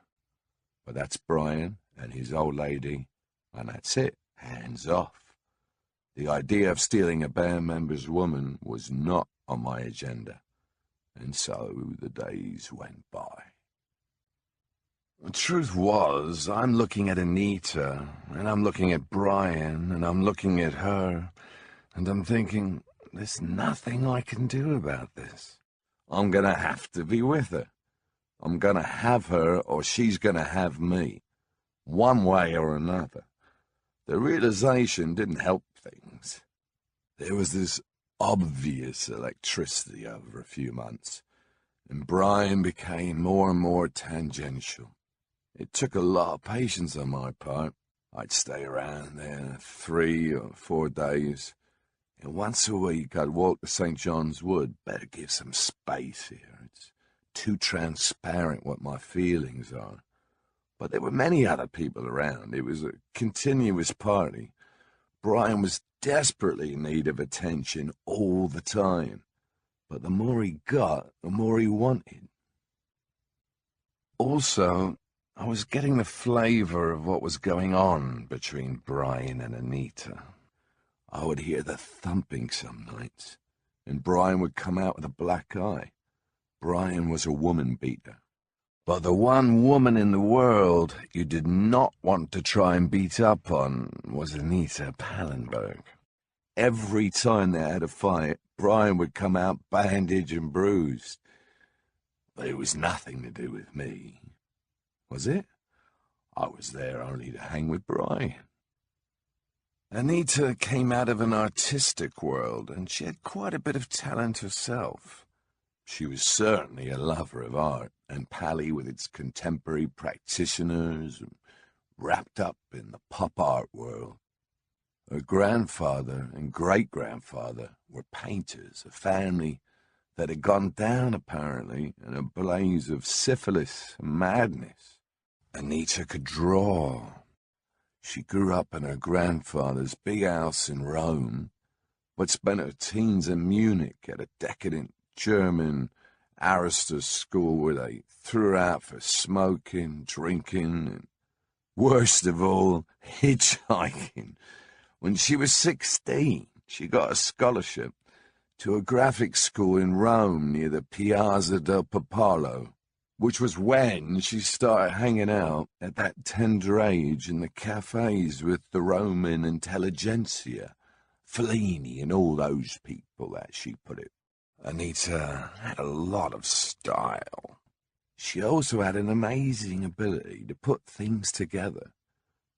But that's Brian and his old lady, and that's it, hands off. The idea of stealing a band member's woman was not on my agenda, and so the days went by. The truth was, I'm looking at Anita, and I'm looking at Brian, and I'm looking at her, and I'm thinking, there's nothing I can do about this. I'm gonna have to be with her. I'm gonna have her, or she's gonna have me. One way or another. The realization didn't help things. There was this obvious electricity over a few months, and Brian became more and more tangential. It took a lot of patience on my part. I'd stay around there 3 or 4 days, and once a week I'd walk to St. John's Wood. Better give some space here. It's too transparent what my feelings are. But there were many other people around. It was a continuous party. Brian was desperately in need of attention all the time. But the more he got, the more he wanted. Also, I was getting the flavor of what was going on between Brian and Anita. I would hear the thumping some nights, and Brian would come out with a black eye. Brian was a woman beater. But the one woman in the world you did not want to try and beat up on was Anita Pallenberg. Every time they had a fight, Brian would come out bandaged and bruised. But it was nothing to do with me. Was it? I was there only to hang with Brian. Anita came out of an artistic world, and she had quite a bit of talent herself. She was certainly a lover of art, and Pally with its contemporary practitioners, wrapped up in the pop art world. Her grandfather and great-grandfather were painters, a family that had gone down, apparently, in a blaze of syphilis and madness. Anita could draw. She grew up in her grandfather's big house in Rome, but spent her teens in Munich at a decadent German aristocrat school where they threw her out for smoking, drinking, and worst of all, hitchhiking. When she was 16, she got a scholarship to a graphic school in Rome near the Piazza del Popolo, which was when she started hanging out at that tender age in the cafes with the Roman intelligentsia, Fellini and all those people, as she put it. Anita had a lot of style. She also had an amazing ability to put things together,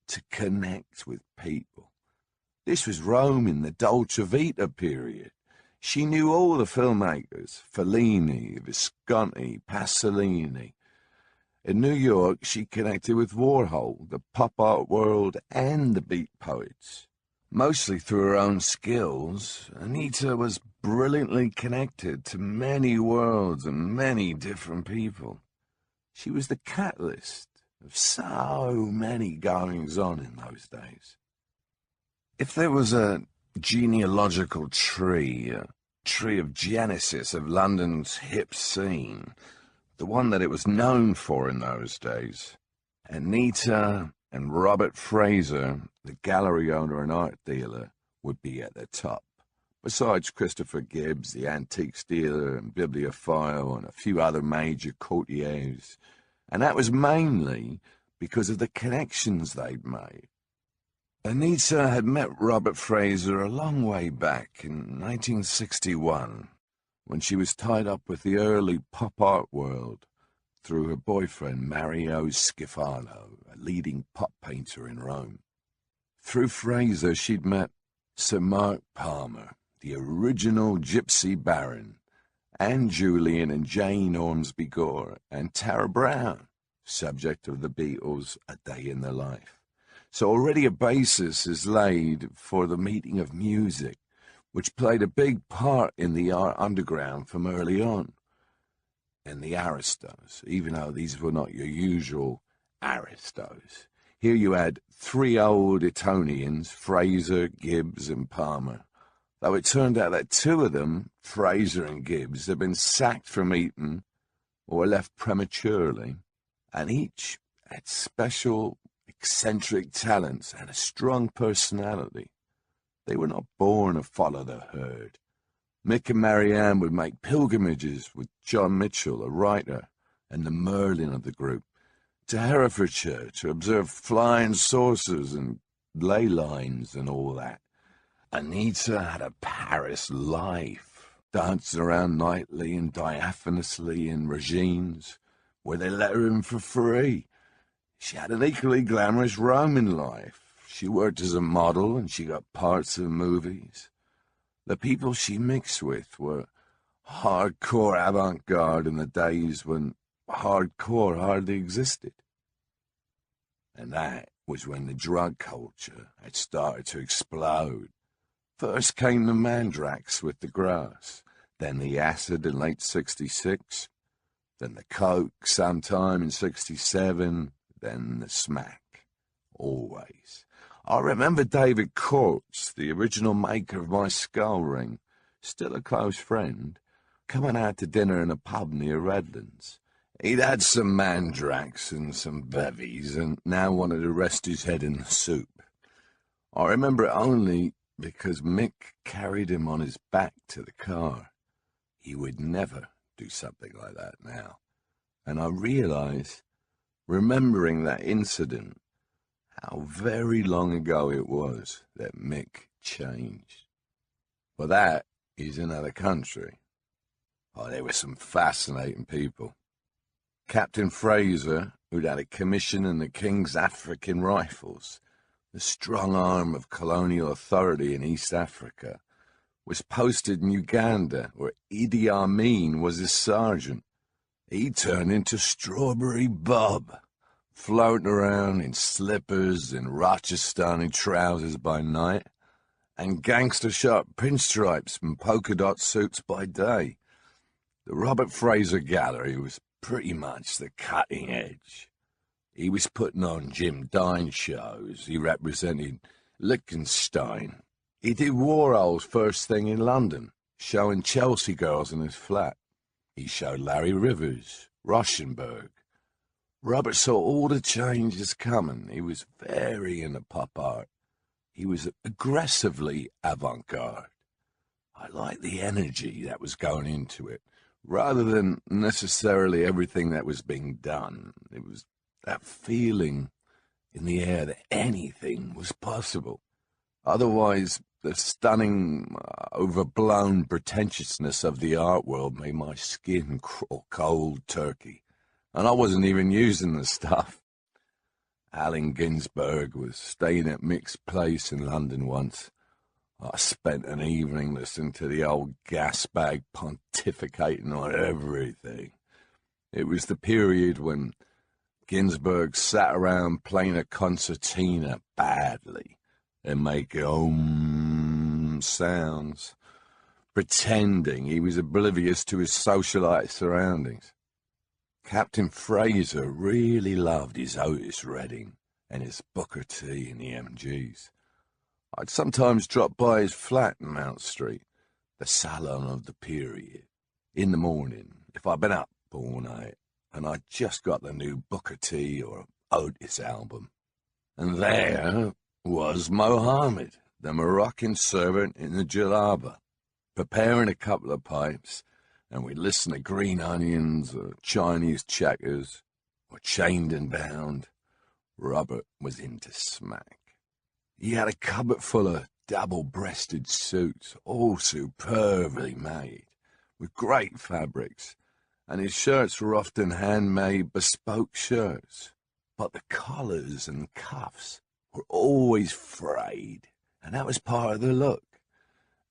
to connect with people. This was Rome in the Dolce Vita period. She knew all the filmmakers, Fellini, Visconti, Pasolini. In New York, she connected with Warhol, the pop art world, and the beat poets. Mostly through her own skills, Anita was brilliantly connected to many worlds and many different people. She was the catalyst of so many goings-on in those days. If there was a genealogical tree, a tree of genesis of London's hip scene, the one that it was known for in those days, Anita and Robert Fraser, the gallery owner and art dealer, would be at the top, besides Christopher Gibbs, the antiques dealer and bibliophile, and a few other major courtiers, and that was mainly because of the connections they'd made. Anita had met Robert Fraser a long way back in 1961, when she was tied up with the early pop art world through her boyfriend Mario Schifano, a leading pop painter in Rome. Through Fraser, she'd met Sir Mark Palmer, the original Gypsy Baron, and Julian and Jane Ormsby Gore, and Tara Brown, subject of the Beatles' A Day in the Life. So already a basis is laid for the meeting of music, which played a big part in the art underground from early on. And the aristos, even though these were not your usual aristos. Here you had three old Etonians, Fraser, Gibbs, and Palmer, though it turned out that two of them, Fraser and Gibbs, had been sacked from Eton or were left prematurely, and each had special eccentric talents and a strong personality. They were not born to follow the herd. Mick and Marianne would make pilgrimages with John Mitchell, a writer, and the Merlin of the group, to Herefordshire to observe flying saucers and ley lines and all that. Anita had a Paris life, dancing around nightly and diaphanously in regimes where they let her in for free. She had an equally glamorous Roman life. She worked as a model and she got parts in movies. The people she mixed with were hardcore avant-garde in the days when hardcore hardly existed. And that was when the drug culture had started to explode. First came the mandrax with the grass, then the acid in late 66, then the coke sometime in 67, then the smack. Always. I remember David Courts, the original maker of my skull ring, still a close friend, coming out to dinner in a pub near Redlands. He'd had some mandrax and some bevies, and now wanted to rest his head in the soup. I remember it only because Mick carried him on his back to the car. He would never do something like that now. And I realized, remembering that incident, how very long ago it was that Mick changed. But that is another country. Oh, they were some fascinating people. Captain Fraser, who'd had a commission in the King's African Rifles, the strong arm of colonial authority in East Africa, was posted in Uganda, where Idi Amin was his sergeant. He turned into Strawberry Bob, floating around in slippers and Rajasthani trousers by night, and gangster-sharp pinstripes and polka-dot suits by day. The Robert Fraser Gallery was pretty much the cutting edge. He was putting on Jim Dine shows. He represented Liechtenstein, He did Warhol's first thing in London, showing Chelsea girls in his flat. He showed Larry Rivers, Rauschenberg. Robert saw all the changes coming. He was very into pop art. He was aggressively avant-garde. I liked the energy that was going into it, rather than necessarily everything that was being done. It was that feeling in the air that anything was possible. Otherwise, the stunning, overblown pretentiousness of the art world made my skin crawl cold turkey, and I wasn't even using the stuff. Allen Ginsberg was staying at Mick's place in London once. I spent an evening listening to the old gas bag pontificating on everything. It was the period when Ginsberg sat around playing a concertina badly and making sounds, pretending he was oblivious to his socialite surroundings. Captain Fraser really loved his Otis Redding and his Booker T in the MGs. I'd sometimes drop by his flat in Mount Street, the salon of the period, in the morning, if I'd been up all night, and I'd just got the new Booker T or Otis album. And there was Mohammed, the Moroccan servant in the jalaba, preparing a couple of pipes, and we'd listen to Green Onions or Chinese Checkers or Chained and Bound. Robert was into smack. He had a cupboard full of double-breasted suits, all superbly made, with great fabrics, and his shirts were often handmade bespoke shirts. But the collars and cuffs were always frayed, and that was part of the look.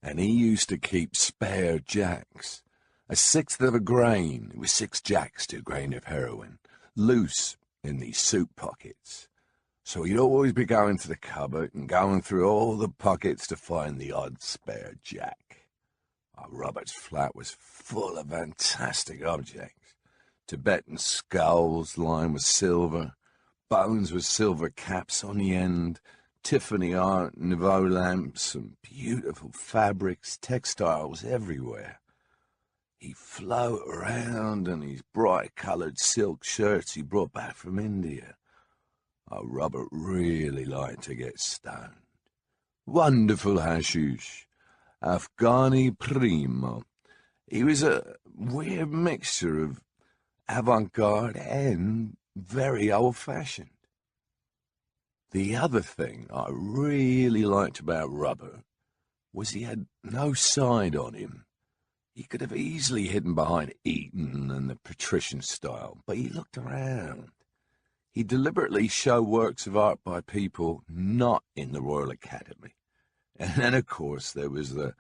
And he used to keep spare jacks, a sixth of a grain, it was 6 jacks to a grain of heroin, loose in these suit pockets. So he'd always be going to the cupboard and going through all the pockets to find the odd spare jack. Robert's flat was full of fantastic objects. Tibetan skulls lined with silver, bones with silver caps on the end, Tiffany Art Nouveau lamps, and beautiful fabrics, textiles everywhere. He'd float around in these bright-coloured silk shirts he brought back from India. Robert really liked to get stoned. Wonderful hashish, Afghani primo. He was a weird mixture of avant-garde and very old-fashioned. The other thing I really liked about Robert was he had no side on him. He could have easily hidden behind Eton and the patrician style, but he looked around. He deliberately showed works of art by people not in the Royal Academy. And then, of course, there was the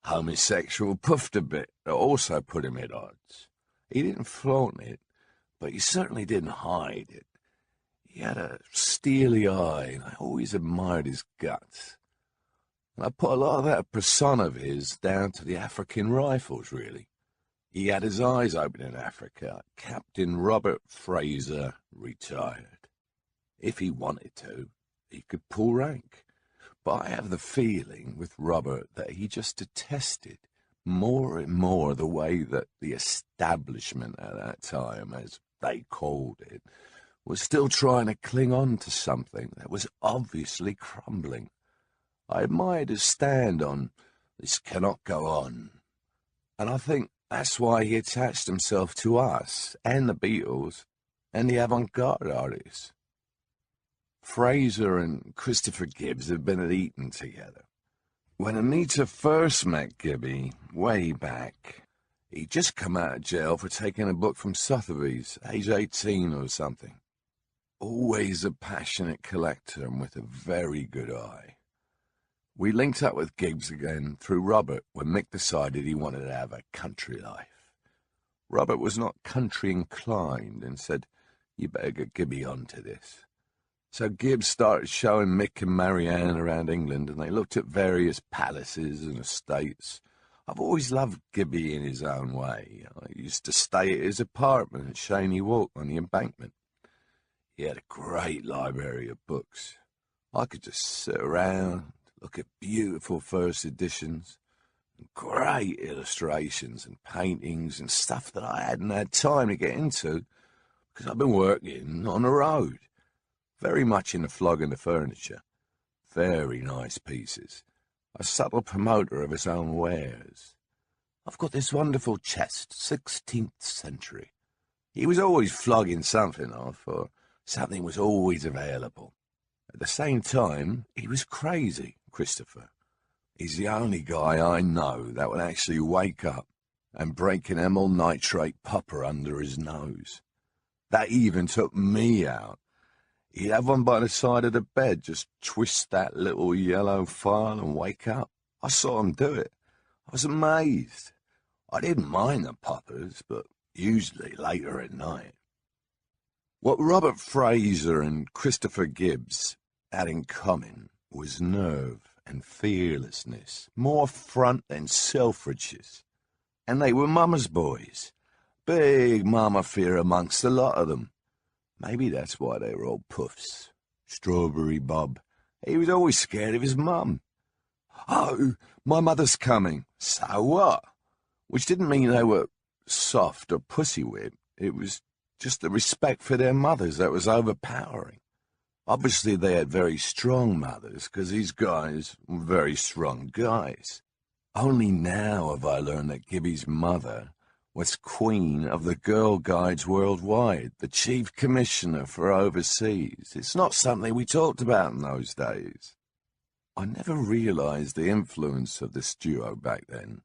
homosexual puffed bit that also put him at odds. He didn't flaunt it, but he certainly didn't hide it. He had a steely eye, and I always admired his guts. And I put a lot of that persona of his down to the African rifles, really. He had his eyes open in Africa. Captain Robert Fraser, retired. If he wanted to, he could pull rank. But I have the feeling with Robert that he just detested more and more the way that the establishment at that time, as they called it, was still trying to cling on to something that was obviously crumbling. I admired his stand on, "This cannot go on." And I think that's why he attached himself to us and the Beatles and the avant-garde artists. Fraser and Christopher Gibbs had been at Eton together. When Anita first met Gibby, way back, he'd just come out of jail for taking a book from Sotheby's, age 18 or something. Always a passionate collector and with a very good eye. We linked up with Gibbs again through Robert when Mick decided he wanted to have a country life. Robert was not country inclined and said, "You better get Gibby onto this." So Gibbs started showing Mick and Marianne around England, and they looked at various palaces and estates. I've always loved Gibby in his own way. I used to stay at his apartment at Shaney Walk on the Embankment. He had a great library of books. I could just sit around, look at beautiful first editions, and great illustrations and paintings and stuff that I hadn't had time to get into because I've been working on the road. Very much in the flog and the furniture. Very nice pieces. A subtle promoter of his own wares. I've got this wonderful chest, 16th century. He was always flogging something off, or something was always available. At the same time, he was crazy, Christopher. He's the only guy I know that would actually wake up and break an emeryl nitrate popper under his nose. That even took me out. He'd have one by the side of the bed, just twist that little yellow file and wake up. I saw him do it. I was amazed. I didn't mind the poppers, but usually later at night. What Robert Fraser and Christopher Gibbs had in common was nerve and fearlessness, more front than Selfridge's. And they were mama's boys. Big mama fear amongst a lot of them. Maybe that's why they were all puffs. Strawberry Bob. He was always scared of his mum. Oh, my mother's coming. So what? Which didn't mean they were soft or pussy-whipped. It was just the respect for their mothers that was overpowering. Obviously, they had very strong mothers, because these guys were very strong guys. Only now have I learned that Gibby's mother was Queen of the Girl Guides worldwide, the Chief Commissioner for overseas. It's not something we talked about in those days. I never realized the influence of this duo back then,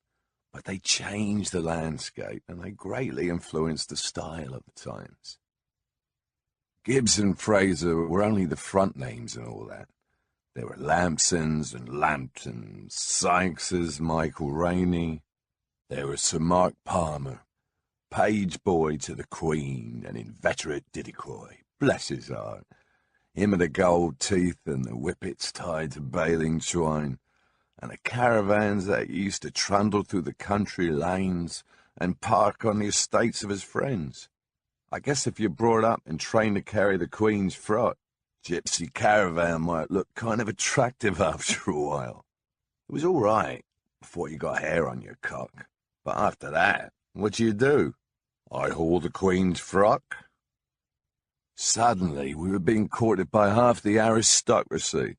but they changed the landscape and they greatly influenced the style of the times. Gibbs and Fraser were only the front names and all that. There were Lampsons and Lamptons, Sykeses, Michael Rainey. There was Sir Mark Palmer, page boy to the Queen, an inveterate Didecoy, bless his heart. Him with the gold teeth and the whippets tied to baling twine, and the caravans that used to trundle through the country lanes and park on the estates of his friends. I guess if you're brought up and trained to carry the Queen's frock, gypsy caravan might look kind of attractive after a while. It was all right before you got hair on your cock. But after that, what do you do? I haul the Queen's frock? Suddenly, we were being courted by half the aristocracy,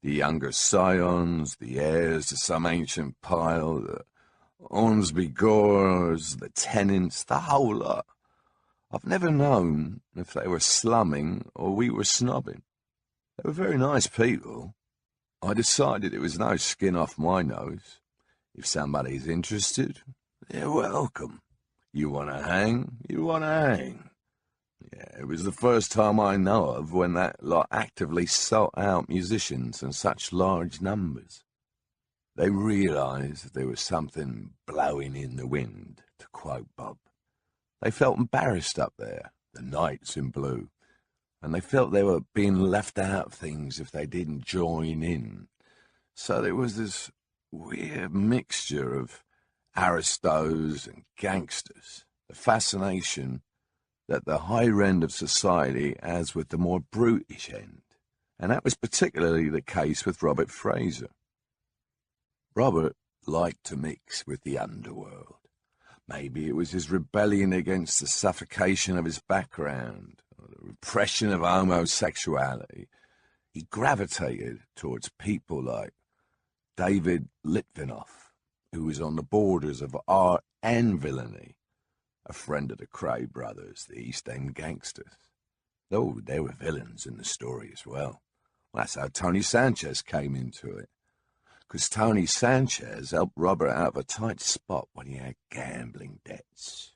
the younger scions, the heirs to some ancient pile, the Ormsby Gores, the tenants, the whole lot. I've never known if they were slumming or we were snobbing. They were very nice people. I decided it was no skin off my nose. If somebody's interested, they're welcome. You want to hang, you want to hang. Yeah, it was the first time I know of when that lot actively sought out musicians in such large numbers. They realized there was something blowing in the wind, to quote Bob. They felt embarrassed up there, the knights in blue, and they felt they were being left out of things if they didn't join in. So there was this weird mixture of aristos and gangsters, the fascination that the higher end of society has with the more brutish end, and that was particularly the case with Robert Fraser. Robert liked to mix with the underworld. Maybe it was his rebellion against the suffocation of his background, or the repression of homosexuality. He gravitated towards people like David Litvinoff, who was on the borders of art and villainy, a friend of the Cray brothers, the East End gangsters. Though there were villains in the story as well. That's how Tony Sanchez came into it. Because Tony Sanchez helped Robert out of a tight spot when he had gambling debts.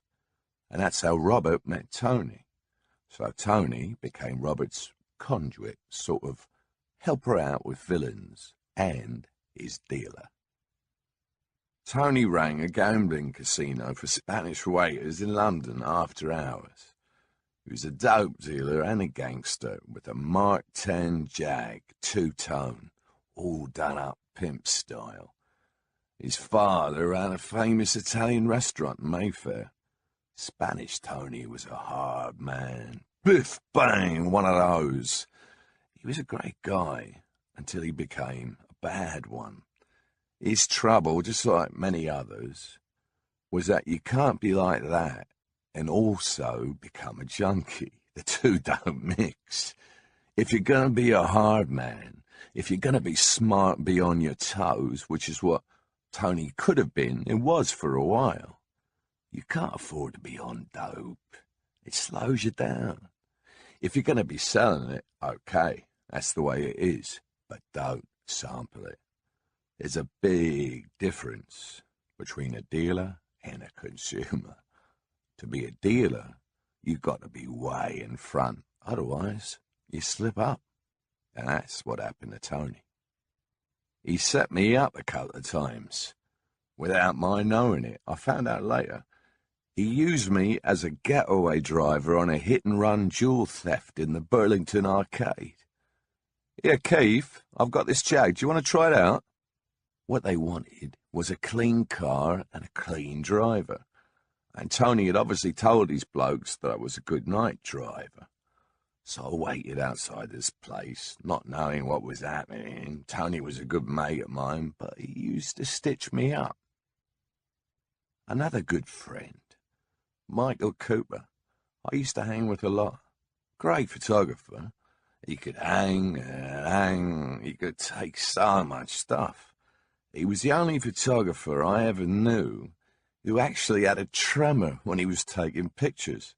And that's how Robert met Tony. So Tony became Robert's conduit, sort of helper out with villains and his dealer. Tony rang a gambling casino for Spanish waiters in London after hours. He was a dope dealer and a gangster with a Mark 10 Jag, two-tone, all done up pimp style. His father ran a famous Italian restaurant in Mayfair. Spanish Tony was a hard man. Biff, bang, one of those. He was a great guy until he became a bad one. His trouble, just like many others, was that you can't be like that and also become a junkie. The two don't mix. If you're going to be a hard man, if you're going to be smart, be on your toes, which is what Tony could have been and was for a while, you can't afford to be on dope. It slows you down. If you're going to be selling it, okay, that's the way it is, but don't sample it. There's a big difference between a dealer and a consumer. To be a dealer, you've got to be way in front. Otherwise, you slip up. And that's what happened to Tony. He set me up a couple of times, without my knowing it. I found out later. He used me as a getaway driver on a hit-and-run jewel theft in the Burlington arcade. "Here, Keith, I've got this Jag. Do you want to try it out?" What they wanted was a clean car and a clean driver. And Tony had obviously told his blokes that I was a good night driver. So I waited outside this place, not knowing what was happening. Tony was a good mate of mine, but he used to stitch me up. Another good friend, Michael Cooper, I used to hang with a lot. Great photographer. He could hang and hang. He could take so much stuff. He was the only photographer I ever knew who actually had a tremor when he was taking pictures.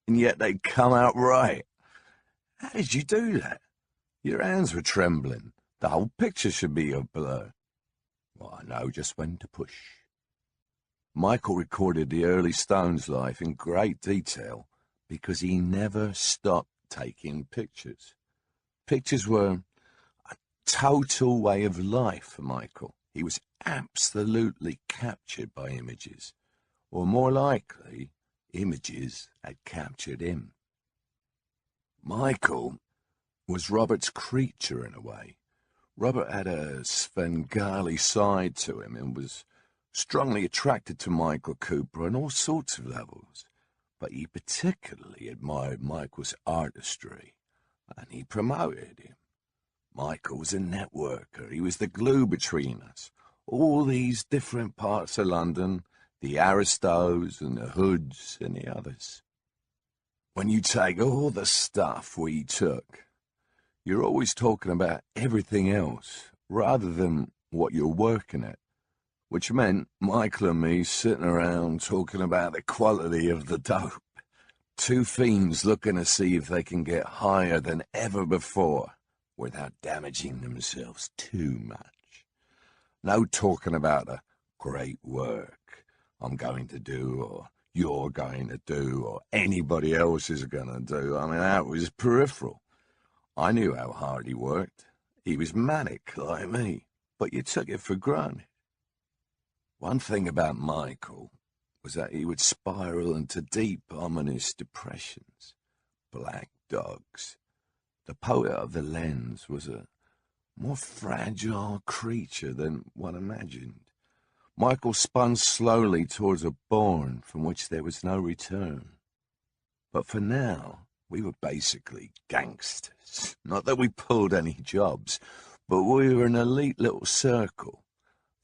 And yet they'd come out right. How did you do that? Your hands were trembling. The whole picture should be a blur. Well, I know just when to push. Michael recorded the early Stones' life in great detail because he never stopped taking pictures. Pictures were a total way of life for Michael. He was absolutely captured by images, or more likely, images had captured him. Michael was Robert's creature in a way. Robert had a Svengali side to him and was strongly attracted to Michael Cooper on all sorts of levels, but he particularly admired Michael's artistry, and he promoted him. Michael was a networker. He was the glue between us. All these different parts of London, the aristos and the hoods and the others. When you take all the stuff we took, you're always talking about everything else rather than what you're working at, which meant Michael and me sitting around talking about the quality of the dope. Two fiends looking to see if they can get higher than ever before without damaging themselves too much. No talking about the great work I'm going to do or you're going to do or anybody else is going to do. I mean, that was peripheral. I knew how hard he worked. He was manic like me, but you took it for granted. One thing about Michael was that he would spiral into deep, ominous depressions. Black dogs. The poet of the lens was a more fragile creature than one imagined. Michael spun slowly towards a bourne from which there was no return. But for now, we were basically gangsters. Not that we pulled any jobs, but we were an elite little circle.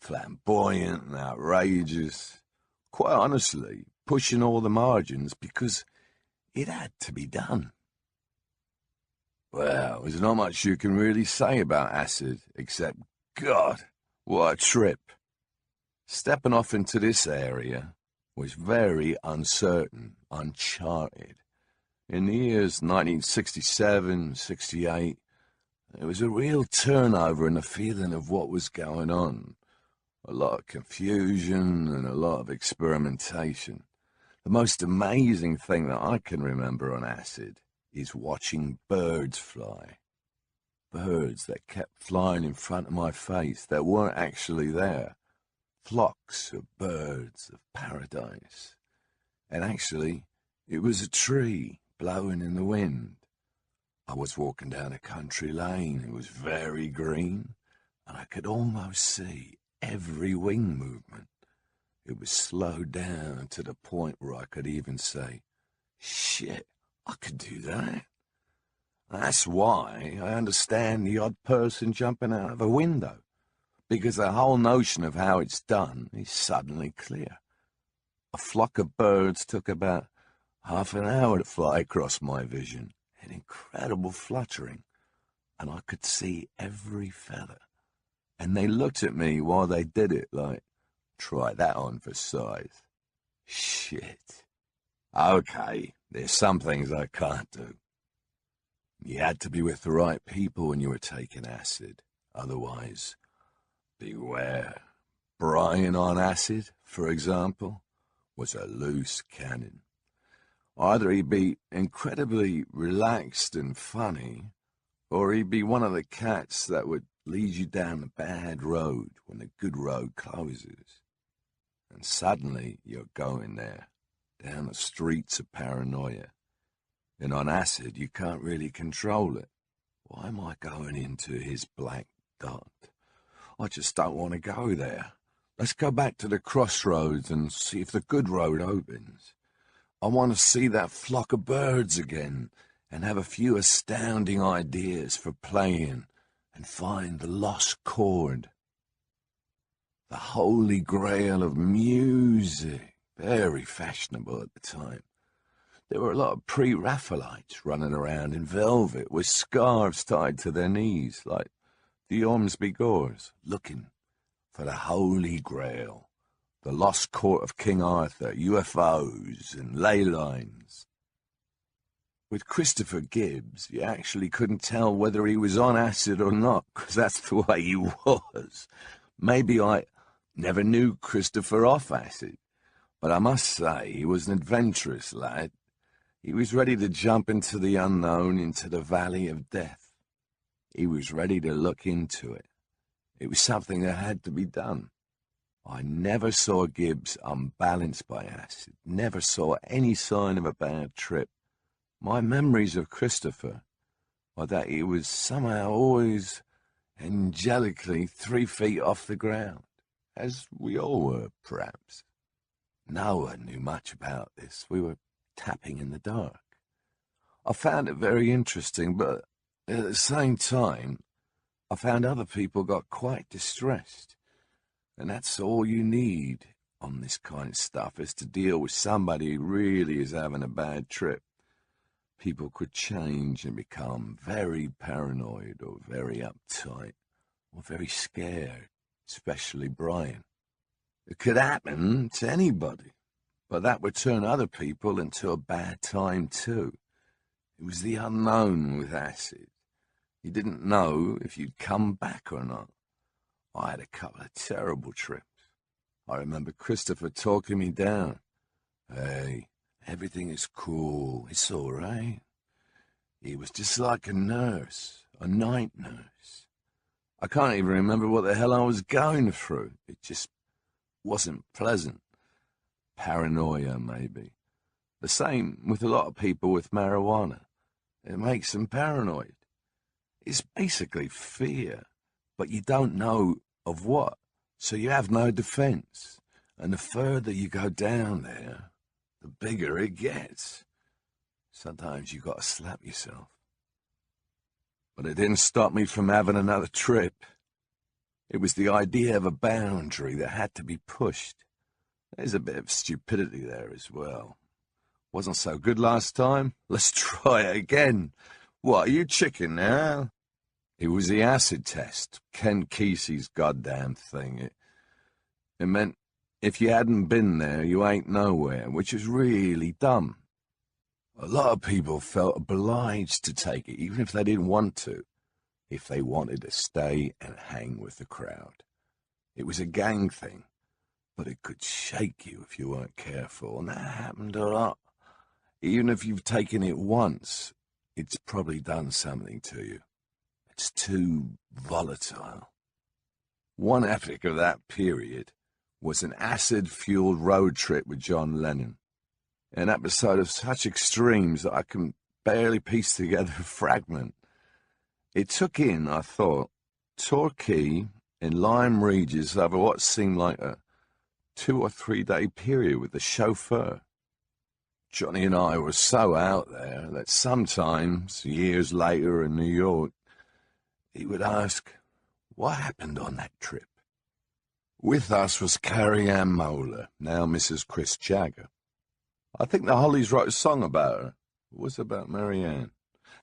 Flamboyant and outrageous. Quite honestly, pushing all the margins because it had to be done. Well, there's not much you can really say about acid, except, God, what a trip. Stepping off into this area was very uncertain, uncharted. In the years 1967, 68, there was a real turnover in the feeling of what was going on. A lot of confusion and a lot of experimentation. The most amazing thing that I can remember on acid is watching birds fly. Birds that kept flying in front of my face that weren't actually there. Flocks of birds of paradise. And actually, it was a tree blowing in the wind. I was walking down a country lane. It was very green, and I could almost see every wing movement. It was slowed down to the point where I could even say, shit, I could do that. That's why I understand the odd person jumping out of a window. because the whole notion of how it's done is suddenly clear. A flock of birds took about half an hour to fly across my vision, an incredible fluttering, and I could see every feather. And they looked at me while they did it like, try that on for size. Shit. Okay, there's some things I can't do. You had to be with the right people when you were taking acid. Otherwise, beware. Brian on acid, for example, was a loose cannon. Either he'd be incredibly relaxed and funny, or he'd be one of the cats that would lead you down the bad road when the good road closes. And suddenly you're going there, down the streets of paranoia. And on acid, you can't really control it. Why am I going into his black dot? I just don't want to go there. Let's go back to the crossroads and see if the good road opens. I want to see that flock of birds again and have a few astounding ideas for playing and find the lost chord. The holy grail of music, very fashionable at the time. There were a lot of pre-Raphaelites running around in velvet with scarves tied to their knees, like the Ormsby Gores, looking for the holy grail, the lost court of King Arthur, UFOs and ley lines. With Christopher Gibbs, you actually couldn't tell whether he was on acid or not, because that's the way he was. Maybe I never knew Christopher off acid, but I must say he was an adventurous lad. He was ready to jump into the unknown, into the valley of death. He was ready to look into it. It was something that had to be done. I never saw Gibbs unbalanced by acid, never saw any sign of a bad trip. My memories of Christopher are that he was somehow always angelically 3 feet off the ground, as we all were, perhaps. No one knew much about this. We were tapping in the dark. I found it very interesting, but at the same time, I found other people got quite distressed. And that's all you need on this kind of stuff, is to deal with somebody who really is having a bad trip. People could change and become very paranoid or very uptight or very scared, especially Brian. It could happen to anybody, but that would turn other people into a bad time too. It was the unknown with acid. You didn't know if you'd come back or not. I had a couple of terrible trips. I remember Christopher talking me down. Hey, everything is cool. It's all right. He was just like a nurse, a night nurse. I can't even remember what the hell I was going through. It just wasn't pleasant. Paranoia, maybe. The same with a lot of people with marijuana. It makes them paranoid. It's basically fear, but you don't know of what, so you have no defense. And the further you go down there, the bigger it gets. Sometimes you got to slap yourself. But it didn't stop me from having another trip. It was the idea of a boundary that had to be pushed. There's a bit of stupidity there as well. Wasn't so good last time? Let's try it again. What, are you chicken now? It was the acid test, Ken Kesey's goddamn thing. It meant if you hadn't been there, you ain't nowhere, which is really dumb. A lot of people felt obliged to take it, even if they didn't want to, if they wanted to stay and hang with the crowd. It was a gang thing, but it could shake you if you weren't careful, and that happened a lot. Even if you've taken it once, it's probably done something to you. It's too volatile. One epic of that period was an acid-fueled road trip with John Lennon. An episode of such extremes that I can barely piece together a fragment. It took in, I thought, Torquay in Lyme Regis over what seemed like a 2 or 3 day period with the chauffeur. Johnny and I were so out there that sometimes, years later in New York, he would ask, what happened on that trip? With us was Carrie Ann Moeller, now Mrs. Chris Jagger. I think the Hollies wrote a song about her. It was about Mary Ann.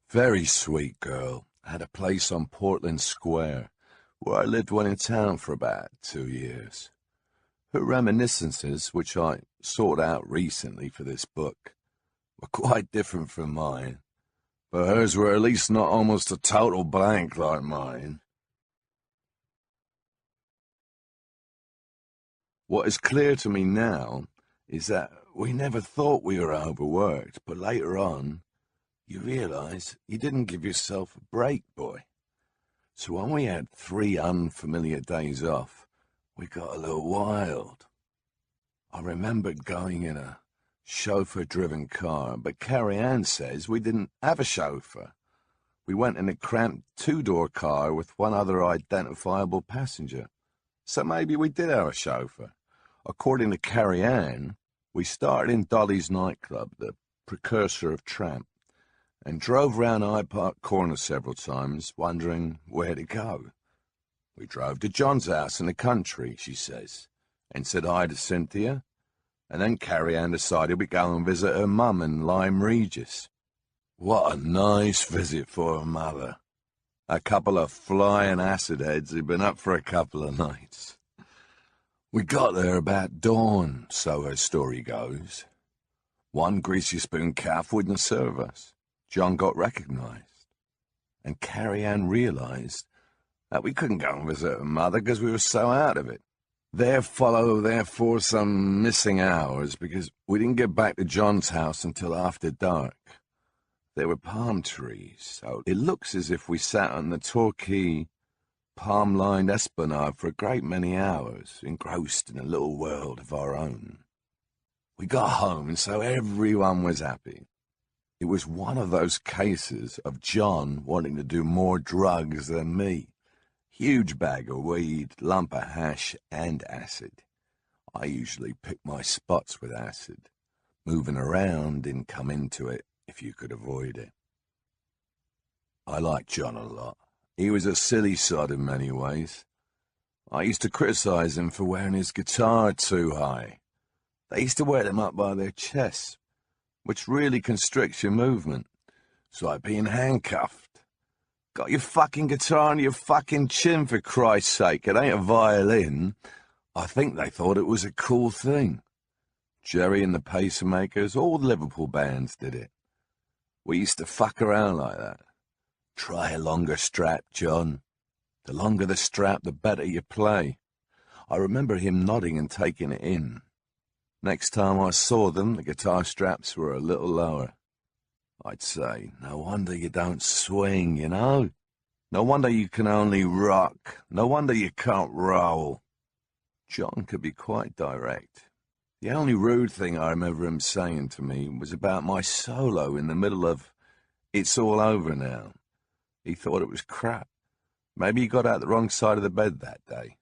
Very sweet girl. Had a place on Portland Square, where I lived when in town for about 2 years. Her reminiscences, which I sought out recently for this book, were quite different from mine, but hers were at least not almost a total blank like mine. What is clear to me now is that we never thought we were overworked, but later on, you realize you didn't give yourself a break, boy. So when we had 3 unfamiliar days off, we got a little wild. I remembered going in a chauffeur-driven car, but Carrie Ann says we didn't have a chauffeur. We went in a cramped 2-door car with one other identifiable passenger. So maybe we did have a chauffeur. According to Carrie Ann, we started in Dolly's nightclub, the precursor of Tramp, and drove round Hyde Park Corner several times, wondering where to go. We drove to John's house in the country, she says, and said hi to Cynthia, and then Carrie Ann decided we'd go and visit her mum in Lyme Regis. What a nice visit for her mother. A couple of flying acid heads who'd been up for a couple of nights. We got there about dawn, so her story goes. One greasy spoon calf wouldn't serve us. John got recognized, and Carrie Ann realized that we couldn't go and visit her mother because we were so out of it. There followed, therefore, some missing hours because we didn't get back to John's house until after dark. There were palm trees, so it looks as if we sat on the Torquay, palm-lined esplanade for a great many hours, engrossed in a little world of our own. We got home, and so everyone was happy. It was one of those cases of John wanting to do more drugs than me. Huge bag of weed, lump of hash, and acid. I usually pick my spots with acid. Moving around didn't come into it if you could avoid it. I liked John a lot. He was a silly sod in many ways. I used to criticize him for wearing his guitar too high. They used to wear them up by their chests, which really constricts your movement. It's like being handcuffed. Got your fucking guitar on your fucking chin, for Christ's sake. It ain't a violin. I think they thought it was a cool thing. Jerry and the Pacemakers, all the Liverpool bands did it. We used to fuck around like that. Try a longer strap, John. The longer the strap, the better you play. I remember him nodding and taking it in. Next time I saw them, the guitar straps were a little lower. I'd say, no wonder you don't swing, you know? No wonder you can only rock. No wonder you can't roll. John could be quite direct. The only rude thing I remember him saying to me was about my solo in the middle of It's All Over Now. He thought it was crap. Maybe he got out the wrong side of the bed that day.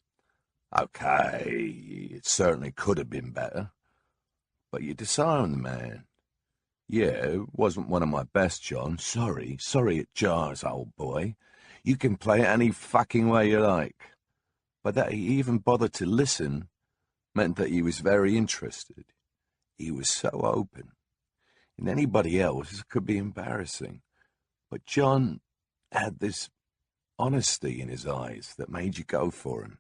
Okay, it certainly could have been better. But you disarm the man. Yeah, it wasn't one of my best, John. Sorry it jars, old boy. You can play it any fucking way you like. But that he even bothered to listen meant that he was very interested. He was so open. In anybody else, it could be embarrassing. But John had this honesty in his eyes that made you go for him.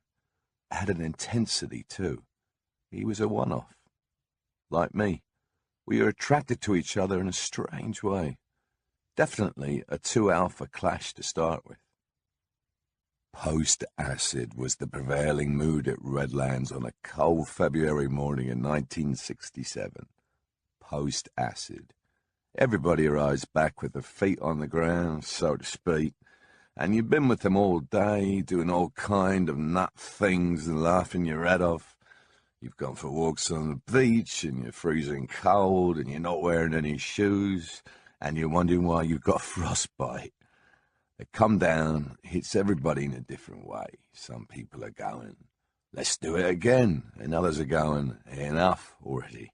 Had an intensity, too. He was a one-off. Like me, we were attracted to each other in a strange way. Definitely a 2-alpha clash to start with. Post-acid was the prevailing mood at Redlands on a cold February morning in 1967. Post-acid. Everybody arrives back with their feet on the ground, so to speak, and you've been with them all day, doing all kind of nut things and laughing your head off. You've gone for walks on the beach, and you're freezing cold, and you're not wearing any shoes, and you're wondering why you've got frostbite. It come down, hits everybody in a different way. Some people are going, let's do it again, and others are going, enough already.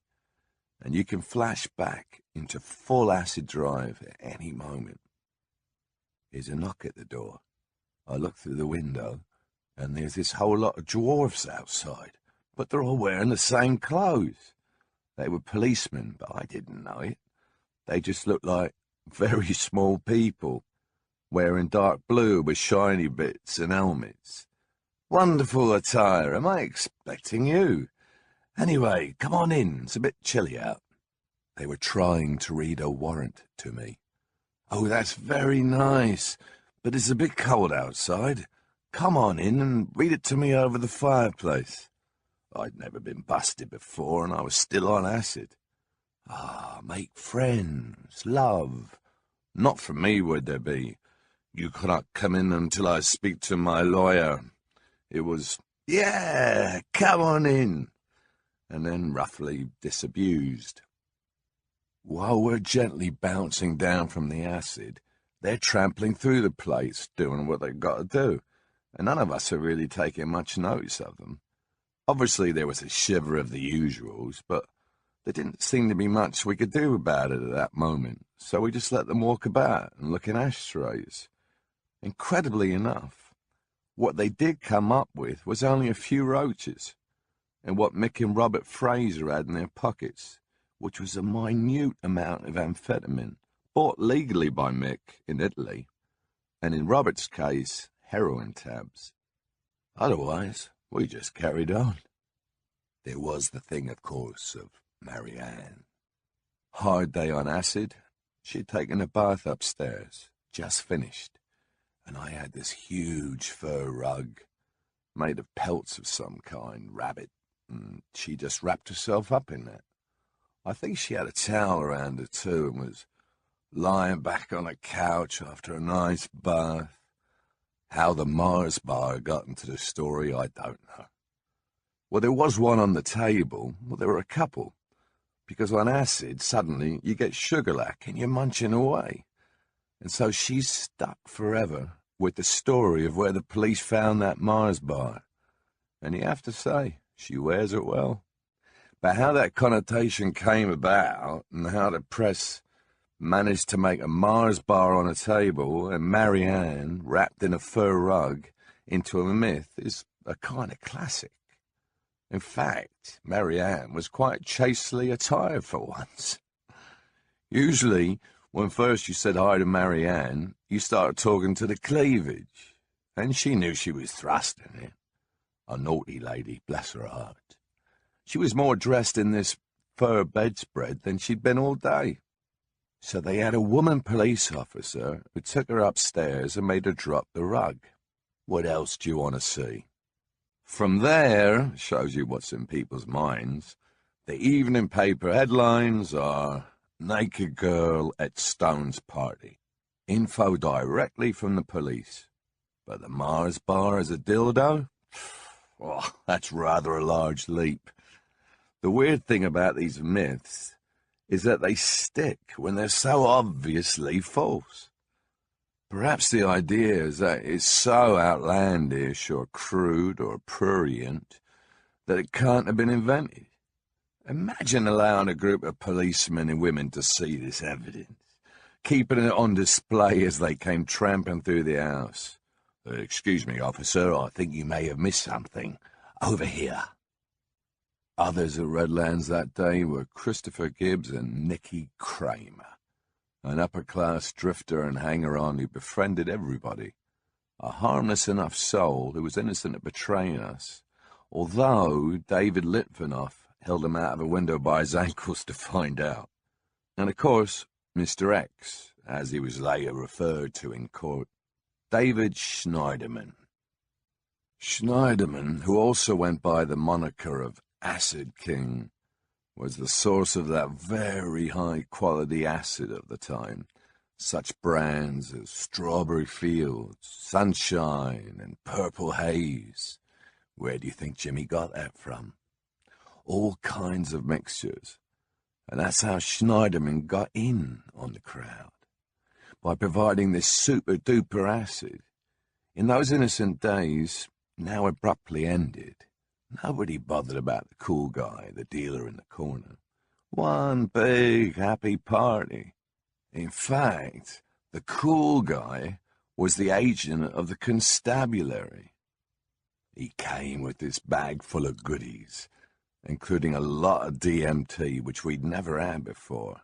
And you can flash back into full acid drive at any moment. There's a knock at the door. I look through the window, and there's this whole lot of dwarfs outside, but they're all wearing the same clothes. They were policemen, but I didn't know it. They just looked like very small people, wearing dark blue with shiny bits and helmets. Wonderful attire. Am I expecting you? Anyway, come on in. It's a bit chilly out. They were trying to read a warrant to me. Oh, that's very nice, but it's a bit cold outside. Come on in and read it to me over the fireplace. I'd never been busted before, and I was still on acid. Ah, make friends, love. Not for me, would there be? You cannot come in until I speak to my lawyer. It was, yeah, come on in, and then roughly disabused. While we're gently bouncing down from the acid, they're trampling through the place, doing what they've got to do, and none of us are really taking much notice of them. Obviously, there was a shiver of the usuals, but there didn't seem to be much we could do about it at that moment, so we just let them walk about and look in ashtrays. Incredibly enough, what they did come up with was only a few roaches, and what Mick and Robert Fraser had in their pockets, which was a minute amount of amphetamine, bought legally by Mick in Italy, and in Robert's case, heroin tabs. Otherwise, we just carried on. There was the thing, of course, of Marianne. Hard day on acid. She'd taken a bath upstairs, just finished, and I had this huge fur rug, made of pelts of some kind, rabbit, and she just wrapped herself up in that. I think she had a towel around her too, and was lying back on a couch after a nice bath. How the Mars bar got into the story, I don't know. Well, there was one on the table. Well, there were a couple, because on acid, suddenly you get sugar-lack and you're munching away. And so she's stuck forever with the story of where the police found that Mars bar. And you have to say, she wears it well. But how that connotation came about, and how the press managed to make a Mars bar on a table and Marianne wrapped in a fur rug into a myth, is a kind of classic. In fact, Marianne was quite chastely attired for once. Usually, when first you said hi to Marianne, you started talking to the cleavage, and she knew she was thrusting it. A naughty lady, bless her heart. She was more dressed in this fur bedspread than she'd been all day. So they had a woman police officer who took her upstairs and made her drop the rug. What else do you want to see? From there, shows you what's in people's minds, the evening paper headlines are Naked Girl at Stone's Party. Info directly from the police. But the Mars bar as a dildo? Oh, that's rather a large leap. The weird thing about these myths is that they stick when they're so obviously false. Perhaps the idea is that it's so outlandish or crude or prurient that it can't have been invented. Imagine allowing a group of policemen and women to see this evidence, keeping it on display as they came tramping through the house. Excuse me, officer, I think you may have missed something. Over here. Others at Redlands that day were Christopher Gibbs and Nicky Kramer, an upper-class drifter and hanger-on who befriended everybody, a harmless enough soul who was innocent of betraying us, although David Litvinoff held him out of a window by his ankles to find out. And, of course, Mr. X, as he was later referred to in court, David Schneiderman. Schneiderman, who also went by the moniker of Acid King, was the source of that very high-quality acid of the time, such brands as Strawberry Fields, Sunshine, and Purple Haze. Where do you think Jimmy got that from? All kinds of mixtures. And that's how Schneiderman got in on the crowd, by providing this super-duper acid. In those innocent days, now abruptly ended, nobody bothered about the cool guy, the dealer in the corner. One big happy party. In fact, the cool guy was the agent of the constabulary. He came with this bag full of goodies, including a lot of DMT, which we'd never had before,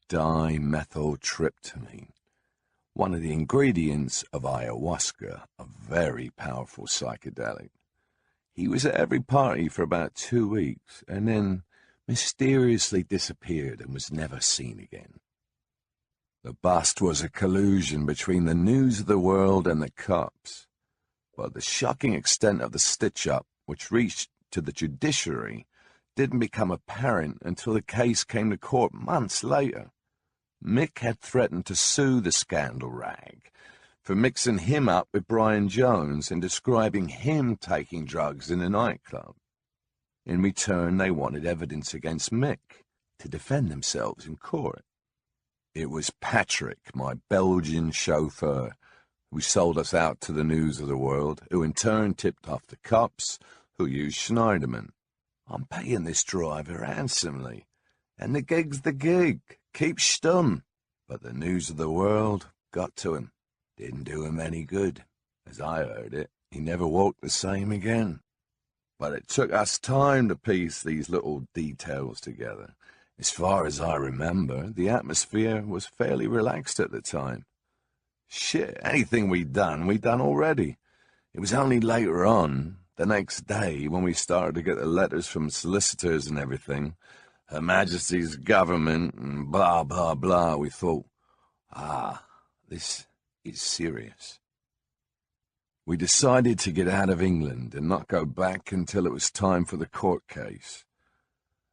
dimethyltryptamine, one of the ingredients of ayahuasca, a very powerful psychedelic. He was at every party for about 2 weeks, and then mysteriously disappeared and was never seen again. The bust was a collusion between the News of the World and the cops, but the shocking extent of the stitch-up, which reached to the judiciary, didn't become apparent until the case came to court months later. Mick had threatened to sue the scandal rag for mixing him up with Brian Jones and describing him taking drugs in a nightclub. In return, they wanted evidence against Mick to defend themselves in court. It was Patrick, my Belgian chauffeur, who sold us out to the News of the World, who in turn tipped off the cops, who used Schneiderman. I'm paying this driver handsomely, and the gig's the gig. Keep stum. But the News of the World got to him. Didn't do him any good. As I heard it, he never walked the same again. But it took us time to piece these little details together. As far as I remember, the atmosphere was fairly relaxed at the time. Shit, anything we'd done already. It was only later on, the next day, when we started to get the letters from solicitors and everything, Her Majesty's government and blah, blah, blah, we thought, this is serious. We decided to get out of England and not go back until it was time for the court case.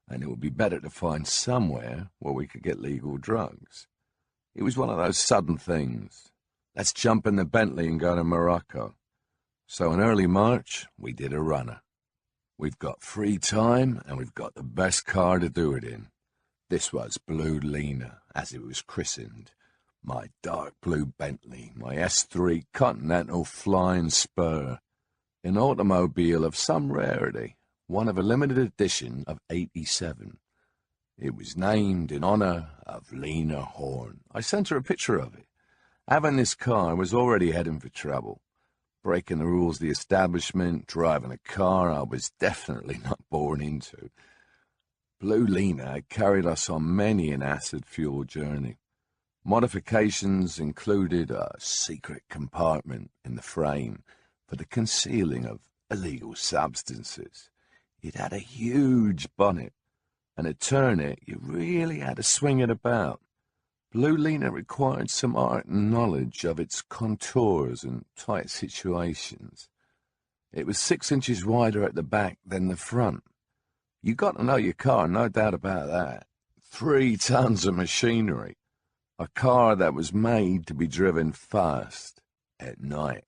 And it would be better to find somewhere where we could get legal drugs. It was one of those sudden things. Let's jump in the Bentley and go to Morocco. So in early March, we did a runner. We've got free time, and we've got the best car to do it in. This was Blue Lena, as it was christened. My dark blue Bentley, my S3 Continental Flying Spur. An automobile of some rarity, one of a limited edition of 87. It was named in honor of Lena Horne. I sent her a picture of it. Having this car was already heading for trouble. Breaking the rules of the establishment, driving a car I was definitely not born into. Blue Lena had carried us on many an acid-fueled journey. Modifications included a secret compartment in the frame for the concealing of illegal substances. It had a huge bonnet, and to turn it, you really had to swing it about. Blue Lena required some art and knowledge of its contours and tight situations. It was 6 inches wider at the back than the front. You got to know your car, no doubt about that. 3 tons of machinery. A car that was made to be driven fast at night.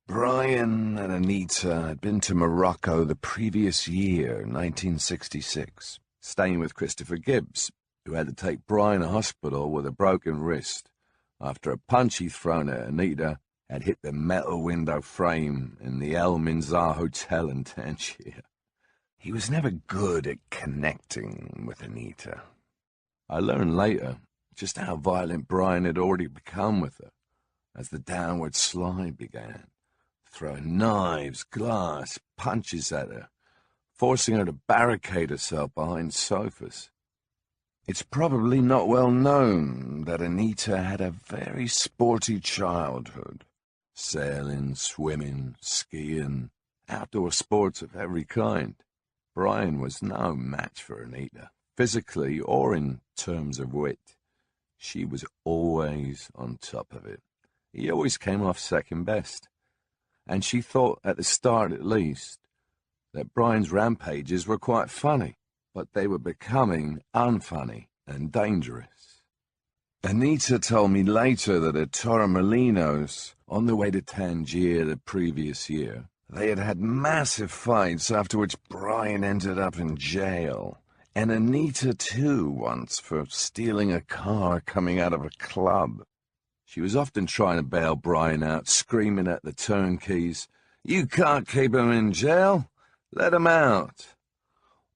Brian and Anita had been to Morocco the previous year, 1966, staying with Christopher Gibbs, who had to take Brian to hospital with a broken wrist after a punch he'd thrown at Anita had hit the metal window frame in the El Minzar Hotel in Tangier. He was never good at connecting with Anita. I learned later just how violent Brian had already become with her as the downward slide began, throwing knives, glass, punches at her, forcing her to barricade herself behind sofas. It's probably not well known that Anita had a very sporty childhood. Sailing, swimming, skiing, outdoor sports of every kind. Brian was no match for Anita, physically or in terms of wit. She was always on top of it. He always came off second best. And she thought, at the start at least, that Brian's rampages were quite funny, but they were becoming unfunny and dangerous. Anita told me later that at Torremolinos, on the way to Tangier the previous year, they had had massive fights after which Brian ended up in jail, and Anita too once for stealing a car coming out of a club. She was often trying to bail Brian out, screaming at the turnkeys, "You can't keep him in jail! Let him out!"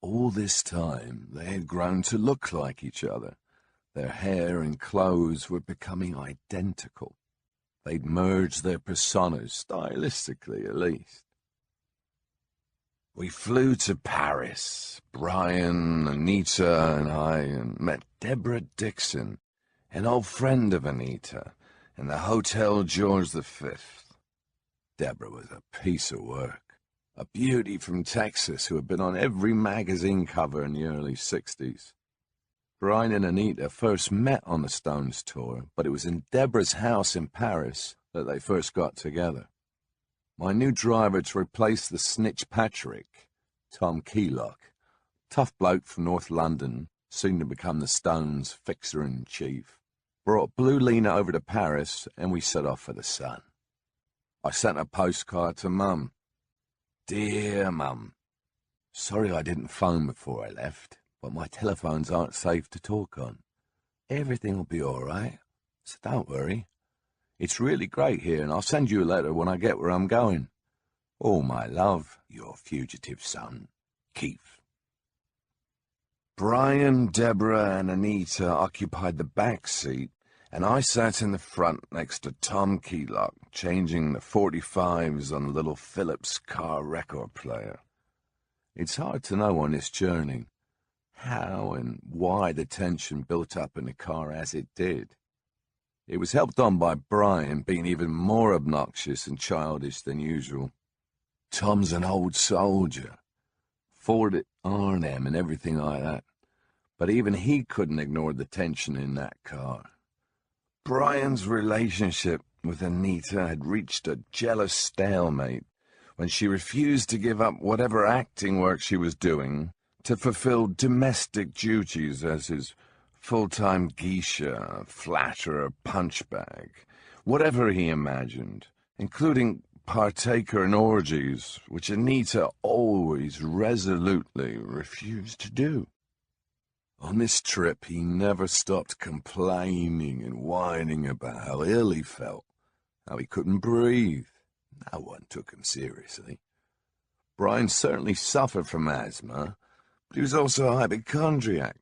All this time, they had grown to look like each other. Their hair and clothes were becoming identical. They'd merged their personas, stylistically at least. We flew to Paris, Brian, Anita, and I, and met Deborah Dixon, an old friend of Anita, in the Hotel George V. Deborah was a piece of work, a beauty from Texas who had been on every magazine cover in the early 60s. Brian and Anita first met on the Stones tour, but it was in Deborah's house in Paris that they first got together. My new driver to replace the snitch Patrick, Tom Keylock, tough bloke from North London, soon to become the Stones' fixer-in-chief, brought Blue Lena over to Paris, and we set off for the sun. I sent a postcard to Mum. Dear Mum, sorry I didn't phone before I left, but my telephones aren't safe to talk on. Everything will be all right, so don't worry. It's really great here, and I'll send you a letter when I get where I'm going. All my love, your fugitive son, Keith. Brian, Deborah, and Anita occupied the back seat, and I sat in the front next to Tom Keylock, changing the 45s on a little Philips car record player. It's hard to know on this journey how and why the tension built up in the car as it did. It was helped on by Brian being even more obnoxious and childish than usual. Tom's an old soldier, fought at Arnhem and everything like that, but even he couldn't ignore the tension in that car. Brian's relationship with Anita had reached a jealous stalemate when she refused to give up whatever acting work she was doing to fulfill domestic duties as his full-time geisha, flatterer, punchbag, whatever he imagined, including partaker in orgies, which Anita always resolutely refused to do. On this trip, he never stopped complaining and whining about how ill he felt, how he couldn't breathe. No one took him seriously. Brian certainly suffered from asthma, but he was also a hypochondriac.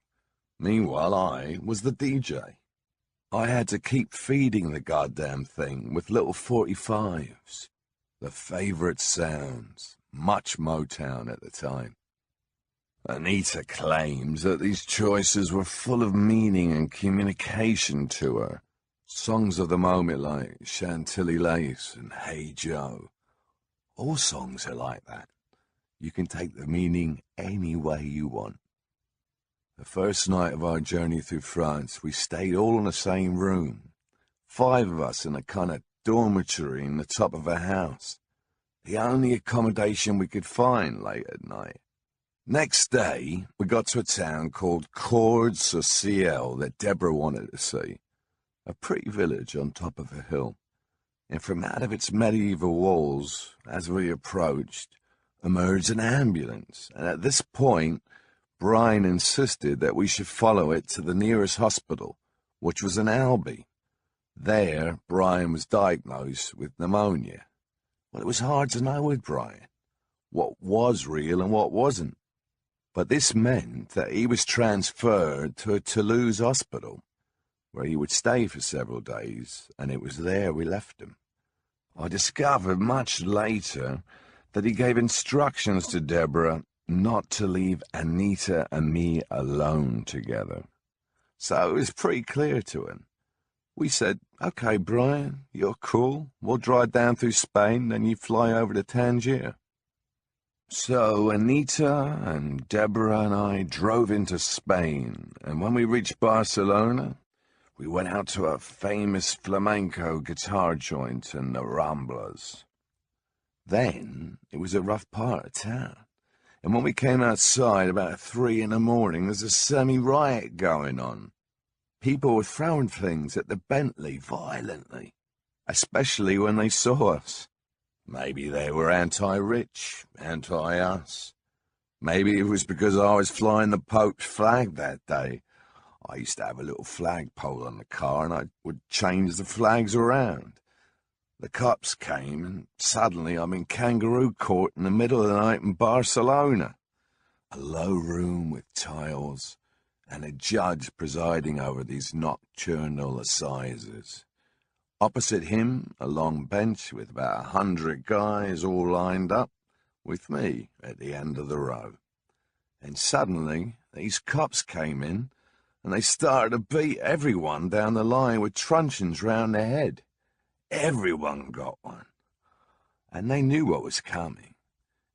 Meanwhile, I was the DJ. I had to keep feeding the goddamn thing with little 45s, the favorite sounds, much Motown at the time. Anita claims that these choices were full of meaning and communication to her. Songs of the moment like Chantilly Lace and Hey Joe. All songs are like that. You can take the meaning any way you want. The first night of our journey through France, we stayed all in the same room. 5 of us in a kind of dormitory in the top of a house. The only accommodation we could find late at night. Next day, we got to a town called Cordes-sur-Ciel that Deborah wanted to see. A pretty village on top of a hill. And from out of its medieval walls, as we approached, emerged an ambulance. And at this point, Brian insisted that we should follow it to the nearest hospital, which was in Albi. There, Brian was diagnosed with pneumonia. Well, it was hard to know with Brian what was real and what wasn't. But this meant that he was transferred to a Toulouse hospital, where he would stay for several days, and it was there we left him. I discovered much later that he gave instructions to Deborah not to leave Anita and me alone together. So it was pretty clear to him. We said, "Okay, Brian, you're cool. We'll drive down through Spain, then you fly over to Tangier." So Anita and Deborah and I drove into Spain, and when we reached Barcelona, we went out to a famous flamenco guitar joint in the Ramblas. Then it was a rough part of town. And when we came outside about 3 in the morning, there's a semi-riot going on. People were throwing things at the Bentley violently, especially when they saw us. Maybe they were anti-rich, anti-us. Maybe it was because I was flying the Pope's flag that day. I used to have a little flagpole on the car, and I would change the flags around. The cops came, and suddenly I'm in kangaroo court in the middle of the night in Barcelona. A low room with tiles, and a judge presiding over these nocturnal assizes. Opposite him, a long bench with about 100 guys all lined up, with me at the end of the row. And suddenly, these cops came in, and they started to beat everyone down the line with truncheons round their head. Everyone got one. And they knew what was coming.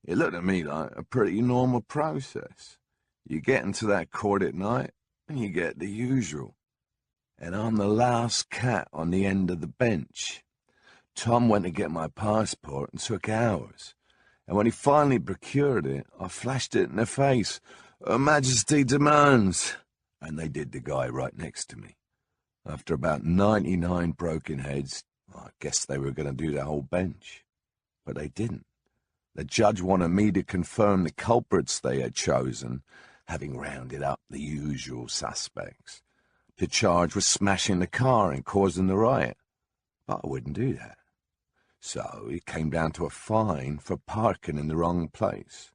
It looked to me like a pretty normal process. You get into that court at night, and you get the usual. And I'm the last cat on the end of the bench. Tom went to get my passport and took hours. And when he finally procured it, I flashed it in the face. Her Majesty demands. And they did the guy right next to me. After about 99 broken heads, I guess they were going to do the whole bench. But they didn't. The judge wanted me to confirm the culprits they had chosen, having rounded up the usual suspects. The charge was smashing the car and causing the riot. But I wouldn't do that. So it came down to a fine for parking in the wrong place.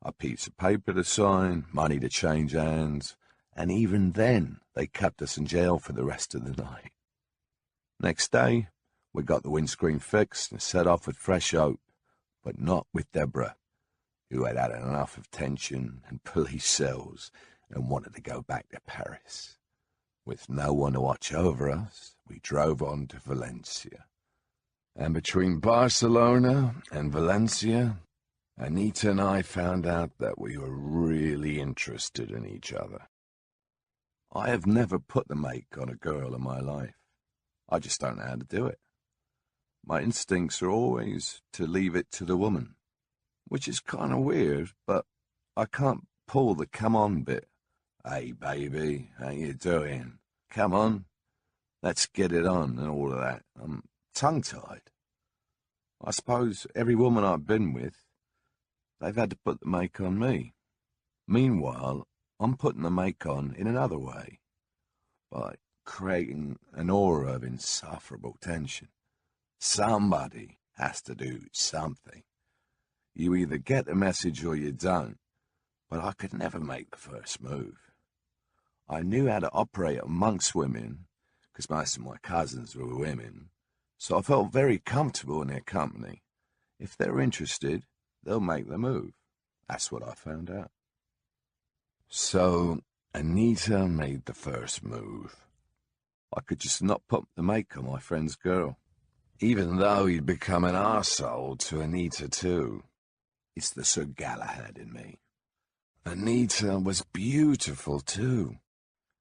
A piece of paper to sign, money to change hands, and even then they kept us in jail for the rest of the night. Next day, we got the windscreen fixed and set off with fresh hope, but not with Deborah, who had had enough of tension and police cells and wanted to go back to Paris. With no one to watch over us, we drove on to Valencia. And between Barcelona and Valencia, Anita and I found out that we were really interested in each other. I have never put the make on a girl in my life. I just don't know how to do it. My instincts are always to leave it to the woman, which is kind of weird, but I can't pull the come on bit. Hey, baby, how you doing? Come on, let's get it on and all of that. I'm tongue-tied. I suppose every woman I've been with, they've had to put the make on me. Meanwhile, I'm putting the make on in another way, by creating an aura of insufferable tension. Somebody has to do something. You either get the message or you don't, but I could never make the first move. I knew how to operate amongst women, because most of my cousins were women, so I felt very comfortable in their company. If they're interested, they'll make the move. That's what I found out. So Anita made the first move. I could just not put the make on my friend's girl, even though he'd become an arsehole to Anita too. It's the Sir Galahad in me. Anita was beautiful too,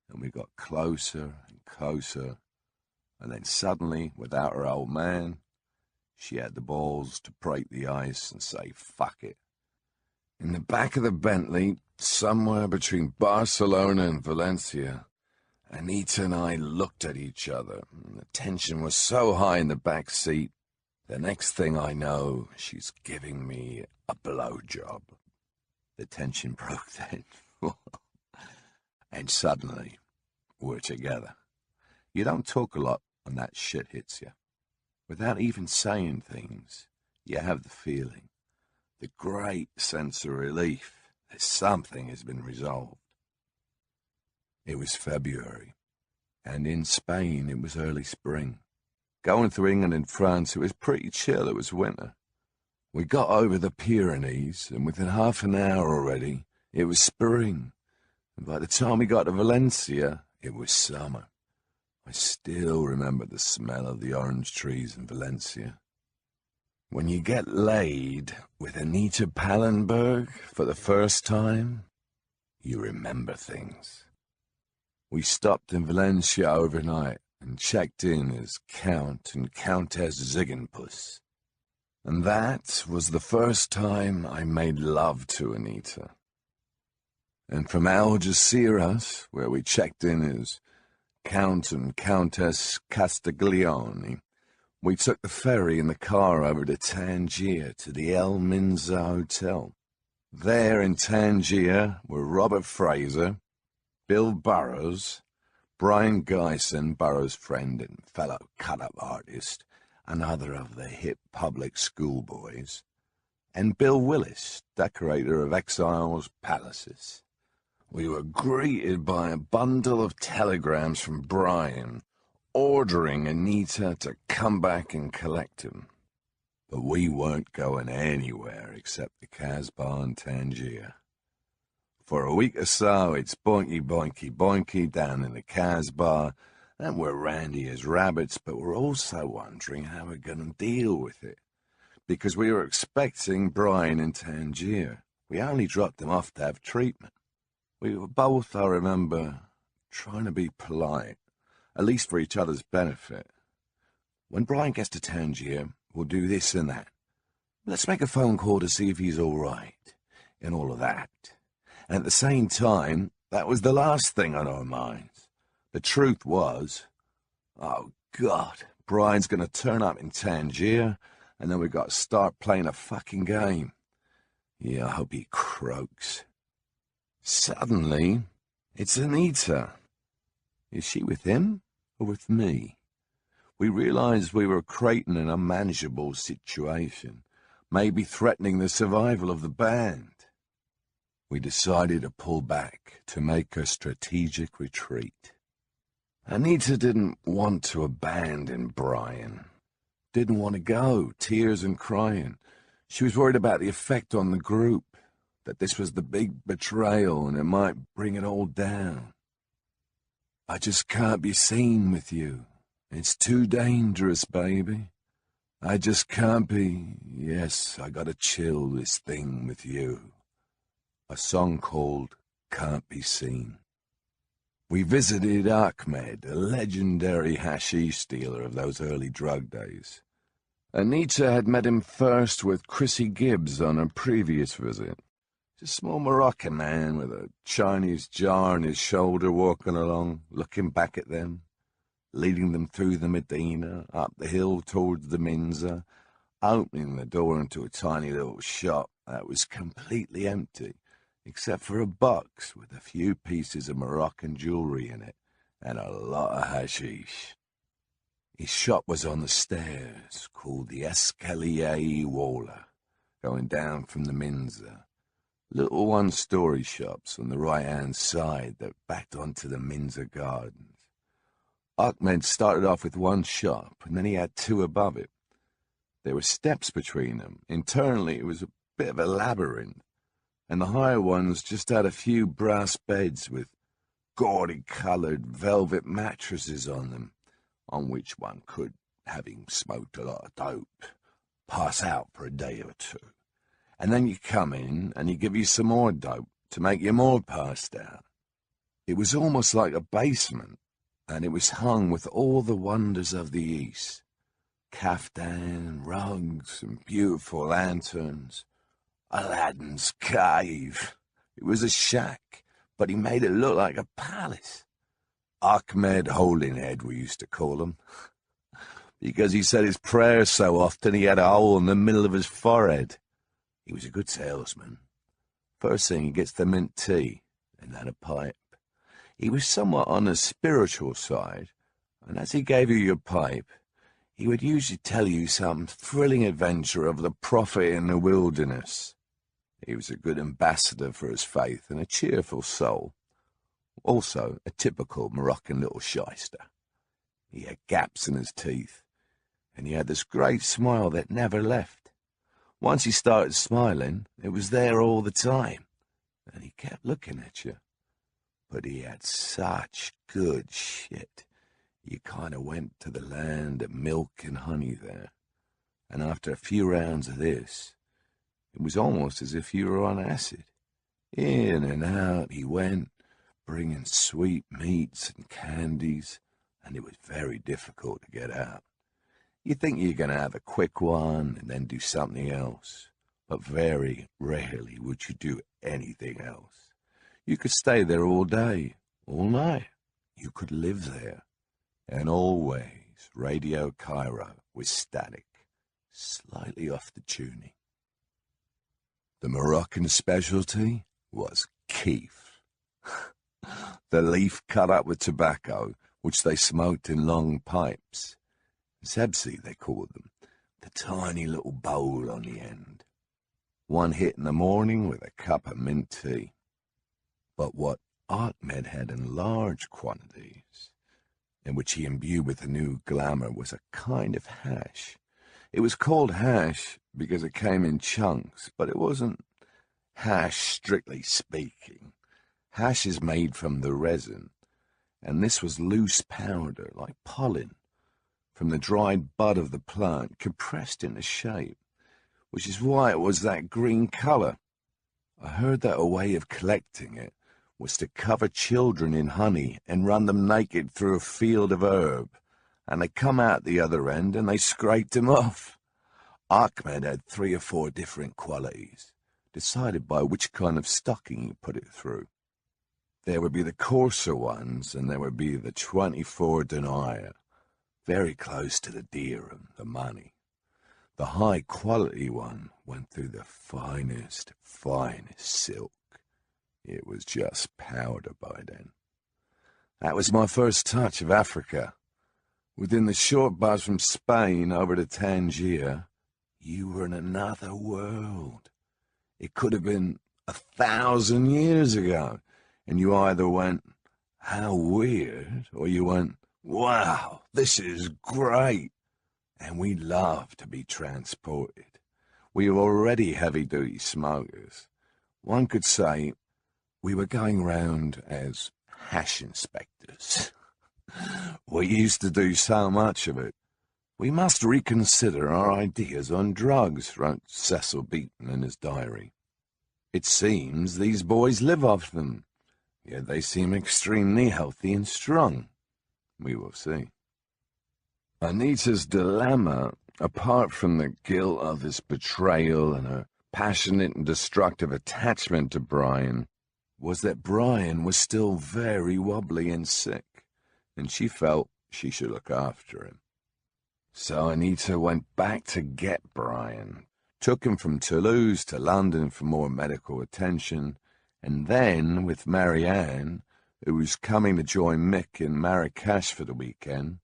and we got closer and closer, and then suddenly, without her old man, she had the balls to break the ice and say, fuck it. In the back of the Bentley, somewhere between Barcelona and Valencia, Anita and I looked at each other, and the tension was so high in the back seat. The next thing I know, she's giving me a blowjob. The tension broke then. And suddenly, we're together. You don't talk a lot when that shit hits you. Without even saying things, you have the feeling, the great sense of relief that something has been resolved. It was February, and in Spain it was early spring. Going through England and France, it was pretty chill. It was winter. We got over the Pyrenees, and within half an hour already, it was spring. And by the time we got to Valencia, it was summer. I still remember the smell of the orange trees in Valencia. When you get laid with Anita Pallenberg for the first time, you remember things. We stopped in Valencia overnight and checked in as Count and Countess Ziegenpuss. And that was the first time I made love to Anita. And from Algeciras, where we checked in as Count and Countess Castiglione, we took the ferry in the car over to Tangier to the El Minza Hotel. There in Tangier were Robert Fraser, Bill Burroughs, Brian Geisen, Burroughs' friend and fellow cut-up artist, another of the hip public school boys, and Bill Willis, decorator of Exiles Palaces. We were greeted by a bundle of telegrams from Brian, ordering Anita to come back and collect him. But we weren't going anywhere except the Casbah in Tangier. For a week or so, it's boinky, boinky, boinky down in the Casbah, and we're randy as rabbits, but we're also wondering how we're going to deal with it. Because we were expecting Brian in Tangier. We only dropped him off to have treatment. We were both, I remember, trying to be polite, at least for each other's benefit. When Brian gets to Tangier, we'll do this and that. Let's make a phone call to see if he's all right, and all of that. And at the same time, that was the last thing on our minds. The truth was, oh God, Brian's going to turn up in Tangier, and then we've got to start playing a fucking game. Yeah, I hope he croaks. Suddenly, it's Anita. Is she with him or with me? We realized we were creating an unmanageable situation, maybe threatening the survival of the band. We decided to pull back, to make a strategic retreat. Anita didn't want to abandon Brian. Didn't want to go, tears and crying. She was worried about the effect on the group, that this was the big betrayal and it might bring it all down. I just can't be seen with you. It's too dangerous, baby. I just can't be. Yes, I gotta chill this thing with you. A song called Can't Be Seen. We visited Ahmed, a legendary hashish dealer of those early drug days. Anita had met him first with Chrissy Gibbs on a previous visit. A small Moroccan man with a Chinese jar on his shoulder walking along, looking back at them, leading them through the Medina, up the hill towards the Minza, opening the door into a tiny little shop that was completely empty, except for a box with a few pieces of Moroccan jewelry in it and a lot of hashish. His shop was on the stairs, called the Escalier Walla, going down from the Minza. Little one-story shops on the right-hand side that backed onto the Minza Gardens. Ahmed started off with one shop, and then he had two above it. There were steps between them. Internally, it was a bit of a labyrinth, and the higher ones just had a few brass beds with gaudy-coloured velvet mattresses on them, on which one could, having smoked a lot of dope, pass out for a day or two. And then you come in, and he give you some more dope to make you more passed out. It was almost like a basement, and it was hung with all the wonders of the East. Kaftan, rugs, and beautiful lanterns. Aladdin's cave. It was a shack, but he made it look like a palace. Ahmed Holding Head, we used to call him, because he said his prayers so often he had a hole in the middle of his forehead. He was a good salesman. First thing, he gets the mint tea, and then a pipe. He was somewhat on the spiritual side, and as he gave you your pipe, he would usually tell you some thrilling adventure of the prophet in the wilderness. He was a good ambassador for his faith and a cheerful soul. Also, a typical Moroccan little shyster. He had gaps in his teeth, and he had this great smile that never left. Once he started smiling, it was there all the time, and he kept looking at you. But he had such good shit. You kind of went to the land of milk and honey there. And after a few rounds of this, it was almost as if you were on acid. In and out he went, bringing sweet meats and candies, and it was very difficult to get out. You think you're going to have a quick one and then do something else, but very rarely would you do anything else. You could stay there all day, all night. You could live there. And always Radio Cairo was static, slightly off the tuning. The Moroccan specialty was keef. The leaf cut up with tobacco, which they smoked in long pipes. Zebsi, they called them, the tiny little bowl on the end. One hit in the morning with a cup of mint tea. But what Ahmed had in large quantities, in which he imbued with a new glamour, was a kind of hash. It was called hash because it came in chunks, but it wasn't hash strictly speaking. Hash is made from the resin, and this was loose powder, like pollen, from the dried bud of the plant, compressed into shape, which is why it was that green colour. I heard that a way of collecting it was to cover children in honey and run them naked through a field of herb, and they come out the other end and they scraped them off. Ahmed had 3 or 4 different qualities, decided by which kind of stocking you put it through. There would be the coarser ones, and there would be the 24 denier, very close to the dirham, the money. The high-quality one went through the finest silk. It was just powder by then. That was my first touch of Africa. Within the short bus from Spain over to Tangier, you were in another world. It could have been 1,000 years ago, and you either went, how weird, or you went, wow, this is great. And we love to be transported. We were already heavy-duty smokers. One could say we were going round as hash inspectors. We used to do so much of it. We must reconsider our ideas on drugs, wrote Cecil Beaton in his diary. It seems these boys live off them, yet they seem extremely healthy and strong. We will see. Anita's dilemma, apart from the guilt of this betrayal and her passionate and destructive attachment to Brian, was that Brian was still very wobbly and sick, and she felt she should look after him. So Anita went back to get Brian, took him from Toulouse to London for more medical attention, and then, with Marianne, who was coming to join Mick in Marrakesh for the weekend,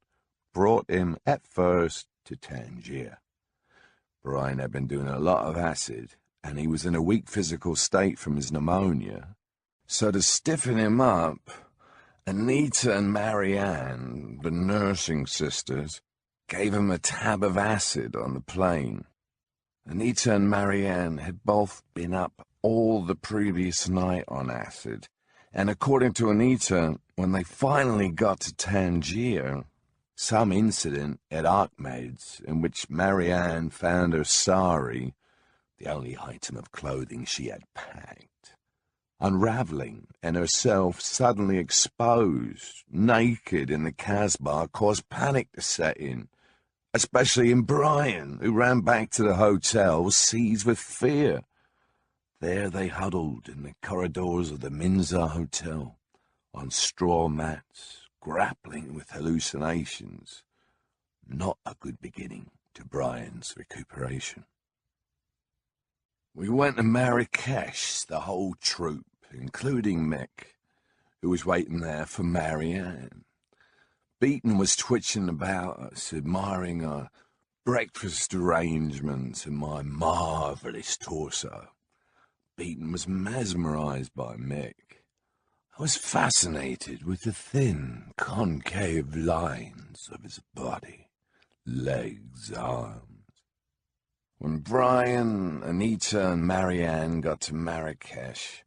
brought him at first to Tangier. Brian had been doing a lot of acid, and he was in a weak physical state from his pneumonia. So to stiffen him up, Anita and Marianne, the nursing sisters, gave him a tab of acid on the plane. Anita and Marianne had both been up all the previous night on acid, and according to Anita, when they finally got to Tangier, some incident at Ahmed's in which Marianne found her sari, the only item of clothing she had packed, unraveling and herself suddenly exposed, naked in the Casbah, caused panic to set in, especially in Brian, who ran back to the hotel seized with fear. There they huddled in the corridors of the Minza Hotel, on straw mats, grappling with hallucinations. Not a good beginning to Brian's recuperation. We went to Marrakesh, the whole troop, including Mick, who was waiting there for Marianne. Beaton was twitching about us, admiring our breakfast arrangements and my marvellous torso. Beaton was mesmerized by Mick. I was fascinated with the thin, concave lines of his body, legs, arms. When Brian, Anita, and Marianne got to Marrakesh,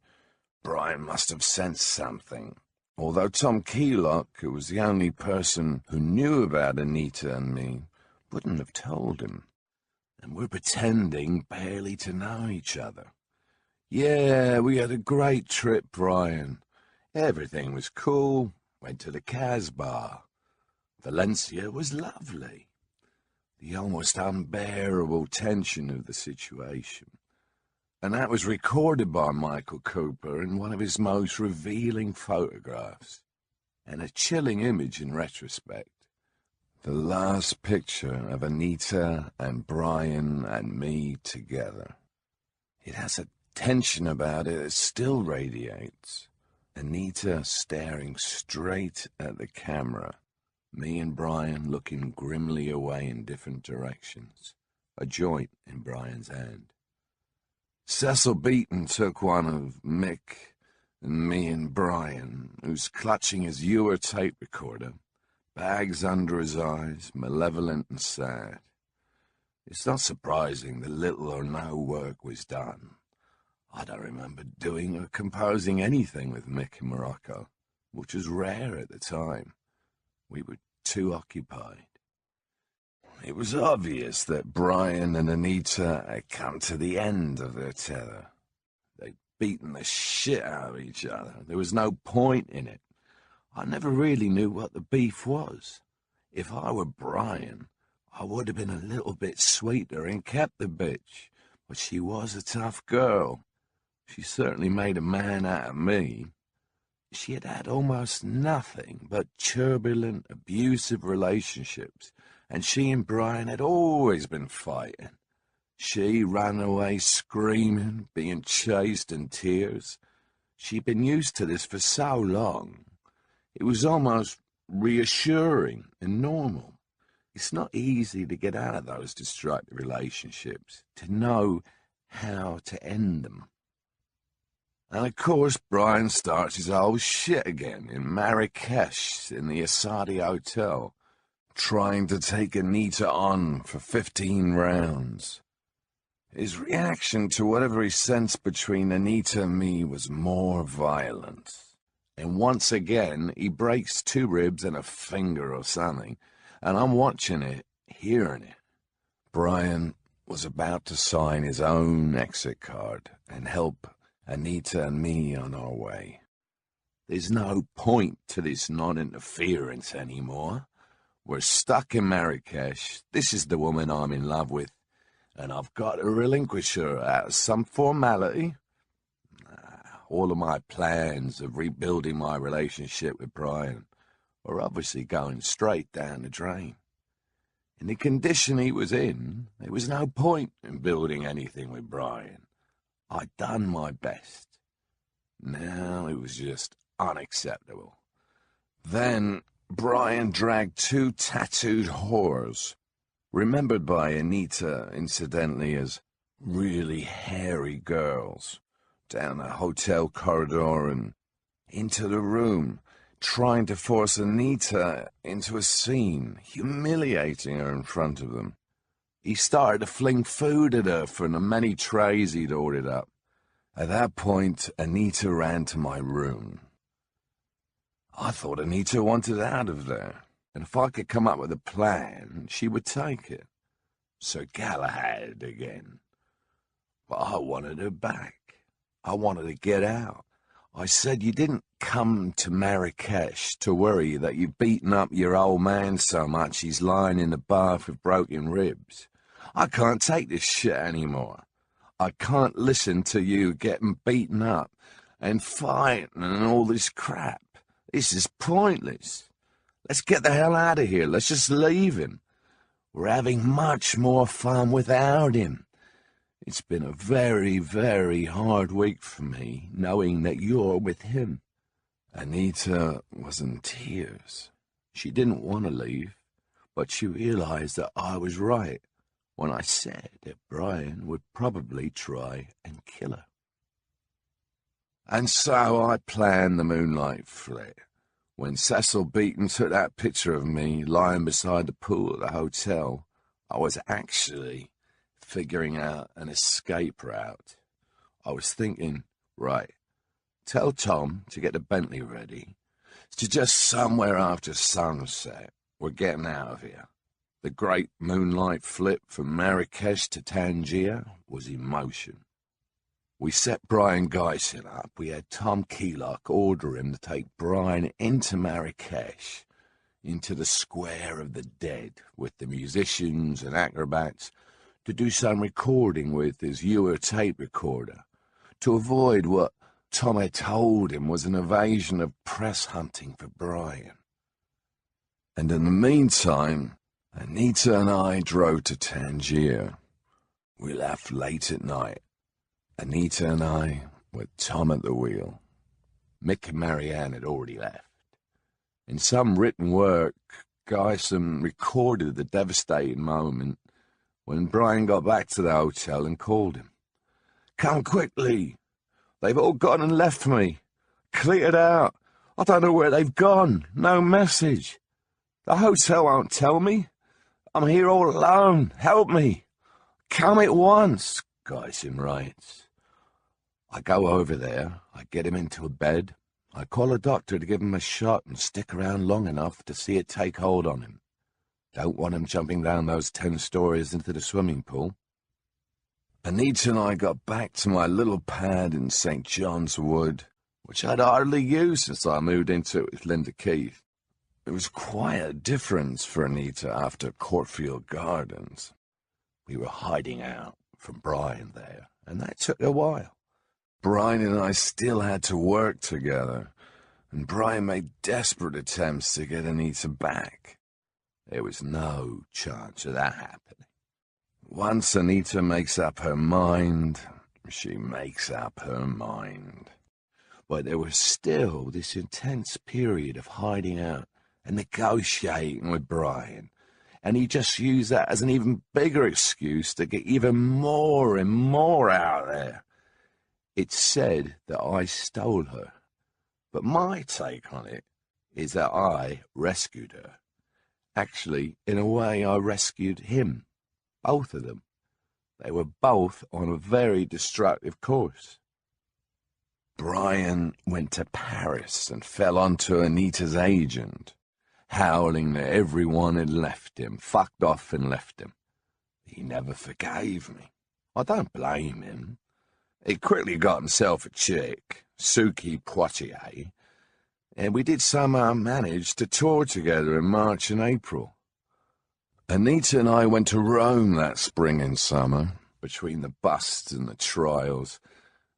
Brian must have sensed something, although Tom Keylock, who was the only person who knew about Anita and me, wouldn't have told him. And we're pretending barely to know each other. Yeah, we had a great trip, Brian. Everything was cool. Went to the Casbah. Valencia was lovely. The almost unbearable tension of the situation. And that was recorded by Michael Cooper in one of his most revealing photographs, and a chilling image in retrospect. The last picture of Anita and Brian and me together. It has a tension about it that still radiates. Anita staring straight at the camera, me and Brian looking grimly away in different directions, a joint in Brian's hand. Cecil Beaton took one of Mick and me and Brian, who's clutching his Ewer tape recorder, bags under his eyes, malevolent and sad. It's not surprising that little or no work was done. I don't remember doing or composing anything with Mick in Morocco, which was rare at the time. We were too occupied. It was obvious that Brian and Anita had come to the end of their tether. They'd beaten the shit out of each other. There was no point in it. I never really knew what the beef was. If I were Brian, I would have been a little bit sweeter and kept the bitch, but she was a tough girl. She certainly made a man out of me. She had had almost nothing but turbulent, abusive relationships, and she and Brian had always been fighting. She ran away screaming, being chased in tears. She'd been used to this for so long. It was almost reassuring and normal. It's not easy to get out of those destructive relationships, to know how to end them. And of course, Brian starts his old shit again in Marrakesh in the Asadi Hotel, trying to take Anita on for 15 rounds. His reaction to whatever he sensed between Anita and me was more violent. And once again, he breaks 2 ribs and a finger or something, and I'm watching it, hearing it. Brian was about to sign his own exit card and help Anita and me on our way. There's no point to this non-interference anymore. We're stuck in Marrakesh. This is the woman I'm in love with, and I've got to relinquish her out of some formality. All of my plans of rebuilding my relationship with Brian are obviously going straight down the drain. In the condition he was in, there was no point in building anything with Brian. I'd done my best. Now it was just unacceptable. Then Brian dragged 2 tattooed whores, remembered by Anita, incidentally, as really hairy girls, down the hotel corridor and into the room, trying to force Anita into a scene, humiliating her in front of them. He started to fling food at her from the many trays he'd ordered up. At that point, Anita ran to my room. I thought Anita wanted out of there, and if I could come up with a plan, she would take it. Sir Galahad again. But I wanted her back. I wanted to get out. I said, you didn't come to Marrakesh to worry that you've beaten up your old man so much he's lying in the bath with broken ribs. I can't take this shit anymore. I can't listen to you getting beaten up and fighting and all this crap. This is pointless. Let's get the hell out of here. Let's just leave him. We're having much more fun without him. It's been a very, very hard week for me, knowing that you're with him. Anita was in tears. She didn't want to leave, but she realized that I was right when I said that Brian would probably try and kill her. And so I planned the moonlight flit. When Cecil Beaton took that picture of me lying beside the pool at the hotel, I was actually figuring out an escape route. I was thinking, right, tell Tom to get the Bentley ready. To just somewhere after sunset, we're getting out of here. The great moonlight flip from Marrakesh to Tangier was in motion. We set Brian Geisen up. We had Tom Keelock order him to take Brian into Marrakesh, into the Square of the Dead, with the musicians and acrobats, to do some recording with his Ewer tape recorder, to avoid what Tom had told him was an invasion of press hunting for Brian. And in the meantime, Anita and I drove to Tangier. We left late at night. Anita and I, with Tom at the wheel. Mick and Marianne had already left. In some written work, Geisen recorded the devastating moment when Brian got back to the hotel and called him. "Come quickly. They've all gone and left me. Cleared out. I don't know where they've gone. No message. The hotel won't tell me. I'm here all alone. Help me. "Come at once," Guyson writes. I go over there, I get him into a bed, I call a doctor to give him a shot and stick around long enough to see it take hold on him. Don't want him jumping down those 10 stories into the swimming pool. Anita and I got back to my little pad in St. John's Wood, which I'd hardly used since I moved into it with Linda Keith. It was quite a difference for Anita after Courtfield Gardens. We were hiding out from Brian there, and that took a while. Brian and I still had to work together, and Brian made desperate attempts to get Anita back. There was no chance of that happening. Once Anita makes up her mind, she makes up her mind. But there was still this intense period of hiding out and negotiating with Brian, and he just used that as an even bigger excuse to get even more and more out there. It's said that I stole her, but my take on it is that I rescued her. Actually, in a way, I rescued him, both of them. They were both on a very destructive course. Brian went to Paris and fell onto Anita's agent, howling that everyone had left him, fucked off and left him. He never forgave me. I don't blame him. He quickly got himself a chick, Suki Poitier, and we did somehow manage to tour together in March and April. Anita and I went to Rome that spring and summer, between the busts and the trials,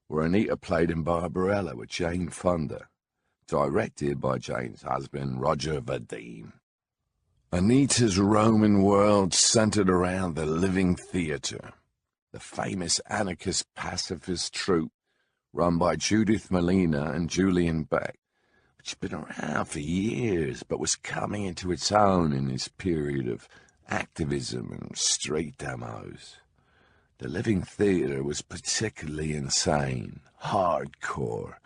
where Anita played in Barbarella with Jane Fonda, directed by Jane's husband, Roger Vadim. Anita's Roman world centered around the Living Theatre, the famous anarchist pacifist troupe run by Judith Malina and Julian Beck, which had been around for years but was coming into its own in this period of activism and street demos. The Living Theatre was particularly insane, hardcore,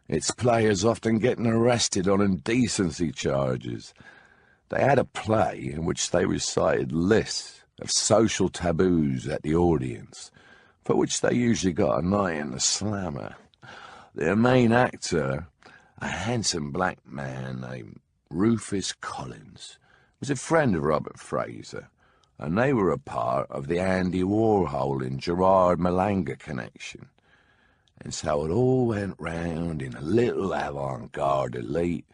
its players often getting arrested on indecency charges. They had a play in which they recited lists of social taboos at the audience, for which they usually got a night in the slammer. Their main actor, a handsome black man named Rufus Collins, was a friend of Robert Fraser, and they were a part of the Andy Warhol and Gerard Malanga connection. And so it all went round in a little avant-garde elite,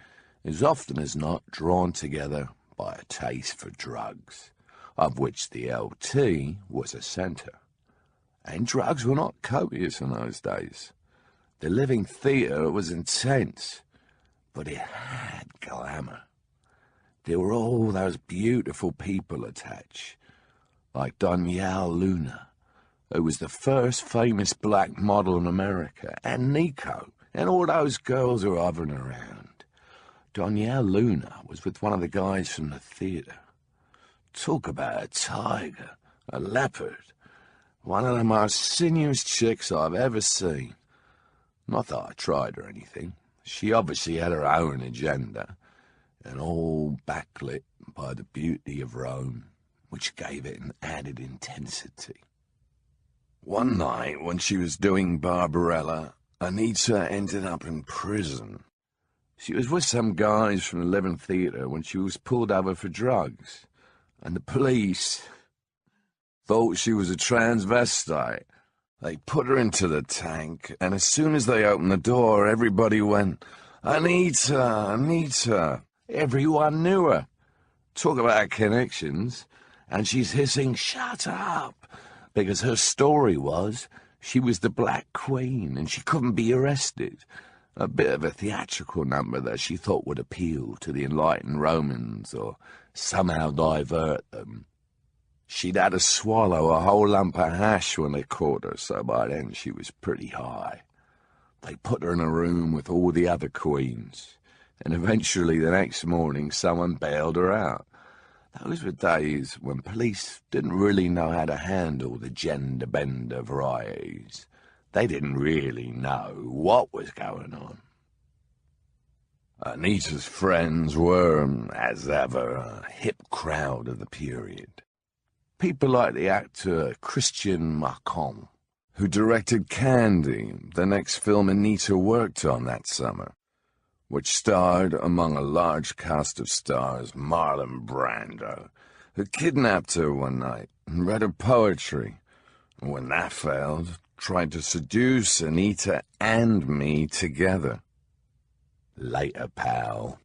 as often as not drawn together by a taste for drugs, of which the LT was a centre. And drugs were not copious in those days. The Living Theatre was intense, but it had glamour. There were all those beautiful people attached, like Danielle Luna, who was the first famous black model in America, and Nico, and all those girls who were hovering around. Danielle Luna was with one of the guys from the theatre. Talk about a tiger, a leopard, one of the most sinuous chicks I've ever seen. Not that I tried or anything. She obviously had her own agenda, and all backlit by the beauty of Rome, which gave it an added intensity. One night, when she was doing Barbarella, Anita ended up in prison. She was with some guys from the Living Theatre when she was pulled over for drugs, and the police thought she was a transvestite. They put her into the tank, and as soon as they opened the door, everybody went, "Anita, Anita." Everyone knew her. Talk about connections. And she's hissing, "Shut up," because her story was she was the Black Queen and she couldn't be arrested. A bit of a theatrical number that she thought would appeal to the enlightened Romans or somehow divert them. She'd had to swallow a whole lump of hash when they caught her, so by then she was pretty high. They put her in a room with all the other queens, and eventually the next morning someone bailed her out. Those were days when police didn't really know how to handle the gender-bender varieties. They didn't really know what was going on. Anita's friends were, as ever, a hip crowd of the period. People like the actor Christian Marcon, who directed Candy, the next film Anita worked on that summer, which starred, among a large cast of stars, Marlon Brando, who kidnapped her one night and read her poetry, and when that failed, tried to seduce Anita and me together. Later, pal.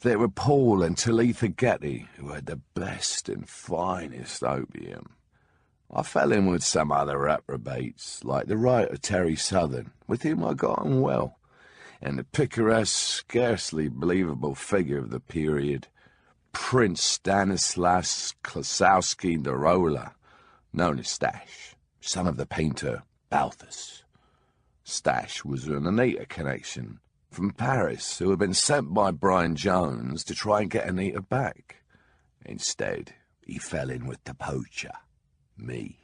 There were Paul and Talitha Getty, who had the best and finest opium. I fell in with some other reprobates, like the writer Terry Southern, with whom I got on well, and the picaresque, scarcely believable figure of the period, Prince Stanislas Klasowski Darola, known as Stash, son of the painter Balthus. Stash was an Anita connection from Paris, who had been sent by Brian Jones to try and get Anita back. Instead, he fell in with the poacher, me.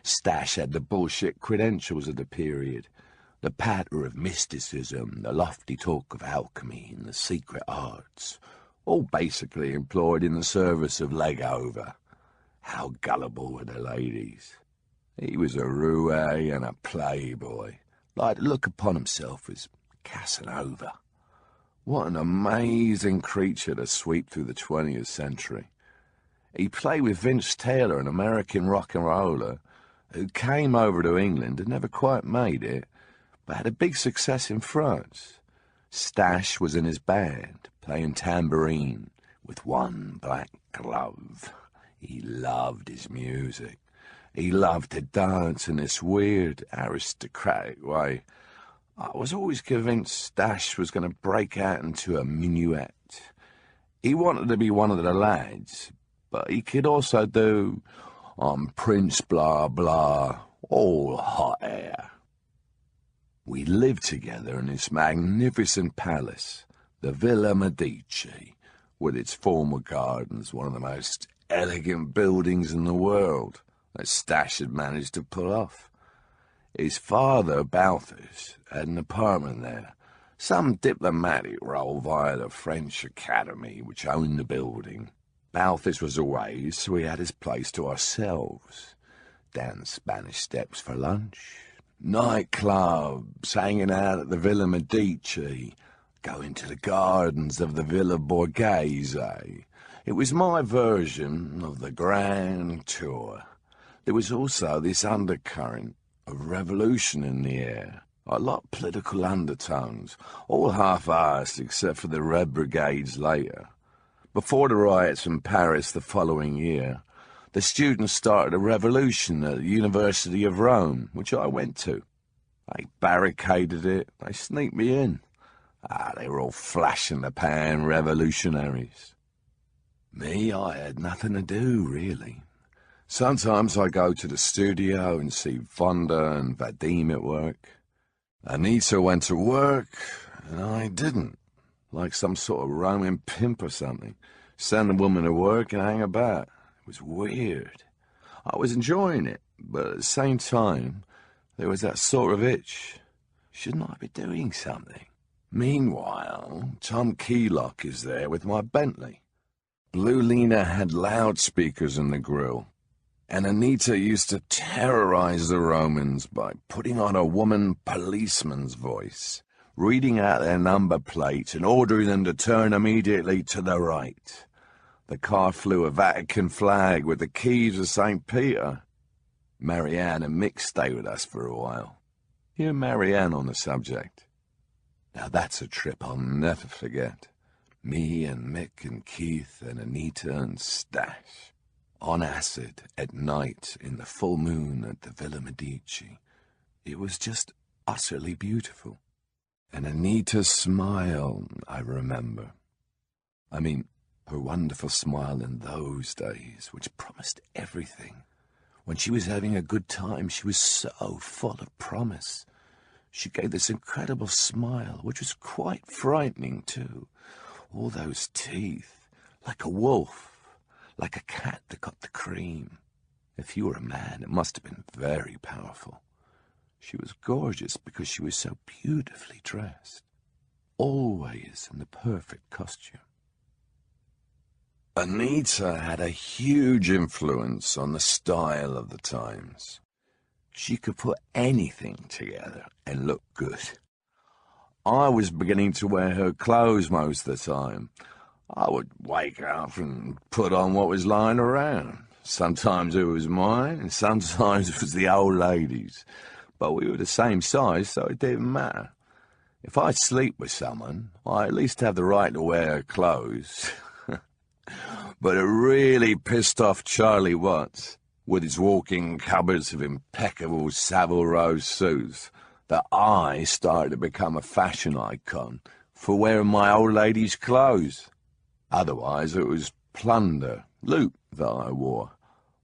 Stash had the bullshit credentials of the period, the patter of mysticism, the lofty talk of alchemy and the secret arts, all basically employed in the service of leg over. How gullible were the ladies. He was a roue and a playboy, liked to look upon himself as Casanova. What an amazing creature to sweep through the 20th century. He played with Vince Taylor, an American rock and roller, who came over to England and never quite made it, but had a big success in France. Stash was in his band, playing tambourine with one black glove. He loved his music. He loved to dance in this weird, aristocratic way. I was always convinced Stash was going to break out into a minuet. He wanted to be one of the lads, but he could also do, I'm Prince blah blah, all hot air. We lived together in this magnificent palace, the Villa Medici, with its formal gardens, one of the most elegant buildings in the world that Stash had managed to pull off. His father, Balthus, had an apartment there, some diplomatic role via the French Academy, which owned the building. Balthus was away, so we had his place to ourselves. Down the Spanish Steps for lunch, nightclubs, hanging out at the Villa Medici, going to the gardens of the Villa Borghese. It was my version of the Grand Tour. There was also this undercurrent of revolution in the air, a lot of political undertones, all half-arsed except for the Red Brigades later. Before the riots in Paris the following year, the students started a revolution at the University of Rome, which I went to. They barricaded it, they sneaked me in. They were all flash-in-the-pan revolutionaries. Me, I had nothing to do, really. Sometimes I go to the studio and see Fonda and Vadim at work. Anita went to work, and I didn't, like some sort of Roman pimp or something. Send a woman to work and hang about. It was weird. I was enjoying it, but at the same time, there was that sort of itch. Shouldn't I be doing something? Meanwhile, Tom Keylock is there with my Bentley. Blue Lena had loudspeakers in the grill, and Anita used to terrorize the Romans by putting on a woman policeman's voice, reading out their number plate and ordering them to turn immediately to the right. The car flew a Vatican flag with the keys of St. Peter. Marianne and Mick stayed with us for a while. Hear Marianne on the subject. Now that's a trip I'll never forget. Me and Mick and Keith and Anita and Stash. On acid, at night, in the full moon at the Villa Medici. It was just utterly beautiful. And Anita's smile, I remember. I mean, her wonderful smile in those days, which promised everything. When she was having a good time, she was so full of promise. She gave this incredible smile, which was quite frightening, too. All those teeth, like a wolf. Like a cat that got the cream. If you were a man, it must have been very powerful. She was gorgeous because she was so beautifully dressed. Always in the perfect costume. Anita had a huge influence on the style of the times. She could put anything together and look good. I was beginning to wear her clothes most of the time. I would wake up and put on what was lying around. Sometimes it was mine, and sometimes it was the old lady's. But we were the same size, so it didn't matter. If I sleep with someone, I at least have the right to wear her clothes. But it really pissed off Charlie Watts, with his walking cupboards of impeccable Savile Row suits, that I started to become a fashion icon for wearing my old lady's clothes. Otherwise, it was plunder, loot that I wore.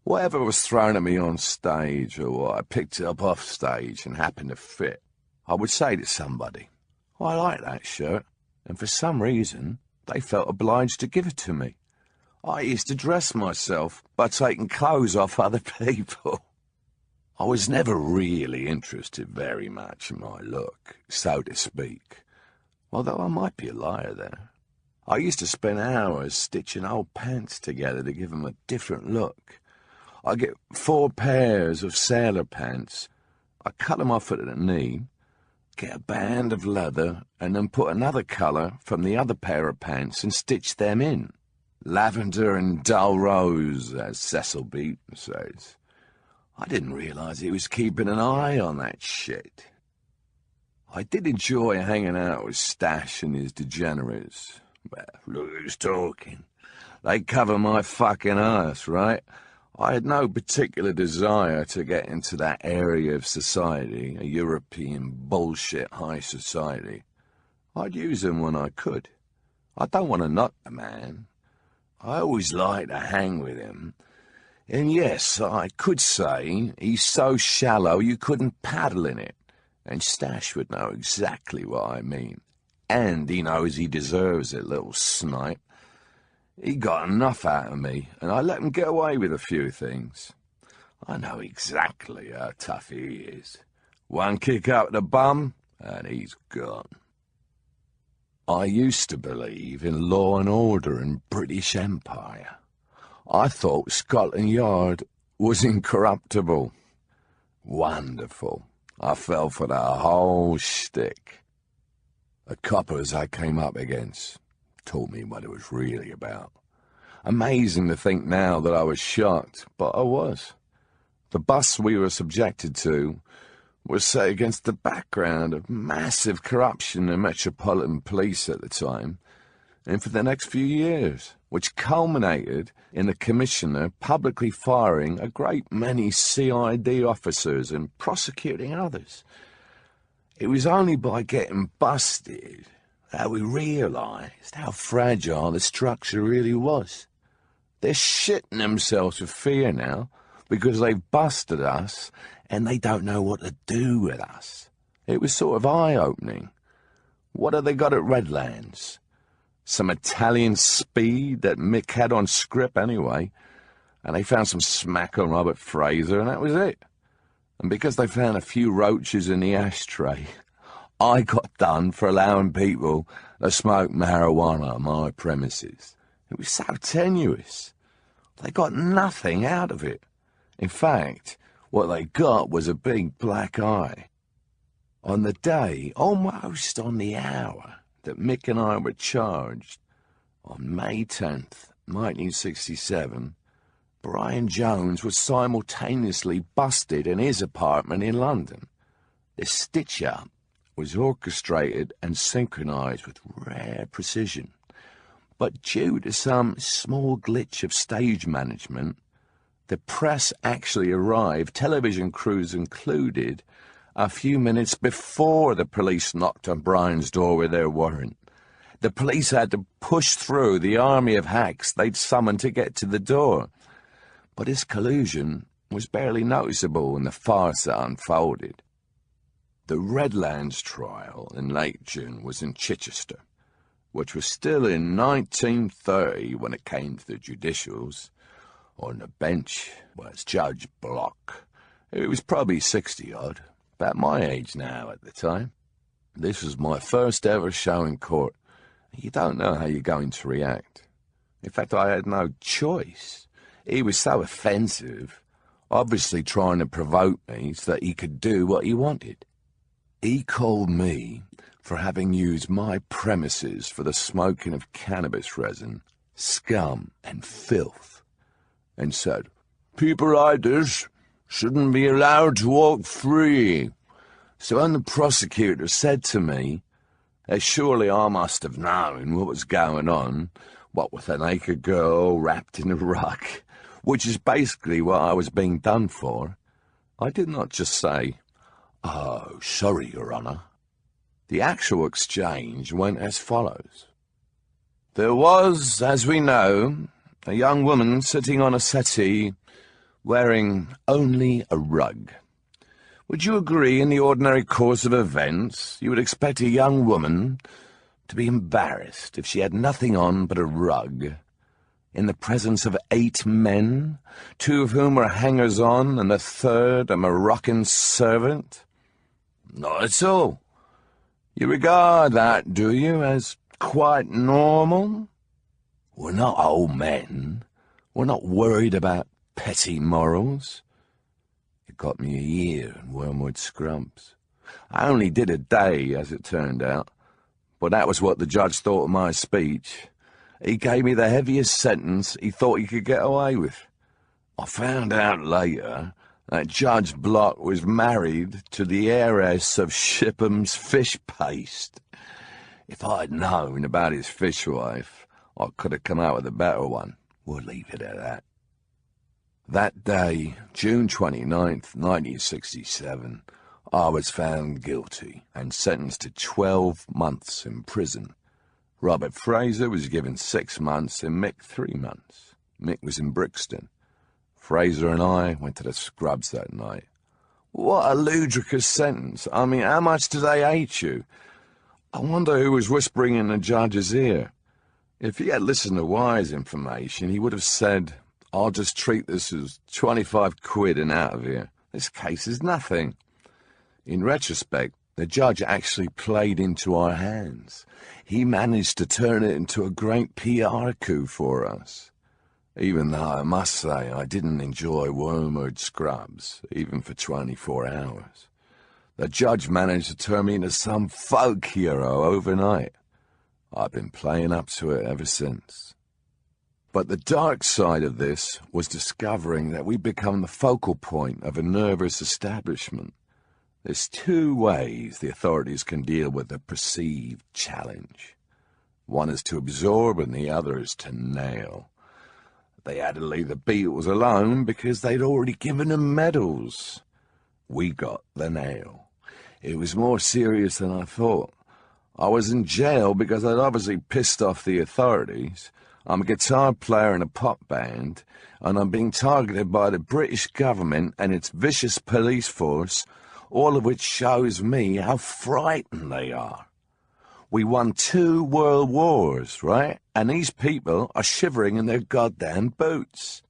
Whatever was thrown at me on stage, or what I picked up off stage and happened to fit, I would say to somebody, "I like that shirt," and for some reason, they felt obliged to give it to me. I used to dress myself by taking clothes off other people. I was never really interested very much in my look, so to speak, although I might be a liar there. I used to spend hours stitching old pants together to give them a different look. I'd get 4 pairs of sailor pants. I'd cut them off at the knee, get a band of leather, and then put another colour from the other pair of pants and stitch them in. Lavender and dull rose, as Cecil Beaton says. I didn't realise he was keeping an eye on that shit. I did enjoy hanging out with Stash and his degenerates. Well, look who's talking. They cover my fucking ass, right? I had no particular desire to get into that area of society, a European bullshit high society. I'd use them when I could. I don't want to knock the man. I always liked to hang with him. And yes, I could say he's so shallow you couldn't paddle in it. And Stash would know exactly what I mean. And he knows he deserves it, little snipe. He got enough out of me, and I let him get away with a few things. I know exactly how tough he is. One kick up the bum, and he's gone. I used to believe in law and order and British Empire. I thought Scotland Yard was incorruptible. Wonderful. I fell for the whole shtick. The coppers I came up against taught me what it was really about. Amazing to think now that I was shocked, but I was. The bust we were subjected to was set against the background of massive corruption in Metropolitan Police at the time, and for the next few years, which culminated in the Commissioner publicly firing a great many CID officers and prosecuting others. It was only by getting busted that we realised how fragile the structure really was. They're shitting themselves with fear now because they've busted us and they don't know what to do with us. It was sort of eye-opening. What have they got at Redlands? Some Italian speed that Mick had on script anyway, and they found some smack on Robert Fraser, and that was it. And because they found a few roaches in the ashtray, I got done for allowing people to smoke marijuana on my premises. It was so tenuous. They got nothing out of it. In fact, what they got was a big black eye. On the day, almost on the hour, that Mick and I were charged, on May 10th, 1967, Brian Jones was simultaneously busted in his apartment in London. The stitch-up was orchestrated and synchronized with rare precision. But due to some small glitch of stage management, the press actually arrived, television crews included, a few minutes before the police knocked on Brian's door with their warrant. The police had to push through the army of hacks they'd summoned to get to the door. But this collusion was barely noticeable in the farce that unfolded. The Redlands trial in late June was in Chichester, which was still in 1930 when it came to the judicials. On the bench was Judge Block. It was probably 60-odd, about my age now at the time. This was my first ever show in court. You don't know how you're going to react. In fact, I had no choice. He was so offensive, obviously trying to provoke me so that he could do what he wanted. He called me for having used my premises for the smoking of cannabis resin, scum and filth, and said, "People like this shouldn't be allowed to walk free." So when the prosecutor said to me that surely I must have known what was going on, what with a naked girl wrapped in a rug, which is basically what I was being done for, I did not just say, "Oh, sorry, Your Honour." The actual exchange went as follows. There was, as we know, a young woman sitting on a settee wearing only a rug. Would you agree in the ordinary course of events you would expect a young woman to be embarrassed if she had nothing on but a rug, in the presence of 8 men, 2 of whom were hangers-on and the third a Moroccan servant? Not at all. You regard that, do you, as quite normal? We're not old men. We're not worried about petty morals. It got me a year in Wormwood Scrubs. I only did a day, as it turned out, but that was what the judge thought of my speech. He gave me the heaviest sentence he thought he could get away with. I found out later that Judge Block was married to the heiress of Shipham's fish paste. If I'd known about his fishwife, I could have come out with a better one. We'll leave it at that. That day, June 29th, 1967, I was found guilty and sentenced to 12 months in prison. Robert Fraser was given 6 months and Mick 3 months. Mick was in Brixton. Fraser and I went to the Scrubs that night. What a ludicrous sentence. I mean, how much do they hate you? I wonder who was whispering in the judge's ear. If he had listened to Wise information, he would have said, "I'll just treat this as 25 quid and out of here. This case is nothing." In retrospect, the judge actually played into our hands. He managed to turn it into a great PR coup for us. Even though I must say I didn't enjoy Wormwood Scrubs, even for 24 hours. The judge managed to turn me into some folk hero overnight. I've been playing up to it ever since. But the dark side of this was discovering that we'd become the focal point of a nervous establishment. There's 2 ways the authorities can deal with a perceived challenge. One is to absorb and the other is to nail. They had to leave the Beatles alone because they'd already given them medals. We got the nail. It was more serious than I thought. I was in jail because I'd obviously pissed off the authorities. I'm a guitar player in a pop band, and I'm being targeted by the British government and its vicious police force, all of which shows me how frightened they are. We won 2 world wars, right? And these people are shivering in their goddamn boots.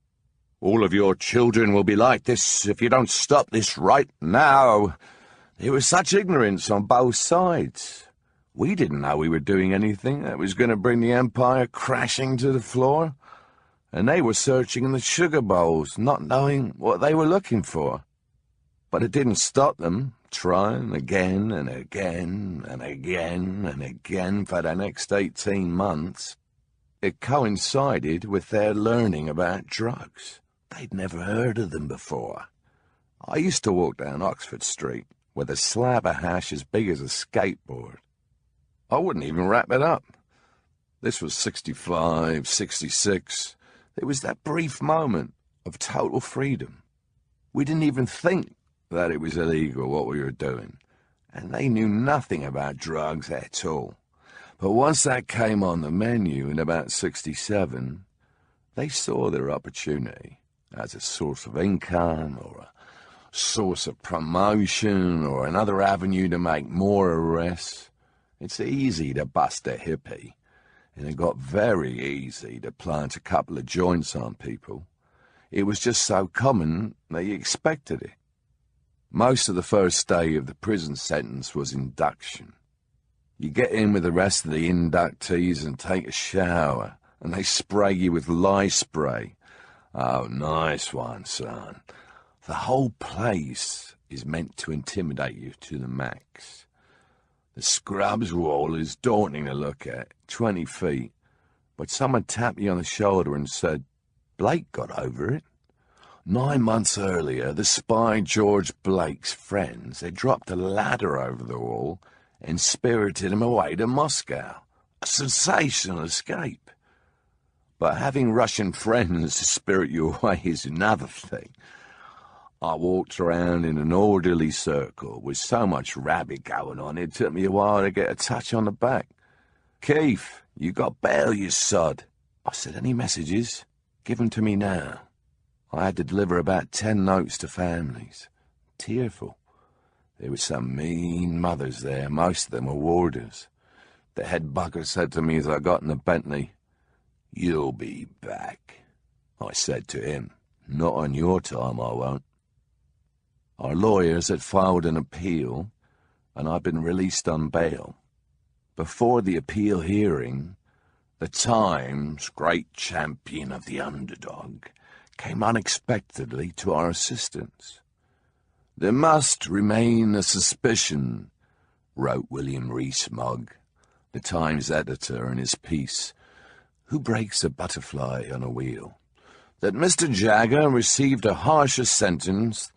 All of your children will be like this if you don't stop this right now. There was such ignorance on both sides. We didn't know we were doing anything that was going to bring the empire crashing to the floor. And they were searching in the sugar bowls, not knowing what they were looking for. But it didn't stop them trying again and again and again and again for the next 18 months. It coincided with their learning about drugs. They'd never heard of them before. I used to walk down Oxford Street with a slab of hash as big as a skateboard. I wouldn't even wrap it up. This was 65, 66. It was that brief moment of total freedom. We didn't even think that it was illegal what we were doing, and they knew nothing about drugs at all. But once that came on the menu in about 67, they saw their opportunity as a source of income or a source of promotion or another avenue to make more arrests. It's easy to bust a hippie, and it got very easy to plant a couple of joints on people. It was just so common that you expected it. Most of the first day of the prison sentence was induction. You get in with the rest of the inductees and take a shower, and they spray you with lye spray. Oh, nice one, son. The whole place is meant to intimidate you to the max. The scrubs wall is daunting to look at, 20 feet, but someone tapped me on the shoulder and said, Blake got over it. 9 months earlier, the spy George Blake's friends had dropped a ladder over the wall and spirited him away to Moscow. A sensational escape. But having Russian friends to spirit you away is another thing. I walked around in an orderly circle with so much rabbit going on, it took me a while to get a touch on the back. Keith, you got bail, you sod. I said, any messages? Give them to me now. I had to deliver about 10 notes to families. Tearful. There were some mean mothers there. Most of them were warders. The head bugger said to me as I got in the Bentley, You'll be back. I said to him, Not on your time, I won't. Our lawyers had filed an appeal, and I'd been released on bail. Before the appeal hearing, the Times, great champion of the underdog, came unexpectedly to our assistance. There must remain a suspicion, wrote William Rees-Mogg, the Times editor, in his piece, Who Breaks a Butterfly on a Wheel, that Mr. Jagger received a harsher sentence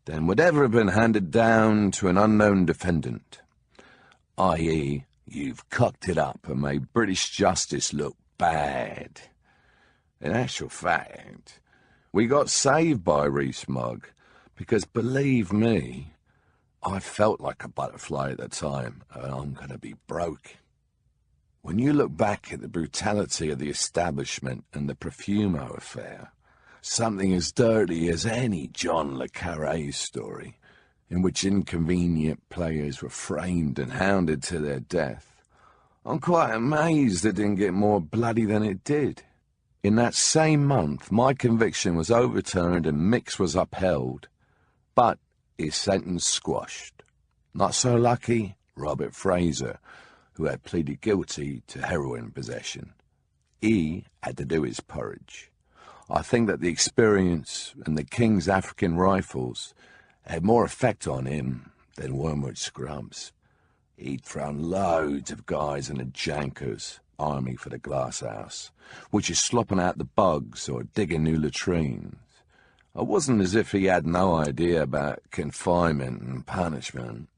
than would ever have been handed down to an unknown defendant, i.e., you've cocked it up and made British justice look bad. In actual fact, we got saved by Rees-Mogg, because, believe me, I felt like a butterfly at the time, and I'm going to be broke. When you look back at the brutality of the establishment and the Profumo affair, something as dirty as any John le Carré story, in which inconvenient players were framed and hounded to their death, I'm quite amazed it didn't get more bloody than it did. In that same month, my conviction was overturned and Mick's was upheld, but his sentence squashed. Not so lucky, Robert Fraser, who had pleaded guilty to heroin possession. He had to do his porridge. I think that the experience and the King's African rifles had more effect on him than Wormwood Scrubs. He'd thrown loads of guys in the Jankers army for the glass house, which is slopping out the bugs or digging new latrines. It wasn't as if he had no idea about confinement and punishment.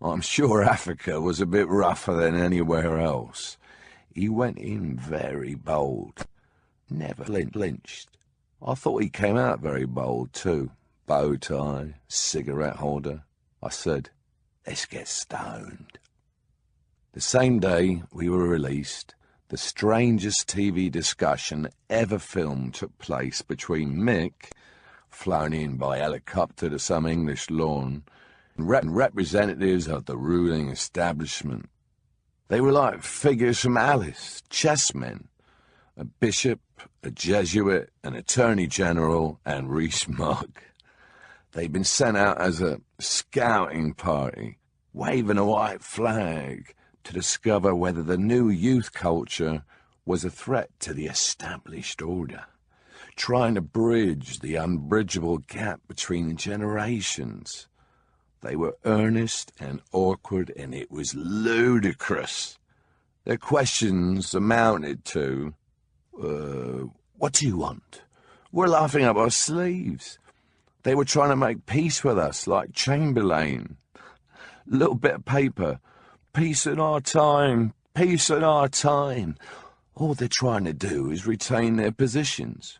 I'm sure Africa was a bit rougher than anywhere else. He went in very bold. Never flinched. I thought he came out very bold, too. Bow tie, cigarette holder. I said, let's get stoned. The same day we were released, the strangest TV discussion ever filmed took place between Mick, flown in by helicopter to some English lawn, and representatives of the ruling establishment. They were like figures from Alice, chessmen. A bishop, a Jesuit, an attorney general, and Rees-Mogg. They'd been sent out as a scouting party, waving a white flag to discover whether the new youth culture was a threat to the established order, trying to bridge the unbridgeable gap between generations. They were earnest and awkward, and it was ludicrous. Their questions amounted to, what do you want? We're laughing up our sleeves. They were trying to make peace with us, like Chamberlain. Little bit of paper. Peace in our time. Peace in our time. All they're trying to do is retain their positions.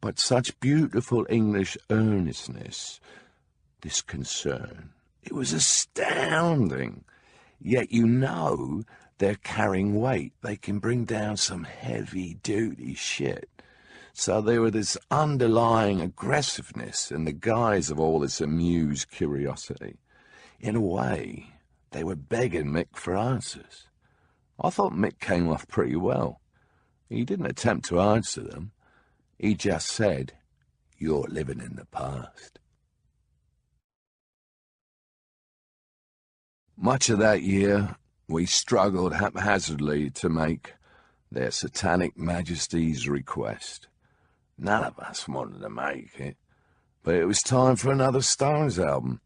But such beautiful English earnestness, this concern, it was astounding. Yet you know they're carrying weight. They can bring down some heavy-duty shit. So there was this underlying aggressiveness in the guise of all this amused curiosity. In a way, they were begging Mick for answers. I thought Mick came off pretty well. He didn't attempt to answer them. He just said, "You're living in the past." Much of that year, we struggled haphazardly to make their satanic majesty's request. None of us wanted to make it, but it was time for another Stones album,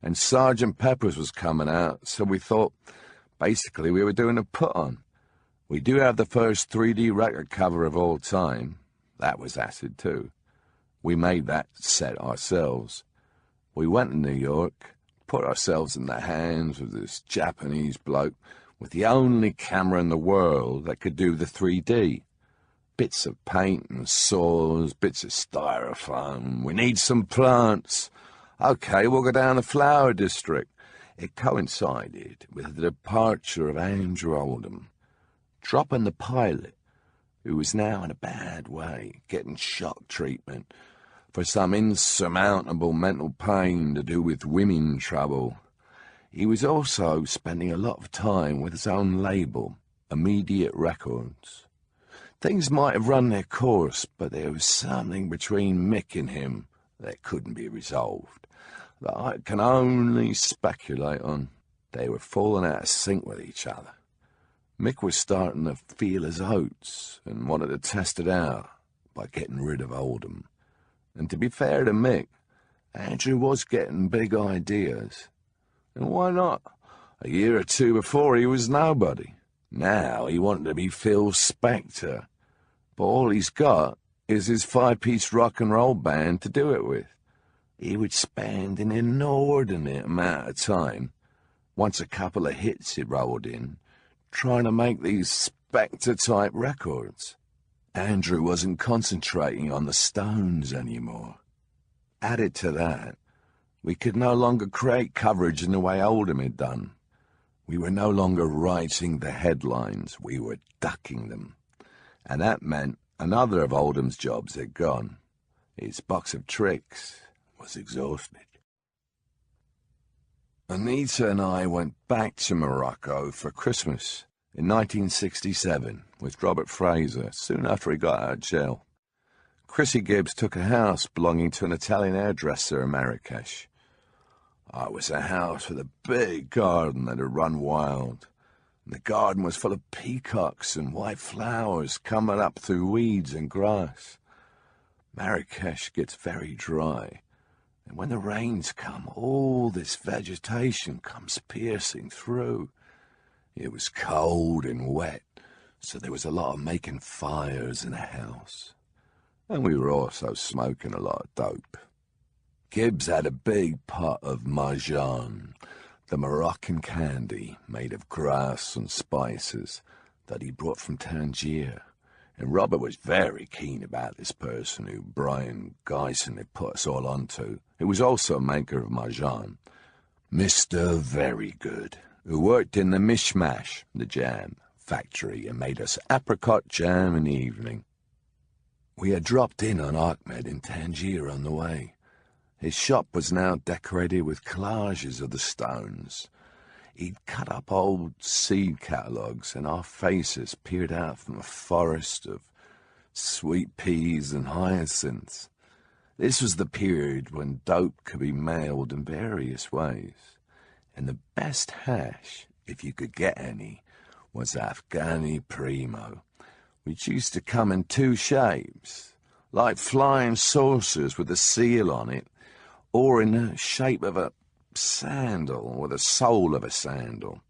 and Sgt. Pepper's was coming out, so we thought, basically, we were doing a put-on. We do have the first 3D record cover of all time. That was acid, too. We made that set ourselves. We went to New York, put ourselves in the hands of this Japanese bloke with the only camera in the world that could do the 3D. Bits of paint and saws, bits of styrofoam. We need some plants. Okay, we'll go down the flower district. It coincided with the departure of Andrew Oldham, dropping the pilot, who was now in a bad way, getting shock treatment for some insurmountable mental pain to do with women trouble. He was also spending a lot of time with his own label, Immediate Records. Things might have run their course, but there was something between Mick and him that couldn't be resolved, that I can only speculate on. They were falling out of sync with each other. Mick was starting to feel his oats and wanted to test it out by getting rid of Oldham. And to be fair to Mick, Andrew was getting big ideas. And why not? A year or two before, he was nobody. Now he wanted to be Phil Spector, but all he's got is his 5-piece rock and roll band to do it with. He would spend an inordinate amount of time, once a couple of hits had rolled in, trying to make these Spector-type records. Andrew wasn't concentrating on the Stones anymore. Added to that, we could no longer create coverage in the way Oldham had done. We were no longer writing the headlines, we were ducking them. And that meant another of Oldham's jobs had gone. His box of tricks was exhausted. Anita and I went back to Morocco for Christmas in 1967 with Robert Fraser, soon after he got out of jail. Chrissy Gibbs took a house belonging to an Italian hairdresser in Marrakesh. It was a house with a big garden that had run wild. And the garden was full of peacocks and white flowers coming up through weeds and grass. Marrakesh gets very dry, and when the rains come, all this vegetation comes piercing through. It was cold and wet, so there was a lot of making fires in the house. And we were also smoking a lot of dope. Gibbs had a big pot of marjan, the Moroccan candy made of grass and spices that he brought from Tangier. And Robert was very keen about this person who Brian Geisen had put us all onto, who was also a maker of marjan, Mr. Very Good, who worked in the Mishmash, the jam factory, and made us apricot jam in the evening. We had dropped in on Ahmed in Tangier on the way. His shop was now decorated with collages of the Stones. He'd cut up old seed catalogues, and our faces peered out from a forest of sweet peas and hyacinths. This was the period when dope could be mailed in various ways, and the best hash, if you could get any, was Afghani Primo, which used to come in two shapes, like flying saucers with a seal on it, or in the shape of a sandal, or the sole of a sandal.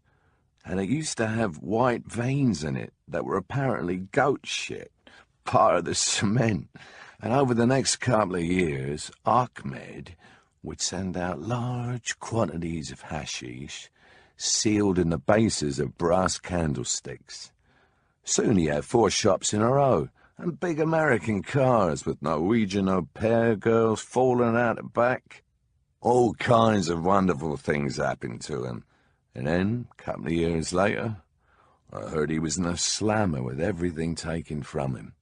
And it used to have white veins in it that were apparently goat shit, part of the cement. And over the next couple of years, Ahmed would send out large quantities of hashish, sealed in the bases of brass candlesticks. Soon he had 4 shops in a row, and big American cars with Norwegian au pair girls falling out the back. All kinds of wonderful things happened to him. And then, a couple of years later, I heard he was in a slammer with everything taken from him.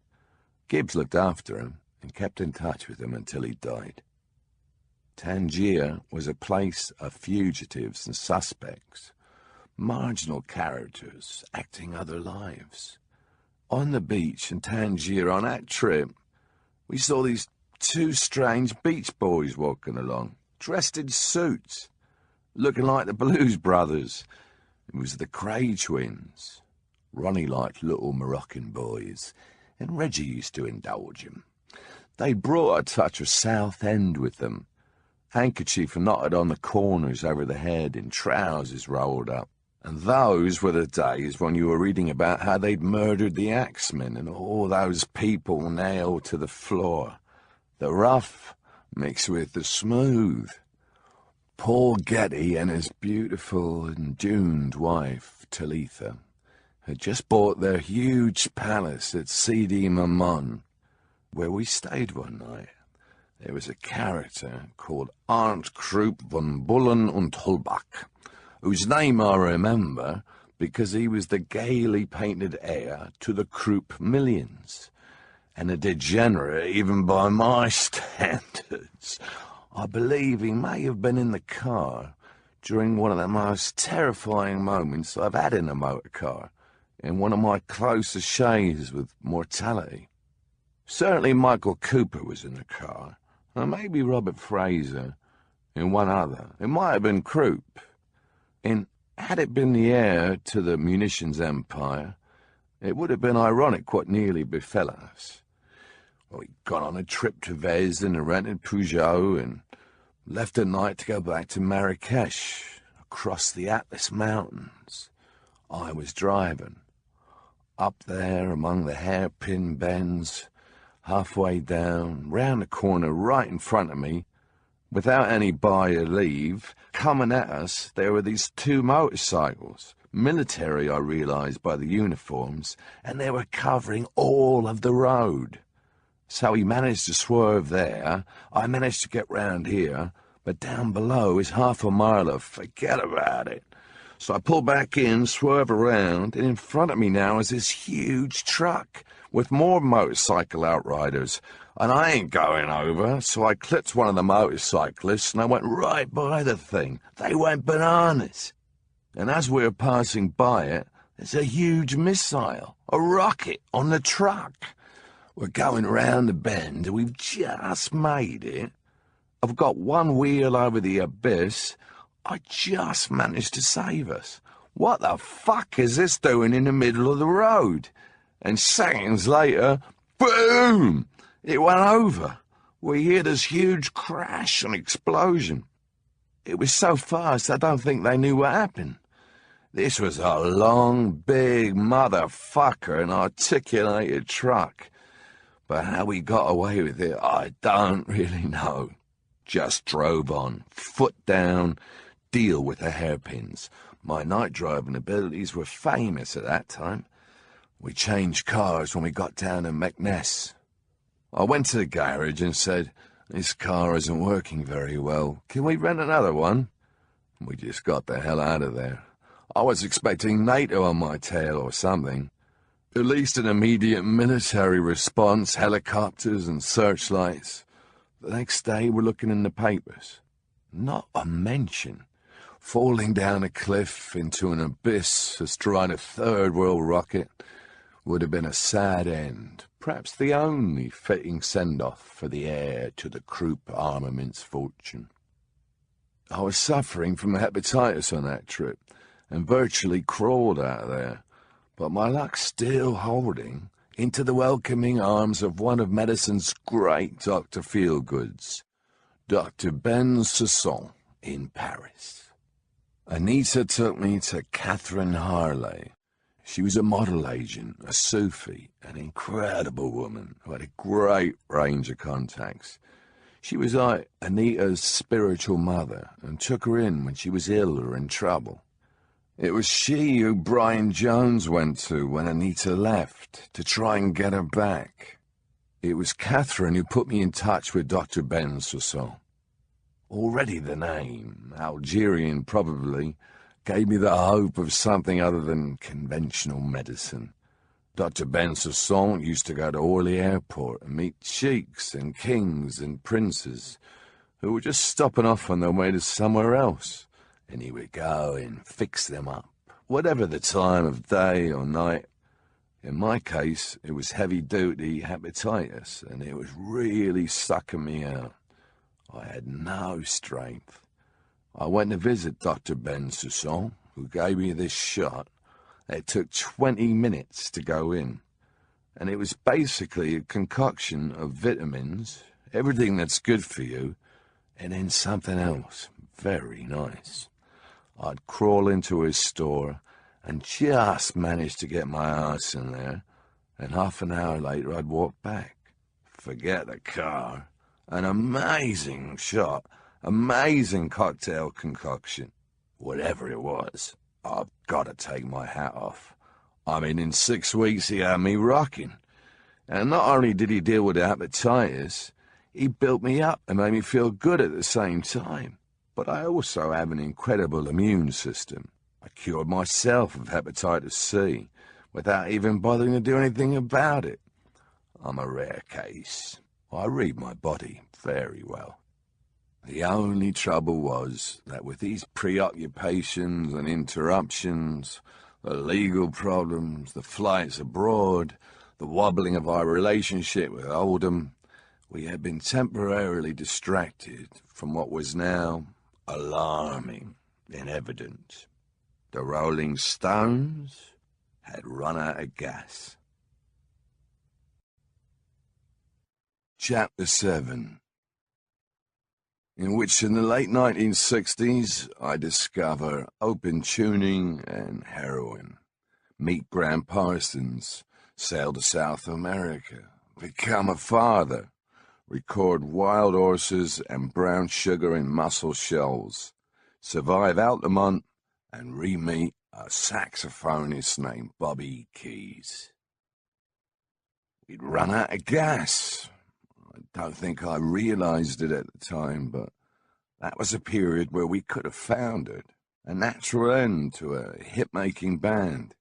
Gibbs looked after him and kept in touch with him until he died. Tangier was a place of fugitives and suspects, marginal characters acting other lives. On the beach in Tangier on that trip, we saw these 2 strange beach boys walking along, dressed in suits, looking like the Blues Brothers. It was the Cray twins. Ronnie liked little Moroccan boys, and Reggie used to indulge him. They brought a touch of South End with them. Handkerchief knotted on the corners over the head and trousers rolled up. And those were the days when you were reading about how they'd murdered the Axemen and all those people nailed to the floor. The rough mixed with the smooth. Paul Getty and his beautiful and doomed wife, Talitha, had just bought their huge palace at Sidi Maman, where we stayed one night. There was a character called Arndt Krupp von Bullen und Holbach, whose name I remember because he was the gaily painted heir to the Krupp millions, and a degenerate even by my standards. I believe he may have been in the car during one of the most terrifying moments I've had in a motor car, in one of my closest shaves with mortality. Certainly Michael Cooper was in the car, and maybe Robert Fraser, and one other. It might have been Krupp. And had it been the heir to the munitions empire, it would have been ironic what nearly befell us. Well, we'd gone on a trip to Dresden and rented Peugeot and left at night to go back to Marrakesh, across the Atlas Mountains. I was driving. Up there among the hairpin bends, halfway down, round the corner right in front of me, without any buyer leave, coming at us, there were these two motorcycles. Military, I realised by the uniforms, and they were covering all of the road. So he managed to swerve there. I managed to get round here, but down below is half a mile of forget about it. So I pull back in, swerve around, and in front of me now is this huge truck with more motorcycle outriders. And I ain't going over, so I clipped one of the motorcyclists and I went right by the thing. They went bananas. And as we were passing by it, there's a huge missile, a rocket on the truck. We're going round the bend, and we've just made it. I've got one wheel over the abyss. I just managed to save us. What the fuck is this doing in the middle of the road? And seconds later, boom! It went over. We hear this huge crash and explosion. It was so fast I don't think they knew what happened. This was a long, big motherfucker, an articulated truck. But how we got away with it, I don't really know. Just drove on, foot down, deal with the hairpins. My night driving abilities were famous at that time. We changed cars when we got down to McNess. I went to the garage and said, "This car isn't working very well. Can we rent another one?" We just got the hell out of there. I was expecting NATO on my tail or something. At least an immediate military response, helicopters and searchlights. The next day we're looking in the papers. Not a mention. Falling down a cliff into an abyss, destroying a third world rocket, would have been a sad end. Perhaps the only fitting send-off for the heir to the Krupp armaments fortune. I was suffering from hepatitis on that trip, and virtually crawled out of there, but my luck still holding into the welcoming arms of one of medicine's great Dr. Feelgoods, Dr. Ben Sasson in Paris. Anita took me to Catherine Harley. She was a model agent, a Sufi, an incredible woman who had a great range of contacts. She was like Anita's spiritual mother and took her in when she was ill or in trouble. It was she who Brian Jones went to when Anita left to try and get her back. It was Catherine who put me in touch with Dr. Ben Sasson. Already the name, Algerian probably, gave me the hope of something other than conventional medicine. Dr. Ben Sasson used to go to Orly Airport and meet sheiks and kings and princes who were just stopping off on their way to somewhere else, and he would go and fix them up, whatever the time of day or night. In my case, it was heavy-duty hepatitis, and it was really sucking me out. I had no strength. I went to visit Dr. Ben Sasson, who gave me this shot, It took 20 minutes to go in, and it was basically a concoction of vitamins, everything that's good for you, and then something else very nice. I'd crawl into his store and just manage to get my ass in there, and half an hour later I'd walk back. Forget the car. An amazing shot, amazing cocktail concoction. Whatever it was, I've got to take my hat off. I mean, in 6 weeks he had me rocking. And not only did he deal with hepatitis, he built me up and made me feel good at the same time. But I also have an incredible immune system. I cured myself of hepatitis C without even bothering to do anything about it. I'm a rare case. I read my body very well. The only trouble was that with these preoccupations and interruptions, the legal problems, the flights abroad, the wobbling of our relationship with Oldham, we had been temporarily distracted from what was now alarming and evident. The Rolling Stones had run out of gas. Chapter 7, in which in the late 1960s I discover open tuning and heroin, meet Graham Parsons, sail to South America, become a father, record wild horses and brown sugar in mussel shells, survive Altamont, and re-meet a saxophonist named Bobby Keys. We'd run out of gas. I don't think I realized it at the time, but that was a period where we could have founded a natural end to a hit-making band.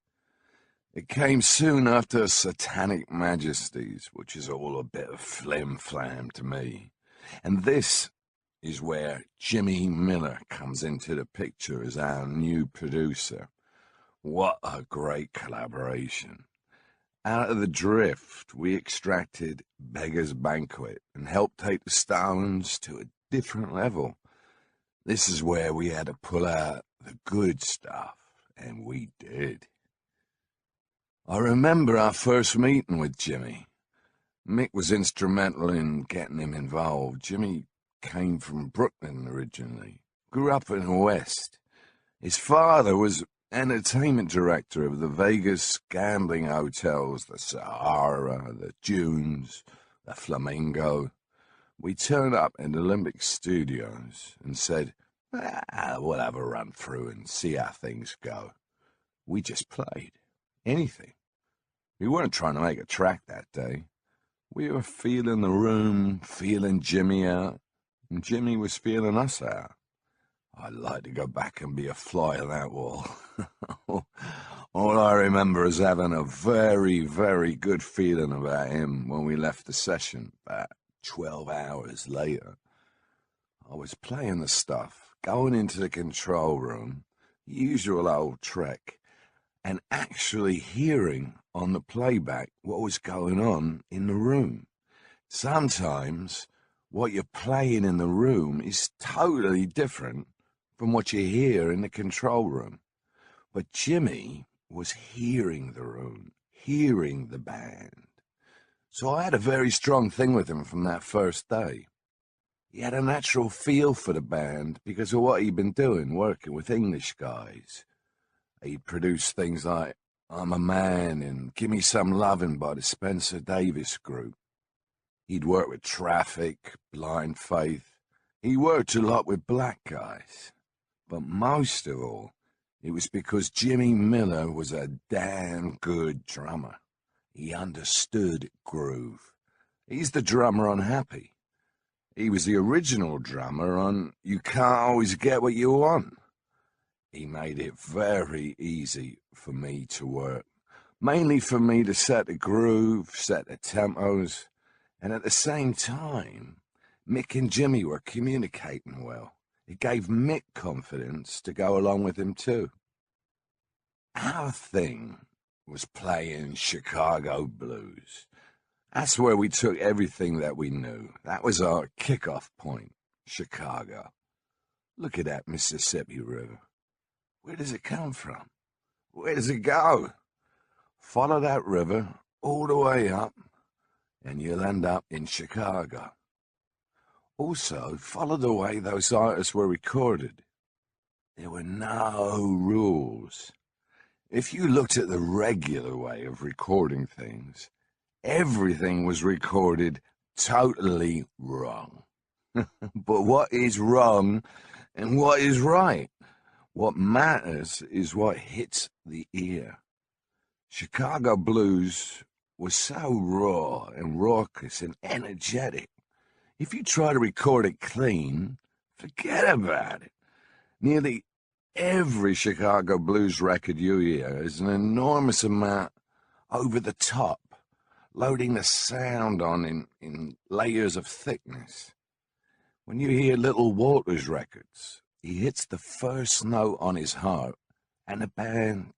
It came soon after Satanic Majesties, which is all a bit of flim-flam to me. And this is where Jimmy Miller comes into the picture as our new producer. What a great collaboration. Out of the drift, we extracted Beggar's Banquet and helped take the Stones to a different level. This is where we had to pull out the good stuff, and we did. I remember our first meeting with Jimmy. Mick was instrumental in getting him involved. Jimmy came from Brooklyn originally, grew up in the West. His father was entertainment director of the Vegas gambling hotels, the Sahara, the Dunes, the Flamingo. We turned up in the Olympic Studios and said, we'll have a run through and see how things go. We just played. Anything. We weren't trying to make a track that day. We were feeling the room, feeling Jimmy out, and Jimmy was feeling us out. I'd like to go back and be a fly on that wall. All I remember is having a very, very good feeling about him when we left the session about 12 hours later. I was playing the stuff, going into the control room, usual old trek, and actually hearing on the playback what was going on in the room. Sometimes what you're playing in the room is totally different from what you hear in the control room. But Jimmy was hearing the room, hearing the band. So I had a very strong thing with him from that first day. He had a natural feel for the band because of what he'd been doing, working with English guys. He produced things like I'm a Man and Give Me Some Lovin' by the Spencer Davis Group. He'd worked with Traffic, Blind Faith. He worked a lot with black guys. But most of all, it was because Jimmy Miller was a damn good drummer. He understood groove. He's the drummer on Happy. He was the original drummer on You Can't Always Get What You Want. He made it very easy for me to work, mainly for me to set the groove, set the tempos, and at the same time, Mick and Jimmy were communicating well. It gave Mick confidence to go along with him too. Our thing was playing Chicago blues. That's where we took everything that we knew. That was our kickoff point, Chicago. Look at that Mississippi River. Where does it come from? Where does it go? Follow that river all the way up, and you'll end up in Chicago. Also, follow the way those artists were recorded. There were no rules. If you looked at the regular way of recording things, everything was recorded totally wrong. But what is wrong and what is right? What matters is what hits the ear. Chicago blues was so raw and raucous and energetic. If you try to record it clean, forget about it. Nearly every Chicago blues record you hear is an enormous amount over the top, loading the sound on in layers of thickness. When you hear Little Walter's records, he hits the first note on his harp, and the band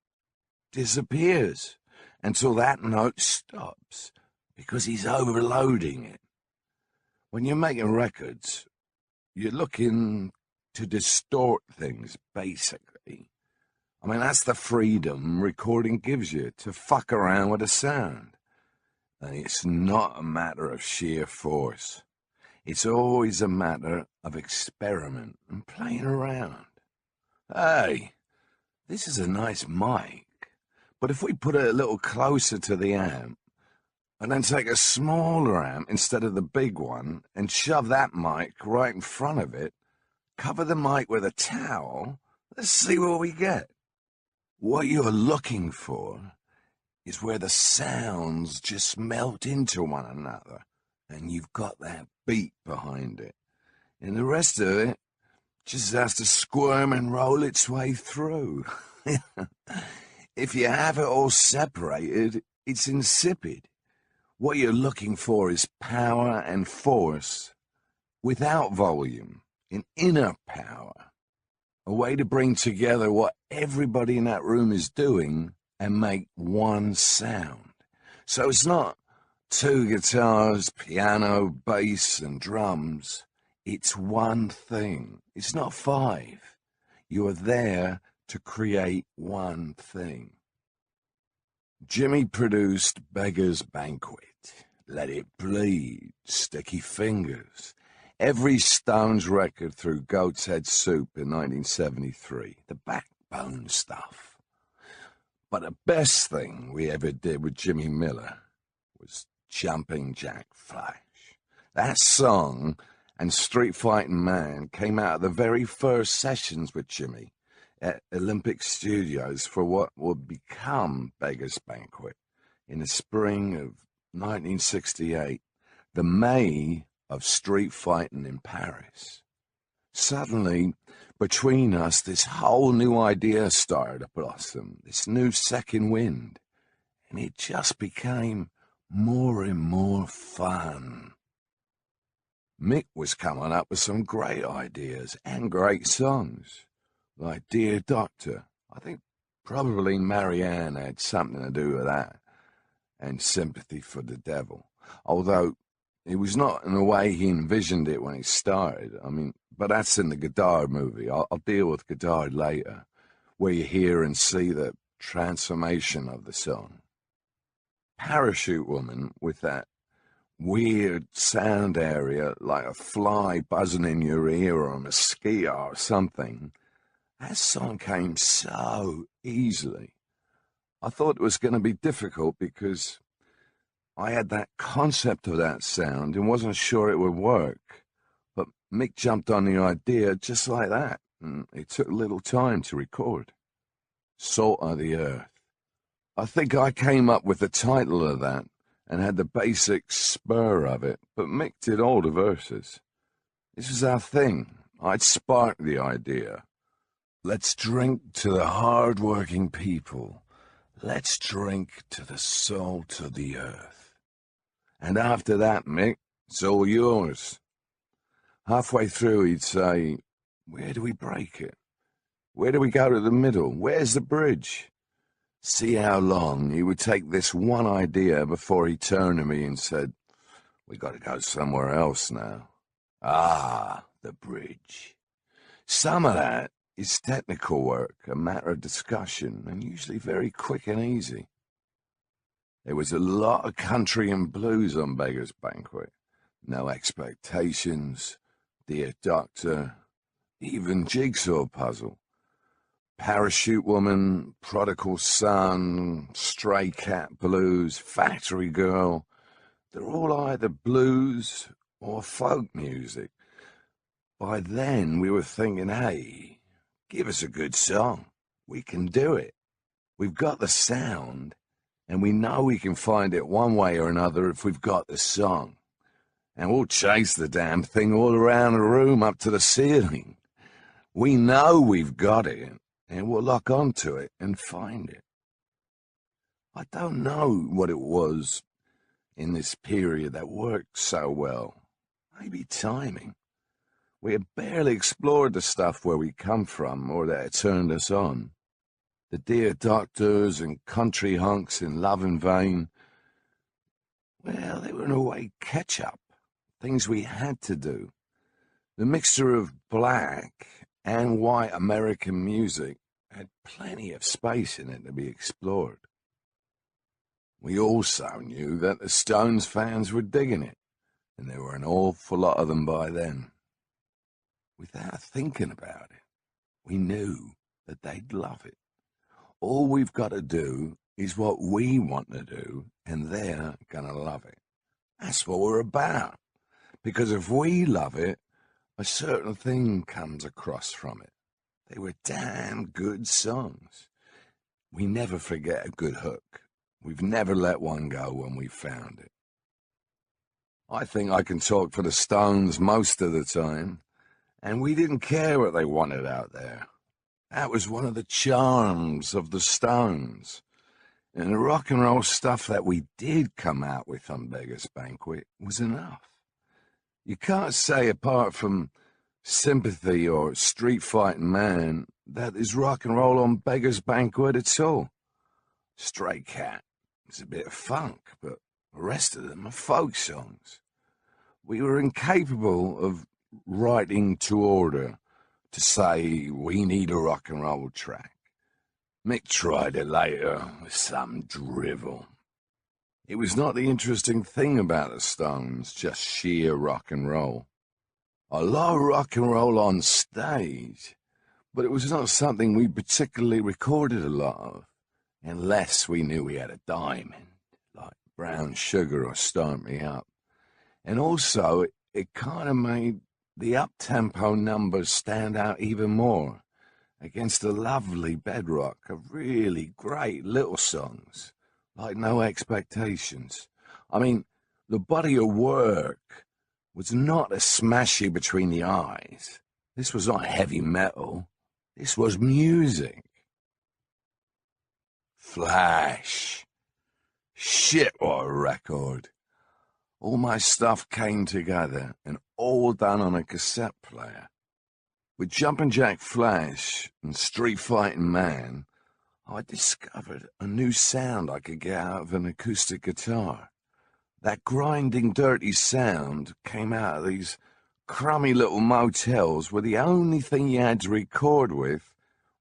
disappears until that note stops, because he's overloading it. When you're making records, you're looking to distort things, basically. I mean, that's the freedom recording gives you, to fuck around with the sound. And it's not a matter of sheer force. It's always a matter of experiment and playing around. Hey, this is a nice mic, but if we put it a little closer to the amp, and then take a smaller amp instead of the big one, and shove that mic right in front of it, cover the mic with a towel, let's see what we get. What you're looking for is where the sounds just melt into one another, and you've got that beat behind it. And the rest of it just has to squirm and roll its way through. If you have it all separated, it's insipid. What you're looking for is power and force without volume, an inner power, a way to bring together what everybody in that room is doing and make one sound. So it's not two guitars, piano, bass, and drums. It's one thing. It's not five. You are there to create one thing. Jimmy produced Beggar's Banquet, Let It Bleed, Sticky Fingers, every Stones record through Goat's Head Soup in 1973, the backbone stuff. But the best thing we ever did with Jimmy Miller was Jumping Jack Flash. That song and Street Fighting Man came out of the very first sessions with Jimmy at Olympic Studios for what would become Beggar's Banquet in the spring of 1968, the May of street fighting in Paris. Suddenly, between us, this whole new idea started to blossom, this new second wind, and it just became more and more fun. Mick was coming up with some great ideas and great songs, like Dear Doctor. I think probably Marianne had something to do with that, and Sympathy for the Devil, although it was not in the way he envisioned it when he started. I mean, but that's in the Godard movie. I'll deal with Godard later, where you hear and see the transformation of the song. Parachute Woman, with that weird sound area like a fly buzzing in your ear or a mosquito or something, that song came so easily. I thought it was going to be difficult because I had that concept of that sound and wasn't sure it would work. But Mick jumped on the idea just like that, and it took little time to record. Salt of the Earth. I think I came up with the title of that and had the basic spur of it, but Mick did all the verses. This was our thing. I'd sparked the idea. Let's drink to the hard-working people. Let's drink to the salt of the earth. And after that, Mick, it's all yours. Halfway through, he'd say, where do we break it? Where do we go to the middle? Where's the bridge? See how long he would take this one idea before he turned to me and said, we got to go somewhere else now. Ah, the bridge. Some of that is technical work, a matter of discussion, and usually very quick and easy. There was a lot of country and blues on Beggar's Banquet. No Expectations, Dear Doctor, even Jigsaw Puzzle. Parachute Woman, Prodigal Son, Stray Cat Blues, Factory Girl. They're all either blues or folk music. By then we were thinking, hey, give us a good song. We can do it. We've got the sound, and we know we can find it one way or another if we've got the song. And we'll chase the damn thing all around the room up to the ceiling. We know we've got it, and we'll lock onto it and find it. I don't know what it was in this period that worked so well. Maybe timing. We had barely explored the stuff where we come from or that had turned us on. The Dear Doctors and country hunks in Love in Vain, well, they were in a way catch-up, things we had to do. The mixture of black and white American music had plenty of space in it to be explored. We also knew that the Stones fans were digging it, and there were an awful lot of them by then. Without thinking about it, we knew that they'd love it. All we've got to do is what we want to do, and they're going to love it. That's what we're about. Because if we love it, a certain thing comes across from it. They were damn good songs. We never forget a good hook. We've never let one go when we found it. I think I can talk for the Stones most of the time, and we didn't care what they wanted out there. That was one of the charms of the Stones. And the rock and roll stuff that we did come out with on Beggar's Banquet was enough. You can't say, apart from Sympathy or Street Fighting Man, that there's rock and roll on Beggar's Banquet at all. Stray Cat is a bit of funk, but the rest of them are folk songs. We were incapable of writing to order to say we need a rock and roll track. Mick tried it later with some drivel. It was not the interesting thing about the Stones, just sheer rock and roll. I love rock and roll on stage, but it was not something we particularly recorded a lot of, unless we knew we had a diamond, like Brown Sugar or Start Me Up. And also, it kind of made the up-tempo numbers stand out even more against the lovely bedrock of really great little songs, like No Expectations. I mean, the body of work was not a smashy between the eyes. This was not heavy metal. This was music. Flash. Shit, what a record. All my stuff came together, and all done on a cassette player. With Jumpin' Jack Flash and Street Fighting Man, I discovered a new sound I could get out of an acoustic guitar. That grinding, dirty sound came out of these crummy little motels where the only thing you had to record with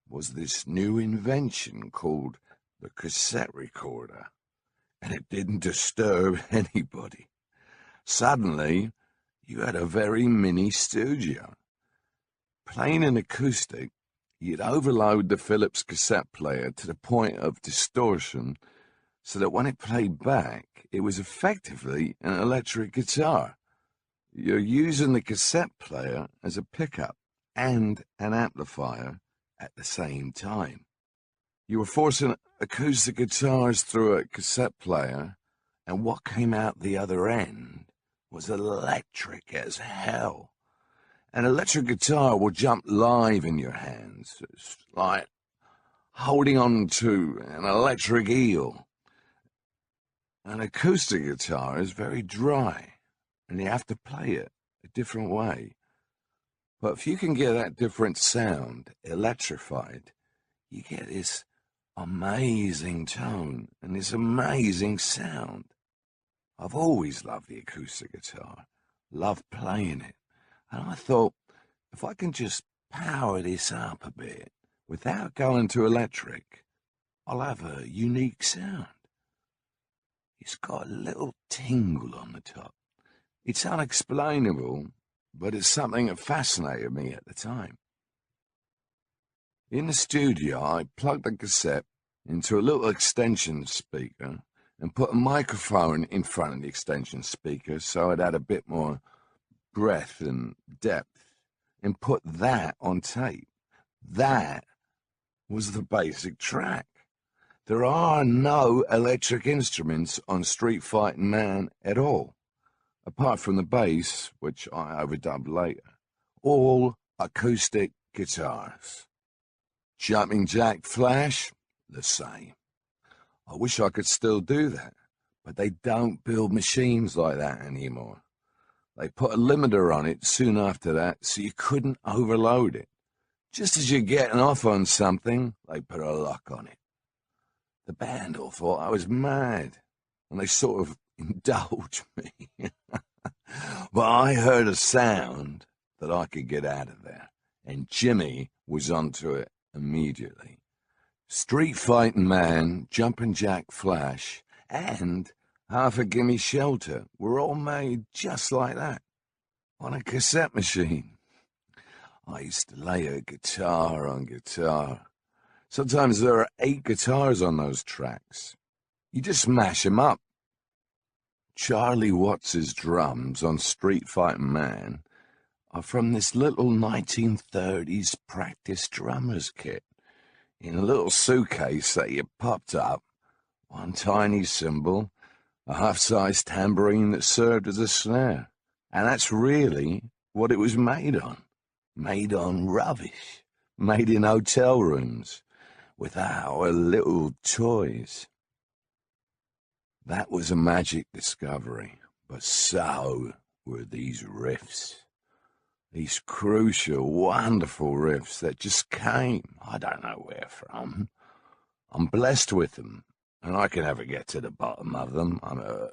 was this new invention called the cassette recorder. And it didn't disturb anybody. Suddenly, you had a very mini studio. Playing an acoustic, you'd overload the Philips cassette player to the point of distortion so that when it played back, it was effectively an electric guitar. You're using the cassette player as a pickup and an amplifier at the same time. You were forcing acoustic guitars through a cassette player, and what came out the other end was electric as hell. An electric guitar will jump live in your hands. It's like holding on to an electric eel. An acoustic guitar is very dry, and you have to play it a different way. But if you can get that different sound electrified, you get this amazing tone and this amazing sound. I've always loved the acoustic guitar, loved playing it. And I thought, if I can just power this up a bit, without going to electric, I'll have a unique sound. It's got a little tingle on the top. It's unexplainable, but it's something that fascinated me at the time. In the studio, I plugged the cassette into a little extension speaker and put a microphone in front of the extension speaker so it had a bit more breadth and depth, and put that on tape. That was the basic track. There are no electric instruments on Street Fighting Man at all, apart from the bass, which I overdubbed later. All acoustic guitars. Jumping Jack Flash, the same. I wish I could still do that, but they don't build machines like that anymore. They put a limiter on it soon after that, so you couldn't overload it. Just as you're getting off on something, they put a lock on it. The band all thought I was mad, and they sort of indulged me. But I heard a sound that I could get out of there, and Jimmy was onto it immediately. Street Fighting Man, Jumpin' Jack Flash, and Half a Gimme Shelter were all made just like that, on a cassette machine. I used to layer guitar on guitar. Sometimes there are 8 guitars on those tracks. You just smash them up. Charlie Watts's drums on Street Fighting Man are from this little 1930s practice drummers kit in a little suitcase that you popped up, one tiny cymbal, a half-size tambourine that served as a snare. And that's really what it was made on. Made on rubbish. Made in hotel rooms with our little toys. That was a magic discovery, but so were these riffs. These crucial, wonderful riffs that just came, I don't know where from. I'm blessed with them, and I can never get to the bottom of them.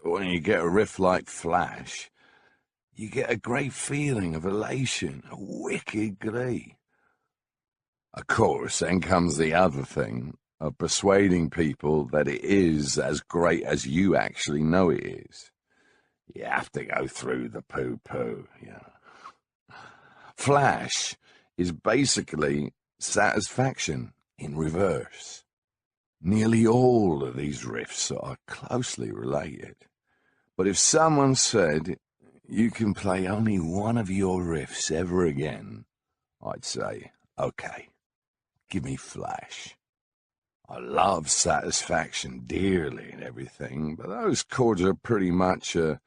When you get a riff like Flash, you get a great feeling of elation, a wicked glee. Of course, then comes the other thing of persuading people that it is as great as you actually know it is. You have to go through the poo-poo, you know. Flash is basically satisfaction in reverse. Nearly all of these riffs are closely related. But if someone said, you can play only one of your riffs ever again, I'd say, okay, give me Flash. I love Satisfaction dearly and everything, but those chords are pretty much a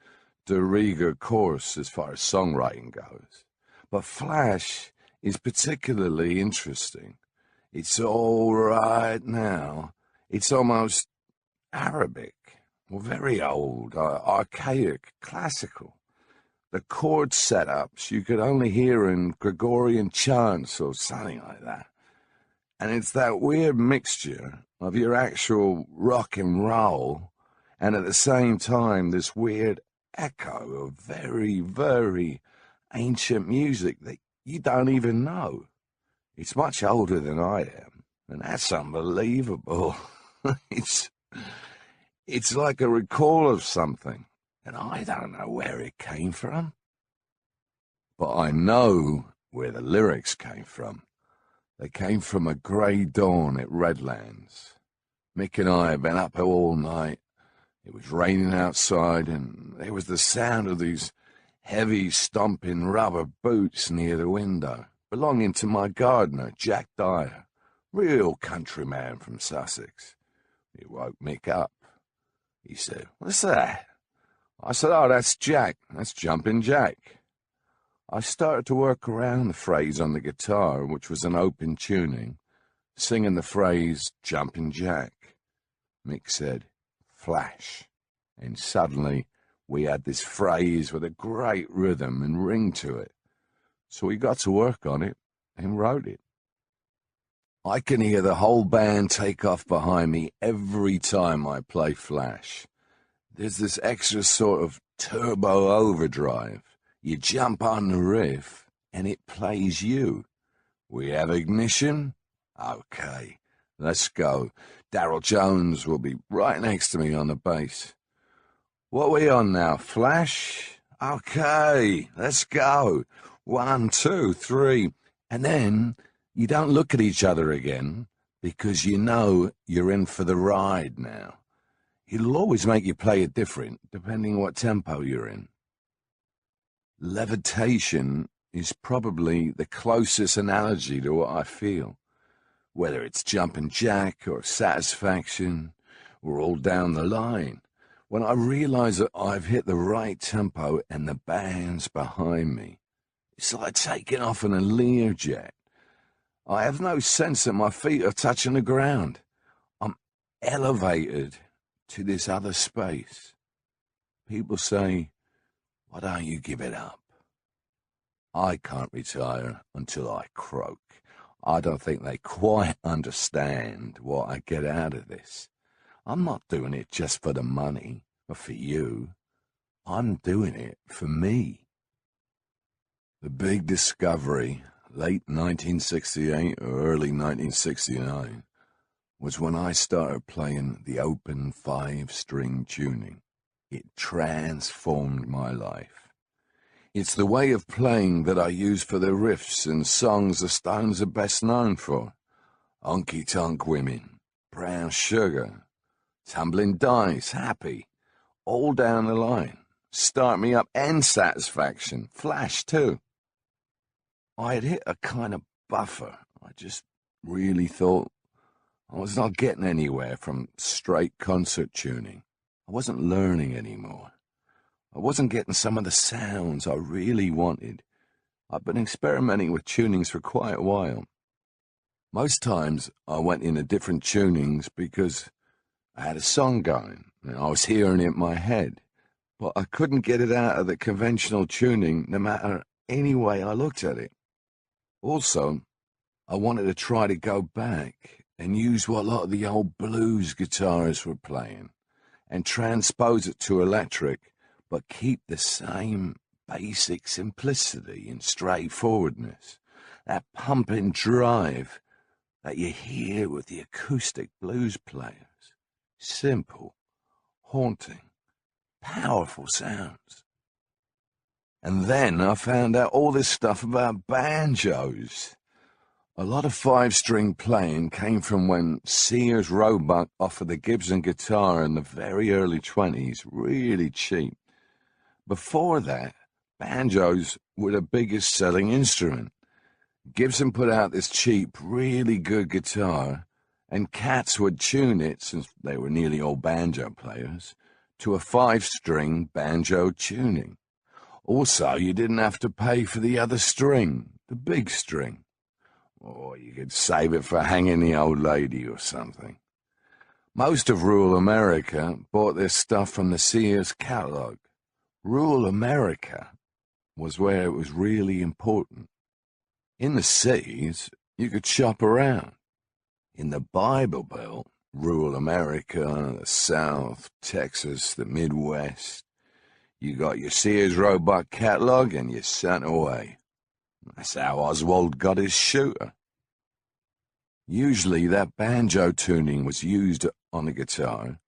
de rigueur course as far as songwriting goes. But Flash is particularly interesting. It's all right now. It's almost Arabic, or very old, archaic, classical. The chord setups you could only hear in Gregorian chants or something like that. And it's that weird mixture of your actual rock and roll and at the same time this weird echo of very, very ancient music that you don't even know. It's much older than I am, and that's unbelievable. It's like a recall of something, and I don't know where it came from. But I know where the lyrics came from. They came from a grey dawn at Redlands. Mick and I had been up all night. It was raining outside, and there was the sound of these heavy, stomping rubber boots near the window, belonging to my gardener, Jack Dyer, real countryman from Sussex. It woke Mick up. He said, "What's that?" I said, "Oh, that's Jack. That's Jumpin' Jack." I started to work around the phrase on the guitar, which was an open tuning, singing the phrase, Jumpin' Jack. Mick said, "Flash." And suddenly we had this phrase with a great rhythm and ring to it. So we got to work on it and wrote it. I can hear the whole band take off behind me every time I play Flash. There's this extra sort of turbo overdrive. You jump on the riff, and it plays you. We have ignition? Okay, let's go. Darryl Jones will be right next to me on the bass. What are we on now, Flash? Okay, let's go. 1, 2, 3. And then you don't look at each other again because you know you're in for the ride now. It'll always make you play it different depending what tempo you're in. Levitation is probably the closest analogy to what I feel. Whether it's Jumpin' Jack or Satisfaction or all down the line, when I realize that I've hit the right tempo and the band's behind me, it's like taking off in a Learjet. I have no sense that my feet are touching the ground. I'm elevated to this other space. People say, why don't you give it up? I can't retire until I croak. I don't think they quite understand what I get out of this. I'm not doing it just for the money or for you. I'm doing it for me. The big discovery, late 1968 or early 1969, was when I started playing the open 5-string tuning. It transformed my life. It's the way of playing that I use for the riffs and songs the Stones are best known for. Honky Tonk Women, Brown Sugar, Tumbling Dice, Happy, all down the line. Start Me Up and Satisfaction, Flash too. I had hit a kind of buffer. I just really thought I was not getting anywhere from straight concert tuning. I wasn't learning anymore. I wasn't getting some of the sounds I really wanted. I've been experimenting with tunings for quite a while. Most times I went into different tunings because I had a song going and I was hearing it in my head, but I couldn't get it out of the conventional tuning no matter any way I looked at it. Also, I wanted to try to go back and use what a lot of the old blues guitarists were playing and transpose it to electric, but keep the same basic simplicity and straightforwardness, that pumping drive that you hear with the acoustic blues players. Simple, haunting, powerful sounds. And then I found out all this stuff about banjos. A lot of 5-string playing came from when Sears Roebuck offered the Gibson guitar in the very early 20s, really cheap. Before that, banjos were the biggest selling instrument. Gibson put out this cheap, really good guitar, and cats would tune it, since they were nearly all banjo players, to a 5-string banjo tuning. Also, you didn't have to pay for the other string, the big string. Or you could save it for hanging the old lady or something. Most of rural America bought their stuff from the Sears catalog. Rural America was where it was really important. In the cities, you could shop around. In the Bible Belt, rural America, the South, Texas, the Midwest, you got your Sears Roebuck catalog and you sent away. That's how Oswald got his shooter. Usually that banjo tuning was used on a guitar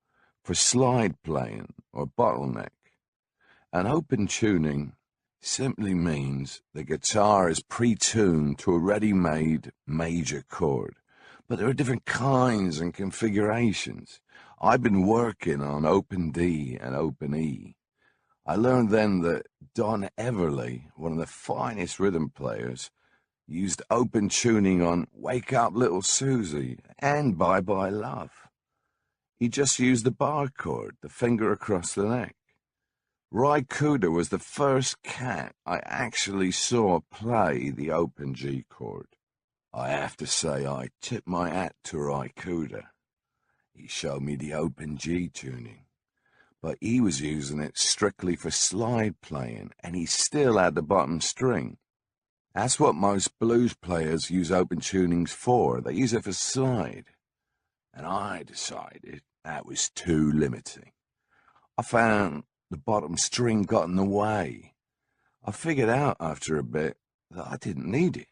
for slide playing or bottleneck. An open tuning simply means the guitar is pre-tuned to a ready-made major chord, but there are different kinds and configurations. I've been working on open D and open E. I learned then that Don Everly, one of the finest rhythm players, used open tuning on Wake Up Little Susie and Bye Bye Love. He just used the bar chord, the finger across the neck. Ry Cooder was the first cat I actually saw play the open G chord. I have to say I tip my hat to Ry Cooder. He showed me the open G tuning, but he was using it strictly for slide playing, and he still had the bottom string. That's what most blues players use open tunings for. They use it for slide. And I decided that was too limiting. I found the bottom string got in the way. I figured out after a bit that I didn't need it.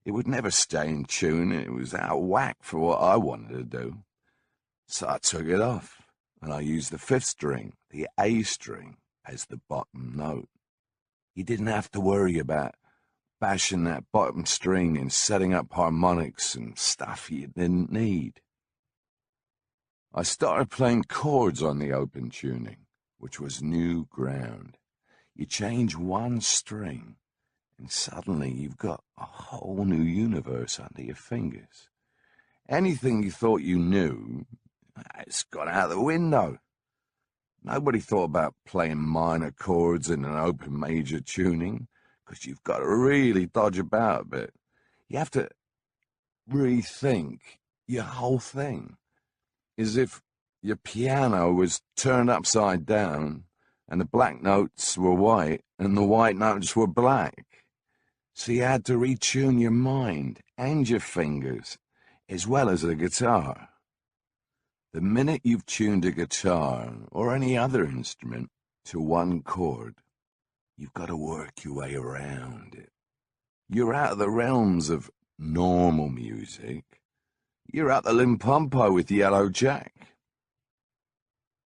It would never stay in tune, and it was out of whack for what I wanted to do. So I took it off, and I used the fifth string, the A string, as the bottom note. You didn't have to worry about bashing that bottom string and setting up harmonics and stuff you didn't need. I started playing chords on the open tuning, which was new ground. You change one string, and suddenly you've got a whole new universe under your fingers. Anything you thought you knew, it's gone out the window. Nobody thought about playing minor chords in an open major tuning, because you've got to really dodge about a bit. You have to rethink your whole thing, as if your piano was turned upside down and the black notes were white and the white notes were black. So you had to retune your mind and your fingers, as well as the guitar. The minute you've tuned a guitar, or any other instrument, to one chord, you've got to work your way around it. You're out of the realms of normal music. You're at the Limpopo with Yellow Jack.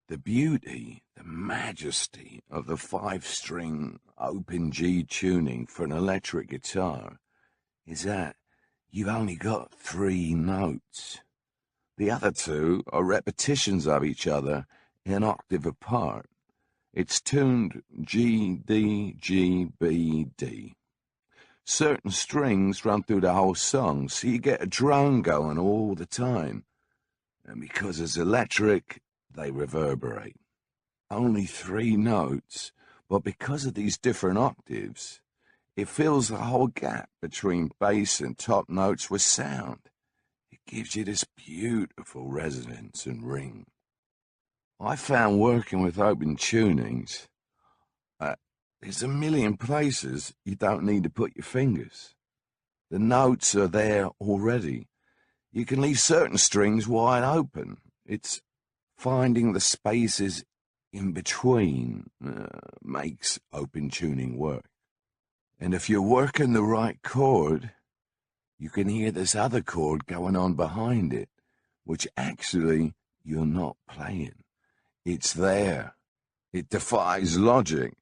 The beauty, the majesty of the five-string open G tuning for an electric guitar is that you've only got 3 notes. The other 2 are repetitions of each other an octave apart. It's tuned G, D, G, B, D. Certain strings run through the whole song, so you get a drone going all the time. And because it's electric, they reverberate. Only 3 notes, but because of these different octaves, it fills the whole gap between bass and top notes with sound. It gives you this beautiful resonance and ring. I found working with open tunings, there's a million places you don't need to put your fingers. The notes are there already. You can leave certain strings wide open. It's finding the spaces in between makes open tuning work. And if you're working the right chord, you can hear this other chord going on behind it, which actually you're not playing. It's there. It defies logic.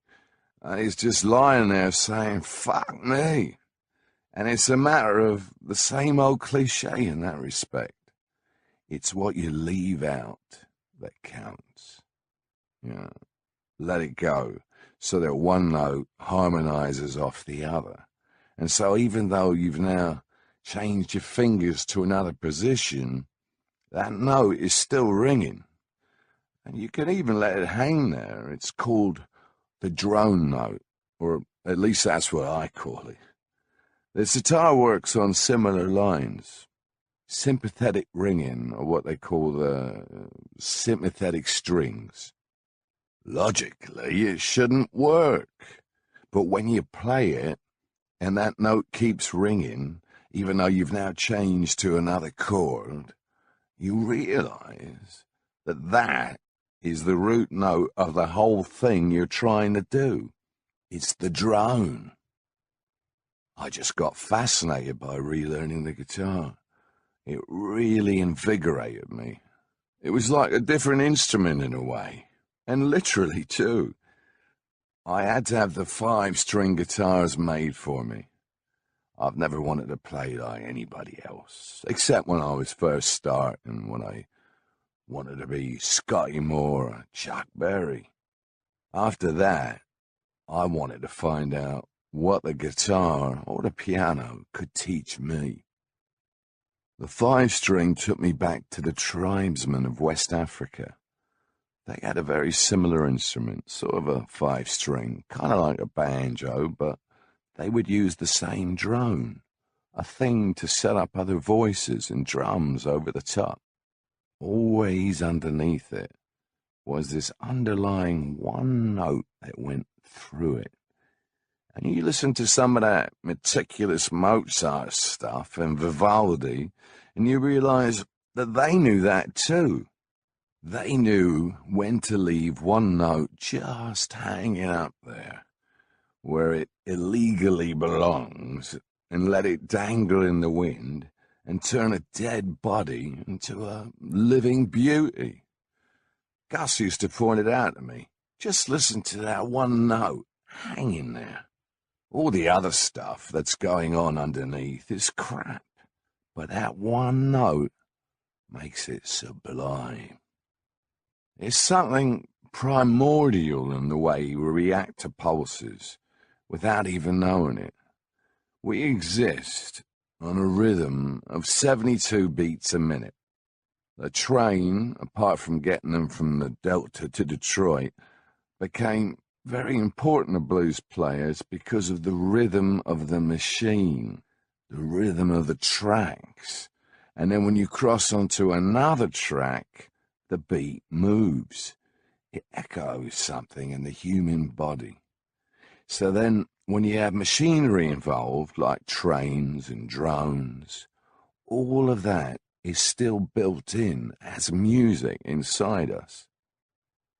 It's just lying there saying, fuck me. And it's a matter of the same old cliche in that respect. It's what you leave out that counts. Let it go so that one note harmonizes off the other. And so even though you've now changed your fingers to another position, that note is still ringing. And you can even let it hang there. It's called the drone note, or at least that's what I call it. The sitar works on similar lines. Sympathetic ringing, or what they call the sympathetic strings. Logically, it shouldn't work. But when you play it, and that note keeps ringing, even though you've now changed to another chord, you realize that that is the root note of the whole thing you're trying to do. It's the drone. I just got fascinated by relearning the guitar. It really invigorated me. It was like a different instrument in a way, and literally too. I had to have the 5-string guitars made for me. I've never wanted to play like anybody else, except when I was first starting, when I wanted to be Scotty Moore or Chuck Berry. After that, I wanted to find out what the guitar or the piano could teach me. The 5-string took me back to the tribesmen of West Africa. They had a very similar instrument, sort of a 5-string, kind of like a banjo, but they would use the same drone, a thing to set up other voices and drums over the top. Always underneath it was this underlying one note that went through it. And you listen to some of that meticulous Mozart stuff and Vivaldi, and you realize that they knew that too. They knew when to leave one note just hanging up there, where it illegally belongs, and let it dangle in the wind and turn a dead body into a living beauty. Gus used to point it out to me. Just listen to that one note hanging there. All the other stuff that's going on underneath is crap, but that one note makes it sublime. There's something primordial in the way we react to pulses without even knowing it. We exist on a rhythm of 72 beats a minute. The train, apart from getting them from the Delta to Detroit, became very important to blues players because of the rhythm of the machine, the rhythm of the tracks. And then when you cross onto another track, the beat moves. It echoes something in the human body. So then when you have machinery involved, like trains and drones, all of that is still built in as music inside us.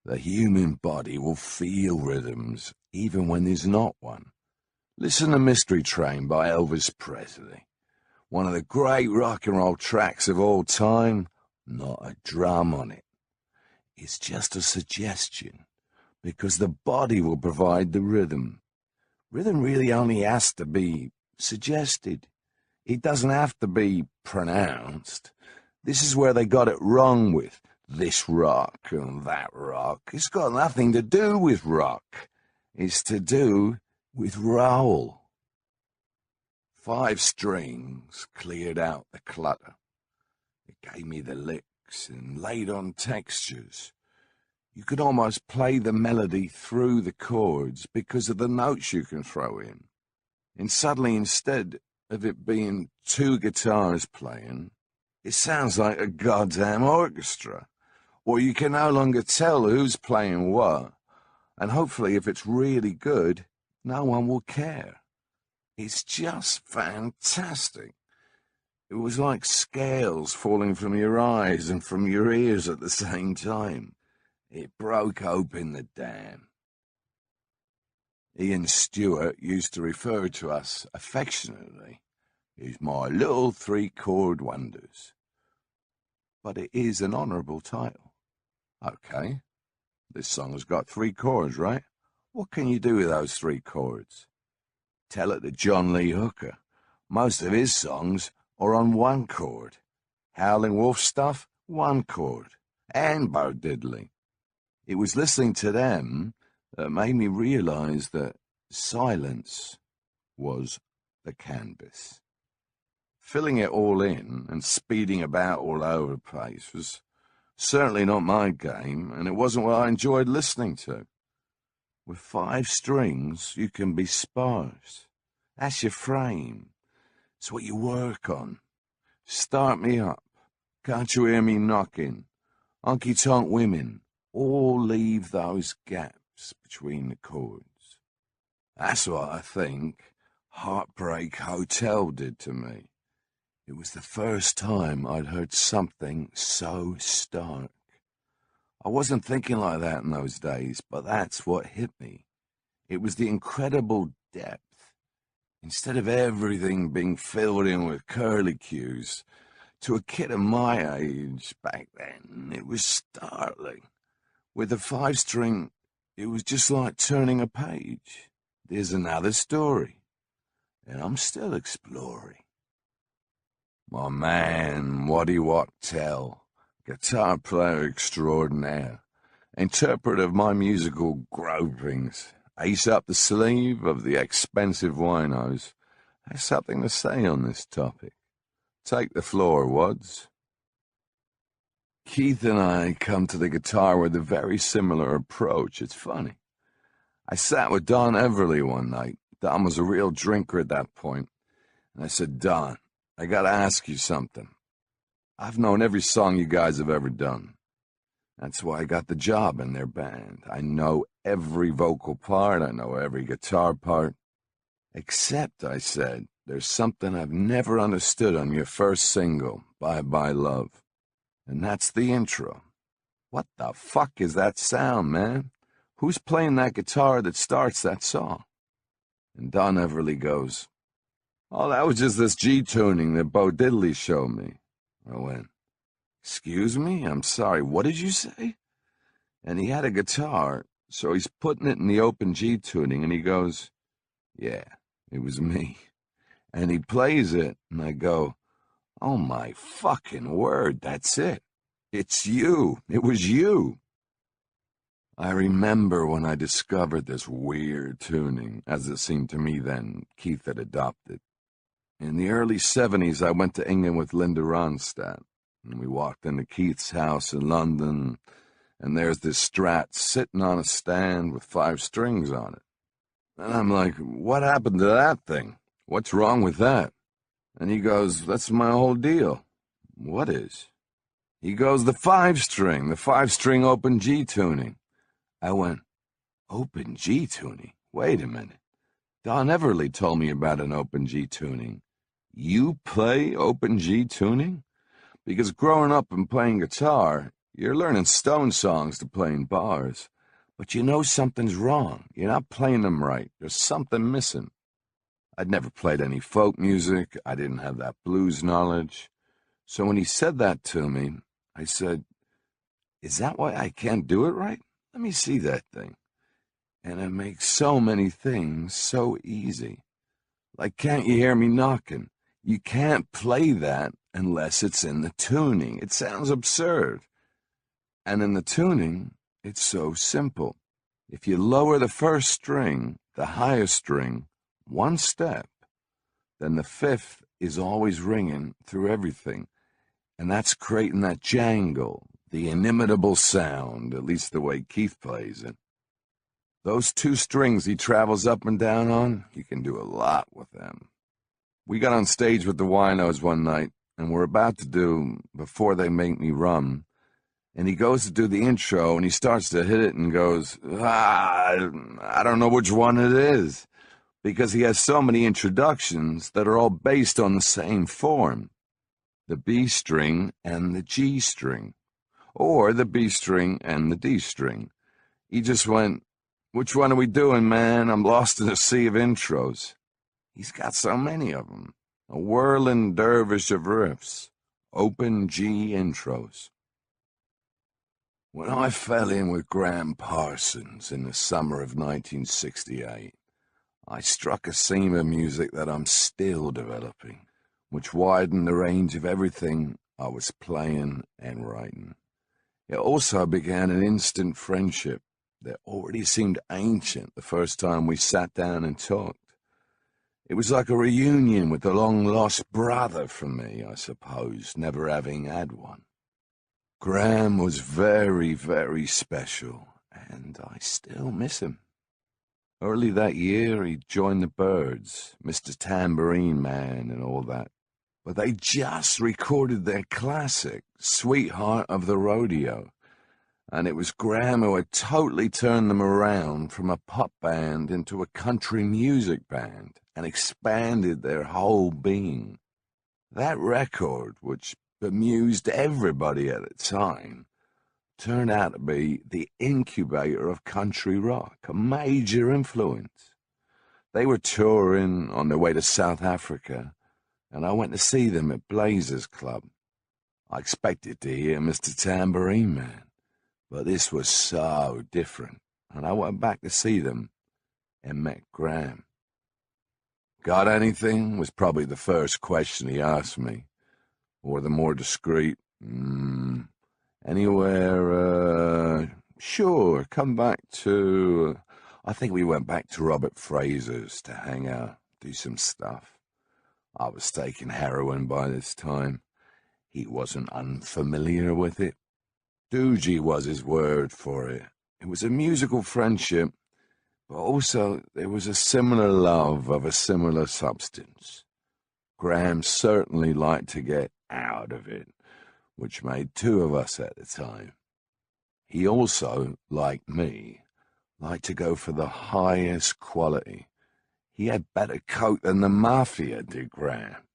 The human body will feel rhythms even when there's not one. Listen to Mystery Train by Elvis Presley. One of the great rock and roll tracks of all time, not a drum on it. It's just a suggestion, because the body will provide the rhythm. Rhythm really only has to be suggested. It doesn't have to be pronounced. This is where they got it wrong with this rock and that rock. It's got nothing to do with rock. It's to do with roll. 5 strings cleared out the clutter. It gave me the licks and laid on textures. You could almost play the melody through the chords because of the notes you can throw in. And suddenly, instead of it being 2 guitars playing, it sounds like a goddamn orchestra. Or you can no longer tell who's playing what. And hopefully, if it's really good, no one will care. It's just fantastic. It was like scales falling from your eyes and from your ears at the same time. It broke open the dam. Ian Stewart used to refer to us affectionately as my little 3-chord wonders. But it is an honourable title. Okay, this song has got 3 chords, right? What can you do with those 3 chords? Tell it to John Lee Hooker. Most of his songs are on 1 chord. Howling Wolf stuff, 1 chord. And Bo Diddley. It was listening to them that made me realise that silence was the canvas. Filling it all in and speeding about all over the place was certainly not my game, and it wasn't what I enjoyed listening to. With 5 strings, you can be sparse. That's your frame. It's what you work on. Start me up. Can't you hear me knocking? Honky-tonk women. All leave those gaps between the chords. That's what I think Heartbreak Hotel did to me. It was the first time I'd heard something so stark. I wasn't thinking like that in those days, but that's what hit me. It was the incredible depth. Instead of everything being filled in with curlicues, to a kid of my age back then, it was startling. With the 5-string, it was just like turning a page. There's another story, and I'm still exploring. My man, Waddy Wachtel, guitar player extraordinaire, interpreter of my musical gropings, ace up the sleeve of the X-Pensive Winos, has something to say on this topic. Take the floor, Wads. Keith and I come to the guitar with a very similar approach. It's funny. I sat with Don Everly one night. Don was a real drinker at that point. And I said, Don, I gotta ask you something. I've known every song you guys have ever done. That's why I got the job in their band. I know every vocal part. I know every guitar part. Except, I said, there's something I've never understood on your first single, Bye Bye Love. And that's the intro. What the fuck is that sound, man? Who's playing that guitar that starts that song? And Don Everly goes, "Oh, that was just this G-tuning that Bo Diddley showed me." I went, "Excuse me? I'm sorry, what did you say?" And he had a guitar, so he's putting it in the open G-tuning, and he goes, "Yeah, it was me." And he plays it, and I go, "Oh my fucking word, that's it. It's you. It was you." I remember when I discovered this weird tuning, as it seemed to me then, Keith had adopted. In the early 70s, I went to England with Linda Ronstadt, and we walked into Keith's house in London, and there's this Strat sitting on a stand with 5 strings on it. And I'm like, "What happened to that thing? What's wrong with that?" And he goes, "That's my whole deal." "What is?" He goes, the 5-string open G tuning. I went, "Open G tuning? Wait a minute. Don Everly told me about an open G tuning. You play open G tuning?" Because growing up and playing guitar, you're learning Stone songs to play in bars. But you know something's wrong. You're not playing them right. There's something missing. I'd never played any folk music. I didn't have that blues knowledge. So when he said that to me, I said, "Is that why I can't do it right? Let me see that thing." And it makes so many things so easy. Like, "Can't you hear me knocking?" You can't play that unless it's in the tuning. It sounds absurd. And in the tuning, it's so simple. If you lower the first string, the highest string, 1 step, then the 5th is always ringing through everything. And that's creating that jangle, the inimitable sound, at least the way Keith plays it. Those 2 strings he travels up and down on, you can do a lot with them. We got on stage with the Winos one night, and we're about to do Before They Make Me Rum, and he goes to do the intro, and he starts to hit it and goes, I don't know which one it is, because he has so many introductions that are all based on the same form, the B string and the G string, or the B string and the D string. He just went, "Which one are we doing, man? I'm lost in a sea of intros." He's got so many of them. A whirling dervish of riffs. Open G intros. When I fell in with Graham Parsons in the summer of 1968, I struck a seam of music that I'm still developing, which widened the range of everything I was playing and writing. It also began an instant friendship that already seemed ancient the first time we sat down and talked. It was like a reunion with a long-lost brother for me, I suppose, never having had one. Graham was very, very special, and I still miss him. Early that year, he joined the Byrds, Mr. Tambourine Man and all that. But they just recorded their classic, Sweetheart of the Rodeo, and it was Graham who had totally turned them around from a pop band into a country music band and expanded their whole being. That record, which bemused everybody at the time, turned out to be the incubator of country rock, a major influence. They were touring on their way to South Africa, and I went to see them at Blazers Club. I expected to hear Mr. Tambourine Man, but this was so different, and I went back to see them and met Graham. "Got anything?" was probably the first question he asked me, or the more discreet, "Anywhere, sure, come back to..." I think we went back to Robert Fraser's to hang out, do some stuff. I was taking heroin by this time. He wasn't unfamiliar with it. Doogie was his word for it. It was a musical friendship, but also there was a similar love of a similar substance. Graham certainly liked to get out of it, which made 2 of us at the time. He also, like me, liked to go for the highest quality. He had better coat than the Mafia did, Graham.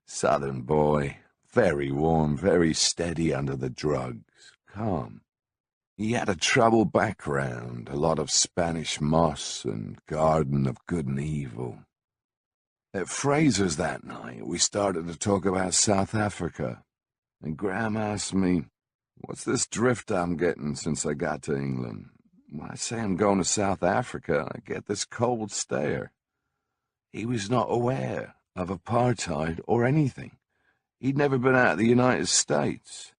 Southern boy, very warm, very steady under the drugs, calm. He had a troubled background, a lot of Spanish moss and Garden of Good and Evil. At Fraser's that night, we started to talk about South Africa, and Graham asked me, "What's this drift I'm getting since I got to England? When I say I'm going to South Africa, I get this cold stare." He was not aware of apartheid or anything. He'd never been out of the United States.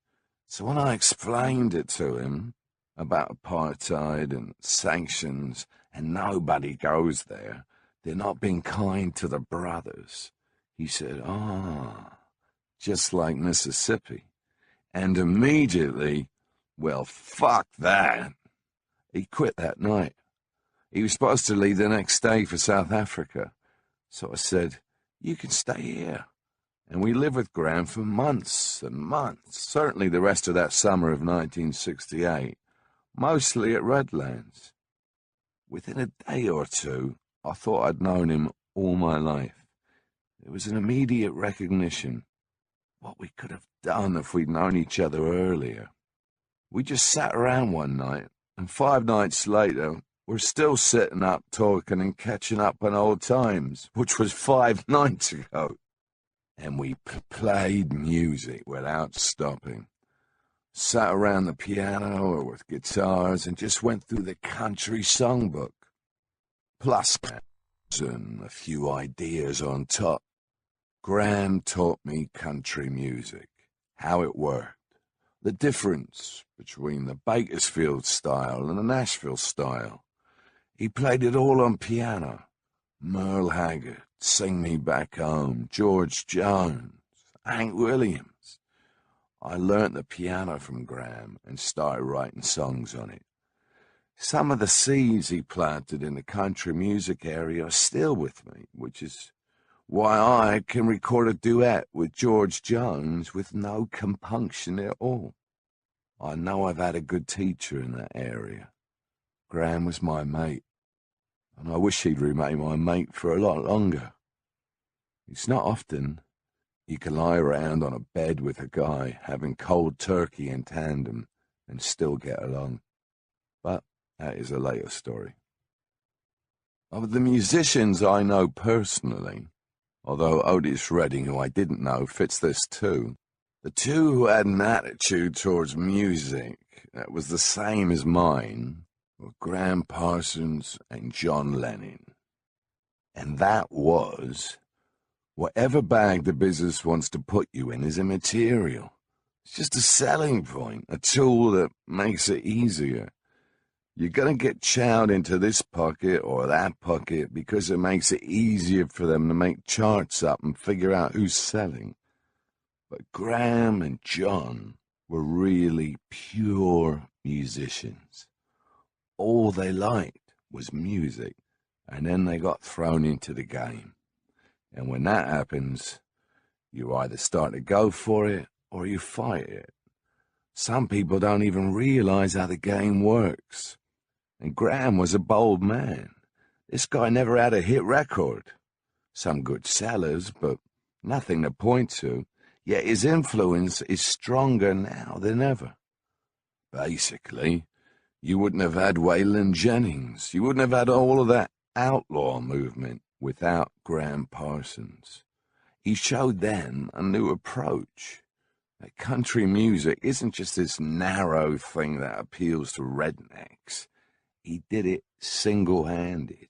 So when I explained it to him about apartheid and sanctions and nobody goes there, they're not being kind to the brothers, he said, just like Mississippi. And immediately, well, fuck that. He quit that night. He was supposed to leave the next day for South Africa. So I said, "You can stay here." And we lived with Graham for months and months, certainly the rest of that summer of 1968, mostly at Redlands. Within a day or two, I thought I'd known him all my life. There was an immediate recognition. What we could have done if we'd known each other earlier. We just sat around one night, and 5 nights later, we're still sitting up talking and catching up on old times, which was 5 nights ago. And we played music without stopping. Sat around the piano or with guitars and just went through the country songbook. Plus and a few ideas on top. Graham taught me country music, how it worked, the difference between the Bakersfield style and the Nashville style. He played it all on piano. Merle Haggard, Sing Me Back Home, George Jones, Hank Williams. I learnt the piano from Graham and started writing songs on it. Some of the seeds he planted in the country music area are still with me, which is why I can record a duet with George Jones with no compunction at all. I know I've had a good teacher in that area. Graham was my mate, and I wish he'd remain my mate for a lot longer. It's not often you can lie around on a bed with a guy having cold turkey in tandem and still get along. But that is a later story. Of the musicians I know personally, although Otis Redding, who I didn't know, fits this too, the two who had an attitude towards music that was the same as mine were Graham Parsons and John Lennon. And that was, whatever bag the business wants to put you in is immaterial. It's just a selling point, a tool that makes it easier. You're going to get chowed into this pocket or that pocket because it makes it easier for them to make charts up and figure out who's selling. But Graham and John were really pure musicians. All they liked was music, and then they got thrown into the game. And when that happens, you either start to go for it or you fight it. Some people don't even realize how the game works. And Graham was a bold man. This guy never had a hit record. Some good sellers, but nothing to point to. Yet his influence is stronger now than ever. Basically, you wouldn't have had Waylon Jennings. You wouldn't have had all of that outlaw movement without Graham Parsons. He showed them a new approach. That country music isn't just this narrow thing that appeals to rednecks. He did it single-handed.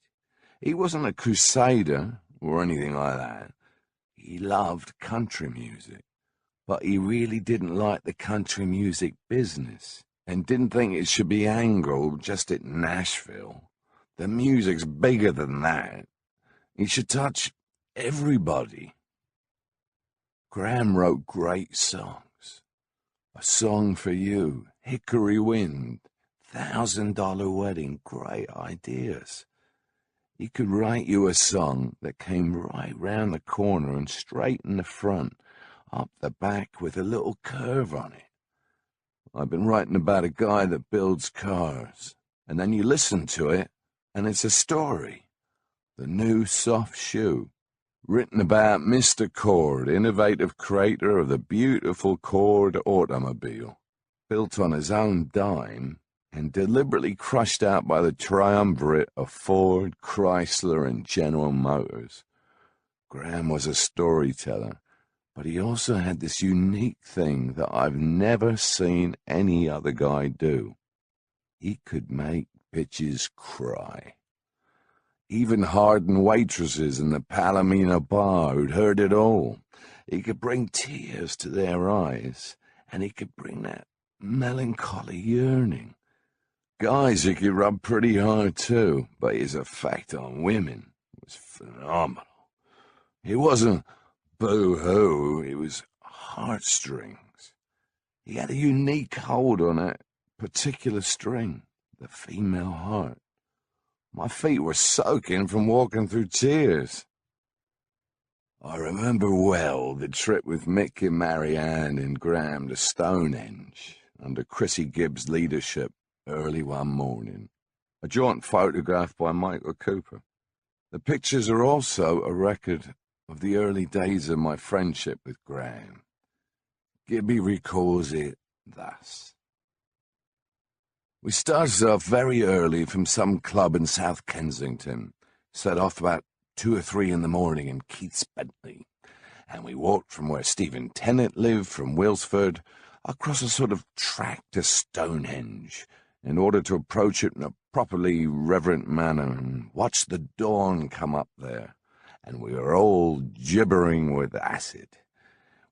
He wasn't a crusader or anything like that. He loved country music, but he really didn't like the country music business and didn't think it should be angled just at Nashville. The music's bigger than that. It should touch everybody. Graham wrote great songs. A Song for You, Hickory Wind, $1,000 Wedding, great ideas. He could write you a song that came right round the corner and straight in the front, up the back with a little curve on it. I've been writing about a guy that builds cars, and then you listen to it, and it's a story. The New Soft Shoe, written about Mr. Cord, innovative creator of the beautiful Cord automobile, built on his own dime and deliberately crushed out by the triumvirate of Ford, Chrysler, and General Motors. Graham was a storyteller, but he also had this unique thing that I've never seen any other guy do. He could make bitches cry. Even hardened waitresses in the Palomino bar who'd heard it all. He could bring tears to their eyes, and he could bring that melancholy yearning. Guys he could rub pretty hard too, but his effect on women was phenomenal. It wasn't boo-hoo, it was heartstrings. He had a unique hold on that particular string, the female heart. My feet were soaking from walking through tears. I remember well the trip with Mick and Marianne and Graham to Stonehenge under Chrissy Gibbs' leadership early one morning, a joint photograph by Michael Cooper. The pictures are also a record of the early days of my friendship with Graham. Gibby recalls it thus. We started off very early from some club in South Kensington, set off about 2 or 3 in the morning in Keith's Bentley, and we walked from where Stephen Tennant lived, from Wilsford, across a sort of track to Stonehenge, in order to approach it in a properly reverent manner and watch the dawn come up there, and we were all gibbering with acid.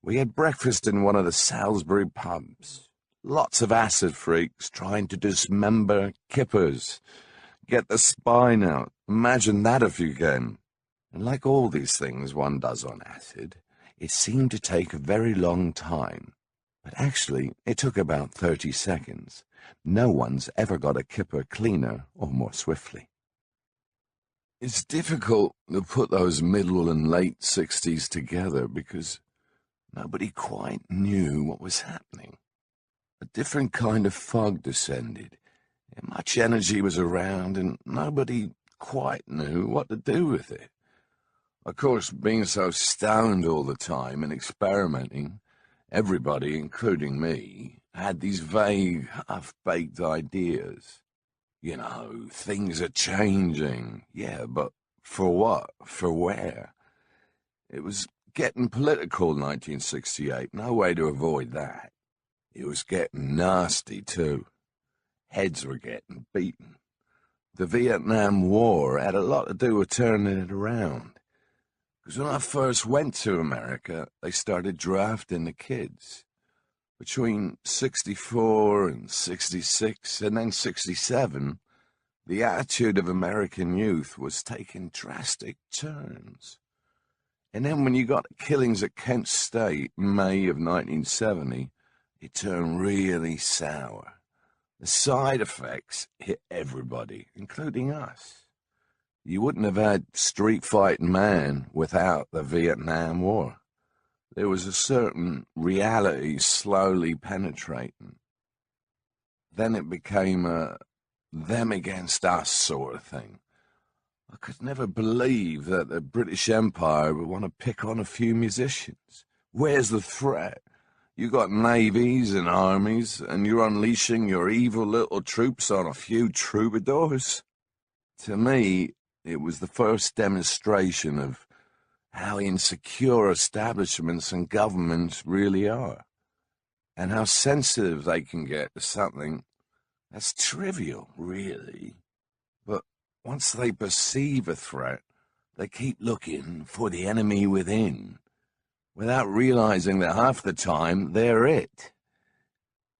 We had breakfast in one of the Salisbury pubs. Lots of acid freaks trying to dismember kippers. Get the spine out. Imagine that if you can. And like all these things one does on acid, it seemed to take a very long time. But actually, it took about 30 seconds. No one's ever got a kipper cleaner or more swiftly. It's difficult to put those middle and late 60s together because nobody quite knew what was happening. A different kind of fog descended, and much energy was around, and nobody quite knew what to do with it. Of course, being so stoned all the time and experimenting, everybody, including me, had these vague, half-baked ideas. You know, things are changing. Yeah, but for what? For where? It was getting political in 1968. No way to avoid that. It was getting nasty, too. Heads were getting beaten. The Vietnam War had a lot to do with turning it around. Because when I first went to America, they started drafting the kids. Between 64 and 66, and then 67, the attitude of American youth was taking drastic turns. And then when you got the killings at Kent State in May of 1970, it turned really sour. The side effects hit everybody, including us. You wouldn't have had Street Fighting Man without the Vietnam War. There was a certain reality slowly penetrating. Then it became a them against us sort of thing. I could never believe that the British Empire would want to pick on a few musicians. Where's the threat? You got navies and armies, and you're unleashing your evil little troops on a few troubadours? To me, it was the first demonstration of how insecure establishments and governments really are, and how sensitive they can get to something that's trivial, really. But once they perceive a threat, they keep looking for the enemy within, without realizing that half the time they're it.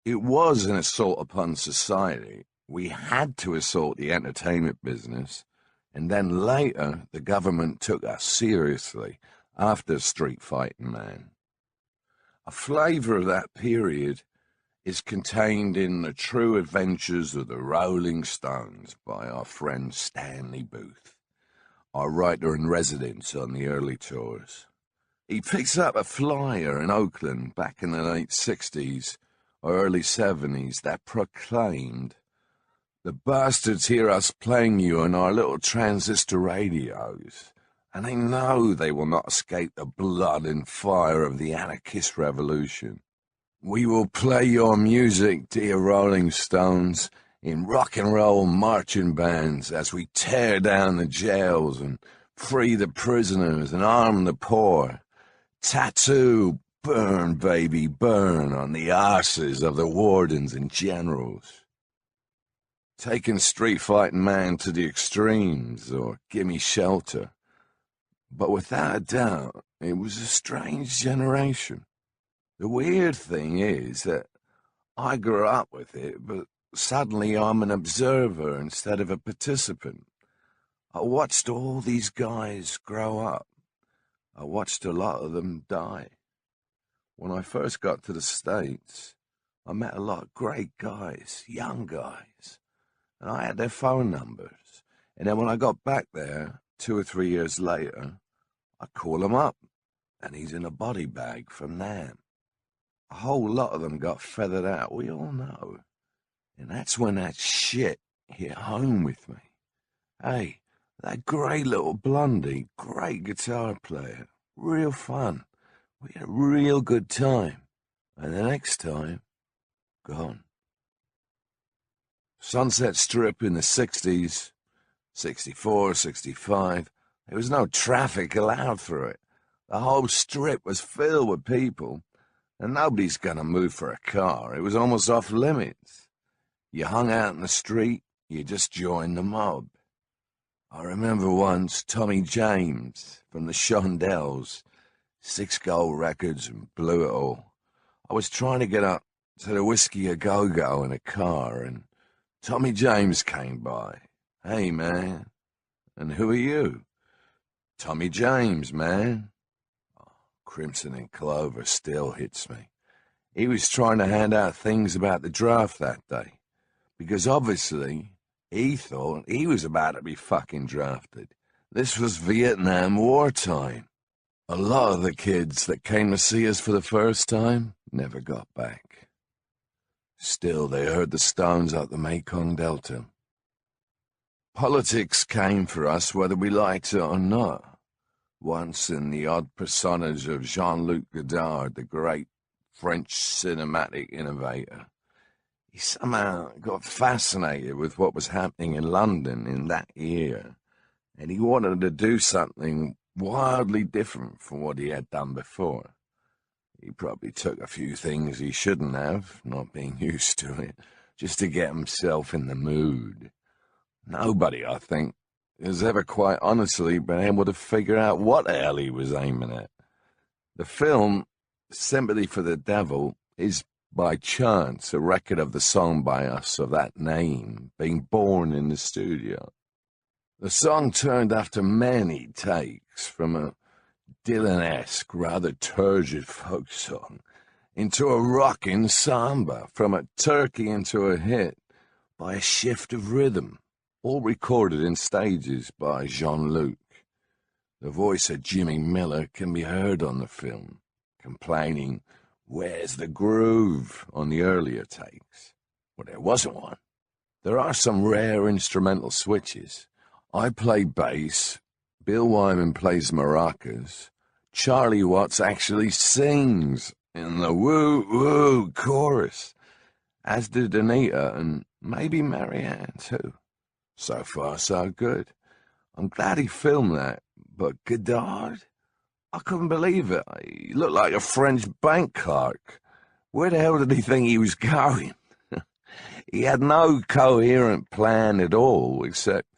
It was an assault upon society. We had to assault the entertainment business, and then later the government took us seriously after Street Fighting Man. A flavor of that period is contained in The True Adventures of the Rolling Stones by our friend Stanley Booth, our writer-in-residence on the early tours. He picks up a flyer in Oakland back in the late 60s or early 70s that proclaimed, "The bastards hear us playing you on our little transistor radios, and they know they will not escape the blood and fire of the anarchist revolution. We will play your music, dear Rolling Stones, in rock and roll marching bands as we tear down the jails and free the prisoners and arm the poor. Tattoo, burn, baby, burn on the arses of the wardens and generals. Taking street fighting man to the extremes, or gimme shelter. But without a doubt, it was a strange generation. The weird thing is that I grew up with it, but suddenly I'm an observer instead of a participant. I watched all these guys grow up. I watched a lot of them die. When I first got to the States, I met a lot of great guys, young guys, and I had their phone numbers. And then when I got back there, 2 or 3 years later, I call him up, and he's in a body bag from Nam. A whole lot of them got feathered out, we all know. And that's when that shit hit home with me. Hey, that great little blondie, great guitar player, real fun. We had a real good time. And the next time, gone. Sunset Strip in the 60s, 64, 65, there was no traffic allowed through it. The whole strip was filled with people, and nobody's gonna move for a car. It was almost off limits. You hung out in the street, you just joined the mob. I remember once Tommy James from the Shondells, 6 gold records and blew it all. I was trying to get up to the Whiskey A Go-Go in a car, and Tommy James came by. Hey, man. And who are you? Tommy James, man. Oh, Crimson and Clover still hits me. He was trying to hand out things about the draft that day, because obviously he thought he was about to be fucking drafted. This was Vietnam War time. A lot of the kids that came to see us for the first time never got back. Still, they heard the Stones up the Mekong Delta. Politics came for us whether we liked it or not. Once, in the odd personage of Jean-Luc Godard, the great French cinematic innovator, he somehow got fascinated with what was happening in London in that year, and he wanted to do something wildly different from what he had done before. He probably took a few things he shouldn't have, not being used to it, just to get himself in the mood. Nobody, I think, has ever quite honestly been able to figure out what the hell he was aiming at. The film, Sympathy for the Devil, is by chance a record of the song by us of that name being born in the studio. The song turned after many takes from a Dylan-esque, rather turgid folk song into a rockin' samba, from a turkey into a hit by a shift of rhythm, all recorded in stages by Jean-Luc. The voice of Jimmy Miller can be heard on the film, complaining, "Where's the groove?" on the earlier takes. Well, there wasn't one. There are some rare instrumental switches. I play bass, Bill Wyman plays maracas, Charlie Watts actually sings in the woo-woo chorus, as did Anita and maybe Marianne too. So far, so good. I'm glad he filmed that, but Godard? I couldn't believe it. He looked like a French bank clerk. Where the hell did he think he was going? He had no coherent plan at all, except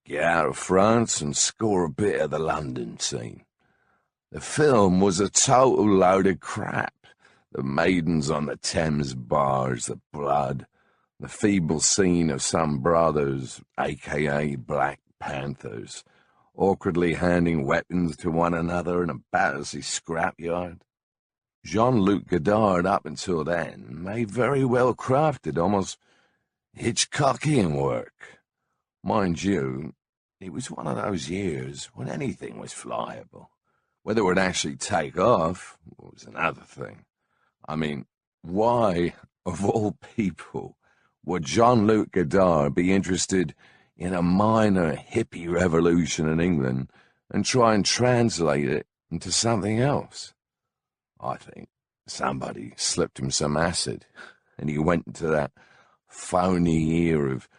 get out of France and score a bit of the London scene. The film was a total load of crap. The maidens on the Thames bars, the blood, the feeble scene of some brothers, a.k.a. Black Panthers, awkwardly handing weapons to one another in a Battersea scrapyard. Jean-Luc Godard, up until then, made very well crafted, almost Hitchcockian work. Mind you, it was one of those years when anything was flyable. Whether it would actually take off was another thing. I mean, why, of all people, would Jean-Luc Godard be interested in a minor hippie revolution in England and try and translate it into something else? I think somebody slipped him some acid, and he went into that phony year of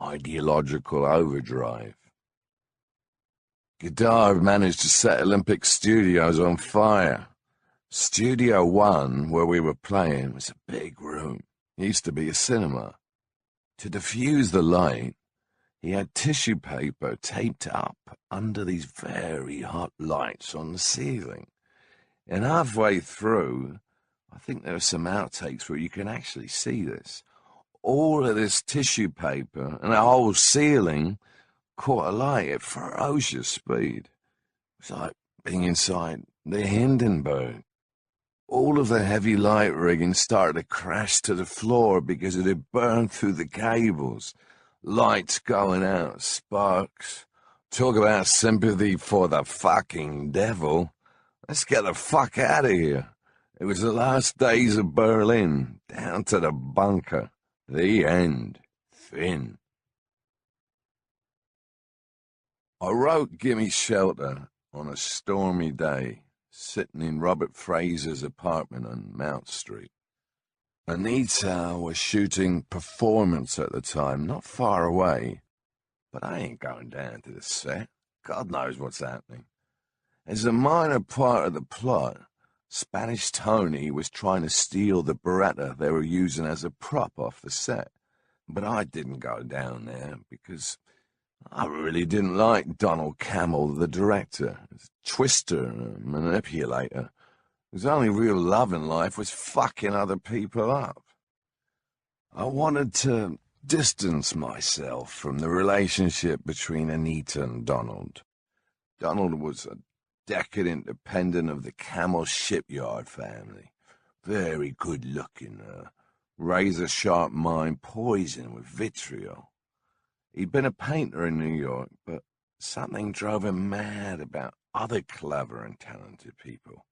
ideological overdrive. Godard managed to set Olympic Studios on fire. Studio 1, where we were playing, was a big room. It used to be a cinema. To diffuse the light, he had tissue paper taped up under these very hot lights on the ceiling. And halfway through, I think there are some outtakes where you can actually see this. All of this tissue paper and the whole ceiling caught alight at ferocious speed. It was like being inside the Hindenburg. All of the heavy light rigging started to crash to the floor because it had burned through the cables. Lights going out, sparks. Talk about sympathy for the fucking devil. Let's get the fuck out of here. It was the last days of Berlin, down to the bunker. The end. Fin. I wrote Gimme Shelter on a stormy day, sitting in Robert Fraser's apartment on Mount Street. Anita was shooting Performance at the time, not far away, but I ain't going down to the set. God knows what's happening. As a minor part of the plot, Spanish Tony was trying to steal the Beretta they were using as a prop off the set, but I didn't go down there because I really didn't like Donald Cammell, the director. He was a twister and a manipulator. His only real love in life was fucking other people up. I wanted to distance myself from the relationship between Anita and Donald. Donald was a decadent dependent of the Cammell shipyard family. Very good-looking, razor-sharp mind poisoned with vitriol. He'd been a painter in New York, but something drove him mad about other clever and talented people.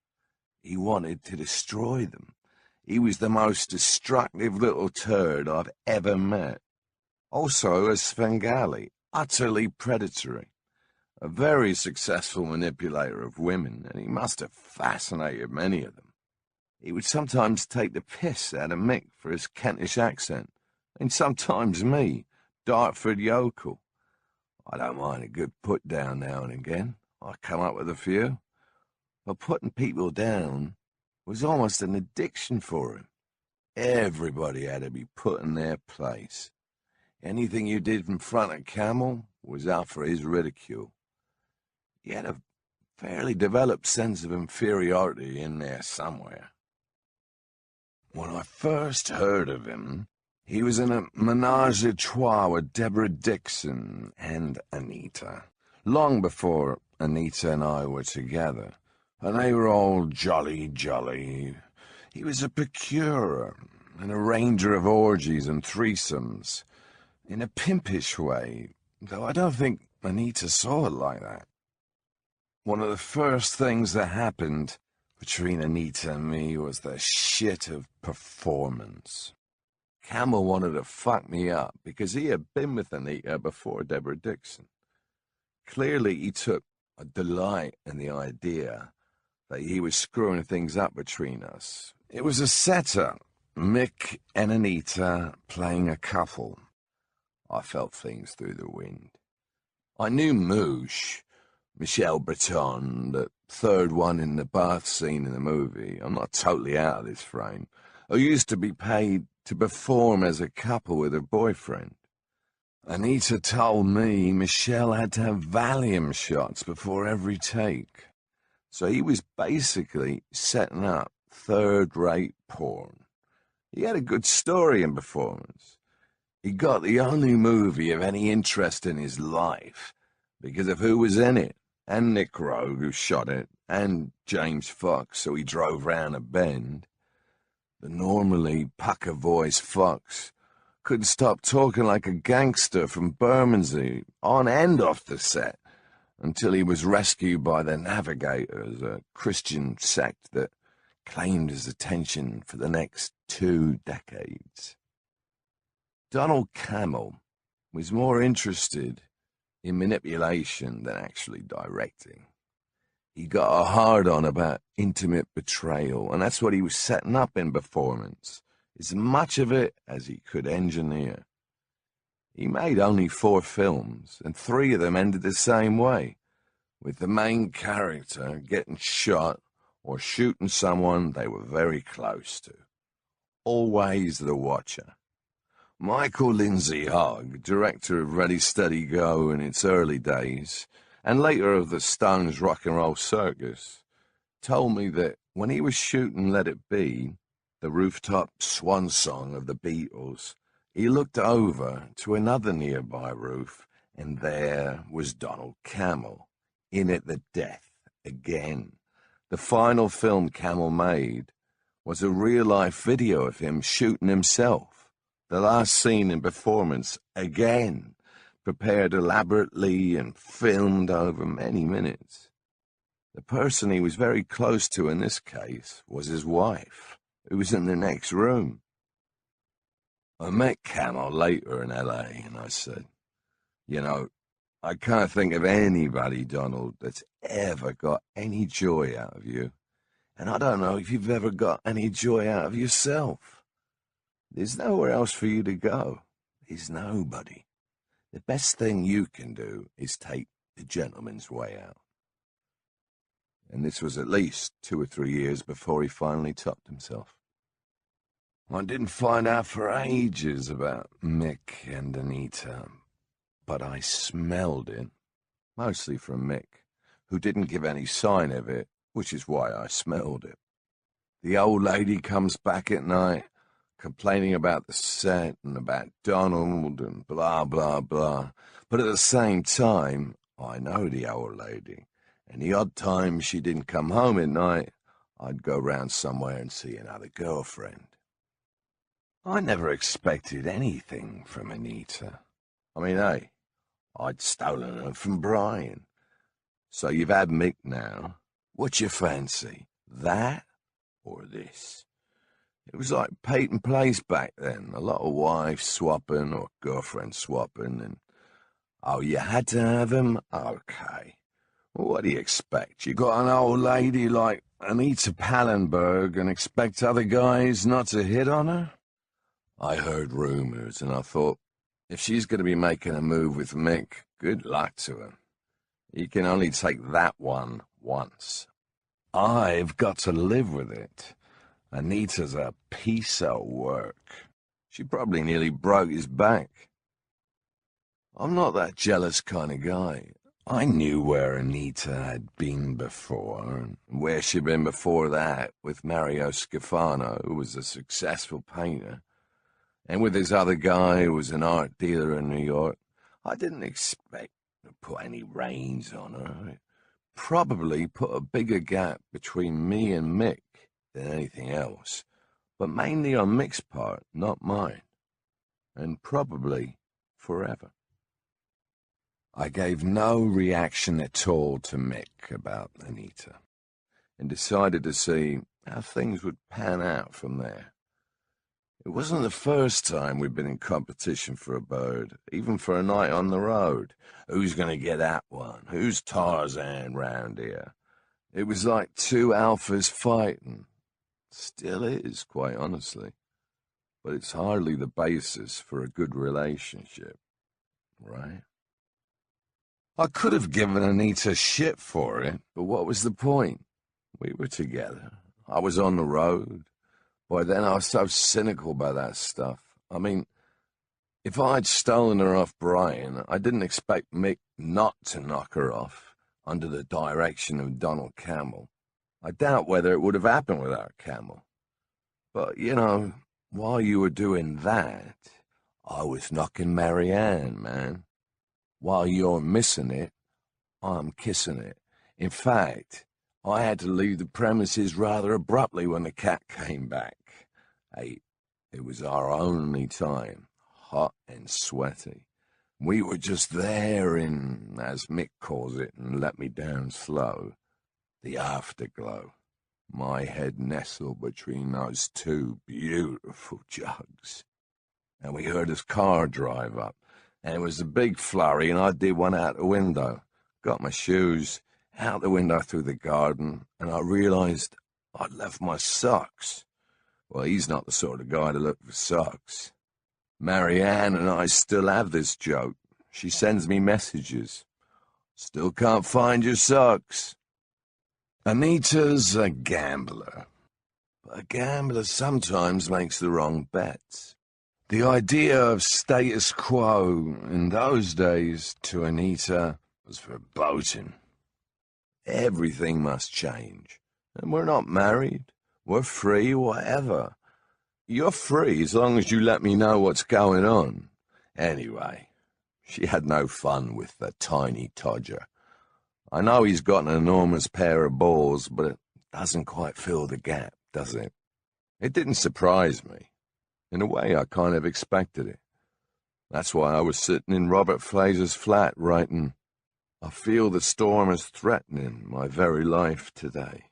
He wanted to destroy them. He was the most destructive little turd I've ever met. Also a Svengali, utterly predatory. A very successful manipulator of women, and he must have fascinated many of them. He would sometimes take the piss out of Mick for his Kentish accent, and sometimes me, Dartford yokel. I don't mind a good put-down now and again. I come up with a few. But putting people down was almost an addiction for him. Everybody had to be put in their place. Anything you did in front of Cammell was out for his ridicule. He had a fairly developed sense of inferiority in there somewhere. When I first heard of him, he was in a menage a trois with Deborah Dixon and Anita, long before Anita and I were together, and they were all jolly. He was a procurer, an arranger of orgies and threesomes, in a pimpish way, though I don't think Anita saw it like that. One of the first things that happened between Anita and me was the shit of Performance. Cammell wanted to fuck me up because he had been with Anita before Deborah Dixon. Clearly he took a delight in the idea that he was screwing things up between us. It was a setup, Mick and Anita playing a couple. I felt things through the wind. I knew Moosh, Michel Breton, the third one in the bath scene in the movie. I'm not totally out of this frame. Who used to be paid to perform as a couple with her boyfriend. Anita told me Michel had to have Valium shots before every take. So he was basically setting up third-rate porn. He had a good story in Performance. He got the only movie of any interest in his life because of who was in it, and Nick Rogue, who shot it, and James Fox, so he drove round a bend. The normally pucker-voiced Fox couldn't stop talking like a gangster from Bermondsey, on and off the set, until he was rescued by the Navigators, a Christian sect that claimed his attention for the next 2 decades. Donald Cammell was more interested in manipulation than actually directing. He got a hard-on about intimate betrayal, and that's what he was setting up in Performance, as much of it as he could engineer. He made only 4 films, and 3 of them ended the same way, with the main character getting shot or shooting someone they were very close to. Always the watcher. Michael Lindsay Hogg, director of Ready, Steady, Go in its early days, and later of the Stones Rock and Roll Circus, told me that when he was shooting Let It Be, the rooftop swan song of the Beatles, he looked over to another nearby roof, and there was Donald Cammell, in at the death again. The final film Cammell made was a real-life video of him shooting himself. The last scene in performance, again, prepared elaborately and filmed over many minutes. The person he was very close to in this case was his wife, who was in the next room. I met Cammell later in L.A., and I said, "You know, I can't think of anybody, Donald, that's ever got any joy out of you. And I don't know if you've ever got any joy out of yourself. There's nowhere else for you to go. There's nobody. The best thing you can do is take the gentleman's way out." And this was at least 2 or 3 years before he finally topped himself. I didn't find out for ages about Mick and Anita, but I smelled it, mostly from Mick, who didn't give any sign of it, which is why I smelled it. The old lady comes back at night, complaining about the set and about Donald and blah, blah, blah. But at the same time, I know the old lady, and the odd times she didn't come home at night, I'd go round somewhere and see another girlfriend. I never expected anything from Anita. I mean, hey, I'd stolen her from Brian. So you've had Mick now. What's your fancy? That or this? It was like Peyton Place back then. A lot of wives swapping or girlfriends swapping, and oh, you had to have him? Okay. Well, what do you expect? You got an old lady like Anita Pallenberg and expect other guys not to hit on her? I heard rumors, and I thought, if she's going to be making a move with Mick, good luck to her. He can only take that one once. I've got to live with it. Anita's a piece of work. She probably nearly broke his back. I'm not that jealous kind of guy. I knew where Anita had been before, and where she'd been before that with Mario Scifano, who was a successful painter, and with his other guy who was an art dealer in New York. I didn't expect to put any reins on her. It probably put a bigger gap between me and Mick than anything else, but mainly on Mick's part, not mine, and probably forever. I gave no reaction at all to Mick about Anita, and decided to see how things would pan out from there. It wasn't the first time we'd been in competition for a bird, even for a night on the road. Who's going to get that one? Who's Tarzan round here? It was like two alphas fighting. Still is, quite honestly. But it's hardly the basis for a good relationship, right? I could have given Anita shit for it, but what was the point? We were together. I was on the road. By then I was so cynical about that stuff. I mean, if I'd stolen her off Brian, I didn't expect Mick not to knock her off under the direction of Donald Cammell. I doubt whether it would have happened without Cammell. But, you know, while you were doing that, I was knocking Marianne, man. While you're missing it, I'm kissing it. In fact, I had to leave the premises rather abruptly when the cat came back. Hey, it was our only time, hot and sweaty. We were just there in, as Mick calls it, and let me down slow, the afterglow. My head nestled between those two beautiful jugs. And we heard his car drive up, and it was a big flurry, and I did one out the window. Got my shoes out the window through the garden, and I realized I'd left my socks. Well, he's not the sort of guy to look for socks. Marianne and I still have this joke. She sends me messages. Still can't find your socks. Anita's a gambler. But a gambler sometimes makes the wrong bets. The idea of status quo in those days to Anita was verboten. Everything must change. And we're not married. We're free, whatever. You're free as long as you let me know what's going on. Anyway, she had no fun with the tiny Todger. I know he's got an enormous pair of balls, but it doesn't quite fill the gap, does it? It didn't surprise me. In a way, I kind of expected it. That's why I was sitting in Robert Fraser's flat writing, "I feel the storm is threatening my very life today."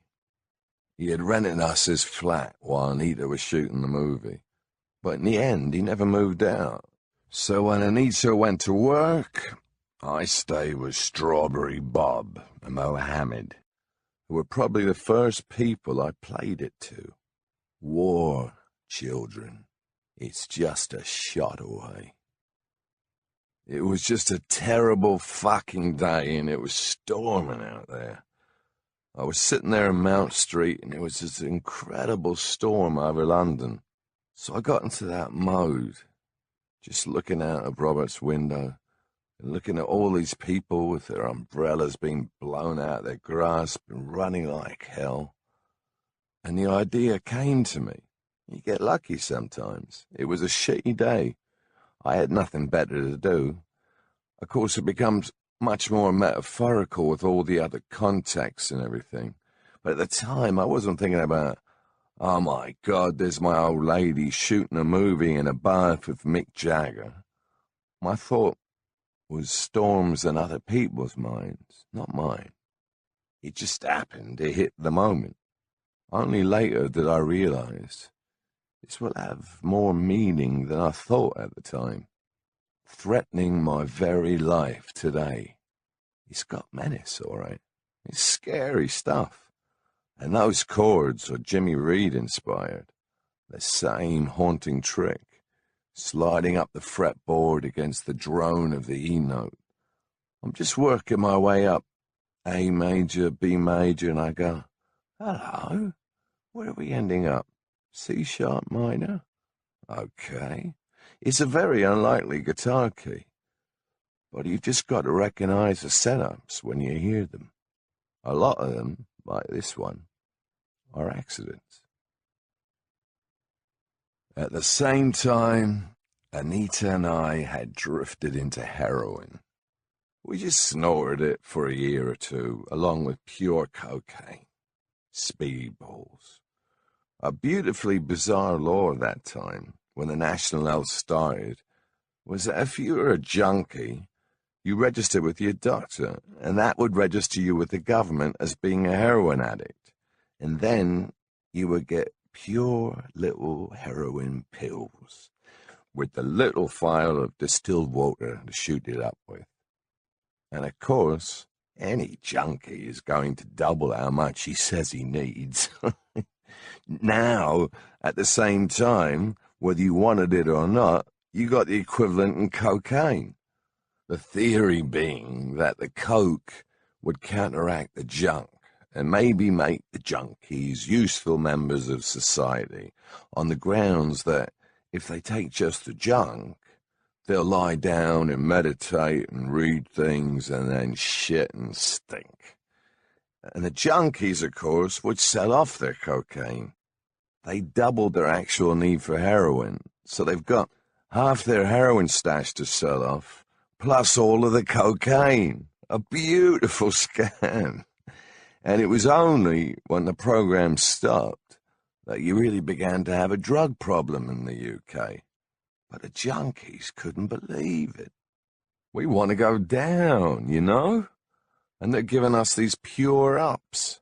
He had rented us his flat while Anita was shooting the movie, but in the end, he never moved out. So when Anita went to work, I stayed with Strawberry Bob and Mohammed, who were probably the first people I played it to. War, children. It's just a shot away. It was just a terrible fucking day, and it was storming out there. I was sitting there in Mount Street, and it was this incredible storm over London. So I got into that mode, just looking out of Robert's window, and looking at all these people with their umbrellas being blown out of their grasp and running like hell. And the idea came to me. You get lucky sometimes. It was a shitty day. I had nothing better to do. Of course, it becomes much more metaphorical with all the other contexts and everything. But at the time, I wasn't thinking about, oh my God, there's my old lady shooting a movie in a bath with Mick Jagger. My thought was storms in other people's minds, not mine. It just happened to hit the moment. Only later did I realize this will have more meaning than I thought at the time. Threatening my very life today. It's got menace, all right. It's scary stuff. And those chords are Jimmy Reed inspired. The same haunting trick, sliding up the fretboard against the drone of the E note. I'm just working my way up. A major, B major, and I go, hello, where are we ending up? C sharp minor? Okay. It's a very unlikely guitar key, but you've just got to recognize the setups when you hear them. A lot of them, like this one, are accidents. At the same time, Anita and I had drifted into heroin. We just snorted it for a year or two, along with pure cocaine, speedballs. A beautifully bizarre law at that time, when the national health started, was that if you were a junkie, you registered with your doctor, and that would register you with the government as being a heroin addict. And then you would get pure little heroin pills with the little vial of distilled water to shoot it up with. And of course, any junkie is going to double how much he says he needs. Now, at the same time, whether you wanted it or not, you got the equivalent in cocaine. The theory being that the coke would counteract the junk and maybe make the junkies useful members of society on the grounds that if they take just the junk, they'll lie down and meditate and read things and then shit and stink. And the junkies, of course, would sell off their cocaine. They doubled their actual need for heroin, so they've got half their heroin stash to sell off, plus all of the cocaine. A beautiful scam. And it was only when the program stopped that you really began to have a drug problem in the UK. But the junkies couldn't believe it. We want to go down, you know? And they're giving us these pure ups.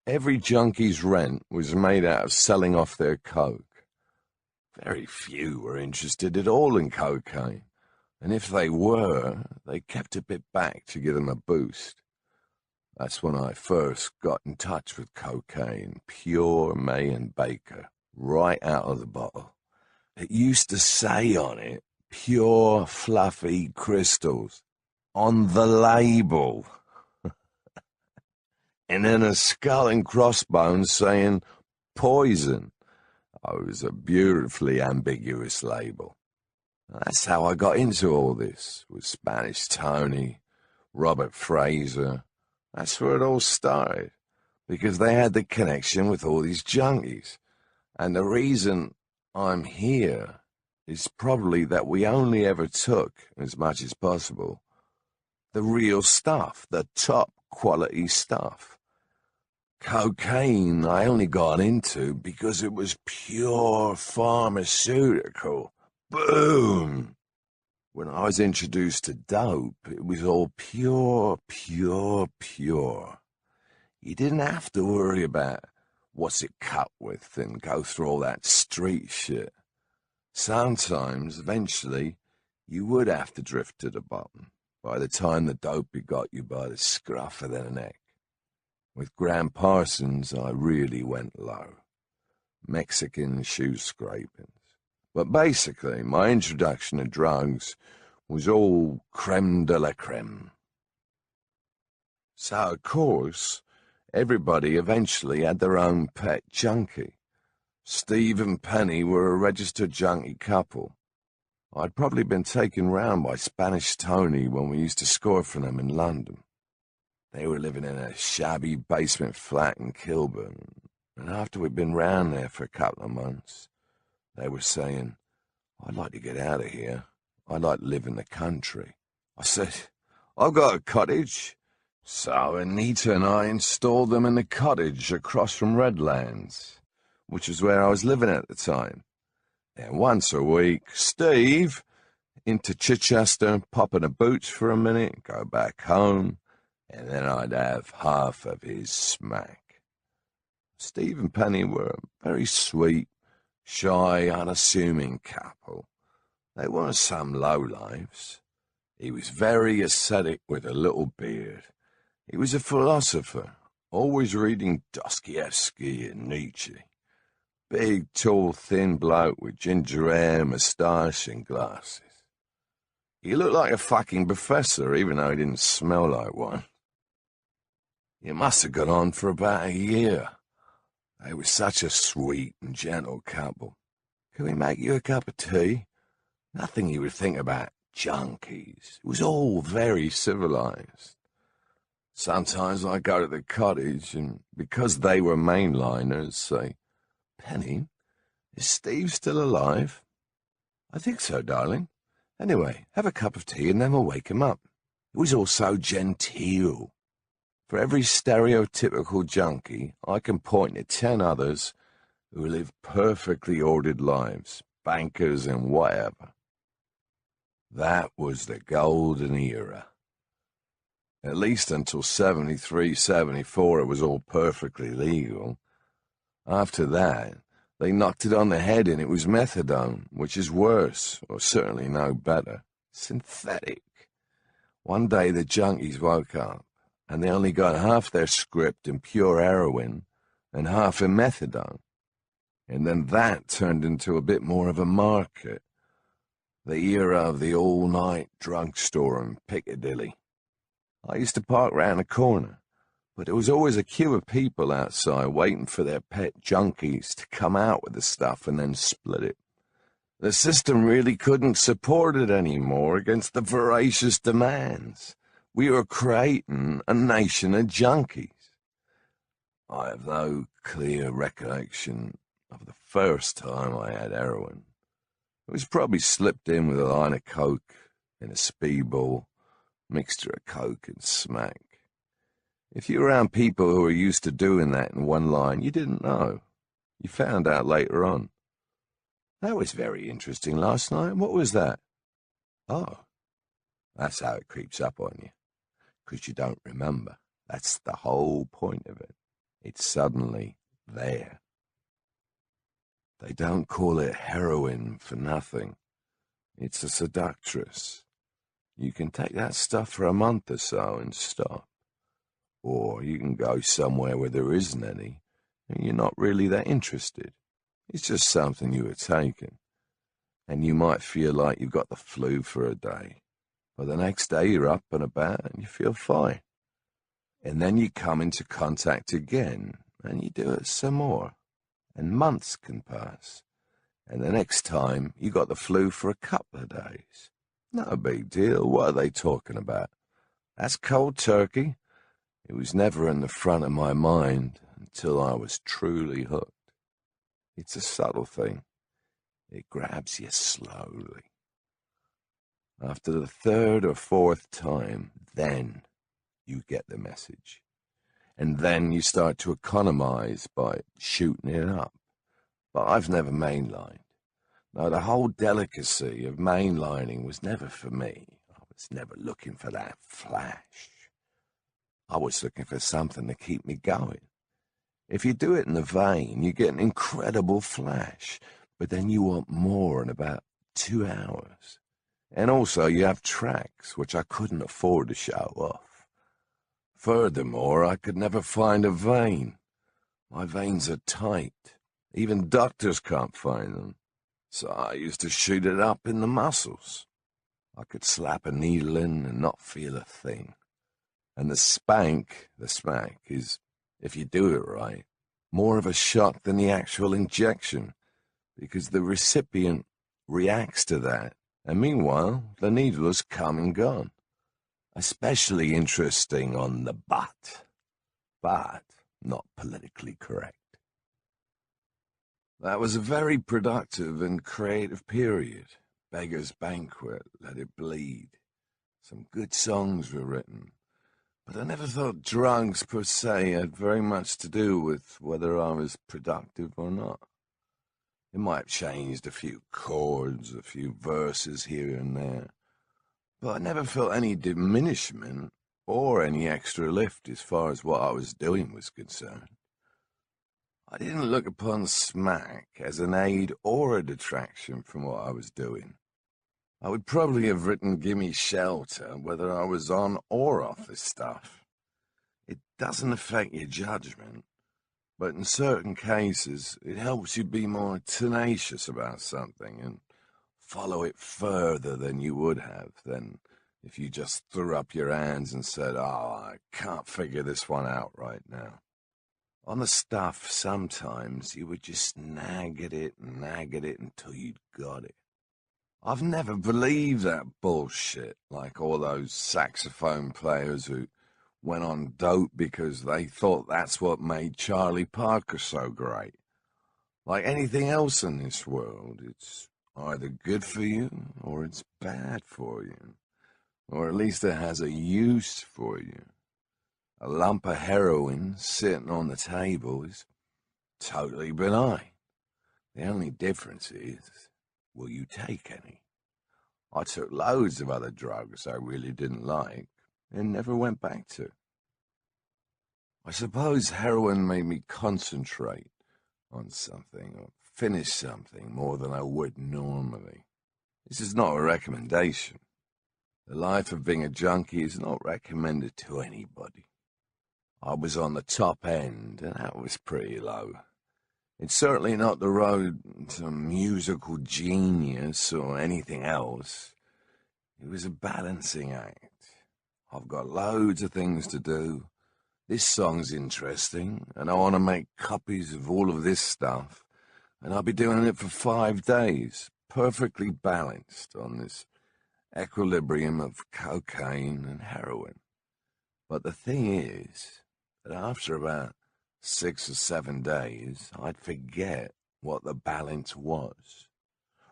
Every junkie's rent was made out of selling off their coke. Very few were interested at all in cocaine. And if they were, they kept a bit back to give them a boost. That's when I first got in touch with cocaine, pure May and Baker, right out of the bottle. It used to say on it, pure fluffy crystals. on the label. And then a skull and crossbones saying poison. Oh, it was a beautifully ambiguous label. That's how I got into all this, with Spanish Tony, Robert Fraser. That's where it all started, because they had the connection with all these junkies. And the reason I'm here is probably that we only ever took, as much as possible, the real stuff, the top quality stuff. Cocaine I only got into because it was pure pharmaceutical. Boom! When I was introduced to dope, it was all pure. You didn't have to worry about what's it cut with and go through all that street shit. Sometimes, eventually, you would have to drift to the bottom by the time the dopey got you by the scruff of the neck. With Graham Parsons, I really went low. Mexican shoe scrapings. But basically, my introduction to drugs was all creme de la creme. So, of course, everybody eventually had their own pet junkie. Steve and Penny were a registered junkie couple. I'd probably been taken round by Spanish Tony when we used to score for them in London. They were living in a shabby basement flat in Kilburn, and after we'd been round there for a couple of months, they were saying, "I'd like to get out of here. I'd like to live in the country." I said, "I've got a cottage." So Anita and I installed them in the cottage across from Redlands, which was where I was living at the time. And once a week, Steve, into Chichester, pop in a boots for a minute, go back home, and then I'd have half of his smack. Steve and Penny were a very sweet, shy, unassuming couple. They weren't some lowlifes. He was very ascetic with a little beard. He was a philosopher, always reading Dostoevsky and Nietzsche. Big, tall, thin bloke with ginger hair, moustache, and glasses. He looked like a fucking professor, even though he didn't smell like one. It must have gone on for about a year. They were such a sweet and gentle couple. "Can we make you a cup of tea?" Nothing you would think about junkies. It was all very civilized. Sometimes I'd go to the cottage, and because they were mainliners, say, "Penny, is Steve still alive?" "I think so, darling. Anyway, have a cup of tea and then we'll wake him up." It was all so genteel. For every stereotypical junkie, I can point to 10 others who live perfectly ordered lives, bankers and whatever. That was the golden era. At least until 73, 74, it was all perfectly legal. After that, they knocked it on the head and it was methadone, which is worse, or certainly no better. Synthetic. One day the junkies woke up, and they only got half their script in pure heroin and half in methadone. And then that turned into a bit more of a market. The era of the all-night drugstore in Piccadilly. I used to park round the corner, but there was always a queue of people outside waiting for their pet junkies to come out with the stuff and then split it. The system really couldn't support it anymore against the voracious demands. We were creating a nation of junkies. I have no clear recollection of the first time I had heroin. It was probably slipped in with a line of coke in a speedball, mixture of coke and smack. If you were around people who were used to doing that in one line, you didn't know. You found out later on. "That was very interesting last night. What was that?" "Oh, that's how it creeps up on you. 'Cause you don't remember. That's the whole point of it. It's suddenly there. They don't call it heroin for nothing. It's a seductress. You can take that stuff for a month or so and stop. Or you can go somewhere where there isn't any, and you're not really that interested. It's just something you are taking. And you might feel like you've got the flu for a day. But the next day you're up and about and you feel fine. And then you come into contact again and you do it some more. And months can pass. And the next time you got the flu for a couple of days. No big deal. What are they talking about? That's cold turkey. It was never in the front of my mind until I was truly hooked. It's a subtle thing. It grabs you slowly. After the third or fourth time, then you get the message. And then you start to economize by shooting it up. But I've never mainlined. Now, the whole delicacy of mainlining was never for me. I was never looking for that flash. I was looking for something to keep me going. If you do it in the vein, you get an incredible flash, but then you want more in about 2 hours. And also you have tracks, which I couldn't afford to show off. Furthermore, I could never find a vein. My veins are tight. Even doctors can't find them. So I used to shoot it up in the muscles. I could slap a needle in and not feel a thing. And the smack is, if you do it right, more of a shock than the actual injection, because the recipient reacts to that, and meanwhile, the needle has come and gone. Especially interesting on the butt, but not politically correct. That was a very productive and creative period. Beggar's Banquet, Let It Bleed. Some good songs were written. But I never thought drugs per se had very much to do with whether I was productive or not. It might have changed a few chords, a few verses here and there. But I never felt any diminishment or any extra lift as far as what I was doing was concerned. I didn't look upon smack as an aid or a detraction from what I was doing. I would probably have written Gimme Shelter whether I was on or off this stuff. It doesn't affect your judgment, but in certain cases it helps you be more tenacious about something and follow it further than you would have than if you just threw up your hands and said, "Oh, I can't figure this one out right now." On the stuff, sometimes you would just nag at it until you'd got it. I've never believed that bullshit, like all those saxophone players who went on dope because they thought that's what made Charlie Parker so great. Like anything else in this world, it's either good for you or it's bad for you, or at least it has a use for you. A lump of heroin sitting on the table is totally benign. The only difference is, will you take any? I took loads of other drugs I really didn't like and never went back to. I suppose heroin made me concentrate on something or finish something more than I would normally. This is not a recommendation. The life of being a junkie is not recommended to anybody. I was on the top end, and that was pretty low. It's certainly not the road to musical genius or anything else. It was a balancing act. I've got loads of things to do. This song's interesting, and I want to make copies of all of this stuff, and I'll be doing it for 5 days, perfectly balanced on this equilibrium of cocaine and heroin. But the thing is that after about 6 or 7 days, I'd forget what the balance was.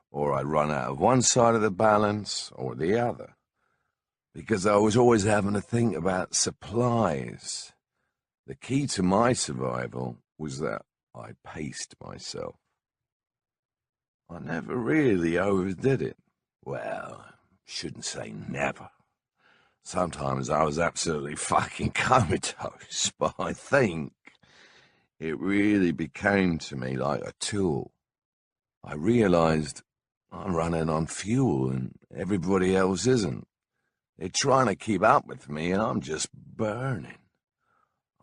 Or I'd run out of one side of the balance or the other. Because I was always having to think about supplies. The key to my survival was that I paced myself. I never really overdid it. Well, shouldn't say never. Sometimes I was absolutely fucking comatose, but I think it really became to me like a tool. I realized I'm running on fuel and everybody else isn't. They're trying to keep up with me and I'm just burning.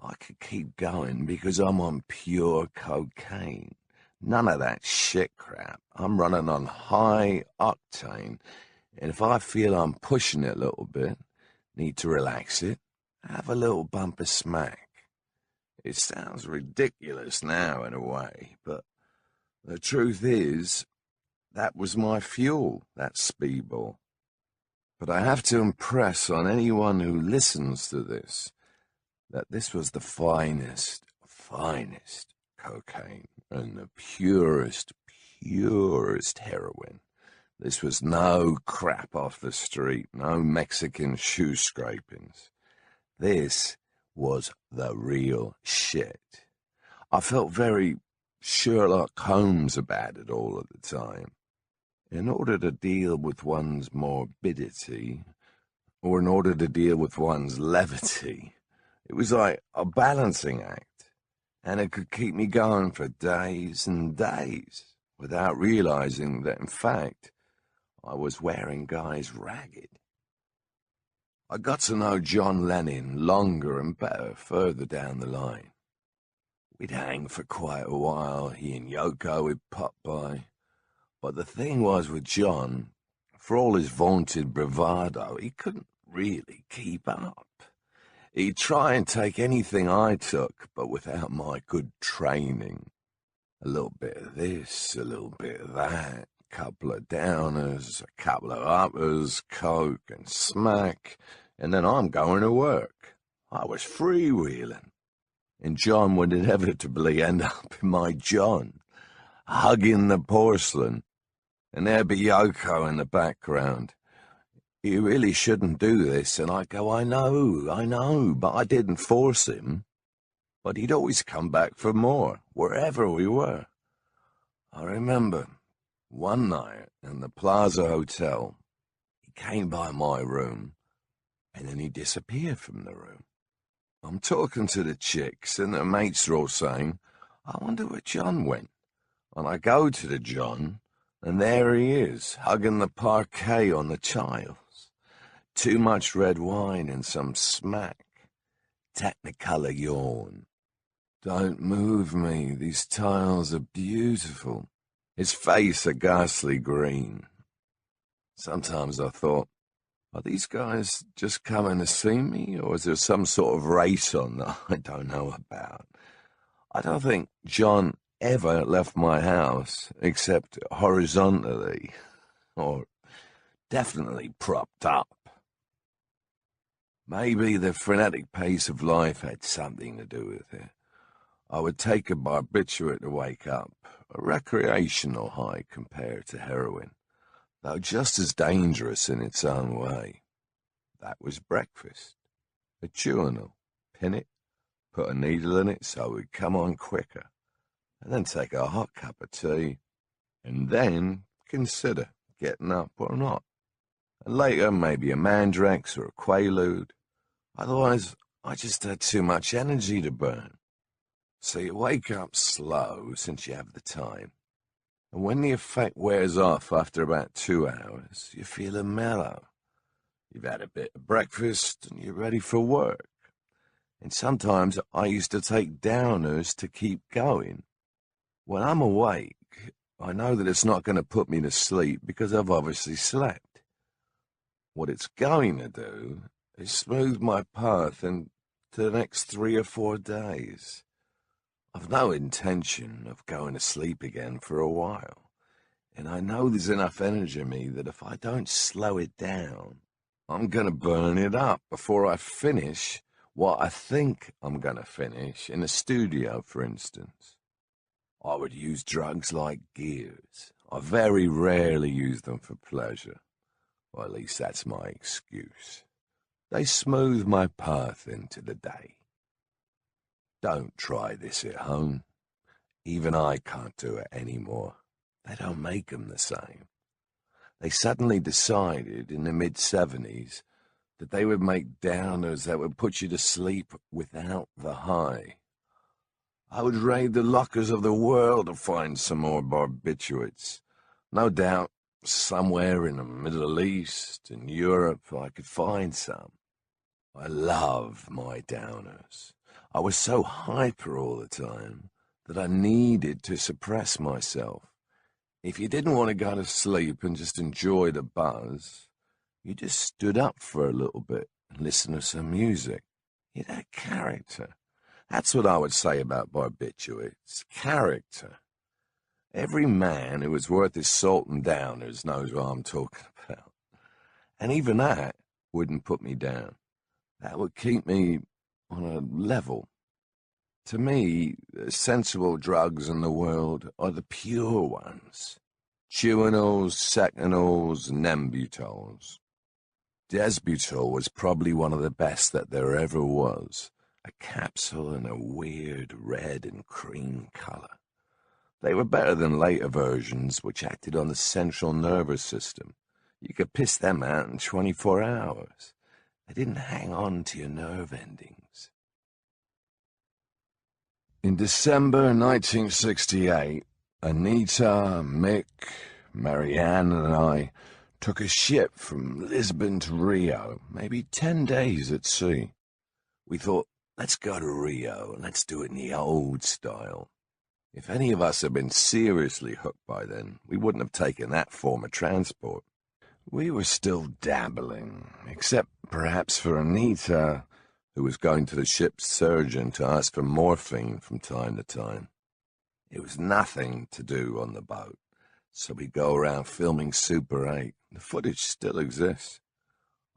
I could keep going because I'm on pure cocaine. None of that shit crap. I'm running on high octane, And if I feel I'm pushing it a little bit, need to relax it, have a little bump of smack. It sounds ridiculous now in a way, but the truth is, that was my fuel, that speedball. But I have to impress on anyone who listens to this that this was the finest cocaine and the purest heroin. This was no crap off the street, no Mexican shoe scrapings. This was the real shit. I felt very Sherlock Holmes about it all at the time. In order to deal with one's morbidity, or in order to deal with one's levity, it was like a balancing act, and it could keep me going for days and days without realizing that, in fact, I was wearing guys ragged. I got to know John Lennon longer and better further down the line. We'd hang for quite a while, he and Yoko would pop by. But the thing was with John, for all his vaunted bravado, he couldn't really keep up. He'd try and take anything I took, but without my good training. A little bit of this, a little bit of that, a couple of downers, a couple of uppers, coke and smack, and then I'm going to work. I was freewheeling. And John would inevitably end up in my John, hugging the porcelain, and there'd be Yoko in the background. You really shouldn't do this, and I'd go, I know, but I didn't force him. But he'd always come back for more, wherever we were. I remember one night in the Plaza Hotel, he came by my room, and then he disappeared from the room. I'm talking to the chicks, and their mates are all saying, I wonder where John went. And I go to the John, and there he is, hugging the parquet on the tiles. Too much red wine and some smack. Technicolor yawn. Don't move me, these tiles are beautiful. His face a ghastly green. Sometimes I thought, are these guys just coming to see me, or is there some sort of race on that I don't know about? I don't think John ever left my house, except horizontally, or definitely propped up. Maybe the frenetic pace of life had something to do with it. I would take a barbiturate to wake up, a recreational high compared to heroin, though just as dangerous in its own way. That was breakfast. A journal, pin it, put a needle in it so it would come on quicker, and then take a hot cup of tea, and then consider getting up or not. And later, maybe a Mandrax or a Quaalude. Otherwise, I just had too much energy to burn. So you wake up slow since you have the time. And when the effect wears off after about 2 hours, you're feeling mellow. You've had a bit of breakfast and you're ready for work. And sometimes I used to take downers to keep going. When I'm awake, I know that it's not going to put me to sleep because I've obviously slept. What it's going to do is smooth my path into the next 3 or 4 days. I've no intention of going to sleep again for a while, and I know there's enough energy in me that if I don't slow it down, I'm going to burn it up before I finish what I think I'm going to finish in a studio, for instance. I would use drugs like gears. I very rarely use them for pleasure, or at least that's my excuse. They smooth my path into the day. Don't try this at home. Even I can't do it anymore. They don't make them the same. They suddenly decided in the mid-70s that they would make downers that would put you to sleep without the high. I would raid the lockers of the world to find some more barbiturates. No doubt, somewhere in the Middle East, in Europe, I could find some. I love my downers. I was so hyper all the time that I needed to suppress myself. If you didn't want to go to sleep and just enjoy the buzz, you just stood up for a little bit and listened to some music. It had character. That's what I would say about barbiturates. Character. Every man who is worth his salt and downers knows what I'm talking about. And even that wouldn't put me down. That would keep me on a level. To me, the sensible drugs in the world are the pure ones. Chewinols, secanols, nembutols. Desbutol was probably one of the best that there ever was. A capsule in a weird red and cream color. They were better than later versions, which acted on the central nervous system. You could piss them out in 24 hours. They didn't hang on to your nerve endings. In December 1968, Anita, Mick, Marianne, and I took a ship from Lisbon to Rio, maybe 10 days at sea. We thought, let's go to Rio and let's do it in the old style. If any of us had been seriously hooked by then, we wouldn't have taken that form of transport. We were still dabbling, except perhaps for Anita, who was going to the ship's surgeon to ask for morphine from time to time. It was nothing to do on the boat, so we'd go around filming Super 8. The footage still exists.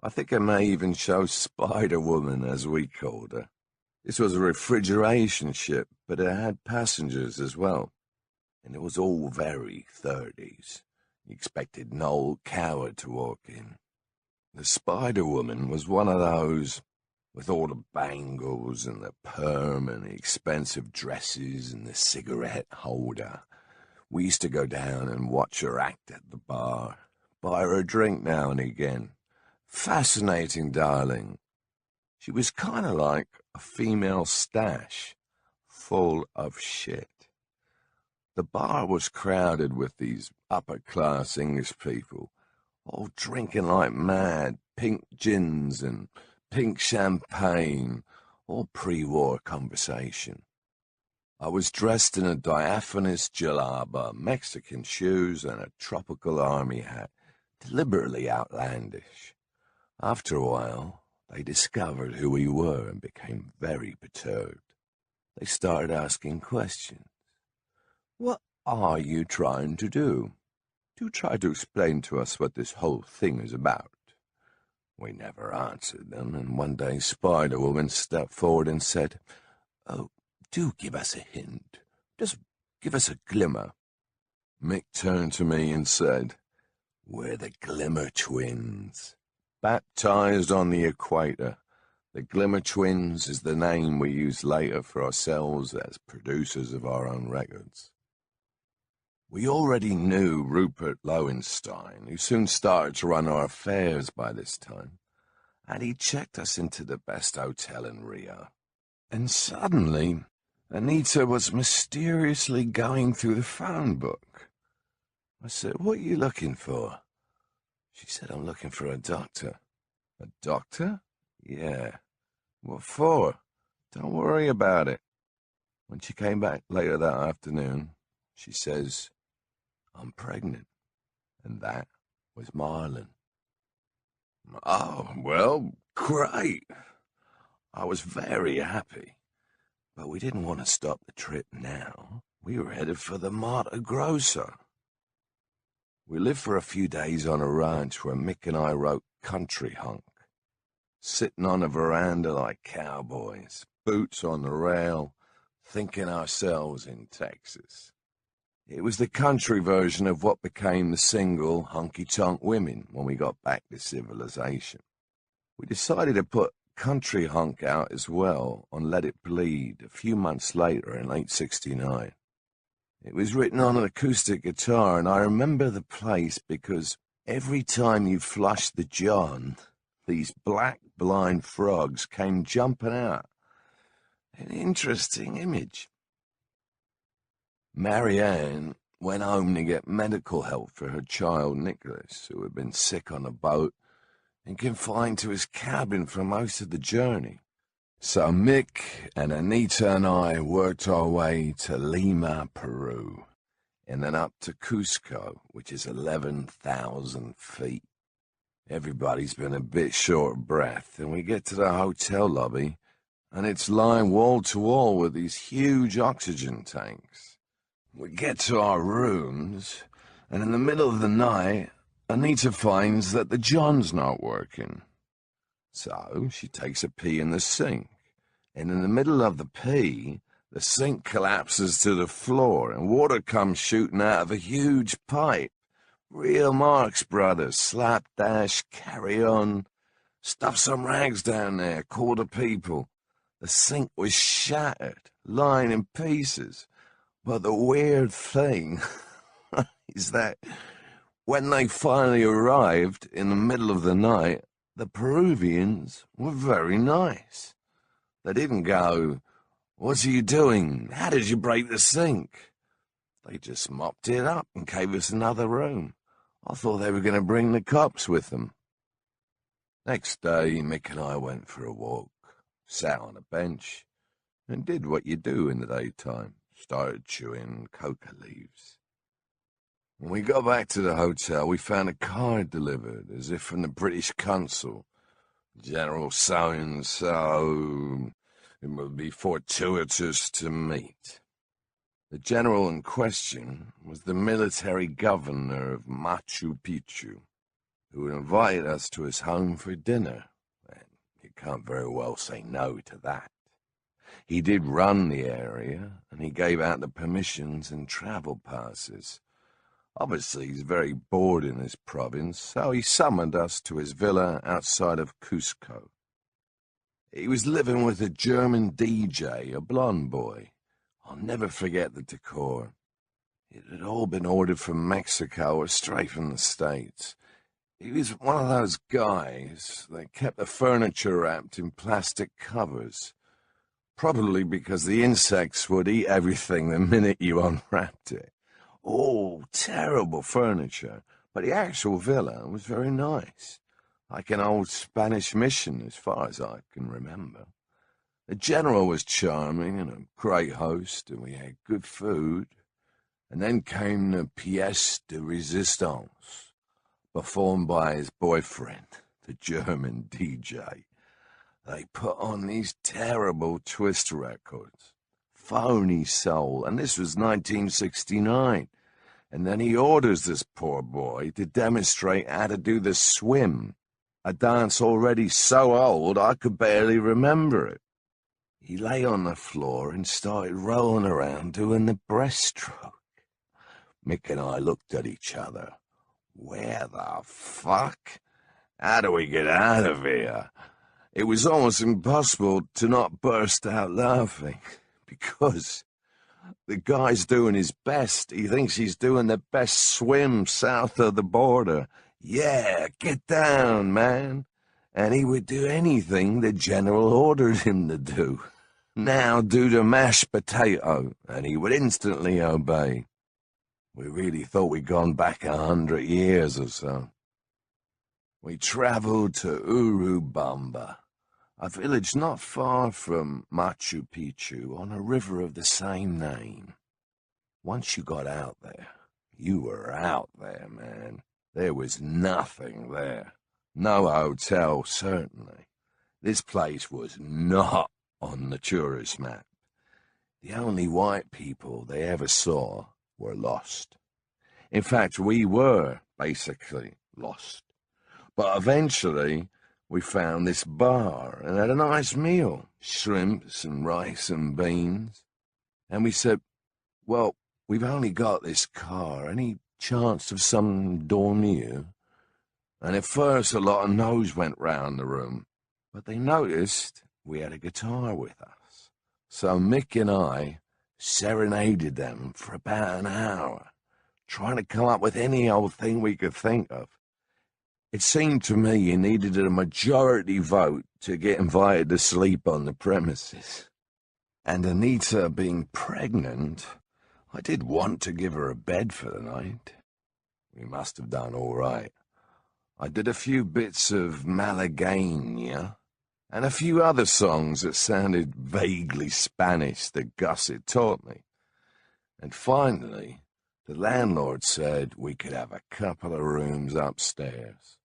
I think I may even show Spider-Woman, as we called her. This was a refrigeration ship, but it had passengers as well. And it was all very 30s. You expected Noel Coward to walk in. The Spider-Woman was one of those, with all the bangles and the perm and the expensive dresses and the cigarette holder. We used to go down and watch her act at the bar, buy her a drink now and again. Fascinating darling. She was kind of like a female stash, full of shit. The bar was crowded with these upper-class English people, all drinking like mad, pink gins and pink champagne, all pre-war conversation. I was dressed in a diaphanous jalaba, Mexican shoes, and a tropical army hat, deliberately outlandish. After a while, they discovered who we were and became very perturbed. They started asking questions. What are you trying to do? Do try to explain to us what this whole thing is about. We never answered them, and one day Spider-Woman stepped forward and said, "Oh, do give us a hint. Just give us a glimmer." Mick turned to me and said, "We're the Glimmer Twins. Baptized on the equator. The Glimmer Twins is the name we used later for ourselves as producers of our own records." We already knew Rupert Lowenstein, who soon started to run our affairs by this time, and he checked us into the best hotel in Rio. And suddenly, Anita was mysteriously going through the phone book. I said, "What are you looking for?" She said, "I'm looking for a doctor." "A doctor?" "Yeah." "What for?" "Don't worry about it." When she came back later that afternoon, she says, "I'm pregnant." And that was Marlon. Oh, well, great. I was very happy. But we didn't want to stop the trip now. We were headed for the Mato Grosso. We lived for a few days on a ranch where Mick and I wrote Country Hunk, sitting on a veranda like cowboys, boots on the rail, thinking ourselves in Texas. It was the country version of what became the single Honky Tonk Women when we got back to civilization. We decided to put Country Hunk out as well on Let It Bleed a few months later in late '69. It was written on an acoustic guitar, and I remember the place because every time you flushed the John, these black blind frogs came jumping out. An interesting image. Marianne went home to get medical help for her child Nicholas, who had been sick on a boat and confined to his cabin for most of the journey. So Mick and Anita and I worked our way to Lima, Peru, and then up to Cusco, which is 11,000 feet. Everybody's been a bit short of breath, and we get to the hotel lobby, and it's lined wall to wall with these huge oxygen tanks. We get to our rooms, and in the middle of the night, Anita finds that the John's not working. So she takes a pee in the sink, and in the middle of the pee, the sink collapses to the floor, and water comes shooting out of a huge pipe. Real Marx Brothers, slapdash, carry on. Stuff some rags down there, call the people. The sink was shattered, lying in pieces. But the weird thing is that when they finally arrived in the middle of the night, the Peruvians were very nice. They didn't go, "What are you doing? How did you break the sink?" They just mopped it up and gave us another room. I thought they were going to bring the cops with them. Next day, Mick and I went for a walk, sat on a bench, and did what you do in the daytime, started chewing coca leaves. When we got back to the hotel, we found a card delivered, as if from the British consul. "General so-and-so, it would be fortuitous to meet." The general in question was the military governor of Machu Picchu, who had invited us to his home for dinner, and you can't very well say no to that. He did run the area, and he gave out the permissions and travel passes. Obviously, he's very bored in his province, so he summoned us to his villa outside of Cusco. He was living with a German DJ, a blonde boy. I'll never forget the decor. It had all been ordered from Mexico or straight from the States. He was one of those guys that kept the furniture wrapped in plastic covers, probably because the insects would eat everything the minute you unwrapped it. Oh, terrible furniture, but the actual villa was very nice, like an old Spanish mission as far as I can remember. The general was charming and a great host, and we had good food. And then came the pièce de résistance, performed by his boyfriend, the German DJ. They put on these terrible twist records, phony soul, and this was 1969. And then he orders this poor boy to demonstrate how to do the swim, a dance already so old I could barely remember it. He lay on the floor and started rolling around doing the breaststroke. Mick and I looked at each other. Where the fuck? How do we get out of here? It was almost impossible to not burst out laughing, because the guy's doing his best. He thinks he's doing the best swim south of the border. Yeah, get down, man. And he would do anything the general ordered him to do. Now do the mashed potato, and he would instantly obey. We really thought we'd gone back 100 years or so. We travelled to Urubamba, a village not far from Machu Picchu on a river of the same name. Once you got out there, you were out there, man. There was nothing there. No hotel, certainly. This place was not on the tourist map. The only white people they ever saw were lost. In fact, we were basically lost. But eventually, we found this bar and had a nice meal, shrimps and rice and beans. And we said, well, we've only got this car. Any chance of some dormir? And at first, a lot of no's went round the room, but they noticed we had a guitar with us. So Mick and I serenaded them for about an hour, trying to come up with any old thing we could think of. It seemed to me you needed a majority vote to get invited to sleep on the premises. And Anita being pregnant, I did want to give her a bed for the night. We must have done all right. I did a few bits of Malagueña and a few other songs that sounded vaguely Spanish that Gus had taught me. And finally, The landlord said we could have a couple of rooms upstairs.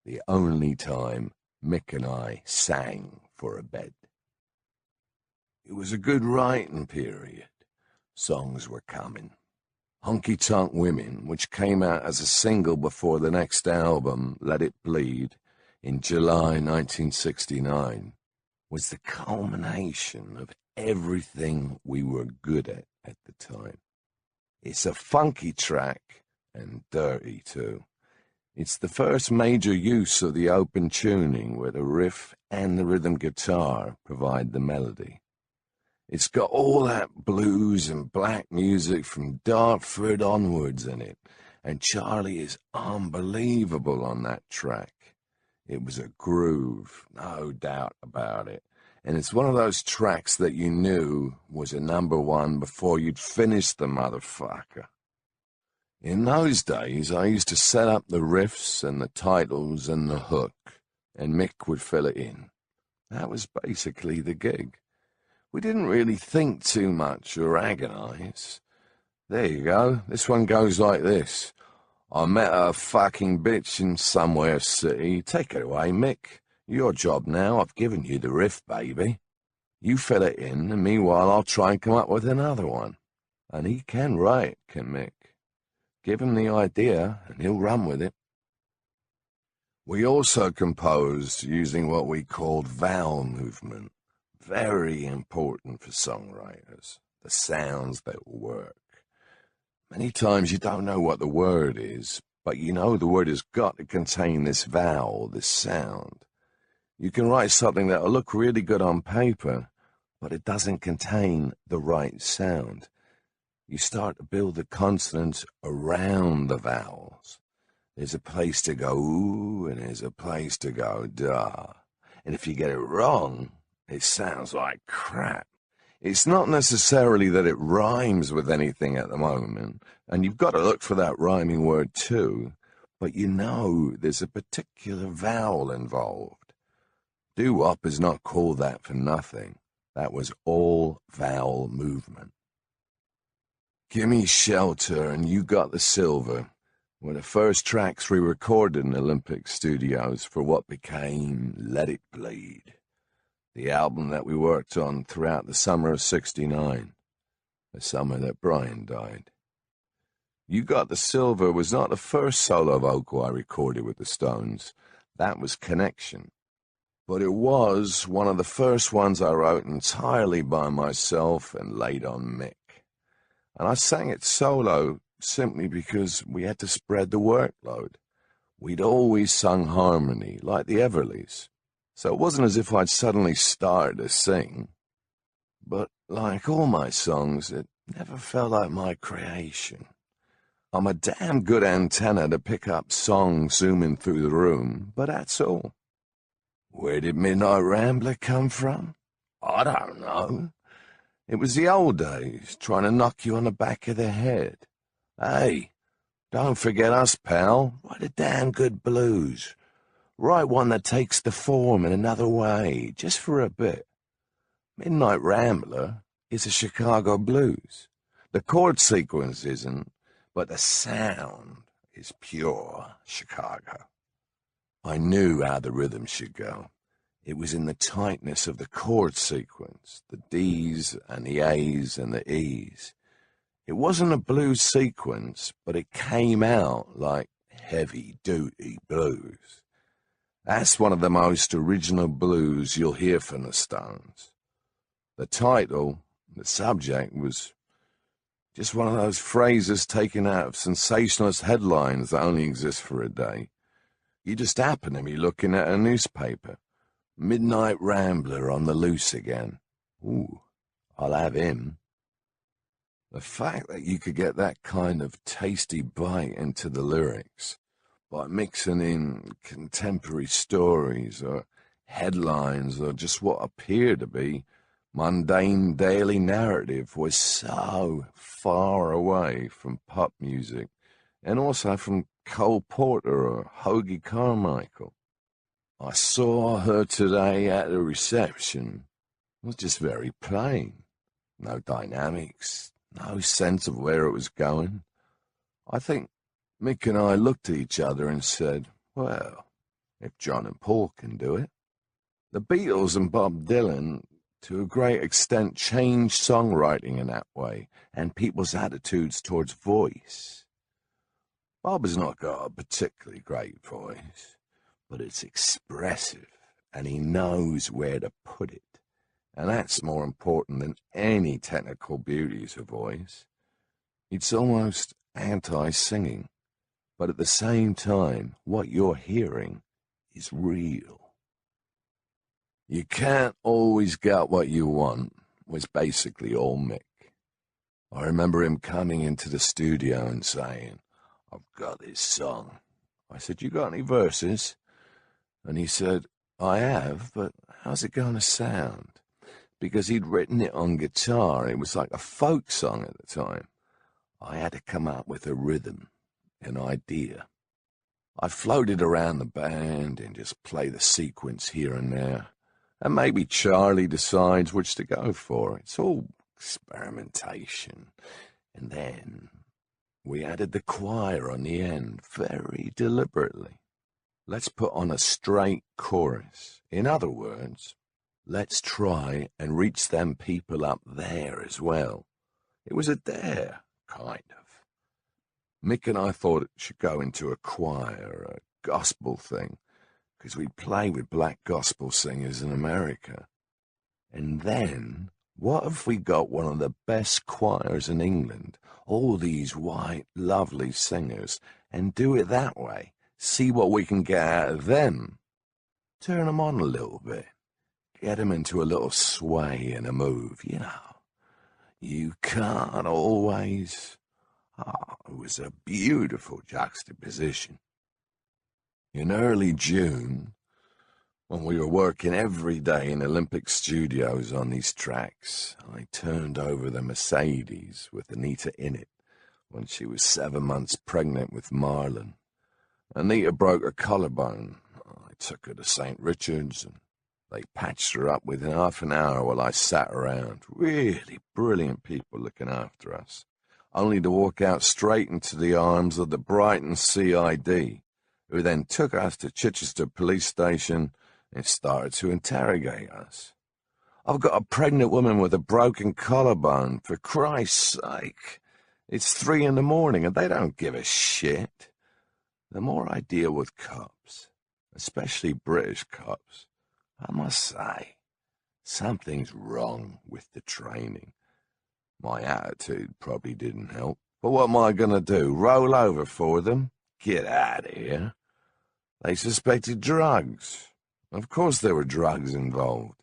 The only time Mick and I sang for a bed. It was a good writing period. Songs were coming. Honky Tonk Women, which came out as a single before the next album, Let It Bleed, in July 1969, was the culmination of everything we were good at the time. It's a funky track, and dirty too. It's the first major use of the open tuning where the riff and the rhythm guitar provide the melody. It's got all that blues and black music from Dartford onwards in it, and Charlie is unbelievable on that track. It was a groove, no doubt about it, and it's one of those tracks that you knew was a #1 before you'd finished the motherfucker. In those days, I used to set up the riffs and the titles and the hook, and Mick would fill it in. That was basically the gig. We didn't really think too much or agonize. There you go. This one goes like this. I met a fucking bitch in somewhere city. Take it away, Mick. Your job now. I've given you the riff, baby. You fill it in, and meanwhile I'll try and come up with another one. And he can write, can Mick. Give him the idea, and he'll run with it. We also composed using what we called vowel movement. Very important for songwriters, the sounds that work. Many times you don't know what the word is, but you know the word has got to contain this vowel, this sound. You can write something that'll look really good on paper, but it doesn't contain the right sound. You start to build the consonants around the vowels. There's a place to go ooh, and there's a place to go da. And if you get it wrong, it sounds like crap. It's not necessarily that it rhymes with anything at the moment, and you've got to look for that rhyming word too, but you know there's a particular vowel involved. Doo-wop is not called that for nothing. That was all vowel movement. Gimme Shelter and You Got the Silver were the first tracks we recorded in Olympic Studios for what became Let It Bleed, the album that we worked on throughout the summer of '69, the summer that Brian died. You Got the Silver was not the first solo vocal I recorded with the Stones. That was Connection. But it was one of the first ones I wrote entirely by myself and laid on Mick. And I sang it solo simply because we had to spread the workload. We'd always sung harmony, like the Everleys. So it wasn't as if I'd suddenly started to sing. But like all my songs, it never felt like my creation. I'm a damn good antenna to pick up songs zooming through the room, but that's all. Where did Midnight Rambler come from? I don't know. It was the old days, trying to knock you on the back of the head. Hey, don't forget us, pal. Write a damn good blues. Write one that takes the form in another way, just for a bit. Midnight Rambler is a Chicago blues. The chord sequence isn't, but the sound is pure Chicago. I knew how the rhythm should go. It was in the tightness of the chord sequence, the D's and the A's and the E's. It wasn't a blues sequence, but it came out like heavy-duty blues. That's one of the most original blues you'll hear from the Stones. The title, the subject, was just one of those phrases taken out of sensationalist headlines that only exist for a day. You just happen to be looking at a newspaper. Midnight Rambler on the loose again. Ooh, I'll have him. The fact that you could get that kind of tasty bite into the lyrics by mixing in contemporary stories or headlines or just what appeared to be mundane daily narrative was so far away from pop music and also from Cole Porter or Hoagie Carmichael. I saw her today at the reception. It was just very plain. No dynamics, no sense of where it was going. I think Mick and I looked at each other and said, well, if John and Paul can do it. The Beatles and Bob Dylan, to a great extent, changed songwriting in that way and people's attitudes towards voice. Bob has not got a particularly great voice, but it's expressive, and he knows where to put it. And that's more important than any technical beauties of voice. It's almost anti-singing, but at the same time, what you're hearing is real. You can't always get what you want, was basically all Mick. I remember him coming into the studio and saying, I've got this song. I said, you got any verses? And he said, I have, but how's it going to sound? Because he'd written it on guitar. It was like a folk song at the time. I had to come up with a rhythm, an idea. I floated around the band and just play the sequence here and there. And maybe Charlie decides which to go for. It's all experimentation. And then we added the choir on the end, very deliberately. Let's put on a straight chorus. In other words, let's try and reach them people up there as well. It was a dare, kind of. Mick and I thought it should go into a choir, a gospel thing, because we'd play with black gospel singers in America. And then, what if we got one of the best choirs in England, all these white, lovely singers, and do it that way, see what we can get out of them? Turn them on a little bit, get them into a little sway and a move, you know. You can't always... it was a beautiful juxtaposition. In early June, when we were working every day in Olympic Studios on these tracks, I turned over the Mercedes with Anita in it when she was 7 months pregnant with Marlon. Anita broke her collarbone. I took her to St. Richard's and they patched her up within half an hour while I sat around. Really brilliant people looking after us, only to walk out straight into the arms of the Brighton CID, who then took us to Chichester Police Station and started to interrogate us. I've got a pregnant woman with a broken collarbone, for Christ's sake. It's 3 in the morning and they don't give a shit. The more I deal with cops, especially British cops, I must say, something's wrong with the training. My attitude probably didn't help, but what am I going to do, roll over for them? Get out of here. They suspected drugs. Of course there were drugs involved.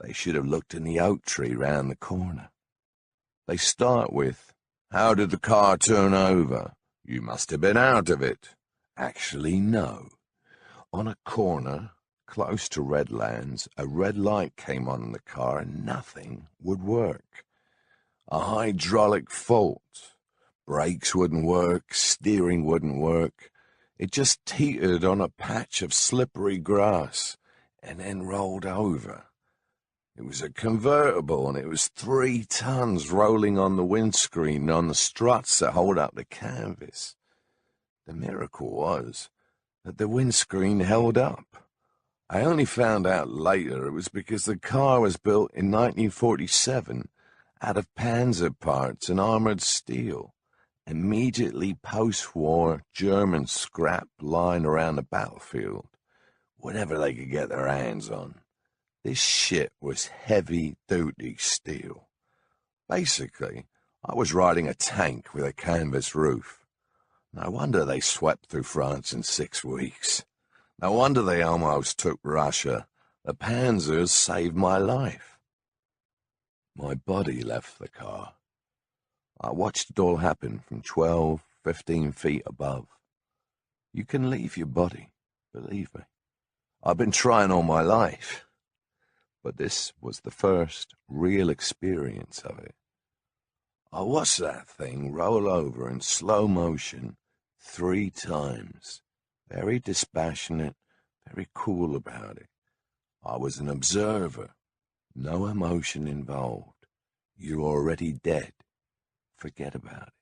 They should have looked in the oak tree round the corner. They start with, how did the car turn over? You must have been out of it. Actually, no. On a corner, close to Redlands, a red light came on in the car and nothing would work. A hydraulic fault. Brakes wouldn't work, steering wouldn't work. It just teetered on a patch of slippery grass and then rolled over. It was a convertible, and it was 3 tons rolling on the windscreen and on the struts that hold up the canvas. The miracle was that the windscreen held up. I only found out later it was because the car was built in 1947 out of panzer parts and armored steel. Immediately post-war German scrap lying around the battlefield, whatever they could get their hands on. This shit was heavy-duty steel. Basically, I was riding a tank with a canvas roof. No wonder they swept through France in 6 weeks. No wonder they almost took Russia. The panzers saved my life. My body left the car. I watched it all happen from 12, 15 feet above. You can leave your body, believe me. I've been trying all my life, but this was the first real experience of it. I watched that thing roll over in slow motion 3 times, very dispassionate, very cool about it. I was an observer, no emotion involved. You're already dead. Forget about it.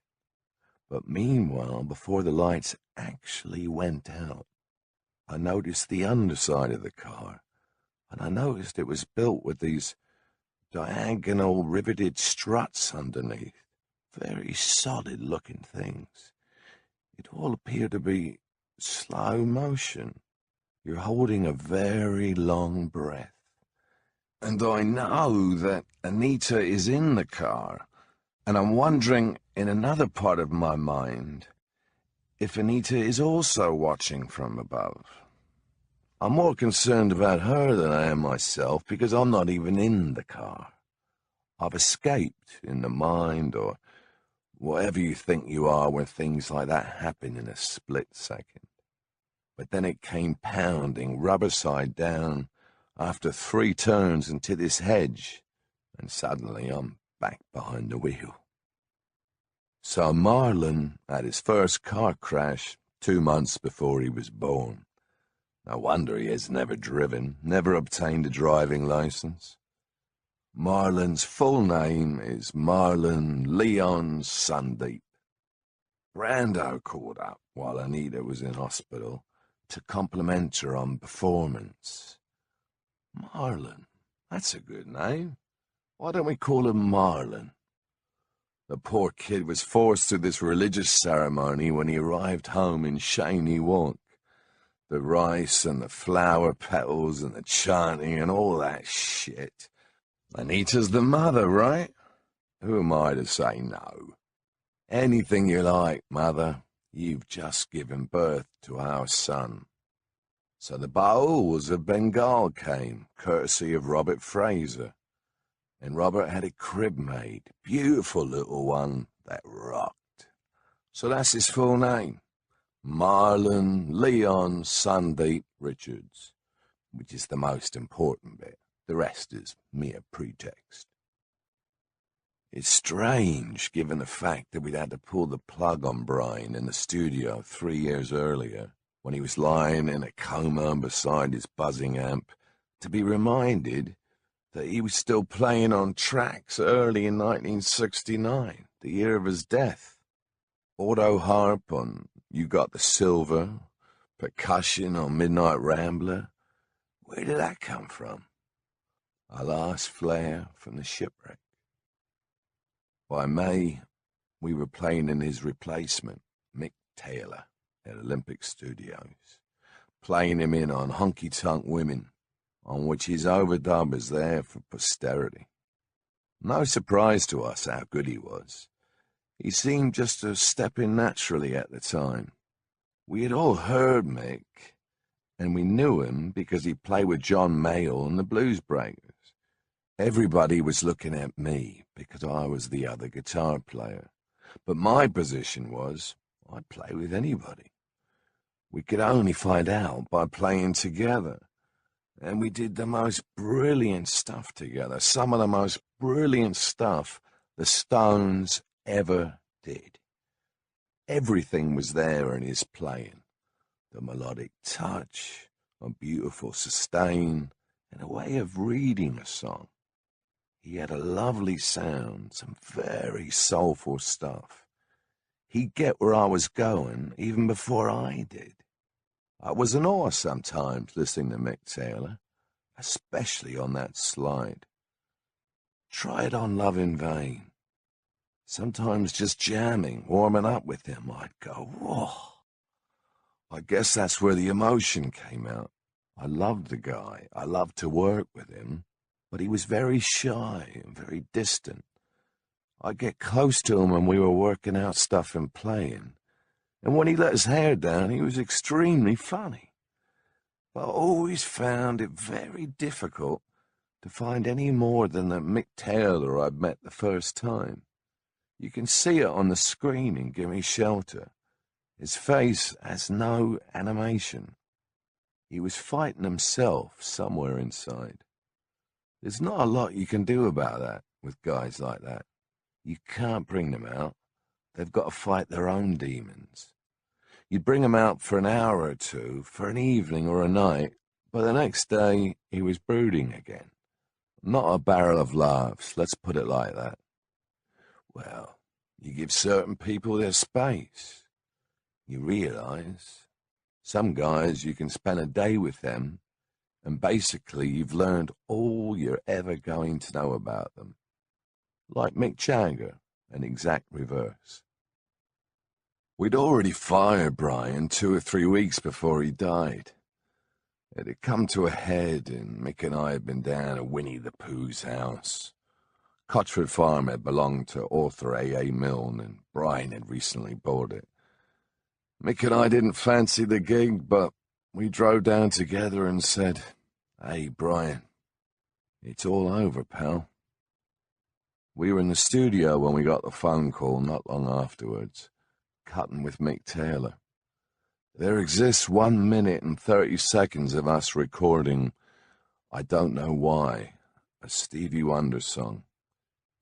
But meanwhile, before the lights actually went out, I noticed the underside of the car, and I noticed it was built with these diagonal riveted struts underneath, very solid-looking things. It all appeared to be slow motion. You're holding a very long breath. And I know that Anita is in the car, and I'm wondering in another part of my mind if Anita is also watching from above. I'm more concerned about her than I am myself, because I'm not even in the car. I've escaped in the mind, or whatever you think you are when things like that happen in a split second. But then it came pounding rubber side down after 3 turns into this hedge, and suddenly I'm back behind the wheel. So Marlon had his first car crash 2 months before he was born. No wonder he has never driven, never obtained a driving license. Marlon's full name is Marlon Leon Sundeep. Brando called up while Anita was in hospital to compliment her on performance. Marlon, that's a good name. Why don't we call him Marlon? The poor kid was forced through this religious ceremony when he arrived home in Shaney Walk. The rice and the flower petals and the chanting and all that shit. Anita's the mother, right? Who am I to say no? Anything you like, mother. You've just given birth to our son. So the Baouls of Bengal came, courtesy of Robert Fraser. And Robert had a crib made, beautiful little one that rocked. So that's his full name. Marlon Leon Sundeep Richards, which is the most important bit. The rest is mere pretext. It's strange, given the fact that we'd had to pull the plug on Brian in the studio 3 years earlier, when he was lying in a coma beside his buzzing amp, to be reminded that he was still playing on tracks early in 1969, the year of his death. Auto harp on You Got the Silver, percussion on Midnight Rambler. Where did that come from? A last flare from the shipwreck. By May, we were playing in his replacement, Mick Taylor, at Olympic Studios, playing him in on Honky Tonk Women, on which his overdub is there for posterity. No surprise to us how good he was. He seemed just to step in naturally at the time. We had all heard Mick, and we knew him because he played with John Mayall and the Blues Breakers. Everybody was looking at me because I was the other guitar player. But my position was, I'd play with anybody. We could only find out by playing together. And we did the most brilliant stuff together, some of the most brilliant stuff the Stones ever did. Everything was there in his playing. The melodic touch, a beautiful sustain, and a way of reading a song. He had a lovely sound, some very soulful stuff. He'd get where I was going even before I did. I was in awe sometimes listening to Mick Taylor, especially on that slide. Try it on Love in Vain. Sometimes just jamming, warming up with him, I'd go, whoa. I guess that's where the emotion came out. I loved the guy. I loved to work with him, but he was very shy and very distant. I'd get close to him when we were working out stuff and playing, and when he let his hair down, he was extremely funny. But I always found it very difficult to find any more than the Mick Taylor I'd met the first time. You can see it on the screen in Gimme Shelter. His face has no animation. He was fighting himself somewhere inside. There's not a lot you can do about that with guys like that. You can't bring them out. They've got to fight their own demons. You'd bring him out for an hour or two, for an evening or a night, but the next day he was brooding again. Not a barrel of laughs, let's put it like that. Well, You give certain people their space. You realize some guys you can spend a day with them and basically you've learned all you're ever going to know about them. Like Mick Jagger, an exact reverse. We'd already fired Brian 2 or 3 weeks before he died. It had come to a head, and Mick and I had been down at Winnie the Pooh's house. Cotchford Farm had belonged to author A.A. Milne, and Brian had recently bought it. Mick and I didn't fancy the gig, but we drove down together and said, "Hey, Brian, it's all over, pal." We were in the studio when we got the phone call not long afterwards, cutting with Mick Taylor. There exists 1 minute and 30 seconds of us recording I Don't Know Why, a Stevie Wonder song,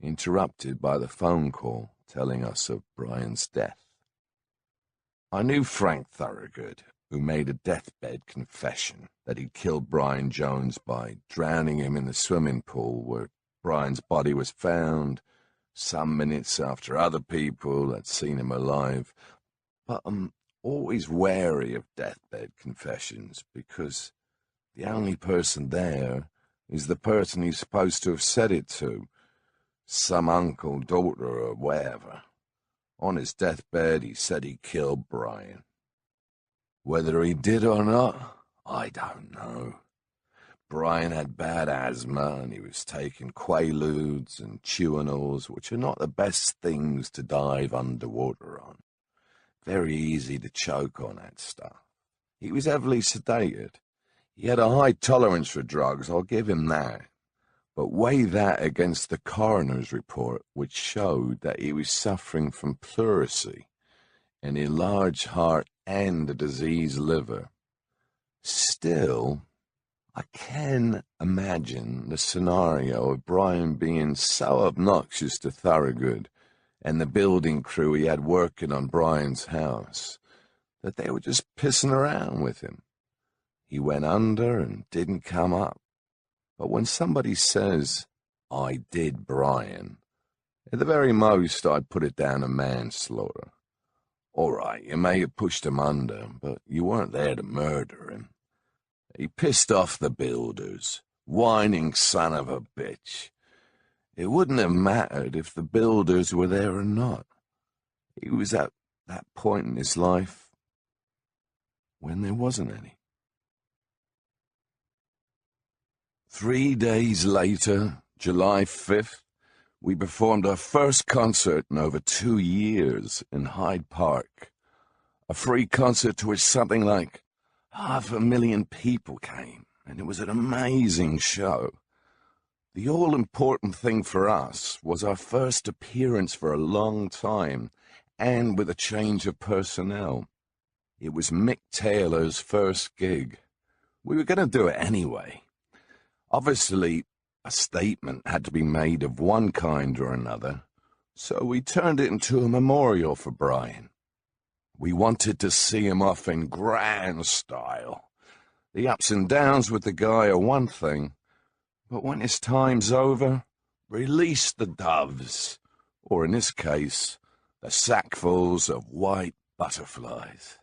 interrupted by the phone call telling us of Brian's death. I knew Frank Thorogood, who made a deathbed confession that he'd killed Brian Jones by drowning him in the swimming pool where Brian's body was found some minutes after other people had seen him alive. But I'm always wary of deathbed confessions because the only person there is the person he's supposed to have said it to, some uncle, daughter, or whatever. On his deathbed, he said he killed Brian. Whether he did or not, I don't know. Brian had bad asthma, and he was taking Quaaludes and Tuinals, which are not the best things to dive underwater on. Very easy to choke on that stuff. He was heavily sedated. He had a high tolerance for drugs, I'll give him that. But weigh that against the coroner's report, which showed that he was suffering from pleurisy, an enlarged heart and a diseased liver. Still, I can imagine the scenario of Brian being so obnoxious to Thorogood and the building crew he had working on Brian's house that they were just pissing around with him. He went under and didn't come up. But when somebody says, "I did Brian," at the very most I'd put it down to manslaughter. All right, you may have pushed him under, but you weren't there to murder him. He pissed off the builders, whining son of a bitch. It wouldn't have mattered if the builders were there or not. He was at that point in his life when there wasn't any. 3 days later, July 5th, we performed our first concert in over 2 years in Hyde Park. A free concert to which something like 500,000 people came, and it was an amazing show. The all-important thing for us was our first appearance for a long time, and with a change of personnel. It was Mick Taylor's first gig. We were going to do it anyway. Obviously, a statement had to be made of one kind or another, so we turned it into a memorial for Brian. We wanted to see him off in grand style. The ups and downs with the guy are one thing, but when his time's over, release the doves, or in this case, the sackfuls of white butterflies.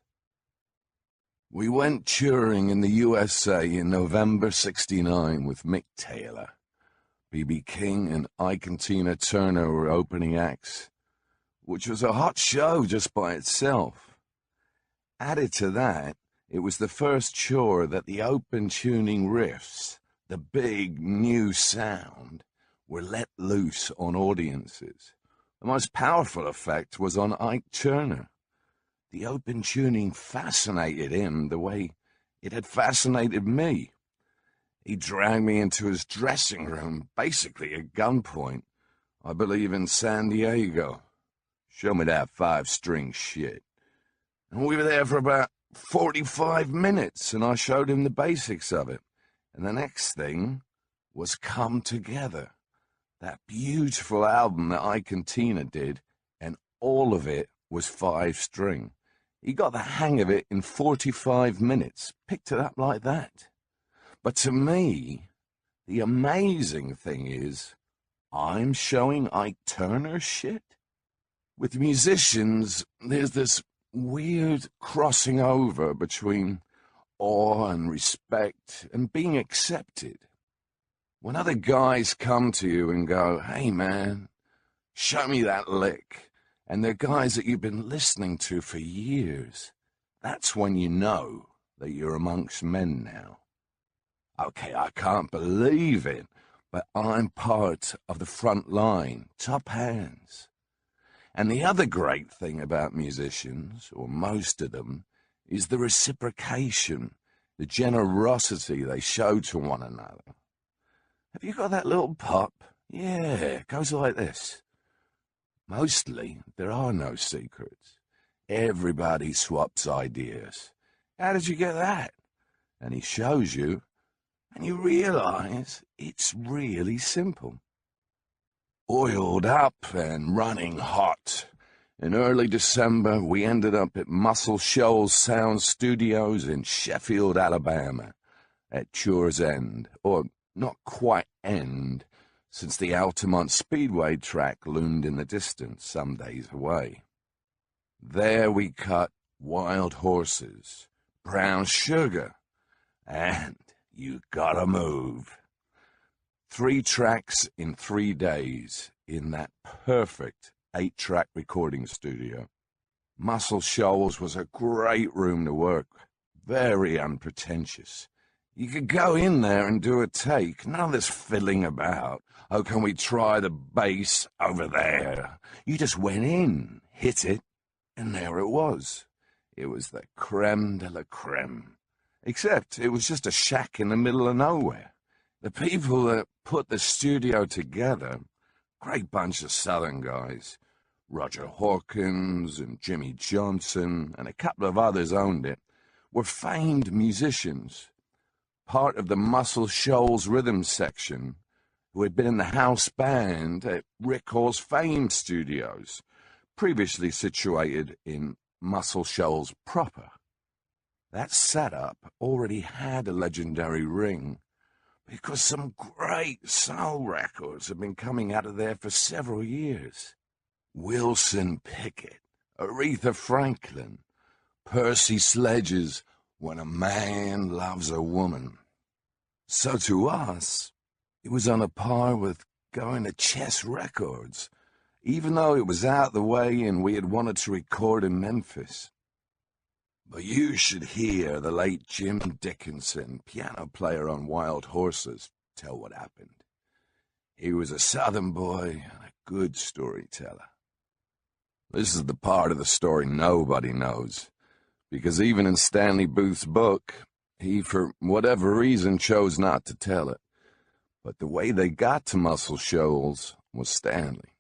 We went touring in the USA in November '69 with Mick Taylor. B.B. King and Ike and Tina Turner were opening acts, which was a hot show just by itself. Added to that, it was the first tour that the open tuning riffs, the big new sound, were let loose on audiences. The most powerful effect was on Ike Turner. The open tuning fascinated him the way it had fascinated me. He dragged me into his dressing room, basically at gunpoint, I believe in San Diego. Show me that 5-string shit. And we were there for about 45 minutes, and I showed him the basics of it. And the next thing was Come Together, that beautiful album that Ike and Tina did, and all of it was 5-string. He got the hang of it in 45 minutes, picked it up like that. But to me, the amazing thing is, I'm showing Ike Turner shit? With musicians, there's this weird crossing over between awe and respect and being accepted. When other guys come to you and go, "Hey man, show me that lick," and they're guys that you've been listening to for years, that's when you know that you're amongst men now. Okay, I can't believe it, but I'm part of the front line, top hands. And the other great thing about musicians, or most of them, is the reciprocation, the generosity they show to one another. Have you got that little pop? Yeah, it goes like this. Mostly, there are no secrets. Everybody swaps ideas. How did you get that? And he shows you, and you realize it's really simple. Oiled up and running hot. In early December, we ended up at Muscle Shoals Sound Studios in Sheffield, Alabama, at Chure's End, or not quite end, since the Altamont Speedway track loomed in the distance some days away. There we cut Wild Horses, Brown Sugar, and You Gotta Move. 3 tracks in 3 days in that perfect 8-track recording studio. Muscle Shoals was a great room to work, very unpretentious. You could go in there and do a take, none of this fiddling about. Oh, can we try the bass over there? You just went in, hit it, and there it was. It was the creme de la creme. Except it was just a shack in the middle of nowhere. The people that put the studio together, great bunch of Southern guys, Roger Hawkins and Jimmy Johnson and a couple of others owned it, were famed musicians, part of the Muscle Shoals rhythm section, who had been in the house band at Rick Hall's famed studios, previously situated in Muscle Shoals proper. That setup already had a legendary ring, because some great soul records had been coming out of there for several years. Wilson Pickett, Aretha Franklin, Percy Sledge's When a Man Loves a Woman. So to us, it was on a par with going to Chess Records, even though it was out the way and we had wanted to record in Memphis. But you should hear the late Jim Dickinson, piano player on Wild Horses, tell what happened. He was a Southern boy and a good storyteller. This is the part of the story nobody knows, because even in Stanley Booth's book, he, for whatever reason, chose not to tell it. But the way they got to Muscle Shoals was Stanley.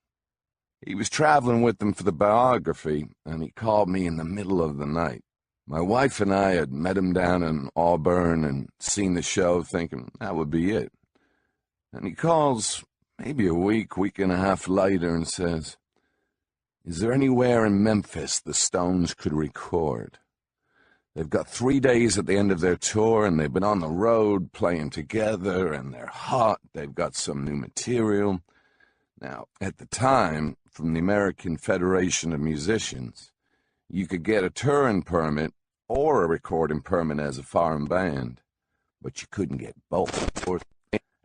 He was traveling with them for the biography, and he called me in the middle of the night. My wife and I had met him down in Auburn and seen the show, thinking that would be it. And he calls maybe a week and a half later and says, "Is there anywhere in Memphis the Stones could record? They've got 3 days at the end of their tour, and they've been on the road playing together, and they're hot. They've got some new material." Now, at the time, from the American Federation of Musicians, you could get a touring permit or a recording permit as a foreign band, but you couldn't get both.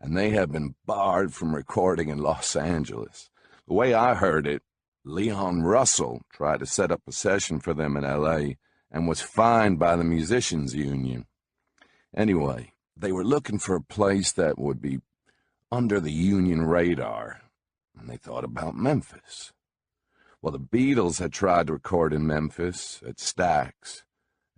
And they have been barred from recording in Los Angeles. The way I heard it, Leon Russell tried to set up a session for them in L.A. and was fined by the Musicians Union. Anyway, they were looking for a place that would be under the union radar, and they thought about Memphis. Well, the Beatles had tried to record in Memphis at Stax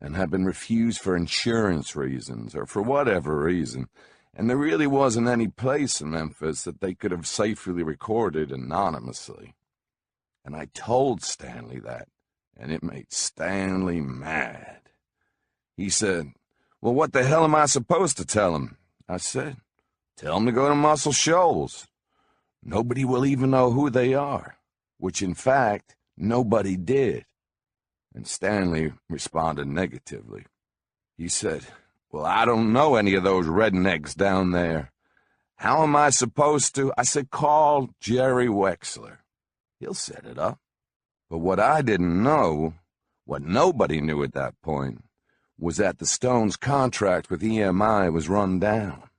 and had been refused for insurance reasons or for whatever reason, and there really wasn't any place in Memphis that they could have safely recorded anonymously. And I told Stanley that, and it made Stanley mad. He said, "Well, what the hell am I supposed to tell him?" I said, "Tell him to go to Muscle Shoals. Nobody will even know who they are," which, in fact, nobody did. And Stanley responded negatively. He said, "Well, I don't know any of those rednecks down there. How am I supposed to?" I said, "Call Jerry Wexler. He'll set it up." But what I didn't know, what nobody knew at that point, was that the Stones' contract with EMI was run down.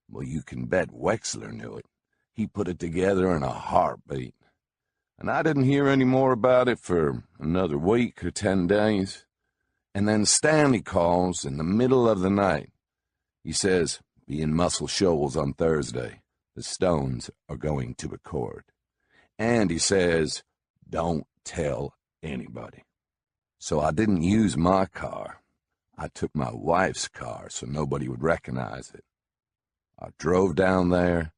Well, you can bet Wexler knew it. He put it together in a heartbeat. And I didn't hear any more about it for another week or 10 days. And then Stanley calls in the middle of the night. He says, "Be in Muscle Shoals on Thursday. The Stones are going to record." And he says, "Don't tell anybody." So I didn't use my car. I took my wife's car so nobody would recognize it. I drove down there,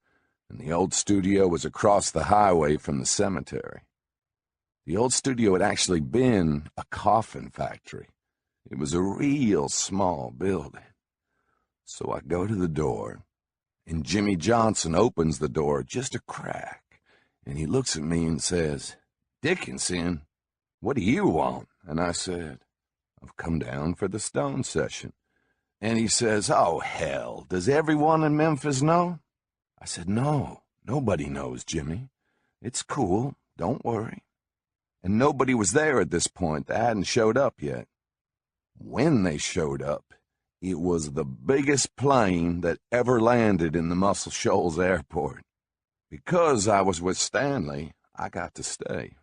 and the old studio was across the highway from the cemetery. The old studio had actually been a coffin factory. It was a real small building. So I go to the door, and Jimmy Johnson opens the door just a crack, and he looks at me and says, "Dickinson, what do you want?" And I said, "I've come down for the Stone session." And he says, "Oh, hell, does everyone in Memphis know?" I said, "No, nobody knows, Jimmy. It's cool, don't worry." And nobody was there at this point. They hadn't showed up yet. When they showed up, it was the biggest plane that ever landed in the Muscle Shoals airport. Because I was with Stanley, I got to stay.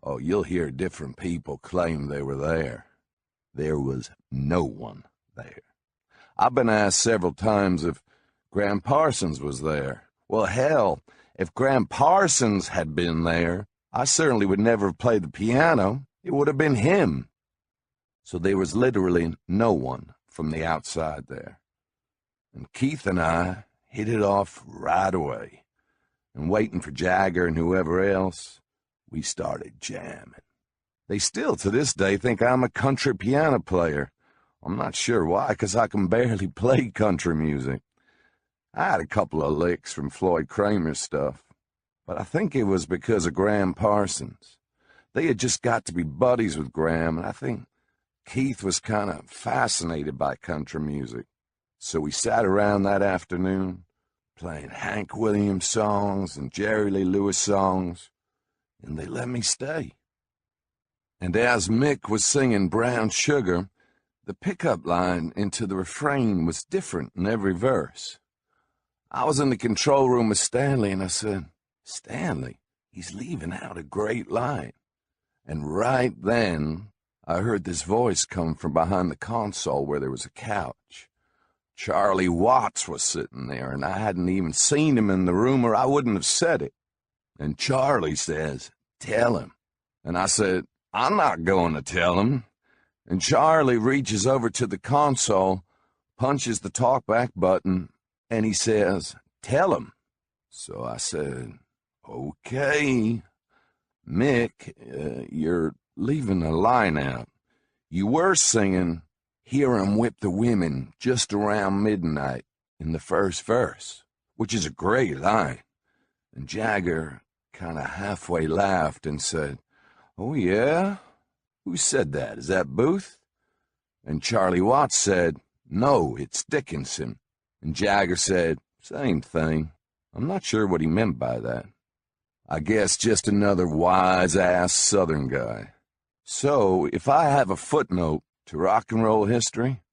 Oh, you'll hear different people claim they were there. There was no one there. I've been asked several times if Graham Parsons was there. Well, hell, if Graham Parsons had been there, I certainly would never have played the piano. It would have been him. So there was literally no one from the outside there. And Keith and I hit it off right away. And waiting for Jagger and whoever else, we started jamming. They still, to this day, think I'm a country piano player. I'm not sure why, because I can barely play country music. I had a couple of licks from Floyd Kramer's stuff, but I think it was because of Graham Parsons. They had just got to be buddies with Graham, and I think Keith was kind of fascinated by country music. So we sat around that afternoon, playing Hank Williams songs and Jerry Lee Lewis songs, and they let me stay. And as Mick was singing Brown Sugar, the pickup line into the refrain was different in every verse. I was in the control room with Stanley, and I said, "Stanley, he's leaving out a great line." And right then, I heard this voice come from behind the console where there was a couch. Charlie Watts was sitting there, and I hadn't even seen him in the room, or I wouldn't have said it. And Charlie says, "Tell him." And I said, "I'm not going to tell him." And Charlie reaches over to the console, punches the talkback button, and he says, "Tell him." So I said, "Okay, Mick, you're leaving a line out. You were singing 'Hear 'em whip the women' just around midnight in the first verse, which is a great line." And Jagger kind of halfway laughed and said, "Oh, yeah? Who said that? Is that Booth?" And Charlie Watts said, "No, it's Dickinson." And Jagger said, "Same thing." I'm not sure what he meant by that. I guess just another wise-ass Southern guy. So, if I have a footnote to rock and roll history,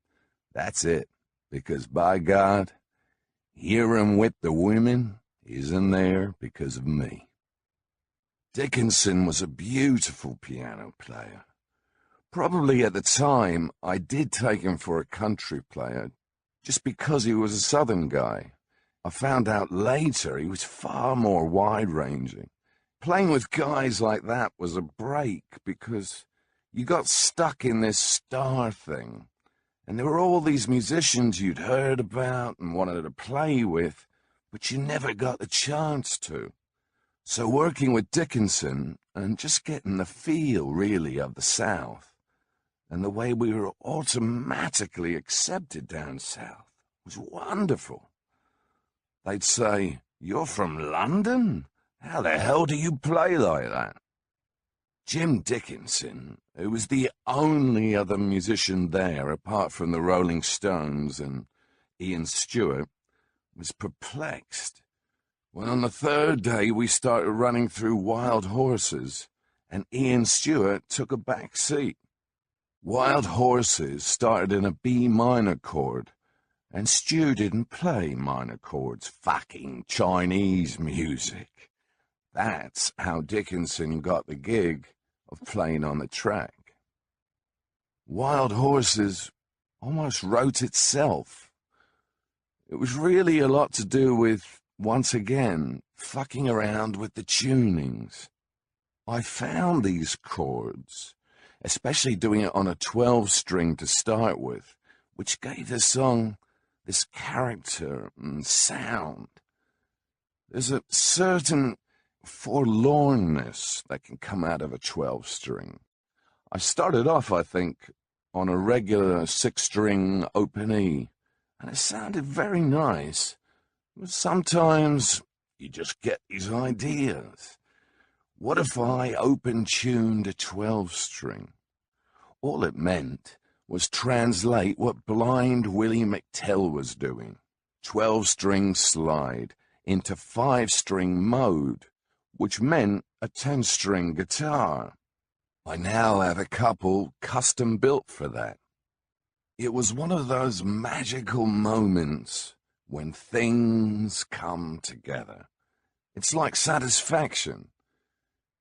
that's it. Because, by God, "Hear 'em whip the women" is in there because of me. Dickinson was a beautiful piano player. Probably at the time, I did take him for a country player, just because he was a Southern guy. I found out later he was far more wide-ranging. Playing with guys like that was a break, because you got stuck in this star thing, and there were all these musicians you'd heard about and wanted to play with, but you never got the chance to. So working with Dickinson and just getting the feel, really, of the South, and the way we were automatically accepted down south was wonderful. They'd say, "You're from London? How the hell do you play like that?" Jim Dickinson, who was the only other musician there apart from the Rolling Stones and Ian Stewart, was perplexed when on the third day we started running through Wild Horses, and Ian Stewart took a back seat. Wild Horses started in a B minor chord, and Stu didn't play minor chords, fucking Chinese music. That's how Dickinson got the gig of playing on the track. Wild Horses almost wrote itself. It was really a lot to do with, once again, fucking around with the tunings. I found these chords, especially doing it on a 12-string to start with, which gave the song this character and sound. There's a certain forlornness that can come out of a 12-string. I started off, I think, on a regular 6-string open E, and it sounded very nice. But sometimes you just get these ideas. What if I open-tuned a 12-string? All it meant was translate what blind Willie McTell was doing. 12-string slide into 5-string mode, which meant a 10-string guitar. I now have a couple custom built for that. It was one of those magical moments when things come together. It's like satisfaction.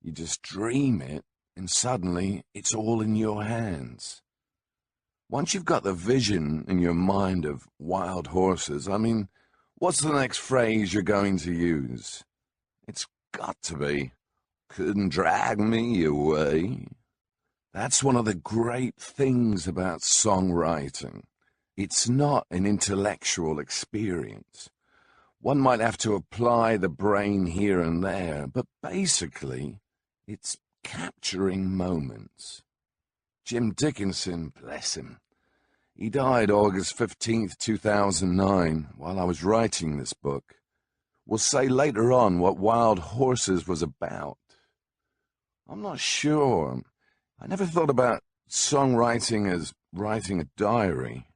You just dream it, and suddenly it's all in your hands. Once you've got the vision in your mind of Wild Horses, I mean, what's the next phrase you're going to use? It's got to be, couldn't drag me away. That's one of the great things about songwriting. It's not an intellectual experience. One might have to apply the brain here and there, but basically, it's capturing moments. Jim Dickinson, bless him, he died August 15th, 2009, while I was writing this book. We'll say later on what Wild Horses was about. I'm not sure. I never thought about songwriting as writing a diary,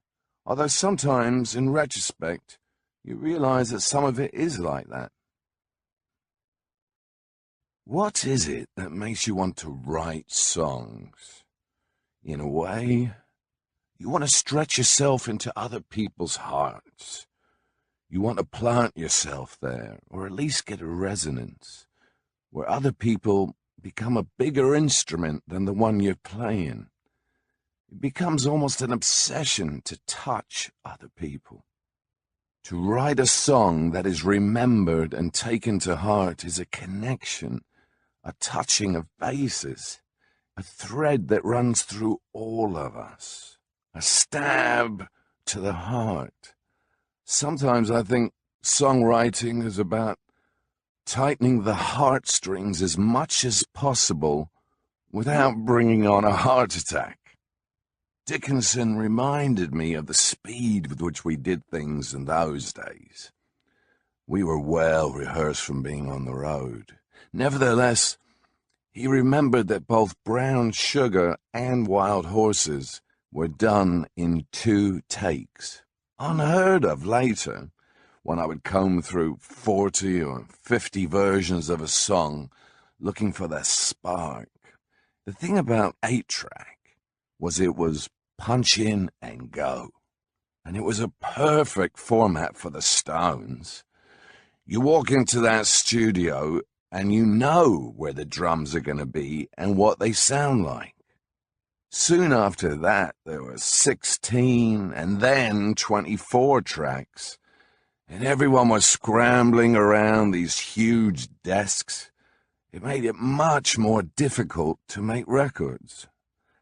although sometimes, in retrospect, you realize that some of it is like that. What is it that makes you want to write songs? In a way, you want to stretch yourself into other people's hearts. You want to plant yourself there, or at least get a resonance, where other people become a bigger instrument than the one you're playing. It becomes almost an obsession to touch other people. To write a song that is remembered and taken to heart is a connection, a touching of bases, a thread that runs through all of us, a stab to the heart. Sometimes I think songwriting is about tightening the heartstrings as much as possible without bringing on a heart attack. Dickinson reminded me of the speed with which we did things in those days. We were well rehearsed from being on the road. Nevertheless, he remembered that both Brown Sugar and Wild Horses were done in 2 takes. Unheard of later, when I would comb through 40 or 50 versions of a song looking for that spark. The thing about 8-track was it was punch in and go. And it was a perfect format for the Stones. You walk into that studio and you know where the drums are going to be and what they sound like. Soon after that, there were 16 and then 24 tracks, and everyone was scrambling around these huge desks. It made it much more difficult to make records.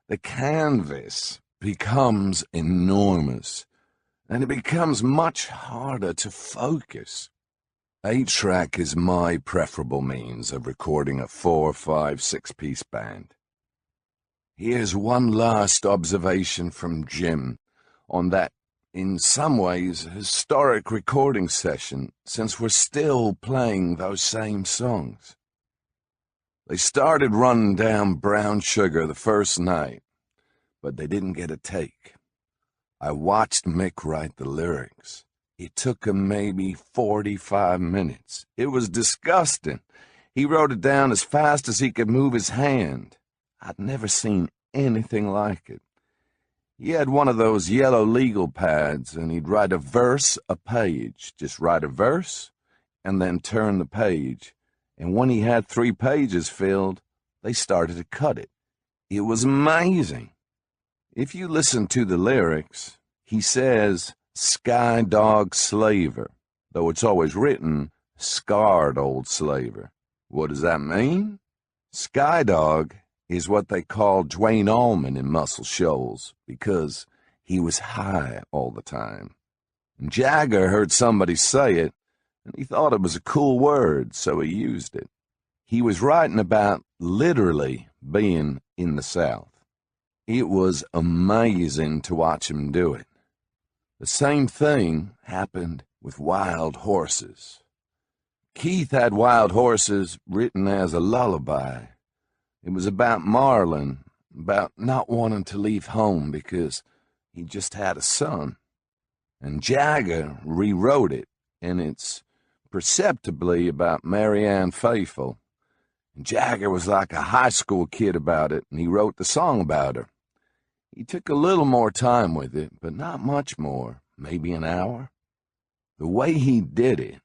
The canvas becomes enormous, and it becomes much harder to focus. 8-track is my preferable means of recording a 4, 5, 6-piece band. Here's one last observation from Jim on that, in some ways, historic recording session, since we're still playing those same songs. They started running down Brown Sugar the first night, but they didn't get a take. I watched Mick write the lyrics. It took him maybe 45 minutes. It was disgusting. He wrote it down as fast as he could move his hand. I'd never seen anything like it. He had one of those yellow legal pads, and he'd write a verse a page. Just write a verse, and then turn the page. And when he had 3 pages filled, they started to cut it. It was amazing. If you listen to the lyrics, he says, "Sky dog slaver," though it's always written, "scarred old slaver." What does that mean? Sky dog is what they call Dwayne Allman in Muscle Shoals, because he was high all the time. And Jagger heard somebody say it, and he thought it was a cool word, so he used it. He was writing about literally being in the South. It was amazing to watch him do it. The same thing happened with Wild Horses. Keith had Wild Horses written as a lullaby. It was about Marlon, about not wanting to leave home because he just had a son. And Jagger rewrote it, and it's perceptibly about Marianne Faithfull. And Jagger was like a high school kid about it, and he wrote the song about her. He took a little more time with it, but not much more, maybe an hour. The way he did it,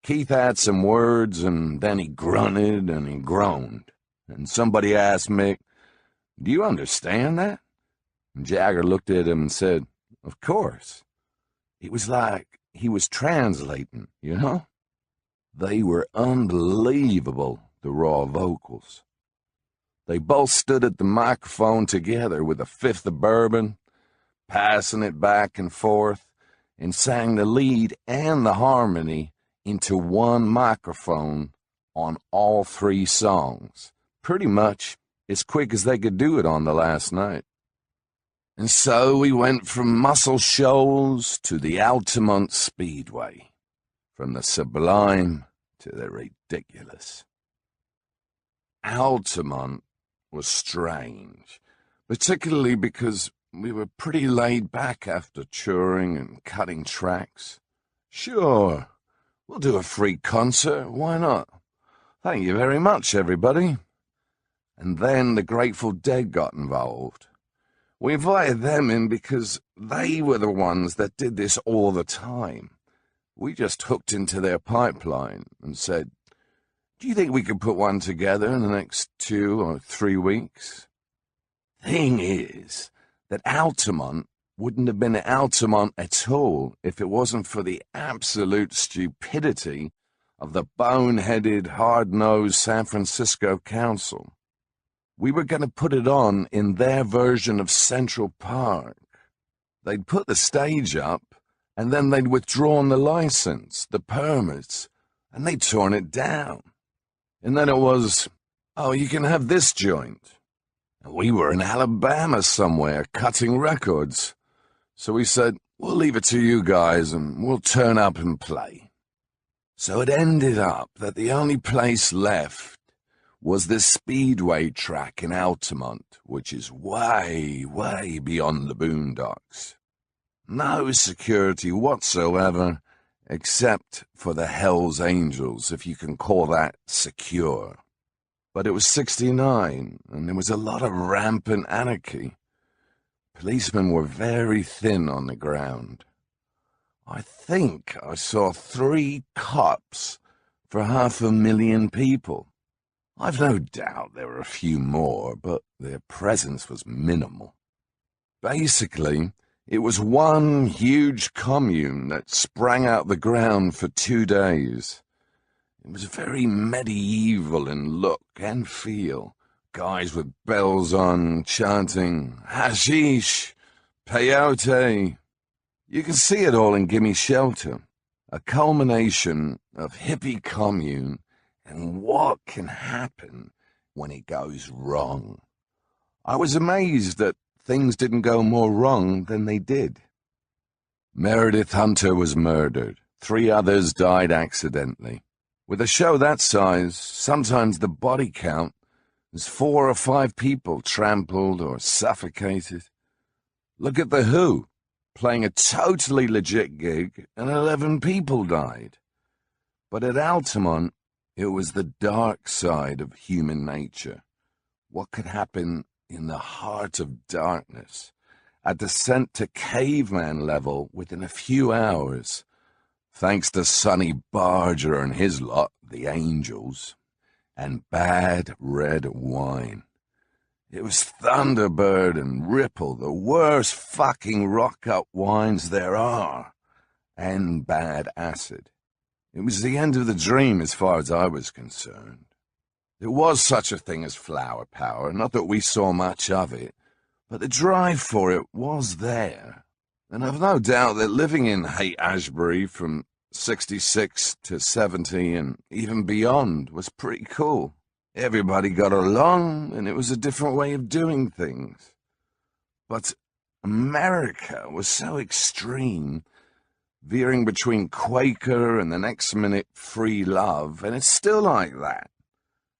Keith had some words, and then he grunted and he groaned. And somebody asked Mick, "Do you understand that?" And Jagger looked at him and said, "Of course." It was like he was translating, you know? They were unbelievable, the raw vocals. They both stood at the microphone together with a fifth of bourbon, passing it back and forth, and sang the lead and the harmony into one microphone on all 3 songs, pretty much as quick as they could do it on the last night. And so we went from Muscle Shoals to the Altamont Speedway, from the sublime to the ridiculous. Altamont was strange, particularly because we were pretty laid back after touring and cutting tracks. Sure, we'll do a free concert, why not? Thank you very much, everybody. And then the Grateful Dead got involved. We invited them in because they were the ones that did this all the time. We just hooked into their pipeline and said, "Do you think we could put one together in the next 2 or 3 weeks?" Thing is that Altamont wouldn't have been Altamont at all if it wasn't for the absolute stupidity of the boneheaded, hard-nosed San Francisco Council. We were going to put it on in their version of Central Park. They'd put the stage up, and then they'd withdrawn the license, the permits, and they'd torn it down. And then it was, "Oh, you can have this joint." And we were in Alabama somewhere, cutting records. So we said, "We'll leave it to you guys, and we'll turn up and play." So it ended up that the only place left was this Speedway track in Altamont, which is way, way beyond the boondocks. No security whatsoever, except for the Hells Angels, if you can call that secure. But it was '69, and there was a lot of rampant anarchy. Policemen were very thin on the ground. I think I saw 3 cops for 500,000 people. I've no doubt there were a few more, but their presence was minimal. Basically, it was one huge commune that sprang out the ground for 2 days. It was very medieval in look and feel. Guys with bells on, chanting, "Hashish, peyote." You can see it all in Gimme Shelter, a culmination of hippie commune and what can happen when it goes wrong. I was amazed that things didn't go more wrong than they did. Meredith Hunter was murdered. 3 others died accidentally. With a show that size, sometimes the body count is 4 or 5 people trampled or suffocated. Look at The Who, playing a totally legit gig, and 11 people died. But at Altamont, It was the dark side of human nature. What could happen in the heart of darkness? A descent to caveman level within a few hours, thanks to Sonny Barger and his lot, the Angels, and bad red wine. It was Thunderbird and Ripple, the worst fucking rock-up wines there are, and bad acid. It was the end of the dream as far as I was concerned. There was such a thing as flower power, not that we saw much of it, but the drive for it was there. And I've no doubt that living in Haight-Ashbury from 66 to 70 and even beyond was pretty cool. Everybody got along, and it was a different way of doing things. But America was so extreme, veering between Quaker and the next minute free love, and it's still like that.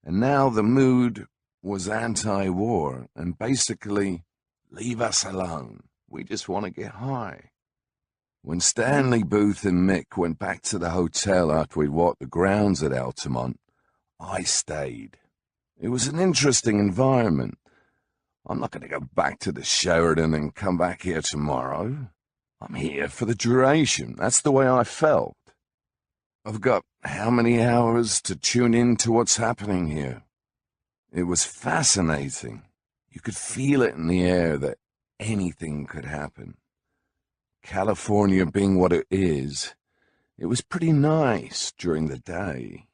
And now the mood was anti-war, and basically, leave us alone. We just want to get high. When Stanley Booth and Mick went back to the hotel after we'd walked the grounds at Altamont, I stayed. It was an interesting environment. I'm not going to go back to the Sheridan and come back here tomorrow. I'm here for the duration. That's the way I felt. I've got how many hours to tune in to what's happening here? It was fascinating. You could feel it in the air that anything could happen. California being what it is, it was pretty nice during the day.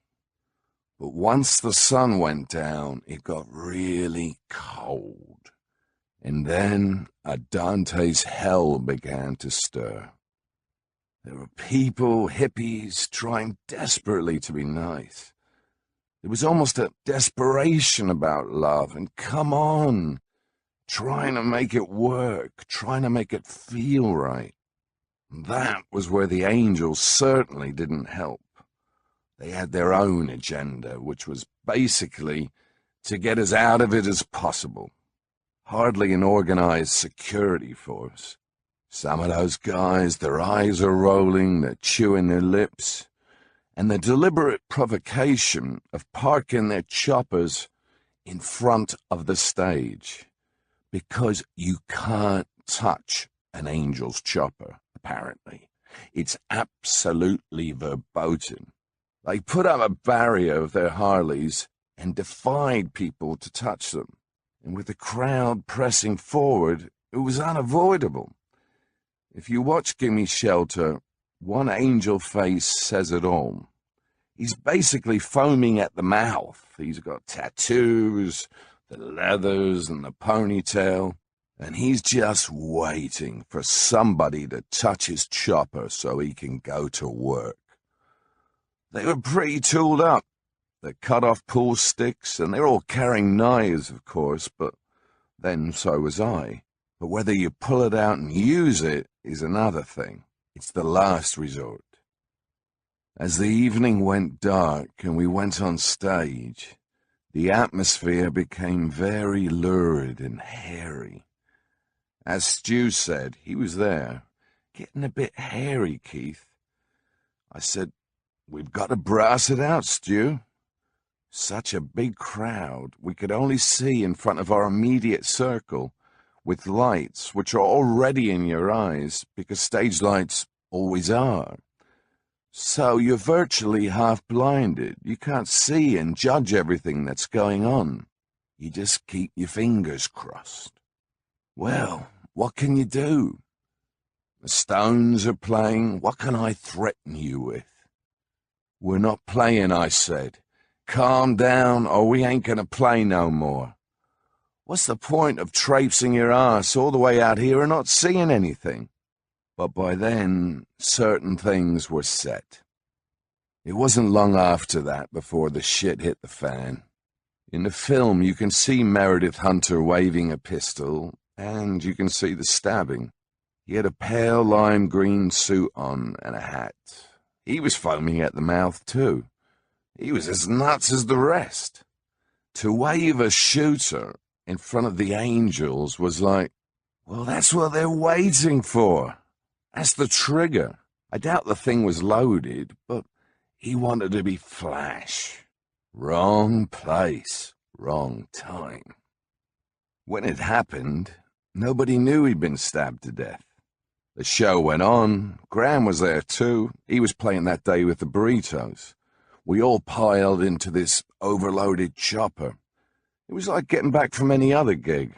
But once the sun went down, it got really cold. And then a Dante's hell began to stir. There were people, hippies, trying desperately to be nice. There was almost a desperation about love, and come on, trying to make it work, trying to make it feel right. That was where the Angels certainly didn't help. They had their own agenda, which was basically to get as out of it as possible. Hardly an organized security force. Some of those guys, their eyes are rolling, they're chewing their lips, and the deliberate provocation of parking their choppers in front of the stage, because you can't touch an Angel's chopper, apparently. It's absolutely verboten. They put up a barrier of their Harleys and defied people to touch them. And with the crowd pressing forward, it was unavoidable. If you watch Gimme Shelter, one angel face says it all. He's basically foaming at the mouth. He's got tattoos, the leathers and the ponytail, and he's just waiting for somebody to touch his chopper so he can go to work. They were pretty tooled up. They cut off pool sticks, and they're all carrying knives, of course, but then so was I. But whether you pull it out and use it is another thing. It's the last resort. As the evening went dark and we went on stage, the atmosphere became very lurid and hairy. As Stu said, he was there, getting a bit hairy, Keith. I said, "We've got to brass it out, Stu." Such a big crowd, we could only see in front of our immediate circle, with lights which are already in your eyes, because stage lights always are. So you're virtually half-blinded. You can't see and judge everything that's going on. You just keep your fingers crossed. Well, what can you do? The Stones are playing. What can I threaten you with? "We're not playing," I said. "Calm down, or we ain't gonna play no more. What's the point of traipsing your ass all the way out here and not seeing anything?" But by then, certain things were set. It wasn't long after that before the shit hit the fan. In the film, you can see Meredith Hunter waving a pistol, and you can see the stabbing. He had a pale lime green suit on and a hat. He was foaming at the mouth, too. He was as nuts as the rest. To wave a shooter in front of the Angels was like, well, that's what they're waiting for. That's the trigger. I doubt the thing was loaded, but he wanted to be flash. Wrong place, wrong time. When it happened, nobody knew he'd been stabbed to death. The show went on. Graham was there too. He was playing that day with the Burritos. We all piled into this overloaded chopper. It was like getting back from any other gig.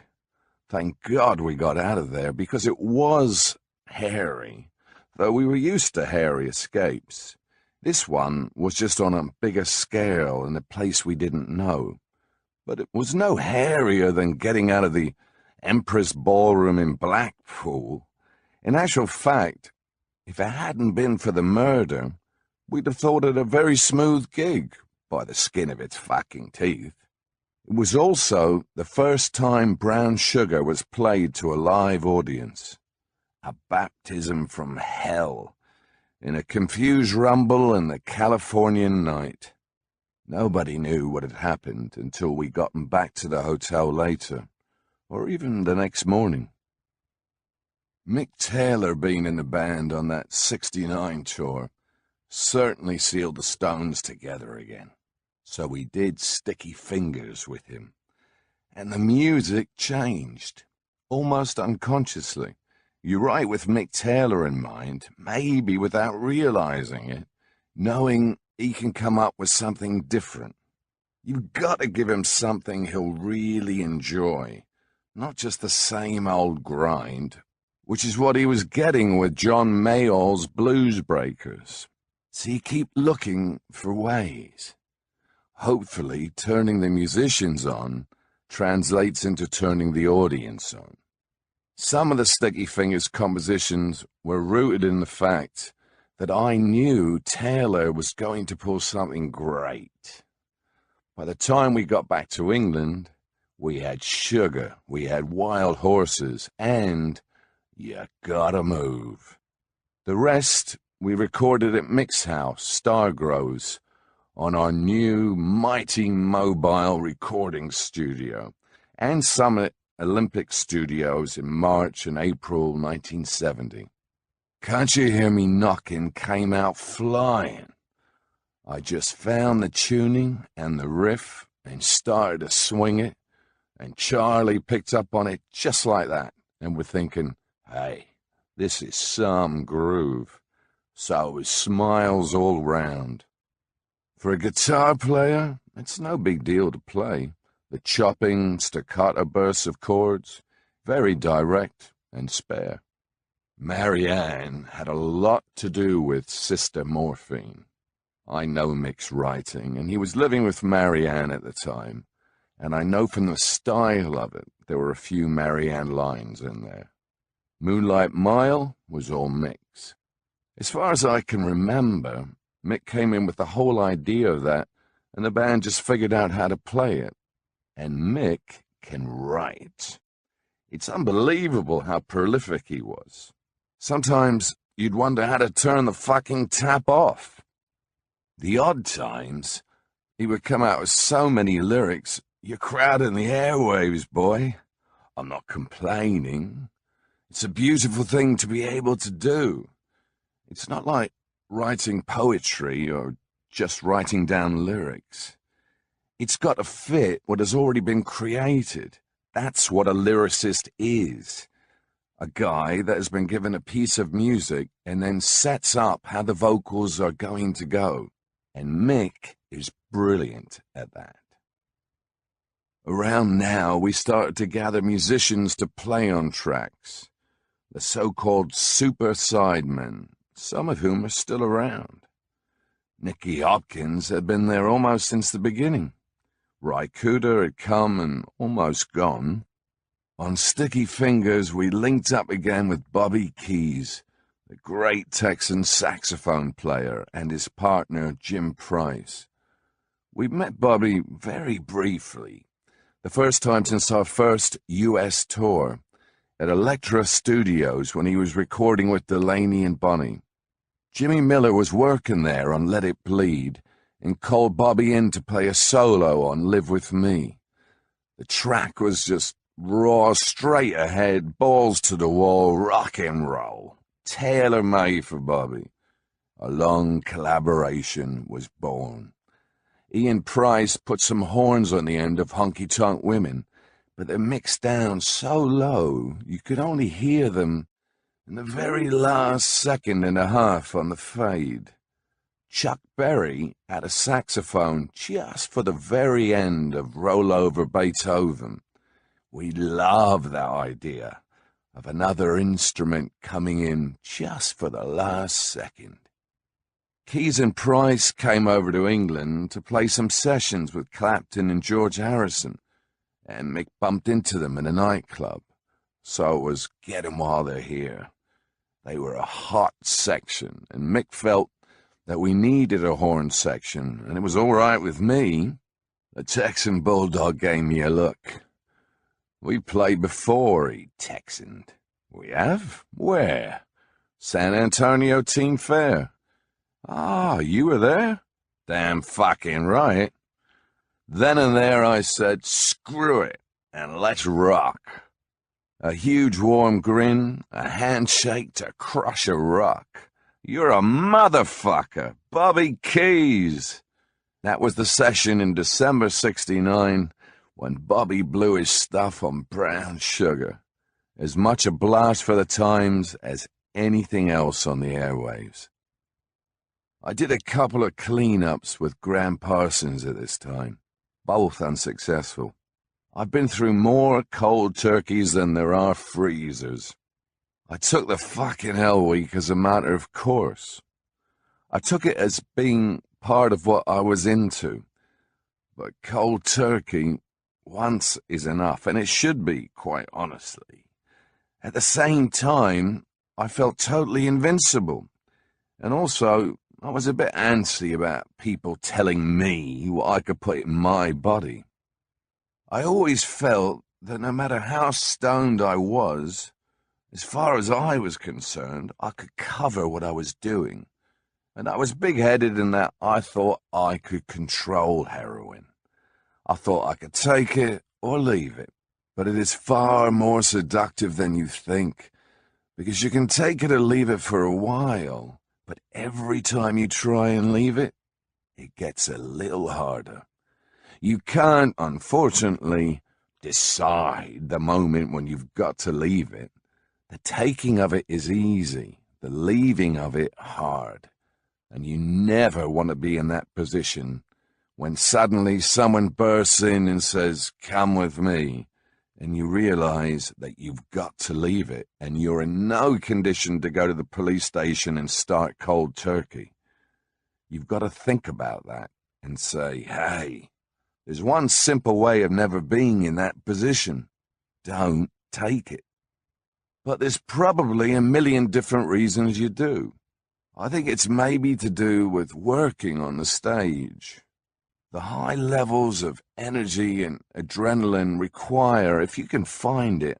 Thank God we got out of there, because it was hairy, though we were used to hairy escapes. This one was just on a bigger scale in a place we didn't know. But it was no hairier than getting out of the Empress Ballroom in Blackpool. In actual fact, if it hadn't been for the murder, we'd have thought it a very smooth gig, by the skin of its fucking teeth. It was also the first time Brown Sugar was played to a live audience. A baptism from hell, in a confused rumble in the Californian night. Nobody knew what had happened until we got back to the hotel later, or even the next morning. Mick Taylor being in the band on that '69 tour certainly sealed the Stones together again. So we did Sticky Fingers with him, and the music changed, almost unconsciously. You write with Mick Taylor in mind, maybe without realizing it, knowing he can come up with something different. You've got to give him something he'll really enjoy, not just the same old grind, which is what he was getting with John Mayall's Blues Breakers. So you keep looking for ways. Hopefully, turning the musicians on translates into turning the audience on. Some of the Sticky Fingers compositions were rooted in the fact that I knew Taylor was going to pull something great. By the time we got back to England, we had Sugar, we had Wild Horses, and You Gotta Move. The rest we recorded at Mick's house, Stargroves, on our new mighty mobile recording studio, and Summit Olympic Studios in March and April 1970. Can't You Hear Me Knocking came out flying. I just found the tuning and the riff and started to swing it, and Charlie picked up on it just like that, and we're thinking, hey, this is some groove. So it was smiles all round. For a guitar player, it's no big deal to play. The chopping, staccato bursts of chords, very direct and spare. Marianne had a lot to do with Sister Morphine. I know Mick's writing, and he was living with Marianne at the time, and I know from the style of it there were a few Marianne lines in there. Moonlight Mile was all Mick's. As far as I can remember, Mick came in with the whole idea of that, and the band just figured out how to play it. And Mick can write. It's unbelievable how prolific he was. Sometimes you'd wonder how to turn the fucking tap off. The odd times, he would come out with so many lyrics, you're crowding the airwaves, boy. I'm not complaining. It's a beautiful thing to be able to do. It's not like writing poetry or just writing down lyrics. It's got to fit what has already been created. That's what a lyricist is. A guy that has been given a piece of music and then sets up how the vocals are going to go. And Mick is brilliant at that. Around now, we started to gather musicians to play on tracks. The so-called super sidemen, some of whom are still around. Nicky Hopkins had been there almost since the beginning. Ry Cooder had come and almost gone. On Sticky Fingers, we linked up again with Bobby Keys, the great Texan saxophone player, and his partner, Jim Price. We met Bobby very briefly, the first time since our first U.S. tour, at Elektra Studios when he was recording with Delaney and Bonnie. Jimmy Miller was working there on Let It Bleed and called Bobby in to play a solo on Live With Me. The track was just raw, straight ahead, balls to the wall, rock and roll, tailor-made for Bobby. A long collaboration was born. Ian Price put some horns on the end of honky-tonk women, but they're mixed down so low you could only hear them in the very last second and a half on the fade. Chuck Berry had a saxophone just for the very end of Roll Over Beethoven. We love that idea of another instrument coming in just for the last second. Keys and Price came over to England to play some sessions with Clapton and George Harrison, and Mick bumped into them in a nightclub. So it was get 'em while they're here. They were a hot section, and Mick felt that we needed a horn section, and it was all right with me. The Texan Bulldog gave me a look. We played before, he Texaned. We have? Where? San Antonio Teen Fair. Ah, you were there? Damn fucking right. Then and there I said, screw it, and let's rock. A huge warm grin, a handshake to crush a rock. You're a motherfucker, Bobby Keys. That was the session in December '69 when Bobby blew his stuff on brown sugar. As much a blast for the times as anything else on the airwaves. I did a couple of cleanups with Graham Parsons at this time, both unsuccessful. I've been through more cold turkeys than there are freezers. I took the fucking hell week as a matter of course. I took it as being part of what I was into. But cold turkey once is enough, and it should be, quite honestly. At the same time, I felt totally invincible. And also, I was a bit antsy about people telling me what I could put in my body. I always felt that no matter how stoned I was, as far as I was concerned, I could cover what I was doing. And I was big-headed in that I thought I could control heroin. I thought I could take it or leave it. But it is far more seductive than you think, because you can take it or leave it for a while, but every time you try and leave it, it gets a little harder. You can't, unfortunately, decide the moment when you've got to leave it. The taking of it is easy, the leaving of it hard. And you never want to be in that position when suddenly someone bursts in and says, "Come with me," and you realize that you've got to leave it, and you're in no condition to go to the police station and start cold turkey. You've got to think about that and say, hey, there's one simple way of never being in that position. Don't take it. But there's probably a million different reasons you do. I think it's maybe to do with working on the stage. The high levels of energy and adrenaline require, if you can find it,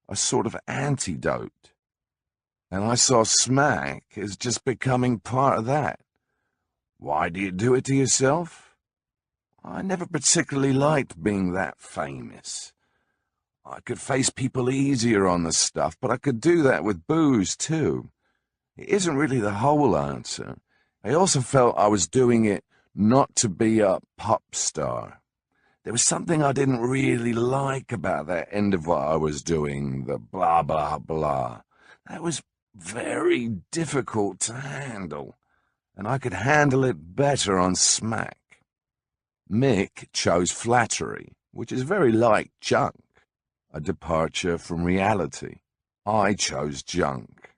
a sort of antidote. And I saw smack as just becoming part of that. Why do you do it to yourself? I never particularly liked being that famous. I could face people easier on the stuff, but I could do that with booze too. It isn't really the whole answer. I also felt I was doing it not to be a pop star. There was something I didn't really like about that end of what I was doing, the blah, blah, blah. That was very difficult to handle, and I could handle it better on smack. Mick chose flattery, which is very like junk, a departure from reality. I chose junk.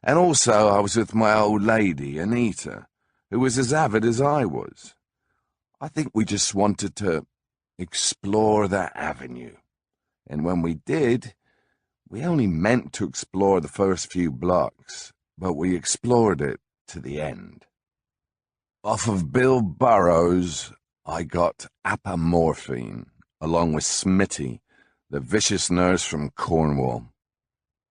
And also I was with my old lady, Anita, who was as avid as I was. I think we just wanted to explore that avenue. And when we did, we only meant to explore the first few blocks, but we explored it to the end. Off of Bill Burroughs, I got apomorphine, along with Smitty, the vicious nurse from Cornwall.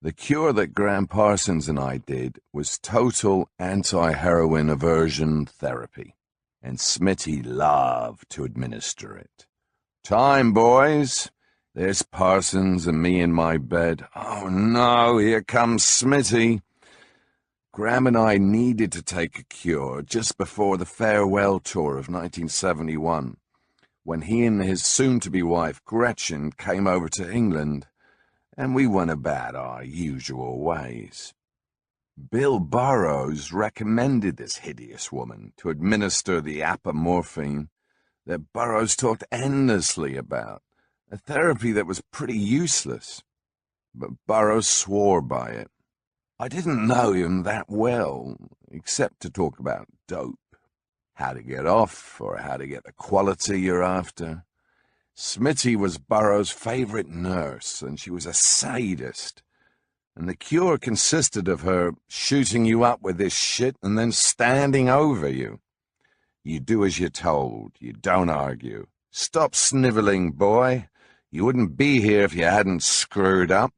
The cure that Graham Parsons and I did was total anti-heroin aversion therapy, and Smitty loved to administer it. Time, boys. There's Parsons and me in my bed. Oh no, here comes Smitty. Graham and I needed to take a cure just before the farewell tour of 1971, when he and his soon-to-be wife Gretchen came over to England, and we went about our usual ways. Bill Burroughs recommended this hideous woman to administer the apomorphine that Burroughs talked endlessly about, a therapy that was pretty useless, but Burroughs swore by it. I didn't know him that well, except to talk about dope, how to get off or how to get the quality you're after. Smitty was Burroughs' favorite nurse, and she was a sadist, and the cure consisted of her shooting you up with this shit and then standing over you. You do as you're told. You don't argue. Stop sniveling, boy. You wouldn't be here if you hadn't screwed up.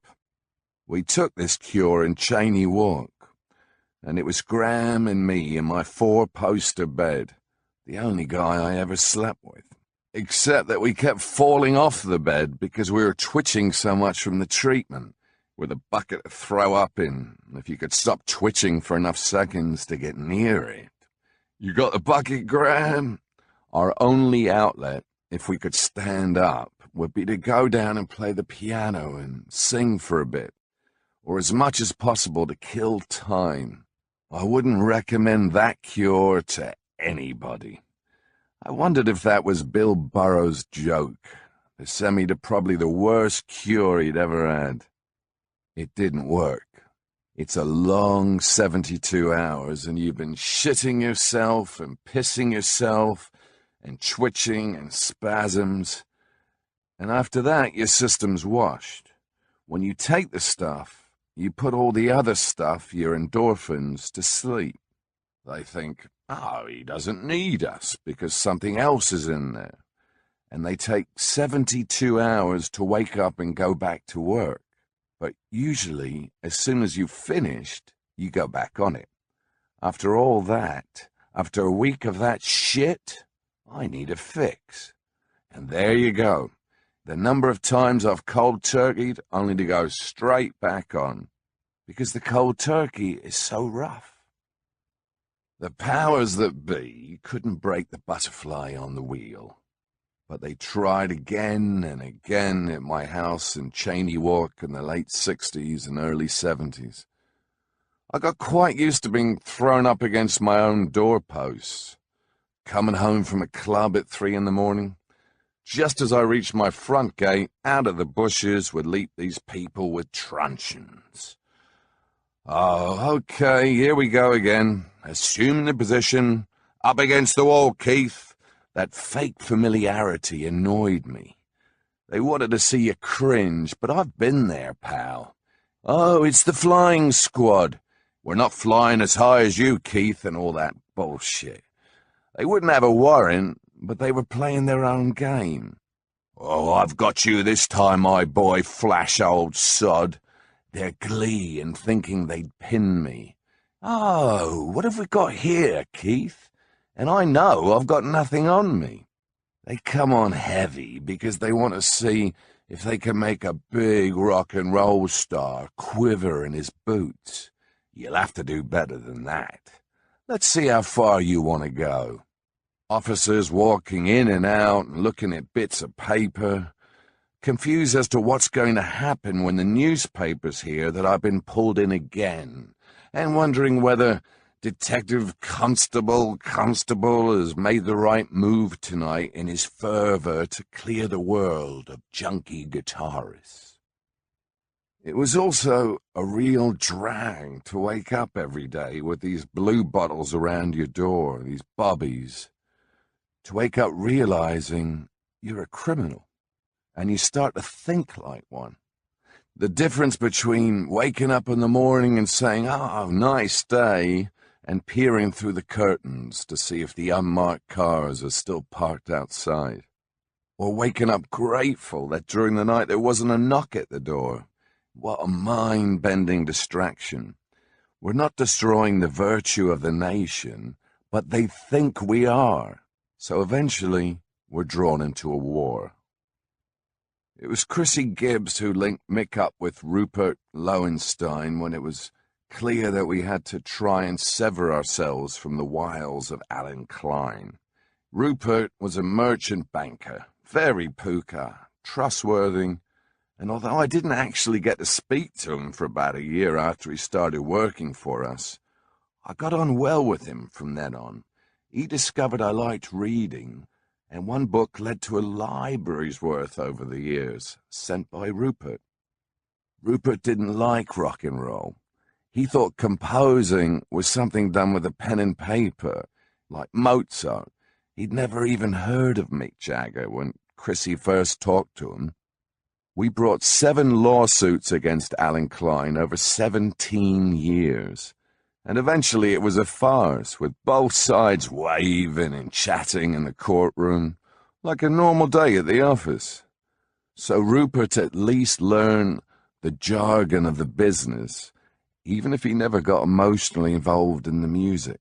We took this cure in Cheney Walk, and it was Graham and me in my 4-poster bed, the only guy I ever slept with, except that we kept falling off the bed because we were twitching so much from the treatment, with a bucket to throw up in, if you could stop twitching for enough seconds to get near it. You got the bucket, Graham? Our only outlet, if we could stand up, would be to go down and play the piano and sing for a bit, or as much as possible to kill time. I wouldn't recommend that cure to anybody. I wondered if that was Bill Burroughs' joke, to send me to probably the worst cure he'd ever had. It didn't work. It's a long 72 hours, and you've been shitting yourself and pissing yourself and twitching and spasms. And after that, your system's washed. When you take the stuff, you put all the other stuff, your endorphins, to sleep. They think, oh, he doesn't need us because something else is in there. And they take 72 hours to wake up and go back to work. But usually, as soon as you've finished, you go back on it. After all that, after a week of that shit, I need a fix. And there you go. The number of times I've cold turkeyed only to go straight back on. Because the cold turkey is so rough. The powers that be couldn't break the butterfly on the wheel. But they tried again and again at my house in Cheney Walk in the late 60s and early 70s. I got quite used to being thrown up against my own doorposts. Coming home from a club at 3 in the morning. Just as I reached my front gate, out of the bushes would leap these people with truncheons. Oh, okay, here we go again. Assume the position. Up against the wall, Keith. That fake familiarity annoyed me. They wanted to see you cringe, but I've been there, pal. Oh, it's the flying squad. We're not flying as high as you, Keith, and all that bullshit. They wouldn't have a warrant, but they were playing their own game. Oh, I've got you this time, my boy, flash old sod. Their glee in thinking they'd pin me. Oh, what have we got here, Keith? And I know I've got nothing on me. They come on heavy because they want to see if they can make a big rock and roll star quiver in his boots. You'll have to do better than that. Let's see how far you want to go. Officers walking in and out and looking at bits of paper, confused as to what's going to happen when the newspapers hear that I've been pulled in again, and wondering whether Detective Constable has made the right move tonight in his fervor to clear the world of junkie guitarists. It was also a real drag to wake up every day with these blue bottles around your door, these bobbies. To wake up realizing you're a criminal, and you start to think like one. The difference between waking up in the morning and saying, oh, nice day, and peering through the curtains to see if the unmarked cars are still parked outside. Or waking up grateful that during the night there wasn't a knock at the door. What a mind-bending distraction. We're not destroying the virtue of the nation, but they think we are. So eventually, we're drawn into a war. It was Chrissy Gibbs who linked Mick up with Rupert Lowenstein when it was clear that we had to try and sever ourselves from the wiles of Alan Klein. Rupert was a merchant banker, very puka, trustworthy, and although I didn't actually get to speak to him for about a year after he started working for us, I got on well with him from then on. He discovered I liked reading, and one book led to a library's worth over the years, sent by Rupert. Rupert didn't like rock and roll. He thought composing was something done with a pen and paper, like Mozart. He'd never even heard of Mick Jagger when Chrissy first talked to him. We brought 7 lawsuits against Alan Klein over 17 years, and eventually it was a farce, with both sides waving and chatting in the courtroom, like a normal day at the office. So Rupert at least learned the jargon of the business, even if he never got emotionally involved in the music.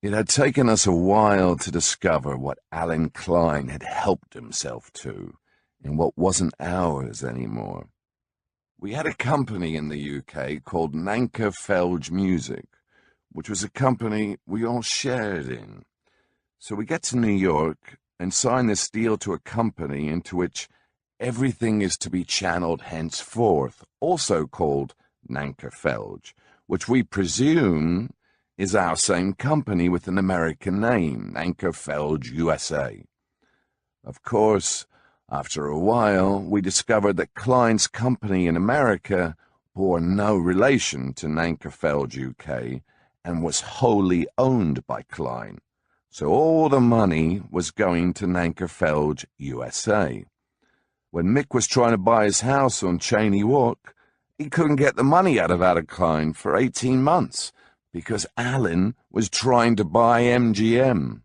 It had taken us a while to discover what Alan Klein had helped himself to, and what wasn't ours anymore. We had a company in the UK called Nanker Felge Music, which was a company we all shared in. So we get to New York and sign this deal to a company into which everything is to be channeled henceforth, also called Nanker Felge, which we presume is our same company with an American name, Nanker Felge USA. Of course, after a while, we discovered that Klein's company in America bore no relation to Nanker Felge UK and was wholly owned by Klein. So all the money was going to Nanker Felge USA. When Mick was trying to buy his house on Cheney Walk, he couldn't get the money out of Alan Klein for 18 months because Alan was trying to buy MGM.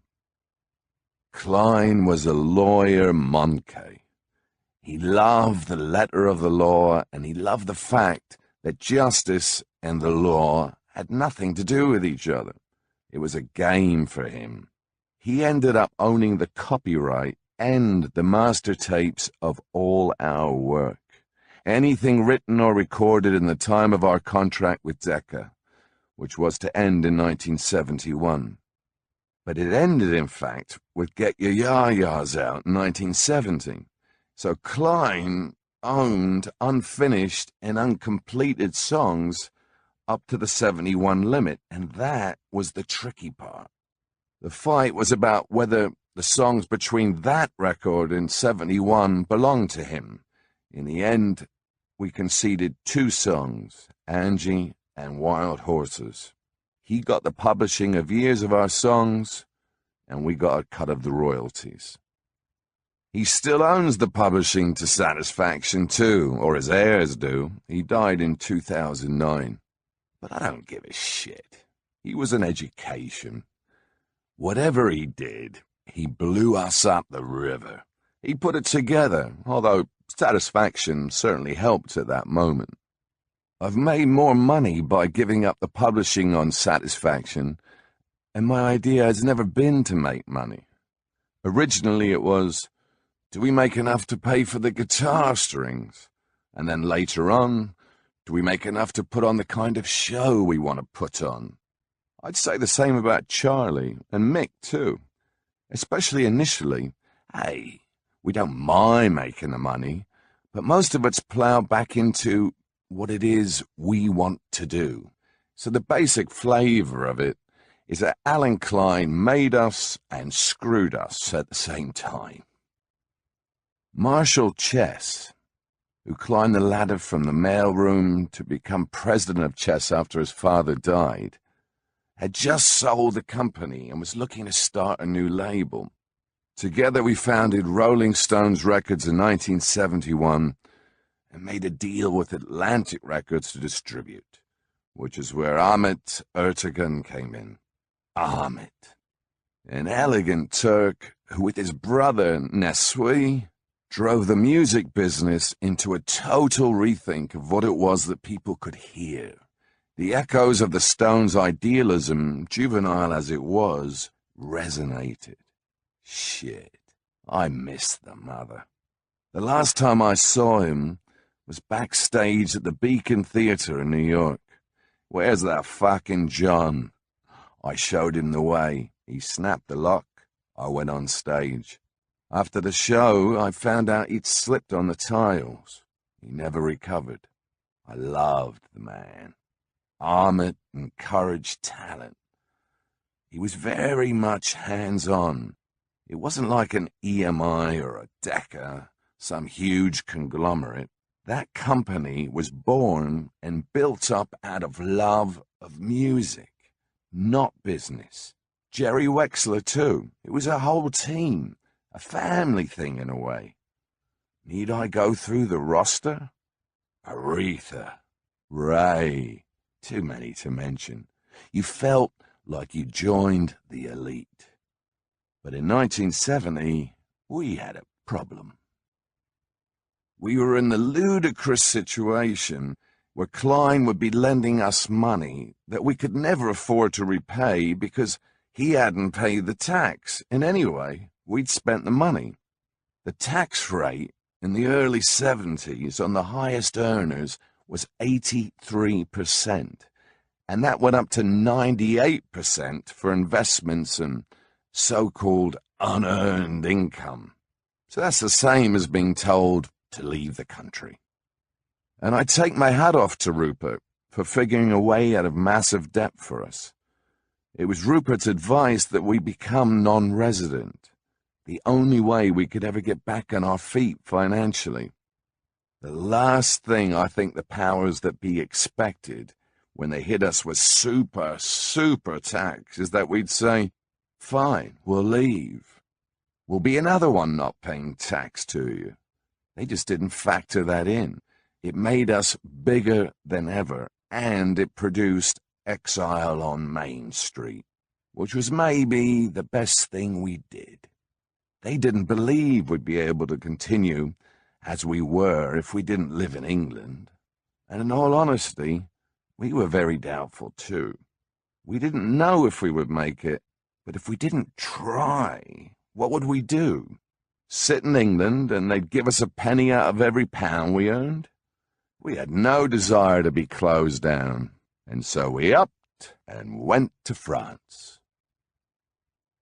Klein was a lawyer monkey. He loved the letter of the law, and he loved the fact that justice and the law had nothing to do with each other. It was a game for him. He ended up owning the copyright and the master tapes of all our work. Anything written or recorded in the time of our contract with Decca, which was to end in 1971. But it ended, in fact, with Get Your Ya-Ya's out in 1970. So Klein owned unfinished and uncompleted songs up to the 71 limit, and that was the tricky part. The fight was about whether the songs between that record and 71 belonged to him. In the end, we conceded 2 songs, Angie and Wild Horses. He got the publishing of years of our songs, and we got a cut of the royalties. He still owns the publishing to Satisfaction, too, or his heirs do. He died in 2009. But I don't give a shit. He was an education. Whatever he did, he blew us up the river. He put it together, although Satisfaction certainly helped at that moment. I've made more money by giving up the publishing on Satisfaction, and my idea has never been to make money. Originally it was, do we make enough to pay for the guitar strings? And then later on, do we make enough to put on the kind of show we want to put on? I'd say the same about Charlie, and Mick too. Especially initially, hey, we don't mind making the money, but most of it's ploughed back into what it is we want to do. So the basic flavor of it is that Alan Klein made us and screwed us at the same time. Marshall Chess, who climbed the ladder from the mailroom to become president of Chess after his father died, had just sold the company and was looking to start a new label. Together we founded Rolling Stones Records in 1971 and made a deal with Atlantic Records to distribute, which is where Ahmet Ertegun came in. Ahmet, an elegant Turk who with his brother Nesui drove the music business into a total rethink of what it was that people could hear. The echoes of the Stones' idealism, juvenile as it was, resonated. Shit, I miss the mother. The last time I saw him was backstage at the Beacon Theatre in New York. Where's that fucking John? I showed him the way. He snapped the lock. I went on stage. After the show, I found out he'd slipped on the tiles. He never recovered. I loved the man. Armored, encouraged talent. He was very much hands-on. It wasn't like an EMI or a Decca, some huge conglomerate. That company was born and built up out of love of music, not business. Jerry Wexler, too. It was a whole team, a family thing in a way. Need I go through the roster? Aretha, Ray, too many to mention. You felt like you joined the elite. But in 1970, we had a problem. We were in the ludicrous situation where Klein would be lending us money that we could never afford to repay because he hadn't paid the tax, and anyway, we'd spent the money. The tax rate in the early 70s on the highest earners was 83%, and that went up to 98% for investments and so-called unearned income. So that's the same as being told to leave the country. And I take my hat off to Rupert for figuring a way out of massive debt for us. It was Rupert's advice that we become non-resident, the only way we could ever get back on our feet financially. The last thing I think the powers that be expected when they hit us with super tax is that we'd say, fine, we'll leave. We'll be another one not paying tax to you. They just didn't factor that in. It made us bigger than ever, and it produced Exile on Main Street, which was maybe the best thing we did. They didn't believe we'd be able to continue as we were if we didn't live in England. And in all honesty, we were very doubtful too. We didn't know if we would make it, but if we didn't try, what would we do? Sit in England and they'd give us a penny out of every pound we earned? We had no desire to be closed down, and so we upped and went to France.